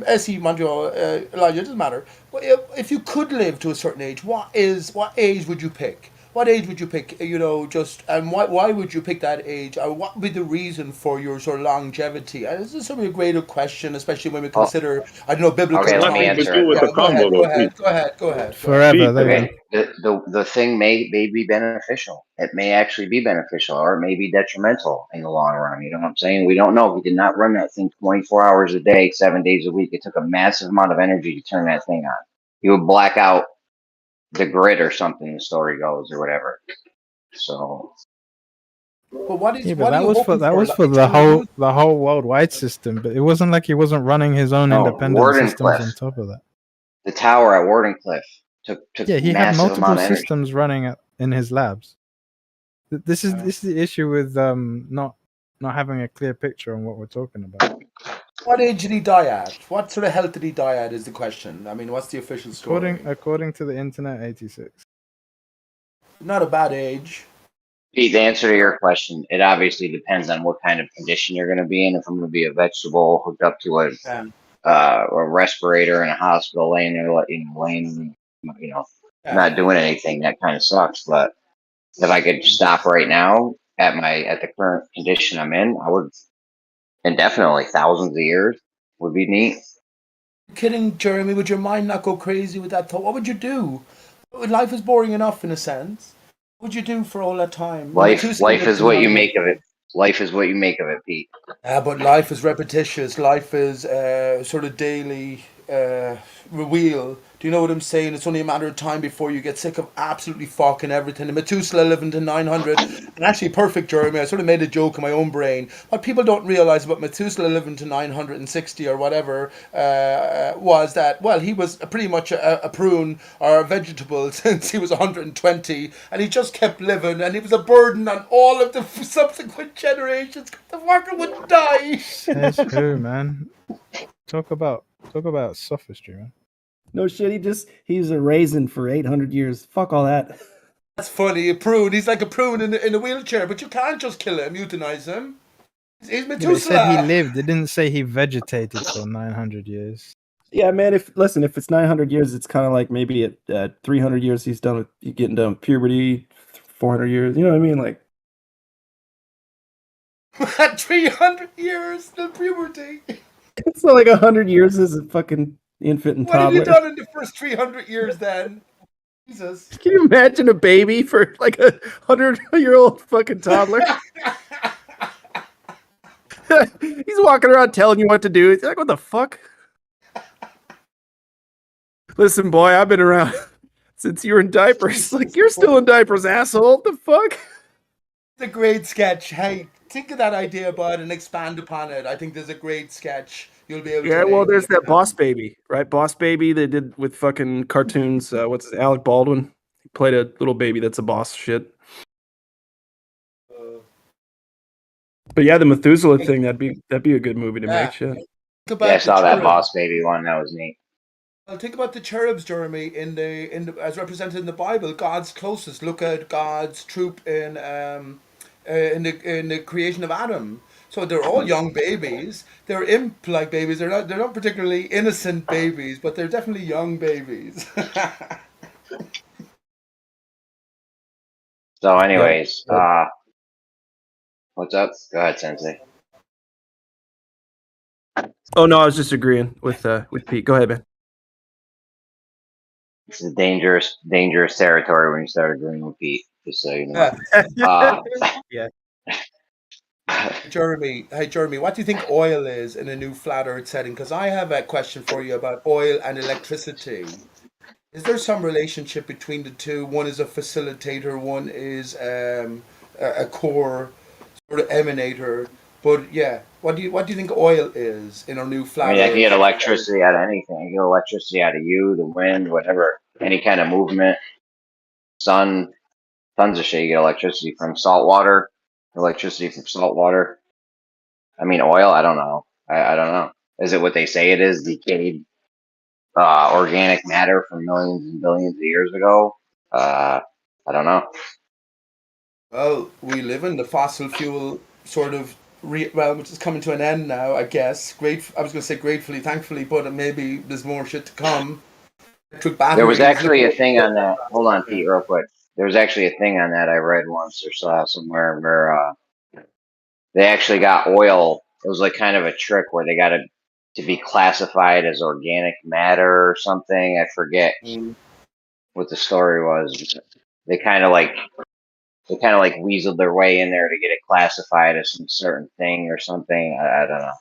Essie, Montreal, Elijah, it doesn't matter. If you could live to a certain age, what age would you pick? What age would you pick? And why would you pick that age? Or what would be the reason for your sort of longevity? And this is sort of a greater question, especially when we consider, I don't know, biblical Okay, let times. me answer it. Yeah, go ahead. Forever. There you Okay, the thing may be beneficial. It may actually be beneficial, or it may be detrimental in the long run. You know what I'm saying? We don't know. He did not run that thing 24 hours a day, 7 days a week. It took a massive amount of energy to turn that thing on. He would black out the grid or something, the story goes, or whatever. So, But what is Yeah, but that was for the whole worldwide system. But it wasn't like he wasn't running his own No, independent systems Wardenclyffe. on top of that. The tower at Wardenclyffe took Yeah, he had massive multiple amount of energy. systems running in his labs. This is the issue with not having a clear picture on what we're talking about. What age did he die at? What sort of health did he die at is the question. I mean, what's the official story? According to the internet, 86. Not a bad age. Pete, the answer to your question, it obviously depends on what kind of condition you're going to be in. If I'm going to be a vegetable hooked up to a respirator in a hospital, laying there, not doing anything, that kind of sucks. But if I could stop right now at the current condition I'm in, I would indefinitely, thousands of years would be neat. Kidding, Jeremy? Would your mind not go crazy with that thought? What would you do? Life is boring enough in a sense. What would you do for all that time? Life is what you make of it. Life is what you make of it, Pete. Yeah, but life is repetitious. Life is sort of daily wheel. Do you know what I'm saying? It's only a matter of time before you get sick of absolutely fucking everything. And Methuselah living to 900, and actually perfect, Jeremy. I sort of made a joke in my own brain. What people don't realize about Methuselah living to 960 or whatever was that, well, he was pretty much a prune or a vegetable since he was 120, and he just kept living, and he was a burden on all of the subsequent generations. The fucker would die. Says who, man? Talk about sophistry, man. No shit, he's a raisin for 800 years. Fuck all that. That's funny, a prune. He's like a prune in a wheelchair, but you can't just kill him, euthanize him. He's Yeah, but it said he Methuselah. lived. It didn't say he vegetated for 900 years. Yeah, man. If it's 900 years, it's kind of like maybe at 300 years he's getting done with puberty. 400 years, you know what I mean? Like At 300 years, the puberty. it's not like 100 years as a fucking infant and What have you toddler. done in the first 300 years then? Jesus. Can you imagine a baby for like a 100-year-old fucking toddler? He's walking around telling you what to do. He's like, what the fuck? Listen, boy, I've been around since you were in diapers. Like, you're still in diapers, asshole. What the fuck? It's a great sketch. Hey, think of that idea about it and expand upon it. I think there's a great sketch. You'll be able to. Yeah, well, name there's it. that Boss Baby, right? Boss Baby they did with fucking cartoons. What's his, Alec Baldwin? He played a little baby that's a boss shit. But yeah, the Methuselah thing, that'd be a good movie to make, shit. Think Yeah, I about saw the that cherub. Boss Baby one. That was neat. Well, think about the cherubs, Jeremy, in the as represented in the Bible. God's closest. Look at God's troop in the creation of Adam. So they're all young babies. They're imp-like babies. They're not particularly innocent babies, but they're definitely young babies. So, anyways, what's up? Go ahead, Sensei. Oh no, I was just agreeing with Pete. Go ahead, man. This is dangerous territory when you start agreeing with Pete. Just so you know. Yeah. Jeremy, hey Jeremy, what do you think oil is in a new flat Earth setting? Because I have a question for you about oil and electricity. Is there some relationship between the two? One is a facilitator, one is a core sort of emanator. But yeah, what do you think oil is in our new flat I mean, I Earth? can get electricity out of anything. I can get electricity out of you, the wind, whatever, any kind of movement, sun, tons of shit. You get electricity from salt water, electricity from salt water. I mean, oil, I don't know. I don't know. Is it what they say it is? Decayed organic matter from millions and billions of years ago? I don't know. Well, we live in the fossil fuel sort of which is coming to an end now, I guess. I was going to say gratefully, thankfully, but maybe there's more shit to come. Electric There was batteries. actually a thing on that. Hold on, Pete, real quick. There was actually a thing on that I read once or saw somewhere where they actually got oil. It was like kind of a trick where they got it to be classified as organic matter or something. I forget what the story was. They kind of like weaseled their way in there to get it classified as some certain thing or something. I don't know.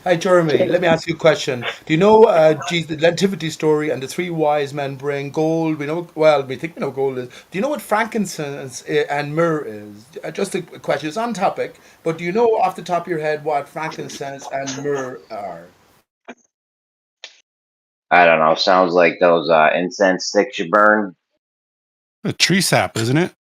Hi, Jeremy. Let me ask you a question. Do you know the nativity story and the three wise men bring gold? We know, well, we think we know gold is. Do you know what frankincense and myrrh is? Just a question. It's on topic, but do you know off the top of your head what frankincense and myrrh are? I don't know. Sounds like those incense sticks you burn. A tree sap, isn't it?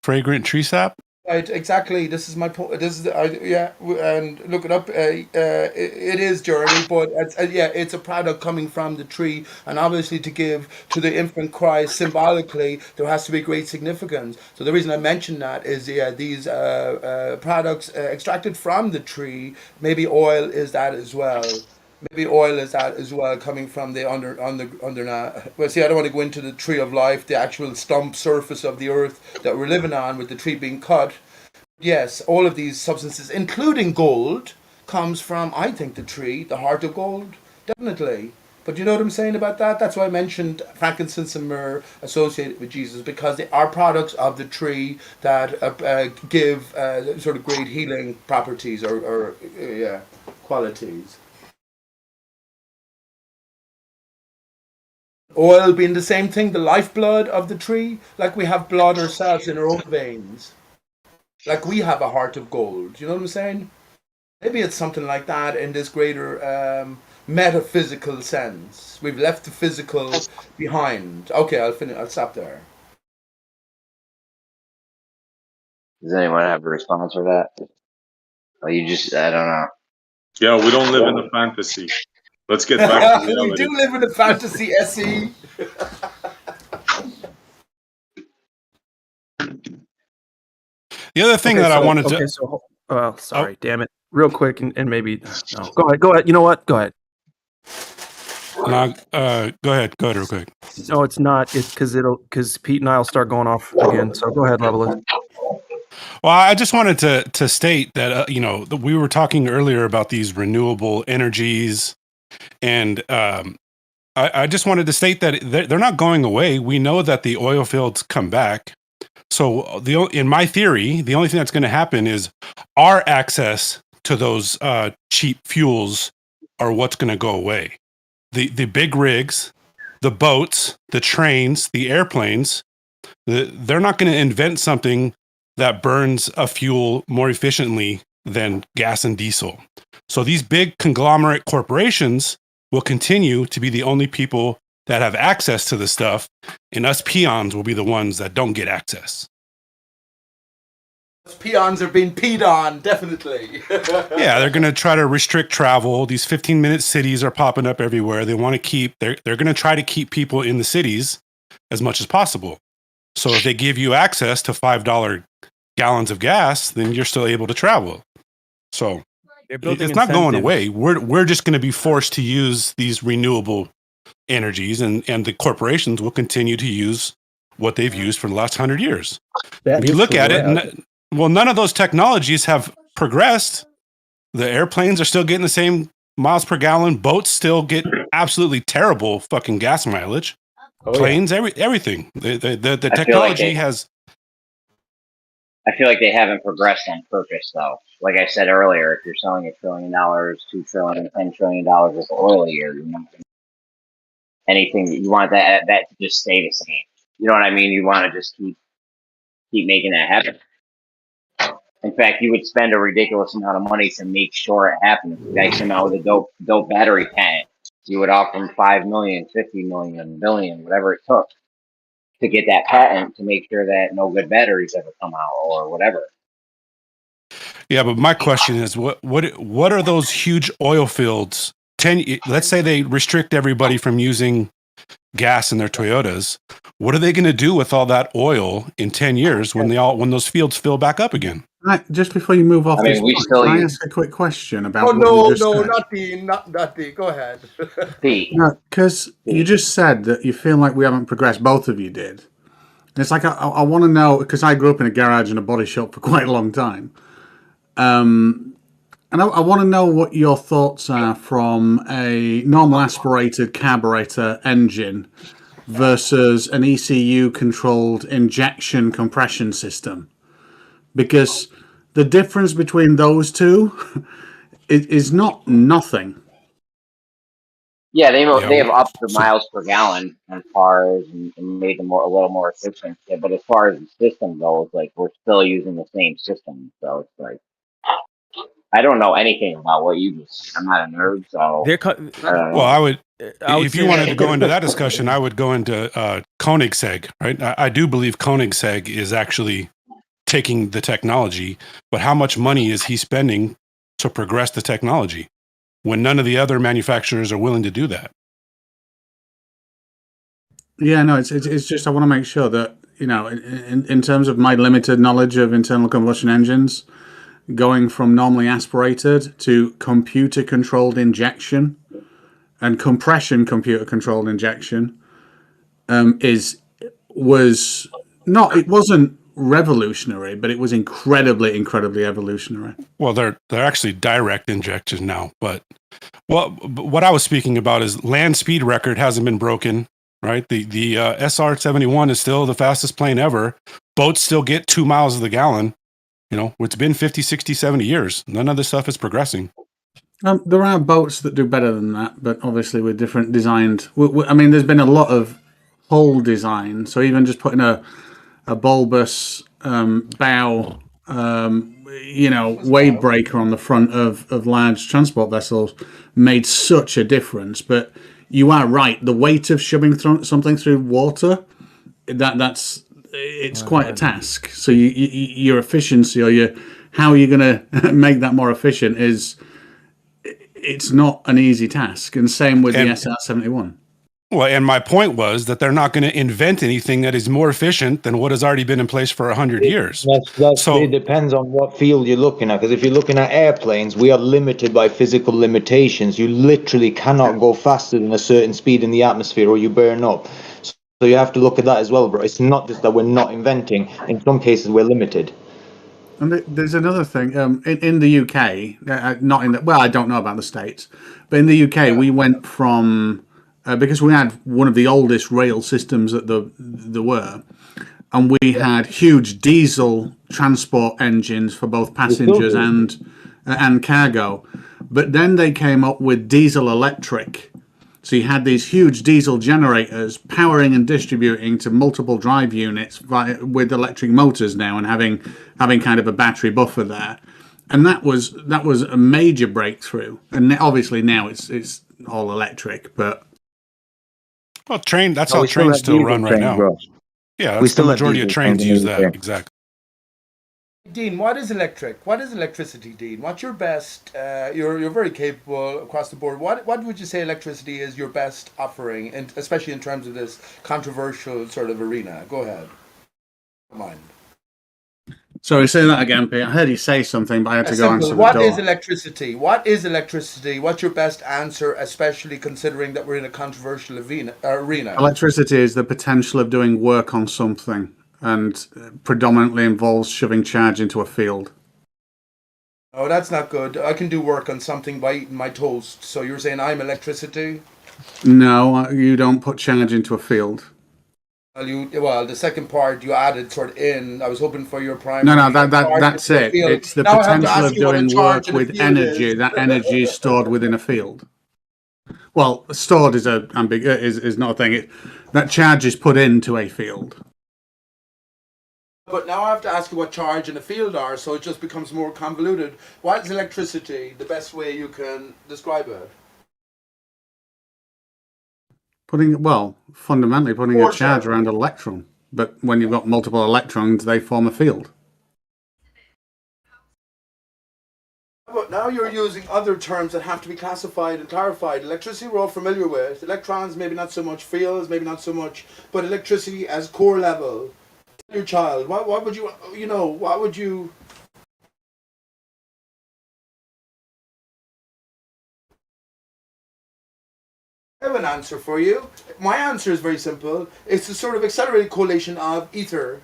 Fragrant tree sap. Right, exactly. This is my point. This is yeah, and look it up. It is Jeremy, but it's a product coming from the tree, and obviously to give to the infant Christ symbolically, there has to be great significance. So the reason I mention that is these products extracted from the tree. Maybe oil is that as well. Maybe oil is that as well, coming from the under. Well, see, I don't want to go into the tree of life, the actual stump surface of the earth that we're living on, with the tree being cut. Yes, all of these substances, including gold, comes from, I think, the tree, the heart of gold, definitely. But you know what I'm saying about that? That's why I mentioned frankincense and myrrh associated with Jesus, because they are products of the tree that give sort of great healing properties or qualities. Oil being the same thing, the lifeblood of the tree, like we have blood ourselves in our own veins. Like we have a heart of gold. You know what I'm saying? Maybe it's something like that in this greater metaphysical sense. We've left the physical behind. Okay, I'll finish. I'll stop there. Does anyone have a response for that? Or you just, I don't know. Yeah, we don't live in a fantasy. Let's get back to We reality. do live in a fantasy, SE. The other thing that I wanted to. Sorry, damn it. Real quick, and maybe. No, go ahead. You know what? Go ahead. No, go ahead, real quick. No, it's not. It's because Pete and I'll start going off again. So go ahead, Levelist. Well, I just wanted to state that we were talking earlier about these renewable energies, and I just wanted to state that they're not going away. We know that the oil fields come back. So in my theory, the only thing that's going to happen is our access to those cheap fuels are what's going to go away. The big rigs, the boats, the trains, the airplanes, they're not going to invent something that burns a fuel more efficiently than gas and diesel. So these big conglomerate corporations will continue to be the only people that have access to the stuff, and us peons will be the ones that don't get access. Peons are being peed on, definitely. Yeah, they're going to try to restrict travel. These 15-minute cities are popping up everywhere. They want to keep, they're going to try to keep people in the cities as much as possible. So if they give you access to $5 gallons of gas, then you're still able to travel. So it's not going away. We're just going to be forced to use these renewable energies, and the corporations will continue to use what they've used for the last 100 years. If you look at it, none of those technologies have progressed. The airplanes are still getting the same miles per gallon. Boats still get absolutely terrible fucking gas mileage. Planes, everything. The technology has. I feel like they haven't progressed on purpose, though. Like I said earlier, if you're selling $1 trillion, $2 trillion, $10 trillion worth of oil a year, you're not anything. You want that to just stay the same. You know what I mean? You want to just keep making that happen. In fact, you would spend a ridiculous amount of money to make sure it happens. If you guys came out with a dope battery patent, you would offer them $5 million, $50 million, $1 billion, whatever it took, to get that patent to make sure that no good batteries ever come out or whatever. Yeah, but my question is, what are those huge oil fields? Let's say they restrict everybody from using gas in their Toyotas. What are they going to do with all that oil in 10 years when those fields fill back up again? Right, just before you move off this point, can I ask a quick question about what you just said? Not the. Go ahead. No, because you just said that you feel like we haven't progressed. Both of you did. And it's like I want to know, because I grew up in a garage and a body shop for quite a long time. And I want to know what your thoughts are from a normal aspirated carburetor engine versus an ECU controlled injection compression system. Because the difference between those two is not nothing. Yeah, they have upped the miles per gallon on cars and made them a little more efficient. Yeah, but as far as the system goes, like we're still using the same system. So it's like I don't know anything about what you just. I'm not a nerd, so. Well, I would if you wanted to go into that discussion, I would go into Koenigsegg, right? I do believe Koenigsegg is actually taking the technology, but how much money is he spending to progress the technology when none of the other manufacturers are willing to do that? Yeah, no, it's just I want to make sure that, in terms of my limited knowledge of internal combustion engines, going from normally aspirated to computer controlled injection and compression computer controlled injection it wasn't revolutionary, but it was incredibly evolutionary. Well, they're actually direct injection now, but what I was speaking about is land speed record hasn't been broken, right? The SR-71 is still the fastest plane ever. Boats still get 2 miles of the gallon. It's been 50, 60, 70 years. None of this stuff is progressing. There are boats that do better than that, but obviously with different designed. I mean, there's been a lot of hull design, so even just putting a bulbous bow, wave breaker on the front of large transport vessels made such a difference. But you are right, the weight of shoving something through water, it's quite a task. So your efficiency or how you're going to make that more efficient it's not an easy task. And same with the SR-71. Well, and my point was that they're not going to invent anything that is more efficient than what has already been in place for 100 years. It depends on what field you're looking at. Because if you're looking at airplanes, we are limited by physical limitations. You literally cannot go faster than a certain speed in the atmosphere or you burn up. So you have to look at that as well, bro. It's not just that we're not inventing. In some cases, we're limited. And there's another thing. In the UK, not in the, well, I don't know about the States, but in the UK, we went from because we had one of the oldest rail systems that there were, and we had huge diesel transport engines for both passengers and cargo. But then they came up with diesel electric. So you had these huge diesel generators powering and distributing to multiple drive units with electric motors now, and having kind of a battery buffer there, and that was a major breakthrough. And obviously now it's all electric, but that's how trains still run right now. Yeah, that's the majority of trains use that. Exactly. Dean, what is electric? What is electricity, Dean? What's your best? You're very capable across the board. What would you say electricity is your best offering, and especially in terms of this controversial sort of arena? Go ahead. Come on. Sorry, say that again, Pete. I heard you say something, but I had to go answer the door. What is electricity? What is electricity? What's your best answer, especially considering that we're in a controversial arena? Electricity is the potential of doing work on something, and predominantly involves shoving charge into a field. Oh, that's not good. I can do work on something by eating my toast. So you're saying I'm electricity? No, you don't put charge into a field. Well, the second part you added sort of in. I was hoping for your primary. No, that's it. It's the potential of doing work with energy. That energy is stored within a field. Well, stored is is not a thing. That charge is put into a field. But now I have to ask you what charge and a field are, so it just becomes more convoluted. What is electricity? The best way you can describe it? Fundamentally putting a charge around an electron. But when you've got multiple electrons, they form a field. But now you're using other terms that have to be classified and clarified. Electricity we're all familiar with. Electrons, maybe not so much. Fields, maybe not so much. But electricity as core level. Your child, what would you, what would you... I have an answer for you. My answer is very simple. It's a sort of accelerated correlation of ether.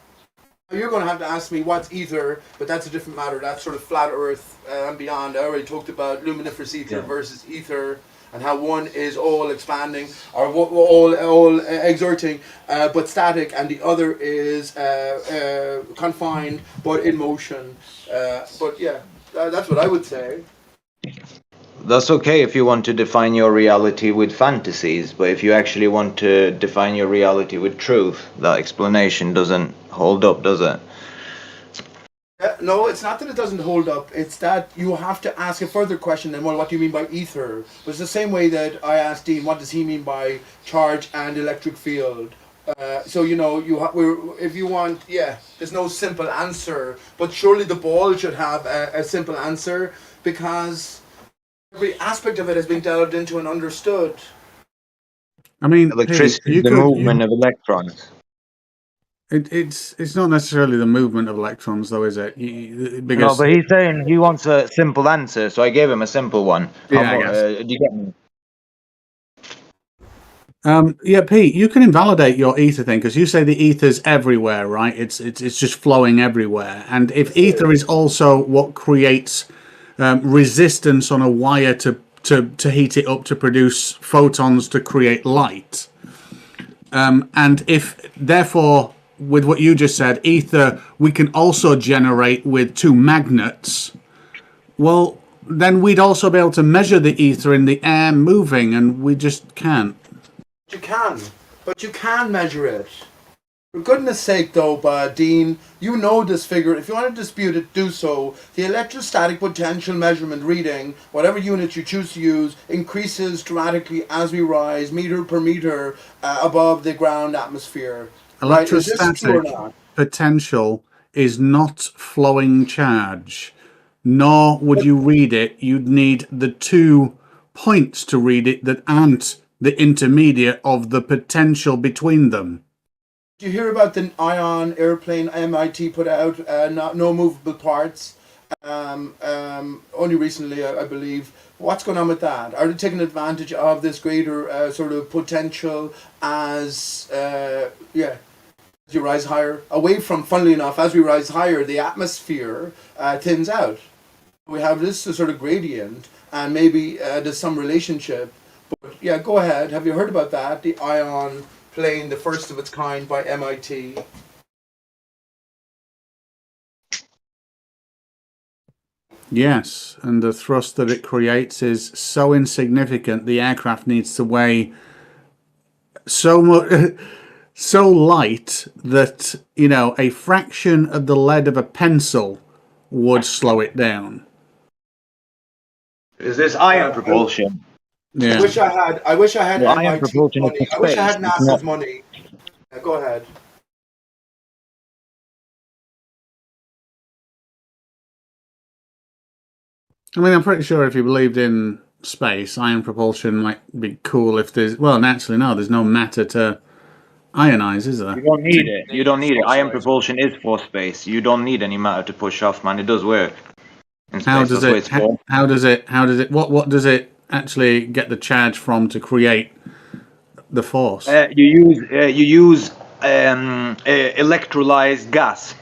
You're going to have to ask me what's ether, but that's a different matter. That's sort of flat Earth and beyond. I already talked about luminiferous ether versus ether, and how one is all expanding or all exerting but static, and the other is confined but in motion. But yeah, that's what I would say. That's okay if you want to define your reality with fantasies, but if you actually want to define your reality with truth, that explanation doesn't hold up, does it? No, it's not that it doesn't hold up. It's that you have to ask a further question than, well, what do you mean by ether? But it's the same way that I asked Dean, what does he mean by charge and electric field? So, if you want, there's no simple answer. But surely the ball should have a simple answer, because every aspect of it has been delved into and understood. I mean, electricity, the movement of electrons. It's not necessarily the movement of electrons, though, is it? No, but he's saying he wants a simple answer, so I gave him a simple one. Yeah, I guess. Do you get me? Pete, you can invalidate your ether thing, because you say the ether's everywhere, right? It's just flowing everywhere. And if ether is also what creates resistance on a wire to heat it up to produce photons to create light, and if therefore, with what you just said, ether we can also generate with two magnets, well, then we'd also be able to measure the ether in the air moving, and we just can't. You can, but you can measure it. For goodness sake, though, Dean, you know this figure. If you want to dispute it, do so. The electrostatic potential measurement reading, whatever unit you choose to use, increases dramatically as we rise, meter per meter, above the ground atmosphere. Right? Is this true or Electrostatic not? potential is not flowing charge, nor would you read it. You'd need the 2 points to read it that aren't the intermediate of the potential between them. Did you hear about the ion airplane MIT put out? No movable parts. Only recently, I believe. What's going on with that? Are they taking advantage of this greater sort of potential as you rise higher? Away from, funnily enough, as we rise higher, the atmosphere thins out. We have this sort of gradient, and maybe there's some relationship. But yeah, go ahead. Have you heard about that? The ion plane, the first of its kind by MIT. Yes, and the thrust that it creates is so insignificant. The aircraft needs to weigh so much, so light that, you know, a fraction of the lead of a pencil would slow it down. Is this ion propulsion? Yeah. I wish I had Well, ion MIT propulsion is money. for I wish I space, had it's NASA's not- money. Go ahead. I mean, I'm pretty sure if you believed in space, ion propulsion might be cool if there's... Well, naturally, no, there's no matter to ionize, is there? You don't need it. You don't need it. Ion propulsion is for space. You don't need any matter to push off, man. It does work. In space, How does that's what it? it's for. How does it? What does it actually get the charge from to create the force? You use electrolyzed gas.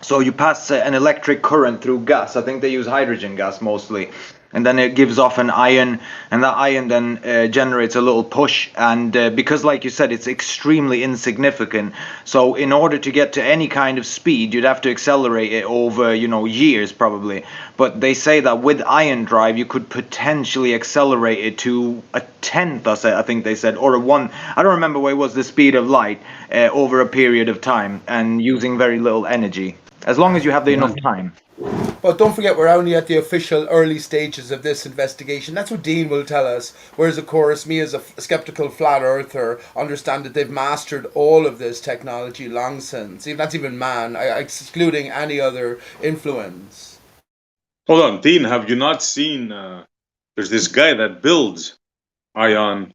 So you pass an electric current through gas. I think they use hydrogen gas mostly. And then it gives off an ion, and that ion then generates a little push. And because, like you said, it's extremely insignificant. So in order to get to any kind of speed, you'd have to accelerate it over, years probably. But they say that with ion drive, you could potentially accelerate it to a tenth, I think they said, or a one. I don't remember what it was, the speed of light over a period of time, and using very little energy. As long as you have enough time. But don't forget, we're only at the official early stages of this investigation. That's what Dean will tell us. Whereas, of course, me as a skeptical flat earther understand that they've mastered all of this technology long since. That's even man, excluding any other influence. Hold on, Dean, have you not seen, there's this guy that builds ion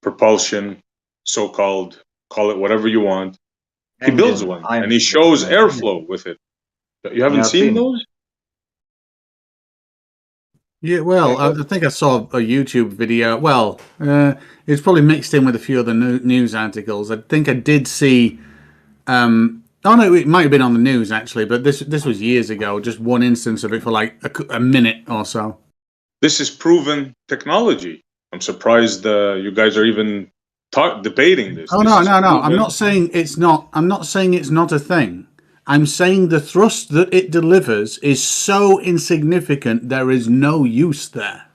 propulsion, so-called, call it whatever you want. He builds one, and he shows airflow with it. You haven't seen those? Yeah, well, I think I saw a YouTube video. Well, it's probably mixed in with a few other news articles. I think I did see. Oh no, it might have been on the news actually, but this was years ago. Just one instance of it for like a minute or so. This is proven technology. I'm surprised you guys are even debating this. Oh no. I'm not saying it's not. I'm not saying it's not a thing. I'm saying the thrust that it delivers is so insignificant there is no use there.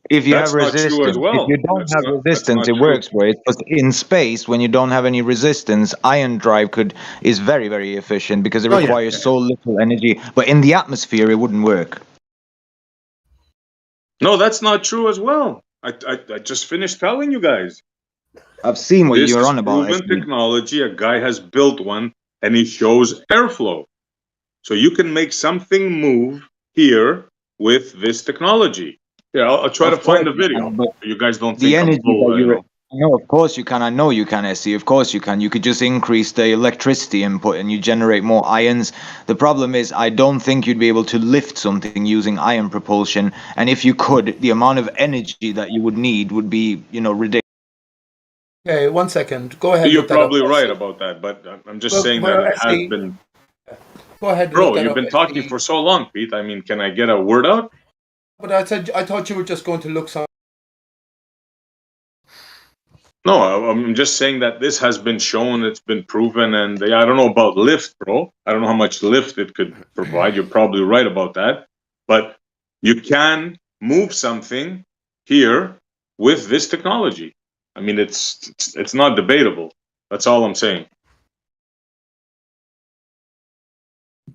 If you have resistance, if you don't have resistance, it works great. But in space, when you don't have any resistance, ion drive is very, very efficient because it requires so little energy. But in the atmosphere, it wouldn't work. No, that's not true as well. I just finished telling you guys. I've seen what you're on about. This is proven technology. A guy has built one, and he shows airflow. So you can make something move here with this technology. Yeah, I'll try to find the video. You guys don't The think energy I'm full, that you... No, of course you can. I know you can, SC. Of course you can. You could just increase the electricity input and you generate more ions. The problem is I don't think you'd be able to lift something using ion propulsion. And if you could, the amount of energy that you would need would be, ridiculous. Okay, 1 second. Go ahead. You're probably right about that, but I'm just saying that it has been... Go ahead. Bro, you've been talking for so long, Pete. I mean, can I get a word out? But I thought you were just going to look some... No, I'm just saying that this has been shown, it's been proven, and I don't know about lift, bro. I don't know how much lift it could provide. You're probably right about that. But You can move something here with this technology. I mean, it's not debatable. That's all I'm saying.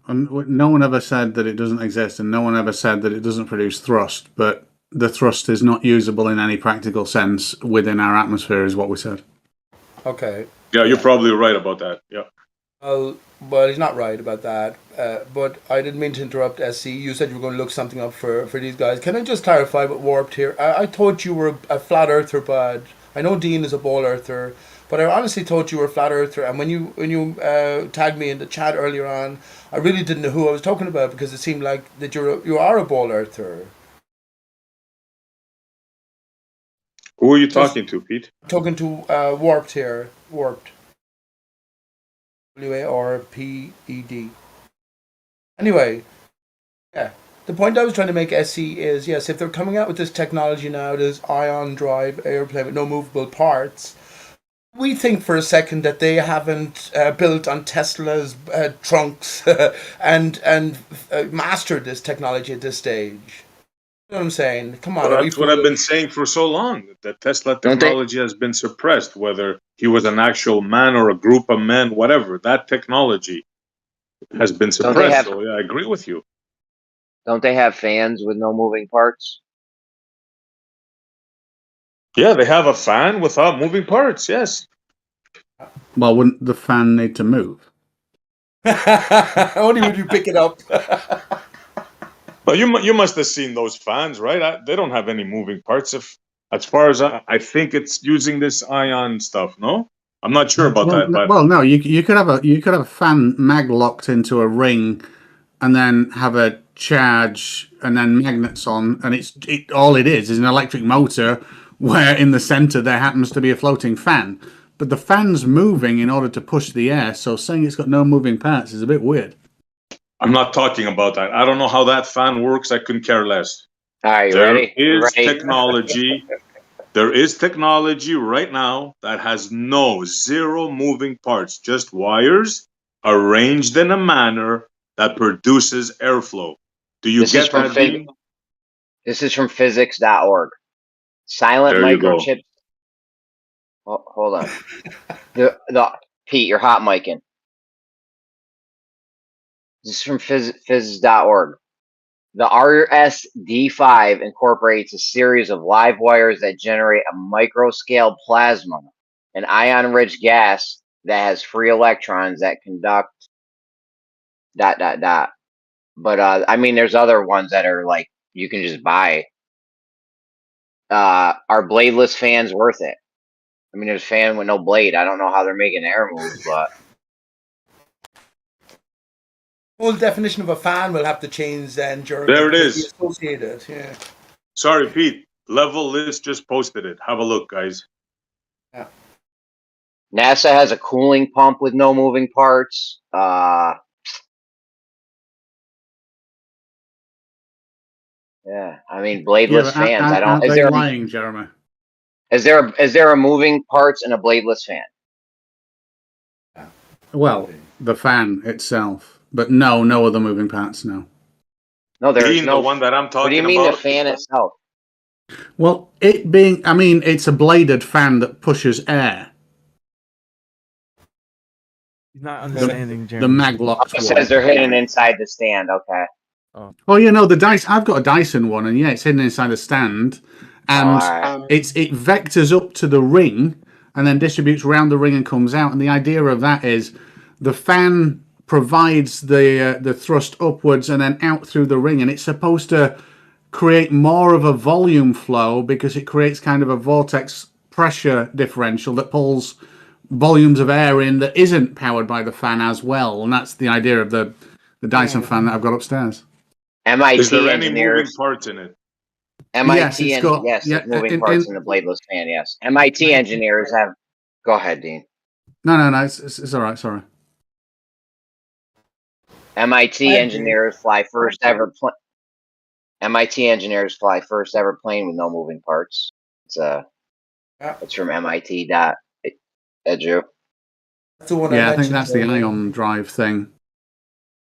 And no one ever said that it doesn't exist, and no one ever said that it doesn't produce thrust, but the thrust is not usable in any practical sense within our atmosphere, is what we said. Okay. Yeah, you're probably right about that. Yeah. Well, he's not right about that. But I didn't mean to interrupt, SC. You said you were going to look something up for these guys. Can I just clarify what Warped here? I thought you were a flat earther, but I know Dean is a ball earther, but I honestly thought you were a flat earther. And when you tagged me in the chat earlier on, I really didn't know who I was talking about because it seemed like that you are a ball earther. Who are you talking to, Pete? Talking to Warped here. Warped. WARPED. Anyway, yeah. The point I was trying to make, SC, is yes, if they're coming out with this technology now, this ion drive airplane with no movable parts, we think for a second that they haven't built on Tesla's trunks and mastered this technology at this stage. You know what I'm saying? Come on. Well, that's what I've been saying for so long. That Tesla technology has been suppressed, whether he was an actual man or a group of men, whatever. That technology has been suppressed. So yeah, I agree with you. Don't they have fans with no moving parts? Yeah, they have a fan without moving parts. Yes. Well, wouldn't the fan need to move? Only would you pick it up. But you must have seen those fans, right? They don't have any moving parts. If as far as I think it's using this ion stuff. No, I'm not sure about that. But No, you could have a fan mag locked into a ring, and then have a charge and then magnets on, and all it is an electric motor where in the center there happens to be a floating fan. But the fan's moving in order to push the air, so saying it's got no moving parts is a bit weird. I'm not talking about that. I don't know how that fan works. I couldn't care less. All right, There ready? is technology. There is technology right now that has zero moving parts, just wires arranged in a manner that produces airflow. Do you get that, Dean? This is from physics.org. Silent There you go. microchips. Oh, hold on. the Pete, you're hot micing. This is from phys.org. The RSD5 incorporates a series of live wires that generate a microscale plasma, an ion-rich gas that has free electrons that conduct ... But I mean, there's other ones that are like you can just buy. Are bladeless fans worth it? I mean, there's a fan with no blade. I don't know how they're making air move, but whole definition of a fan will have to change then, Jeremy. There it because is. we associate it, yeah. Sorry, Pete. Level List just posted it. Have a look, guys. Yeah. NASA has a cooling pump with no moving parts. Yeah, I mean, bladeless fans. I don't. Is there lying, Jeremy? Is there a moving parts in a bladeless fan? Well, the fan itself, but no other moving parts. No. No, there's Being no. the one that I'm talking about. What do you mean the fan itself? Well, it's a bladed fan that pushes air. He's not understanding, the maglock. It says they're hidden inside the stand. Okay. Oh, the dice. I've got a Dyson one, and yeah, it's hidden inside the stand, and it vectors up to the ring, and then distributes around the ring and comes out. And the idea of that is, the fan provides the thrust upwards and then out through the ring, and it's supposed to create more of a volume flow because it creates kind of a vortex pressure differential that pulls volumes of air in that isn't powered by the fan as well, and that's the idea of the Dyson fan that I've got upstairs. MIT Is there any engineers. moving parts in it? MIT yes, moving parts in the bladeless fan. Yes, MIT engineers have. Go ahead, Dean. No, it's all right. Sorry. MIT engineers fly first ever plane. MIT engineers fly first ever plane with no moving parts. It's from MIT. Edu. That's the one I think that's the ion drive thing.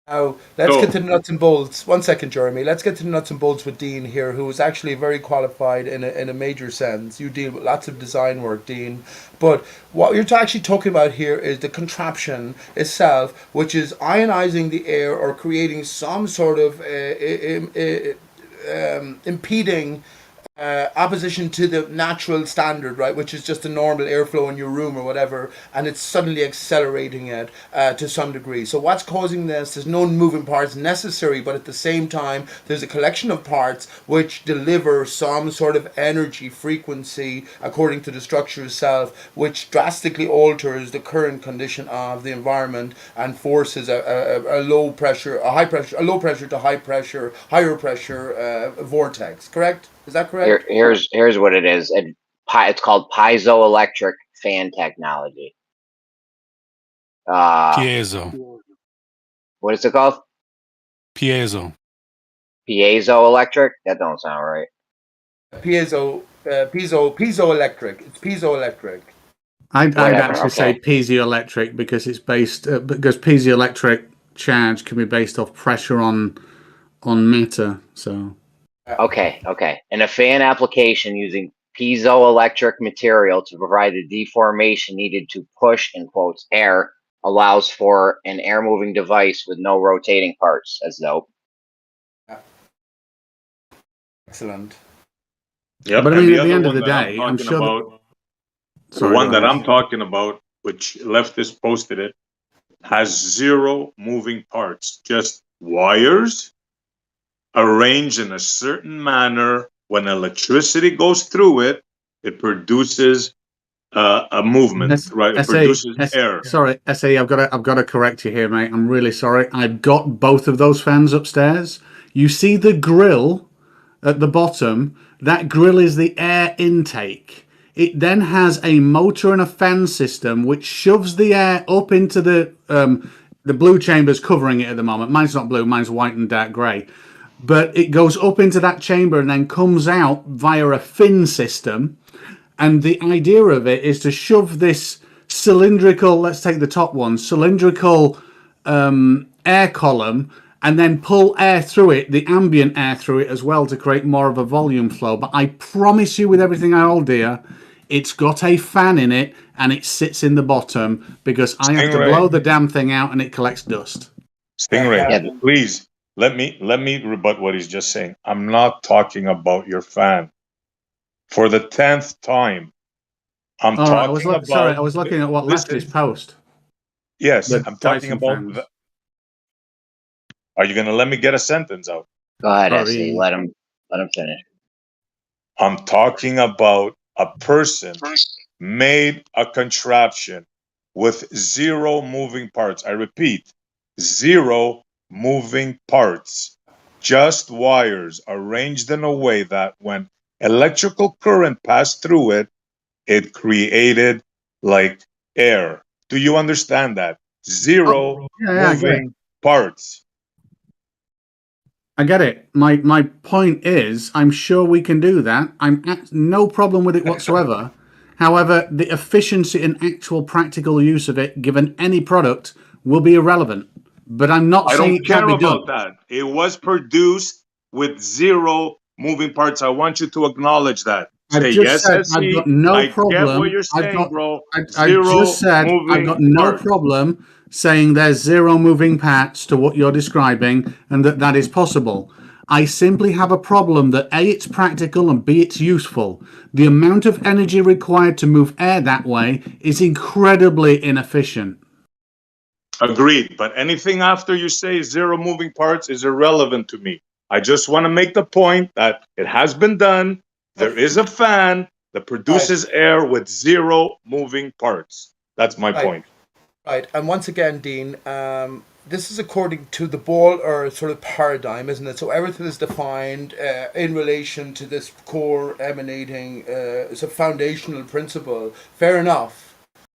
Now, let's get So to the nuts and bolts. One second, Jeremy. Let's get to the nuts and bolts with Dean here, who is actually very qualified in a major sense. You deal with lots of design work, Dean. But what you're actually talking about here is the contraption itself, which is ionizing the air or creating some sort of impeding opposition to the natural standard, right, which is just a normal airflow in your room or whatever, and it's suddenly accelerating it to some degree. So what's causing this? There's no moving parts necessary, but at the same time, there's a collection of parts which deliver some sort of energy frequency according to the structure itself, which drastically alters the current condition of the environment and forces a low pressure, a low pressure to high pressure, higher pressure vortex. Correct? Is that correct? Here's what it is. It's called piezoelectric fan technology. Piezo. What is it called? Piezo. Piezoelectric? That don't sound right. Piezoelectric. It's piezoelectric. I'd Whatever, actually say okay. piezoelectric because it's based because piezoelectric charge can be based off pressure on matter. So Okay. In a fan application using piezoelectric material to provide the deformation needed to push, in quotes, air, allows for an air moving device with no rotating parts. That's dope. Excellent. yep, but I and mean, the at the other end of one the that I'm day, I'm talking sure that. about, the Sorry, one go that ahead. I'm talking about, which leftist posted it, has 0 moving parts, just wires arranged in a certain manner. When electricity goes through it, it produces a movement, right? It produces air. Sorry, SA, I've got to correct you here, mate. I'm really sorry. I've got both of those fans upstairs. You see the grill at the bottom? That grill is the air intake. It then has a motor and a fan system which shoves the air up into the blue chamber's covering it at the moment. Mine's not blue, mine's white and dark grey. But it goes up into that chamber and then comes out via a fin system. And the idea of it is to shove this cylindrical, let's take the top one, cylindrical air column and then pull air through it, the ambient air through it as well to create more of a volume flow. But I promise you with everything I hold dear, it's got a fan in it and it sits in the bottom because I have to Stingray. blow the damn thing out and it collects dust. Stingray, please let me rebut what he's just saying. I'm not talking about your fan. For the 10th time, I'm All right, talking about. sorry, I was looking at what listen, leftist post. Yes, The I'm talking Dyson about. fans. Are you going to let me get a sentence out? Go ahead, Sorry. SC. Let him finish. I'm talking about a person made a contraption with 0 moving parts. I repeat, 0 moving parts. Just wires arranged in a way that when electrical current passed through it, it created like air. Do you understand that? 0 Yeah, I get it. moving parts. I get it. My point is, I'm sure we can do that. I'm no problem with it whatsoever. However, the efficiency and actual practical use of it, given any product, will be irrelevant. But I'm not I saying don't it can't care be done. about that. It was produced with 0 moving parts. I want you to acknowledge that. I've Say just yes, said SC. I've got no I get what problem. you're saying, bro. I 0 just said I've got moving no parts. problem saying there's 0 moving parts to what you're describing and that is possible. I simply have a problem that A, it's practical and B, it's useful. The amount of energy required to move air that way is incredibly inefficient. Agreed. But anything after you say 0 moving parts is irrelevant to me. I just want to make the point that it has been done. There is a fan that produces air with 0 moving parts. That's my point. Right, and once again, Dean, this is according to the ball or sort of paradigm, isn't it? So everything is defined in relation to this core emanating, it's a foundational principle. Fair enough.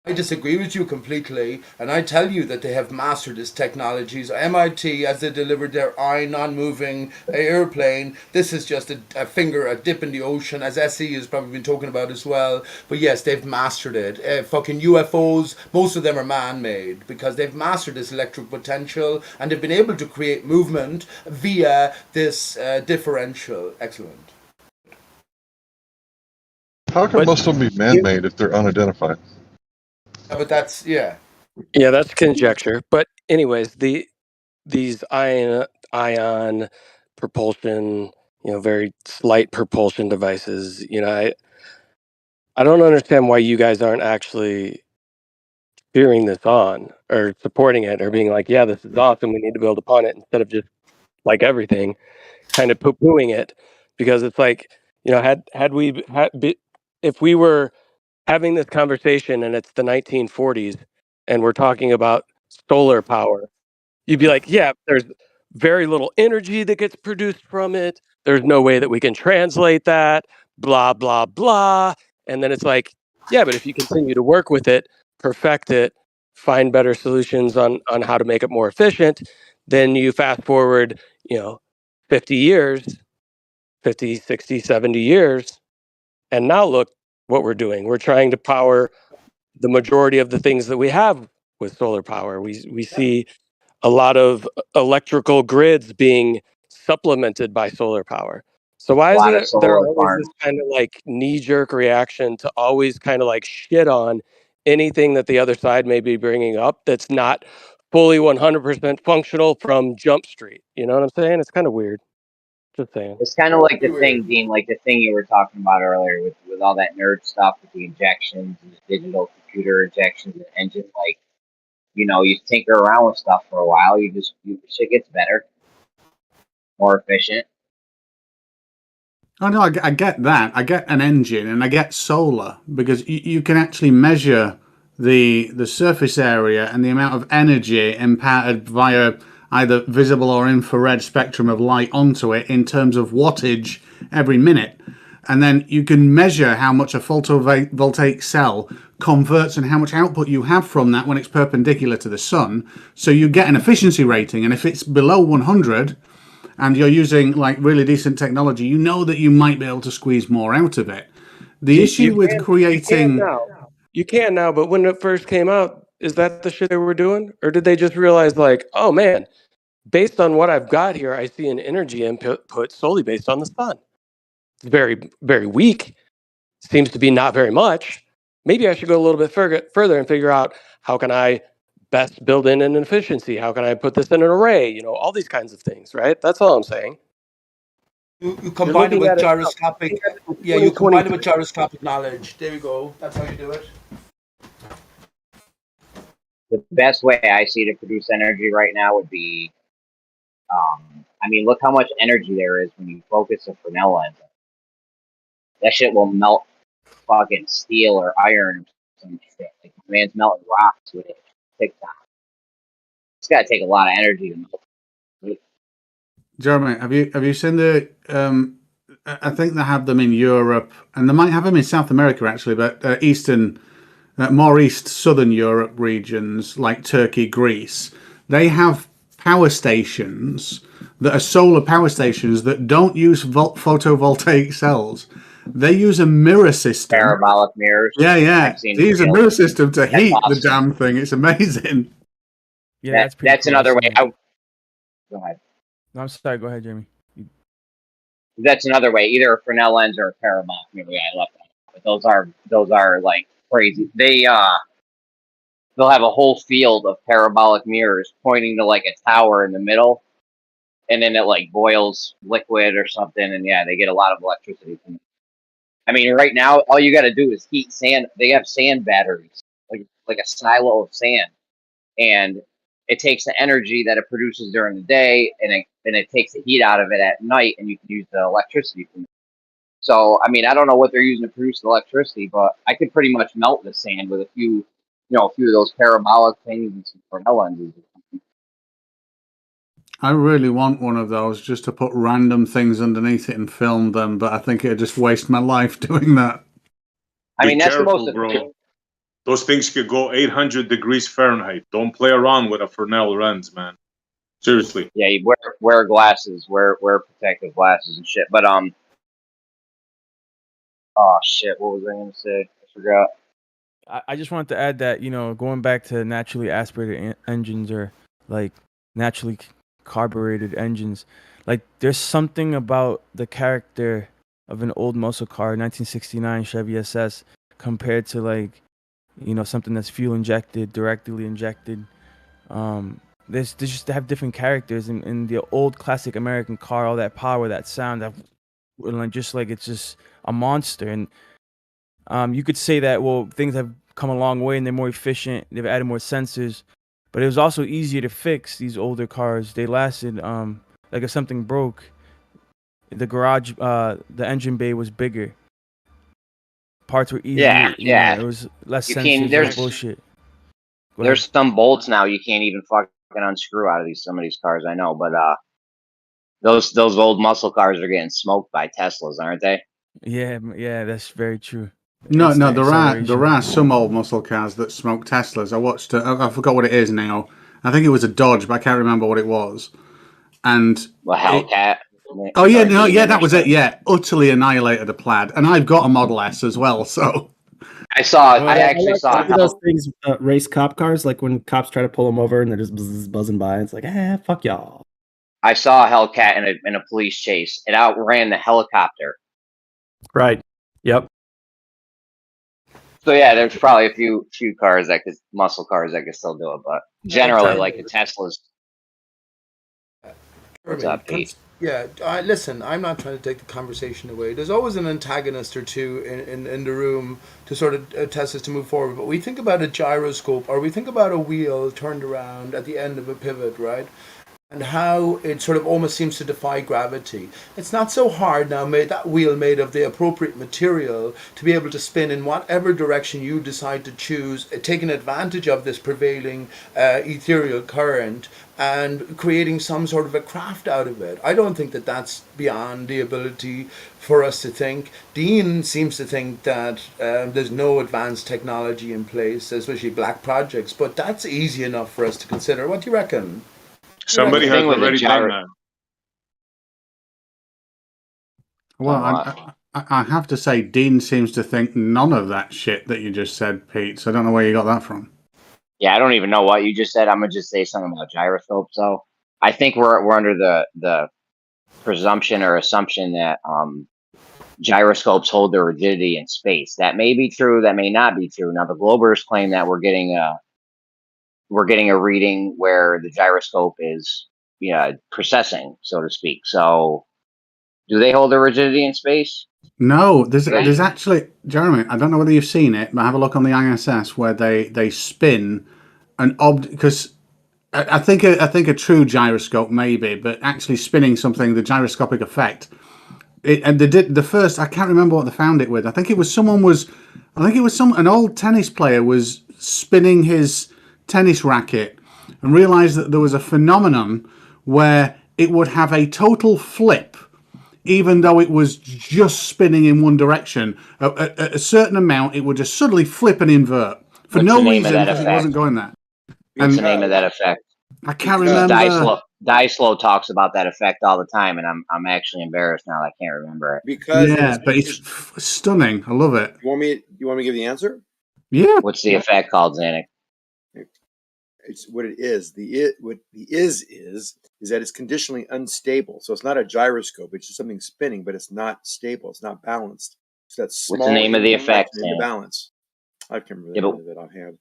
I disagree with you completely, and I tell you that they have mastered this technology. So MIT, as they delivered their eye non-moving airplane, this is just a finger, a dip in the ocean, as SE has probably been talking about as well. But yes, they've mastered it. Fucking UFOs, most of them are man-made because they've mastered this electric potential and they've been able to create movement via this differential. Excellent. How can most of them be man-made if they're unidentified? But that's, yeah. Yeah, that's conjecture. But anyways, these ion propulsion, very slight propulsion devices, I don't understand why you guys aren't actually cheering this on or supporting it or being like, yeah, this is awesome, we need to build upon it, instead of just like everything kind of poo-pooing it. Because it's like, if we were having this conversation and it's the 1940s and we're talking about solar power, you'd be like, yeah, there's very little energy that gets produced from it. There's no way that we can translate that, blah, blah, blah. And then it's like, yeah, but if you continue to work with it, perfect it, find better solutions on how to make it more efficient, then you fast forward, 50 years, 50, 60, 70 years. And now look what we're doing. We're trying to power the majority of the things that we have with solar power. We see a lot of electrical grids being supplemented by solar power. So why A is lot of there solar always this farms. kind of like knee-jerk reaction to always kind of like shit on anything that the other side may be bringing up that's not fully 100% functional from Jump Street? You know what I'm saying? It's kind of weird. Just saying. It's kind of like the thing, Dean, like the thing you were talking about earlier with all that nerd stuff with the injections and the digital computer injections and engines. Like, you tinker around with stuff for a while, shit gets better, more efficient. Oh no, I get that. I get an engine and I get solar because you can actually measure the surface area and the amount of energy imparted via either visible or infrared spectrum of light onto it in terms of wattage every minute. And then you can measure how much a photovoltaic cell converts and how much output you have from that when it's perpendicular to the sun. So you get an efficiency rating. And if it's below 100 and you're using like really decent technology, you know that you might be able to squeeze more out of it. The issue with creating... You can now, but when it first came out, is that the shit they were doing? Or did they just realize like, oh man, based on what I've got here, I see an energy input solely based on the sun. It's very, very weak. Seems to be not very much. Maybe I should go a little bit further and figure out how can I best build in an efficiency? How can I put this in an array? All these kinds of things, right? That's all I'm saying. You combine it with gyroscopic. Yeah, you combine it with gyroscopic knowledge. There you go. That's how you do it. The best way I see to produce energy right now would be, look how much energy there is when you focus a Fresnel lens. That shit will melt fucking steel or iron or some shit. Like, man's melting rocks with it. TikTok. It's got to take a lot of energy to melt. Jeremy, have you seen the? I think they have them in Europe, and they might have them in South America actually, but more east southern Europe regions like Turkey, Greece, they have power stations that are solar power stations that don't use photovoltaic cells. They use a mirror system. Parabolic mirrors. Yeah. They use a mirror system to heat the damn thing. It's amazing. Yeah, that's another way. Go ahead. No, I'm sorry. Go ahead, Jeremy. That's another way. Either a Fresnel lens or a parabolic mirror. I left that. But those are like crazy. They'll have a whole field of parabolic mirrors pointing to like a tower in the middle, and then it like boils liquid or something, and yeah, they get a lot of electricity from it. Right now, all you got to do is heat sand. They have sand batteries, like a silo of sand, and it takes the energy that it produces during the day, and it takes the heat out of it at night, and you can use the electricity from it. So, I don't know what they're using to produce the electricity, but I could pretty much melt the sand with a few of those parabolic things and some Fresnel lenses. I really want one of those just to put random things underneath it and film them, but I think it'd just waste my life doing that. That's the most efficient. Those things could go 800 degrees Fahrenheit. Don't play around with a Fresnel lens, man. Seriously. Yeah, you wear glasses, wear protective glasses and shit. But oh shit, what was I gonna say? I forgot. I just wanted to add that, going back to naturally aspirated engines or like naturally carbureted engines, like there's something about the character of an old muscle car, 1969 Chevy SS, compared to like, something that's fuel injected, directly injected. They just have different characters in the old classic American car, all that power, that sound, it's just a monster. And you could say that, well, things have come a long way and they're more efficient. They've added more sensors, but it was also easier to fix these older cars. They lasted, like if something broke, the garage, the engine bay was bigger. Parts were easier. Yeah. It was less You sensors. can't. Less bullshit. Go ahead. There's some bolts now you can't even fucking unscrew out of some of these cars. I know, but those old muscle cars are getting smoked by Teslas, aren't they? Yeah, that's very true. No, Instant there acceleration. are some old muscle cars that smoke Teslas. I watched. I forgot what it is now. I think it was a Dodge, but I can't remember what it was. And Well, Hellcat. Oh yeah, that was it. Yeah, utterly annihilated a Plaid, and I've got a Model S as well. So I actually saw those things, race cop cars, like when cops try to pull them over and they're just buzzing by. It's like, fuck y'all. I saw a Hellcat in a police chase. It outran the helicopter. Right. Yep. So yeah, there's probably a few cars muscle cars that could still do it, but generally, like the Teslas. What's up, Pete? Yeah, listen, I'm not trying to take the conversation away. There's always an antagonist or two in the room to sort of test us to move forward. But we think about a gyroscope or we think about a wheel turned around at the end of a pivot, right? And how it sort of almost seems to defy gravity. It's not so hard now, that wheel made of the appropriate material to be able to spin in whatever direction you decide to choose, taking advantage of this prevailing ethereal current and creating some sort of a craft out of it. I don't think that that's beyond the ability for us to think. Dean seems to think that there's no advanced technology in place, especially black projects, but that's easy enough for us to consider. What do you reckon? Somebody has already done that. Well, I have to say, Dean seems to think none of that shit that you just said, Pete. So I don't know where you got that from. Yeah, I don't even know what you just said. I'm gonna just say something about gyroscopes. So I think we're under the presumption or assumption that gyroscopes hold their rigidity in space. That may be true. That may not be true. Now the Globers claim that we're getting a reading where the gyroscope is processing, so to speak. So do they hold their rigidity in space? No, there's actually, Jeremy, I don't know whether you've seen it, but have a look on the ISS where they spin an because I think a true gyroscope maybe, but actually spinning something, the gyroscopic effect. And they did the first. I can't remember what they found it with. I think it was an old tennis player was spinning his tennis racket and realized that there was a phenomenon where it would have a total flip even though it was just spinning in one direction. At a certain amount it would just suddenly flip and invert for no reason because it wasn't going there. What's the name of that effect? I can't remember. Dyslow talks about that effect all the time, and I'm actually embarrassed now. I can't remember it. Because but it's stunning. I love it. You want me to give the answer? Yeah. What's the effect called, Zanuck? It's what it is. What the is that it's conditionally unstable. So it's not a gyroscope. It's just something spinning, but it's not stable. It's not balanced. So that's small. What's the name of the effect? The balance. I can't remember the name of it offhand.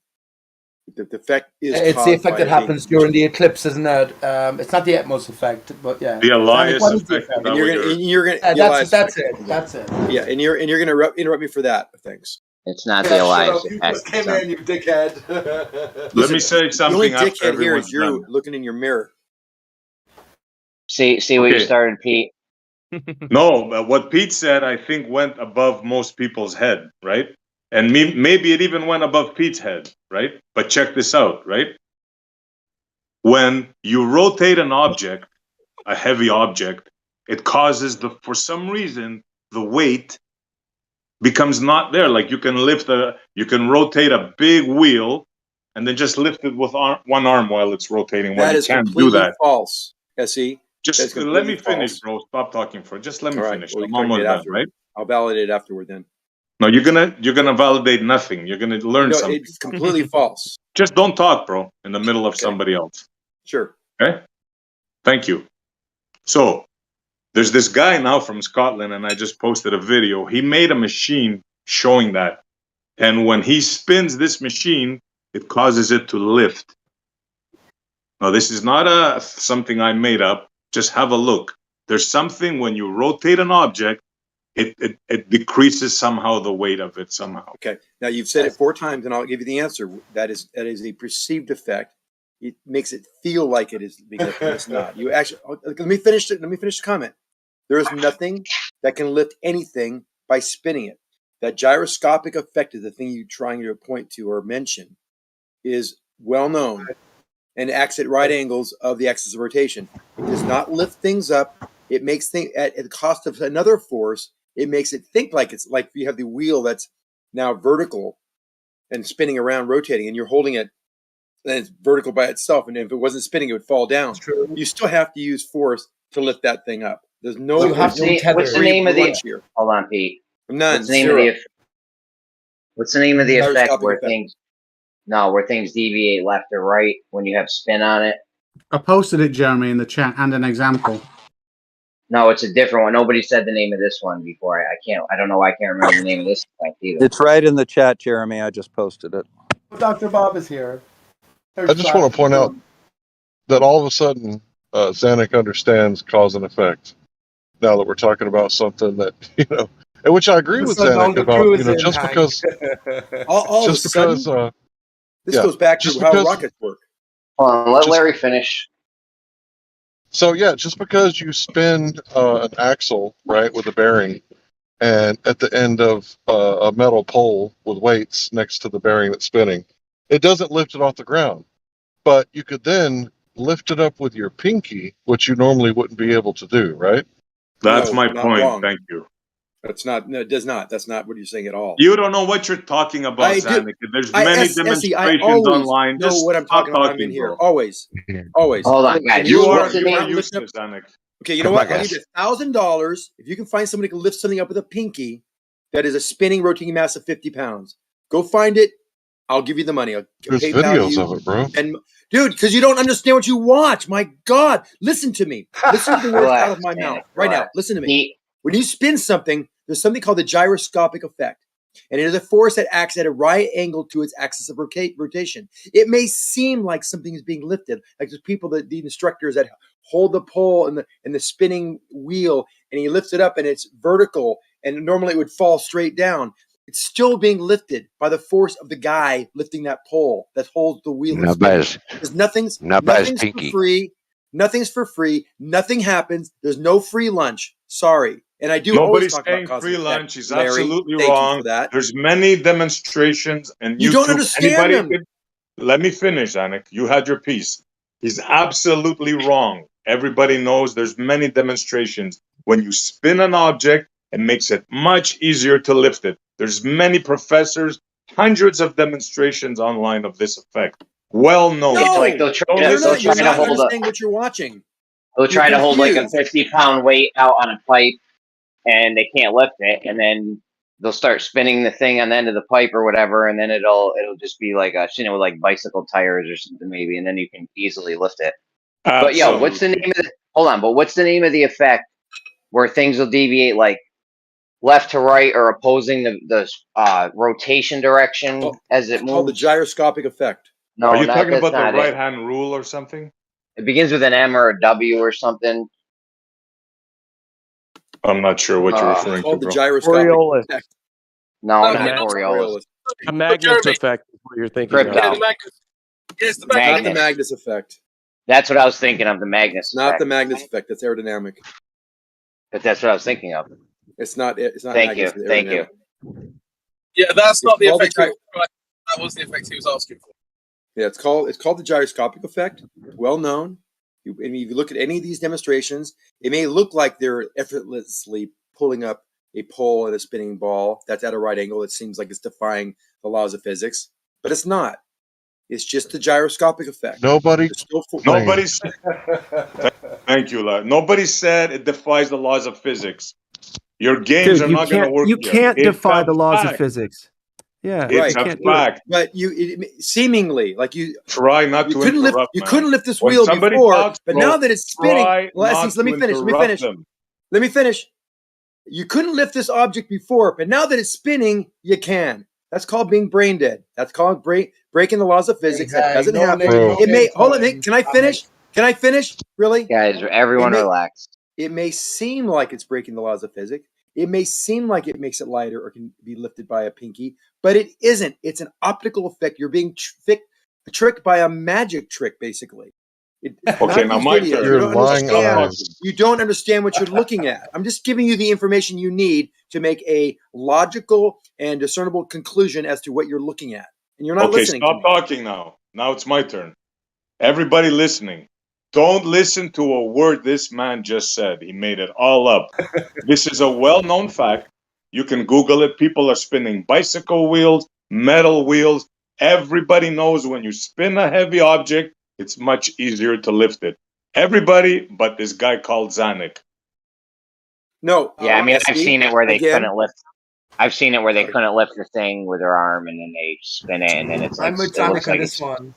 The effect is. It's the effect that happens during the eclipse, isn't it? It's not the Atmos effect, but yeah. The Elias effect. And you're gonna. That's it. Yeah, and you're gonna interrupt me for that. Thanks. It's not the Elias effect. Came in, you dickhead. Let me say something. The only dickhead here is you looking in your mirror. See what you started, Pete. No, but what Pete said, I think, went above most people's head, right? And maybe it even went above Pete's head, right? But check this out, right? When you rotate an object, a heavy object, it causes for some reason, the weight becomes not there. Like you can rotate a big wheel and then just lift it with one arm while it's rotating. Well, That you is can't do completely that. false. SE. Just That's let me completely finish, false. bro. Stop talking for. Just let me All right. finish. Well, you I'm can almost get done, after right? it. I'll validate it afterward then. No, you're gonna validate nothing. You're gonna learn No, something. it's completely false. Just don't talk, bro, in the middle of Okay. somebody else. Sure. Okay? Thank you. So there's this guy now from Scotland, and I just posted a video. He made a machine showing that. And when he spins this machine, it causes it to lift. Now, this is not something I made up. Just have a look. There's something when you rotate an object, it decreases somehow the weight of it somehow. Okay. Now you've said it 4 times, and I'll give you the answer. That is a perceived effect. It makes it feel like it is being lifted. It's not. You actually. Let me finish it. Let me finish the comment. There is nothing that can lift anything by spinning it. That gyroscopic effect is the thing you're trying to point to or mention is well known and acts at right angles of the axis of rotation. It does not lift things up. It makes things at the cost of another force. It makes it think like it's like you have the wheel that's now vertical and spinning around, rotating, and you're holding it, and it's vertical by itself. And if it wasn't spinning, it would fall down. You still have to use force to lift that thing up. There's no. What's the name of the? Here. Hold on, Pete. None. What's the name Zero. of the? What's the name of the effect Gyroscopic where effect. things? No, where things deviate left or right when you have spin on it. I posted it, Jeremy, in the chat and an example. No, it's a different one. Nobody said the name of this one before. I can't. I don't know why I can't remember the name of this effect either. It's right in the chat, Jeremy. I just posted it. Dr. Bob is here. I just want to point out that all of a sudden, Zanuck understands cause and effect. Now that we're talking about something that, and which I agree with Zanuck about, just because, all just of a sudden, because, this goes back to how rockets work. Hold on, let Larry finish. So yeah, just because you spin an axle, right, with a bearing, and at the end of a metal pole with weights next to the bearing that's spinning, it doesn't lift it off the ground. But you could then lift it up with your pinky, which you normally wouldn't be able to do, right? That's No, my not point. wrong. Thank you. That's not. No, it does not. That's not what you're saying at all. You don't know what you're talking about, I do. Zanuck. There's many demonstrations I always online. know Just what I'm stop talking about. I'm in talking, here. bro. Always. Always. Hold on, guys. You What's the are name? useless, Zanuck. Okay, you know what? I'll give you $1,000 if you can find somebody who can lift something up with a pinky that is a spinning, rotating mass of 50 pounds. Go find it. I'll give you the money. I'll There's PayPal videos you. of it, bro. And dude, because you don't understand what you watch. My God, listen to me. Listen to the words out of my mouth right now. Listen to me. When you spin something, there's something called the gyroscopic effect. And it is a force that acts at a right angle to its axis of rotation. It may seem like something is being lifted, like there's people that the instructors that hold the pole and the spinning wheel, and he lifts it up and it's vertical, and normally it would fall straight down. It's still being lifted by the force of the guy lifting that pole that holds the wheel. Not by his, Because nothing's not by his for pinky. free. Nothing's for free. Nothing happens. There's no free lunch. Sorry. And I do always Nobody's talk saying about cause free and effect, lunch. He's Larry. absolutely Thank wrong. you for that. There's many demonstrations and You YouTube. don't understand them. Let me finish, Zanuck. You had your piece. He's absolutely wrong. Everybody knows there's many demonstrations. When you spin an object, it makes it much easier to lift it. There's many professors, hundreds of demonstrations online of this effect. Well known. It's like they'll try to hold understanding what you're watching. They'll try You're to hold like a confused. 50-pound weight out on a pipe, and they can't lift it, and then they'll start spinning the thing on the end of the pipe or whatever, and then it'll just be like a with like bicycle tires or something maybe, and then you can easily lift it. But yo, what's the name of the? Hold on, but what's the name of the effect where things will deviate like left to right or opposing the rotation direction as it It's called the moves? gyroscopic effect. No, Are you not, talking that's about the not it. right-hand rule or something? It begins with an M or a W or something. I'm not sure what you're referring It's to, called the bro. gyroscopic Coriolis. effect. No, No, not not Coriolis. The Magnus Jeremy. effect is what you're thinking Crypto. of. Yeah, the Magnus. Yes, the Not Magnus. the Magnus effect. That's what I was thinking of, the Magnus Not effect. the Magnus effect. That's aerodynamic. But that's what I was thinking of. It's not. It's not. Thank you. Magnus, it's Thank you. aerodynamic. Yeah, that's not the It's called effect. That was the effect he was asking for. Yeah, it's called the gyroscopic effect. Well known. And if you look at any of these demonstrations, it may look like they're effortlessly pulling up a pole and a spinning ball that's at a right angle. It seems like it's defying the laws of physics, but it's not. It's just the gyroscopic effect. Nobody Nobody said. Thank you, Larry. Nobody said it defies the laws of physics. Your games Dude, are not going to work you here. can't It's defy a the laws of fact. physics. Yeah, It's you a can't do it. fact. But seemingly, like Try not to interrupt, you man. couldn't lift this When wheel somebody before, talks, but bro, now that it's spinning, try not let me to finish. interrupt them. Let me finish. You couldn't lift this object before, but now that it's spinning, you can. That's called being brain dead. That's called breaking the laws of physics. That Hey, doesn't no happen. name, no It may name hold on. calling. Can I finish? Can I finish? Really? Guys, everyone relax. It may seem like it's breaking the laws of physics. It may seem like it makes it lighter or can be lifted by a pinky, but it isn't. It's an optical effect. You're being tricked by a magic trick, basically. Okay, now my turn. You're lying eyes. You don't understand what you're looking at. I'm just giving you the information you need to make a logical and discernible conclusion as to what you're looking at. And you're not listening to Stop me. talking now. Now it's my turn. Everybody listening, don't listen to a word this man just said. He made it all up. This is a well-known fact. You can Google it. People are spinning bicycle wheels, metal wheels. Everybody knows when you spin a heavy object, it's much easier to lift it. Everybody but this guy called Zanuck. No. Yeah, I mean, I've see, seen it where they again, couldn't lift. I've seen it where they couldn't lift the thing with their arm, and then they spin it, and then it's like I'm with it looks Zanuck on like this it's. one.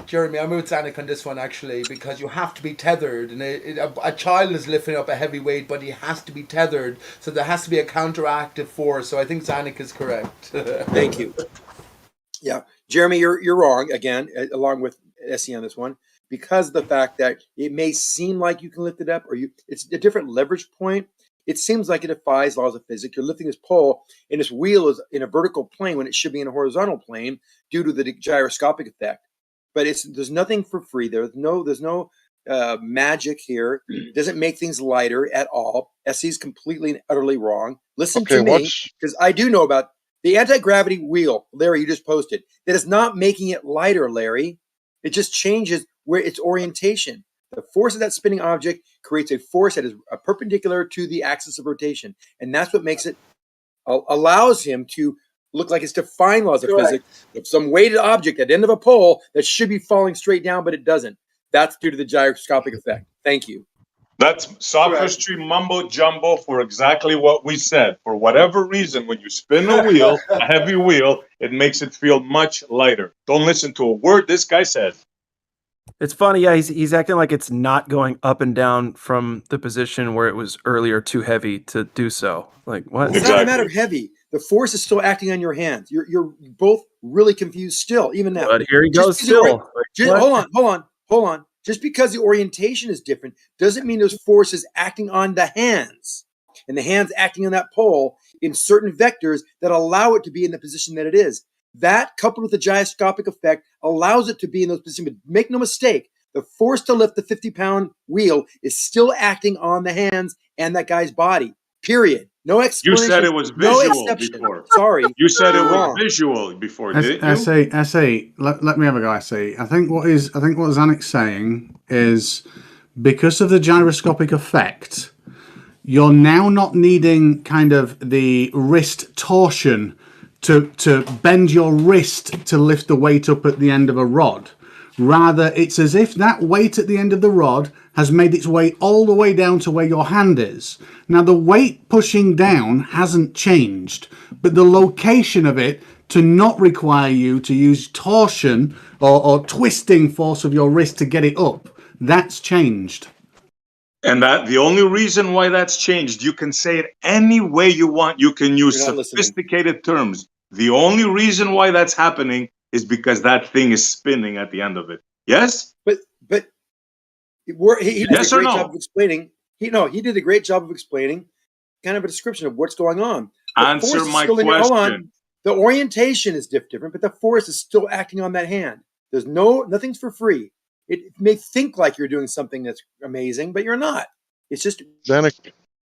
Jeremy, I'm with Zanuck on this one actually, because you have to be tethered, and a child is lifting up a heavy weight, but he has to be tethered, so there has to be a counteractive force. So I think Zanuck is correct. Thank you. Yeah, Jeremy, you're wrong again, along with SE on this one, because of the fact that it may seem like you can lift it up, or it's a different leverage point. It seems like it defies laws of physics. You're lifting this pole, and this wheel is in a vertical plane when it should be in a horizontal plane due to the gyroscopic effect. But there's nothing for free. There's no magic here. It doesn't make things lighter at all. SE's completely and utterly wrong. Listen to me, because I do know about the anti-gravity wheel, Larry, you just posted. That is not making it lighter, Larry. It just changes where its orientation. The force of that spinning object creates a force that is perpendicular to the axis of rotation. And that's what makes it, allows him to look like it's defying laws of physics. Of some weighted object at the end of a pole that should be falling straight down, but it doesn't. That's due to the gyroscopic effect. Thank you. That's sophistry mumbo jumbo for exactly what we said. For whatever reason, when you spin a wheel, a heavy wheel, it makes it feel much lighter. Don't listen to a word this guy said. It's funny, yeah. He's acting like it's not going up and down from the position where it was earlier too heavy to do so. Like what? It's not a matter of heavy. The force is still acting on your hands. You're both really confused still, even now. But here he goes still. Hold on. Just because the orientation is different doesn't mean those forces acting on the hands and the hands acting on that pole in certain vectors that allow it to be in the position that it is. That, coupled with the gyroscopic effect, allows it to be in those positions. But make no mistake, the force to lift the 50-pound wheel is still acting on the hands and that guy's body. Period. No explanation. You said it was visual before. Sorry. You said it was wrong. visual before, didn't you? SE, let me have a go, SE. I think what Zanuck's saying is because of the gyroscopic effect, you're now not needing kind of the wrist torsion to bend your wrist to lift the weight up at the end of a rod. Rather, it's as if that weight at the end of the rod has made its way all the way down to where your hand is. Now, the weight pushing down hasn't changed, but the location of it to not require you to use torsion or twisting force of your wrist to get it up, that's changed. And that the only reason why that's changed, you can say it any way you want. You can use sophisticated terms. The only reason why that's happening is because that thing is spinning at the end of it. Yes? But he did a great job of explaining. He did a great job of explaining kind of a description of what's going on. Answer my question. Hold on. The orientation is different, but the force is still acting on that hand. There's nothing's for free. It may think like you're doing something that's amazing, but you're not. It's just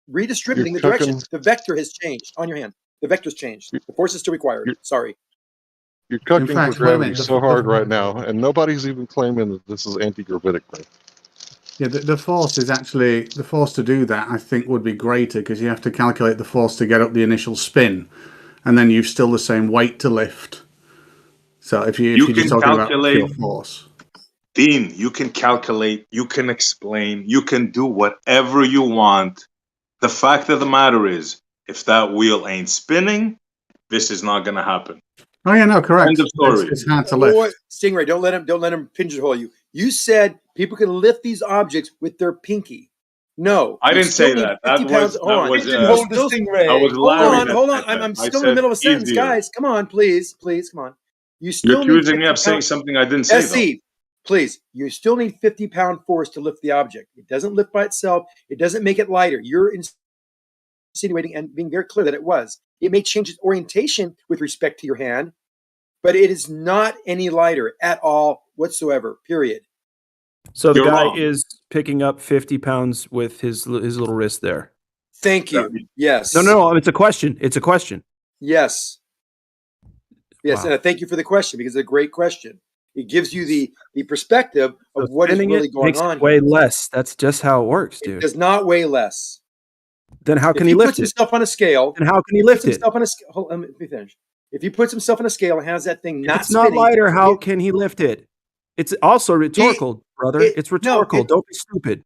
redistributing the direction. The vector has changed on your hand. The vector's changed. The force is still required. Sorry. You're cooking for gravity so hard right now, and nobody's even claiming that this is anti-gravitic thing. Yeah, the force is actually the force to do that. I think would be greater because you have to calculate the force to get up the initial spin, and then you've still the same weight to lift. So if you're You just can talking about calculate, pure force, Dean, you can calculate, you can explain, you can do whatever you want. The fact of the matter is, if that wheel ain't spinning, this is not going to happen. oh yeah, no, correct. End of story. It's hard to Wait, lift. Stingray, don't let him pigeonhole you. You said people can lift these objects with their pinky. No, I you didn't still say need that. 50 That pounds. was Hold on. Pigeonhole the Still- Stingray. that was Larry that hold on. said that. I'm I still in the said middle of a sentence, easier. guys. Come on, please, come on. You You're still need accusing me 50 of saying pounds. something I didn't say, though. SC, please. You still need 50-pound force to lift the object. It doesn't lift by itself. It doesn't make it lighter. You're insinuating and being very clear that it was. It may change its orientation with respect to your hand, but it is not any lighter at all whatsoever. Period. So the You're guy wrong. is picking up 50 pounds with his little wrist there. Thank you. Yes. No. It's a question. It's a question. Yes. Yes, Wow. and I thank you for the question because it's a great question. It gives you the perspective So of what is spinning really it going makes on it weigh here. less. That's just how it works, It dude. does not weigh less. Then how If can he he puts lift it? himself on a scale, And how can he puts lift it? himself on a scale. Hold on, let me finish. If he puts himself on a scale and has that thing If not it's not spinning, lighter, how can he lift it? It's also rhetorical, brother. It's rhetorical. Don't be stupid.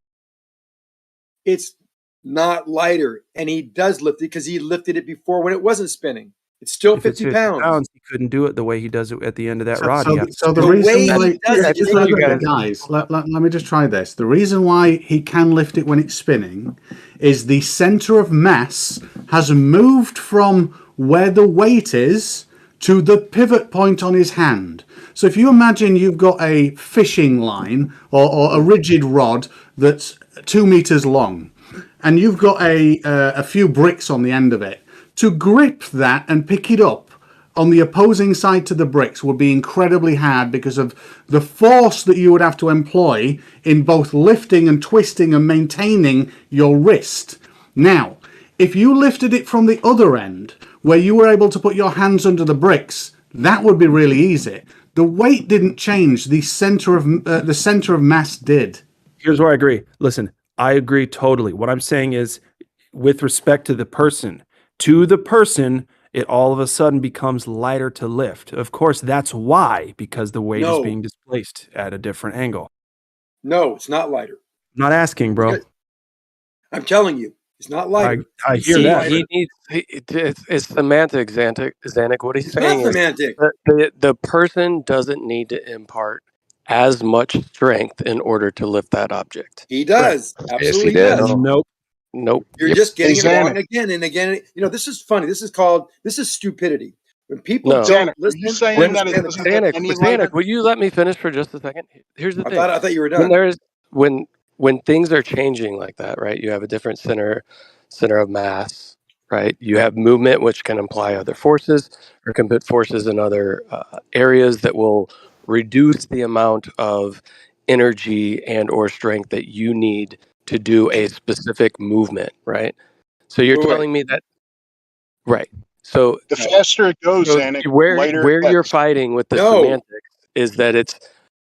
It's not lighter, and he does lift it because he lifted it before when it wasn't spinning. It's still If it's 50 pounds. he couldn't do it the way he does it at the end of that So, rod. so, He has to so the spin it. reason why, just let like me- guys, let me just try this. The reason why he can lift it when it's spinning is the center of mass has moved from where the weight is to the pivot point on his hand. So if you imagine you've got a fishing line or a rigid rod that's 2 meters long, and you've got a few bricks on the end of it, to grip that and pick it up on the opposing side to the bricks would be incredibly hard because of the force that you would have to employ in both lifting and twisting and maintaining your wrist. Now, if you lifted it from the other end, where you were able to put your hands under the bricks, that would be really easy. The weight didn't change. The center of mass did. Here's where I agree. Listen, I agree totally. What I'm saying is, with respect to the person, it all of a sudden becomes lighter to lift. Of course, that's why, because the weight is being displaced at a different angle. No, it's not lighter. I'm not asking, bro. I'm telling you, it's not lighter. I hear that. He needs. It's semantic, Zanuck. What he's It's saying not is semantic. that the person doesn't need to impart as much strength in order to lift that object. He does. Absolutely Yes, he does. does. Nope. You're Yep. just getting it wrong again and again. You know, this is funny. This is stupidity. When people don't listen, Zanuck, will you let me finish for just a second? Here's the thing. I thought you were done. When things are changing like that, right? You have a different center of mass, right? You have movement, which can imply other forces or can put forces in other areas that will reduce the amount of energy and or strength that you need to do a specific movement, right? So you're telling me that, right? So the faster it goes, Zanuck, where lighter it you're gets. fighting with the semantics is that it's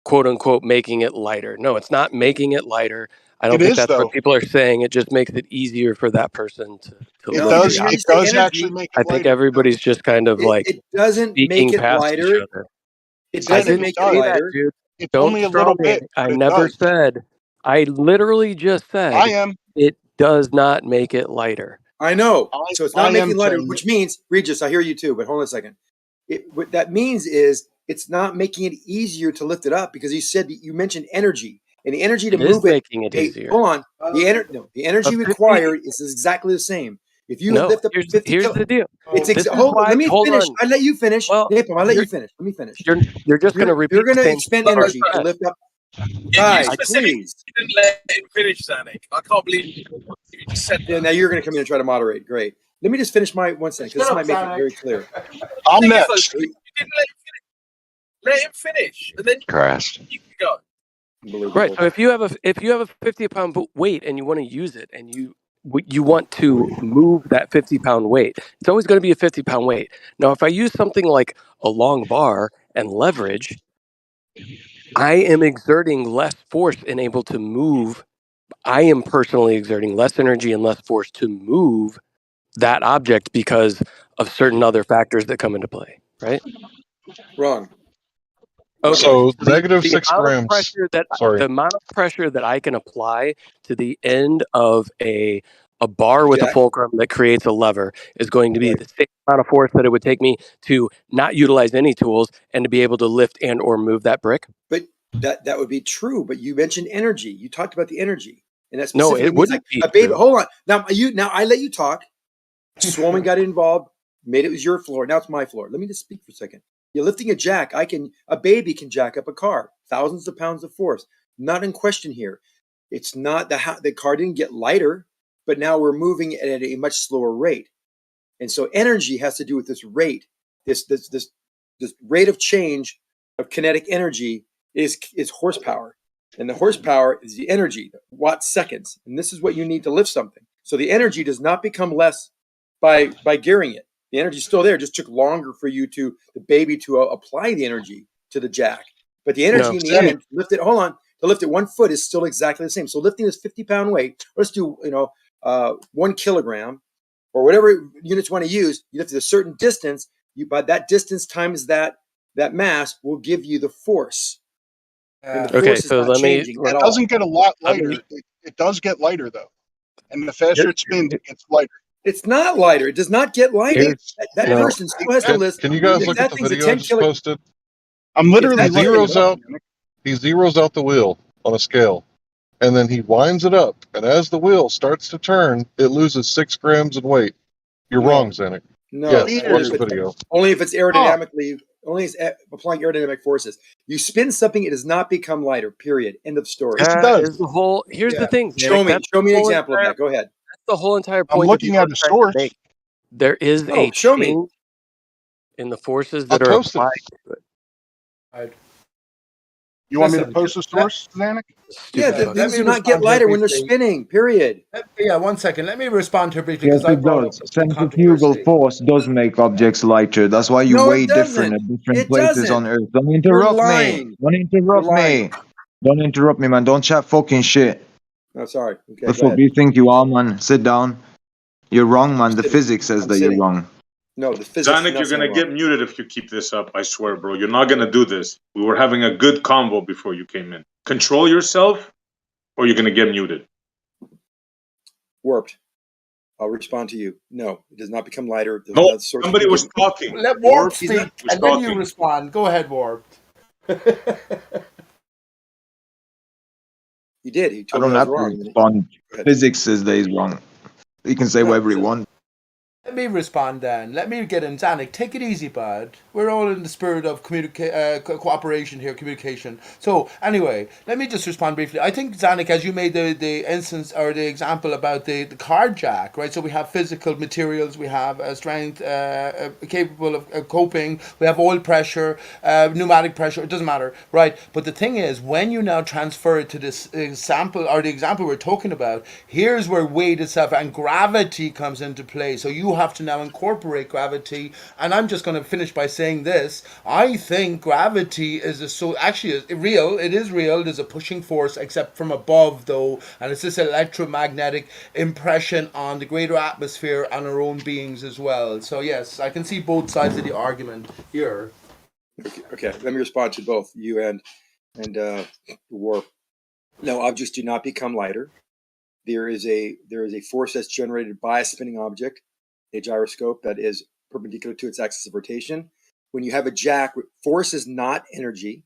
quote unquote making it lighter. No, it's not making it lighter. I don't It think is, that's though. what people are saying. It just makes it easier for that person to It lift does. the It object. does actually make it I think lighter. everybody's just kind of like It doesn't speaking make it past lighter. each other. It I doesn't didn't make say it that, lighter. dude. It's Don't only a straw little man. bit, I but it never does. said. I literally just said. I am. It does not make it lighter. I know. So it's not I making am lighter, saying which means, Regis, I hear you too, but hold on a second. What that means is it's not making it easier to lift it up because you mentioned energy. And the energy to It is move it. making it easier. Hold on. The energy 50 required is exactly the same. If you No, lift up here's 50 here's the deal. it's This is hold on, why. let me Hold finish. on. I let you finish. Well, Napalm, I'll let you you're- finish. Let me finish. You're just going to repeat You're the going to same expend stuff I energy to said. lift up. You Guys, specifically please. didn't let him finish, Zanuck. I can't believe you just said Yeah, that. now you're going to come in and try to moderate. Great. Let me just finish my one sentence because this might make it very clear. I'm The thing is, next. though, you didn't let him finish. Let him finish, and then Crashed. you can go. Right. So if you have a 50-pound weight and you want to use it and you want to move that 50-pound weight, it's always going to be a 50-pound weight. Now, if I use something like a long bar and leverage, I am exerting less force and able to move I am personally exerting less energy and less force to move that object because of certain other factors that come into play, right? Wrong. Okay. So The negative the 6 amount of grams. pressure that Sorry. the amount of pressure that I can apply to the end of a bar with a Jack. fulcrum that creates a lever is going to be Right. the same amount of force that it would take me to not utilize any tools and to be able to lift and or move that brick. But that would be true. But you mentioned energy. You talked about the energy, and that No, specifically it means like wouldn't be a baby. true. Hold on. Now I let you talk. Swoman got involved. Made it was your floor. Now it's my floor. Let me just speak for a second. You're lifting a jack. A baby can jack up a car. Thousands of pounds of force. Not in question here. It's not the car didn't get lighter, but now we're moving at a much slower rate. And so energy has to do with this rate, this rate of change of kinetic energy is horsepower. And the horsepower is the energy, watt seconds. And this is what you need to lift something. So the energy does not become less by gearing it. The energy's still there. It just took longer for the baby to apply the energy to the jack. But the energy No. in the end, to lift it 1 foot is still exactly the same. So lifting this 50-pound weight, let's do 1 kilogram, or whatever units you want to use, you lift it a certain distance. By that distance times that mass will give you the force. And the Okay, force is so not let me changing It at all. doesn't get a lot let lighter. me It does get lighter though, and the faster it spins, it gets lighter. It's not lighter. It does not get lighter. here's That no person still has to list. Can you guys If look at that the thing's a video I 10 just kilo, posted? I'm if literally He that thing, looking it zeroes up. out. He zeroes out the wheel on a scale, and then he winds it up. And as the wheel starts to turn, it loses 6 grams in weight. You're no, wrong, Zanuck. no. Yes, watch Weird. the video. Only if it's Huh. aerodynamically, only if it's applying aerodynamic forces. You spin something, it does not become lighter. Period. End of story. Yes, it that does. is the whole here's Yeah. the thing, Show Zanuck. me an example of that. Go ahead. That's the whole entire I'm point that looking people at are a trying to source. make. There is Oh, a show me. change in the forces I'll that are post it. applied to it. You want me to Listen, post a source, Zanuck? Yeah, Stupid fuck. things me do not get respond to her lighter when they're briefly. spinning. Period. Yeah, 1 second. Let me respond to her briefly Yes, because I it brought up does. the Centrifugal controversy. force does make objects lighter. That's why you No, weigh it different doesn't. at different It places on doesn't. Earth. Don't You're interrupt me. lying. Don't You're interrupt lying. me. Don't interrupt me, man. Don't chat fucking shit. Oh, sorry. Okay, The go fuck ahead. do you think you are, man? Sit down. You're wrong, man. The Sitting. physics says I'm that you're sitting. wrong. No, the physics is Zanuck, not you're saying gonna wrong. get muted if you keep this up. I swear, bro. You're not gonna do this. We were having a good convo before you came in. Control yourself, or you're gonna get muted. Warped. I'll respond to you. No, it does not become lighter. There's No, another source somebody you was can give. talking. Let Warp Warp He's not. speak, was and then you talking. respond. Go ahead, Warp. He did. He I told me don't I was have to wrong. respond. Go ahead. Physics says that he's wrong. He can say No, whatever he wants. Let me respond then. Let me get in. Zanuck, take it easy, bud. We're all in the spirit of cooperation here, communication. So, anyway, let me just respond briefly. I think, Zanuck, as you made the instance or the example about the card jack, right? So we have physical materials, we have strength capable of coping, we have oil pressure, pneumatic pressure, it doesn't matter, right? But the thing is, when you now transfer it to this example, or the example we're talking about, here's where weight itself and gravity comes into play. So you have to now incorporate gravity, and I'm just going to finish by saying this. I think gravity is real. It is real. There's a pushing force, except from above, though, and it's this electromagnetic impression on the greater atmosphere and our own beings as well. So yes, I can see both sides of the argument here. Okay. Let me respond to both you and Warp. No, objects do not become lighter. There is a force that's generated by a spinning object, a gyroscope, that is perpendicular to its axis of rotation. When you have a jack, force is not energy.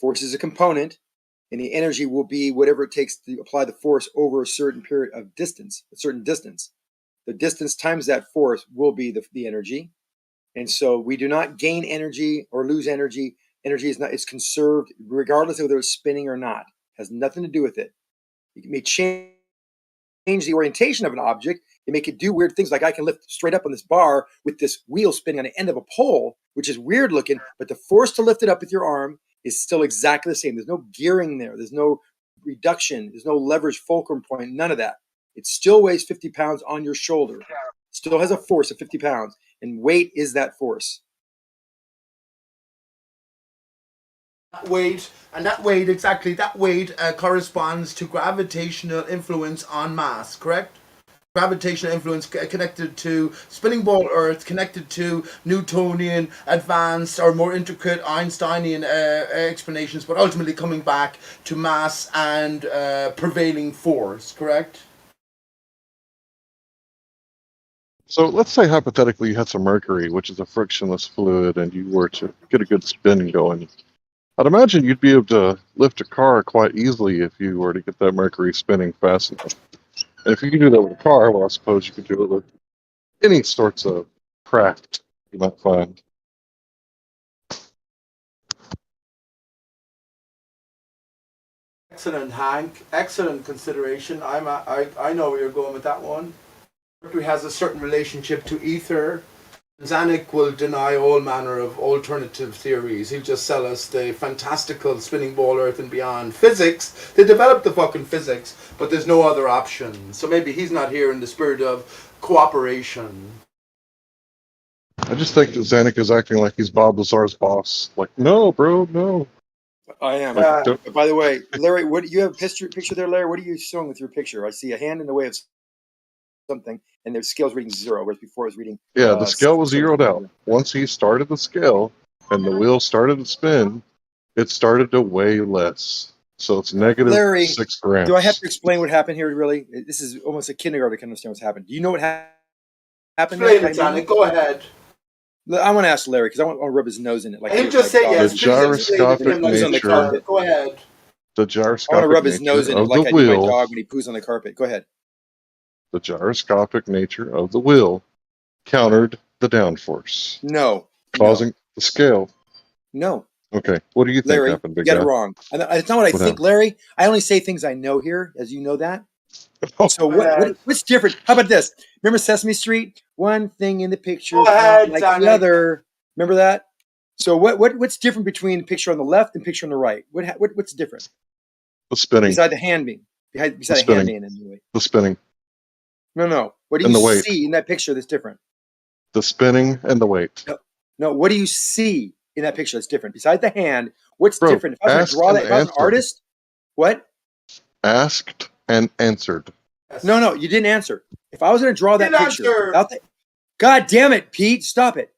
Force is a component, and the energy will be whatever it takes to apply the force over a certain period of distance, a certain distance. The distance times that force will be the energy. And so we do not gain energy or lose energy. Energy is not, it's conserved regardless of whether it's spinning or not. It has nothing to do with it. It may change the orientation of an object and make it do weird things, like I can lift straight up on this bar with this wheel spinning on the end of a pole, which is weird looking, but the force to lift it up with your arm is still exactly the same. There's no gearing there. There's no reduction. There's no leverage fulcrum point, none of that. It still weighs 50 pounds on your shoulder. Still has a force of 50 pounds, and weight is that force. That weight, and that weight, exactly, that weight corresponds to gravitational influence on mass, correct? Gravitational influence connected to spinning ball Earth, connected to Newtonian, advanced or more intricate Einsteinian explanations, but ultimately coming back to mass and prevailing force, correct? So let's say hypothetically you had some mercury, which is a frictionless fluid, and you were to get a good spin going. I'd imagine you'd be able to lift a car quite easily if you were to get that mercury spinning fast enough. And if you can do that with a car, well, I suppose you could do it with any sorts of craft you might find. Excellent, Hank. Excellent consideration. I know where you're going with that one. Mercury has a certain relationship to ether. Zanuck will deny all manner of alternative theories. He'll just sell us the fantastical spinning ball Earth and beyond physics. They developed the fucking physics, but there's no other option. So maybe he's not here in the spirit of cooperation. I just think that Zanuck is acting like he's Bob Lazar's boss. Like, no, bro, no. I am. Like, By the way, Larry, what you have a picture there, Larry? What are you showing with your picture? I see a hand in the way of something, and their scale's reading 0, whereas before it was reading. yeah, the scale was zeroed out. Once he started the scale and the wheel started to spin, it started to weigh less. So it's negative Larry, 6 grams. do I have to explain what happened here? Really, this is almost a kindergarten can understand what's happened. Do you know what happened? Explain it, Zanuck. Go ahead. I want to ask Larry because I want to rub his nose in it. Like He'll just say yes. The gyroscopic nature. Go ahead. The I gyroscopic want to rub his nature nose in it of like the I do my wheel. dog when he poos on the carpet. Go ahead. The gyroscopic nature of the wheel countered the downforce, No. causing the scale. No. Okay, what do you think Larry, happened, you big got guy? it wrong. It's not what I What think, happened? Larry. I only say things I know here, as you know that. So what's different? How about this? Remember Sesame Street? One thing in the picture is not like the other. Remember that? So what's different between the picture on the left and picture on the right? What's different? The spinning. Beside the hand being. Beside The the hand spinning. being in the way. The spinning. No. What do And you the weight. see in that picture that's different? The spinning and the weight. No, what do you see in that picture that's different? Besides the hand, what's Bro, different? If I was going to asked draw and that, if I was an answered. artist, what? Asked and answered. No, you didn't answer. If I was going to draw that Didn't picture, answer. without that, God damn it, Pete, stop it.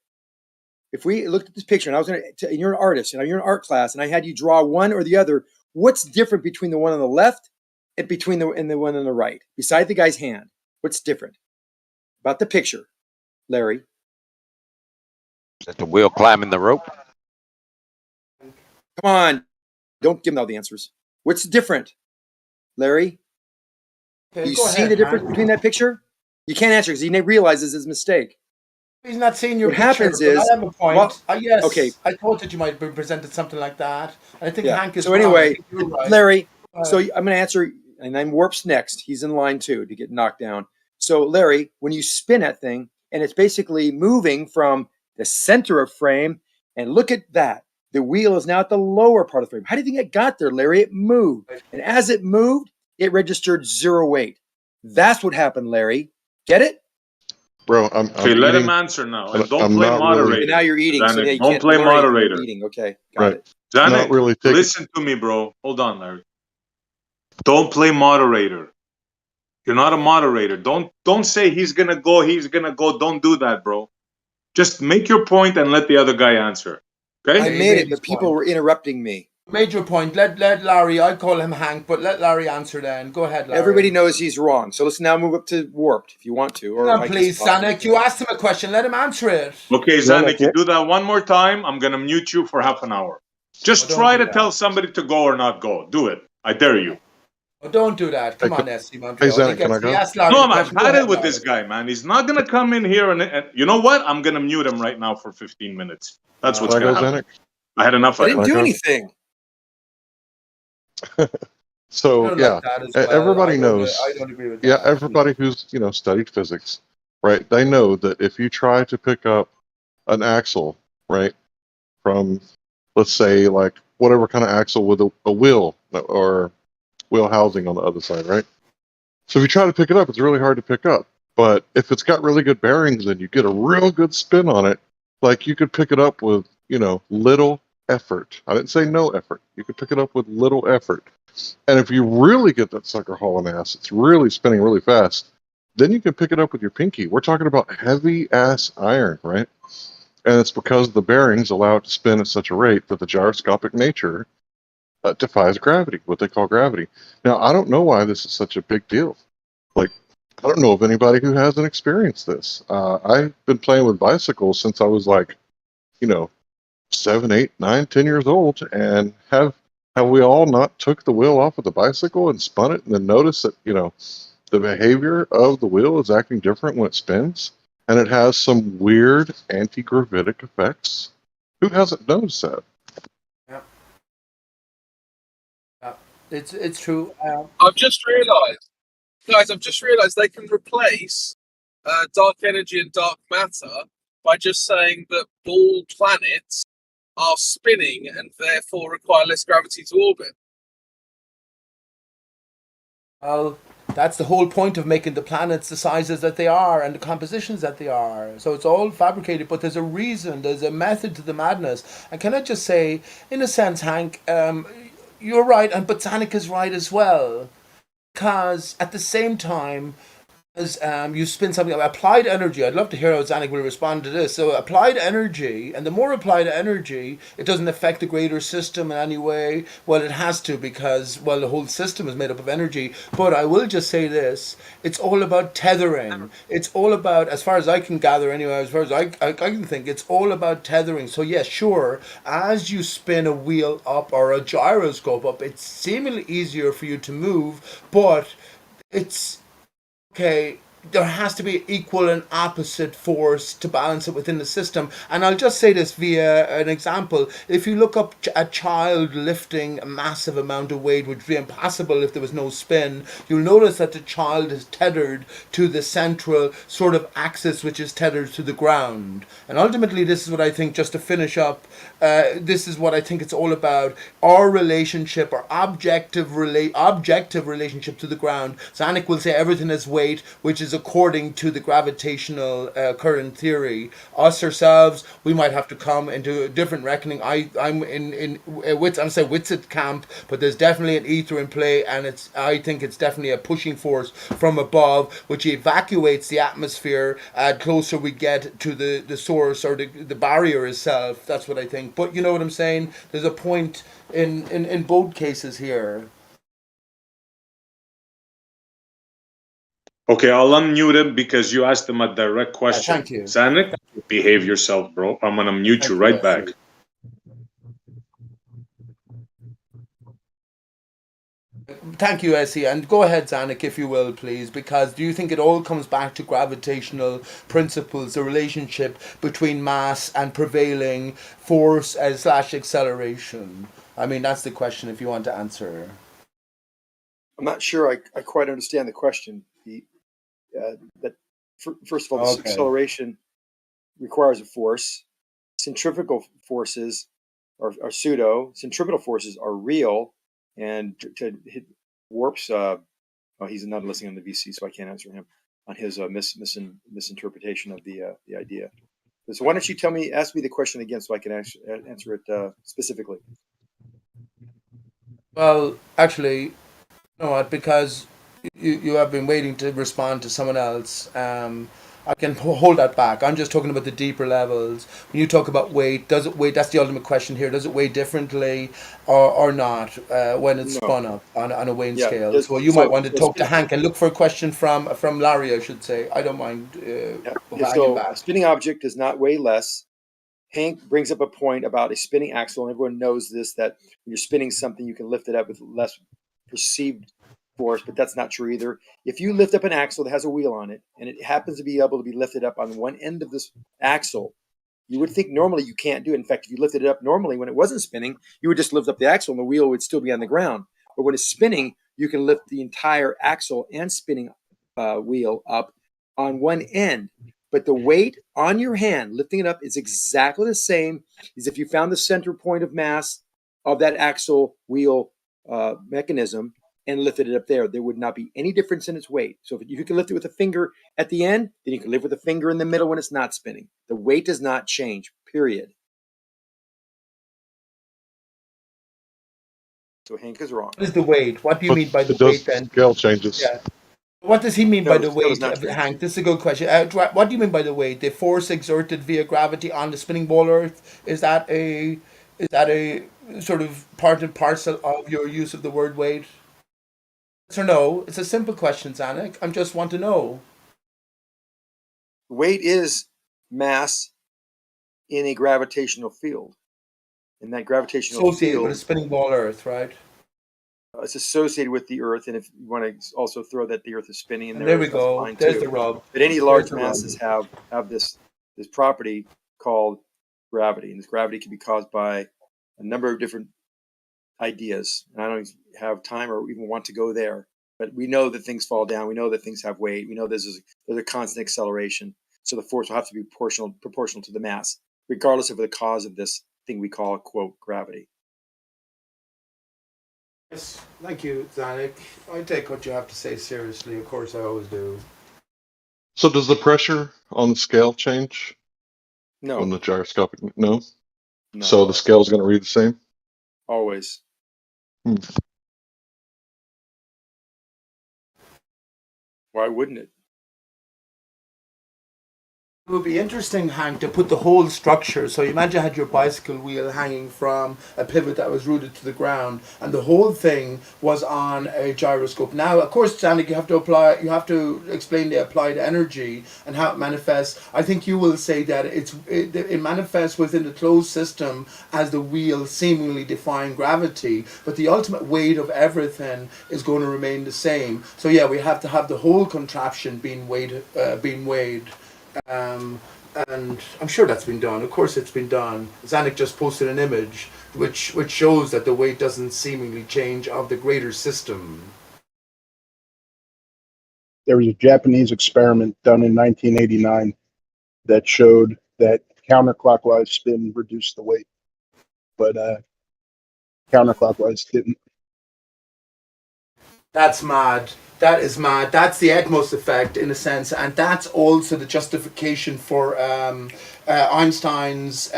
If we looked at this picture and I was going to, and you're an artist and you're in art class and I had you draw one or the other, what's different between the one on the left and between the one on the right? Beside the guy's hand, what's different about the picture, Larry? Is that the wheel climbing the rope? Come on, don't give them all the answers. What's different, Larry? Okay, You go see ahead, the difference Hank. between that picture? You can't answer because he realizes his mistake. He's not seeing your What picture, happens but is, I have a point. well, Yes, okay, I thought that you might be presented something like that. I think yeah. Hank is So wrong. I anyway, think you're right. Larry, Go so ahead. I'm going to answer, and then Warp's next. He's in line too to get knocked down. So Larry, when you spin that thing, and it's basically moving from the center of frame, and look at that. The wheel is now at the lower part of the frame. How do you think it got there, Larry? It moved. And as it moved, it registered 0 weight. That's what happened, Larry. Get it? Bro, I'm Okay, let him eating. answer now, and don't I'm play not moderator. really. And now you're eating, so Zanuck, yeah, you don't can't play narrate when you're moderator. eating. Okay, got Right. it. Not Zanuck, really taking. listen to me, bro. Hold on, Larry. Don't play moderator. You're not a moderator. Don't say he's gonna go. He's gonna go. Don't do that, bro. Just make your point and let the other guy answer. Okay? I Okay, made it, his but people point. were interrupting me. Made your point. Let Larry. I call him Hank, but let Larry answer then. Go ahead, Larry. Everybody knows he's wrong. So let's now move up to Warped if you want to. Hang Or on, I can please, talk. Zanuck. You asked him a question. Let him answer it. Okay, Zanuck, you do that one more time, I'm gonna mute you for half an hour. Just don't try do to tell somebody to go or not go. Do it. I dare you. Oh, don't do that. Come Hey, on, SC hey, Montreal. Zanuck, can I He go? asked Larry No, the I've question. Go had ahead, it with Larry. this guy, man. He's not gonna come in here and you know what? I'm gonna mute him right now for 15 minutes. That's what's Can I gonna go, happen. Zanuck? I had enough I of didn't him. do Can I go? anything. I So don't yeah, like that as well. everybody I knows. don't agree with Yeah, that. everybody who's studied physics, right? They know that if you try to pick up an axle, right, from let's say like whatever kind of axle with a wheel or wheel housing on the other side, right? So if you try to pick it up, it's really hard to pick up. But if it's got really good bearings and you get a real good spin on it, like you could pick it up with little effort. I didn't say no effort. You can pick it up with little effort. And if you really get that sucker hauling ass, it's really spinning really fast, then you can pick it up with your pinky. We're talking about heavy ass iron, right? And it's because the bearings allow it to spin at such a rate that the gyroscopic nature defies gravity, what they call gravity. Now, I don't know why this is such a big deal. Like, I don't know of anybody who hasn't experienced this. I've been playing with bicycles since I was like, 7, 8, 9, 10 years old, and have we all not took the wheel off of the bicycle and spun it, and then noticed that the behavior of the wheel is acting different when it spins, and it has some weird anti-gravitic effects? Who hasn't noticed that? Yeah. Yeah. It's true. I've just realised, guys. I've just realised they can replace dark energy and dark matter by just saying that ball planets are spinning and therefore require less gravity to orbit. Well, that's the whole point of making the planets the sizes that they are and the compositions that they are. So it's all fabricated, but there's a reason, there's a method to the madness. And can I just say, in a sense, Hank, you're right, but Zanuck is right as well. Because at the same time, as you spin something, applied energy. I'd love to hear how Zanuck will respond to this. So applied energy, and the more applied energy, it doesn't affect the greater system in any way. Well, it has to, because the whole system is made up of energy. But I will just say this: it's all about tethering. It's all about, as far as I can gather, anyway, as far as I can think, it's all about tethering. So yes, sure, as you spin a wheel up or a gyroscope up, it's seemingly easier for you to move, but it's okay, there has to be equal and opposite force to balance it within the system. And I'll just say this via an example. If you look up a child lifting a massive amount of weight, which would be impossible if there was no spin, you'll notice that the child is tethered to the central sort of axis, which is tethered to the ground. And ultimately, this is what I think, just to finish up, this is what I think it's all about. Our relationship, our objective relationship to the ground. Zanuck will say everything is weight, which is according to the gravitational current theory. Us ourselves, we might have to come into a different reckoning. I'm in Witzit camp, but there's definitely an ether in play, and I think it's definitely a pushing force from above, which evacuates the atmosphere closer we get to the source or the barrier itself. That's what I think. But you know what I'm saying? There's a point in both cases here. Okay, I'll unmute him because you asked him a direct question. Thank you. Zanuck, behave yourself, bro. I'm gonna mute you right back. Thank you, Essie. And go ahead, Zanuck, if you will, please, because do you think it all comes back to gravitational principles, the relationship between mass and prevailing force / acceleration? I mean, that's the question if you want to answer. I'm not sure I quite understand the question. First of all, this acceleration requires a force. Centrifugal forces are pseudo. Centripetal forces are real, and to hit warps. He's not listening on the VC, so I can't answer him on his misinterpretation of the idea. So why don't you ask me the question again, so I can answer it specifically. Well, actually, you know what? Because you have been waiting to respond to someone else. I can hold that back. I'm just talking about the deeper levels. When you talk about weight, does it weigh? That's the ultimate question here. Does it weigh differently or not when it's spun up on a weighing scale? So you might want to talk to Hank and look for a question from Larry, I should say. I don't mind. So a spinning object does not weigh less. Hank brings up a point about a spinning axle, and everyone knows this, that when you're spinning something, you can lift it up with less perceived force, but that's not true either. If you lift up an axle that has a wheel on it, and it happens to be able to be lifted up on one end of this axle, you would think normally you can't do it. In fact, if you lifted it up normally when it wasn't spinning, you would just lift up the axle and the wheel would still be on the ground. But when it's spinning, you can lift the entire axle and spinning wheel up on one end. But the weight on your hand, lifting it up, is exactly the same as if you found the center point of mass of that axle wheel mechanism and lifted it up there. There would not be any difference in its weight. So if you can lift it with a finger at the end, then you can lift with a finger in the middle when it's not spinning. The weight does not change, period. So Hank is wrong. What is the weight? What do you But mean by the it does weight then? scale changes. Yeah. What does he mean No, by the the scale does weight? not change. Hank, this is a good question. What do you mean by the weight? The force exerted via gravity on the spinning ball Earth? Is that a sort of part and parcel of your use of the word weight? Yes or no? It's a simple question, Zanuck. I just want to know. Weight is mass in a gravitational field. And that gravitational Associated with a field spinning ball Earth, right? it's associated with the Earth. And if you want to also throw that the Earth is spinning in And there, there we that's go. fine There's too. the rub. But any There's large the rub. masses have this property called gravity. And this gravity can be caused by a number of different ideas. And I don't have time or even want to go there. But we know that things fall down. We know that things have weight. We know there's a constant acceleration. So the force will have to be proportional to the mass, regardless of the cause of this thing we call, quote, gravity. Yes, thank you, Zanuck. I take what you have to say seriously. Of course, I always do. So does the pressure on the scale change No. when the gyroscopic? No. No. So the scale is going to read the same. Always. Why wouldn't it? It would be interesting, Hank, to put the whole structure. So you imagine you had your bicycle wheel hanging from a pivot that was rooted to the ground, and the whole thing was on a gyroscope. Now, of course, Zanuck, you have to explain the applied energy and how it manifests. I think you will say that it manifests within the closed system as the wheel seemingly defying gravity, but the ultimate weight of everything is going to remain the same. So yeah, we have to have the whole contraption being weighed. And I'm sure that's been done. Of course, it's been done. Zanuck just posted an image which shows that the weight doesn't seemingly change of the greater system. There was a Japanese experiment done in 1989 that showed that counterclockwise spin reduced the weight, but counterclockwise didn't. That's mad. That is mad. That's the Egmos effect in a sense, and that's also the justification for Einstein's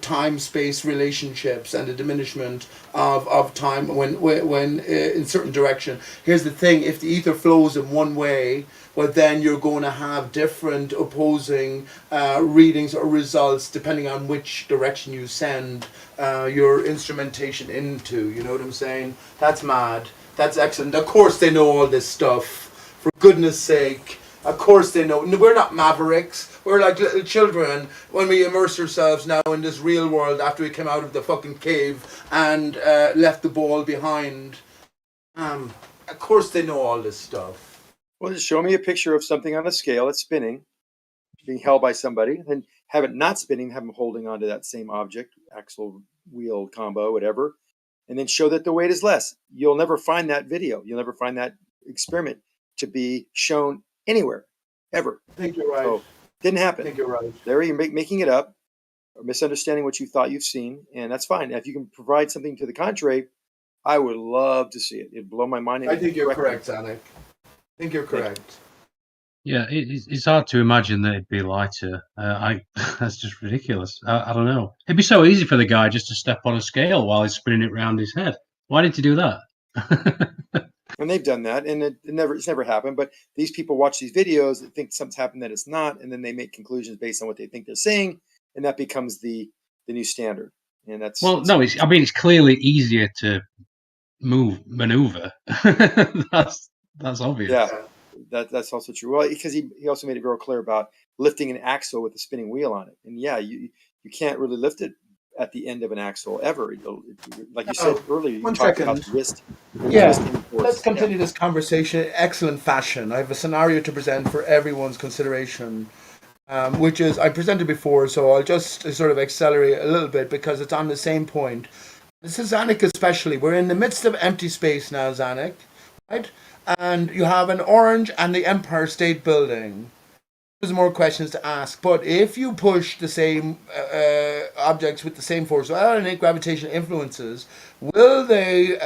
time-space relationships and the diminishment of time when in certain direction. Here's the thing: if the ether flows in one way, well, then you're going to have different opposing readings or results depending on which direction you send your instrumentation into. You know what I'm saying? That's mad. That's excellent. Of course they know all this stuff. For goodness sake. Of course they know. We're not mavericks. We're like little children when we immerse ourselves now in this real world after we came out of the fucking cave and left the ball behind. Of course they know all this stuff. Well, just show me a picture of something on a scale that's spinning, being held by somebody, then have it not spinning, have them holding onto that same object, axle, wheel combo, whatever, and then show that the weight is less. You'll never find that video. You'll never find that experiment to be shown anywhere, ever. I think you're right. So, didn't happen. I think you're right. Larry, you're making it up, or misunderstanding what you thought you've seen, and that's fine. If you can provide something to the contrary, I would love to see it. It'd blow my mind. I think you're correct, Zanuck. I think you're correct. Yeah, it's hard to imagine that it'd be lighter. That's just ridiculous. I don't know. It'd be so easy for the guy just to step on a scale while he's spinning it round his head. Why did he do that? And they've done that, and it's never happened. But these people watch these videos that think something's happened that it's not, and then they make conclusions based on what they think they're saying, and that becomes the new standard. And that's it's clearly easier to maneuver. that's obvious. Yeah, that's also true. Well, because he also made it real clear about lifting an axle with a spinning wheel on it, and yeah, you can't really lift it at the end of an axle ever. Like you said earlier, you talked about the wrist. Let's continue this conversation in excellent fashion. I have a scenario to present for everyone's consideration, which is I presented before, so I'll just sort of accelerate a little bit because it's on the same point. This is Zanuck especially. We're in the midst of empty space now, Zanuck, right? And you have an orange and the Empire State Building. There's more questions to ask, but if you push the same objects with the same force without any gravitational influences, will they,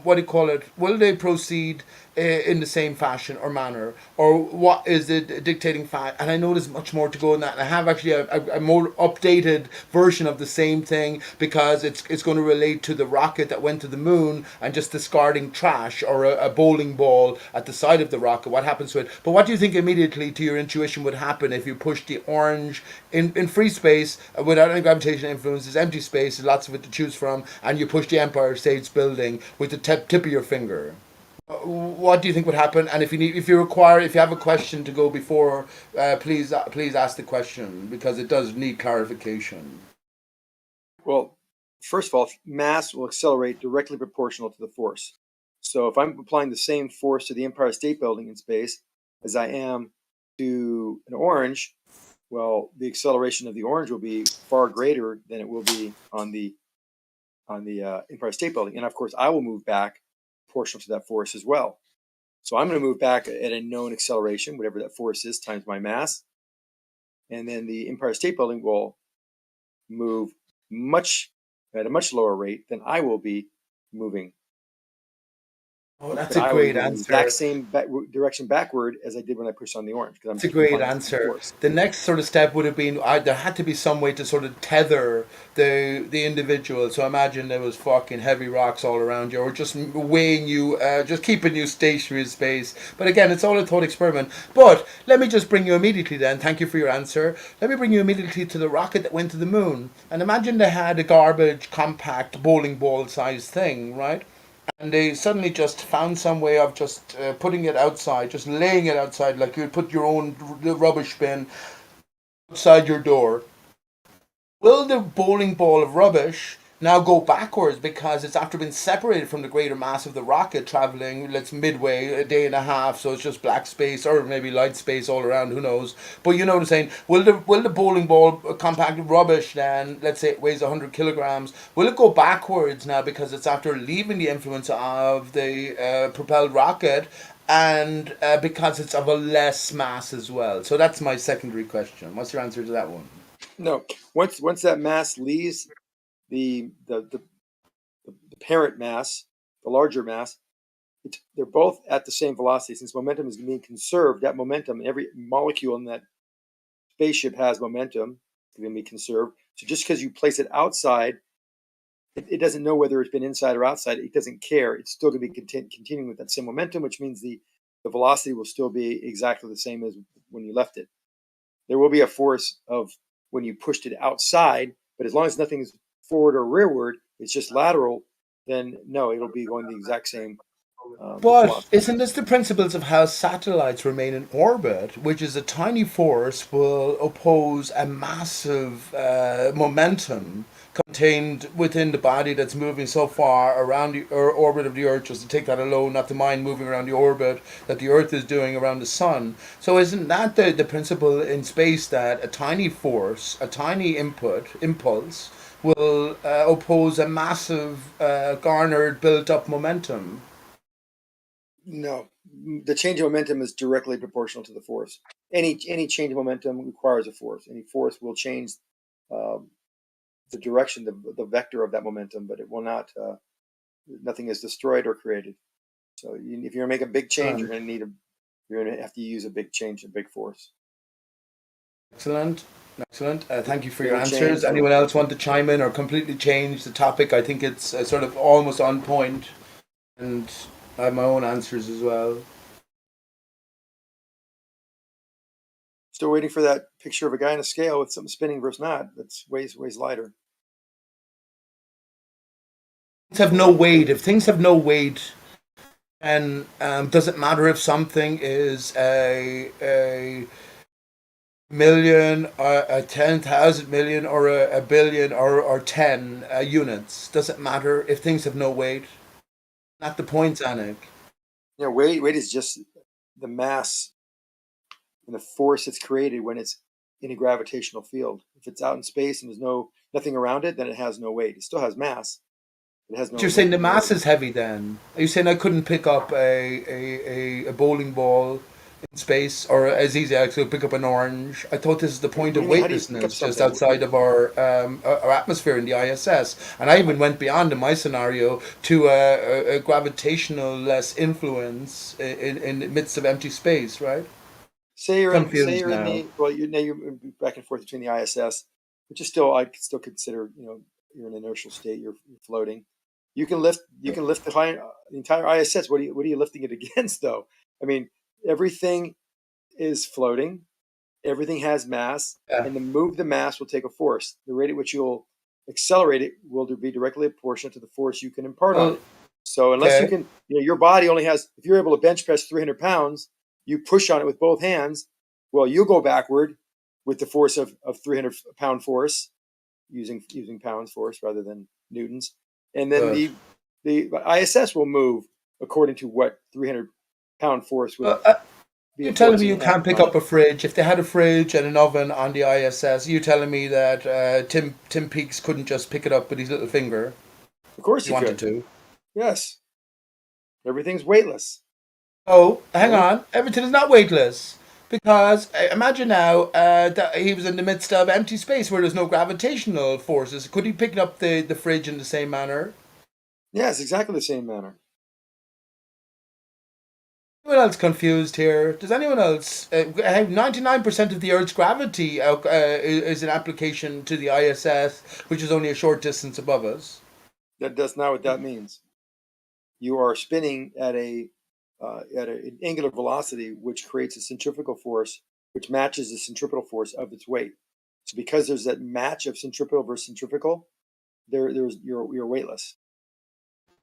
what do you call it? Will they proceed in the same fashion or manner, or what is the dictating fact? And I know there's much more to go in that. And I have actually a more updated version of the same thing, because it's going to relate to the rocket that went to the moon and just discarding trash or a bowling ball at the side of the rocket. What happens to it? But what do you think immediately to your intuition would happen if you pushed the orange in free space without any gravitational influences, empty space, there's lots of it to choose from, and you push the Empire State Building with the tip of your finger? What do you think would happen? And if you have a question to go before, please ask the question, because it does need clarification. Well, first of all, mass will accelerate directly proportional to the force. So if I'm applying the same force to the Empire State Building in space as I am to an orange, well, the acceleration of the orange will be far greater than it will be on the Empire State Building, and of course, I will move back proportional to that force as well. So I'm going to move back at a known acceleration, whatever that force is, times my mass, and then the Empire State Building will move at a much lower rate than I will be moving. Oh, that's But a I will great go in the answer. exact same direction backward as I did when I pushed on the orange. That's a great answer. The next sort of step would have been there had to be some way to sort of tether the individual. So imagine there was fucking heavy rocks all around you, or just weighing you, just keeping you stationary in space. But again, it's all a thought experiment. But let me just bring you immediately then. Thank you for your answer. Let me bring you immediately to the rocket that went to the moon. And imagine they had a garbage, compact, bowling ball sized thing, right? And they suddenly just found some way of just putting it outside, just laying it outside, like you'd put your own rubbish bin outside your door. Will the bowling ball of rubbish now go backwards because it's after being separated from the greater mass of the rocket, traveling, let's midway, a day and a half, so it's just black space or maybe light space all around, who knows? But you know what I'm saying? Will the bowling ball compacted rubbish then, let's say it weighs 100 kilograms, will it go backwards now because it's after leaving the influence of the propelled rocket, and because it's of a less mass as well? So that's my secondary question. What's your answer to that one? No, once that mass leaves the parent mass, the larger mass, they're both at the same velocity. Since momentum is being conserved, that momentum, every molecule in that spaceship has momentum, it's going to be conserved. So just because you place it outside, it doesn't know whether it's been inside or outside. It doesn't care. It's still going to be continuing with that same momentum, which means the velocity will still be exactly the same as when you left it. There will be a force of when you pushed it outside, but as long as nothing's forward or rearward, it's just lateral, then no, it'll be going the exact same. But isn't this the principles of how satellites remain in orbit, which is a tiny force will oppose a massive momentum contained within the body that's moving so far around the orbit of the Earth, just to take that alone, not the mind moving around the orbit that the Earth is doing around the Sun. So isn't that the principle in space, that a tiny force, a tiny impulse, will oppose a massive garnered, built-up momentum? No, the change of momentum is directly proportional to the force. Any change of momentum requires a force. Any force will change the direction, the vector of that momentum, but it will not. Nothing is destroyed or created. So if you're going to make a big change, you're going to have to use a big change, a big force. Excellent. Thank you for your answers. Anyone else want to chime in or completely change the topic? I think it's sort of almost on point, and I have my own answers as well. Still waiting for that picture of a guy on a scale with something spinning versus not. That's weighs lighter. Things have no weight. If things have no weight, and does it matter if something is a million, or a 10,000 million, or a billion, or 10 units? Does it matter if things have no weight? Not the point, Anik. Yeah, weight is just the mass and the force it's created when it's in a gravitational field. If it's out in space and there's nothing around it, then it has no weight. It still has mass. It has no. You're saying the mass is heavy then? Are you saying I couldn't pick up a bowling ball in space, or as easy as to pick up an orange. I thought this is the point What of do you mean? How do you pick up weightlessness, just something? outside of our atmosphere in the ISS. And I even went beyond in my scenario to a gravitational less influence in the midst of empty space, right? Say you're in, say Confused you're in now. the, well, you're back and forth between the ISS, which is still, I still consider, you're in an inertial state. You're floating. You can lift the entire ISS. What are you lifting it against, though? I mean, everything is floating. Everything has mass, Yeah. and to move the mass will take a force. The rate at which you'll accelerate it will be directly proportional to the force you can impart on Well, it. So unless you okay. can, your body only has, if you're able to bench press 300 pounds, you push on it with both hands, well, you'll go backward with the force of 300 pound force, using pounds force rather than newtons. And then Good. the ISS will move according to what 300 pound force would be You're telling me enforcing you it at can't the pick time. up a fridge if they had a fridge and an oven on the ISS? You're telling me that Tim Peaks couldn't just pick it up with his little finger? Of course He you wanted could. to. Yes. Everything's weightless. Oh, hang on. Everything is not weightless. Because imagine now that he was in the midst of empty space where there's no gravitational forces. Could he pick up the fridge in the same manner? Yes, exactly the same manner. Anyone else confused here? Does anyone else? 99% of the Earth's gravity is an application to the ISS, which is only a short distance above us. That's not what that means. You are spinning at an angular velocity, which creates a centrifugal force, which matches the centripetal force of its weight. So because there's that match of centripetal versus centrifugal, you're weightless.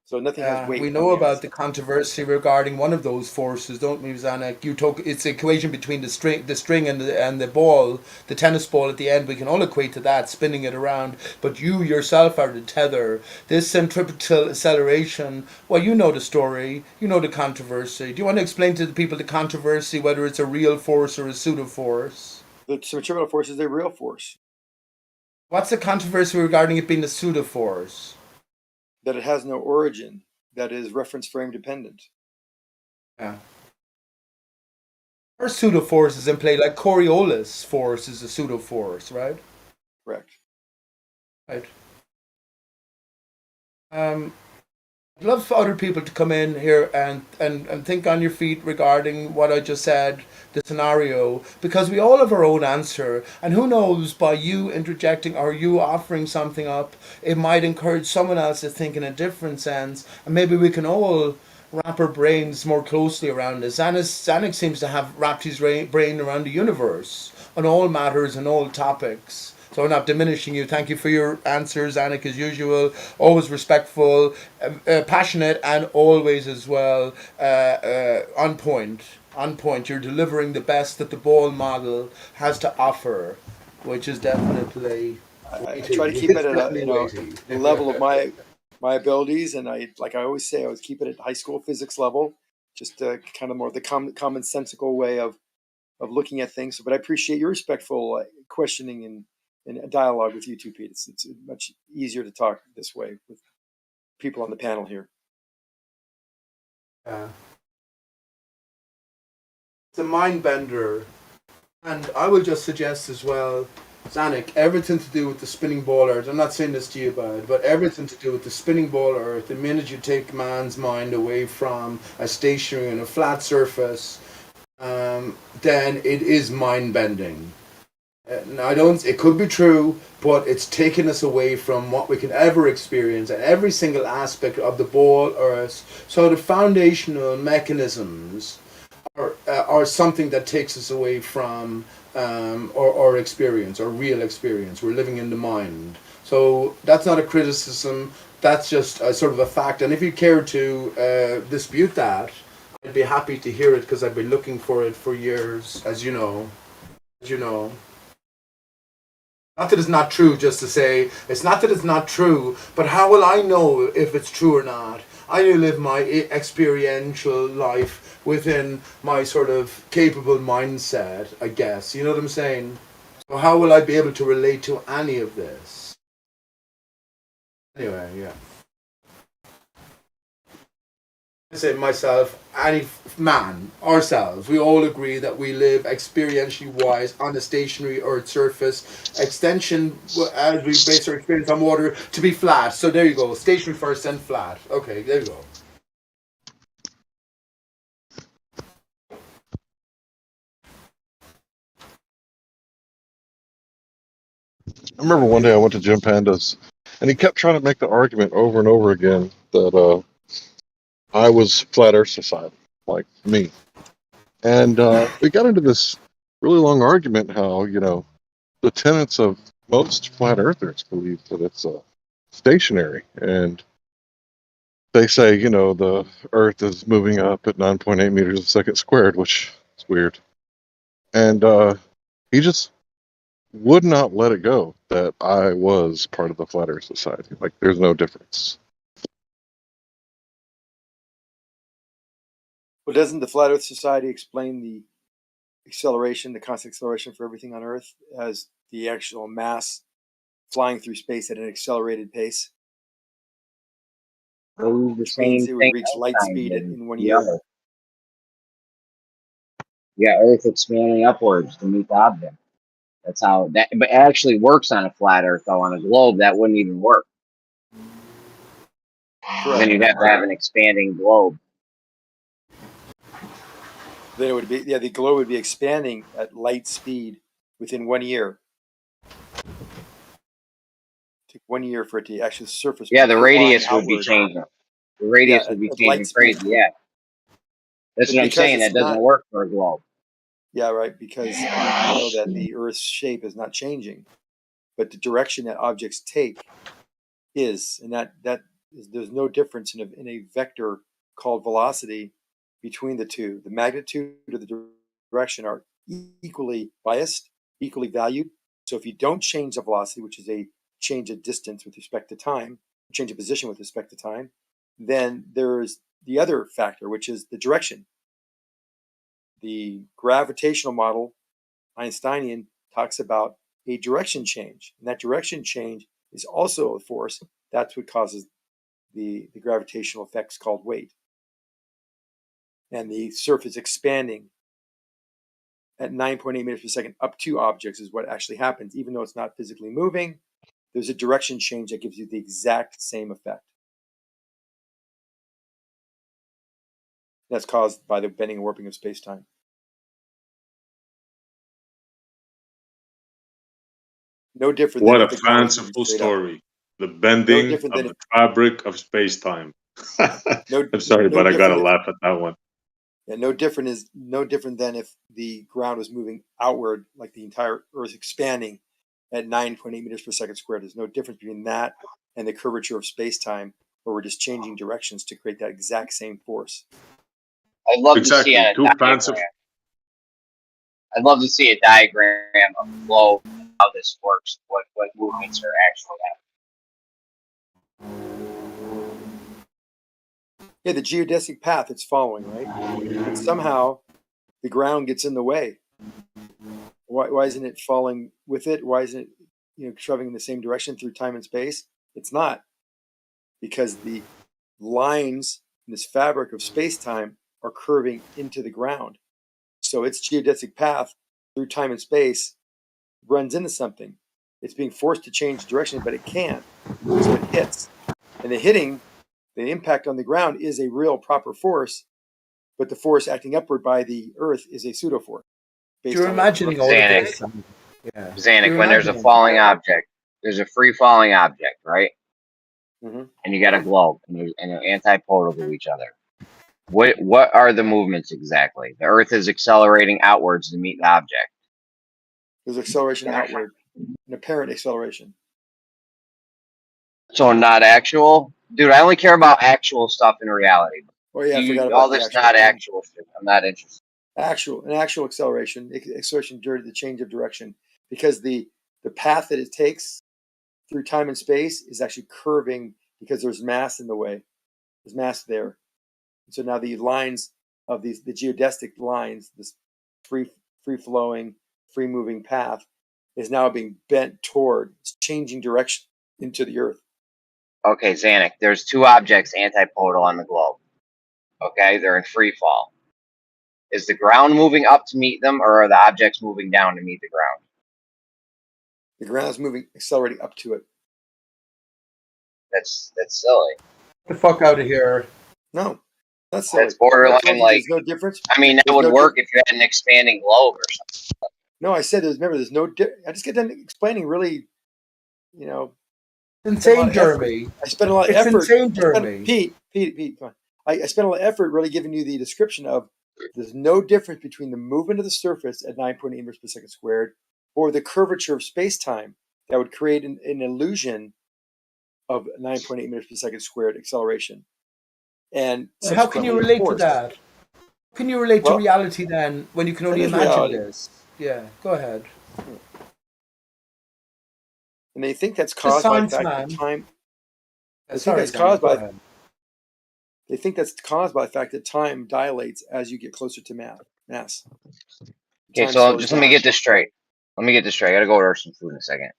So nothing has weight We on know the about the ISS. controversy regarding one of those forces, don't we, Zanek? It's the equation between the string and the ball, the tennis ball at the end. We can all equate to that, spinning it around. But you yourself are the tether. This centripetal acceleration. Well, you know the story. You know the controversy. Do you want to explain to the people the controversy, whether it's a real force or a pseudo force? The centripetal force is the real force. What's the controversy regarding it being a pseudo force? That it has no origin. That is reference frame dependent. Yeah. Or pseudo force is in play, like Coriolis force is a pseudo force, right? Correct. Right. I'd love for other people to come in here and think on your feet regarding what I just said, the scenario, because we all have our own answer. And who knows, by you interjecting or you offering something up, it might encourage someone else to think in a different sense. And maybe we can all wrap our brains more closely around this. Zanuck seems to have wrapped his brain around the universe on all matters and all topics. So I'm not diminishing you. Thank you for your answers, Anik, as usual. Always respectful, passionate, and always as well on point. On point. You're delivering the best that the ball model has to offer, which is definitely. I try to keep it at the level of my abilities, and I always say, I always keep it at high school physics level, just kind of more the commonsensical way of looking at things. But I appreciate your respectful questioning and a dialogue with you too, Pete. It's much easier to talk this way with people on the panel here. It's a mind bender. And I will just suggest as well, Zanuck, everything to do with the spinning ball earth, I'm not saying this to you, bud, but everything to do with the spinning ball earth, the minute you take man's mind away from a stationary and a flat surface, then it is mind bending. It could be true, but it's taken us away from what we can ever experience at every single aspect of the ball earth. So the foundational mechanisms are something that takes us away from our experience, our real experience. We're living in the mind. So that's not a criticism, that's just a sort of a fact. And if you care to dispute that, I'd be happy to hear it, because I've been looking for it for years, as you know. Not that it's not true, just to say, it's not that it's not true, but how will I know if it's true or not? I live my experiential life within my sort of capable mindset, I guess. You know what I'm saying? So how will I be able to relate to any of this? Anyway, yeah. say myself, any man, ourselves, we all agree that we live experientially wise on a stationary Earth surface. Extension, as we base our experience on water, to be flat. So there you go. Stationary first, then flat. Okay, there you go. I remember one day I went to Jim Panda's, and he kept trying to make the argument over and over again that I was Flat Earth Society, like me. And we got into this really long argument how, the tenets of most flat earthers believe that it's stationary. And they say, the Earth is moving up at 9.8 meters a second squared, which is weird. And he just would not let it go that I was part of the Flat Earth Society. Like, there's no difference. Well, doesn't the Flat Earth Society explain the acceleration, the constant acceleration for everything on Earth as the actual mass flying through space at an accelerated pace? They use the Which means same it would thing reach light Einstein speed did. in 1 The year. other. Yeah, Earth expanding upwards to meet the object. That's how that. But it actually works on a flat Earth, though. On a globe, that wouldn't even work. Correct. Then you'd have to have an expanding globe. Then it would be, the globe would be expanding at light speed within 1 year. It took 1 year for it to actually surface. Yeah, the flying radius would be outward. changing. The radius Yeah, would be at light changing speed. crazy. Yeah, that's But what I'm because saying. it's That doesn't not, work for a globe. yeah, right, because we know that the Earth's shape is not changing, but the direction that objects take is, and that is, there's no difference in a vector called velocity between the two. The magnitude of the direction are equally biased, equally valued. So if you don't change the velocity, which is a change of distance with respect to time, change of position with respect to time, then there's the other factor, which is the direction. The gravitational model, Einsteinian, talks about a direction change. And that direction change is also a force. That's what causes the gravitational effects called weight. And the surface expanding at 9.8 meters per second up to objects is what actually happens. Even though it's not physically moving, there's a direction change that gives you the exact same effect. That's caused by the bending and warping of space-time. No different than What if a the ground was moving fanciful straight up. story. The No bending different of than the fabric of space time. no I'm sorry, no but I gotta different. laugh at that one. Yeah, no different than if the ground was moving outward, like the entire Earth expanding at 9.8 meters per second squared. There's no difference between that and the curvature of space-time, where we're just changing directions to create that exact same force. I'd love to see Exactly. a Too diagram. fanciful. I'd love to see a diagram of the globe, how this works, what movements are actually happening. Yeah, the geodesic path it's following, right? But somehow the ground gets in the way. Why isn't it falling with it? Why isn't it, traveling in the same direction through time and space? It's not, because the lines in this fabric of space-time are curving into the ground. So its geodesic path through time and space runs into something. It's being forced to change direction, but it can't. So it hits. And the impact on the ground is a real proper force, but the force acting upward by the Earth is a pseudo force. You're imagining all of this. Yeah. Xanic, You're when there's a imagining. falling object, there's a free falling object, right? Mm-hmm. And you got a globe, and they're antipodal to each other. What are the movements exactly? The Earth is accelerating outwards to meet the object. There's acceleration outward, an apparent acceleration. So not actual? Dude, I only care about actual stuff in reality. Oh yeah, I forgot All about the this actual. not actual shit. I'm not interested. An actual acceleration during the change of direction, because the path that it takes through time and space is actually curving because there's mass in the way. There's mass there. So now the lines of the geodesic lines, this free flowing, free moving path, is now being bent toward changing direction into the Earth. Okay, Xanic, there's two objects antipodal on the globe. Okay, they're in free fall. Is the ground moving up to meet them, or are the objects moving down to meet the ground? The ground is moving, accelerating up to it. That's silly. Get the fuck out of here. No, that's silly. That's borderline like. There's no difference. I mean, that There's would no work if you had an expanding globe or something. No, I said there's no. I just get done explaining. Really, you know, Insane, Jeremy. I spent a lot of It's effort. insane, Jeremy. Pete, come on. I spent a lot of effort really giving you the description of there's no difference between the movement of the surface at 9.8 meters per second squared or the curvature of space-time that would create an illusion of 9.8 meters per second squared acceleration. And So how can you relate to that? How can you relate to reality then when you can only imagine reality. this? Yeah, go ahead. And they think that's caused by the fact that time. They think that's caused by. They think that's caused by the fact that time dilates as you get closer to mass. Okay, so just let me get this straight. I gotta go order some food in a second.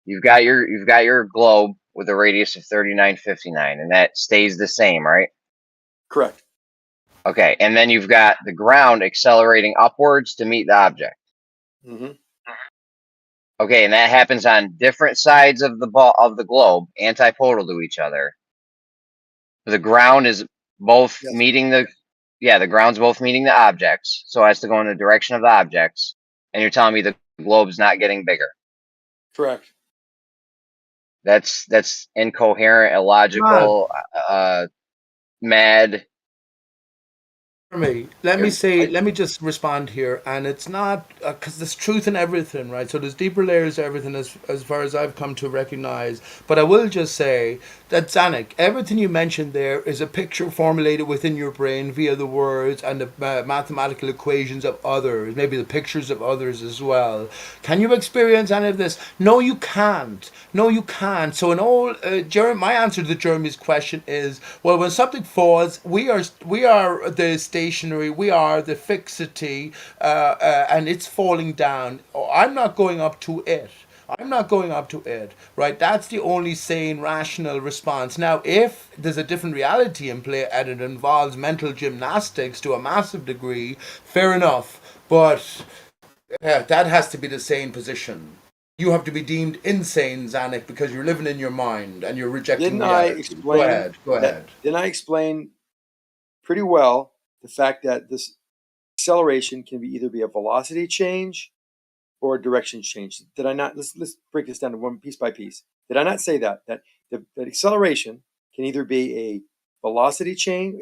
You've got your globe with a radius of 3959, and that stays the same, right? Correct. Okay, and then you've got the ground accelerating upwards to meet the object. Mm-hmm. Okay, and that happens on different sides of the globe, antipodal to each other. The ground is both meeting the ground's both meeting the objects, so as to go in the direction of the objects. And you're telling me the globe's not getting bigger? Correct. That's incoherent, illogical, mad. For me, let me just respond here, and it's not because there's truth in everything, right? So there's deeper layers to everything as far as I've come to recognize. But I will just say that Zanuck, everything you mentioned there is a picture formulated within your brain via the words and the mathematical equations of others, maybe the pictures of others as well. Can you experience any of this? No, you can't. No, you can't. So in all, my answer to Jeremy's question is, well, when something falls, we are the stationary, we are the fixity, and it's falling down. I'm not going up to it. I'm not going up to it, right? That's the only sane, rational response. Now, if there's a different reality in play and it involves mental gymnastics to a massive degree, fair enough. But that has to be the sane position. You have to be deemed insane, Zanuck, because you're living in your mind and you're rejecting reality. Go ahead. Didn't I explain pretty well the fact that this acceleration can either be a velocity change or a direction change? Did I not? Let's break this down to one piece by piece. Did I not say that the acceleration can either be a velocity change,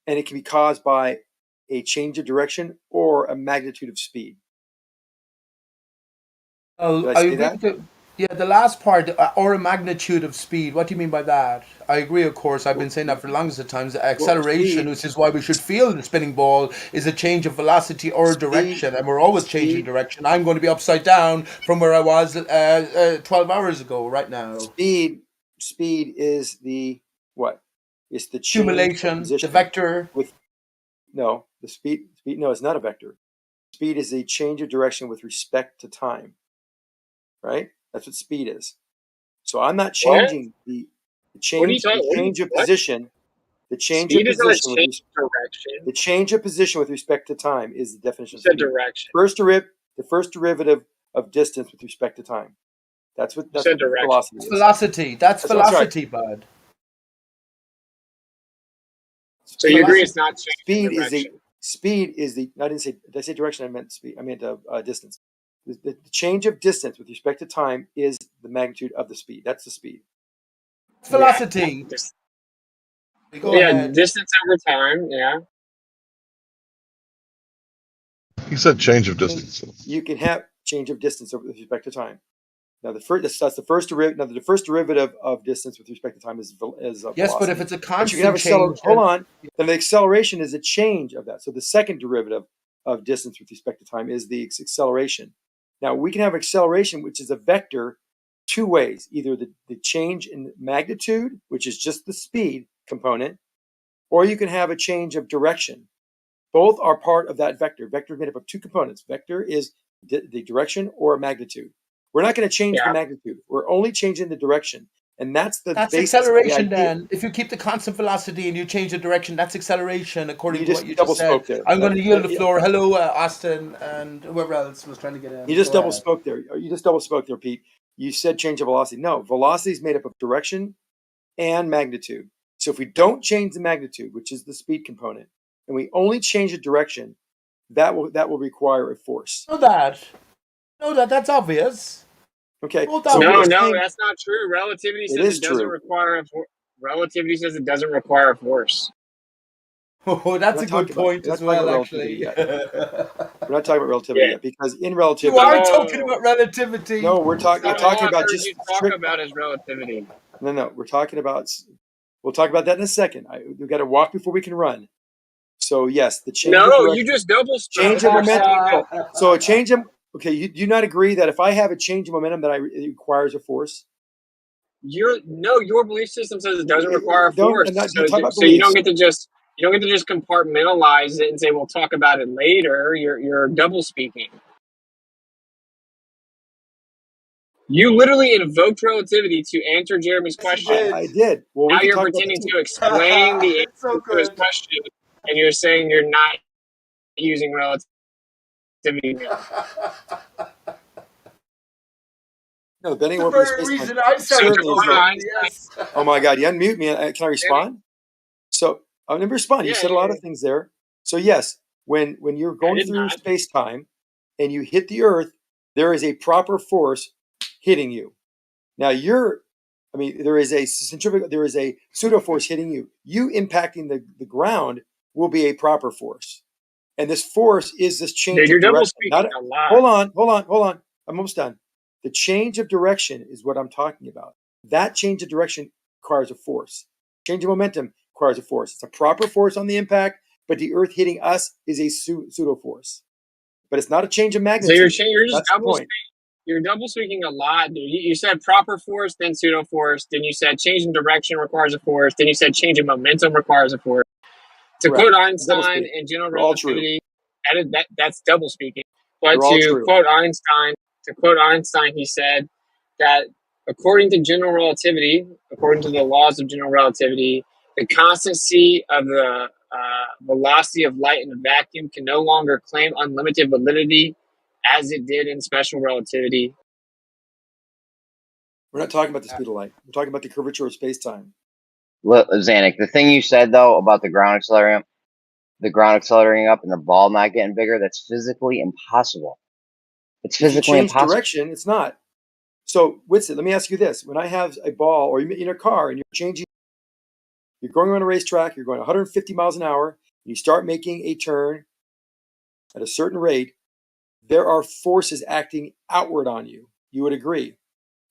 and it can be caused by a change of direction or a magnitude of speed? I agree with the last part, or a magnitude of speed. What do you mean by that? I agree, of course. I've been saying that for the longest of times. Acceleration, which is why we should feel the spinning ball, is a change of velocity or direction, and we're always changing direction. I'm going to be upside down from where I was 12 hours ago right now. Speed is the what? It's the accumulation, the vector. The speed. No, it's not a vector. Speed is a change of direction with respect to time. Right? That's what speed is. So I'm not changing the change of position. The change of position the change of position with respect to time is the definition of speed. Direction. The first derivative of distance with respect to time. That's what velocity is. Velocity. That's velocity, bud. So you agree it's not speed is the. I didn't say. Did I say direction? I meant speed. I meant distance. The change of distance with respect to time is the magnitude of the speed. That's the speed. Velocity. Distance over time. Yeah. He said change of distance. You can have change of distance with respect to time. Now that's the first derivative. Now the first derivative of distance with respect to time is velocity. Yes, but if it's a constant you can have change, hold on. Then the acceleration is a change of that. So the second derivative of distance with respect to time is the acceleration. Now we can have acceleration, which is a vector, two ways: either the change in magnitude, which is just the speed component, or you can have a change of direction. Both are part of that vector. Vector is made up of two components. Vector is the direction or magnitude. We're not going to change the magnitude. We're only changing the direction. And that's the That's basis of the acceleration idea. then. If you keep the constant velocity and you change the direction, that's acceleration according You to just what you double just said. spoke there. I'm going to yield the floor. Hello, Austin, and whoever else was trying to get in. You just Go double ahead. spoke there. You just double spoke there, Pete. You said change of velocity. No, velocity is made up of direction and magnitude. So if we don't change the magnitude, which is the speed component, and we only change the direction, that will require a force. Know that. That's obvious. Okay. Both So No, we're obvious. no, saying that's not true. Relativity it says is it doesn't true. require relativity says it doesn't require a force. Oh, that's We're a not good talking point we're as not talking well, about relativity actually. yet. We're not talking about relativity Yeah. yet, because in You relativity, are talking about relativity. no, we're That's talking all I've about heard just you talk strict. about is relativity. No, we're talking about. We'll talk about that in a second. We've got to walk before we can run. So yes, the change of No, direction, you just double spoke. change of You're saying momentum. that. So a change of okay, you do not agree that if I have a change of momentum that it requires a force? Your belief system says it doesn't require a Don't force. don't talk about So you don't beliefs. get to just compartmentalize it and say we'll talk about it later. You're double speaking. You literally invoked relativity to answer Jeremy's question. I did. Well, we Now can you're talk about pretending that too. to explain the answer so to his good. question, and you're saying you're not using relativity now. No, bending The won't be very space reason time. I started Certainly is talking. there. Yes. Oh my God, you unmute me. Can I respond? So I'm going to respond. You Yeah, said a lot of things there. So yes, when you're I going did through not. space time and you hit the Earth, there is a proper force hitting you. Now there is a centrifugal, there is a pseudo force hitting you. You impacting the ground will be a proper force, and this force is this change Dude, of you're double direction. speaking a lot. Hold on. I'm almost done. The change of direction is what I'm talking about. That change of direction requires a force. Change of momentum requires a force. It's a proper force on the impact, but the Earth hitting us is a pseudo force. But it's not a change of So magnitude. you're just That's the double point. speaking. You're double speaking a lot, dude. You said proper force, then pseudo force. Then you said change in direction requires a force. Then you said change in momentum requires a force. To Correct. quote Double Einstein speak. in general They're all true. relativity, that's double speaking. But They're all to true. quote Einstein, he said that according to general relativity, according to the laws of general relativity, the constancy of the velocity of light in a vacuum can no longer claim unlimited validity as it did in special relativity. We're not talking about the speed of light. We're talking about the curvature of space-time. Look, Zanuck, the thing you said though about the ground accelerating up and the ball not getting bigger, that's physically impossible. It's If you physically change impossible. direction, it's not. So, Whitson, let me ask you this. When I have a ball or you're in a car and you're going around a racetrack, you're going 150 miles an hour, and you start making a turn at a certain rate, there are forces acting outward on you. You would agree.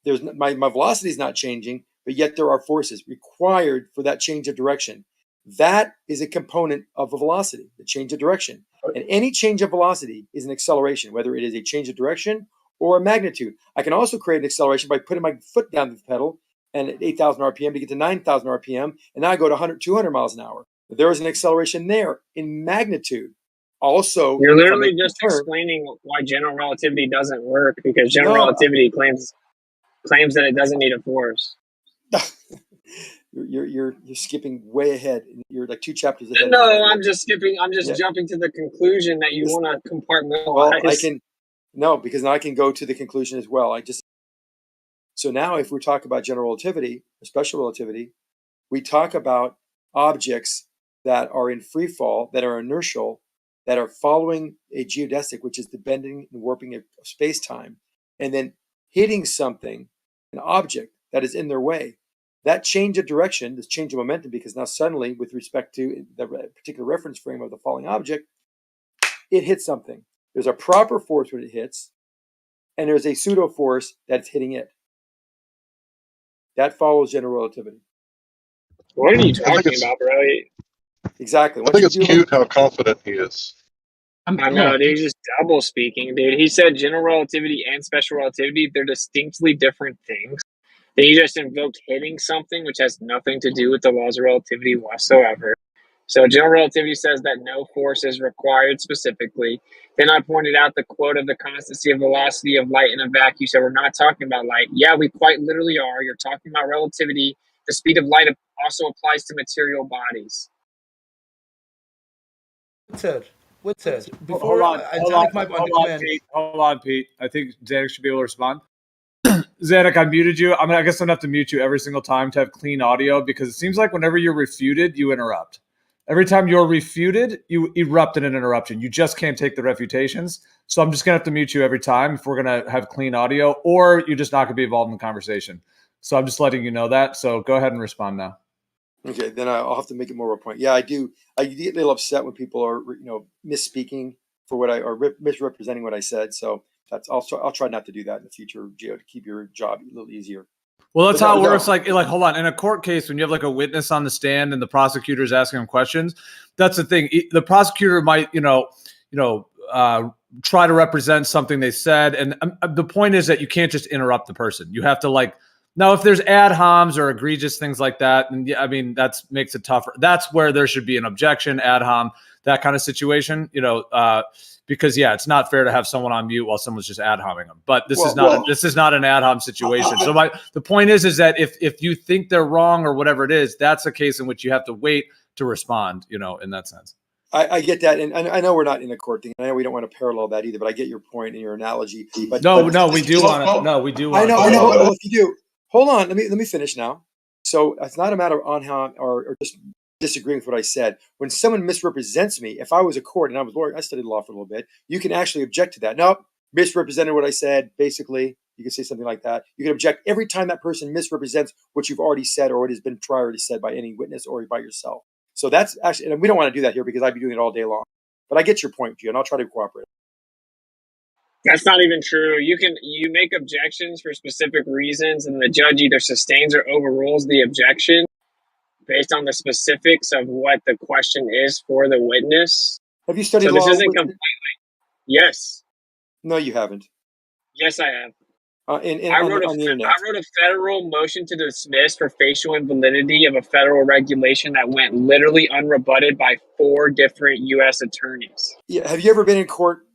My velocity is not changing, but yet there are forces required for that change of direction. That is a component of the velocity, the change of direction. And any change of velocity is an acceleration, whether it is a change of direction or a magnitude. I can also create an acceleration by putting my foot down the pedal and at 8,000 RPM to get to 9,000 RPM, and now I go to 100, 200 miles an hour. There is an acceleration there in magnitude. Also, You're if I literally make just a turn, explaining why general relativity doesn't work because general relativity claims that it doesn't need a force. You're skipping way ahead. You're like 2 chapters ahead. No, I'm just skipping. I'm just jumping to the conclusion that you want to compartmentalize. Well, because now I can go to the conclusion as well. So now if we talk about general relativity or special relativity, we talk about objects that are in free fall, that are inertial, that are following a geodesic, which is the bending and warping of space-time, and then hitting something, an object that is in their way. That change of direction, this change of momentum, because now suddenly, with respect to the particular reference frame of the falling object, it hits something. There's a proper force when it hits, and there's a pseudo force that's hitting it. That follows general relativity. What are you talking about, bro? Exactly. I think it's cute how confident he is. I know, dude. He's just double speaking, dude. He said general relativity and special relativity, they're distinctly different things. Then you just invoked hitting something, which has nothing to do with the laws of relativity whatsoever. So general relativity says that no force is required specifically. Then I pointed out the quote of the constancy of velocity of light in a vacuum. You said we're not talking about light. Yeah, we quite literally are. You're talking about relativity. The speed of light also applies to material bodies. Witted. Hold Before on, Zanuck might want to come in. Pete. Hold on, Pete. I think Zanuck should be able to respond. Zanuck, I muted you. I guess I'm gonna have to mute you every single time to have clean audio because it seems like whenever you're refuted, you interrupt. Every time you're refuted, you erupt in an interruption. You just can't take the refutations. So I'm just gonna have to mute you every time if we're gonna have clean audio, or you're just not gonna be involved in the conversation. So I'm just letting you know that. So go ahead and respond now. Okay, then I'll have to make it more of a point. Yeah, I do. I get a little upset when people are, misspeaking for what misrepresenting what I said. So I'll try not to do that in the future, Gio, to keep your job a little easier. Well, that's But how no, it works. no. Like, hold on. In a court case, when you have like a witness on the stand and the prosecutor's asking him questions, that's the thing. The prosecutor might, try to represent something they said, and the point is that you can't just interrupt the person. You have to now, if there's ad homs or egregious things like that, and yeah, I mean that makes it tougher. That's where there should be an objection, ad hom, that kind of situation. Because yeah, it's not fair to have someone on mute while someone's just ad homing them. But this is not an ad hom situation. So the point is that if you think they're wrong or whatever it is, that's a case in which you have to wait to respond. In that sense. I get that, and I know we're not in a court thing. I know we don't want to parallel that either, but I get your point and your analogy. But we do want to. No, we do. I know. Well, if you do, hold on. Let me finish now. So it's not a matter of on how or just disagreeing with what I said. When someone misrepresents me, if I was a court and I was a lawyer, I studied law for a little bit. You can actually object to that. Nope, misrepresented what I said. Basically, you can say something like that. You can object every time that person misrepresents what you've already said or what has been prior to said by any witness or by yourself. So that's actually, and we don't want to do that here because I'd be doing it all day long. But I get your point, Gio, and I'll try to cooperate. That's not even true. You make objections for specific reasons, and the judge either sustains or overrules the objection based on the specifics of what the question is for the witness. Have you studied law? So this isn't completely. Yes. No, you haven't. Yes, I have. On the internet. I wrote a federal motion to dismiss for facial invalidity of a federal regulation that went literally unrebutted by 4 different U.S. attorneys. Yeah. Have you ever been in court?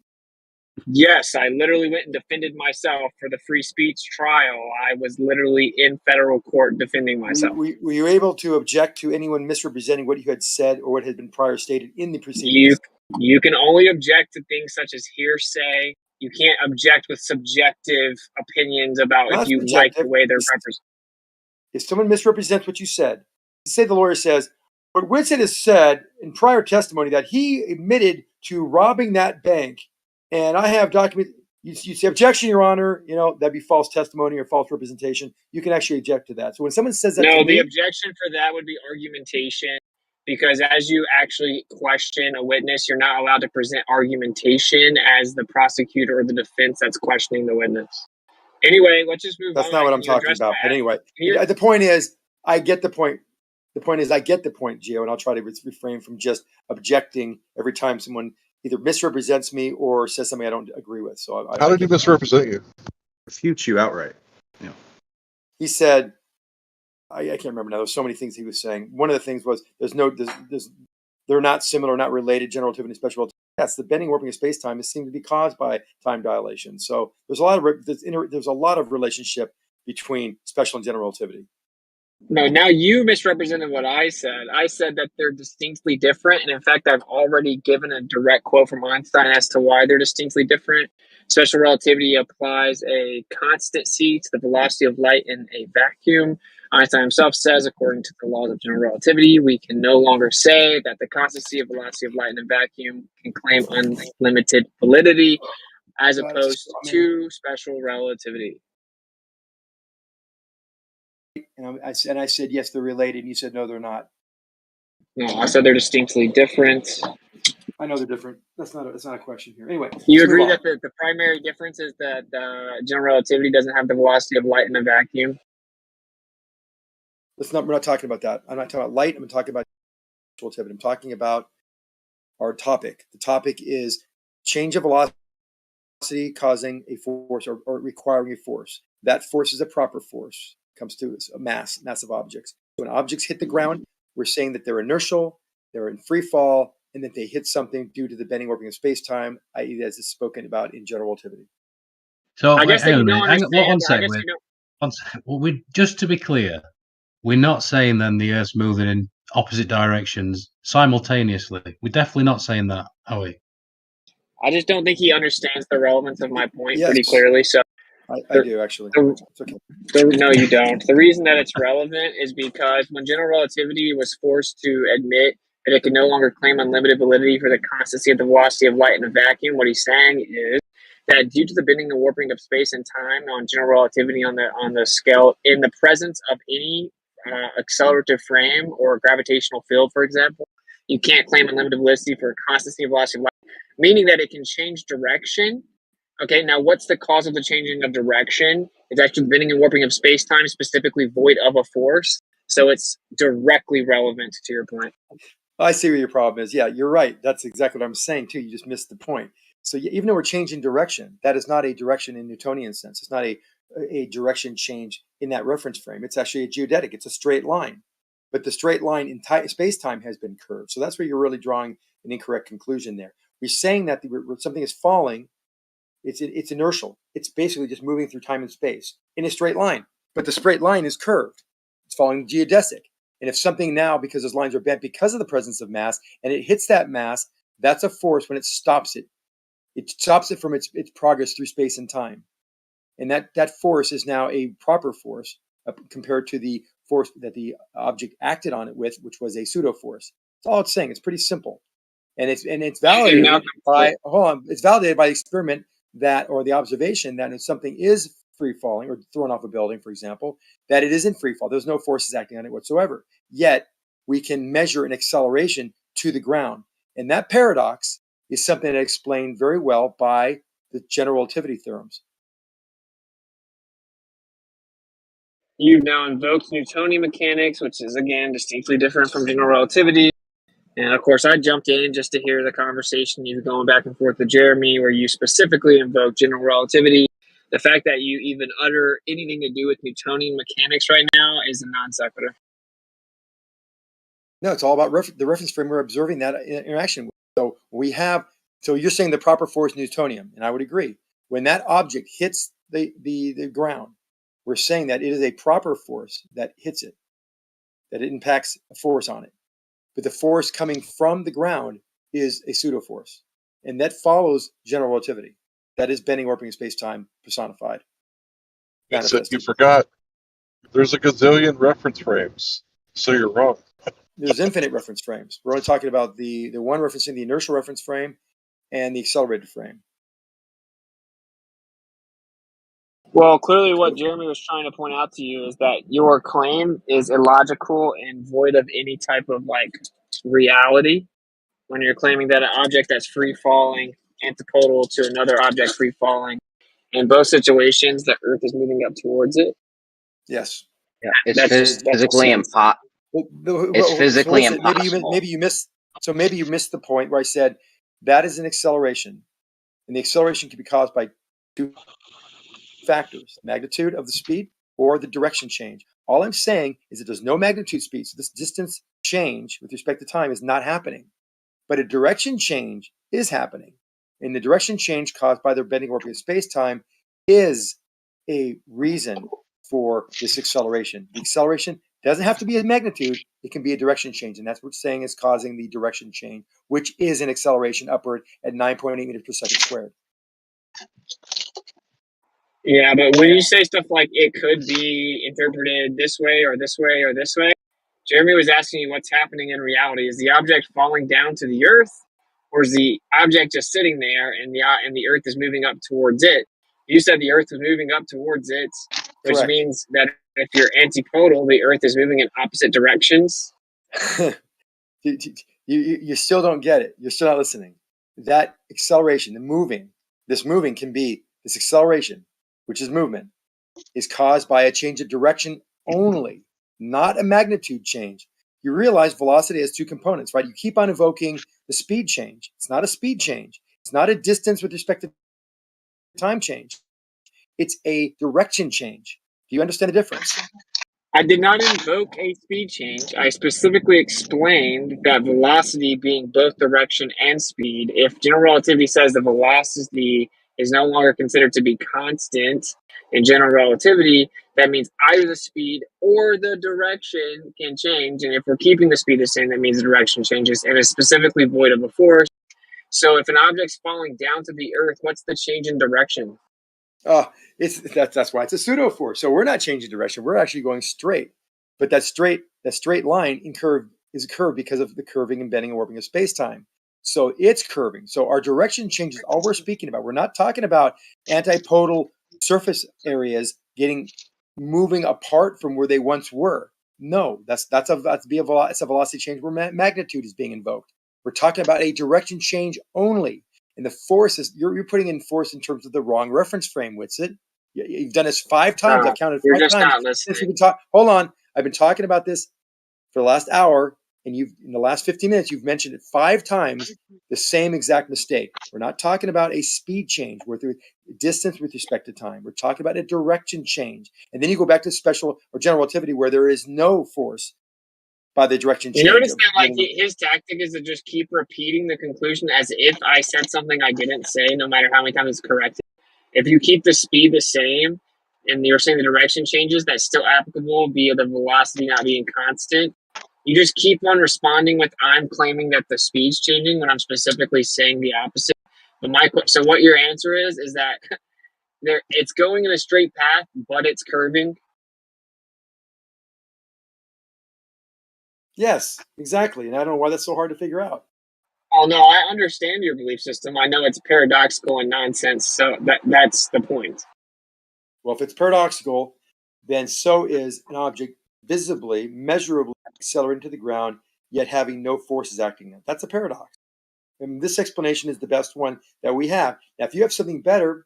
Yes, I literally went and defended myself for the free speech trial. I was literally in federal court defending myself. Were you able to object to anyone misrepresenting what you had said or what had been prior stated in the proceedings? You can only object to things such as hearsay. You can't object with subjective opinions about if you like the way they're represented. If someone misrepresents what you said, say the lawyer says, but Whitsett has said in prior testimony that he admitted to robbing that bank, and I have document. You say, objection, Your Honor. That'd be false testimony or false representation. You can actually object to that. So when someone says that to me, the objection for that would be argumentation. Because as you actually question a witness, you're not allowed to present argumentation as the prosecutor or the defense that's questioning the witness. Anyway, let's just move on. That's not what I'm talking about. But anyway, the point is, I get the point. The point is, I get the point, Gio, and I'll try to refrain from just objecting every time someone either misrepresents me or says something I don't agree with. So how did he misrepresent you? Refute you outright. Yeah. He said, I can't remember now. There's so many things he was saying. One of the things was they're not similar, not related. General relativity and special relativity. Yes, the bending, warping of space time is seen to be caused by time dilation. So there's a lot of relationship between special and general relativity. No, now you misrepresented what I said. I said that they're distinctly different, and in fact, I've already given a direct quote from Einstein as to why they're distinctly different. Special relativity applies a constancy to the velocity of light in a vacuum. Einstein himself says, according to the laws of general relativity, we can no longer say that the constancy of velocity of light in a vacuum can claim unlimited validity as opposed to special relativity. And I said, yes, they're related. And you said, no, they're not. No, I said they're distinctly different. I know they're different. That's not a question here. Anyway, you agree that the primary difference is that general relativity doesn't have the velocity of light in a vacuum? We're not talking about that. I'm not talking about light. I'm talking about relativity. I'm talking about our topic. The topic is change of velocity causing a force or requiring a force. That force is a proper force. It comes to a massive objects. When objects hit the ground, we're saying that they're inertial, they're in free fall, and that they hit something due to the bending warping of space-time, i.e. as is spoken about in general relativity. So I guess that hang on you a don't minute. Hang on, one understand. I sec. guess you don't. One sec. Well, just to be clear, we're not saying then the Earth's moving in opposite directions simultaneously. We're definitely not saying that, are we? I just don't think he understands the relevance of my point Yes. pretty clearly. So I do, actually. It's okay. No, you don't. The reason that it's relevant is because when general relativity was forced to admit that it can no longer claim unlimited validity for the constancy of the velocity of light in a vacuum, what he's saying is that due to the bending and warping of space and time on general relativity on the scale, in the presence of any accelerative frame or gravitational field, for example, you can't claim unlimited validity for a constancy of velocity of light, meaning that it can change direction. Okay, now what's the cause of the changing of direction? It's actually the bending and warping of space-time, specifically void of a force. So it's directly relevant to your point. I see what your problem is. Yeah, you're right. That's exactly what I'm saying too. You just missed the point. So even though we're changing direction, that is not a direction in Newtonian sense. It's not a direction change in that reference frame. It's actually a geodetic. It's a straight line. But the straight line in space-time has been curved. So that's where you're really drawing an incorrect conclusion there. We're saying that something is falling. It's inertial. It's basically just moving through time and space in a straight line. But the straight line is curved. It's following geodesic. And if something now, because those lines are bent because of the presence of mass, and it hits that mass, that's a force when it stops it. It stops it from its progress through space and time. And that force is now a proper force compared to the force that the object acted on it with, which was a pseudo force. That's all it's saying. It's pretty simple. And it's validated by it's validated by the experiment or the observation that if something is free falling or thrown off a building, for example, that it is in free fall. There's no forces acting on it whatsoever. Yet we can measure an acceleration to the ground. And that paradox is something that explained very well by the general relativity theorems. You've now invoked Newtonian mechanics, which is, again, distinctly different from general relativity. And of course, I jumped in just to hear the conversation you were going back and forth with Jeremy, where you specifically invoked general relativity. The fact that you even utter anything to do with Newtonian mechanics right now is a non sequitur. No, it's all about the reference frame we're observing that interaction with. So you're saying the proper force is Newtonian, and I would agree. When that object hits the ground, we're saying that it is a proper force that hits it, that it impacts a force on it. But the force coming from the ground is a pseudo force. And that follows general relativity. That is bending, warping, space-time personified. Except you forgot there's a gazillion reference frames. So you're wrong. There's infinite reference frames. We're only talking about the one referencing the inertial reference frame and the accelerated frame. Well, clearly what Jeremy was trying to point out to you is that your claim is illogical and void of any type of reality when you're claiming that an object that's free falling antipodal to another object free falling. In both situations, the Earth is moving up towards it. Yes. Yeah, it's physically impossible. It's physically impossible. Maybe you missed the point where I said that is an acceleration, and the acceleration can be caused by two factors: magnitude of the speed or the direction change. All I'm saying is that there's no magnitude speed, so this distance change with respect to time is not happening, but a direction change is happening, and the direction change caused by the bending warping of space-time is a reason for this acceleration. The acceleration doesn't have to be a magnitude, it can be a direction change, and that's what we're saying is causing the direction change, which is an acceleration upward at 9.8 meters per second squared. Yeah, but when you say stuff like it could be interpreted this way or this way or this way, Jeremy was asking you what's happening in reality. Is the object falling down to the Earth, or is the object just sitting there and the Earth is moving up towards it? You said the Earth is moving up towards it, which Correct. means that if you're antipodal, the Earth is moving in opposite directions. You still don't get it. You're still not listening. That acceleration, this acceleration, which is movement, is caused by a change of direction only, not a magnitude change. You realize velocity has two components, right? You keep on evoking the speed change. It's not a speed change. It's not a distance with respect to time change. It's a direction change. Do you understand the difference? I did not invoke a speed change. I specifically explained that velocity being both direction and speed, if general relativity says the velocity is no longer considered to be constant in general relativity, that means either the speed or the direction can change. And if we're keeping the speed the same, that means the direction changes and is specifically void of a force. So if an object's falling down to the earth, what's the change in direction? That's why it's a pseudo force. So we're not changing direction. We're actually going straight. But that straight line is curved because of the curving and bending and warping of space-time. So it's curving. So our direction changes all we're speaking about. We're not talking about antipodal surface areas moving apart from where they once were. No, it's a velocity change where magnitude is being invoked. We're talking about a direction change only. And the force is you're putting in force in terms of the wrong reference frame, Whitsit. You've done this 5 times. I've counted 5 you're just times. not listening. Hold on. I've been talking about this for the last hour, and in the last 15 minutes, you've mentioned it 5 times, the same exact mistake. We're not talking about a speed change with distance with respect to time. We're talking about a direction change. And then you go back to special or general relativity where there is no force by the direction change. You notice that like his tactic is to just keep repeating the conclusion as if I said something I didn't say, no matter how many times it's corrected. If you keep the speed the same and you're saying the direction changes, that's still applicable via the velocity not being constant. You just keep on responding with I'm claiming that the speed's changing when I'm specifically saying the opposite. But so what your answer is that it's going in a straight path, but it's curving. Yes, exactly. And I don't know why that's so hard to figure out. Oh, no, I understand your belief system. I know it's paradoxical and nonsense, so that's the point. Well, if it's paradoxical, then so is an object visibly, measurably accelerating to the ground, yet having no forces acting on it. That's a paradox. And this explanation is the best one that we have. Now, if you have something better,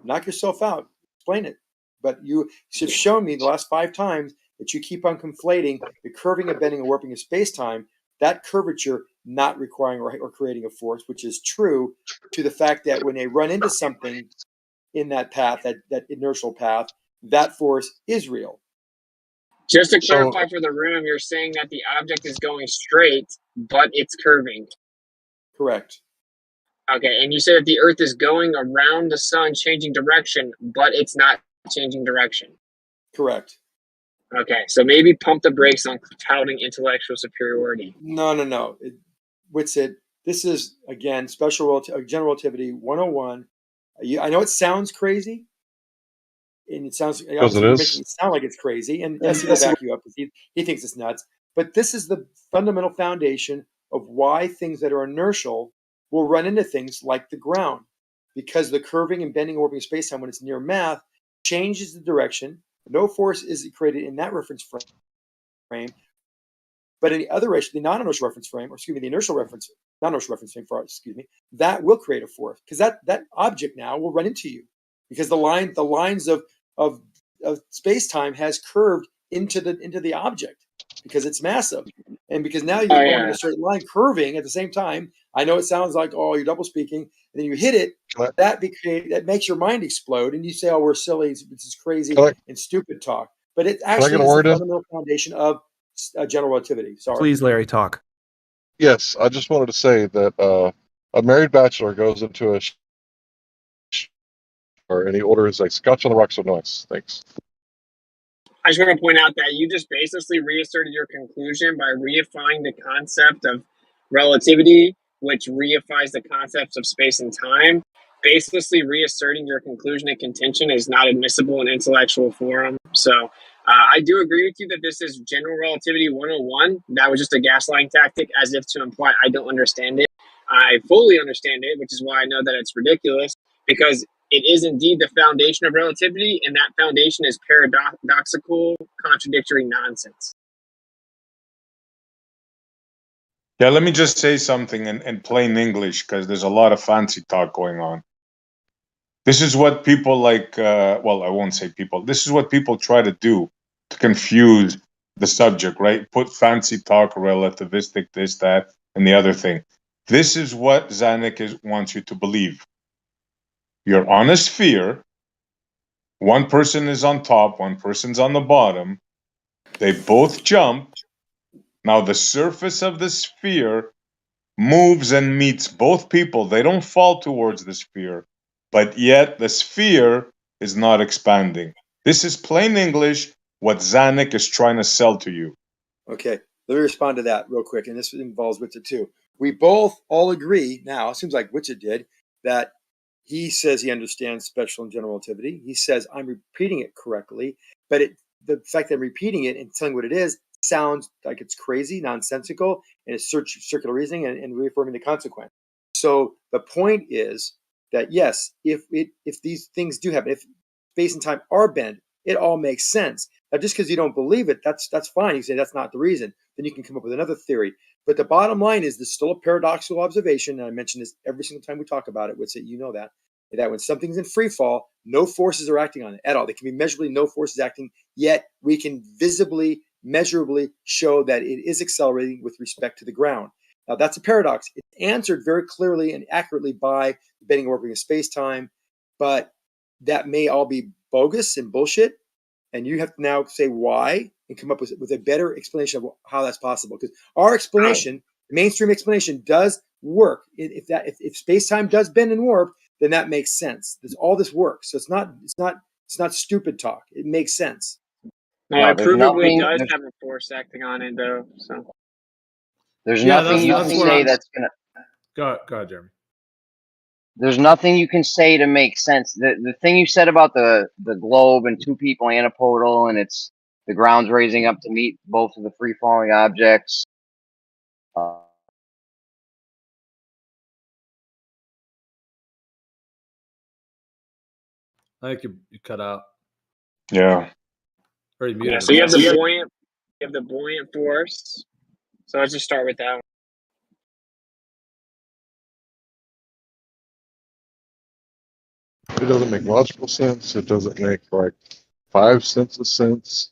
knock yourself out. Explain it. But you have shown me the last 5 times that you keep on conflating the curving and bending and warping of space-time, that curvature not requiring or creating a force, which is true to the fact that when they run into something in that path, that inertial path, that force is real. Just to clarify for the room, you're saying that the object is going straight, but it's curving. Correct. Okay, and you said that the Earth is going around the sun, changing direction, but it's not changing direction. Correct. Okay, so maybe pump the brakes on touting intellectual superiority. No. Whitsit, this is, again, general relativity 101. I know it sounds crazy, and it sounds making it sound like it's crazy, and Essie will back you up because he thinks it's nuts. But this is the fundamental foundation of why things that are inertial will run into things like the ground, because the curving and bending and warping of space-time when it's near math changes the direction. No force is created in that reference frame, but in the other the non-inertial reference frame, the inertial reference, non-inertial reference frame, that will create a force because that object now will run into you because the lines of space-time has curved into the object because it's massive, and because now you're going in a straight line curving at the same time. I know it sounds like you're double speaking, and then you hit it. That makes your mind explode, and you say, "Oh, we're silly. This is crazy and stupid talk." But it actually is the fundamental foundation of general relativity. Sorry. Please, Larry, talk. Yes, I just wanted to say that a married bachelor goes into a and he orders a scotch on the rocks of noise. Thanks. I just want to point out that you just basically reasserted your conclusion by reifying the concept of relativity, which reifies the concepts of space and time. Basically reasserting your conclusion and contention is not admissible in intellectual forum. So I do agree with you that this is general relativity 101. That was just a gaslighting tactic as if to imply I don't understand it. I fully understand it, which is why I know that it's ridiculous, because it is indeed the foundation of relativity, and that foundation is paradoxical, contradictory nonsense. Yeah, let me just say something in plain English, because there's a lot of fancy talk going on. This is what people like, well, I won't say people. This is what people try to do to confuse the subject, right? Put fancy talk, relativistic, this, that, and the other thing. This is what Zanuck wants you to believe. Your honest sphere, one person is on top, one person's on the bottom, They both jump. Now the surface of the sphere moves and meets both people. They don't fall towards the sphere, but yet the sphere is not expanding. This is plain English what Zanuck is trying to sell to you. Okay, let me respond to that real quick, and this involves Witcher too. We both all agree now, it seems like Witcher did, that he says he understands special and general relativity. He says I'm repeating it correctly, but the fact that I'm repeating it and telling what it is sounds like it's crazy, nonsensical, and it's circular reasoning and reaffirming the consequence. So the point is that yes, if these things do happen, if space and time are bent, it all makes sense. Now, just because you don't believe it, that's fine. You say that's not the reason. Then you can come up with another theory. But the bottom line is there's still a paradoxical observation, and I mention this every single time we talk about it, which you know that when something's in free fall, no forces are acting on it at all. They can be measurably no forces acting, yet we can visibly, measurably show that it is accelerating with respect to the ground. Now, that's a paradox. It's answered very clearly and accurately by the bending and warping of space-time, but that may all be bogus and bullshit. And you have to now say why and come up with a better explanation of how that's possible. Because our explanation, mainstream explanation, does work. If space-time does bend and warp, then that makes sense. All this works. So it's not stupid talk. It makes sense. No, it provably does have a force acting on it, though. So there's nothing you can say that's gonna. Go ahead, Jeremy. There's nothing you can say to make sense. The thing you said about the globe and two people antipodal and it's the ground's raising up to meet both of the free falling objects. I think you cut out. Yeah. Or you muted. Yeah, so you have the buoyant force. So let's just start with that one. It doesn't make logical sense. It doesn't make like 5 cents of sense.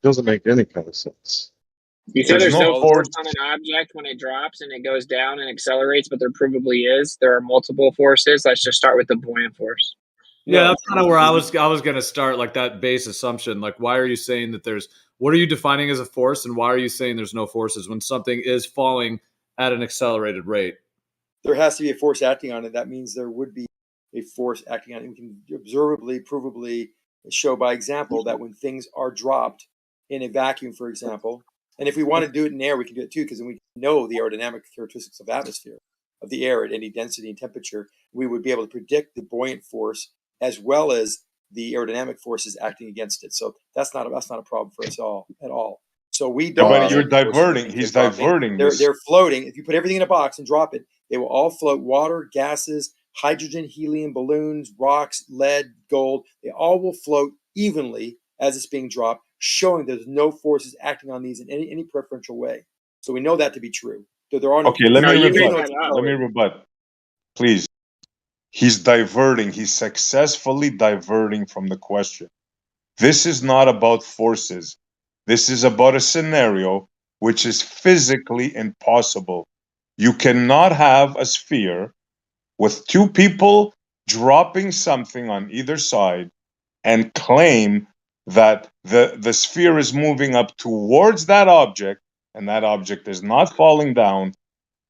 It doesn't make any kind of sense. You said there's no force on an object when it drops and it goes down and accelerates, but there provably is. There are multiple forces. Let's just start with the buoyant force. Yeah, that's kind of where I was going to start, like that base assumption. Like, why are you saying that what are you defining as a force, and why are you saying there's no forces when something is falling at an accelerated rate? There has to be a force acting on it. That means there would be a force acting on it. We can observably, provably show by example that when things are dropped in a vacuum, for example, and if we want to do it in air, we can do it too, because then we know the aerodynamic characteristics of the atmosphere, of the air at any density and temperature. We would be able to predict the buoyant force as well as the aerodynamic forces acting against it. So that's not a problem for us at all. So we don't. Yeah, but you're diverting. He's diverting. They're floating. If you put everything in a box and drop it, they will all float. Water, gases, hydrogen, helium, balloons, rocks, lead, gold. They all will float evenly as it's being dropped, showing there's no forces acting on these in any preferential way. So we know that to be true. There are no. Okay, let me rebut. Please. He's diverting. He's successfully diverting from the question. This is not about forces. This is about a scenario which is physically impossible. You cannot have a sphere with two people dropping something on either side and claim that the sphere is moving up towards that object and that object is not falling down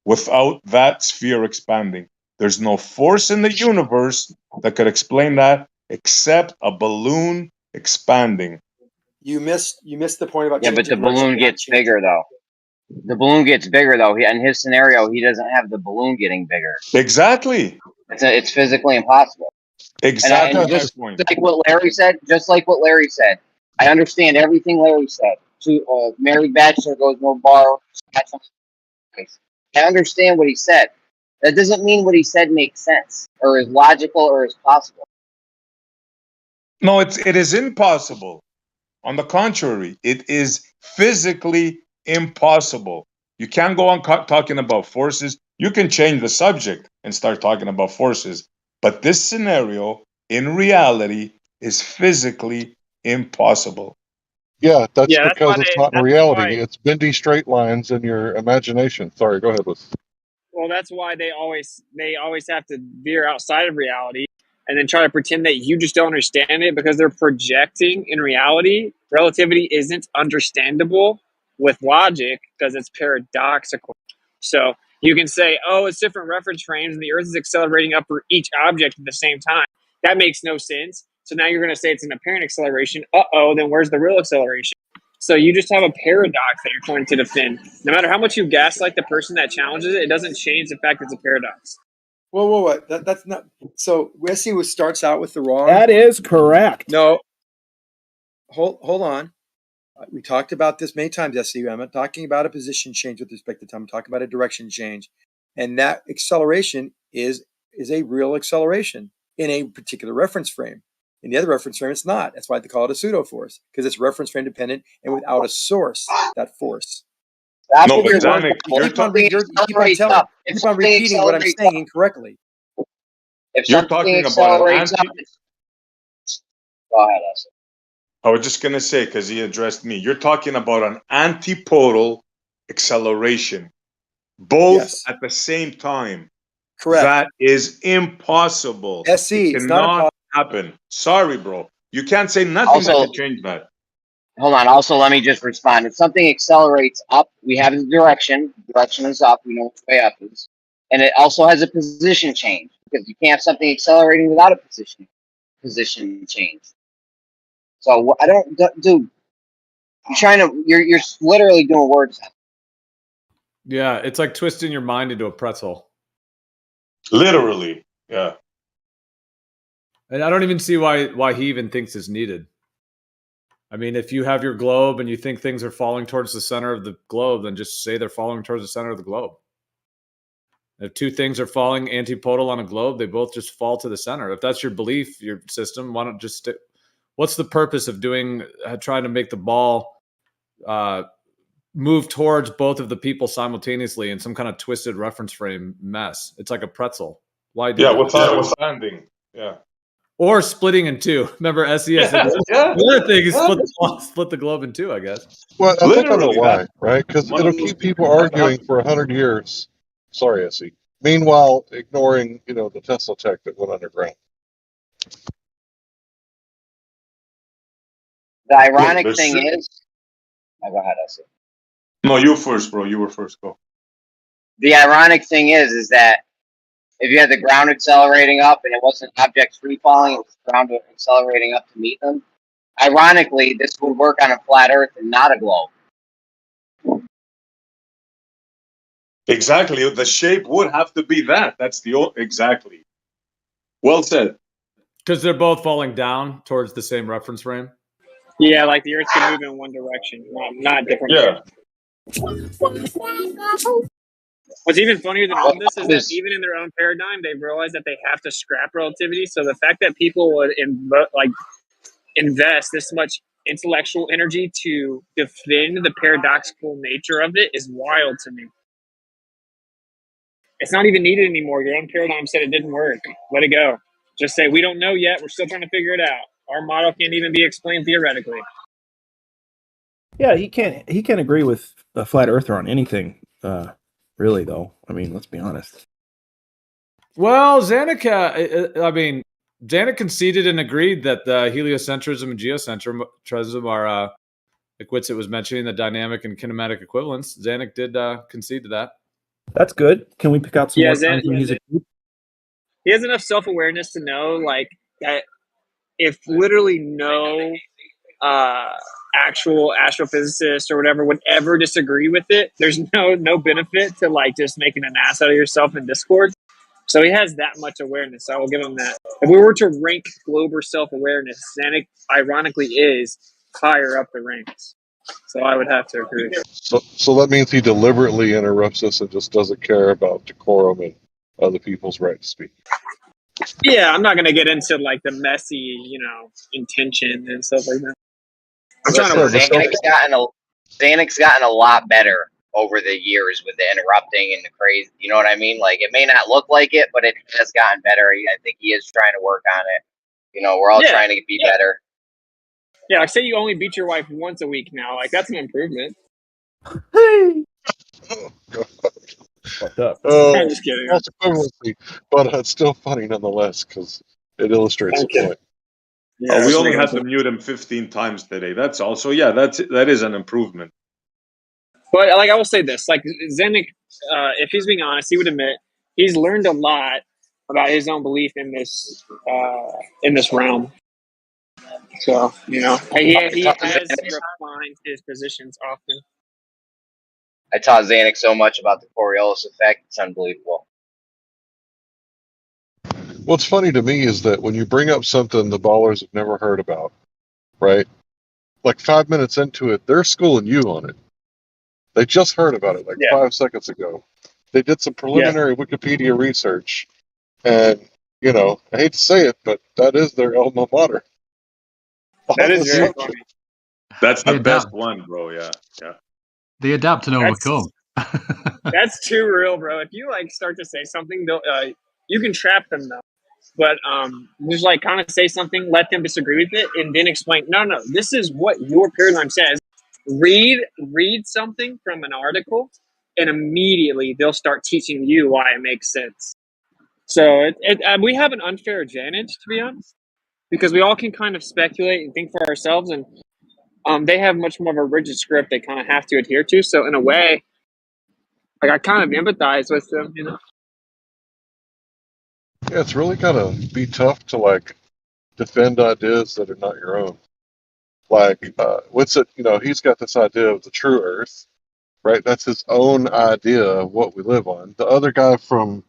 without that sphere expanding. There's no force in the universe that could explain that except a balloon expanding. You missed the point about but the balloon gets bigger though. The balloon gets bigger though. In his scenario, he doesn't have the balloon getting bigger. Exactly. It's physically impossible. Exactly. And just like what Larry said. I understand everything Larry said. Married bachelor goes no bar. I understand what he said. That doesn't mean what he said makes sense or is logical or is possible. No, it is impossible. On the contrary, it is physically impossible. You can't go on talking about forces. You can change the subject and start talking about forces. But this scenario, in reality, is physically impossible. Yeah, that's because it's not in reality. It's bendy straight lines in your imagination. Sorry, go ahead, Liz. Well, that's why they always have to veer outside of reality and then try to pretend that you just don't understand it because they're projecting. In reality, relativity isn't understandable with logic because it's paradoxical. So you can say, oh, it's different reference frames and the Earth is accelerating up for each object at the same time. That makes no sense. So now you're going to say it's an apparent acceleration. Uh-oh, then where's the real acceleration? So you just have a paradox that you're trying to defend. No matter how much you gaslight the person that challenges it, it doesn't change the fact it's a paradox. Whoa. That's not. So Wesley starts out with the wrong. That is correct. No. Hold on. We talked about this many times, SCU. I'm not talking about a position change with respect to time. I'm talking about a direction change. And that acceleration is a real acceleration in a particular reference frame. In the other reference frame, it's not. That's why they call it a pseudo force, because it's reference frame dependent and without a source, that force. No, but Zanuck, you keep on repeating what I'm saying incorrectly. If You're something talking about accelerates an up, go ahead, Asa. I was just going to say, because he addressed me, you're talking about an antipodal acceleration, both at the same time. Correct. That is impossible. SC, it it's not cannot happen. Sorry, bro. You can't say nothing that can change that. Hold on. Also, let me just respond. If something accelerates up, we have the direction. Direction is up. We know which way up is. And it also has a position change, because you can't have something accelerating without a position change. So I don't, dude. You're literally doing words. Yeah, it's like twisting your mind into a pretzel. Literally, yeah. And I don't even see why he even thinks it's needed. I mean, if you have your globe and you think things are falling towards the center of the globe, then just say they're falling towards the center of the globe. If two things are falling antipodal on a globe, they both just fall to the center. If that's your belief, your system, why don't just stick? What's the purpose of trying to make the ball move towards both of the people simultaneously in some kind of twisted reference frame mess? It's like a pretzel. Why do that? Without expanding. Yeah. Or splitting in two. Remember, SES. The other thing is split the globe in two, I guess. Well, I think I know why, right? Because it'll keep people arguing for 100 years. Sorry, Essie. Meanwhile, ignoring the Tesla tech that went underground. The ironic thing is, go ahead, Essie. No, you first, bro. You were first. Go. The ironic thing is that if you had the ground accelerating up and it wasn't objects free falling, it was ground accelerating up to meet them. Ironically, this would work on a flat Earth and not a globe. Exactly. The shape would have to be that. That's exactly. Well said. Because they're both falling down towards the same reference frame. Yeah, like the Earth can move in one direction, not different. What's even funnier than all this is that even in their own paradigm, they've realized that they have to scrap relativity. So the fact that people would invest this much intellectual energy to defend the paradoxical nature of it is wild to me. It's not even needed anymore. Your own paradigm said it didn't work. Let it go. Just say, we don't know yet. We're still trying to figure it out. Our model can't even be explained theoretically. Yeah, he can't agree with a flat earther on anything, really, though. I mean, let's be honest. Well, Zanuck conceded and agreed that the heliocentrism and geocentrism are, like Whitsitt was mentioning, the dynamic and kinematic equivalence. Zanuck did concede to that. That's good. Can we pick out some more times when he's agreed? He has enough self-awareness to know, that if literally no actual astrophysicist or whatever would ever disagree with it, there's no benefit to just making an ass out of yourself in Discord. So he has that much awareness. So I will give him that. If we were to rank Glober self-awareness, Zanuck ironically is higher up the ranks. So I would have to agree. So that means he deliberately interrupts us and just doesn't care about decorum and other people's right to speak. Yeah, I'm not going to get into the messy, intention and stuff like that. I'm trying to work. Zanuck's gotten a lot better over the years with the interrupting and the crazy. You know what I mean? It may not look like it, but it has gotten better. I think he is trying to work on it. We're all trying to be better. Yeah, say you only beat your wife once a week now. That's an improvement. Hey. Fucked up. I'm just kidding. False equivalency, but it's still funny nonetheless because It illustrates Thank the you. point. Yeah, we that's only really had to good. mute him 15 times today. That's also, yeah, that is an improvement. But like I will say this, like Zennik, if he's being honest, he would admit he's learned a lot about his own belief in this realm. So he I taught has Xanax, refined his positions often. I taught Xanax so much about the Coriolis effect. It's unbelievable. What's funny to me is that when you bring up something the ballers have never heard about, right? Like 5 minutes into it, they're schooling you on it. They just heard about it like Yeah. 5 seconds ago. They did some Yeah. preliminary Wikipedia research, and I hate to say it, but that is their alma mater. That On is the very subject. funny. That's They the best adapt. one, bro. Yeah. They adapt and overcome. That's too real, bro. If you like start to say something, you can trap them though. But just like kind of say something, let them disagree with it, and then explain. No, this is what your paradigm says. Read something from an article, and immediately they'll start teaching you why it makes sense. So we have an unfair advantage, to be honest, because we all can kind of speculate and think for ourselves, and they have much more of a rigid script they kind of have to adhere to. So in a way, like I kind of empathize with them, Yeah, it's really gotta be tough to like defend ideas that are not your own. Like, what's it? He's got this idea of the true Earth, right? That's his own idea of what we live on. The other guy from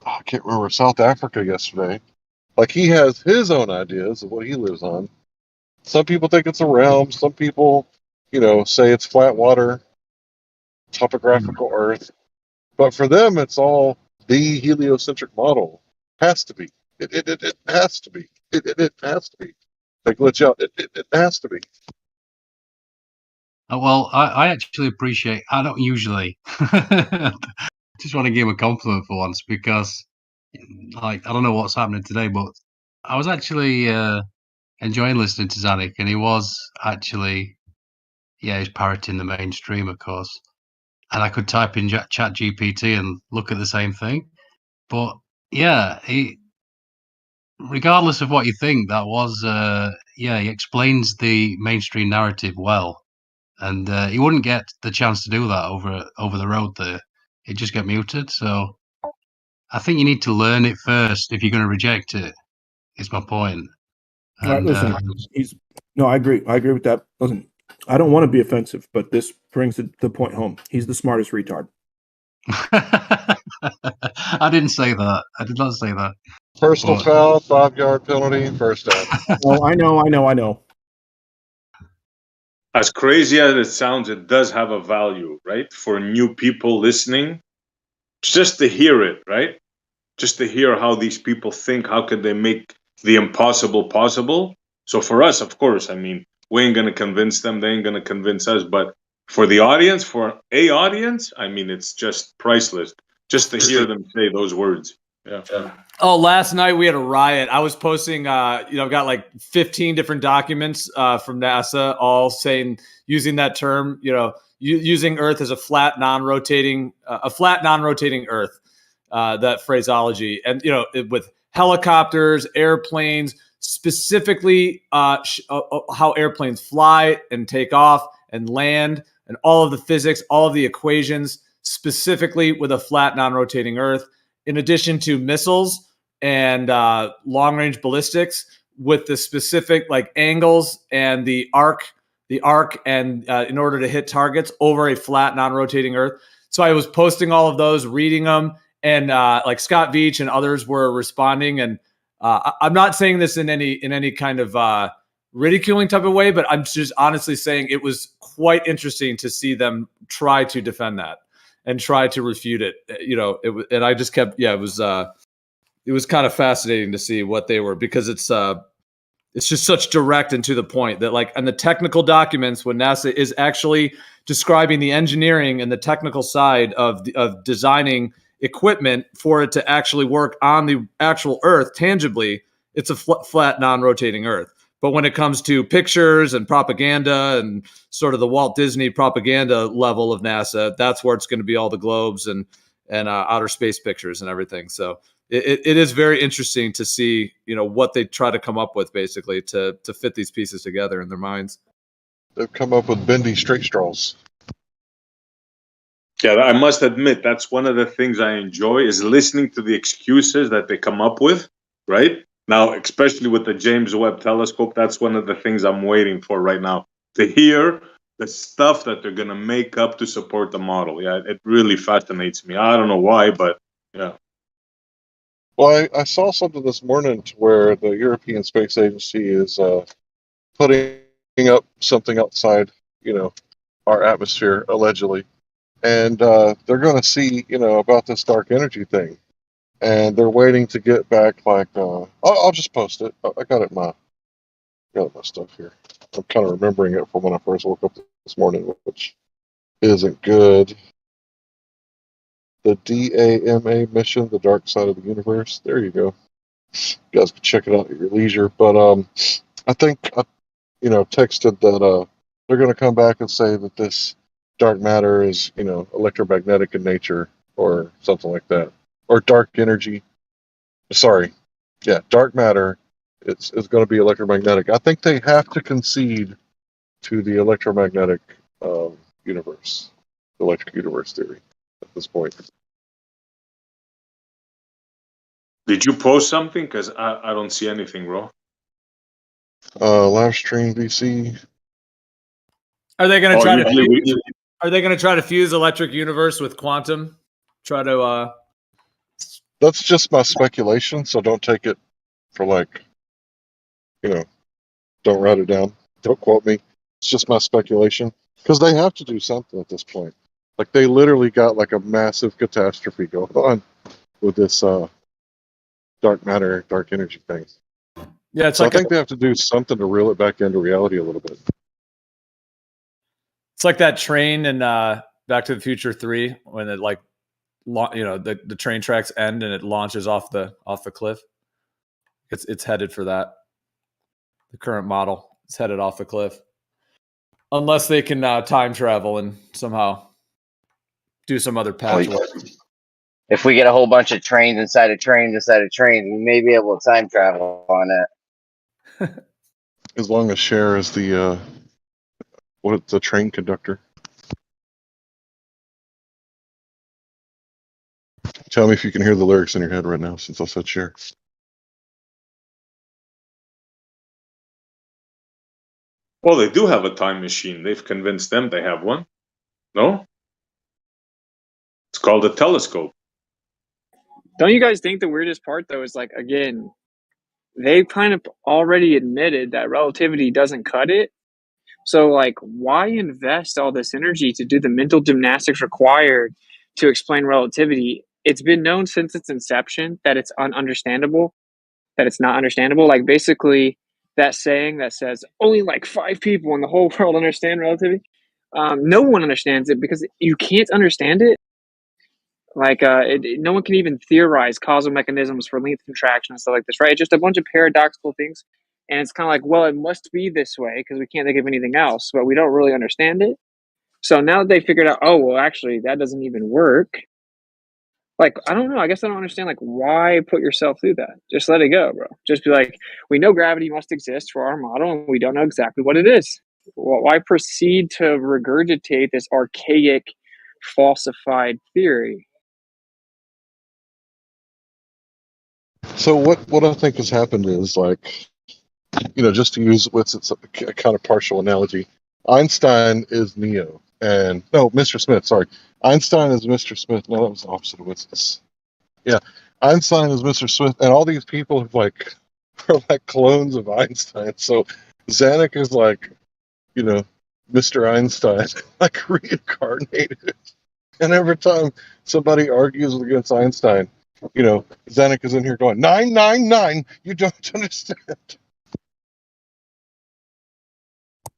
I can't remember, South Africa yesterday, like he has his own ideas of what he lives on. Some people think it's a realm. Some people, say it's flat water, topographical Earth. But for them, it's all the heliocentric model. Has to be. It has to be. It has to be. They glitch out. It has to be. Well, I actually appreciate. I don't usually. Just want to give him a compliment for once because, like, I don't know what's happening today, but I was actually enjoying listening to Zanuck, and he was actually, he's parroting the mainstream, of course. And I could type in Chat GPT and look at the same thing. But yeah, regardless of what you think, that was he explains the mainstream narrative well, and he wouldn't get the chance to do that over the road there. He'd just get muted. So I think you need to learn it first if you're going to reject it. Is my point. All right, And listen, I agree. I agree with that. Listen, I don't want to be offensive, but this brings the point home. He's the smartest retard. I didn't say that. I did not say that. Personal But foul, 5-yard penalty, first down. Oh, I know. As crazy as it sounds, it does have a value, right? For new people listening, just to hear it, right? Just to hear how these people think, how could they make the impossible possible? So for us, of course, I mean, we ain't gonna convince them, they ain't gonna convince us, but for the audience, I mean, it's just priceless just to hear them say those words. Yeah. Oh, last night we had a riot. I was posting, I've got like 15 different documents from NASA, all saying, using that term, using Earth as a flat, non-rotating Earth, that phraseology. And, with helicopters, airplanes, specifically how airplanes fly and take off and land, and all of the physics, all of the equations, specifically with a flat, non-rotating Earth, in addition to missiles and long-range ballistics with the specific angles and the arc, and in order to hit targets over a flat, non-rotating Earth. So I was posting all of those, reading them, and Scott Veach and others were responding. And I'm not saying this in any kind of ridiculing type of way, but I'm just honestly saying it was quite interesting to see them try to defend that and try to refute it. And I just kept, it was kind of fascinating to see what they were, because it's just such direct and to the point that on the technical documents, when NASA is actually describing the engineering and the technical side of designing equipment for it to actually work on the actual Earth tangibly, it's a flat, non-rotating Earth. But when it comes to pictures and propaganda and sort of the Walt Disney propaganda level of NASA, that's where it's going to be all the globes and outer space pictures and everything. So it is very interesting to see, what they try to come up with basically to fit these pieces together in their minds. They've come up with bendy straight straws. Yeah, I must admit that's one of the things I enjoy is listening to the excuses that they come up with, right? Now, especially with the James Webb Telescope, that's one of the things I'm waiting for right now, to hear the stuff that they're going to make up to support the model. Yeah, it really fascinates me. I don't know why, but yeah. Well, I saw something this morning to where the European Space Agency is putting up something outside, our atmosphere, allegedly. And they're going to see, about this dark energy thing. And they're waiting to get back, like, I'll just post it. I got it my stuff here. I'm kind of remembering it from when I first woke up this morning, which isn't good. The DAMA mission, The Dark Side of the Universe. There you go. You guys can check it out at your leisure. But I think, texted that they're going to come back and say that this dark matter is, electromagnetic in nature or something like that. Or dark energy. Sorry. Yeah, dark matter is going to be electromagnetic. I think they have to concede to the electromagnetic universe, the electric universe theory at this point. Did you post something? Because I don't see anything, bro. Livestream VC. Are they going to try to? Are they going to try to fuse electric universe with quantum? Try to. That's just my speculation, so don't take it for don't write it down. Don't quote me. It's just my speculation because they have to do something at this point. Like they literally got like a massive catastrophe going on with this dark matter, dark energy thing. Yeah, it's so like I think they have to do something to reel it back into reality a little bit. It's like that train in Back to the Future 3 when it the train tracks end and it launches off the cliff. It's headed for that. The current model is headed off the cliff, unless they can time travel and somehow do some other patchwork. If we get a whole bunch of trains inside of trains inside of trains, we may be able to time travel on it. As long as Cher is the train conductor. Tell me if you can hear the lyrics in your head right now, since I said Cher. Well, they do have a time machine. They've convinced them they have one. No? It's called a telescope. Don't you guys think the weirdest part, though, is again, they kind of already admitted that relativity doesn't cut it. So, why invest all this energy to do the mental gymnastics required to explain relativity? It's been known since its inception that it's ununderstandable, that it's not understandable. Basically, that saying that says only 5 people in the whole world understand relativity. No one understands it because you can't understand it. No one can even theorize causal mechanisms for length contraction and stuff like this, right? It's just a bunch of paradoxical things. And it's kind of well, it must be this way because we can't think of anything else, but we don't really understand it. So now that they figured out, oh, well, actually, that doesn't even work. I don't know. I guess I don't understand, why put yourself through that? Just let it go, bro. Just be we know gravity must exist for our model, and we don't know exactly what it is. Well, why proceed to regurgitate this archaic, falsified theory? So what I think has happened is just to use it's a kind of partial analogy. Einstein is Neo, and no, Mr. Smith. Sorry, Einstein is Mr. Smith. No, that was the opposite of what's. Yeah, Einstein is Mr. Smith, and all these people have are like clones of Einstein. So Zanuck is Mr. Einstein, reincarnated. And every time somebody argues against Einstein, Zanuck is in here going 999. You don't understand.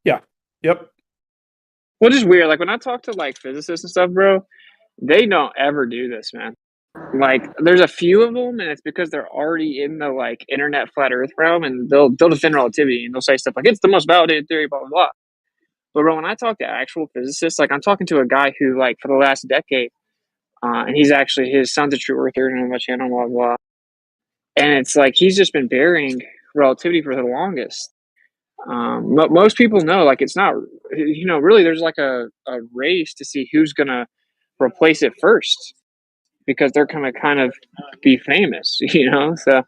Yeah. Yep. Well, just weird. When I talk to physicists and stuff, bro, they don't ever do this, man. There's a few of them, and it's because they're already in the internet flat Earth realm, and they'll defend relativity and they'll say stuff it's the most validated theory, blah blah blah. But bro, when I talk to actual physicists, I'm talking to a guy who for the last decade, and he's actually his son's a true earther and on my channel, blah blah. And it's like he's just been burying relativity for the longest. Most people know, like, it's not, really there's like a race to see who's going to replace it first because they're going to kind of be famous, So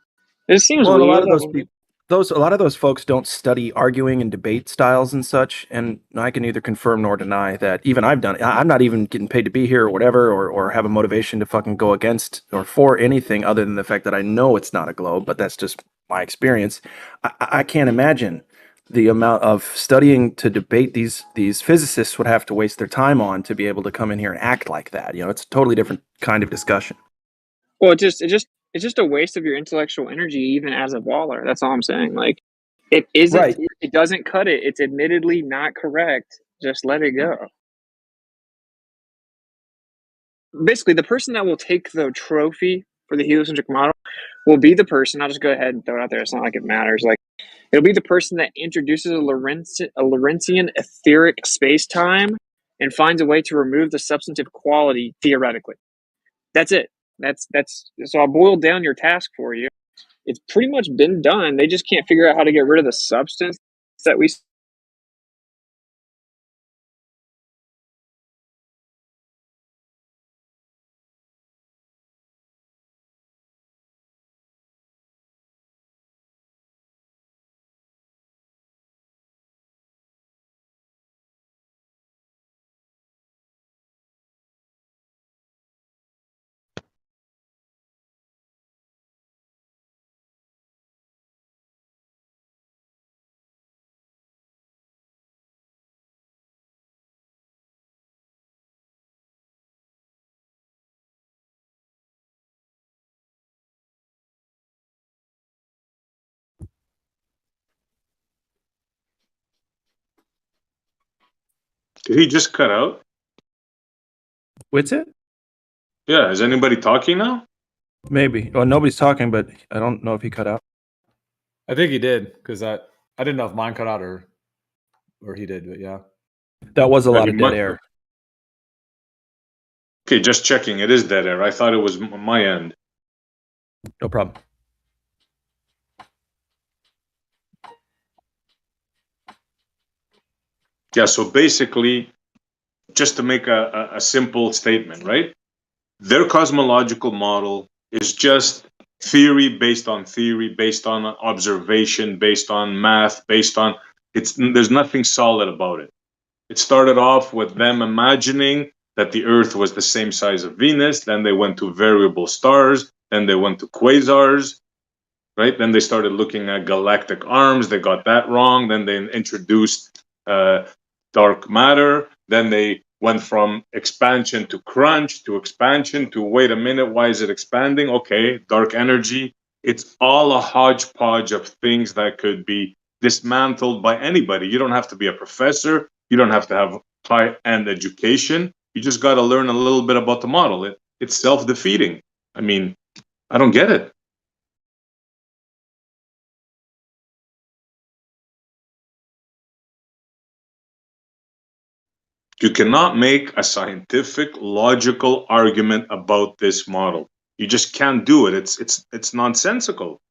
it seems Well, and a lot weird. of those people, a lot of those folks don't study arguing and debate styles and such. And I can neither confirm nor deny that. Even I've done it. I'm not even getting paid to be here or whatever, or have a motivation to fucking go against or for anything other than the fact that I know it's not a globe. But that's just my experience. I can't imagine the amount of studying to debate these physicists would have to waste their time on to be able to come in here and act like that. It's a totally different kind of discussion. Well, it's just a waste of your intellectual energy, even as a baller. That's all I'm saying. Like, it isn't. Right. It doesn't cut it. It's admittedly not correct. Just let it go. Basically, the person that will take the trophy for the heliocentric model will be the person. I'll just go ahead and throw it out there. It's not like it matters. Like, it'll be the person that introduces a Lorentzian etheric space-time and finds a way to remove the substantive quality theoretically. That's it. That's so I boiled down your task for you. It's pretty much been done. They just can't figure out how to get rid of the substance that we. Did he just cut out? What's it? Yeah, is anybody talking now? Maybe. Well, nobody's talking, but I don't know if he cut out. I think he did because I didn't know if mine cut out or he did, but yeah. That was a lot he of dead might- air. Okay, just checking. It is dead air. I thought it was my end. No problem. Yeah, so basically, just to make a simple statement, right? Their cosmological model is just theory based on observation, based on math, there's nothing solid about it. It started off with them imagining that the Earth was the same size of Venus, then they went to variable stars, then they went to quasars, right? Then they started looking at galactic arms, they got that wrong, then they introduced dark matter, then they went from expansion to crunch to expansion to wait a minute, why is it expanding? Okay, dark energy. It's all a hodgepodge of things that could be dismantled by anybody. You don't have to be a professor, you don't have to have high-end education, you just got to learn a little bit about the model. It's self-defeating. I mean, I don't get it. You cannot make a scientific, logical argument about this model. You just can't do it. It's nonsensical.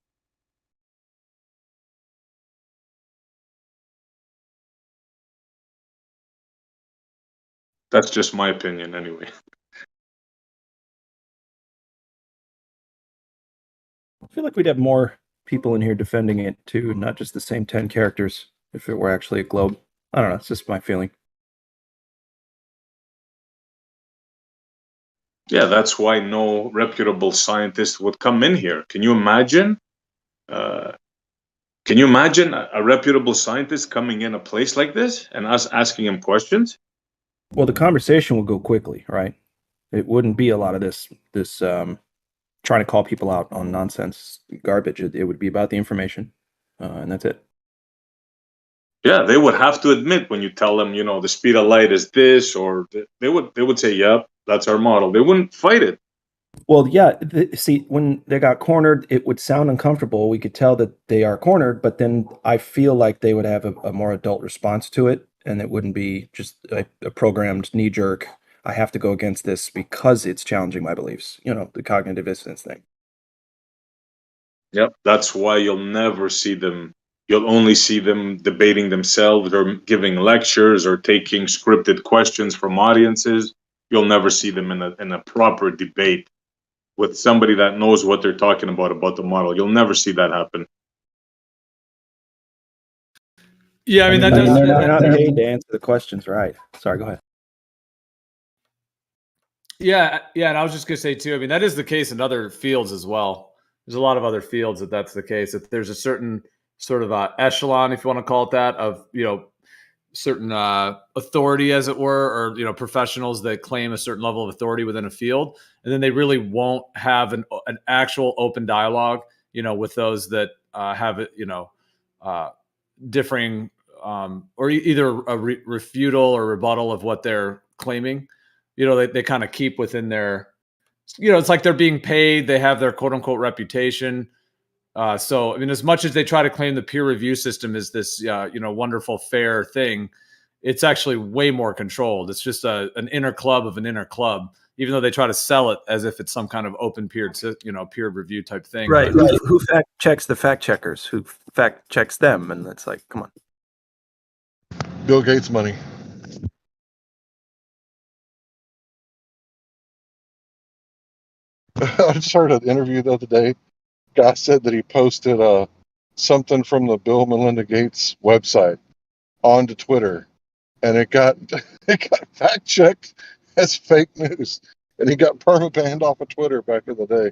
That's just my opinion, anyway. I feel like we'd have more people in here defending it too, not just the same 10 characters if it were actually a globe. I don't know. It's just my feeling. Yeah, that's why no reputable scientist would come in here. Can you imagine? Can you imagine a reputable scientist coming in a place like this and us asking him questions? Well, the conversation would go quickly, right? It wouldn't be a lot of this trying to call people out on nonsense garbage. It would be about the information, and that's it. Yeah, they would have to admit when you tell them, the speed of light is this, or they would say, "Yep, that's our model." They wouldn't fight it. Well, yeah. See, when they got cornered, it would sound uncomfortable. We could tell that they are cornered, but then I feel like they would have a more adult response to it, and it wouldn't be just a programmed knee jerk. I have to go against this because it's challenging my beliefs. The cognitive dissonance thing. Yep. That's why you'll never see them. You'll only see them debating themselves or giving lectures or taking scripted questions from audiences. You'll never see them in a proper debate with somebody that knows what they're talking about the model. You'll never see that happen. Yeah, I mean that They're does. not paid to answer the questions, right? Sorry, go ahead. Yeah, yeah, and I was just gonna say too. I mean, that is the case in other fields as well. There's a lot of other fields that's the case. That there's a certain sort of echelon, if you want to call it that, of certain authority, as it were, or professionals that claim a certain level of authority within a field, and then they really won't have an actual open dialogue, with those that have it, differing or either a refutal or rebuttal of what they're claiming. They kind of keep within their, it's like they're being paid. They have their quote unquote reputation. So, I mean, as much as they try to claim the peer review system is this, wonderful, fair thing, it's actually way more controlled. It's just an inner club of an inner club, even though they try to sell it as if it's some kind of open peer review type thing. Right. But, Who fact checks the fact checkers? Who fact checks them? And it's like, come on. Bill Gates money. I just heard an interview the other day. Guy said that he posted something from the Bill Melinda Gates website onto Twitter, and it got fact checked as fake news, and he got perma-banned off of Twitter back in the day.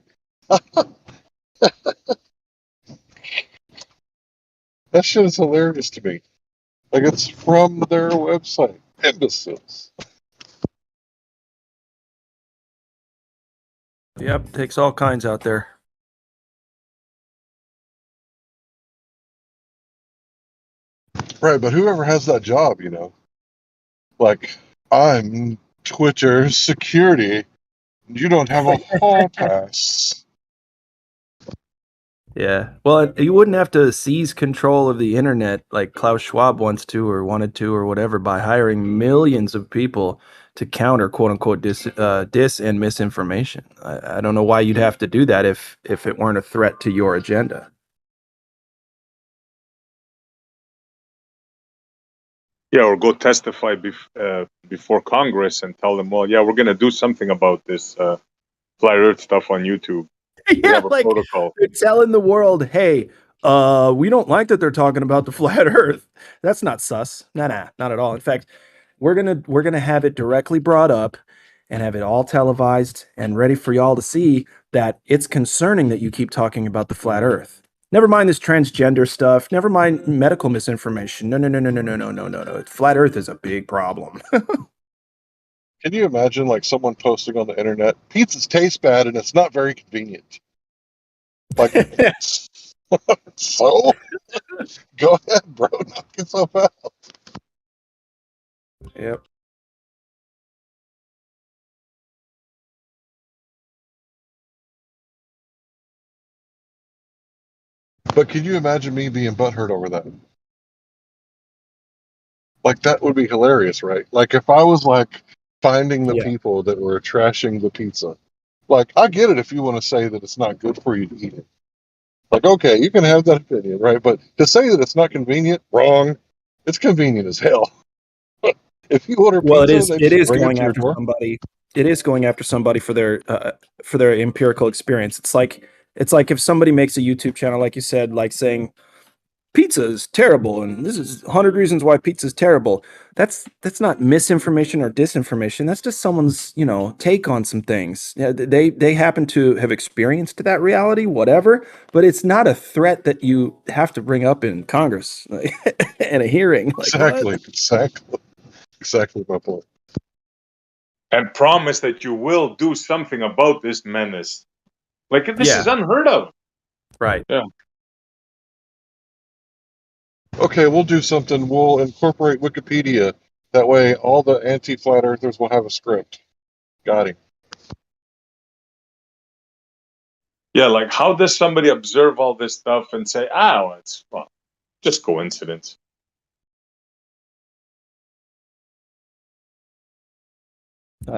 That shit is hilarious to me. Like, it's from their website. Imbeciles. Yep, takes all kinds out there. Right, but whoever has that job, like, I'm Twitter security. You don't have a hall pass. Yeah. Well, you wouldn't have to seize control of the internet like Klaus Schwab wants to or wanted to or whatever by hiring millions of people to counter quote unquote dis and misinformation. I don't know why you'd have to do that if it weren't a threat to your agenda. Yeah, or go testify before Congress and tell them, well, yeah, we're going to do something about this flat Earth stuff on YouTube. We Yeah, have a like protocol. they're telling the world, hey, we don't like that they're talking about the flat Earth. That's not sus. Nah, not at all. In fact, we're gonna have it directly brought up and have it all televised and ready for y'all to see that it's concerning that you keep talking about the flat Earth. Never mind this transgender stuff. Never mind medical misinformation. No. Flat Earth is a big problem. Can you imagine, like, someone posting on the internet, pizzas taste bad and it's not very convenient? Like, so? Go ahead, bro. Knock yourself out. Yep. But can you imagine me being butthurt over that? Like, that would be hilarious, right? Like, if I was, like, finding the people that were trashing the pizza. Like, I get it if you want to say that it's not good for you to eat it. Like, okay, you can have that opinion, right? But to say that it's not convenient, wrong. It's convenient as hell. If you order Well, pizza, it is bring going to your after door. somebody. It is going after somebody for their empirical experience. It's like if somebody makes a YouTube channel, like you said, like saying pizza is terrible, and this is 100 reasons why pizza is terrible. That's not misinformation or disinformation. That's just someone's take on some things. Yeah, they happen to have experienced that reality, whatever. But it's not a threat that you have to bring up in Congress in a hearing. Like, Exactly my point. And promise that you will do something about this menace. Like, this is unheard of. Right. Yeah. Okay, we'll do something. We'll incorporate Wikipedia. That way, all the anti-flat earthers will have a script. Got him. Yeah, like, how does somebody observe all this stuff and say, well, it's just coincidence?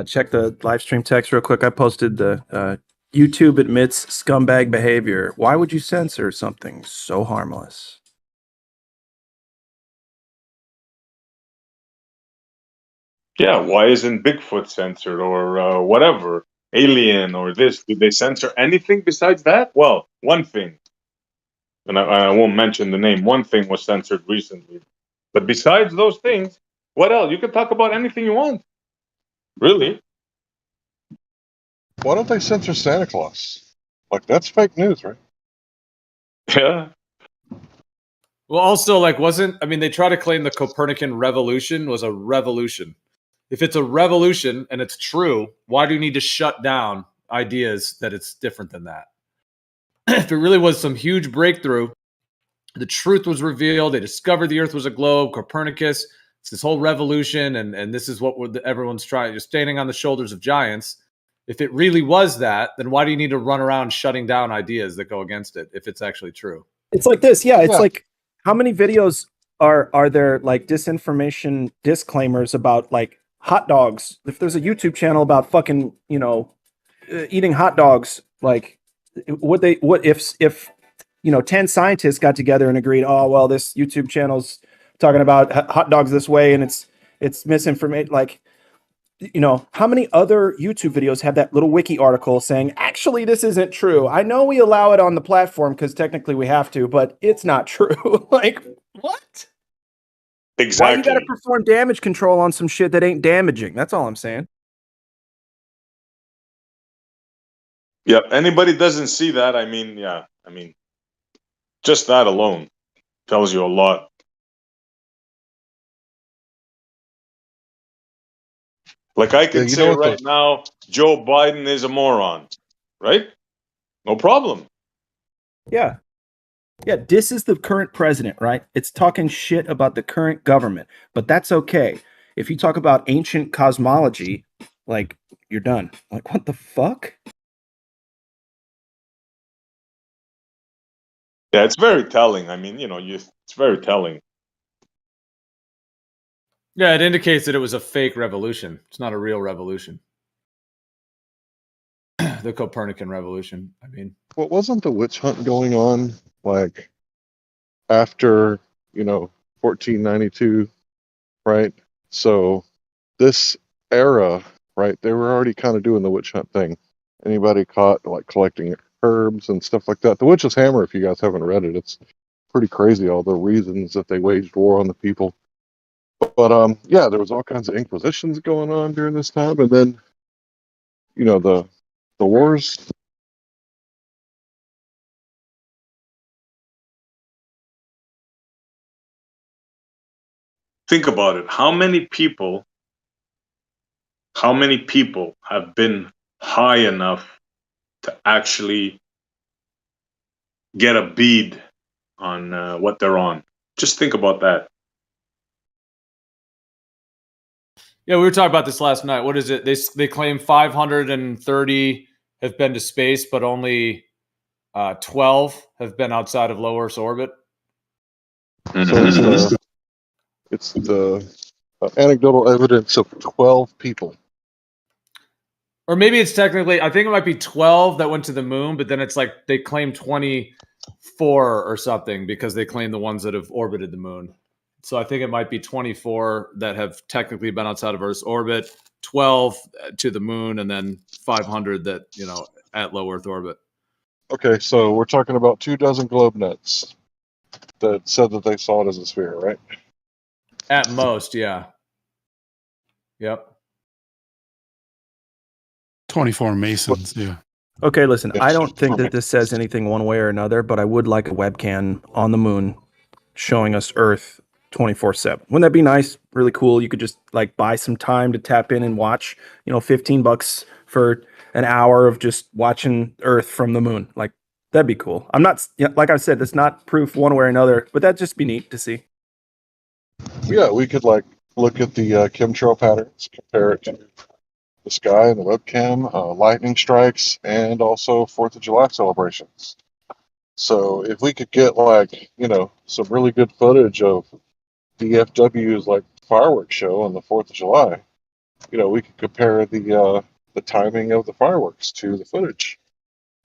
Check the live stream text real quick. I posted the YouTube admits scumbag behavior. Why would you censor something so harmless? Yeah, why isn't Bigfoot censored or whatever? Alien or this? Did they censor anything besides that? Well, one thing, and I won't mention the name, one thing was censored recently. But besides those things, what else? You can talk about anything you want. Really? Why don't they censor Santa Claus? Like, that's fake news, right? Yeah. Well, also, like, they try to claim the Copernican revolution was a revolution. If it's a revolution and it's true, why do you need to shut down ideas that it's different than that? If it really was some huge breakthrough, the truth was revealed, they discovered the earth was a globe, Copernicus, it's this whole revolution, and this is what everyone's trying, you're standing on the shoulders of giants. If it really was that, then why do you need to run around shutting down ideas that go against it if it's actually true? It's like this, yeah. It's like, how many videos are there like disinformation disclaimers about like hot dogs? If there's a YouTube channel about fucking, eating hot dogs, like what if 10 scientists got together and agreed, oh well, this YouTube channel's talking about hot dogs this way and it's misinformation, like, how many other YouTube videos have that little wiki article saying, actually, this isn't true. I know we allow it on the platform because technically we have to, but it's not true. Like, what? Exactly. Why you got to perform damage control on some shit that ain't damaging? That's all I'm saying. Yep. Anybody doesn't see that, just that alone tells you a lot. Like, I can say right now, Joe Biden is a moron, right? No problem. Yeah. Yeah, this is the current president, right? It's talking shit about the current government, but that's okay. If you talk about ancient cosmology, like, you're done. Like, what the fuck? Yeah, it's very telling. It's very telling. Yeah, it indicates that it was a fake revolution. It's not a real revolution. The Copernican revolution. Well, wasn't the witch hunt going on like after 1492, right? So this era, right? They were already kind of doing the witch hunt thing. Anybody caught like collecting herbs and stuff like that? The Witch's Hammer, if you guys haven't read it, it's pretty crazy. All the reasons that they waged war on the people. But yeah, there was all kinds of inquisitions going on during this time, and then the wars. Think about it. How many people have been high enough to actually get a bead on what they're on? Just think about that. Yeah, we were talking about this last night. What is it? They claim 530 have been to space, but only 12 have been outside of low Earth's orbit. So it's the anecdotal evidence of 12 people. Or maybe it's technically, I think it might be 12 that went to the moon, but then it's like they claim 24 or something because they claim the ones that have orbited the moon. So I think it might be 24 that have technically been outside of Earth's orbit, 12 to the moon, and then 500 that, at low Earth orbit. Okay, so we're talking about 24 globe nuts that said that they saw it as a sphere, right? At most, yeah. Yep. 24 Masons, yeah. Okay, listen, I don't think that this says anything one way or another, but I would like a webcam on the moon showing us Earth 24/7. Wouldn't that be nice? Really cool. You could just like buy some time to tap in and watch, $15 for an hour of just watching Earth from the moon. Like, that'd be cool. I'm not, like I said, that's not proof one way or another, but that'd just be neat to see. Yeah, we could like look at the chemtrail patterns, compare it to the sky and the webcam, lightning strikes, and also 4th of July celebrations. So if we could get like, some really good footage of DFW's like fireworks show on the 4th of July, we could compare the timing of the fireworks to the footage.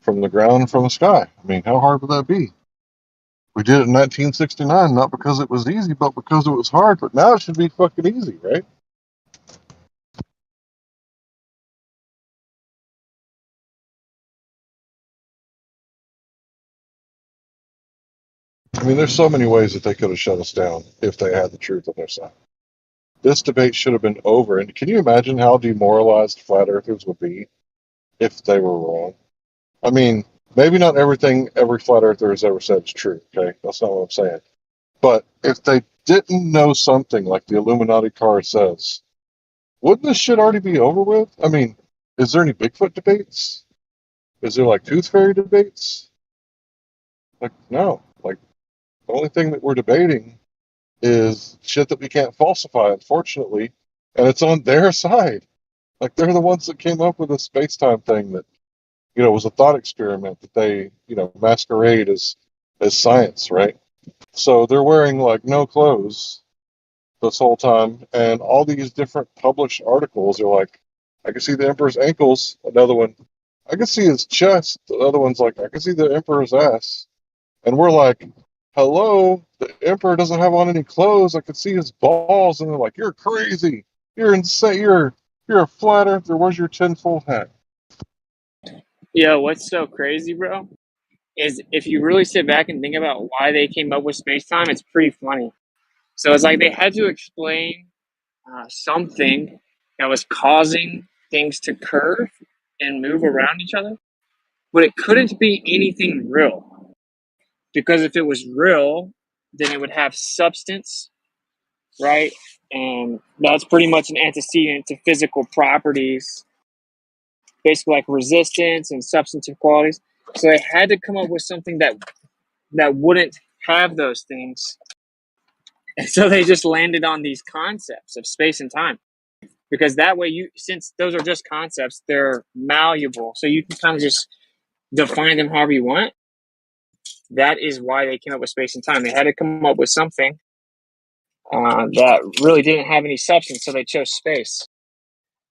from the ground and from the sky. I mean, how hard would that be? We did it in 1969, not because it was easy, but because it was hard. But now it should be fucking easy, right? I mean, there's so many ways that they could have shut us down if they had the truth on their side. This debate should have been over. And can you imagine how demoralized flat earthers would be if they were wrong? I mean, maybe not everything every flat earther has ever said is true, okay? That's not what I'm saying. But if they didn't know something like the Illuminati card says, wouldn't this shit already be over with? I mean, is there any Bigfoot debates? Is there like Tooth Fairy debates? Like, no. Like, the only thing that we're debating is shit that we can't falsify, unfortunately, and it's on their side. Like, they're the ones that came up with a space-time thing that, you know, was a thought experiment that they, you know, masquerade as science, right? So they're wearing like no clothes this whole time, and all these different published articles are like, I can see the emperor's ankles. Another one, I can see his chest. The other one's like, I can see the emperor's ass. And we're like, hello, the emperor doesn't have on any clothes. I can see his balls. And they're like, you're crazy. You're insane. You're a flat earther. Where's your tinfoil hat? Yo, what's so crazy, bro, is if you really sit back and think about why they came up with space-time, it's pretty funny. So it's like they had to explain something that was causing things to curve and move around each other, but it couldn't be anything real. Because if it was real, then it would have substance, right? And that's pretty much an antecedent to physical properties, basically like resistance and substantive qualities. So they had to come up with something that wouldn't have those things. And so they just landed on these concepts of space and time. Because that way, since those are just concepts, they're malleable. So you can kind of just define them however you want. That is why they came up with space and time. They had to come up with something that really didn't have any substance, so they chose space.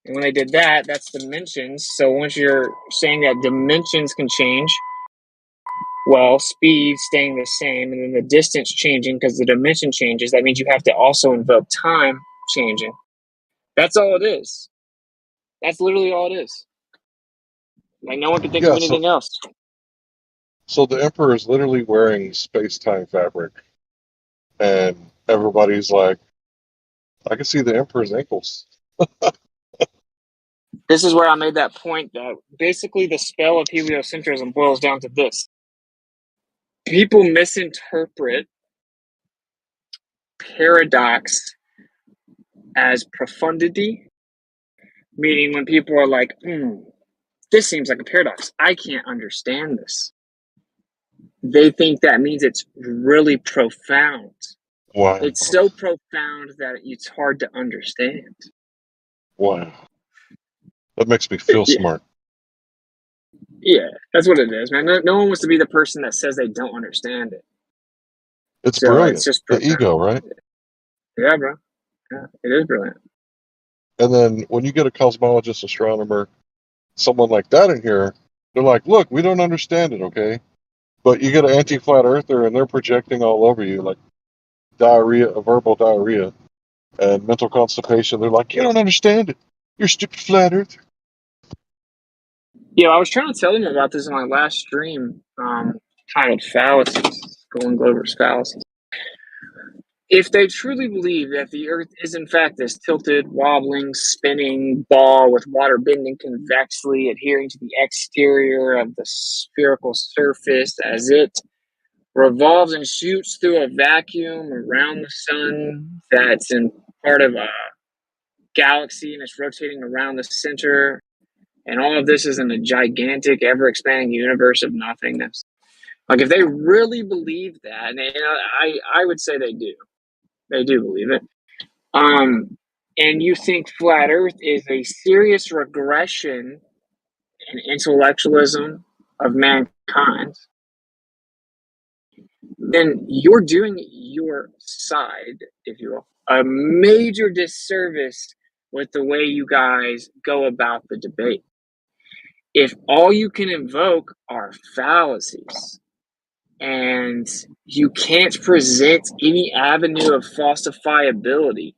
And when they did that, that's dimensions. So once you're saying that dimensions can change, well, speed staying the same, and then the distance changing because the dimension changes, that means you have to also invoke time changing. That's all it is. That's literally all it is. Like, no one can think of anything else. So the emperor is literally wearing space-time fabric, and everybody's like, I can see the emperor's ankles. This is where I made that point that basically the spell of heliocentrism boils down to this. People misinterpret paradox as profundity, meaning when people are like, this seems like a paradox. I can't understand this. They think that means it's really profound. Wow. It's so profound that it's hard to understand. Wow. That makes me feel smart. Yeah, that's what it is, man. No one wants to be the person that says they don't understand it. It's brilliant. It's just the ego, right? Yeah, bro. Yeah, it is brilliant. And then when you get a cosmologist, astronomer, someone like that in here, they're like, look, we don't understand it, okay? But you get an anti-flat earther and they're projecting all over you like diarrhea, verbal diarrhea, and mental constipation. They're like, you don't understand it. You're a stupid flat earther. Yeah, I was trying to tell them about this in my last stream, titled Fallacies, Golden Glover's Fallacies. If they truly believe that the Earth is in fact this tilted, wobbling, spinning ball with water bending convexly, adhering to the exterior of the spherical surface as it revolves and shoots through a vacuum around the sun that's in part of a galaxy and it's rotating around the center, and all of this is in a gigantic, ever-expanding universe of nothingness. Like, if they really believe that, and I would say they do. They do believe it. And you think flat Earth is a serious regression in intellectualism of mankind, then you're doing your side, if you will, a major disservice with the way you guys go about the debate. if all you can invoke are fallacies and you can't present any avenue of falsifiability,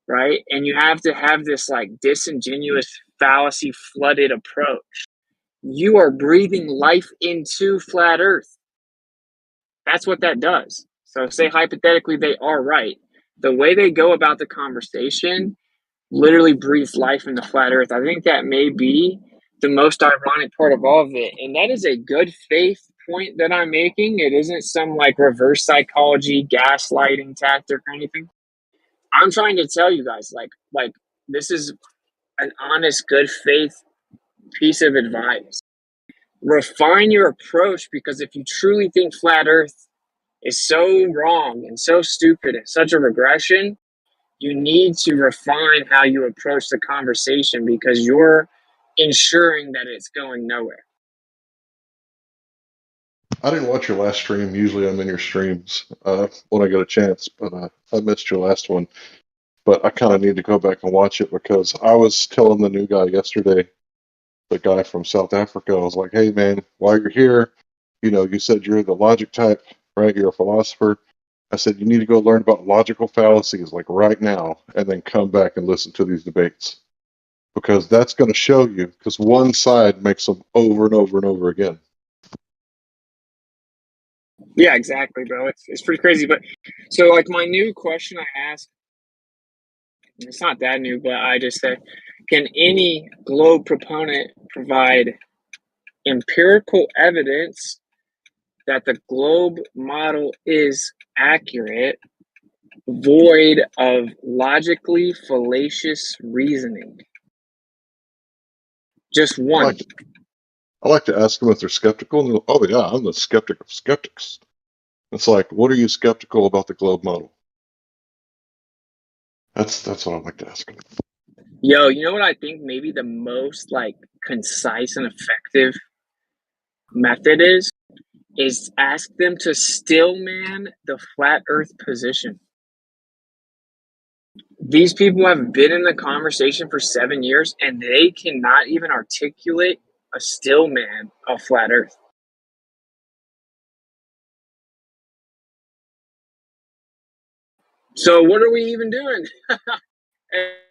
right? And you have to have this like disingenuous fallacy flooded approach. You are breathing life into flat earth. That's what that does. So say hypothetically they are right. The way they go about the conversation literally breathes life into flat earth. I think that may be the most ironic part of all of it. And that is a good faith point that I'm making. It isn't some like reverse psychology, gaslighting tactic or anything. I'm trying to tell you guys, like this is an honest, good faith piece of advice. Refine your approach, because if you truly think flat earth is so wrong and so stupid and such a regression, you need to refine how you approach the conversation, because you're ensuring that it's going nowhere. I didn't watch your last stream. Usually I'm in your streams when I get a chance, but I missed your last one. But I kind of need to go back and watch it, because I was telling the new guy yesterday, the guy from South Africa, I was like, hey man, while you're here, you said you're the logic type, right? You're a philosopher. I said, you need to go learn about logical fallacies like right now, and then come back and listen to these debates, because that's going to show you, because one side makes them over and over and over again. Yeah, exactly, bro. It's pretty crazy. But so like my new question I ask, it's not that new, but I just said, can any globe proponent provide empirical evidence that the globe model is accurate, void of logically fallacious reasoning? Just one. I like to ask them if they're skeptical, and they're, oh yeah, I'm the skeptic of skeptics. It's like, what are you skeptical about the globe model? That's what I like to ask them. Yo, you know what I think maybe the most like concise and effective method is ask them to stillman the flat earth position. These people have been in the conversation for 7 years and they cannot even articulate a stillman of flat earth. So what are we even doing?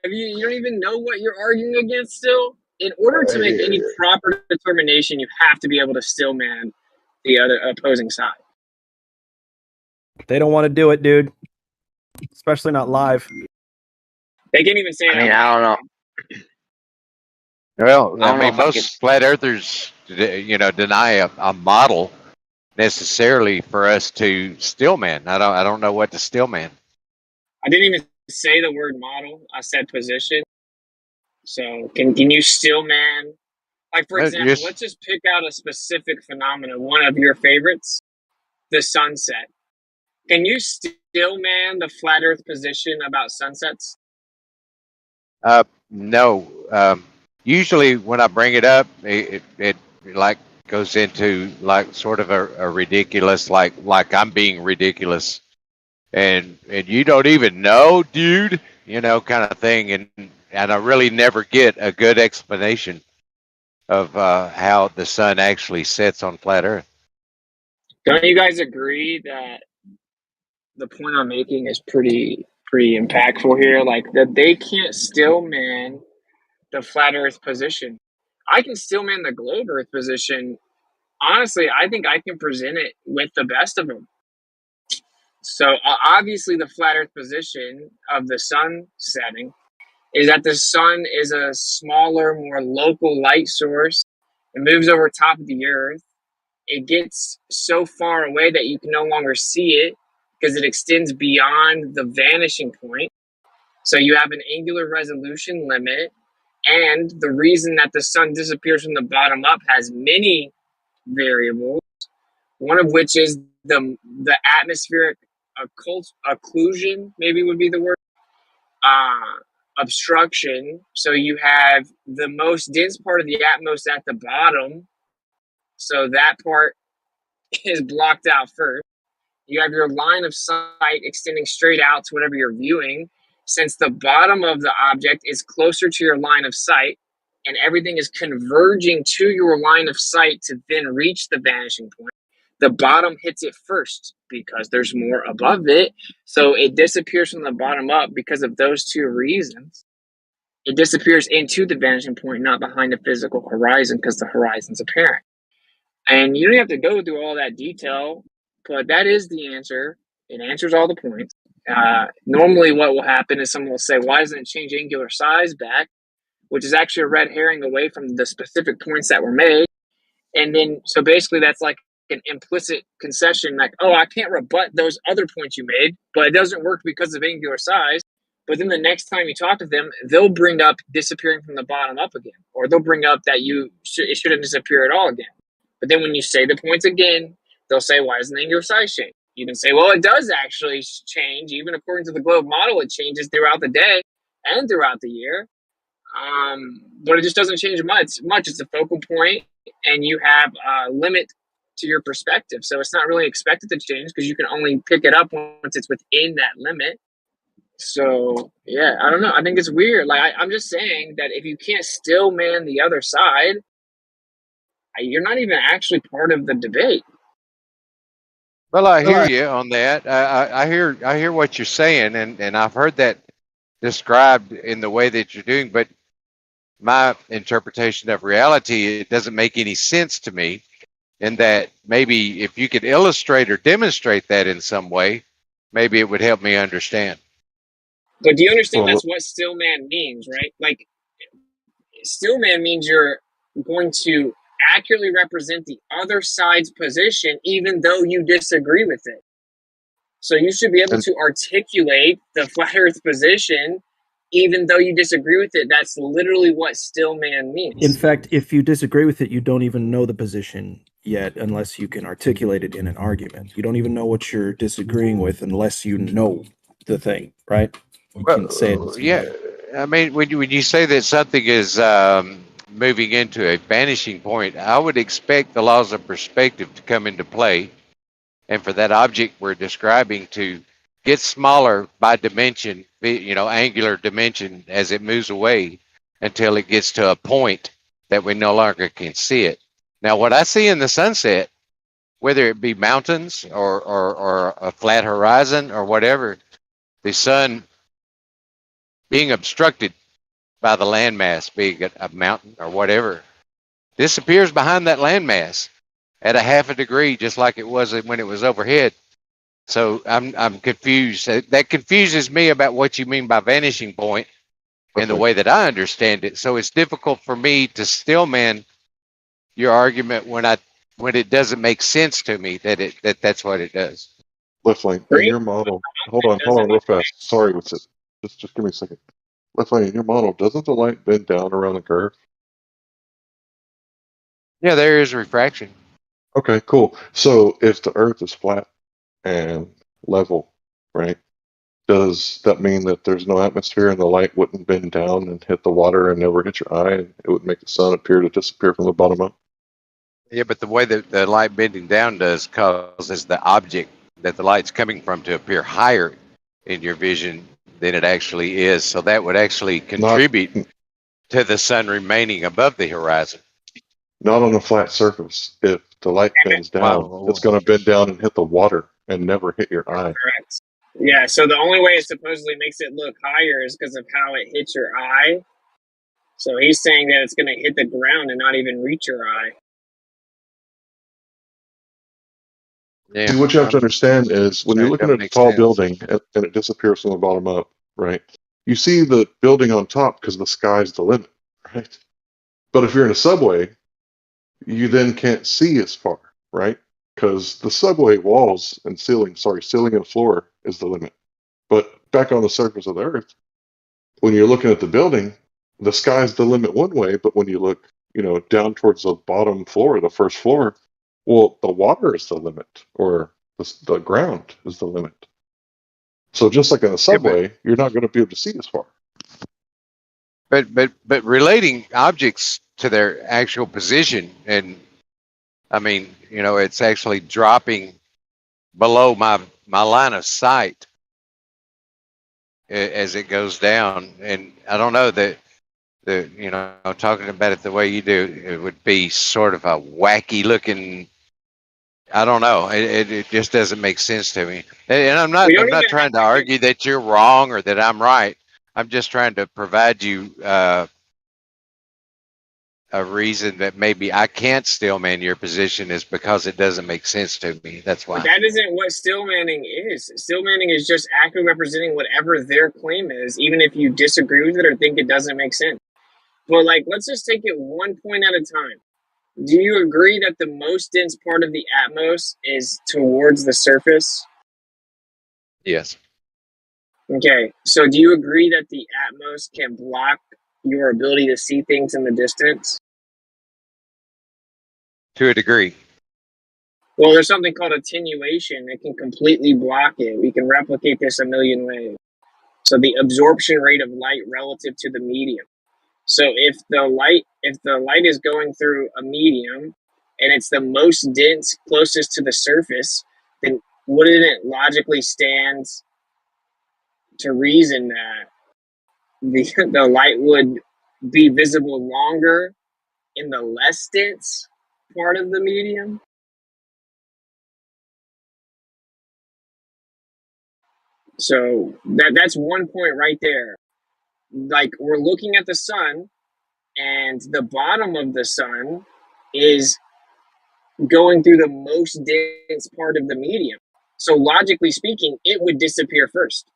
You don't even know what you're arguing against still? In order to make any proper determination, you have to be able to stillman the other opposing side. They don't want to do it, dude. Especially not live. They can't even say it. I mean, I don't know. Well, I I don't know mean, if I most flat earthers, deny a model necessarily for us to stillman. I don't know what to stillman. I didn't even say the word model. I said position. So can you stillman? Like, for example, let's just pick out a specific phenomenon, one of your favorites, the sunset. Can you stillman the flat earth position about sunsets? No. Usually when I bring it up, it like goes into like sort of a ridiculous, like I'm being ridiculous, and you don't even know, dude, kind of thing, and I really never get a good explanation of how the sun actually sets on flat Earth. Don't you guys agree that the point I'm making is pretty impactful here? Like that they can't stillman the flat Earth position. I can stillman the globe Earth position. Honestly, I think I can present it with the best of them. So obviously, the flat Earth position of the sun setting is that the sun is a smaller, more local light source. It moves over top of the Earth. It gets so far away that you can no longer see it because it extends beyond the vanishing point. So you have an angular resolution limit. And the reason that the sun disappears from the bottom up has many variables, one of which is the atmospheric occlusion, maybe would be the word, obstruction. So you have the most dense part of the atmos at the bottom. So that part is blocked out first. You have your line of sight extending straight out to whatever you're viewing. Since the bottom of the object is closer to your line of sight, and everything is converging to your line of sight to then reach the vanishing point, the bottom hits it first because there's more above it. So it disappears from the bottom up because of those two reasons. It disappears into the vanishing point, not behind the physical horizon, because the horizon's apparent. And you don't have to go through all that detail, but that is the answer. It answers all the points. Normally what will happen is someone will say, why doesn't it change angular size back? Which is actually a red herring away from the specific points that were made. And then, so basically that's like an implicit concession, like, oh, I can't rebut those other points you made, but it doesn't work because of angular size. But then the next time you talk to them, they'll bring up disappearing from the bottom up again, or they'll bring up that it shouldn't disappear at all again. But then when you say the points again, they'll say, why doesn't angular size change? You can say, well, it does actually change. Even according to the globe model, it changes throughout the day and throughout the year. But it just doesn't change much. It's a focal point, and you have a limit to your perspective. So it's not really expected to change because you can only pick it up once it's within that limit. So yeah, I don't know. I think it's weird. Like I'm just saying that if you can't still man the other side, you're not even actually part of the debate. Well, I hear you on that. I hear what you're saying, and I've heard that described in the way that you're doing. But my interpretation of reality, it doesn't make any sense to me. In that maybe if you could illustrate or demonstrate that in some way, maybe it would help me understand. But do you understand that's what still man means, right? Like still man means you're going to accurately represent the other side's position even though you disagree with it. So you should be able to articulate the flat earth position even though you disagree with it. That's literally what still man means. In fact, if you disagree with it, you don't even know the position yet unless you can articulate it in an argument. You don't even know what you're disagreeing with unless you know the thing, right? You can say it. Yeah, I mean, when you say that something is moving into a vanishing point, I would expect the laws of perspective to come into play, and for that object we're describing to get smaller by dimension, angular dimension, as it moves away until it gets to a point that we no longer can see it. Now, what I see in the sunset, whether it be mountains or a flat horizon or whatever, the sun being obstructed by the landmass, being a mountain or whatever, disappears behind that landmass at a half a degree, just like it was when it was overhead. So I'm confused. That confuses me about what you mean by vanishing point in the way that I understand it. So it's difficult for me to stillman your argument when it doesn't make sense to me that's what it does. Left in your model, hold on real fast. Sorry, what's it? Just give me a second. Left in your model, doesn't the light bend down around the curve? Yeah, there is refraction. Okay, cool. So if the Earth is flat and level, right? Does that mean that there's no atmosphere and the light wouldn't bend down and hit the water and never hit your eye, and it would make the sun appear to disappear from the bottom up? Yeah, but the way that the light bending down causes the object that the light's coming from to appear higher in your vision than it actually is. So that would actually contribute to the sun remaining above the horizon. Not on a flat surface. If the light bends down, it's going to bend down and hit the water and never hit your eye. Correct. Yeah, so the only way it supposedly makes it look higher is because of how it hits your eye. So he's saying that it's going to hit the ground and not even reach your eye. Yeah. See, what you have to understand is when you're looking at a tall building and it disappears from the bottom up, right? You see the building on top because the sky's the limit, right? But if you're in a subway, you then can't see as far, right? Because the subway walls and ceiling and floor is the limit. But back on the surface of the Earth, when you're looking at the building, the sky's the limit one way, but when you look, down towards the bottom floor, the first floor, well, the water is the limit, or the ground is the limit. So just like in a subway, you're not going to be able to see as far. But relating objects to their actual position, and I mean, it's actually dropping below my line of sight as it goes down, and I don't know that talking about it the way you do, it would be sort of a wacky looking. I don't know. It just doesn't make sense to me. And I'm We not don't even trying have to to argue that you're wrong or that I'm right. I'm just trying to provide you a reason that maybe I can't still man your position is because it doesn't make sense to me. That's But why. that isn't what stillmanning is. Stillmanning is just accurately representing whatever their claim is, even if you disagree with it or think it doesn't make sense. But like, let's just take it one point at a time. Do you agree that the most dense part of the Atmos is towards the surface? Yes. Okay, so do you agree that the Atmos can block your ability to see things in the distance? To a degree. Well, there's something called attenuation that can completely block it. We can replicate this a million ways. So the absorption rate of light relative to the medium. So if the light is going through a medium and it's the most dense closest to the surface, then wouldn't it logically stand to reason that the light would be visible longer in the less dense part of the medium? So that's one point right there. Like, we're looking at the sun, and the bottom of the sun is going through the most dense part of the medium. So logically speaking, it would disappear first.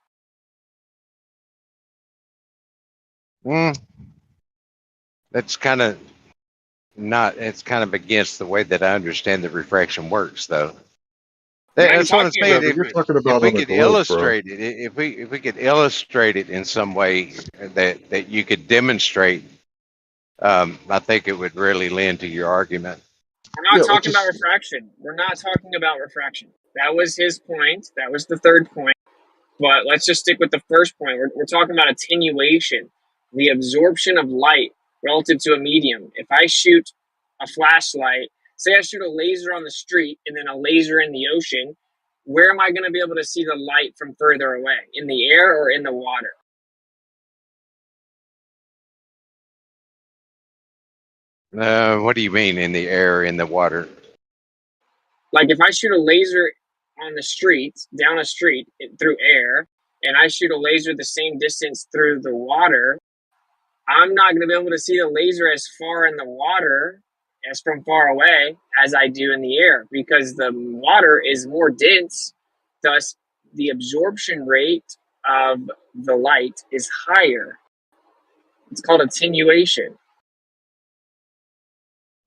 That's kind of not. It's kind of against the way that I understand that refraction works, though. That's what I'm saying. but you're talking If about we on the could globe, bro. illustrate it, if we could illustrate it in some way that you could demonstrate, I think it would really lend to your argument. We're not talking about refraction. We're not talking about refraction. That was his point. That was the third point. But let's just stick with the first point. We're talking about attenuation, the absorption of light relative to a medium. If I shoot a flashlight, say I shoot a laser on the street and then a laser in the ocean, where am I going to be able to see the light from further away? In the air or in the water? What do you mean in the air or in the water? Like, if I shoot a laser on the street, down a street through air, and I shoot a laser the same distance through the water, I'm not going to be able to see the laser as far in the water as from far away as I do in the air, because the water is more dense. Thus, the absorption rate of the light is higher. It's called attenuation.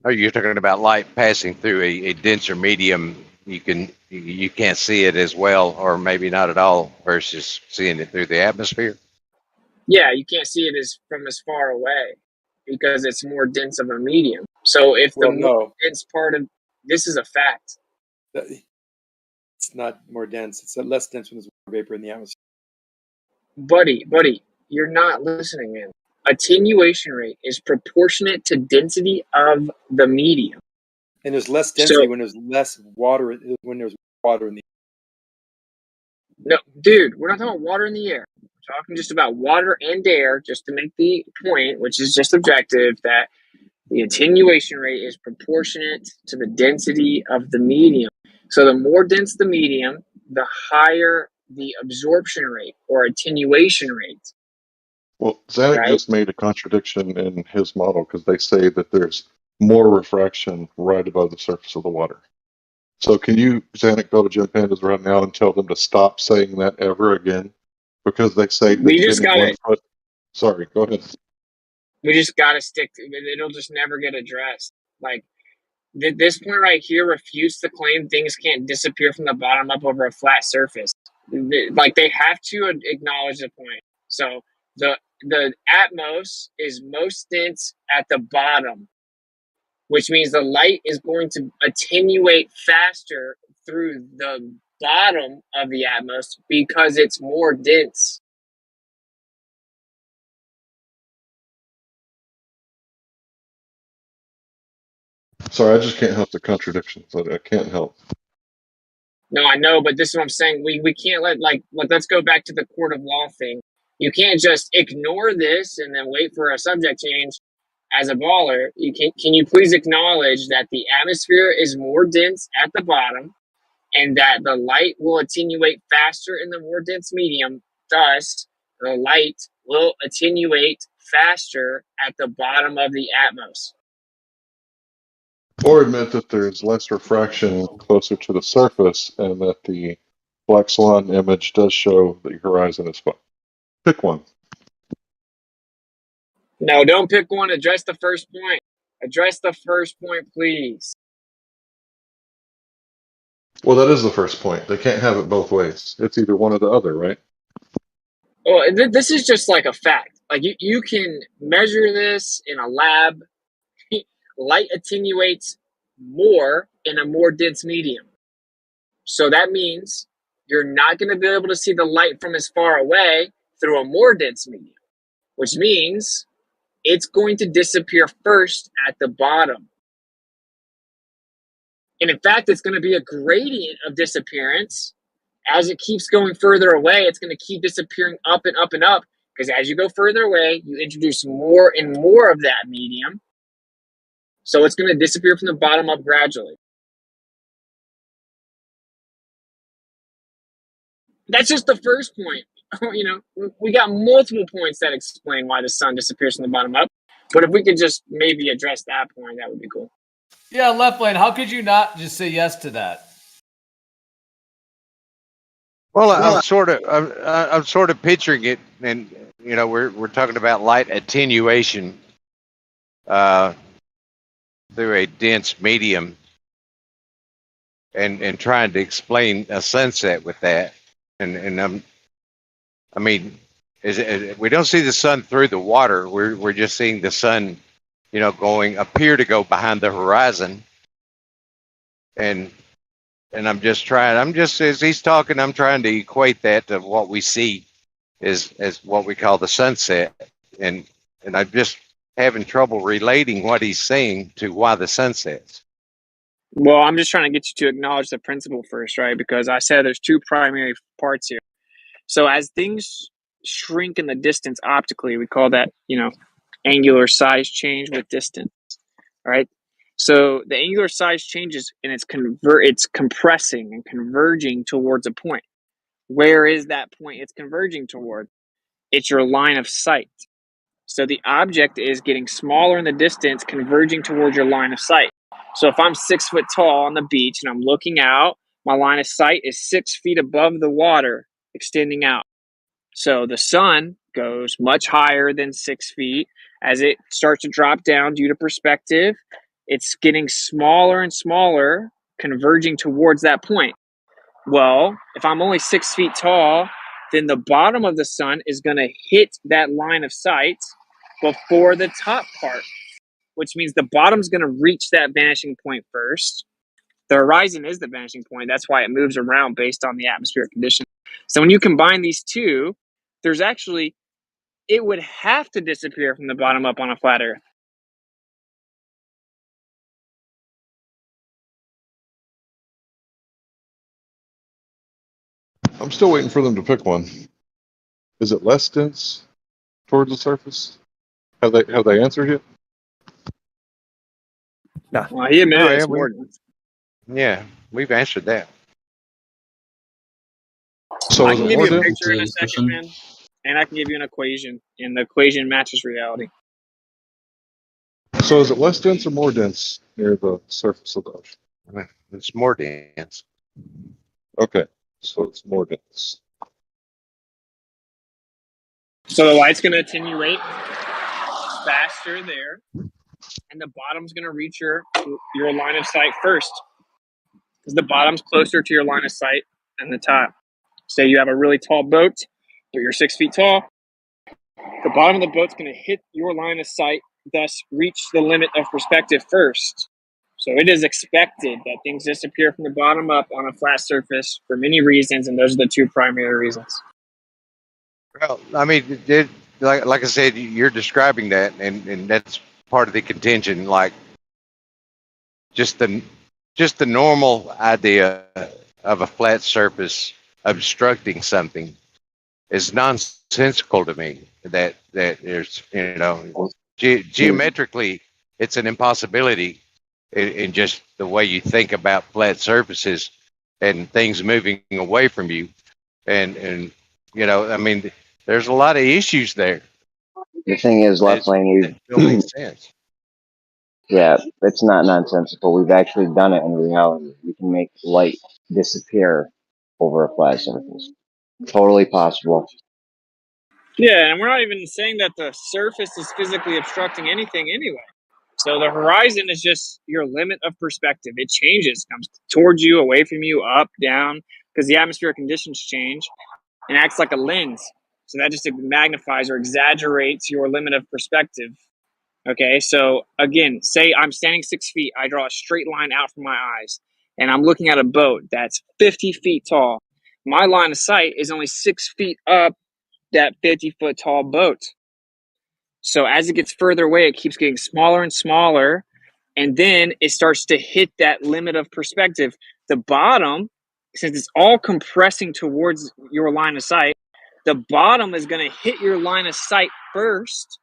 Oh, you're talking about light passing through a denser medium. You can't see it as well, or maybe not at all, versus seeing it through the atmosphere. Yeah, you can't see it from as far away because it's more dense of a medium. So if the more dense part of this is a fact. It's not more dense. It's less dense when there's water vapor in the atmosphere. Buddy, you're not listening, man. Attenuation rate is proportionate to density of the medium. And there's less density when there's less water, when there's water in the No, dude, we're not talking about water in the air. We're talking just about water and air, just to make the point, which is just objective, that the attenuation rate is proportionate to the density of the medium. So the more dense the medium, the higher the absorption rate or attenuation rate. Well, Zanuck Right? just made a contradiction in his model because they say that there's more refraction right above the surface of the water. So can you, Zanuck, go to Jim Pandas right now and tell them to stop saying that ever again? Because they say that We just getting got 1 foot. Sorry, go ahead. We just got to stick to it. It'll just never get addressed. Like, this point right here refutes the claim things can't disappear from the bottom up over a flat surface. Like, they have to acknowledge the point. So the Atmos is most dense at the bottom, which means the light is going to attenuate faster through the bottom of the Atmos because it's more dense. Sorry, I just can't help the contradictions. I can't help. No, I know, but this is what I'm saying. We can't let's go back to the court of law thing. You can't just ignore this and then wait for a subject change. As a baller, can you please acknowledge that the atmosphere is more dense at the bottom and that the light will attenuate faster in the more dense medium? Thus, the light will attenuate faster at the bottom of the atmos. Or admit that there's less refraction closer to the surface and that the black swan image does show the horizon is fine. Pick one. No, don't pick one. Address the first point. Address the first point, please. Well, that is the first point. They can't have it both ways. It's either one or the other, right? Well, this is just like a fact. Like you can measure this in a lab. Light attenuates more in a more dense medium. So that means you're not going to be able to see the light from as far away through a more dense medium, which means it's going to disappear first at the bottom. And in fact, it's going to be a gradient of disappearance. As it keeps going further away, it's going to keep disappearing up and up and up, because as you go further away, you introduce more and more of that medium. So it's going to disappear from the bottom up gradually. That's just the first point. We got multiple points that explain why the sun disappears from the bottom up. But if we could just maybe address that point, that would be cool. Yeah, Left Lane, how could you not just say yes to that? Well, I'm sort of picturing it, and we're talking about light attenuation through a dense medium, and trying to explain a sunset with that, and we don't see the sun through the water. We're just seeing the sun, appear to go behind the horizon, and I'm just as he's talking, I'm trying to equate that to what we see as what we call the sunset, and I'm just having trouble relating what he's saying to why the sun sets. Well, I'm just trying to get you to acknowledge the principle first, right? Because I said there's two primary parts here. So as things shrink in the distance optically, we call that, angular size change with distance, right? So the angular size changes and it's compressing and converging towards a point. Where is that point it's converging toward? It's your line of sight. So the object is getting smaller in the distance, converging towards your line of sight. So if I'm 6 foot tall on the beach and I'm looking out, my line of sight is 6 feet above the water, extending out. So the sun goes much higher than 6 feet. As it starts to drop down due to perspective, it's getting smaller and smaller, converging towards that point. Well, if I'm only 6 feet tall, then the bottom of the sun is going to hit that line of sight before the top part, which means the bottom's going to reach that vanishing point first. The horizon is the vanishing point. That's why it moves around based on the atmospheric conditions. So when you combine these two, it would have to disappear from the bottom up on a flat Earth. I'm still waiting for them to pick one. Is it less dense towards the surface? Have they answered yet? No. Well, he admitted it's more dense. Yeah, we've answered that. So I is can it give more you a dense? picture in a second, man, and I can give you an equation, and the equation matches reality. So is it less dense or more dense near the surface of the ocean? It's more dense. Okay, so it's more dense. So the light's going to attenuate faster there, and the bottom's going to reach your line of sight first, because the bottom's closer to your line of sight than the top. Say you have a really tall boat, but you're 6 feet tall. The bottom of the boat's going to hit your line of sight, thus reach the limit of perspective first. So it is expected that things disappear from the bottom up on a flat surface for many reasons, and those are the two primary reasons. Well, like I said, you're describing that, and that's part of the contention. Like just the normal idea of a flat surface obstructing something is nonsensical to me. That there's, geometrically, it's an impossibility in just the way you think about flat surfaces and things moving away from you. And I mean, there's a lot of issues there. The thing is, left lane, That don't make sense. yeah, it's not nonsensical. We've actually done it in reality. We can make light disappear over a flat surface. Totally possible. Yeah, and we're not even saying that the surface is physically obstructing anything anyway. So the horizon is just your limit of perspective. It changes, comes towards you, away from you, up, down, because the atmospheric conditions change and acts like a lens. So that just magnifies or exaggerates your limit of perspective. Okay, so again, say I'm standing 6 feet, I draw a straight line out from my eyes, and I'm looking at a boat that's 50 feet tall. My line of sight is only 6 feet up that 50-foot tall boat. So as it gets further away, it keeps getting smaller and smaller, and then it starts to hit that limit of perspective. The bottom, since it's all compressing towards your line of sight, the bottom is going to hit your line of sight first.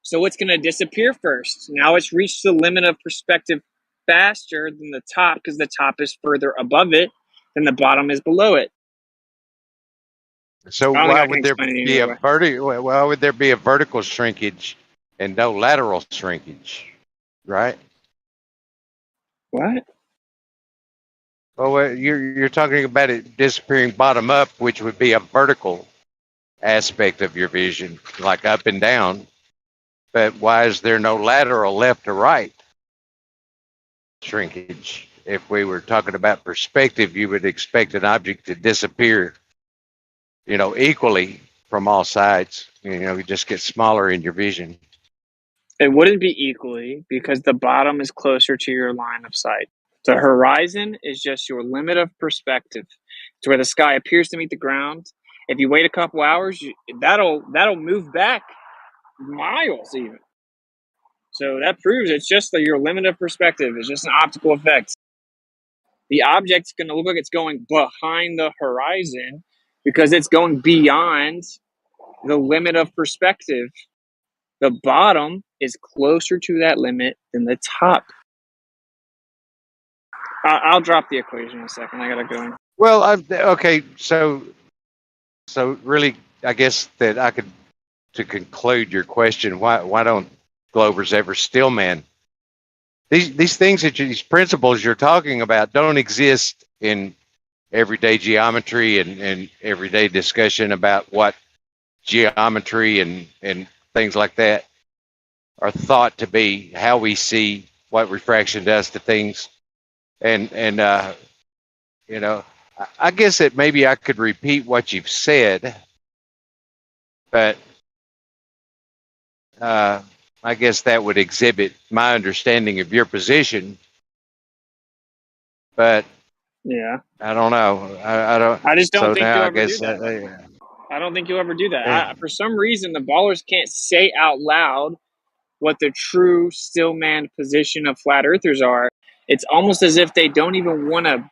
So it's going to disappear first. Now it's reached the limit of perspective faster than the top because the top is further above it than the bottom is below it. So I don't think why I can would there explain it be any a other way. why would there be a vertical shrinkage and no lateral shrinkage, right? What? Well, you're talking about it disappearing bottom up, which would be a vertical aspect of your vision, like up and down. But why is there no lateral left to right shrinkage? If we were talking about perspective, you would expect an object to disappear, equally from all sides. You just get smaller in your vision. It wouldn't be equally because the bottom is closer to your line of sight. The horizon is just your limit of perspective. It's where the sky appears to meet the ground. If you wait a couple hours, that'll move back miles even. So that proves it's just your limit of perspective. It's just an optical effect. The object's going to look like it's going behind the horizon because it's going beyond the limit of perspective. The bottom is closer to that limit than the top. I'll drop the equation in a second. I gotta go. Well, okay. So really, I guess that I could, to conclude your question, why don't Glovers ever stillman? These things these principles you're talking about don't exist in everyday geometry and everyday discussion about what geometry and things like that are thought to be, how we see what refraction does to things. And I guess that maybe I could repeat what you've said, but I guess that would exhibit my understanding of your position. But yeah, I don't know. I don't. I just don't So think now you'll I ever do guess. that. I don't think you'll ever do that. For some reason, the ballers can't say out loud what the true stillman position of flat earthers are. It's almost as if they don't even want to,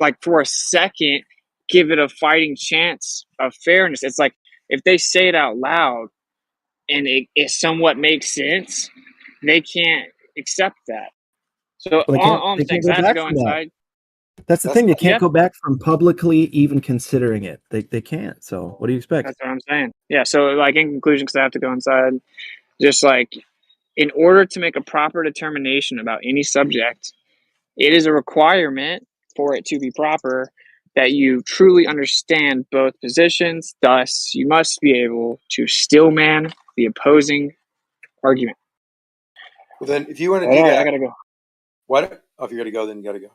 like, for a second, give it a fighting chance of fairness. It's like if they say it out loud and it somewhat makes sense, they can't accept that. So Well, all I'm they saying can't is go I have to back go from that. inside. That's the thing. They can't Yeah, go back from publicly even considering it. They can't. So what do you expect? that's what I'm saying. Yeah, so like in conclusion, because I have to go inside, just like in order to make a proper determination about any subject, it is a requirement for it to be proper that you truly understand both positions. Thus, you must be able to stillman the opposing argument. Well, then, if you want to All do right, that, I gotta go. what? Oh, if you got to go, then you got to go.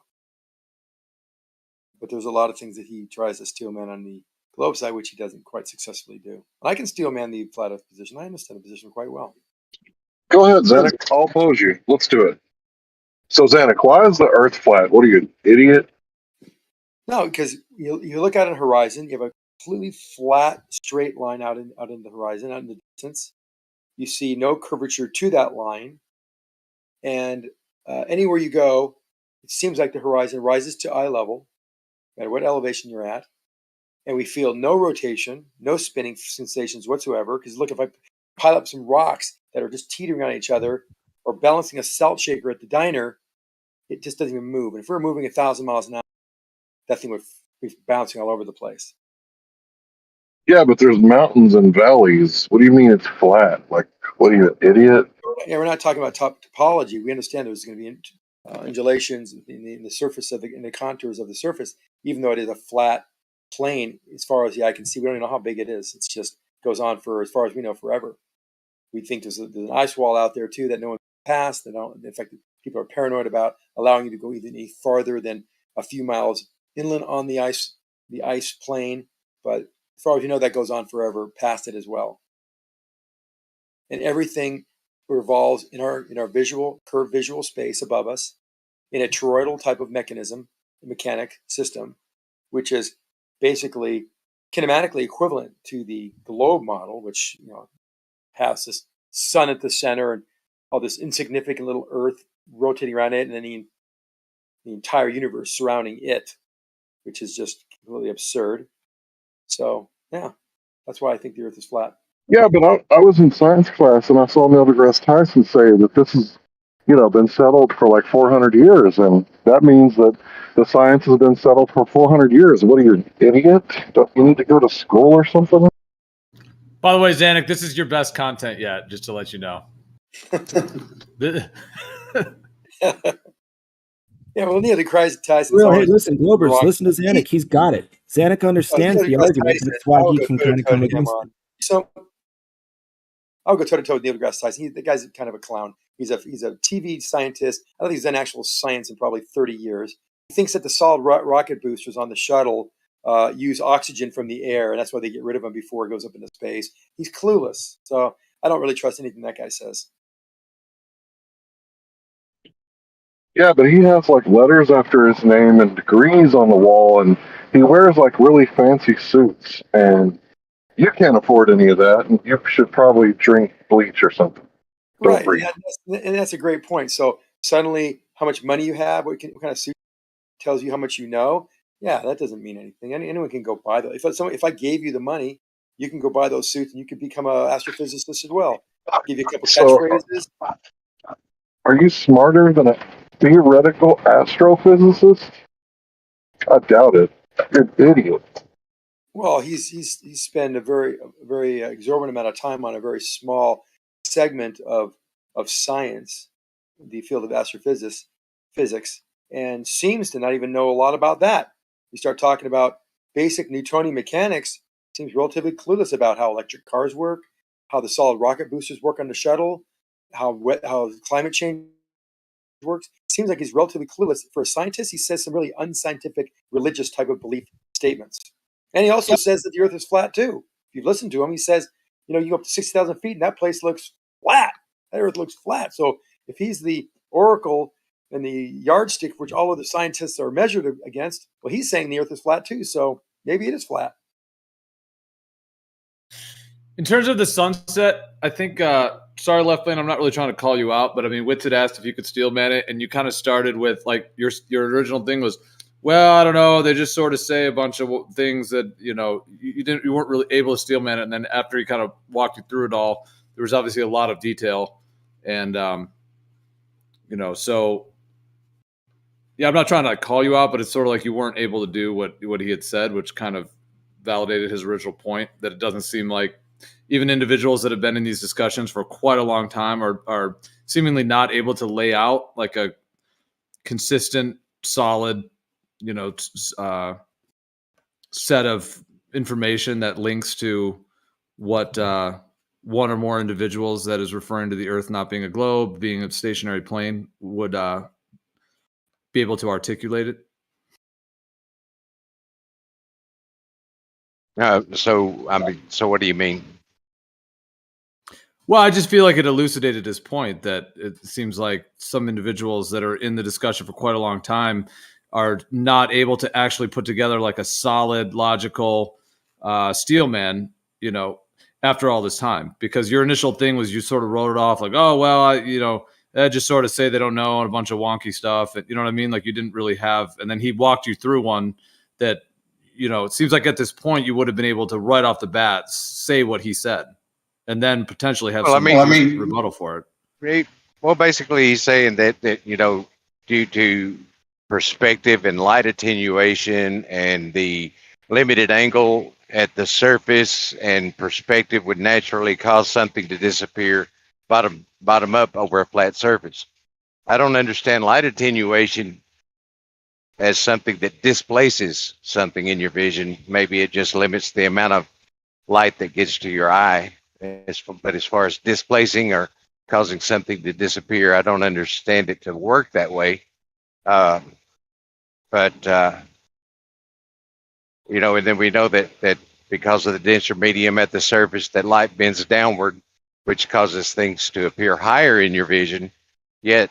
But there's a lot of things that he tries to steel man on the globe side, which he doesn't quite successfully do. And I can steel man the flat Earth position. I understand the position quite well. Go ahead, Zanuck. I'll oppose you. Let's do it. So, Zanuck, why is the Earth flat? What are you, an idiot? No, because you look at a horizon, you have a completely flat, straight line out in the horizon, out in the distance. You see no curvature to that line, and anywhere you go, it seems like the horizon rises to eye level, no matter what elevation you're at. and we feel no rotation, no spinning sensations whatsoever. Because look, if I pile up some rocks that are just teetering on each other or balancing a salt shaker at the diner, it just doesn't even move. And if we're moving 1,000 miles an hour, that thing would be bouncing all over the place. Yeah, but there's mountains and valleys. What do you mean it's flat? Like, what are you, an idiot? Yeah, we're not talking about topology. We understand there's going to be undulations in the surface of in the contours of the surface, even though it is a flat plane as far as the eye can see. We don't even know how big it is. It's just goes on for, as far as we know, forever. We think there's an ice wall out there too that no one passed. That don't, in fact, people are paranoid about allowing you to go even any farther than a few miles inland on the ice plane. But as far as you know, that goes on forever past it as well. And everything revolves in our curved visual space above us in a toroidal type of mechanic system, which is basically kinematically equivalent to the globe model, which has this sun at the center and all this insignificant little Earth rotating around it, and then the entire universe surrounding it, which is just completely absurd. So yeah, that's why I think the Earth is flat. Yeah, but I was in science class and I saw Neil deGrasse Tyson say that this has, been settled for like 400 years, and that means that the science has been settled for 400 years. What are you, an idiot? Don't you need to go to school or something? By the way, Zanuck, this is your best content yet, just to let you know. Yeah, well, Neil deGrasse Tyson. Well, hey, listen, Globers, listen to Zanuck. He's got it. Zanuck understands the argument. That's why he can kind of come against it. So I'll go toe to toe with Neil deGrasse Tyson. The guy's kind of a clown. He's a TV scientist. I don't think he's done actual science in probably 30 years. He thinks that the solid rocket boosters on the shuttle use oxygen from the air, and that's why they get rid of him before it goes up into space. He's clueless. So I don't really trust anything that guy says. Yeah, but he has like letters after his name and degrees on the wall, and he wears like really fancy suits, and you can't afford any of that, and you should probably drink bleach or something. Right, and that's a great point. So suddenly, how much money you have, what kind of suit tells you how much you know. Yeah, that doesn't mean anything. Anyone can go buy those. If I gave you the money, you can go buy those suits, and you could become an astrophysicist as well. Give you a couple catchphrases. Are you smarter than a theoretical astrophysicist? I doubt it. You're an idiot. Well, he's spent a very exorbitant amount of time on a very small segment of science, the field of astrophysics, and seems to not even know a lot about that. You start talking about basic Newtonian mechanics, seems relatively clueless about how electric cars work, how the solid rocket boosters work on the shuttle, how climate change works. Seems like he's relatively clueless. For a scientist, he says some really unscientific, religious type of belief statements. And he also says that the Earth is flat too. If you listen to him, he says, you go up to 60,000 feet and that place looks flat. That Earth looks flat. So if he's the oracle and the yardstick which all of the scientists are measured against, well, he's saying the Earth is flat too. So maybe it is flat. In terms of the sunset, I think, sorry, Left Lane, I'm not really trying to call you out, but I mean, Witz had asked if you could steel man it, and you kind of started with like your original thing was, well, I don't know, they just sort of say a bunch of things that, you weren't really able to steel man it. And then after he kind of walked you through it all, there was obviously a lot of detail. And, so yeah, I'm not trying to call you out, but it's sort of like you weren't able to do what he had said, which kind of validated his original point, that it doesn't seem like even individuals that have been in these discussions for quite a long time are seemingly not able to lay out like a consistent, solid, set of information that links to what one or more individuals that is referring to the Earth not being a globe, being a stationary plane, would be able to articulate it. So what do you mean? Well, I just feel like it elucidated his point that it seems like some individuals that are in the discussion for quite a long time are not able to actually put together like a solid, logical steel man, after all this time. Because your initial thing was you sort of wrote it off like, oh, well, they just sort of say they don't know and a bunch of wonky stuff. You know what I mean? Like you didn't really have, and then he walked you through one that, you know, it seems like at this point you would have been able to right off the bat say what he said, and then potentially have some rebuttal for it. Well, basically, he's saying that you know, due to perspective and light attenuation and the limited angle at the surface, and perspective would naturally cause something to disappear bottom up over a flat surface. I don't understand light attenuation as something that displaces something in your vision. Maybe it just limits the amount of light that gets to your eye. But as far as displacing or causing something to disappear, I don't understand it to work that way. You know, and then we know that because of the denser medium at the surface, that light bends downward, which causes things to appear higher in your vision. Yet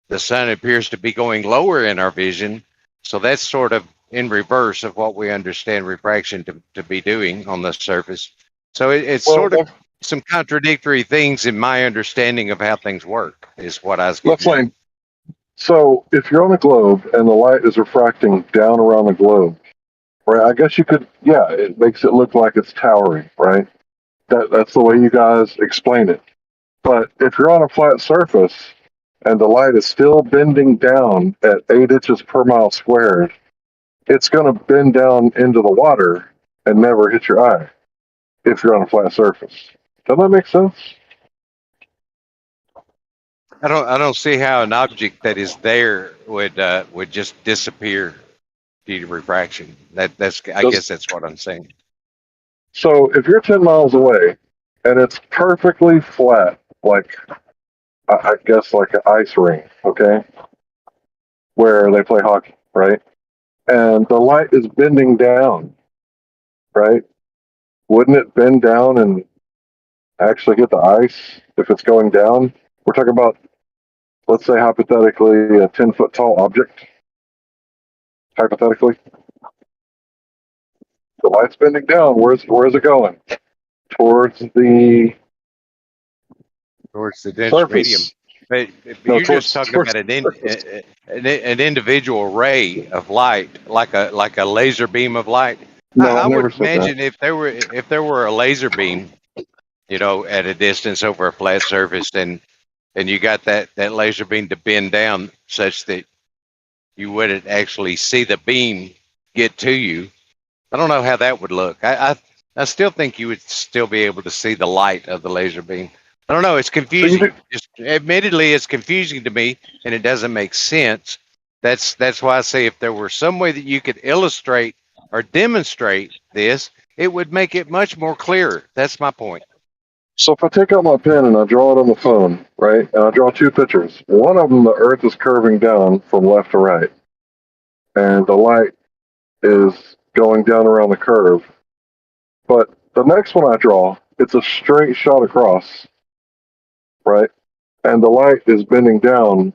the sun appears to be going lower in our vision. So that's sort of in reverse of what we understand refraction to be doing on the surface. So it's sort of some contradictory things in my understanding of how things work, is what I was getting at. So if you're on a globe and the light is refracting down around the globe, right? I guess you could, yeah, it makes it look like it's towering, right? That's the way you guys explain it. But if you're on a flat surface and the light is still bending down at 8 inches per mile squared, it's going to bend down into the water and never hit your eye if you're on a flat surface. Does that make sense? I don't see how an object that is there would just disappear due to refraction. I guess that's what I'm saying. So if you're 10 miles away and it's perfectly flat, like I guess like an ice rink, okay, where they play hockey, right? And the light is bending down, right? Wouldn't it bend down and actually hit the ice if it's going down? We're talking about, let's say hypothetically, a 10-foot tall object. Hypothetically, the light's bending down. Where's it going? Towards the dense surface. medium. But No, you're just talking about an individual ray of light, like a laser beam of light. No, I I never would said that. imagine if there were a laser beam, you know, at a distance over a flat surface, and you got that laser beam to bend down such that you wouldn't actually see the beam get to you. I don't know how that would look. I still think you would still be able to see the light of the laser beam. I don't know. It's confusing. Admittedly, it's confusing to me, and it doesn't make sense. That's why I say if there were some way that you could illustrate or demonstrate this, it would make it much more clearer. That's my point. So if I take out my pen and I draw it on the phone, right, and I draw 2 pictures, one of them, the Earth is curving down from left to right, and the light is going down around the curve. But the next one I draw, it's a straight shot across, right, and the light is bending down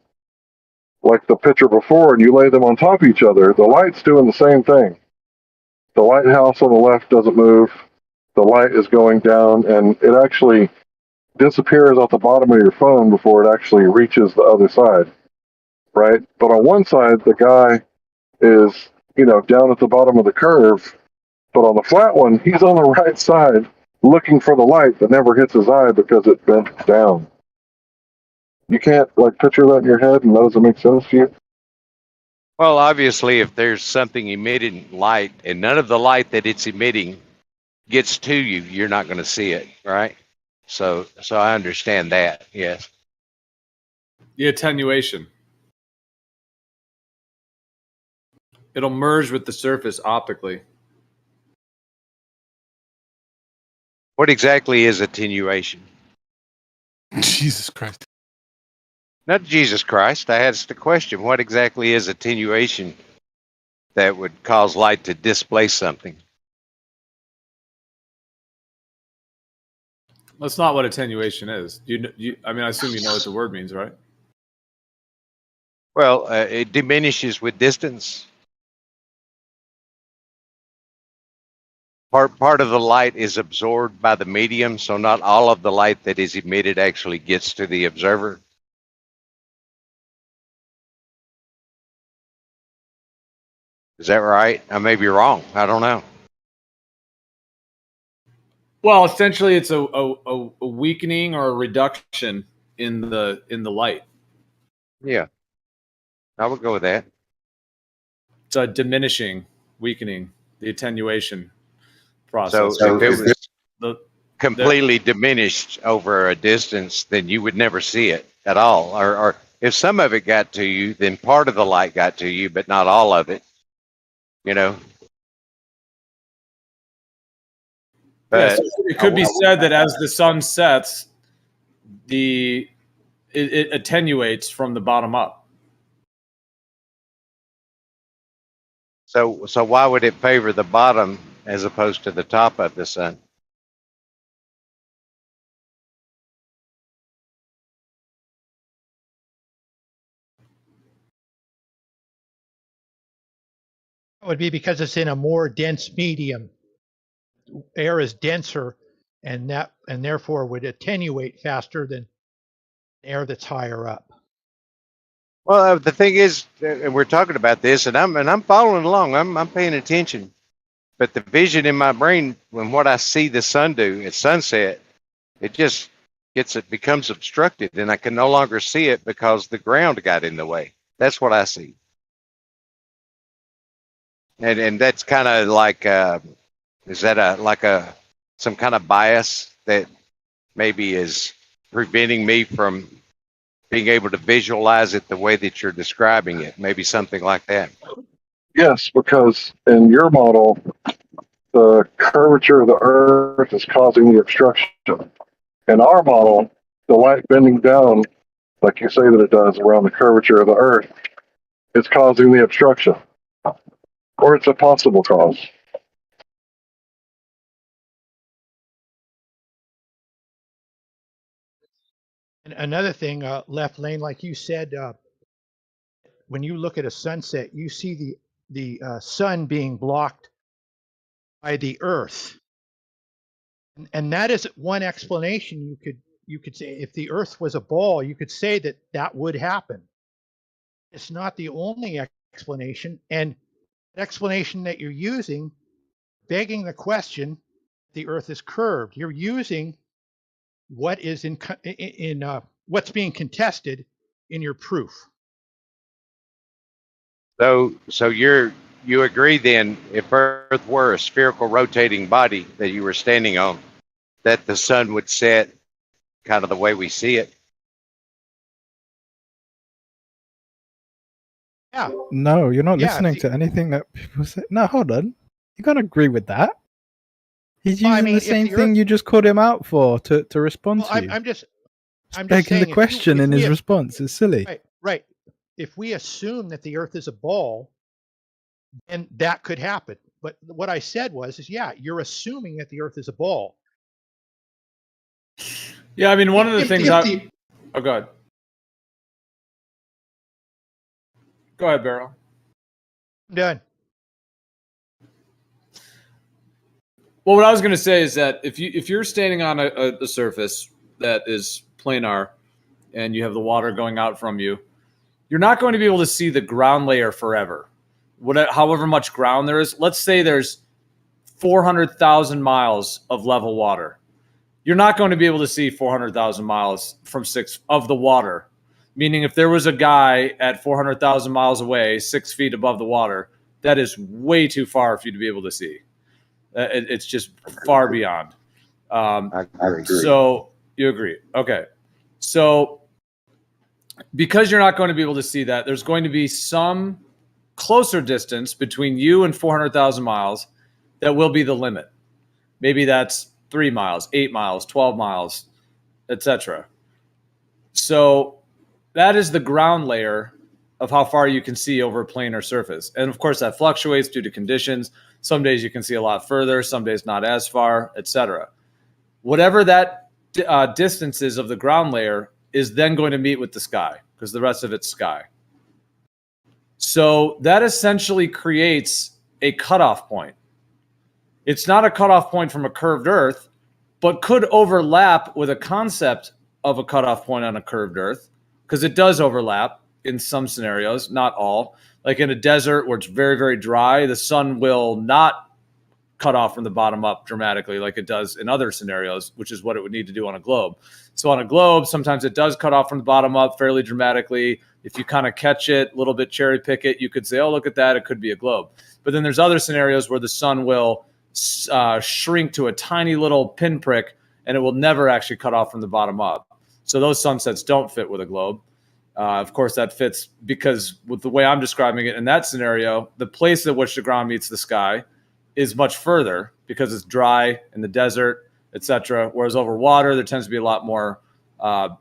like the picture before, and you lay them on top of each other, the light's doing the same thing. The lighthouse on the left doesn't move. The light is going down, and it actually disappears at the bottom of your phone before it actually reaches the other side, right? But on one side, the guy is, you know, down at the bottom of the curve, but on the flat one, he's on the right side looking for the light that never hits his eye because it bent down. You can't, like, picture that in your head, and that doesn't make sense to you? Well, obviously, if there's something emitting light and none of the light that it's emitting gets to you, you're not going to see it, right? So I understand that. Yes. The attenuation. It'll merge with the surface optically. What exactly is attenuation? Jesus Christ. Not Jesus Christ. I asked the question. What exactly is attenuation that would cause light to displace something? That's not what attenuation is. I mean, I assume you know what the word means, right? Well, it diminishes with distance. Part of the light is absorbed by the medium, so not all of the light that is emitted actually gets to the observer. Is that right? I may be wrong. I don't know. Well, essentially, it's a weakening or a reduction in the light. Yeah, I would go with that. It's a diminishing, weakening, the attenuation process. So if it was the completely diminished over a distance, then you would never see it at all. Or if some of it got to you, then part of the light got to you, but not all of it. You know. Yes, But it could be said that as the sun sets, it attenuates from the bottom up. So why would it favor the bottom as opposed to the top of the sun? It would be because it's in a more dense medium. Air is denser, and therefore would attenuate faster than air that's higher up. Well, the thing is, and we're talking about this, and I'm following along. I'm paying attention. But the vision in my brain, when what I see the sun do at sunset, it just becomes obstructed, and I can no longer see it because the ground got in the way. That's what I see. And that's kind of like, is that some kind of bias that maybe is preventing me from being able to visualize it the way that you're describing it? Maybe something like that. Yes, because in your model, the curvature of the Earth is causing the obstruction. In our model, the light bending down, like you say that it does around the curvature of the Earth, is causing the obstruction. Or it's a possible cause. And another thing, left lane, like you said, when you look at a sunset, you see the sun being blocked by the Earth, and that is one explanation. You could say if the Earth was a ball, you could say that would happen. It's not the only explanation, and the explanation that you're using, begging the question, the Earth is curved. You're using what is in what's being contested in your proof. So you agree then, if Earth were a spherical rotating body that you were standing on, that the sun would set kind of the way we see it? Yeah. No, you're not Yeah, listening to anything that people say. No, hold on. You can't agree with that. He's Well, I using mean, the if same the thing Earth- you just called him out for to respond Well, to you. I'm just Begging saying, the question if in we his have- response is silly. Right. If we assume that the Earth is a ball, then that could happen. But what I said was, yeah, you're assuming that the Earth is a ball. Yeah, I mean, one of the things if oh, go ahead. Go ahead, Beryl. I'm done. Well, what I was going to say is that if you're standing on a surface that is planar and you have the water going out from you, you're not going to be able to see the ground layer forever. However much ground there is, let's say there's 400,000 miles of level water. You're not going to be able to see 400,000 miles from of the water. Meaning if there was a guy at 400,000 miles away, 6 feet above the water, that is way too far for you to be able to see. It's just far beyond. I agree. So you agree. Okay. So because you're not going to be able to see that, there's going to be some closer distance between you and 400,000 miles that will be the limit. Maybe that's 3 miles, 8 miles, 12 miles, etc. So that is the ground layer of how far you can see over a planar surface. And of course, that fluctuates due to conditions. Some days you can see a lot further, some days not as far, etc. Whatever that distance is of the ground layer is then going to meet with the sky, because the rest of it's sky. So that essentially creates a cutoff point. It's not a cutoff point from a curved Earth, but could overlap with a concept of a cutoff point on a curved Earth, because it does overlap. in some scenarios, not all. Like in a desert where it's very, very dry, the sun will not cut off from the bottom up dramatically like it does in other scenarios, which is what it would need to do on a globe. So on a globe, sometimes it does cut off from the bottom up fairly dramatically. If you kind of catch it, a little bit cherry pick it, you could say, oh, look at that, it could be a globe. But then there's other scenarios where the sun will shrink to a tiny little pinprick and it will never actually cut off from the bottom up. So those sunsets don't fit with a globe. Of course, that fits because with the way I'm describing it in that scenario, the place at which the ground meets the sky is much further because it's dry in the desert, etc. Whereas over water, there tends to be a lot more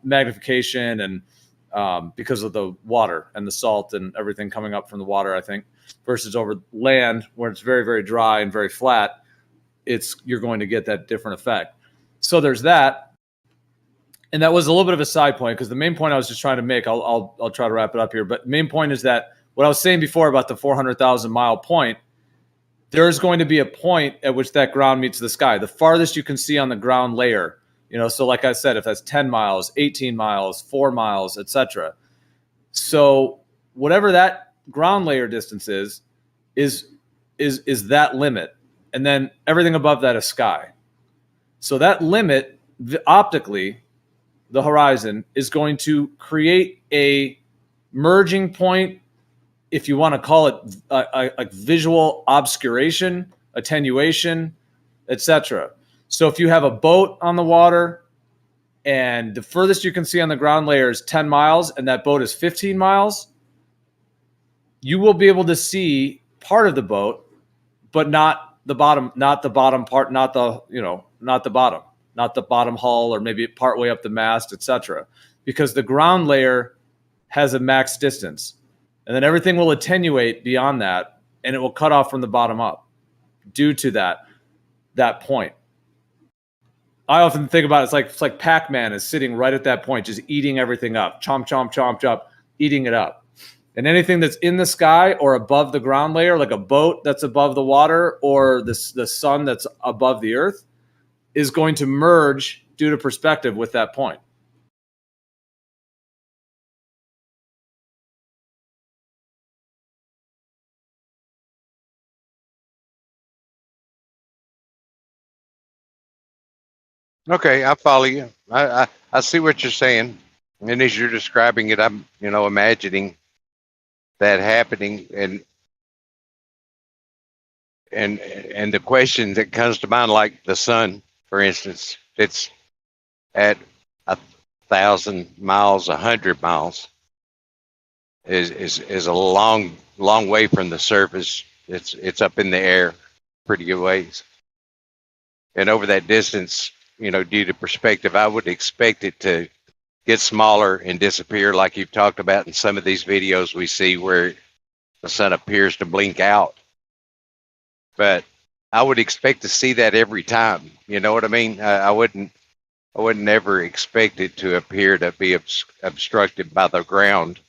magnification and because of the water and the salt and everything coming up from the water, I think, versus over land where it's very, very dry and very flat, you're going to get that different effect. So there's that. And that was a little bit of a side point because the main point I was just trying to make, I'll try to wrap it up here, but the main point is that what I was saying before about the 400,000 mile point, there is going to be a point at which that ground meets the sky. The farthest you can see on the ground layer, so like I said, if that's 10 miles, 18 miles, 4 miles, etc. So whatever that ground layer distance is that limit. And then everything above that is sky. So that limit, optically, the horizon is going to create a merging point, if you want to call it a visual obscuration, attenuation, etc. So if you have a boat on the water and the furthest you can see on the ground layer is 10 miles and that boat is 15 miles, you will be able to see part of the boat, but not the bottom part, not the bottom hull or maybe part way up the mast, etc. Because the ground layer has a max distance. And then everything will attenuate beyond that, and it will cut off from the bottom up due to that point. I often think about it's like Pac-Man is sitting right at that point, just eating everything up, chomp, chomp, chomp, chomp, eating it up. And anything that's in the sky or above the ground layer, like a boat that's above the water or the sun that's above the earth, is going to merge due to perspective with that point. Okay, I follow you. I see what you're saying, and as you're describing it, I'm imagining that happening, and the question that comes to mind, like the sun, for instance, it's at 1,000 miles, 100 miles, is a long way from the surface. It's up in the air, pretty good ways, and over that distance, due to perspective, I would expect it to get smaller and disappear like you've talked about in some of these videos we see where the sun appears to blink out. But I would expect to see that every time. You know what I mean? I wouldn't ever expect it to appear to be obstructed by the ground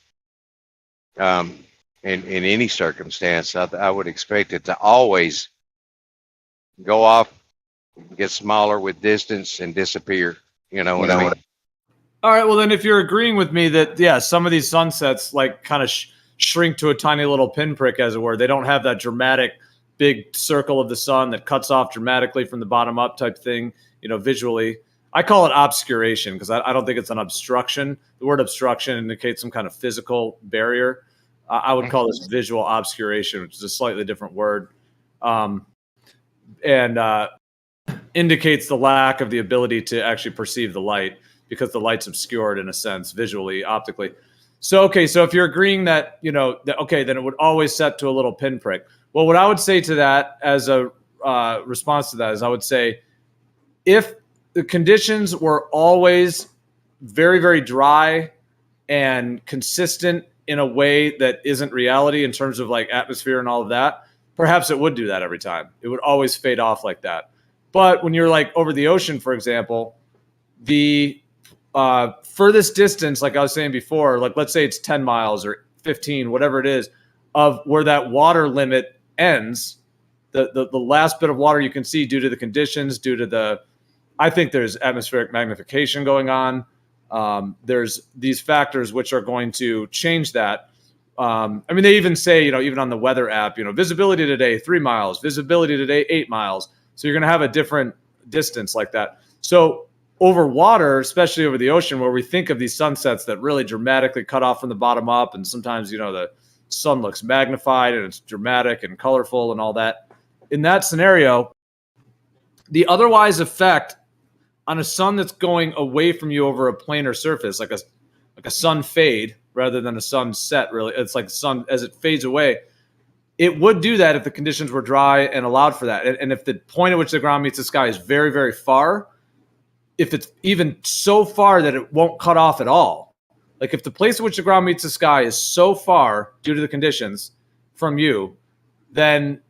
in any circumstance. I would expect it to always go off, get smaller with distance and disappear. You know what I mean? All right. Well, then if you're agreeing with me that, yeah, some of these sunsets like kind of shrink to a tiny little pinprick, as it were, they don't have that dramatic big circle of the sun that cuts off dramatically from the bottom up type thing, visually. I call it obscuration because I don't think it's an obstruction. The word obstruction indicates some kind of physical barrier. I would call this visual obscuration, which is a slightly different word. And indicates the lack of the ability to actually perceive the light because the light's obscured in a sense, visually, optically. So if you're agreeing that, then it would always set to a little pinprick. Well, what I would say to that as a response to that is I would say if the conditions were always very, very dry and consistent in a way that isn't reality in terms of like atmosphere and all of that, perhaps it would do that every time. It would always fade off like that. But when you're like over the ocean, for example, the furthest distance, like I was saying before, like let's say it's 10 miles or 15, whatever it is, of where that water limit ends, the last bit of water you can see due to the conditions, I think there's atmospheric magnification going on. there's these factors which are going to change that. I mean, they even say, even on the weather app, visibility today 3 miles, visibility today 8 miles. So you're going to have a different distance like that. So over water, especially over the ocean, where we think of these sunsets that really dramatically cut off from the bottom up, and sometimes the sun looks magnified and it's dramatic and colorful and all that. In that scenario, the otherwise effect on a sun that's going away from you over a planar surface, like a sun fade rather than a sunset, really, it's like sun as it fades away. It would do that if the conditions were dry and allowed for that. And if the point at which the ground meets the sky is very, very far, if it's even so far that it won't cut off at all, like if the place at which the ground meets the sky is so far due to the conditions from you, then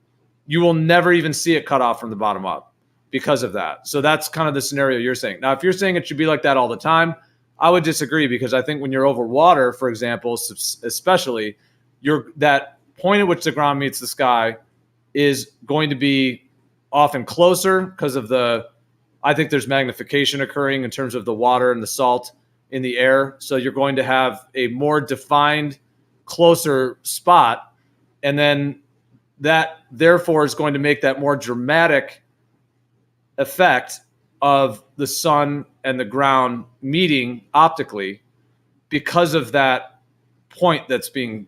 you will never even see it cut off from the bottom up because of that. So that's kind of the scenario you're saying. Now, if you're saying it should be like that all the time, I would disagree, because I think when you're over water, for example, especially, that point at which the ground meets the sky is going to be often closer because of I think there's magnification occurring in terms of the water and the salt in the air. So you're going to have a more defined, closer spot. And then that therefore is going to make that more dramatic effect of the sun and the ground meeting optically because of that point that's being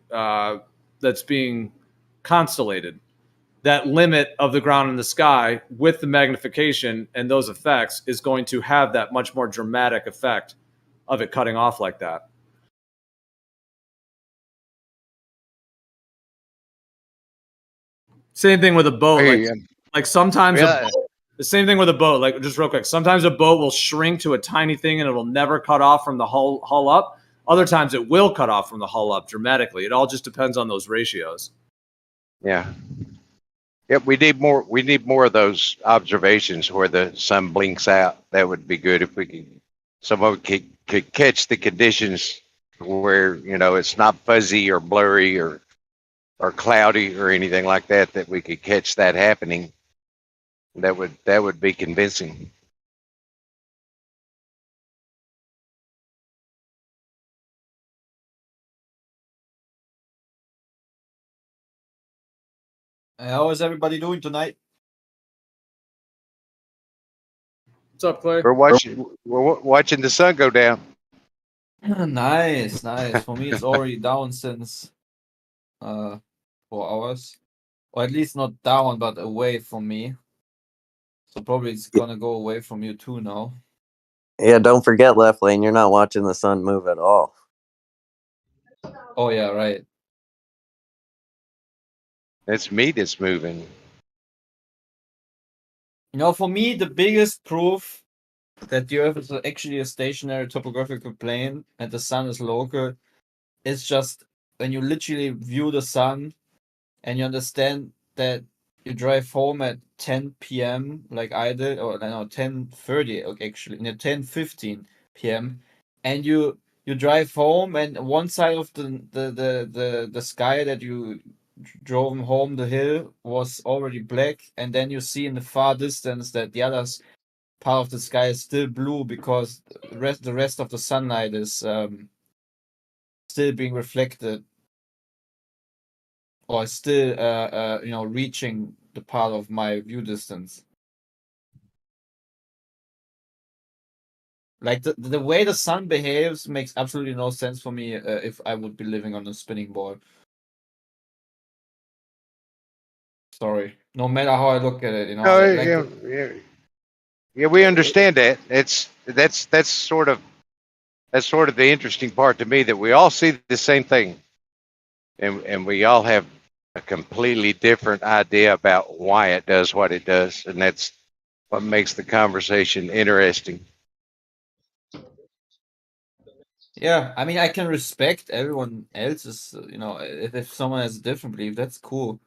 constellated. That limit of the ground and the sky with the magnification and those effects is going to have that much more dramatic effect of it cutting off like that. Same thing with a boat. Like sometimes the same thing with a boat. Like, just real quick, sometimes a boat will shrink to a tiny thing and it'll never cut off from the hull up. Other times it will cut off from the hull up dramatically. It all just depends on those ratios. Yeah. Yep, we need more of those observations where the sun blinks out. That would be good if we could. Someone could catch the conditions where it's not fuzzy or blurry or cloudy or anything like that. That we could catch that happening. That would be convincing. How is everybody doing tonight? What's up, Clay? We're watching the sun go down. Nice. For me, it's already down since 4 hours, or at least not down, but away from me. So probably it's gonna go away from you too now. Yeah, don't forget, Left Lane, you're not watching the sun move at all. Oh yeah, right. It's me that's moving. For me, the biggest proof that the Earth is actually a stationary topographical plane and the sun is local is just when you literally view the sun and you understand that you drive home at 10 p.m. like I did, or no, 10:30 actually, 10:15 p.m. and you drive home, and one side of the sky that you drove home the hill was already black, and then you see in the far distance that the other part of the sky is still blue because the rest of the sunlight is still being reflected, or still reaching the part of my view distance. Like the way the sun behaves makes absolutely no sense for me if I would be living on a spinning ball. Sorry, no matter how I look at it, No, yeah, we understand that. That's sort of the interesting part to me, that we all see the same thing, and we all have a completely different idea about why it does what it does, and that's what makes the conversation interesting. Yeah, I mean, I can respect everyone else's, if someone has a different belief, that's cool,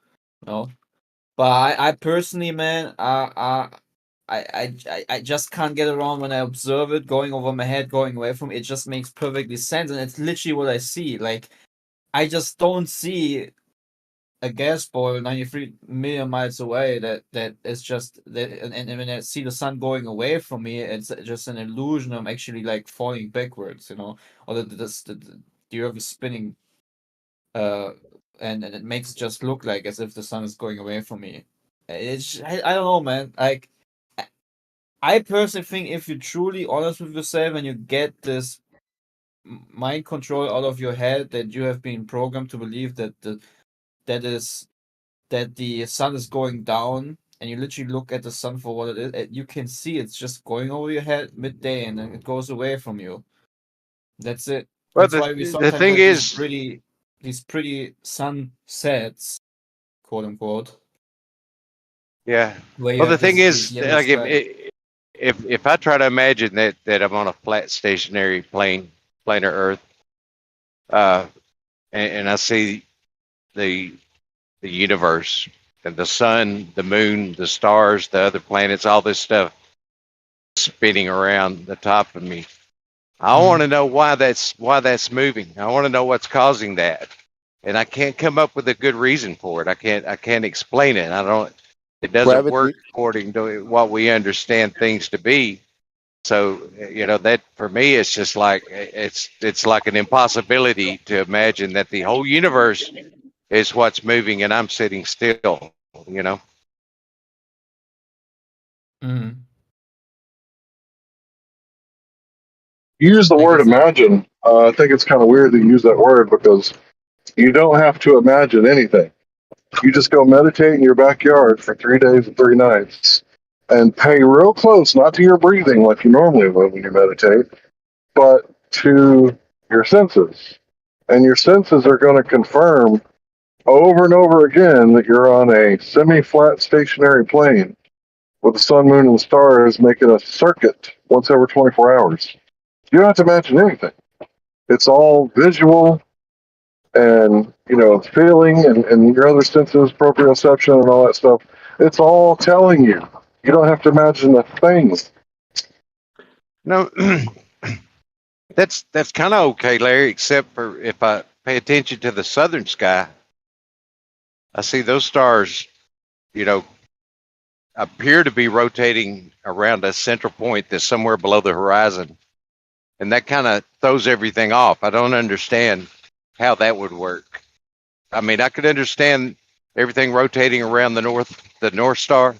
But I personally, man, I just can't get around when I observe it going over my head, going away from it. It just makes perfectly sense, and it's literally what I see. Like, I just don't see a gas ball 93 million miles away that is just that, and when I see the sun going away from me, it's just an illusion. I'm actually like falling backwards, or the earth is spinning, and it makes it just look like as if the sun is going away from me. I don't know, man. Like I personally think if you're truly honest with yourself and you get this mind control out of your head that you have been programmed to believe that the sun is going down, and you literally look at the sun for what it is, and you can see it's just going over your head midday and then it goes away from you. That's it. Well, That's why we the sometimes thing have is, these pretty sunsets, quote unquote, yeah. where you Well, the have thing this is, yellow like sky. if I try to imagine that I'm on a flat stationary planar Earth, and I see the universe and the sun, the moon, the stars, the other planets, all this stuff spinning around the top of me. I want to know why that's moving. I want to know what's causing that, and I can't come up with a good reason for it. I can't explain it. It doesn't work according to what we understand things to be. So that for me, it's just like it's like an impossibility to imagine that the whole universe is what's moving and I'm sitting still. You use the word imagine. I think it's kind of weird that you use that word because you don't have to imagine anything. You just go meditate in your backyard for 3 days and 3 nights and pay real close, not to your breathing like you normally would when you meditate, but to your senses. And your senses are going to confirm over and over again that you're on a semi-flat stationary plane with the sun, moon, and the stars making a circuit once every 24 hours. You don't have to imagine anything. It's all visual and, feeling and your other senses, proprioception and all that stuff. It's all telling you. You don't have to imagine a thing. No, that's kind of okay, Larry, except for if I pay attention to the southern sky, I see those stars, appear to be rotating around a central point that's somewhere below the horizon. And that kind of throws everything off. I don't understand how that would work. I mean, I could understand everything rotating around the North Star,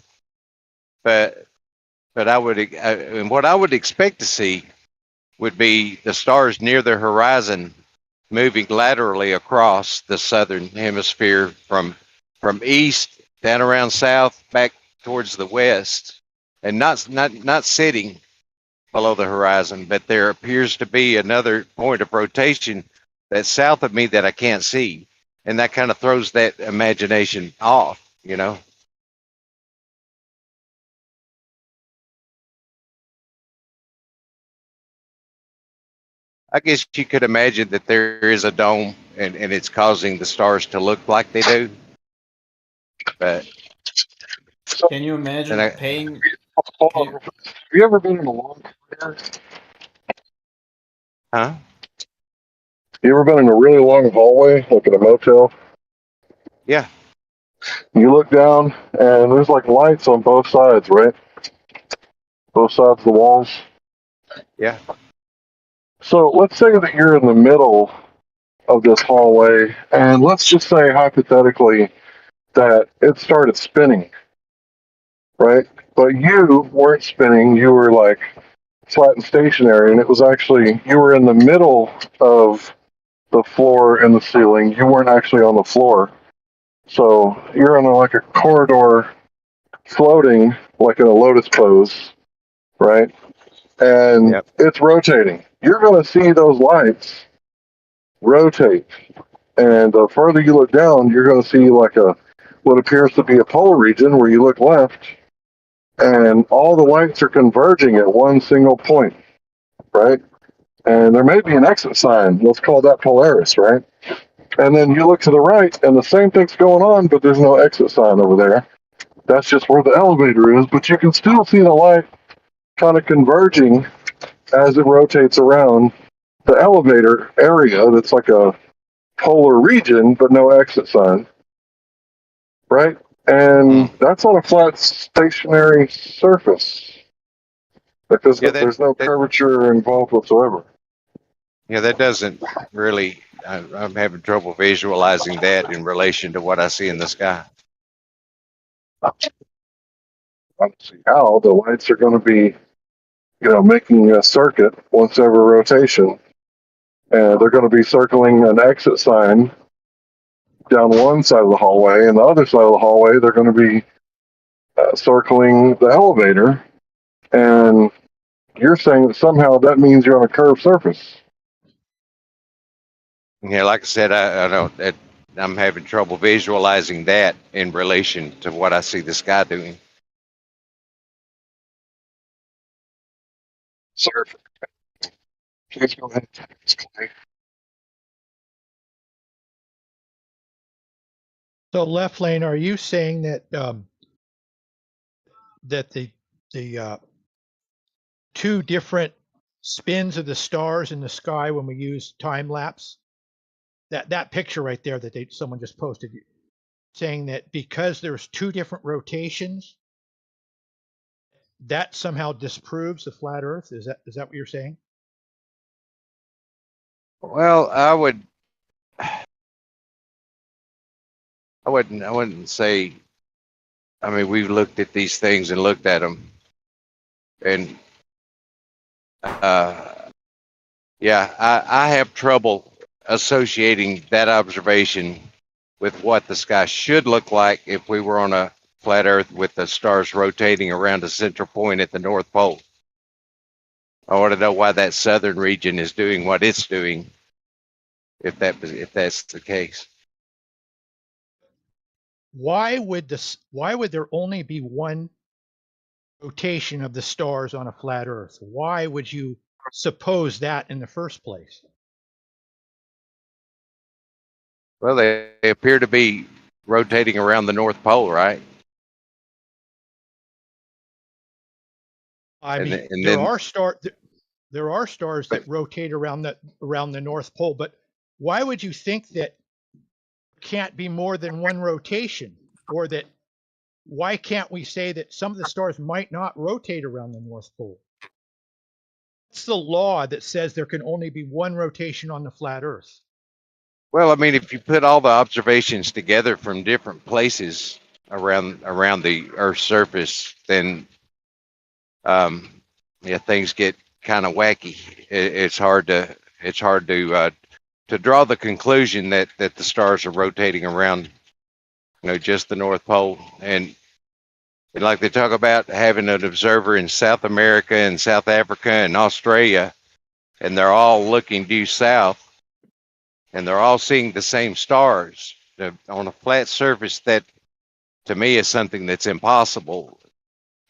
but and what I would expect to see would be the stars near the horizon moving laterally across the southern hemisphere from east down around south back towards the west, and not sitting below the horizon, but there appears to be another point of rotation that's south of me that I can't see, and that kind of throws that imagination off. I guess you could imagine that there is a dome and it's causing the stars to look like they do. But can you imagine paying? Have you ever been in a long corridor? Huh? You ever been in a really long hallway, like in a motel? Yeah. You look down and there's like lights on both sides, right? Both sides of the walls. Yeah. So let's say that you're in the middle of this hallway, and let's just say hypothetically that it started spinning, right? But you weren't spinning, you were like flat and stationary, and it was actually, you were in the middle of the floor and the ceiling. You weren't actually on the floor. So you're on like a corridor floating like in a lotus pose, right? And it's rotating. You're going to see those lights rotate. And the further you look down, you're going to see like what appears to be a polar region where you look left, and all the lights are converging at one single point, right? And there may be an exit sign. Let's call that Polaris, right? And then you look to the right, and the same thing's going on, but there's no exit sign over there. That's just where the elevator is, but you can still see the light kind of converging as it rotates around the elevator area that's like a polar region, but no exit sign. right? And that's on a flat stationary surface. Because there's no curvature involved whatsoever. Yeah, that doesn't really. I'm having trouble visualizing that in relation to what I see in the sky. I don't see how the lights are going to be, making a circuit once every rotation, and they're going to be circling an exit sign down one side of the hallway, and the other side of the hallway they're going to be circling the elevator. And you're saying that somehow that means you're on a curved surface. Yeah, like I said, I don't. I'm having trouble visualizing that in relation to what I see the sky doing. Sir, please go ahead. So left lane, are you saying that that the two different spins of the stars in the sky when we use time lapse, that picture right there that someone just posted, saying that because there's two different rotations, that somehow disproves the flat Earth? Is that what you're saying? Well, I wouldn't say. I mean, we've looked at these things and looked at them, and yeah, I have trouble associating that observation with what the sky should look like if we were on a flat Earth with the stars rotating around a central point at the North Pole. I want to know why that southern region is doing what it's doing, if that's the case. Why would there only be one rotation of the stars on a flat Earth? Why would you suppose that in the first place? Well, they appear to be rotating around the North Pole, right? I mean, And there then are stars that rotate around the North Pole, but why would you think that can't be more than one rotation, or that why can't we say that some of the stars might not rotate around the North Pole? It's the law that says there can only be one rotation on the flat Earth. well, I mean, if you put all the observations together from different places around the Earth's surface, then yeah, things get kind of wacky. It's hard to draw the conclusion that the stars are rotating around, just the North Pole. And like they talk about having an observer in South America and South Africa and Australia, and they're all looking due south, and they're all seeing the same stars on a flat surface. That to me is something that's impossible.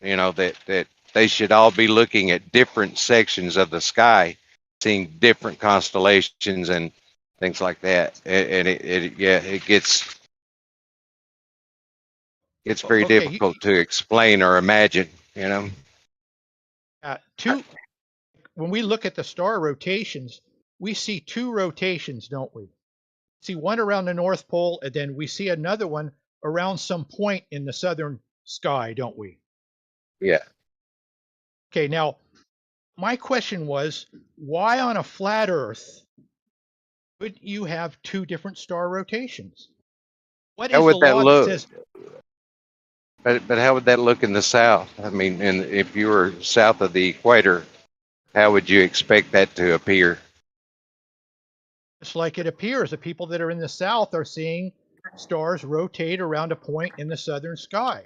That they should all be looking at different sections of the sky, seeing different constellations and things like that. And it gets very difficult to explain or imagine. When we look at the star rotations, we see two rotations, don't we? See one around the North Pole, and then we see another one around some point in the southern sky, don't we? Yeah. Okay, now my question was, why on a flat Earth would you have two different star rotations? What How is would the that law look? that says? But how would that look in the south? I mean, and if you were south of the equator, how would you expect that to appear? It's like it appears the people that are in the south are seeing stars rotate around a point in the southern sky.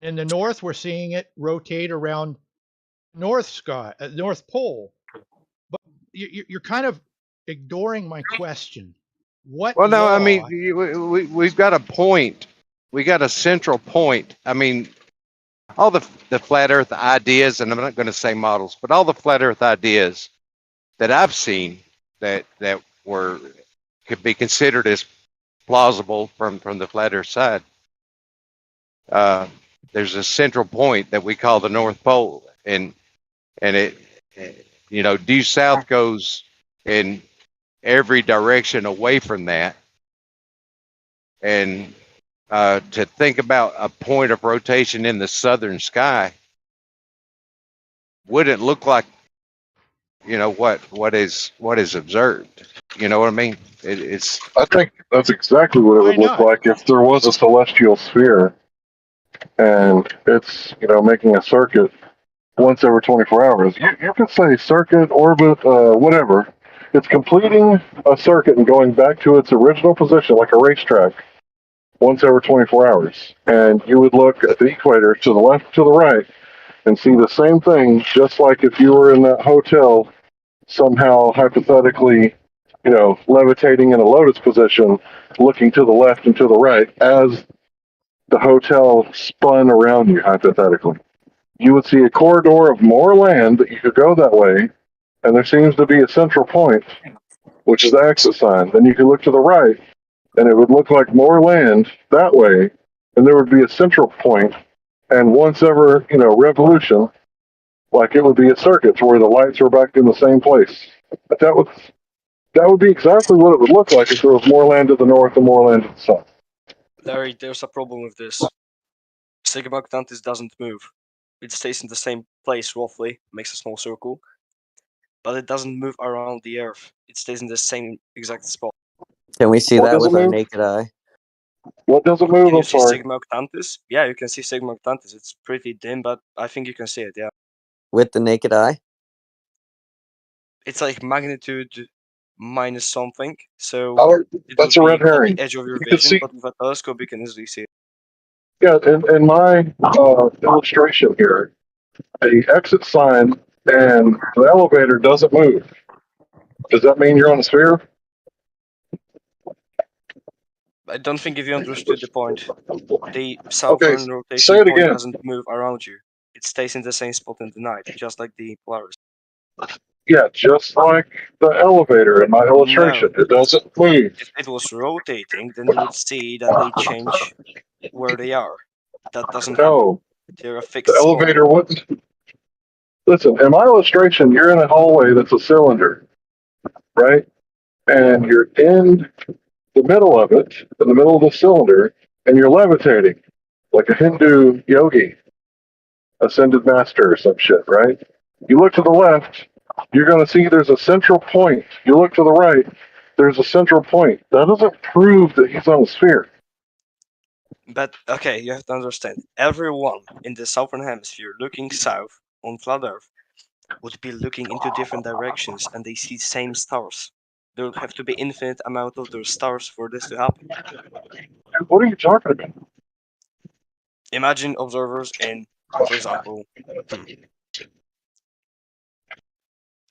In the north, we're seeing it rotate around North Pole. But you're kind of ignoring my question. What Well, no, I mean, law? we've got a point. We got a central point. I mean, all the flat Earth ideas, and I'm not going to say models, but all the flat Earth ideas that I've seen that could be considered as plausible from the flat Earth side. There's a central point that we call the North Pole, and it due south goes in every direction away from that, and to think about a point of rotation in the southern sky wouldn't look like, you know, what is observed. You know what I mean? It's. I think that's exactly what it would look like if there was a celestial sphere and it's, you know, making a circuit once every 24 hours. You could say circuit, orbit, whatever. It's completing a circuit and going back to its original position like a racetrack once every 24 hours. And you would look at the equator to the left, to the right, and see the same thing, just like if you were in that hotel somehow hypothetically, you know, levitating in a lotus position, looking to the left and to the right as the hotel spun around you hypothetically. You would see a corridor of more land that you could go that way, and there seems to be a central point, which is the exit sign. Then you could look to the right, and it would look like more land that way, and there would be a central point, and once ever, you know, revolution, like it would be a circuit to where the lights are back in the same place. But that would be exactly what it would look like if there was more land to the north and more land to the south. Larry, there's a problem with this. Sigma Octantis doesn't move. It stays in the same place roughly, makes a small circle, but it doesn't move around the Earth. It stays in the same exact spot. Can we see that with our naked eye? What does it move? Can you I'm see sorry. Sigma Octantis? Yeah, you can see Sigma Octantis. It's pretty dim, but I think you can see it, yeah. With the naked eye? It's like magnitude minus something, so That's it a will red be at herring. the edge of your You can vision, see, but with a telescope you can easily see it. yeah, in my illustration here, the exit sign and the elevator doesn't move. Does that mean you're on a sphere? I don't think if you understood the point. The southern rotation say it point again. doesn't move around you. It stays in the same spot in the night, just like the Polaris. Yeah, just like the elevator in my illustration. No. It doesn't move. If it was rotating, then you would see that they change where they are. That doesn't happen. No, They're a the fixed spot. elevator wouldn't. Listen, in my illustration, you're in a hallway that's a cylinder, right? And you're in the middle of it, in the middle of the cylinder, and you're levitating like a Hindu yogi, ascended master or some shit, right? You look to the left, you're going to see there's a central point. You look to the right, there's a central point. That doesn't prove that he's on a sphere. But, okay, you have to understand. Everyone in the southern hemisphere looking south on flat Earth would be looking into different directions and they see same stars. There would have to be infinite amount of those stars for this to happen. Dude, what are you talking about? Imagine observers in, for example,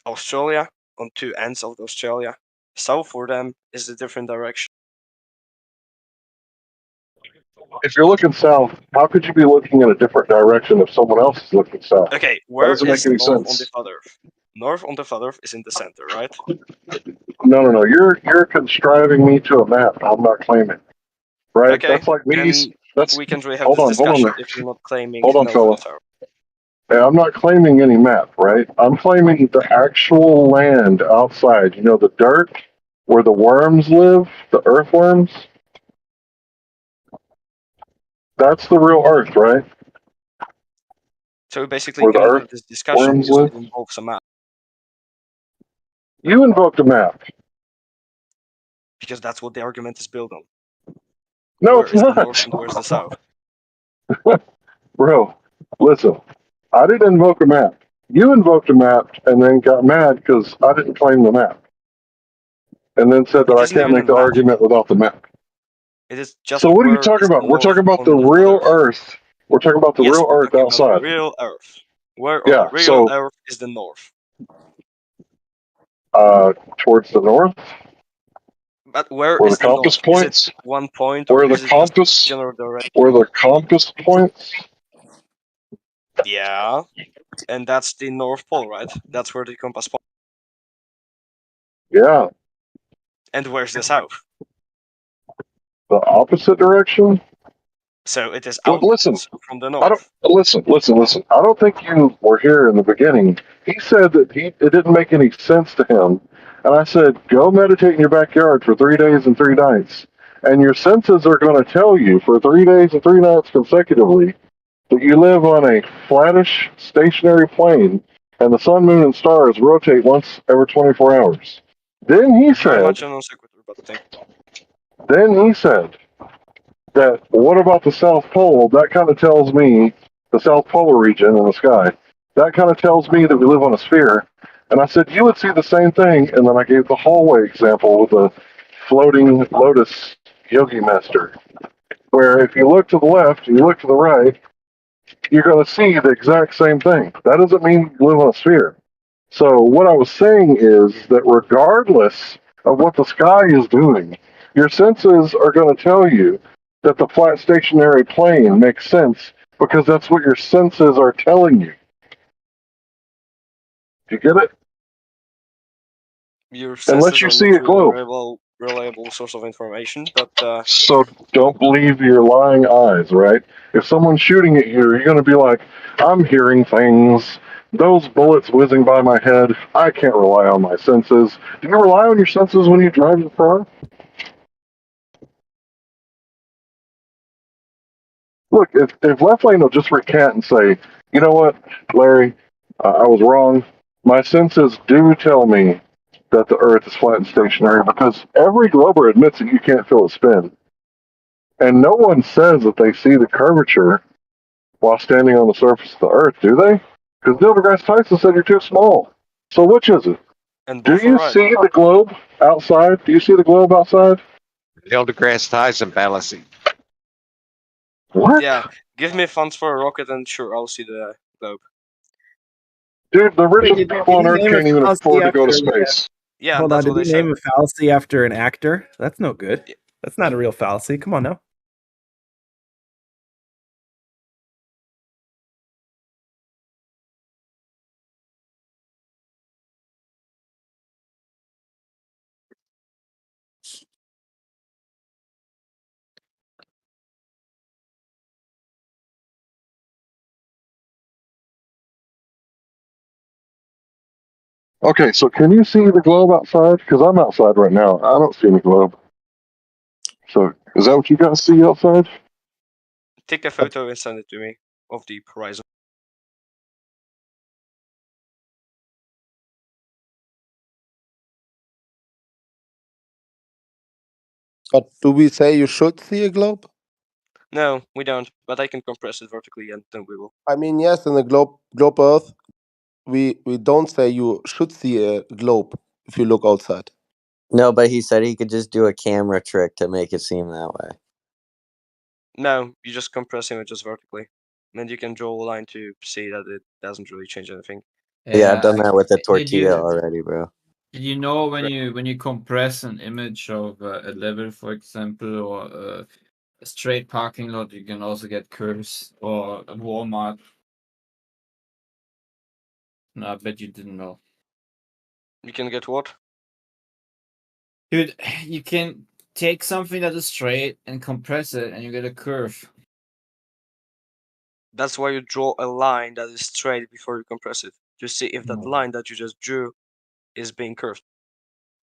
Australia, on two ends of Australia. South for them is a different direction. If you're looking south, how could you be looking in a different direction if someone else is looking south? Okay, That where doesn't make is any north on sense. the flat Earth? North on the flat Earth is in the center, right? No. You're constriving me to a map. I'm not claiming. Right? Okay, That's like me. then That's we can't really have hold this on, discussion if you're not claiming hold on, north fella. and south. Hey, I'm not claiming any map, right? I'm claiming the actual land outside. You know, the dirt where the worms live, the earthworms. That's the real Earth, right? So we basically Where the cannot have this discussion earthworms because live. it involves a map. You invoked a map. Because that's what the argument is built on. No, Where it's is the not. north and where's the south? Bro, listen. I didn't invoke a map. You invoked a map and then got mad because I didn't claim the map. And then said that It I isn't can't even a make the map. argument without the map. It is just So what are you where talking is the about? We're talking north about the on flat real Earth. Earth. We're talking about the Yes, real we're Earth talking about the outside. real Earth. Where on Yeah, the real so Earth is the north? towards the north, But where where the is the compass north? Is points, it one point where or the is it just compass, general direction? where the compass points. Yeah, and that's the North Pole, right? That's where the compass points. Yeah, And where's the south? the opposite direction. So it is Look, listen. outwards from the I don't north. listen. I don't think you were here in the beginning. He said that it didn't make any sense to him, and I said, go meditate in your backyard for 3 days and 3 nights, And your senses are going to tell you for 3 days and 3 nights consecutively that you live on a flattish, stationary plane, and the sun, moon, and stars rotate once every 24 hours. Then he Very said, much a non sequitur, but thank you. then he said that, what about the South Pole? That kind of tells me, the South Polar region in the sky, that kind of tells me that we live on a sphere. And I said, you would see the same thing. And then I gave the hallway example with the floating lotus yogi master, where if you look to the left and you look to the right, you're going to see the exact same thing. That doesn't mean you live on a sphere. So what I was saying is that regardless of what the sky is doing, your senses are going to tell you that the flat stationary plane makes sense because that's what your senses are telling you. Do you get it? Your Unless senses you are see not a globe. reliable source of information, but So don't believe your lying eyes, right? If someone's shooting at you, you're going to be like, I'm hearing things. Those bullets whizzing by my head, I can't rely on my senses. Do you rely on your senses when you drive your car? Look, if Left Lane will just recant and say, you know what, Larry, I was wrong. My senses do tell me that the Earth is flat and stationary because every glober admits that you can't feel a spin. And no one says that they see the curvature while standing on the surface of the Earth, do they? Because Neil deGrasse Tyson said you're too small. So which is it? and Do both are you right. see the globe outside? Do you see the globe outside? Neil deGrasse Tyson fallacy. What? Yeah, give me funds for a rocket and sure, I'll see the globe. Dude, the Wait, richest people on Earth can't even afford to go to space. Yeah, Hold on, that's did what he they said. name a fallacy after an actor? That's no good. That's not a real fallacy. Come on now. Okay, so can you see the globe outside? Because I'm outside right now. I don't see any globe. So is that what you guys see outside? Take a photo and send it to me of the horizon. But do we say you should see a globe? No, we don't, but I can compress it vertically and then we will. I mean, yes, in the globe Earth, we don't say you should see a globe if you look outside. No, but he said he could just do a camera trick to make it seem that way. No, you just compress images vertically. And you can draw a line to see that it doesn't really change anything. Yeah, I've done that with the Did tortilla you- already, bro. You know, when you compress an image of a level, for example, or a straight parking lot, you can also get curves, or a Walmart. No, I bet you didn't know. You can get what? Dude, you can take something that is straight and compress it, and you get a curve. That's why you draw a line that is straight before you compress it, to see if that No. line that you just drew is being curved.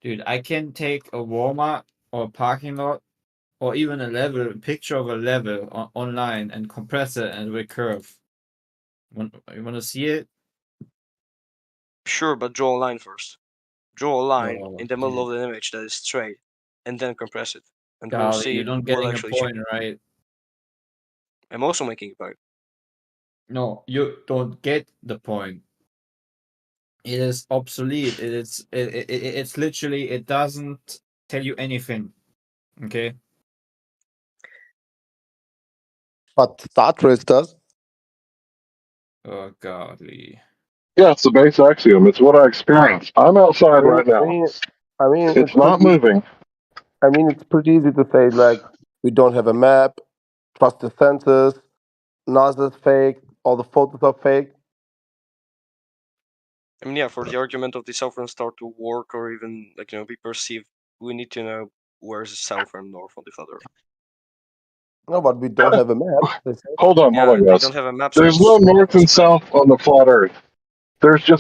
Dude, I can take a Walmart or a parking lot, or even a level, a picture of a level online, and compress it and with curve. You want to see it? Sure, but draw a line first. Draw a line Oh, in the middle of the image that is straight, and then compress it, and we'll Golly, see you're not what getting a actually point, changes. right? I'm also making a point. No, you don't get the point. It is obsolete. It's literally, it doesn't tell you anything. Okay. But Star Trace does. Oh godly. Yeah, it's the base axiom. It's what I experience. I'm outside right now. I mean, It's not moving. I mean, it's pretty easy to say, like, we don't have a map, trust the census, NASA's fake, all the photos are fake. I mean, yeah, for the argument of the southern star to work or even, like, be perceived, we need to know where's the south and north on the flat Earth. No, but we don't have a map. Hold on, Yeah, they guys. don't have a map, so There's it's no north and south on the flat Earth. There's just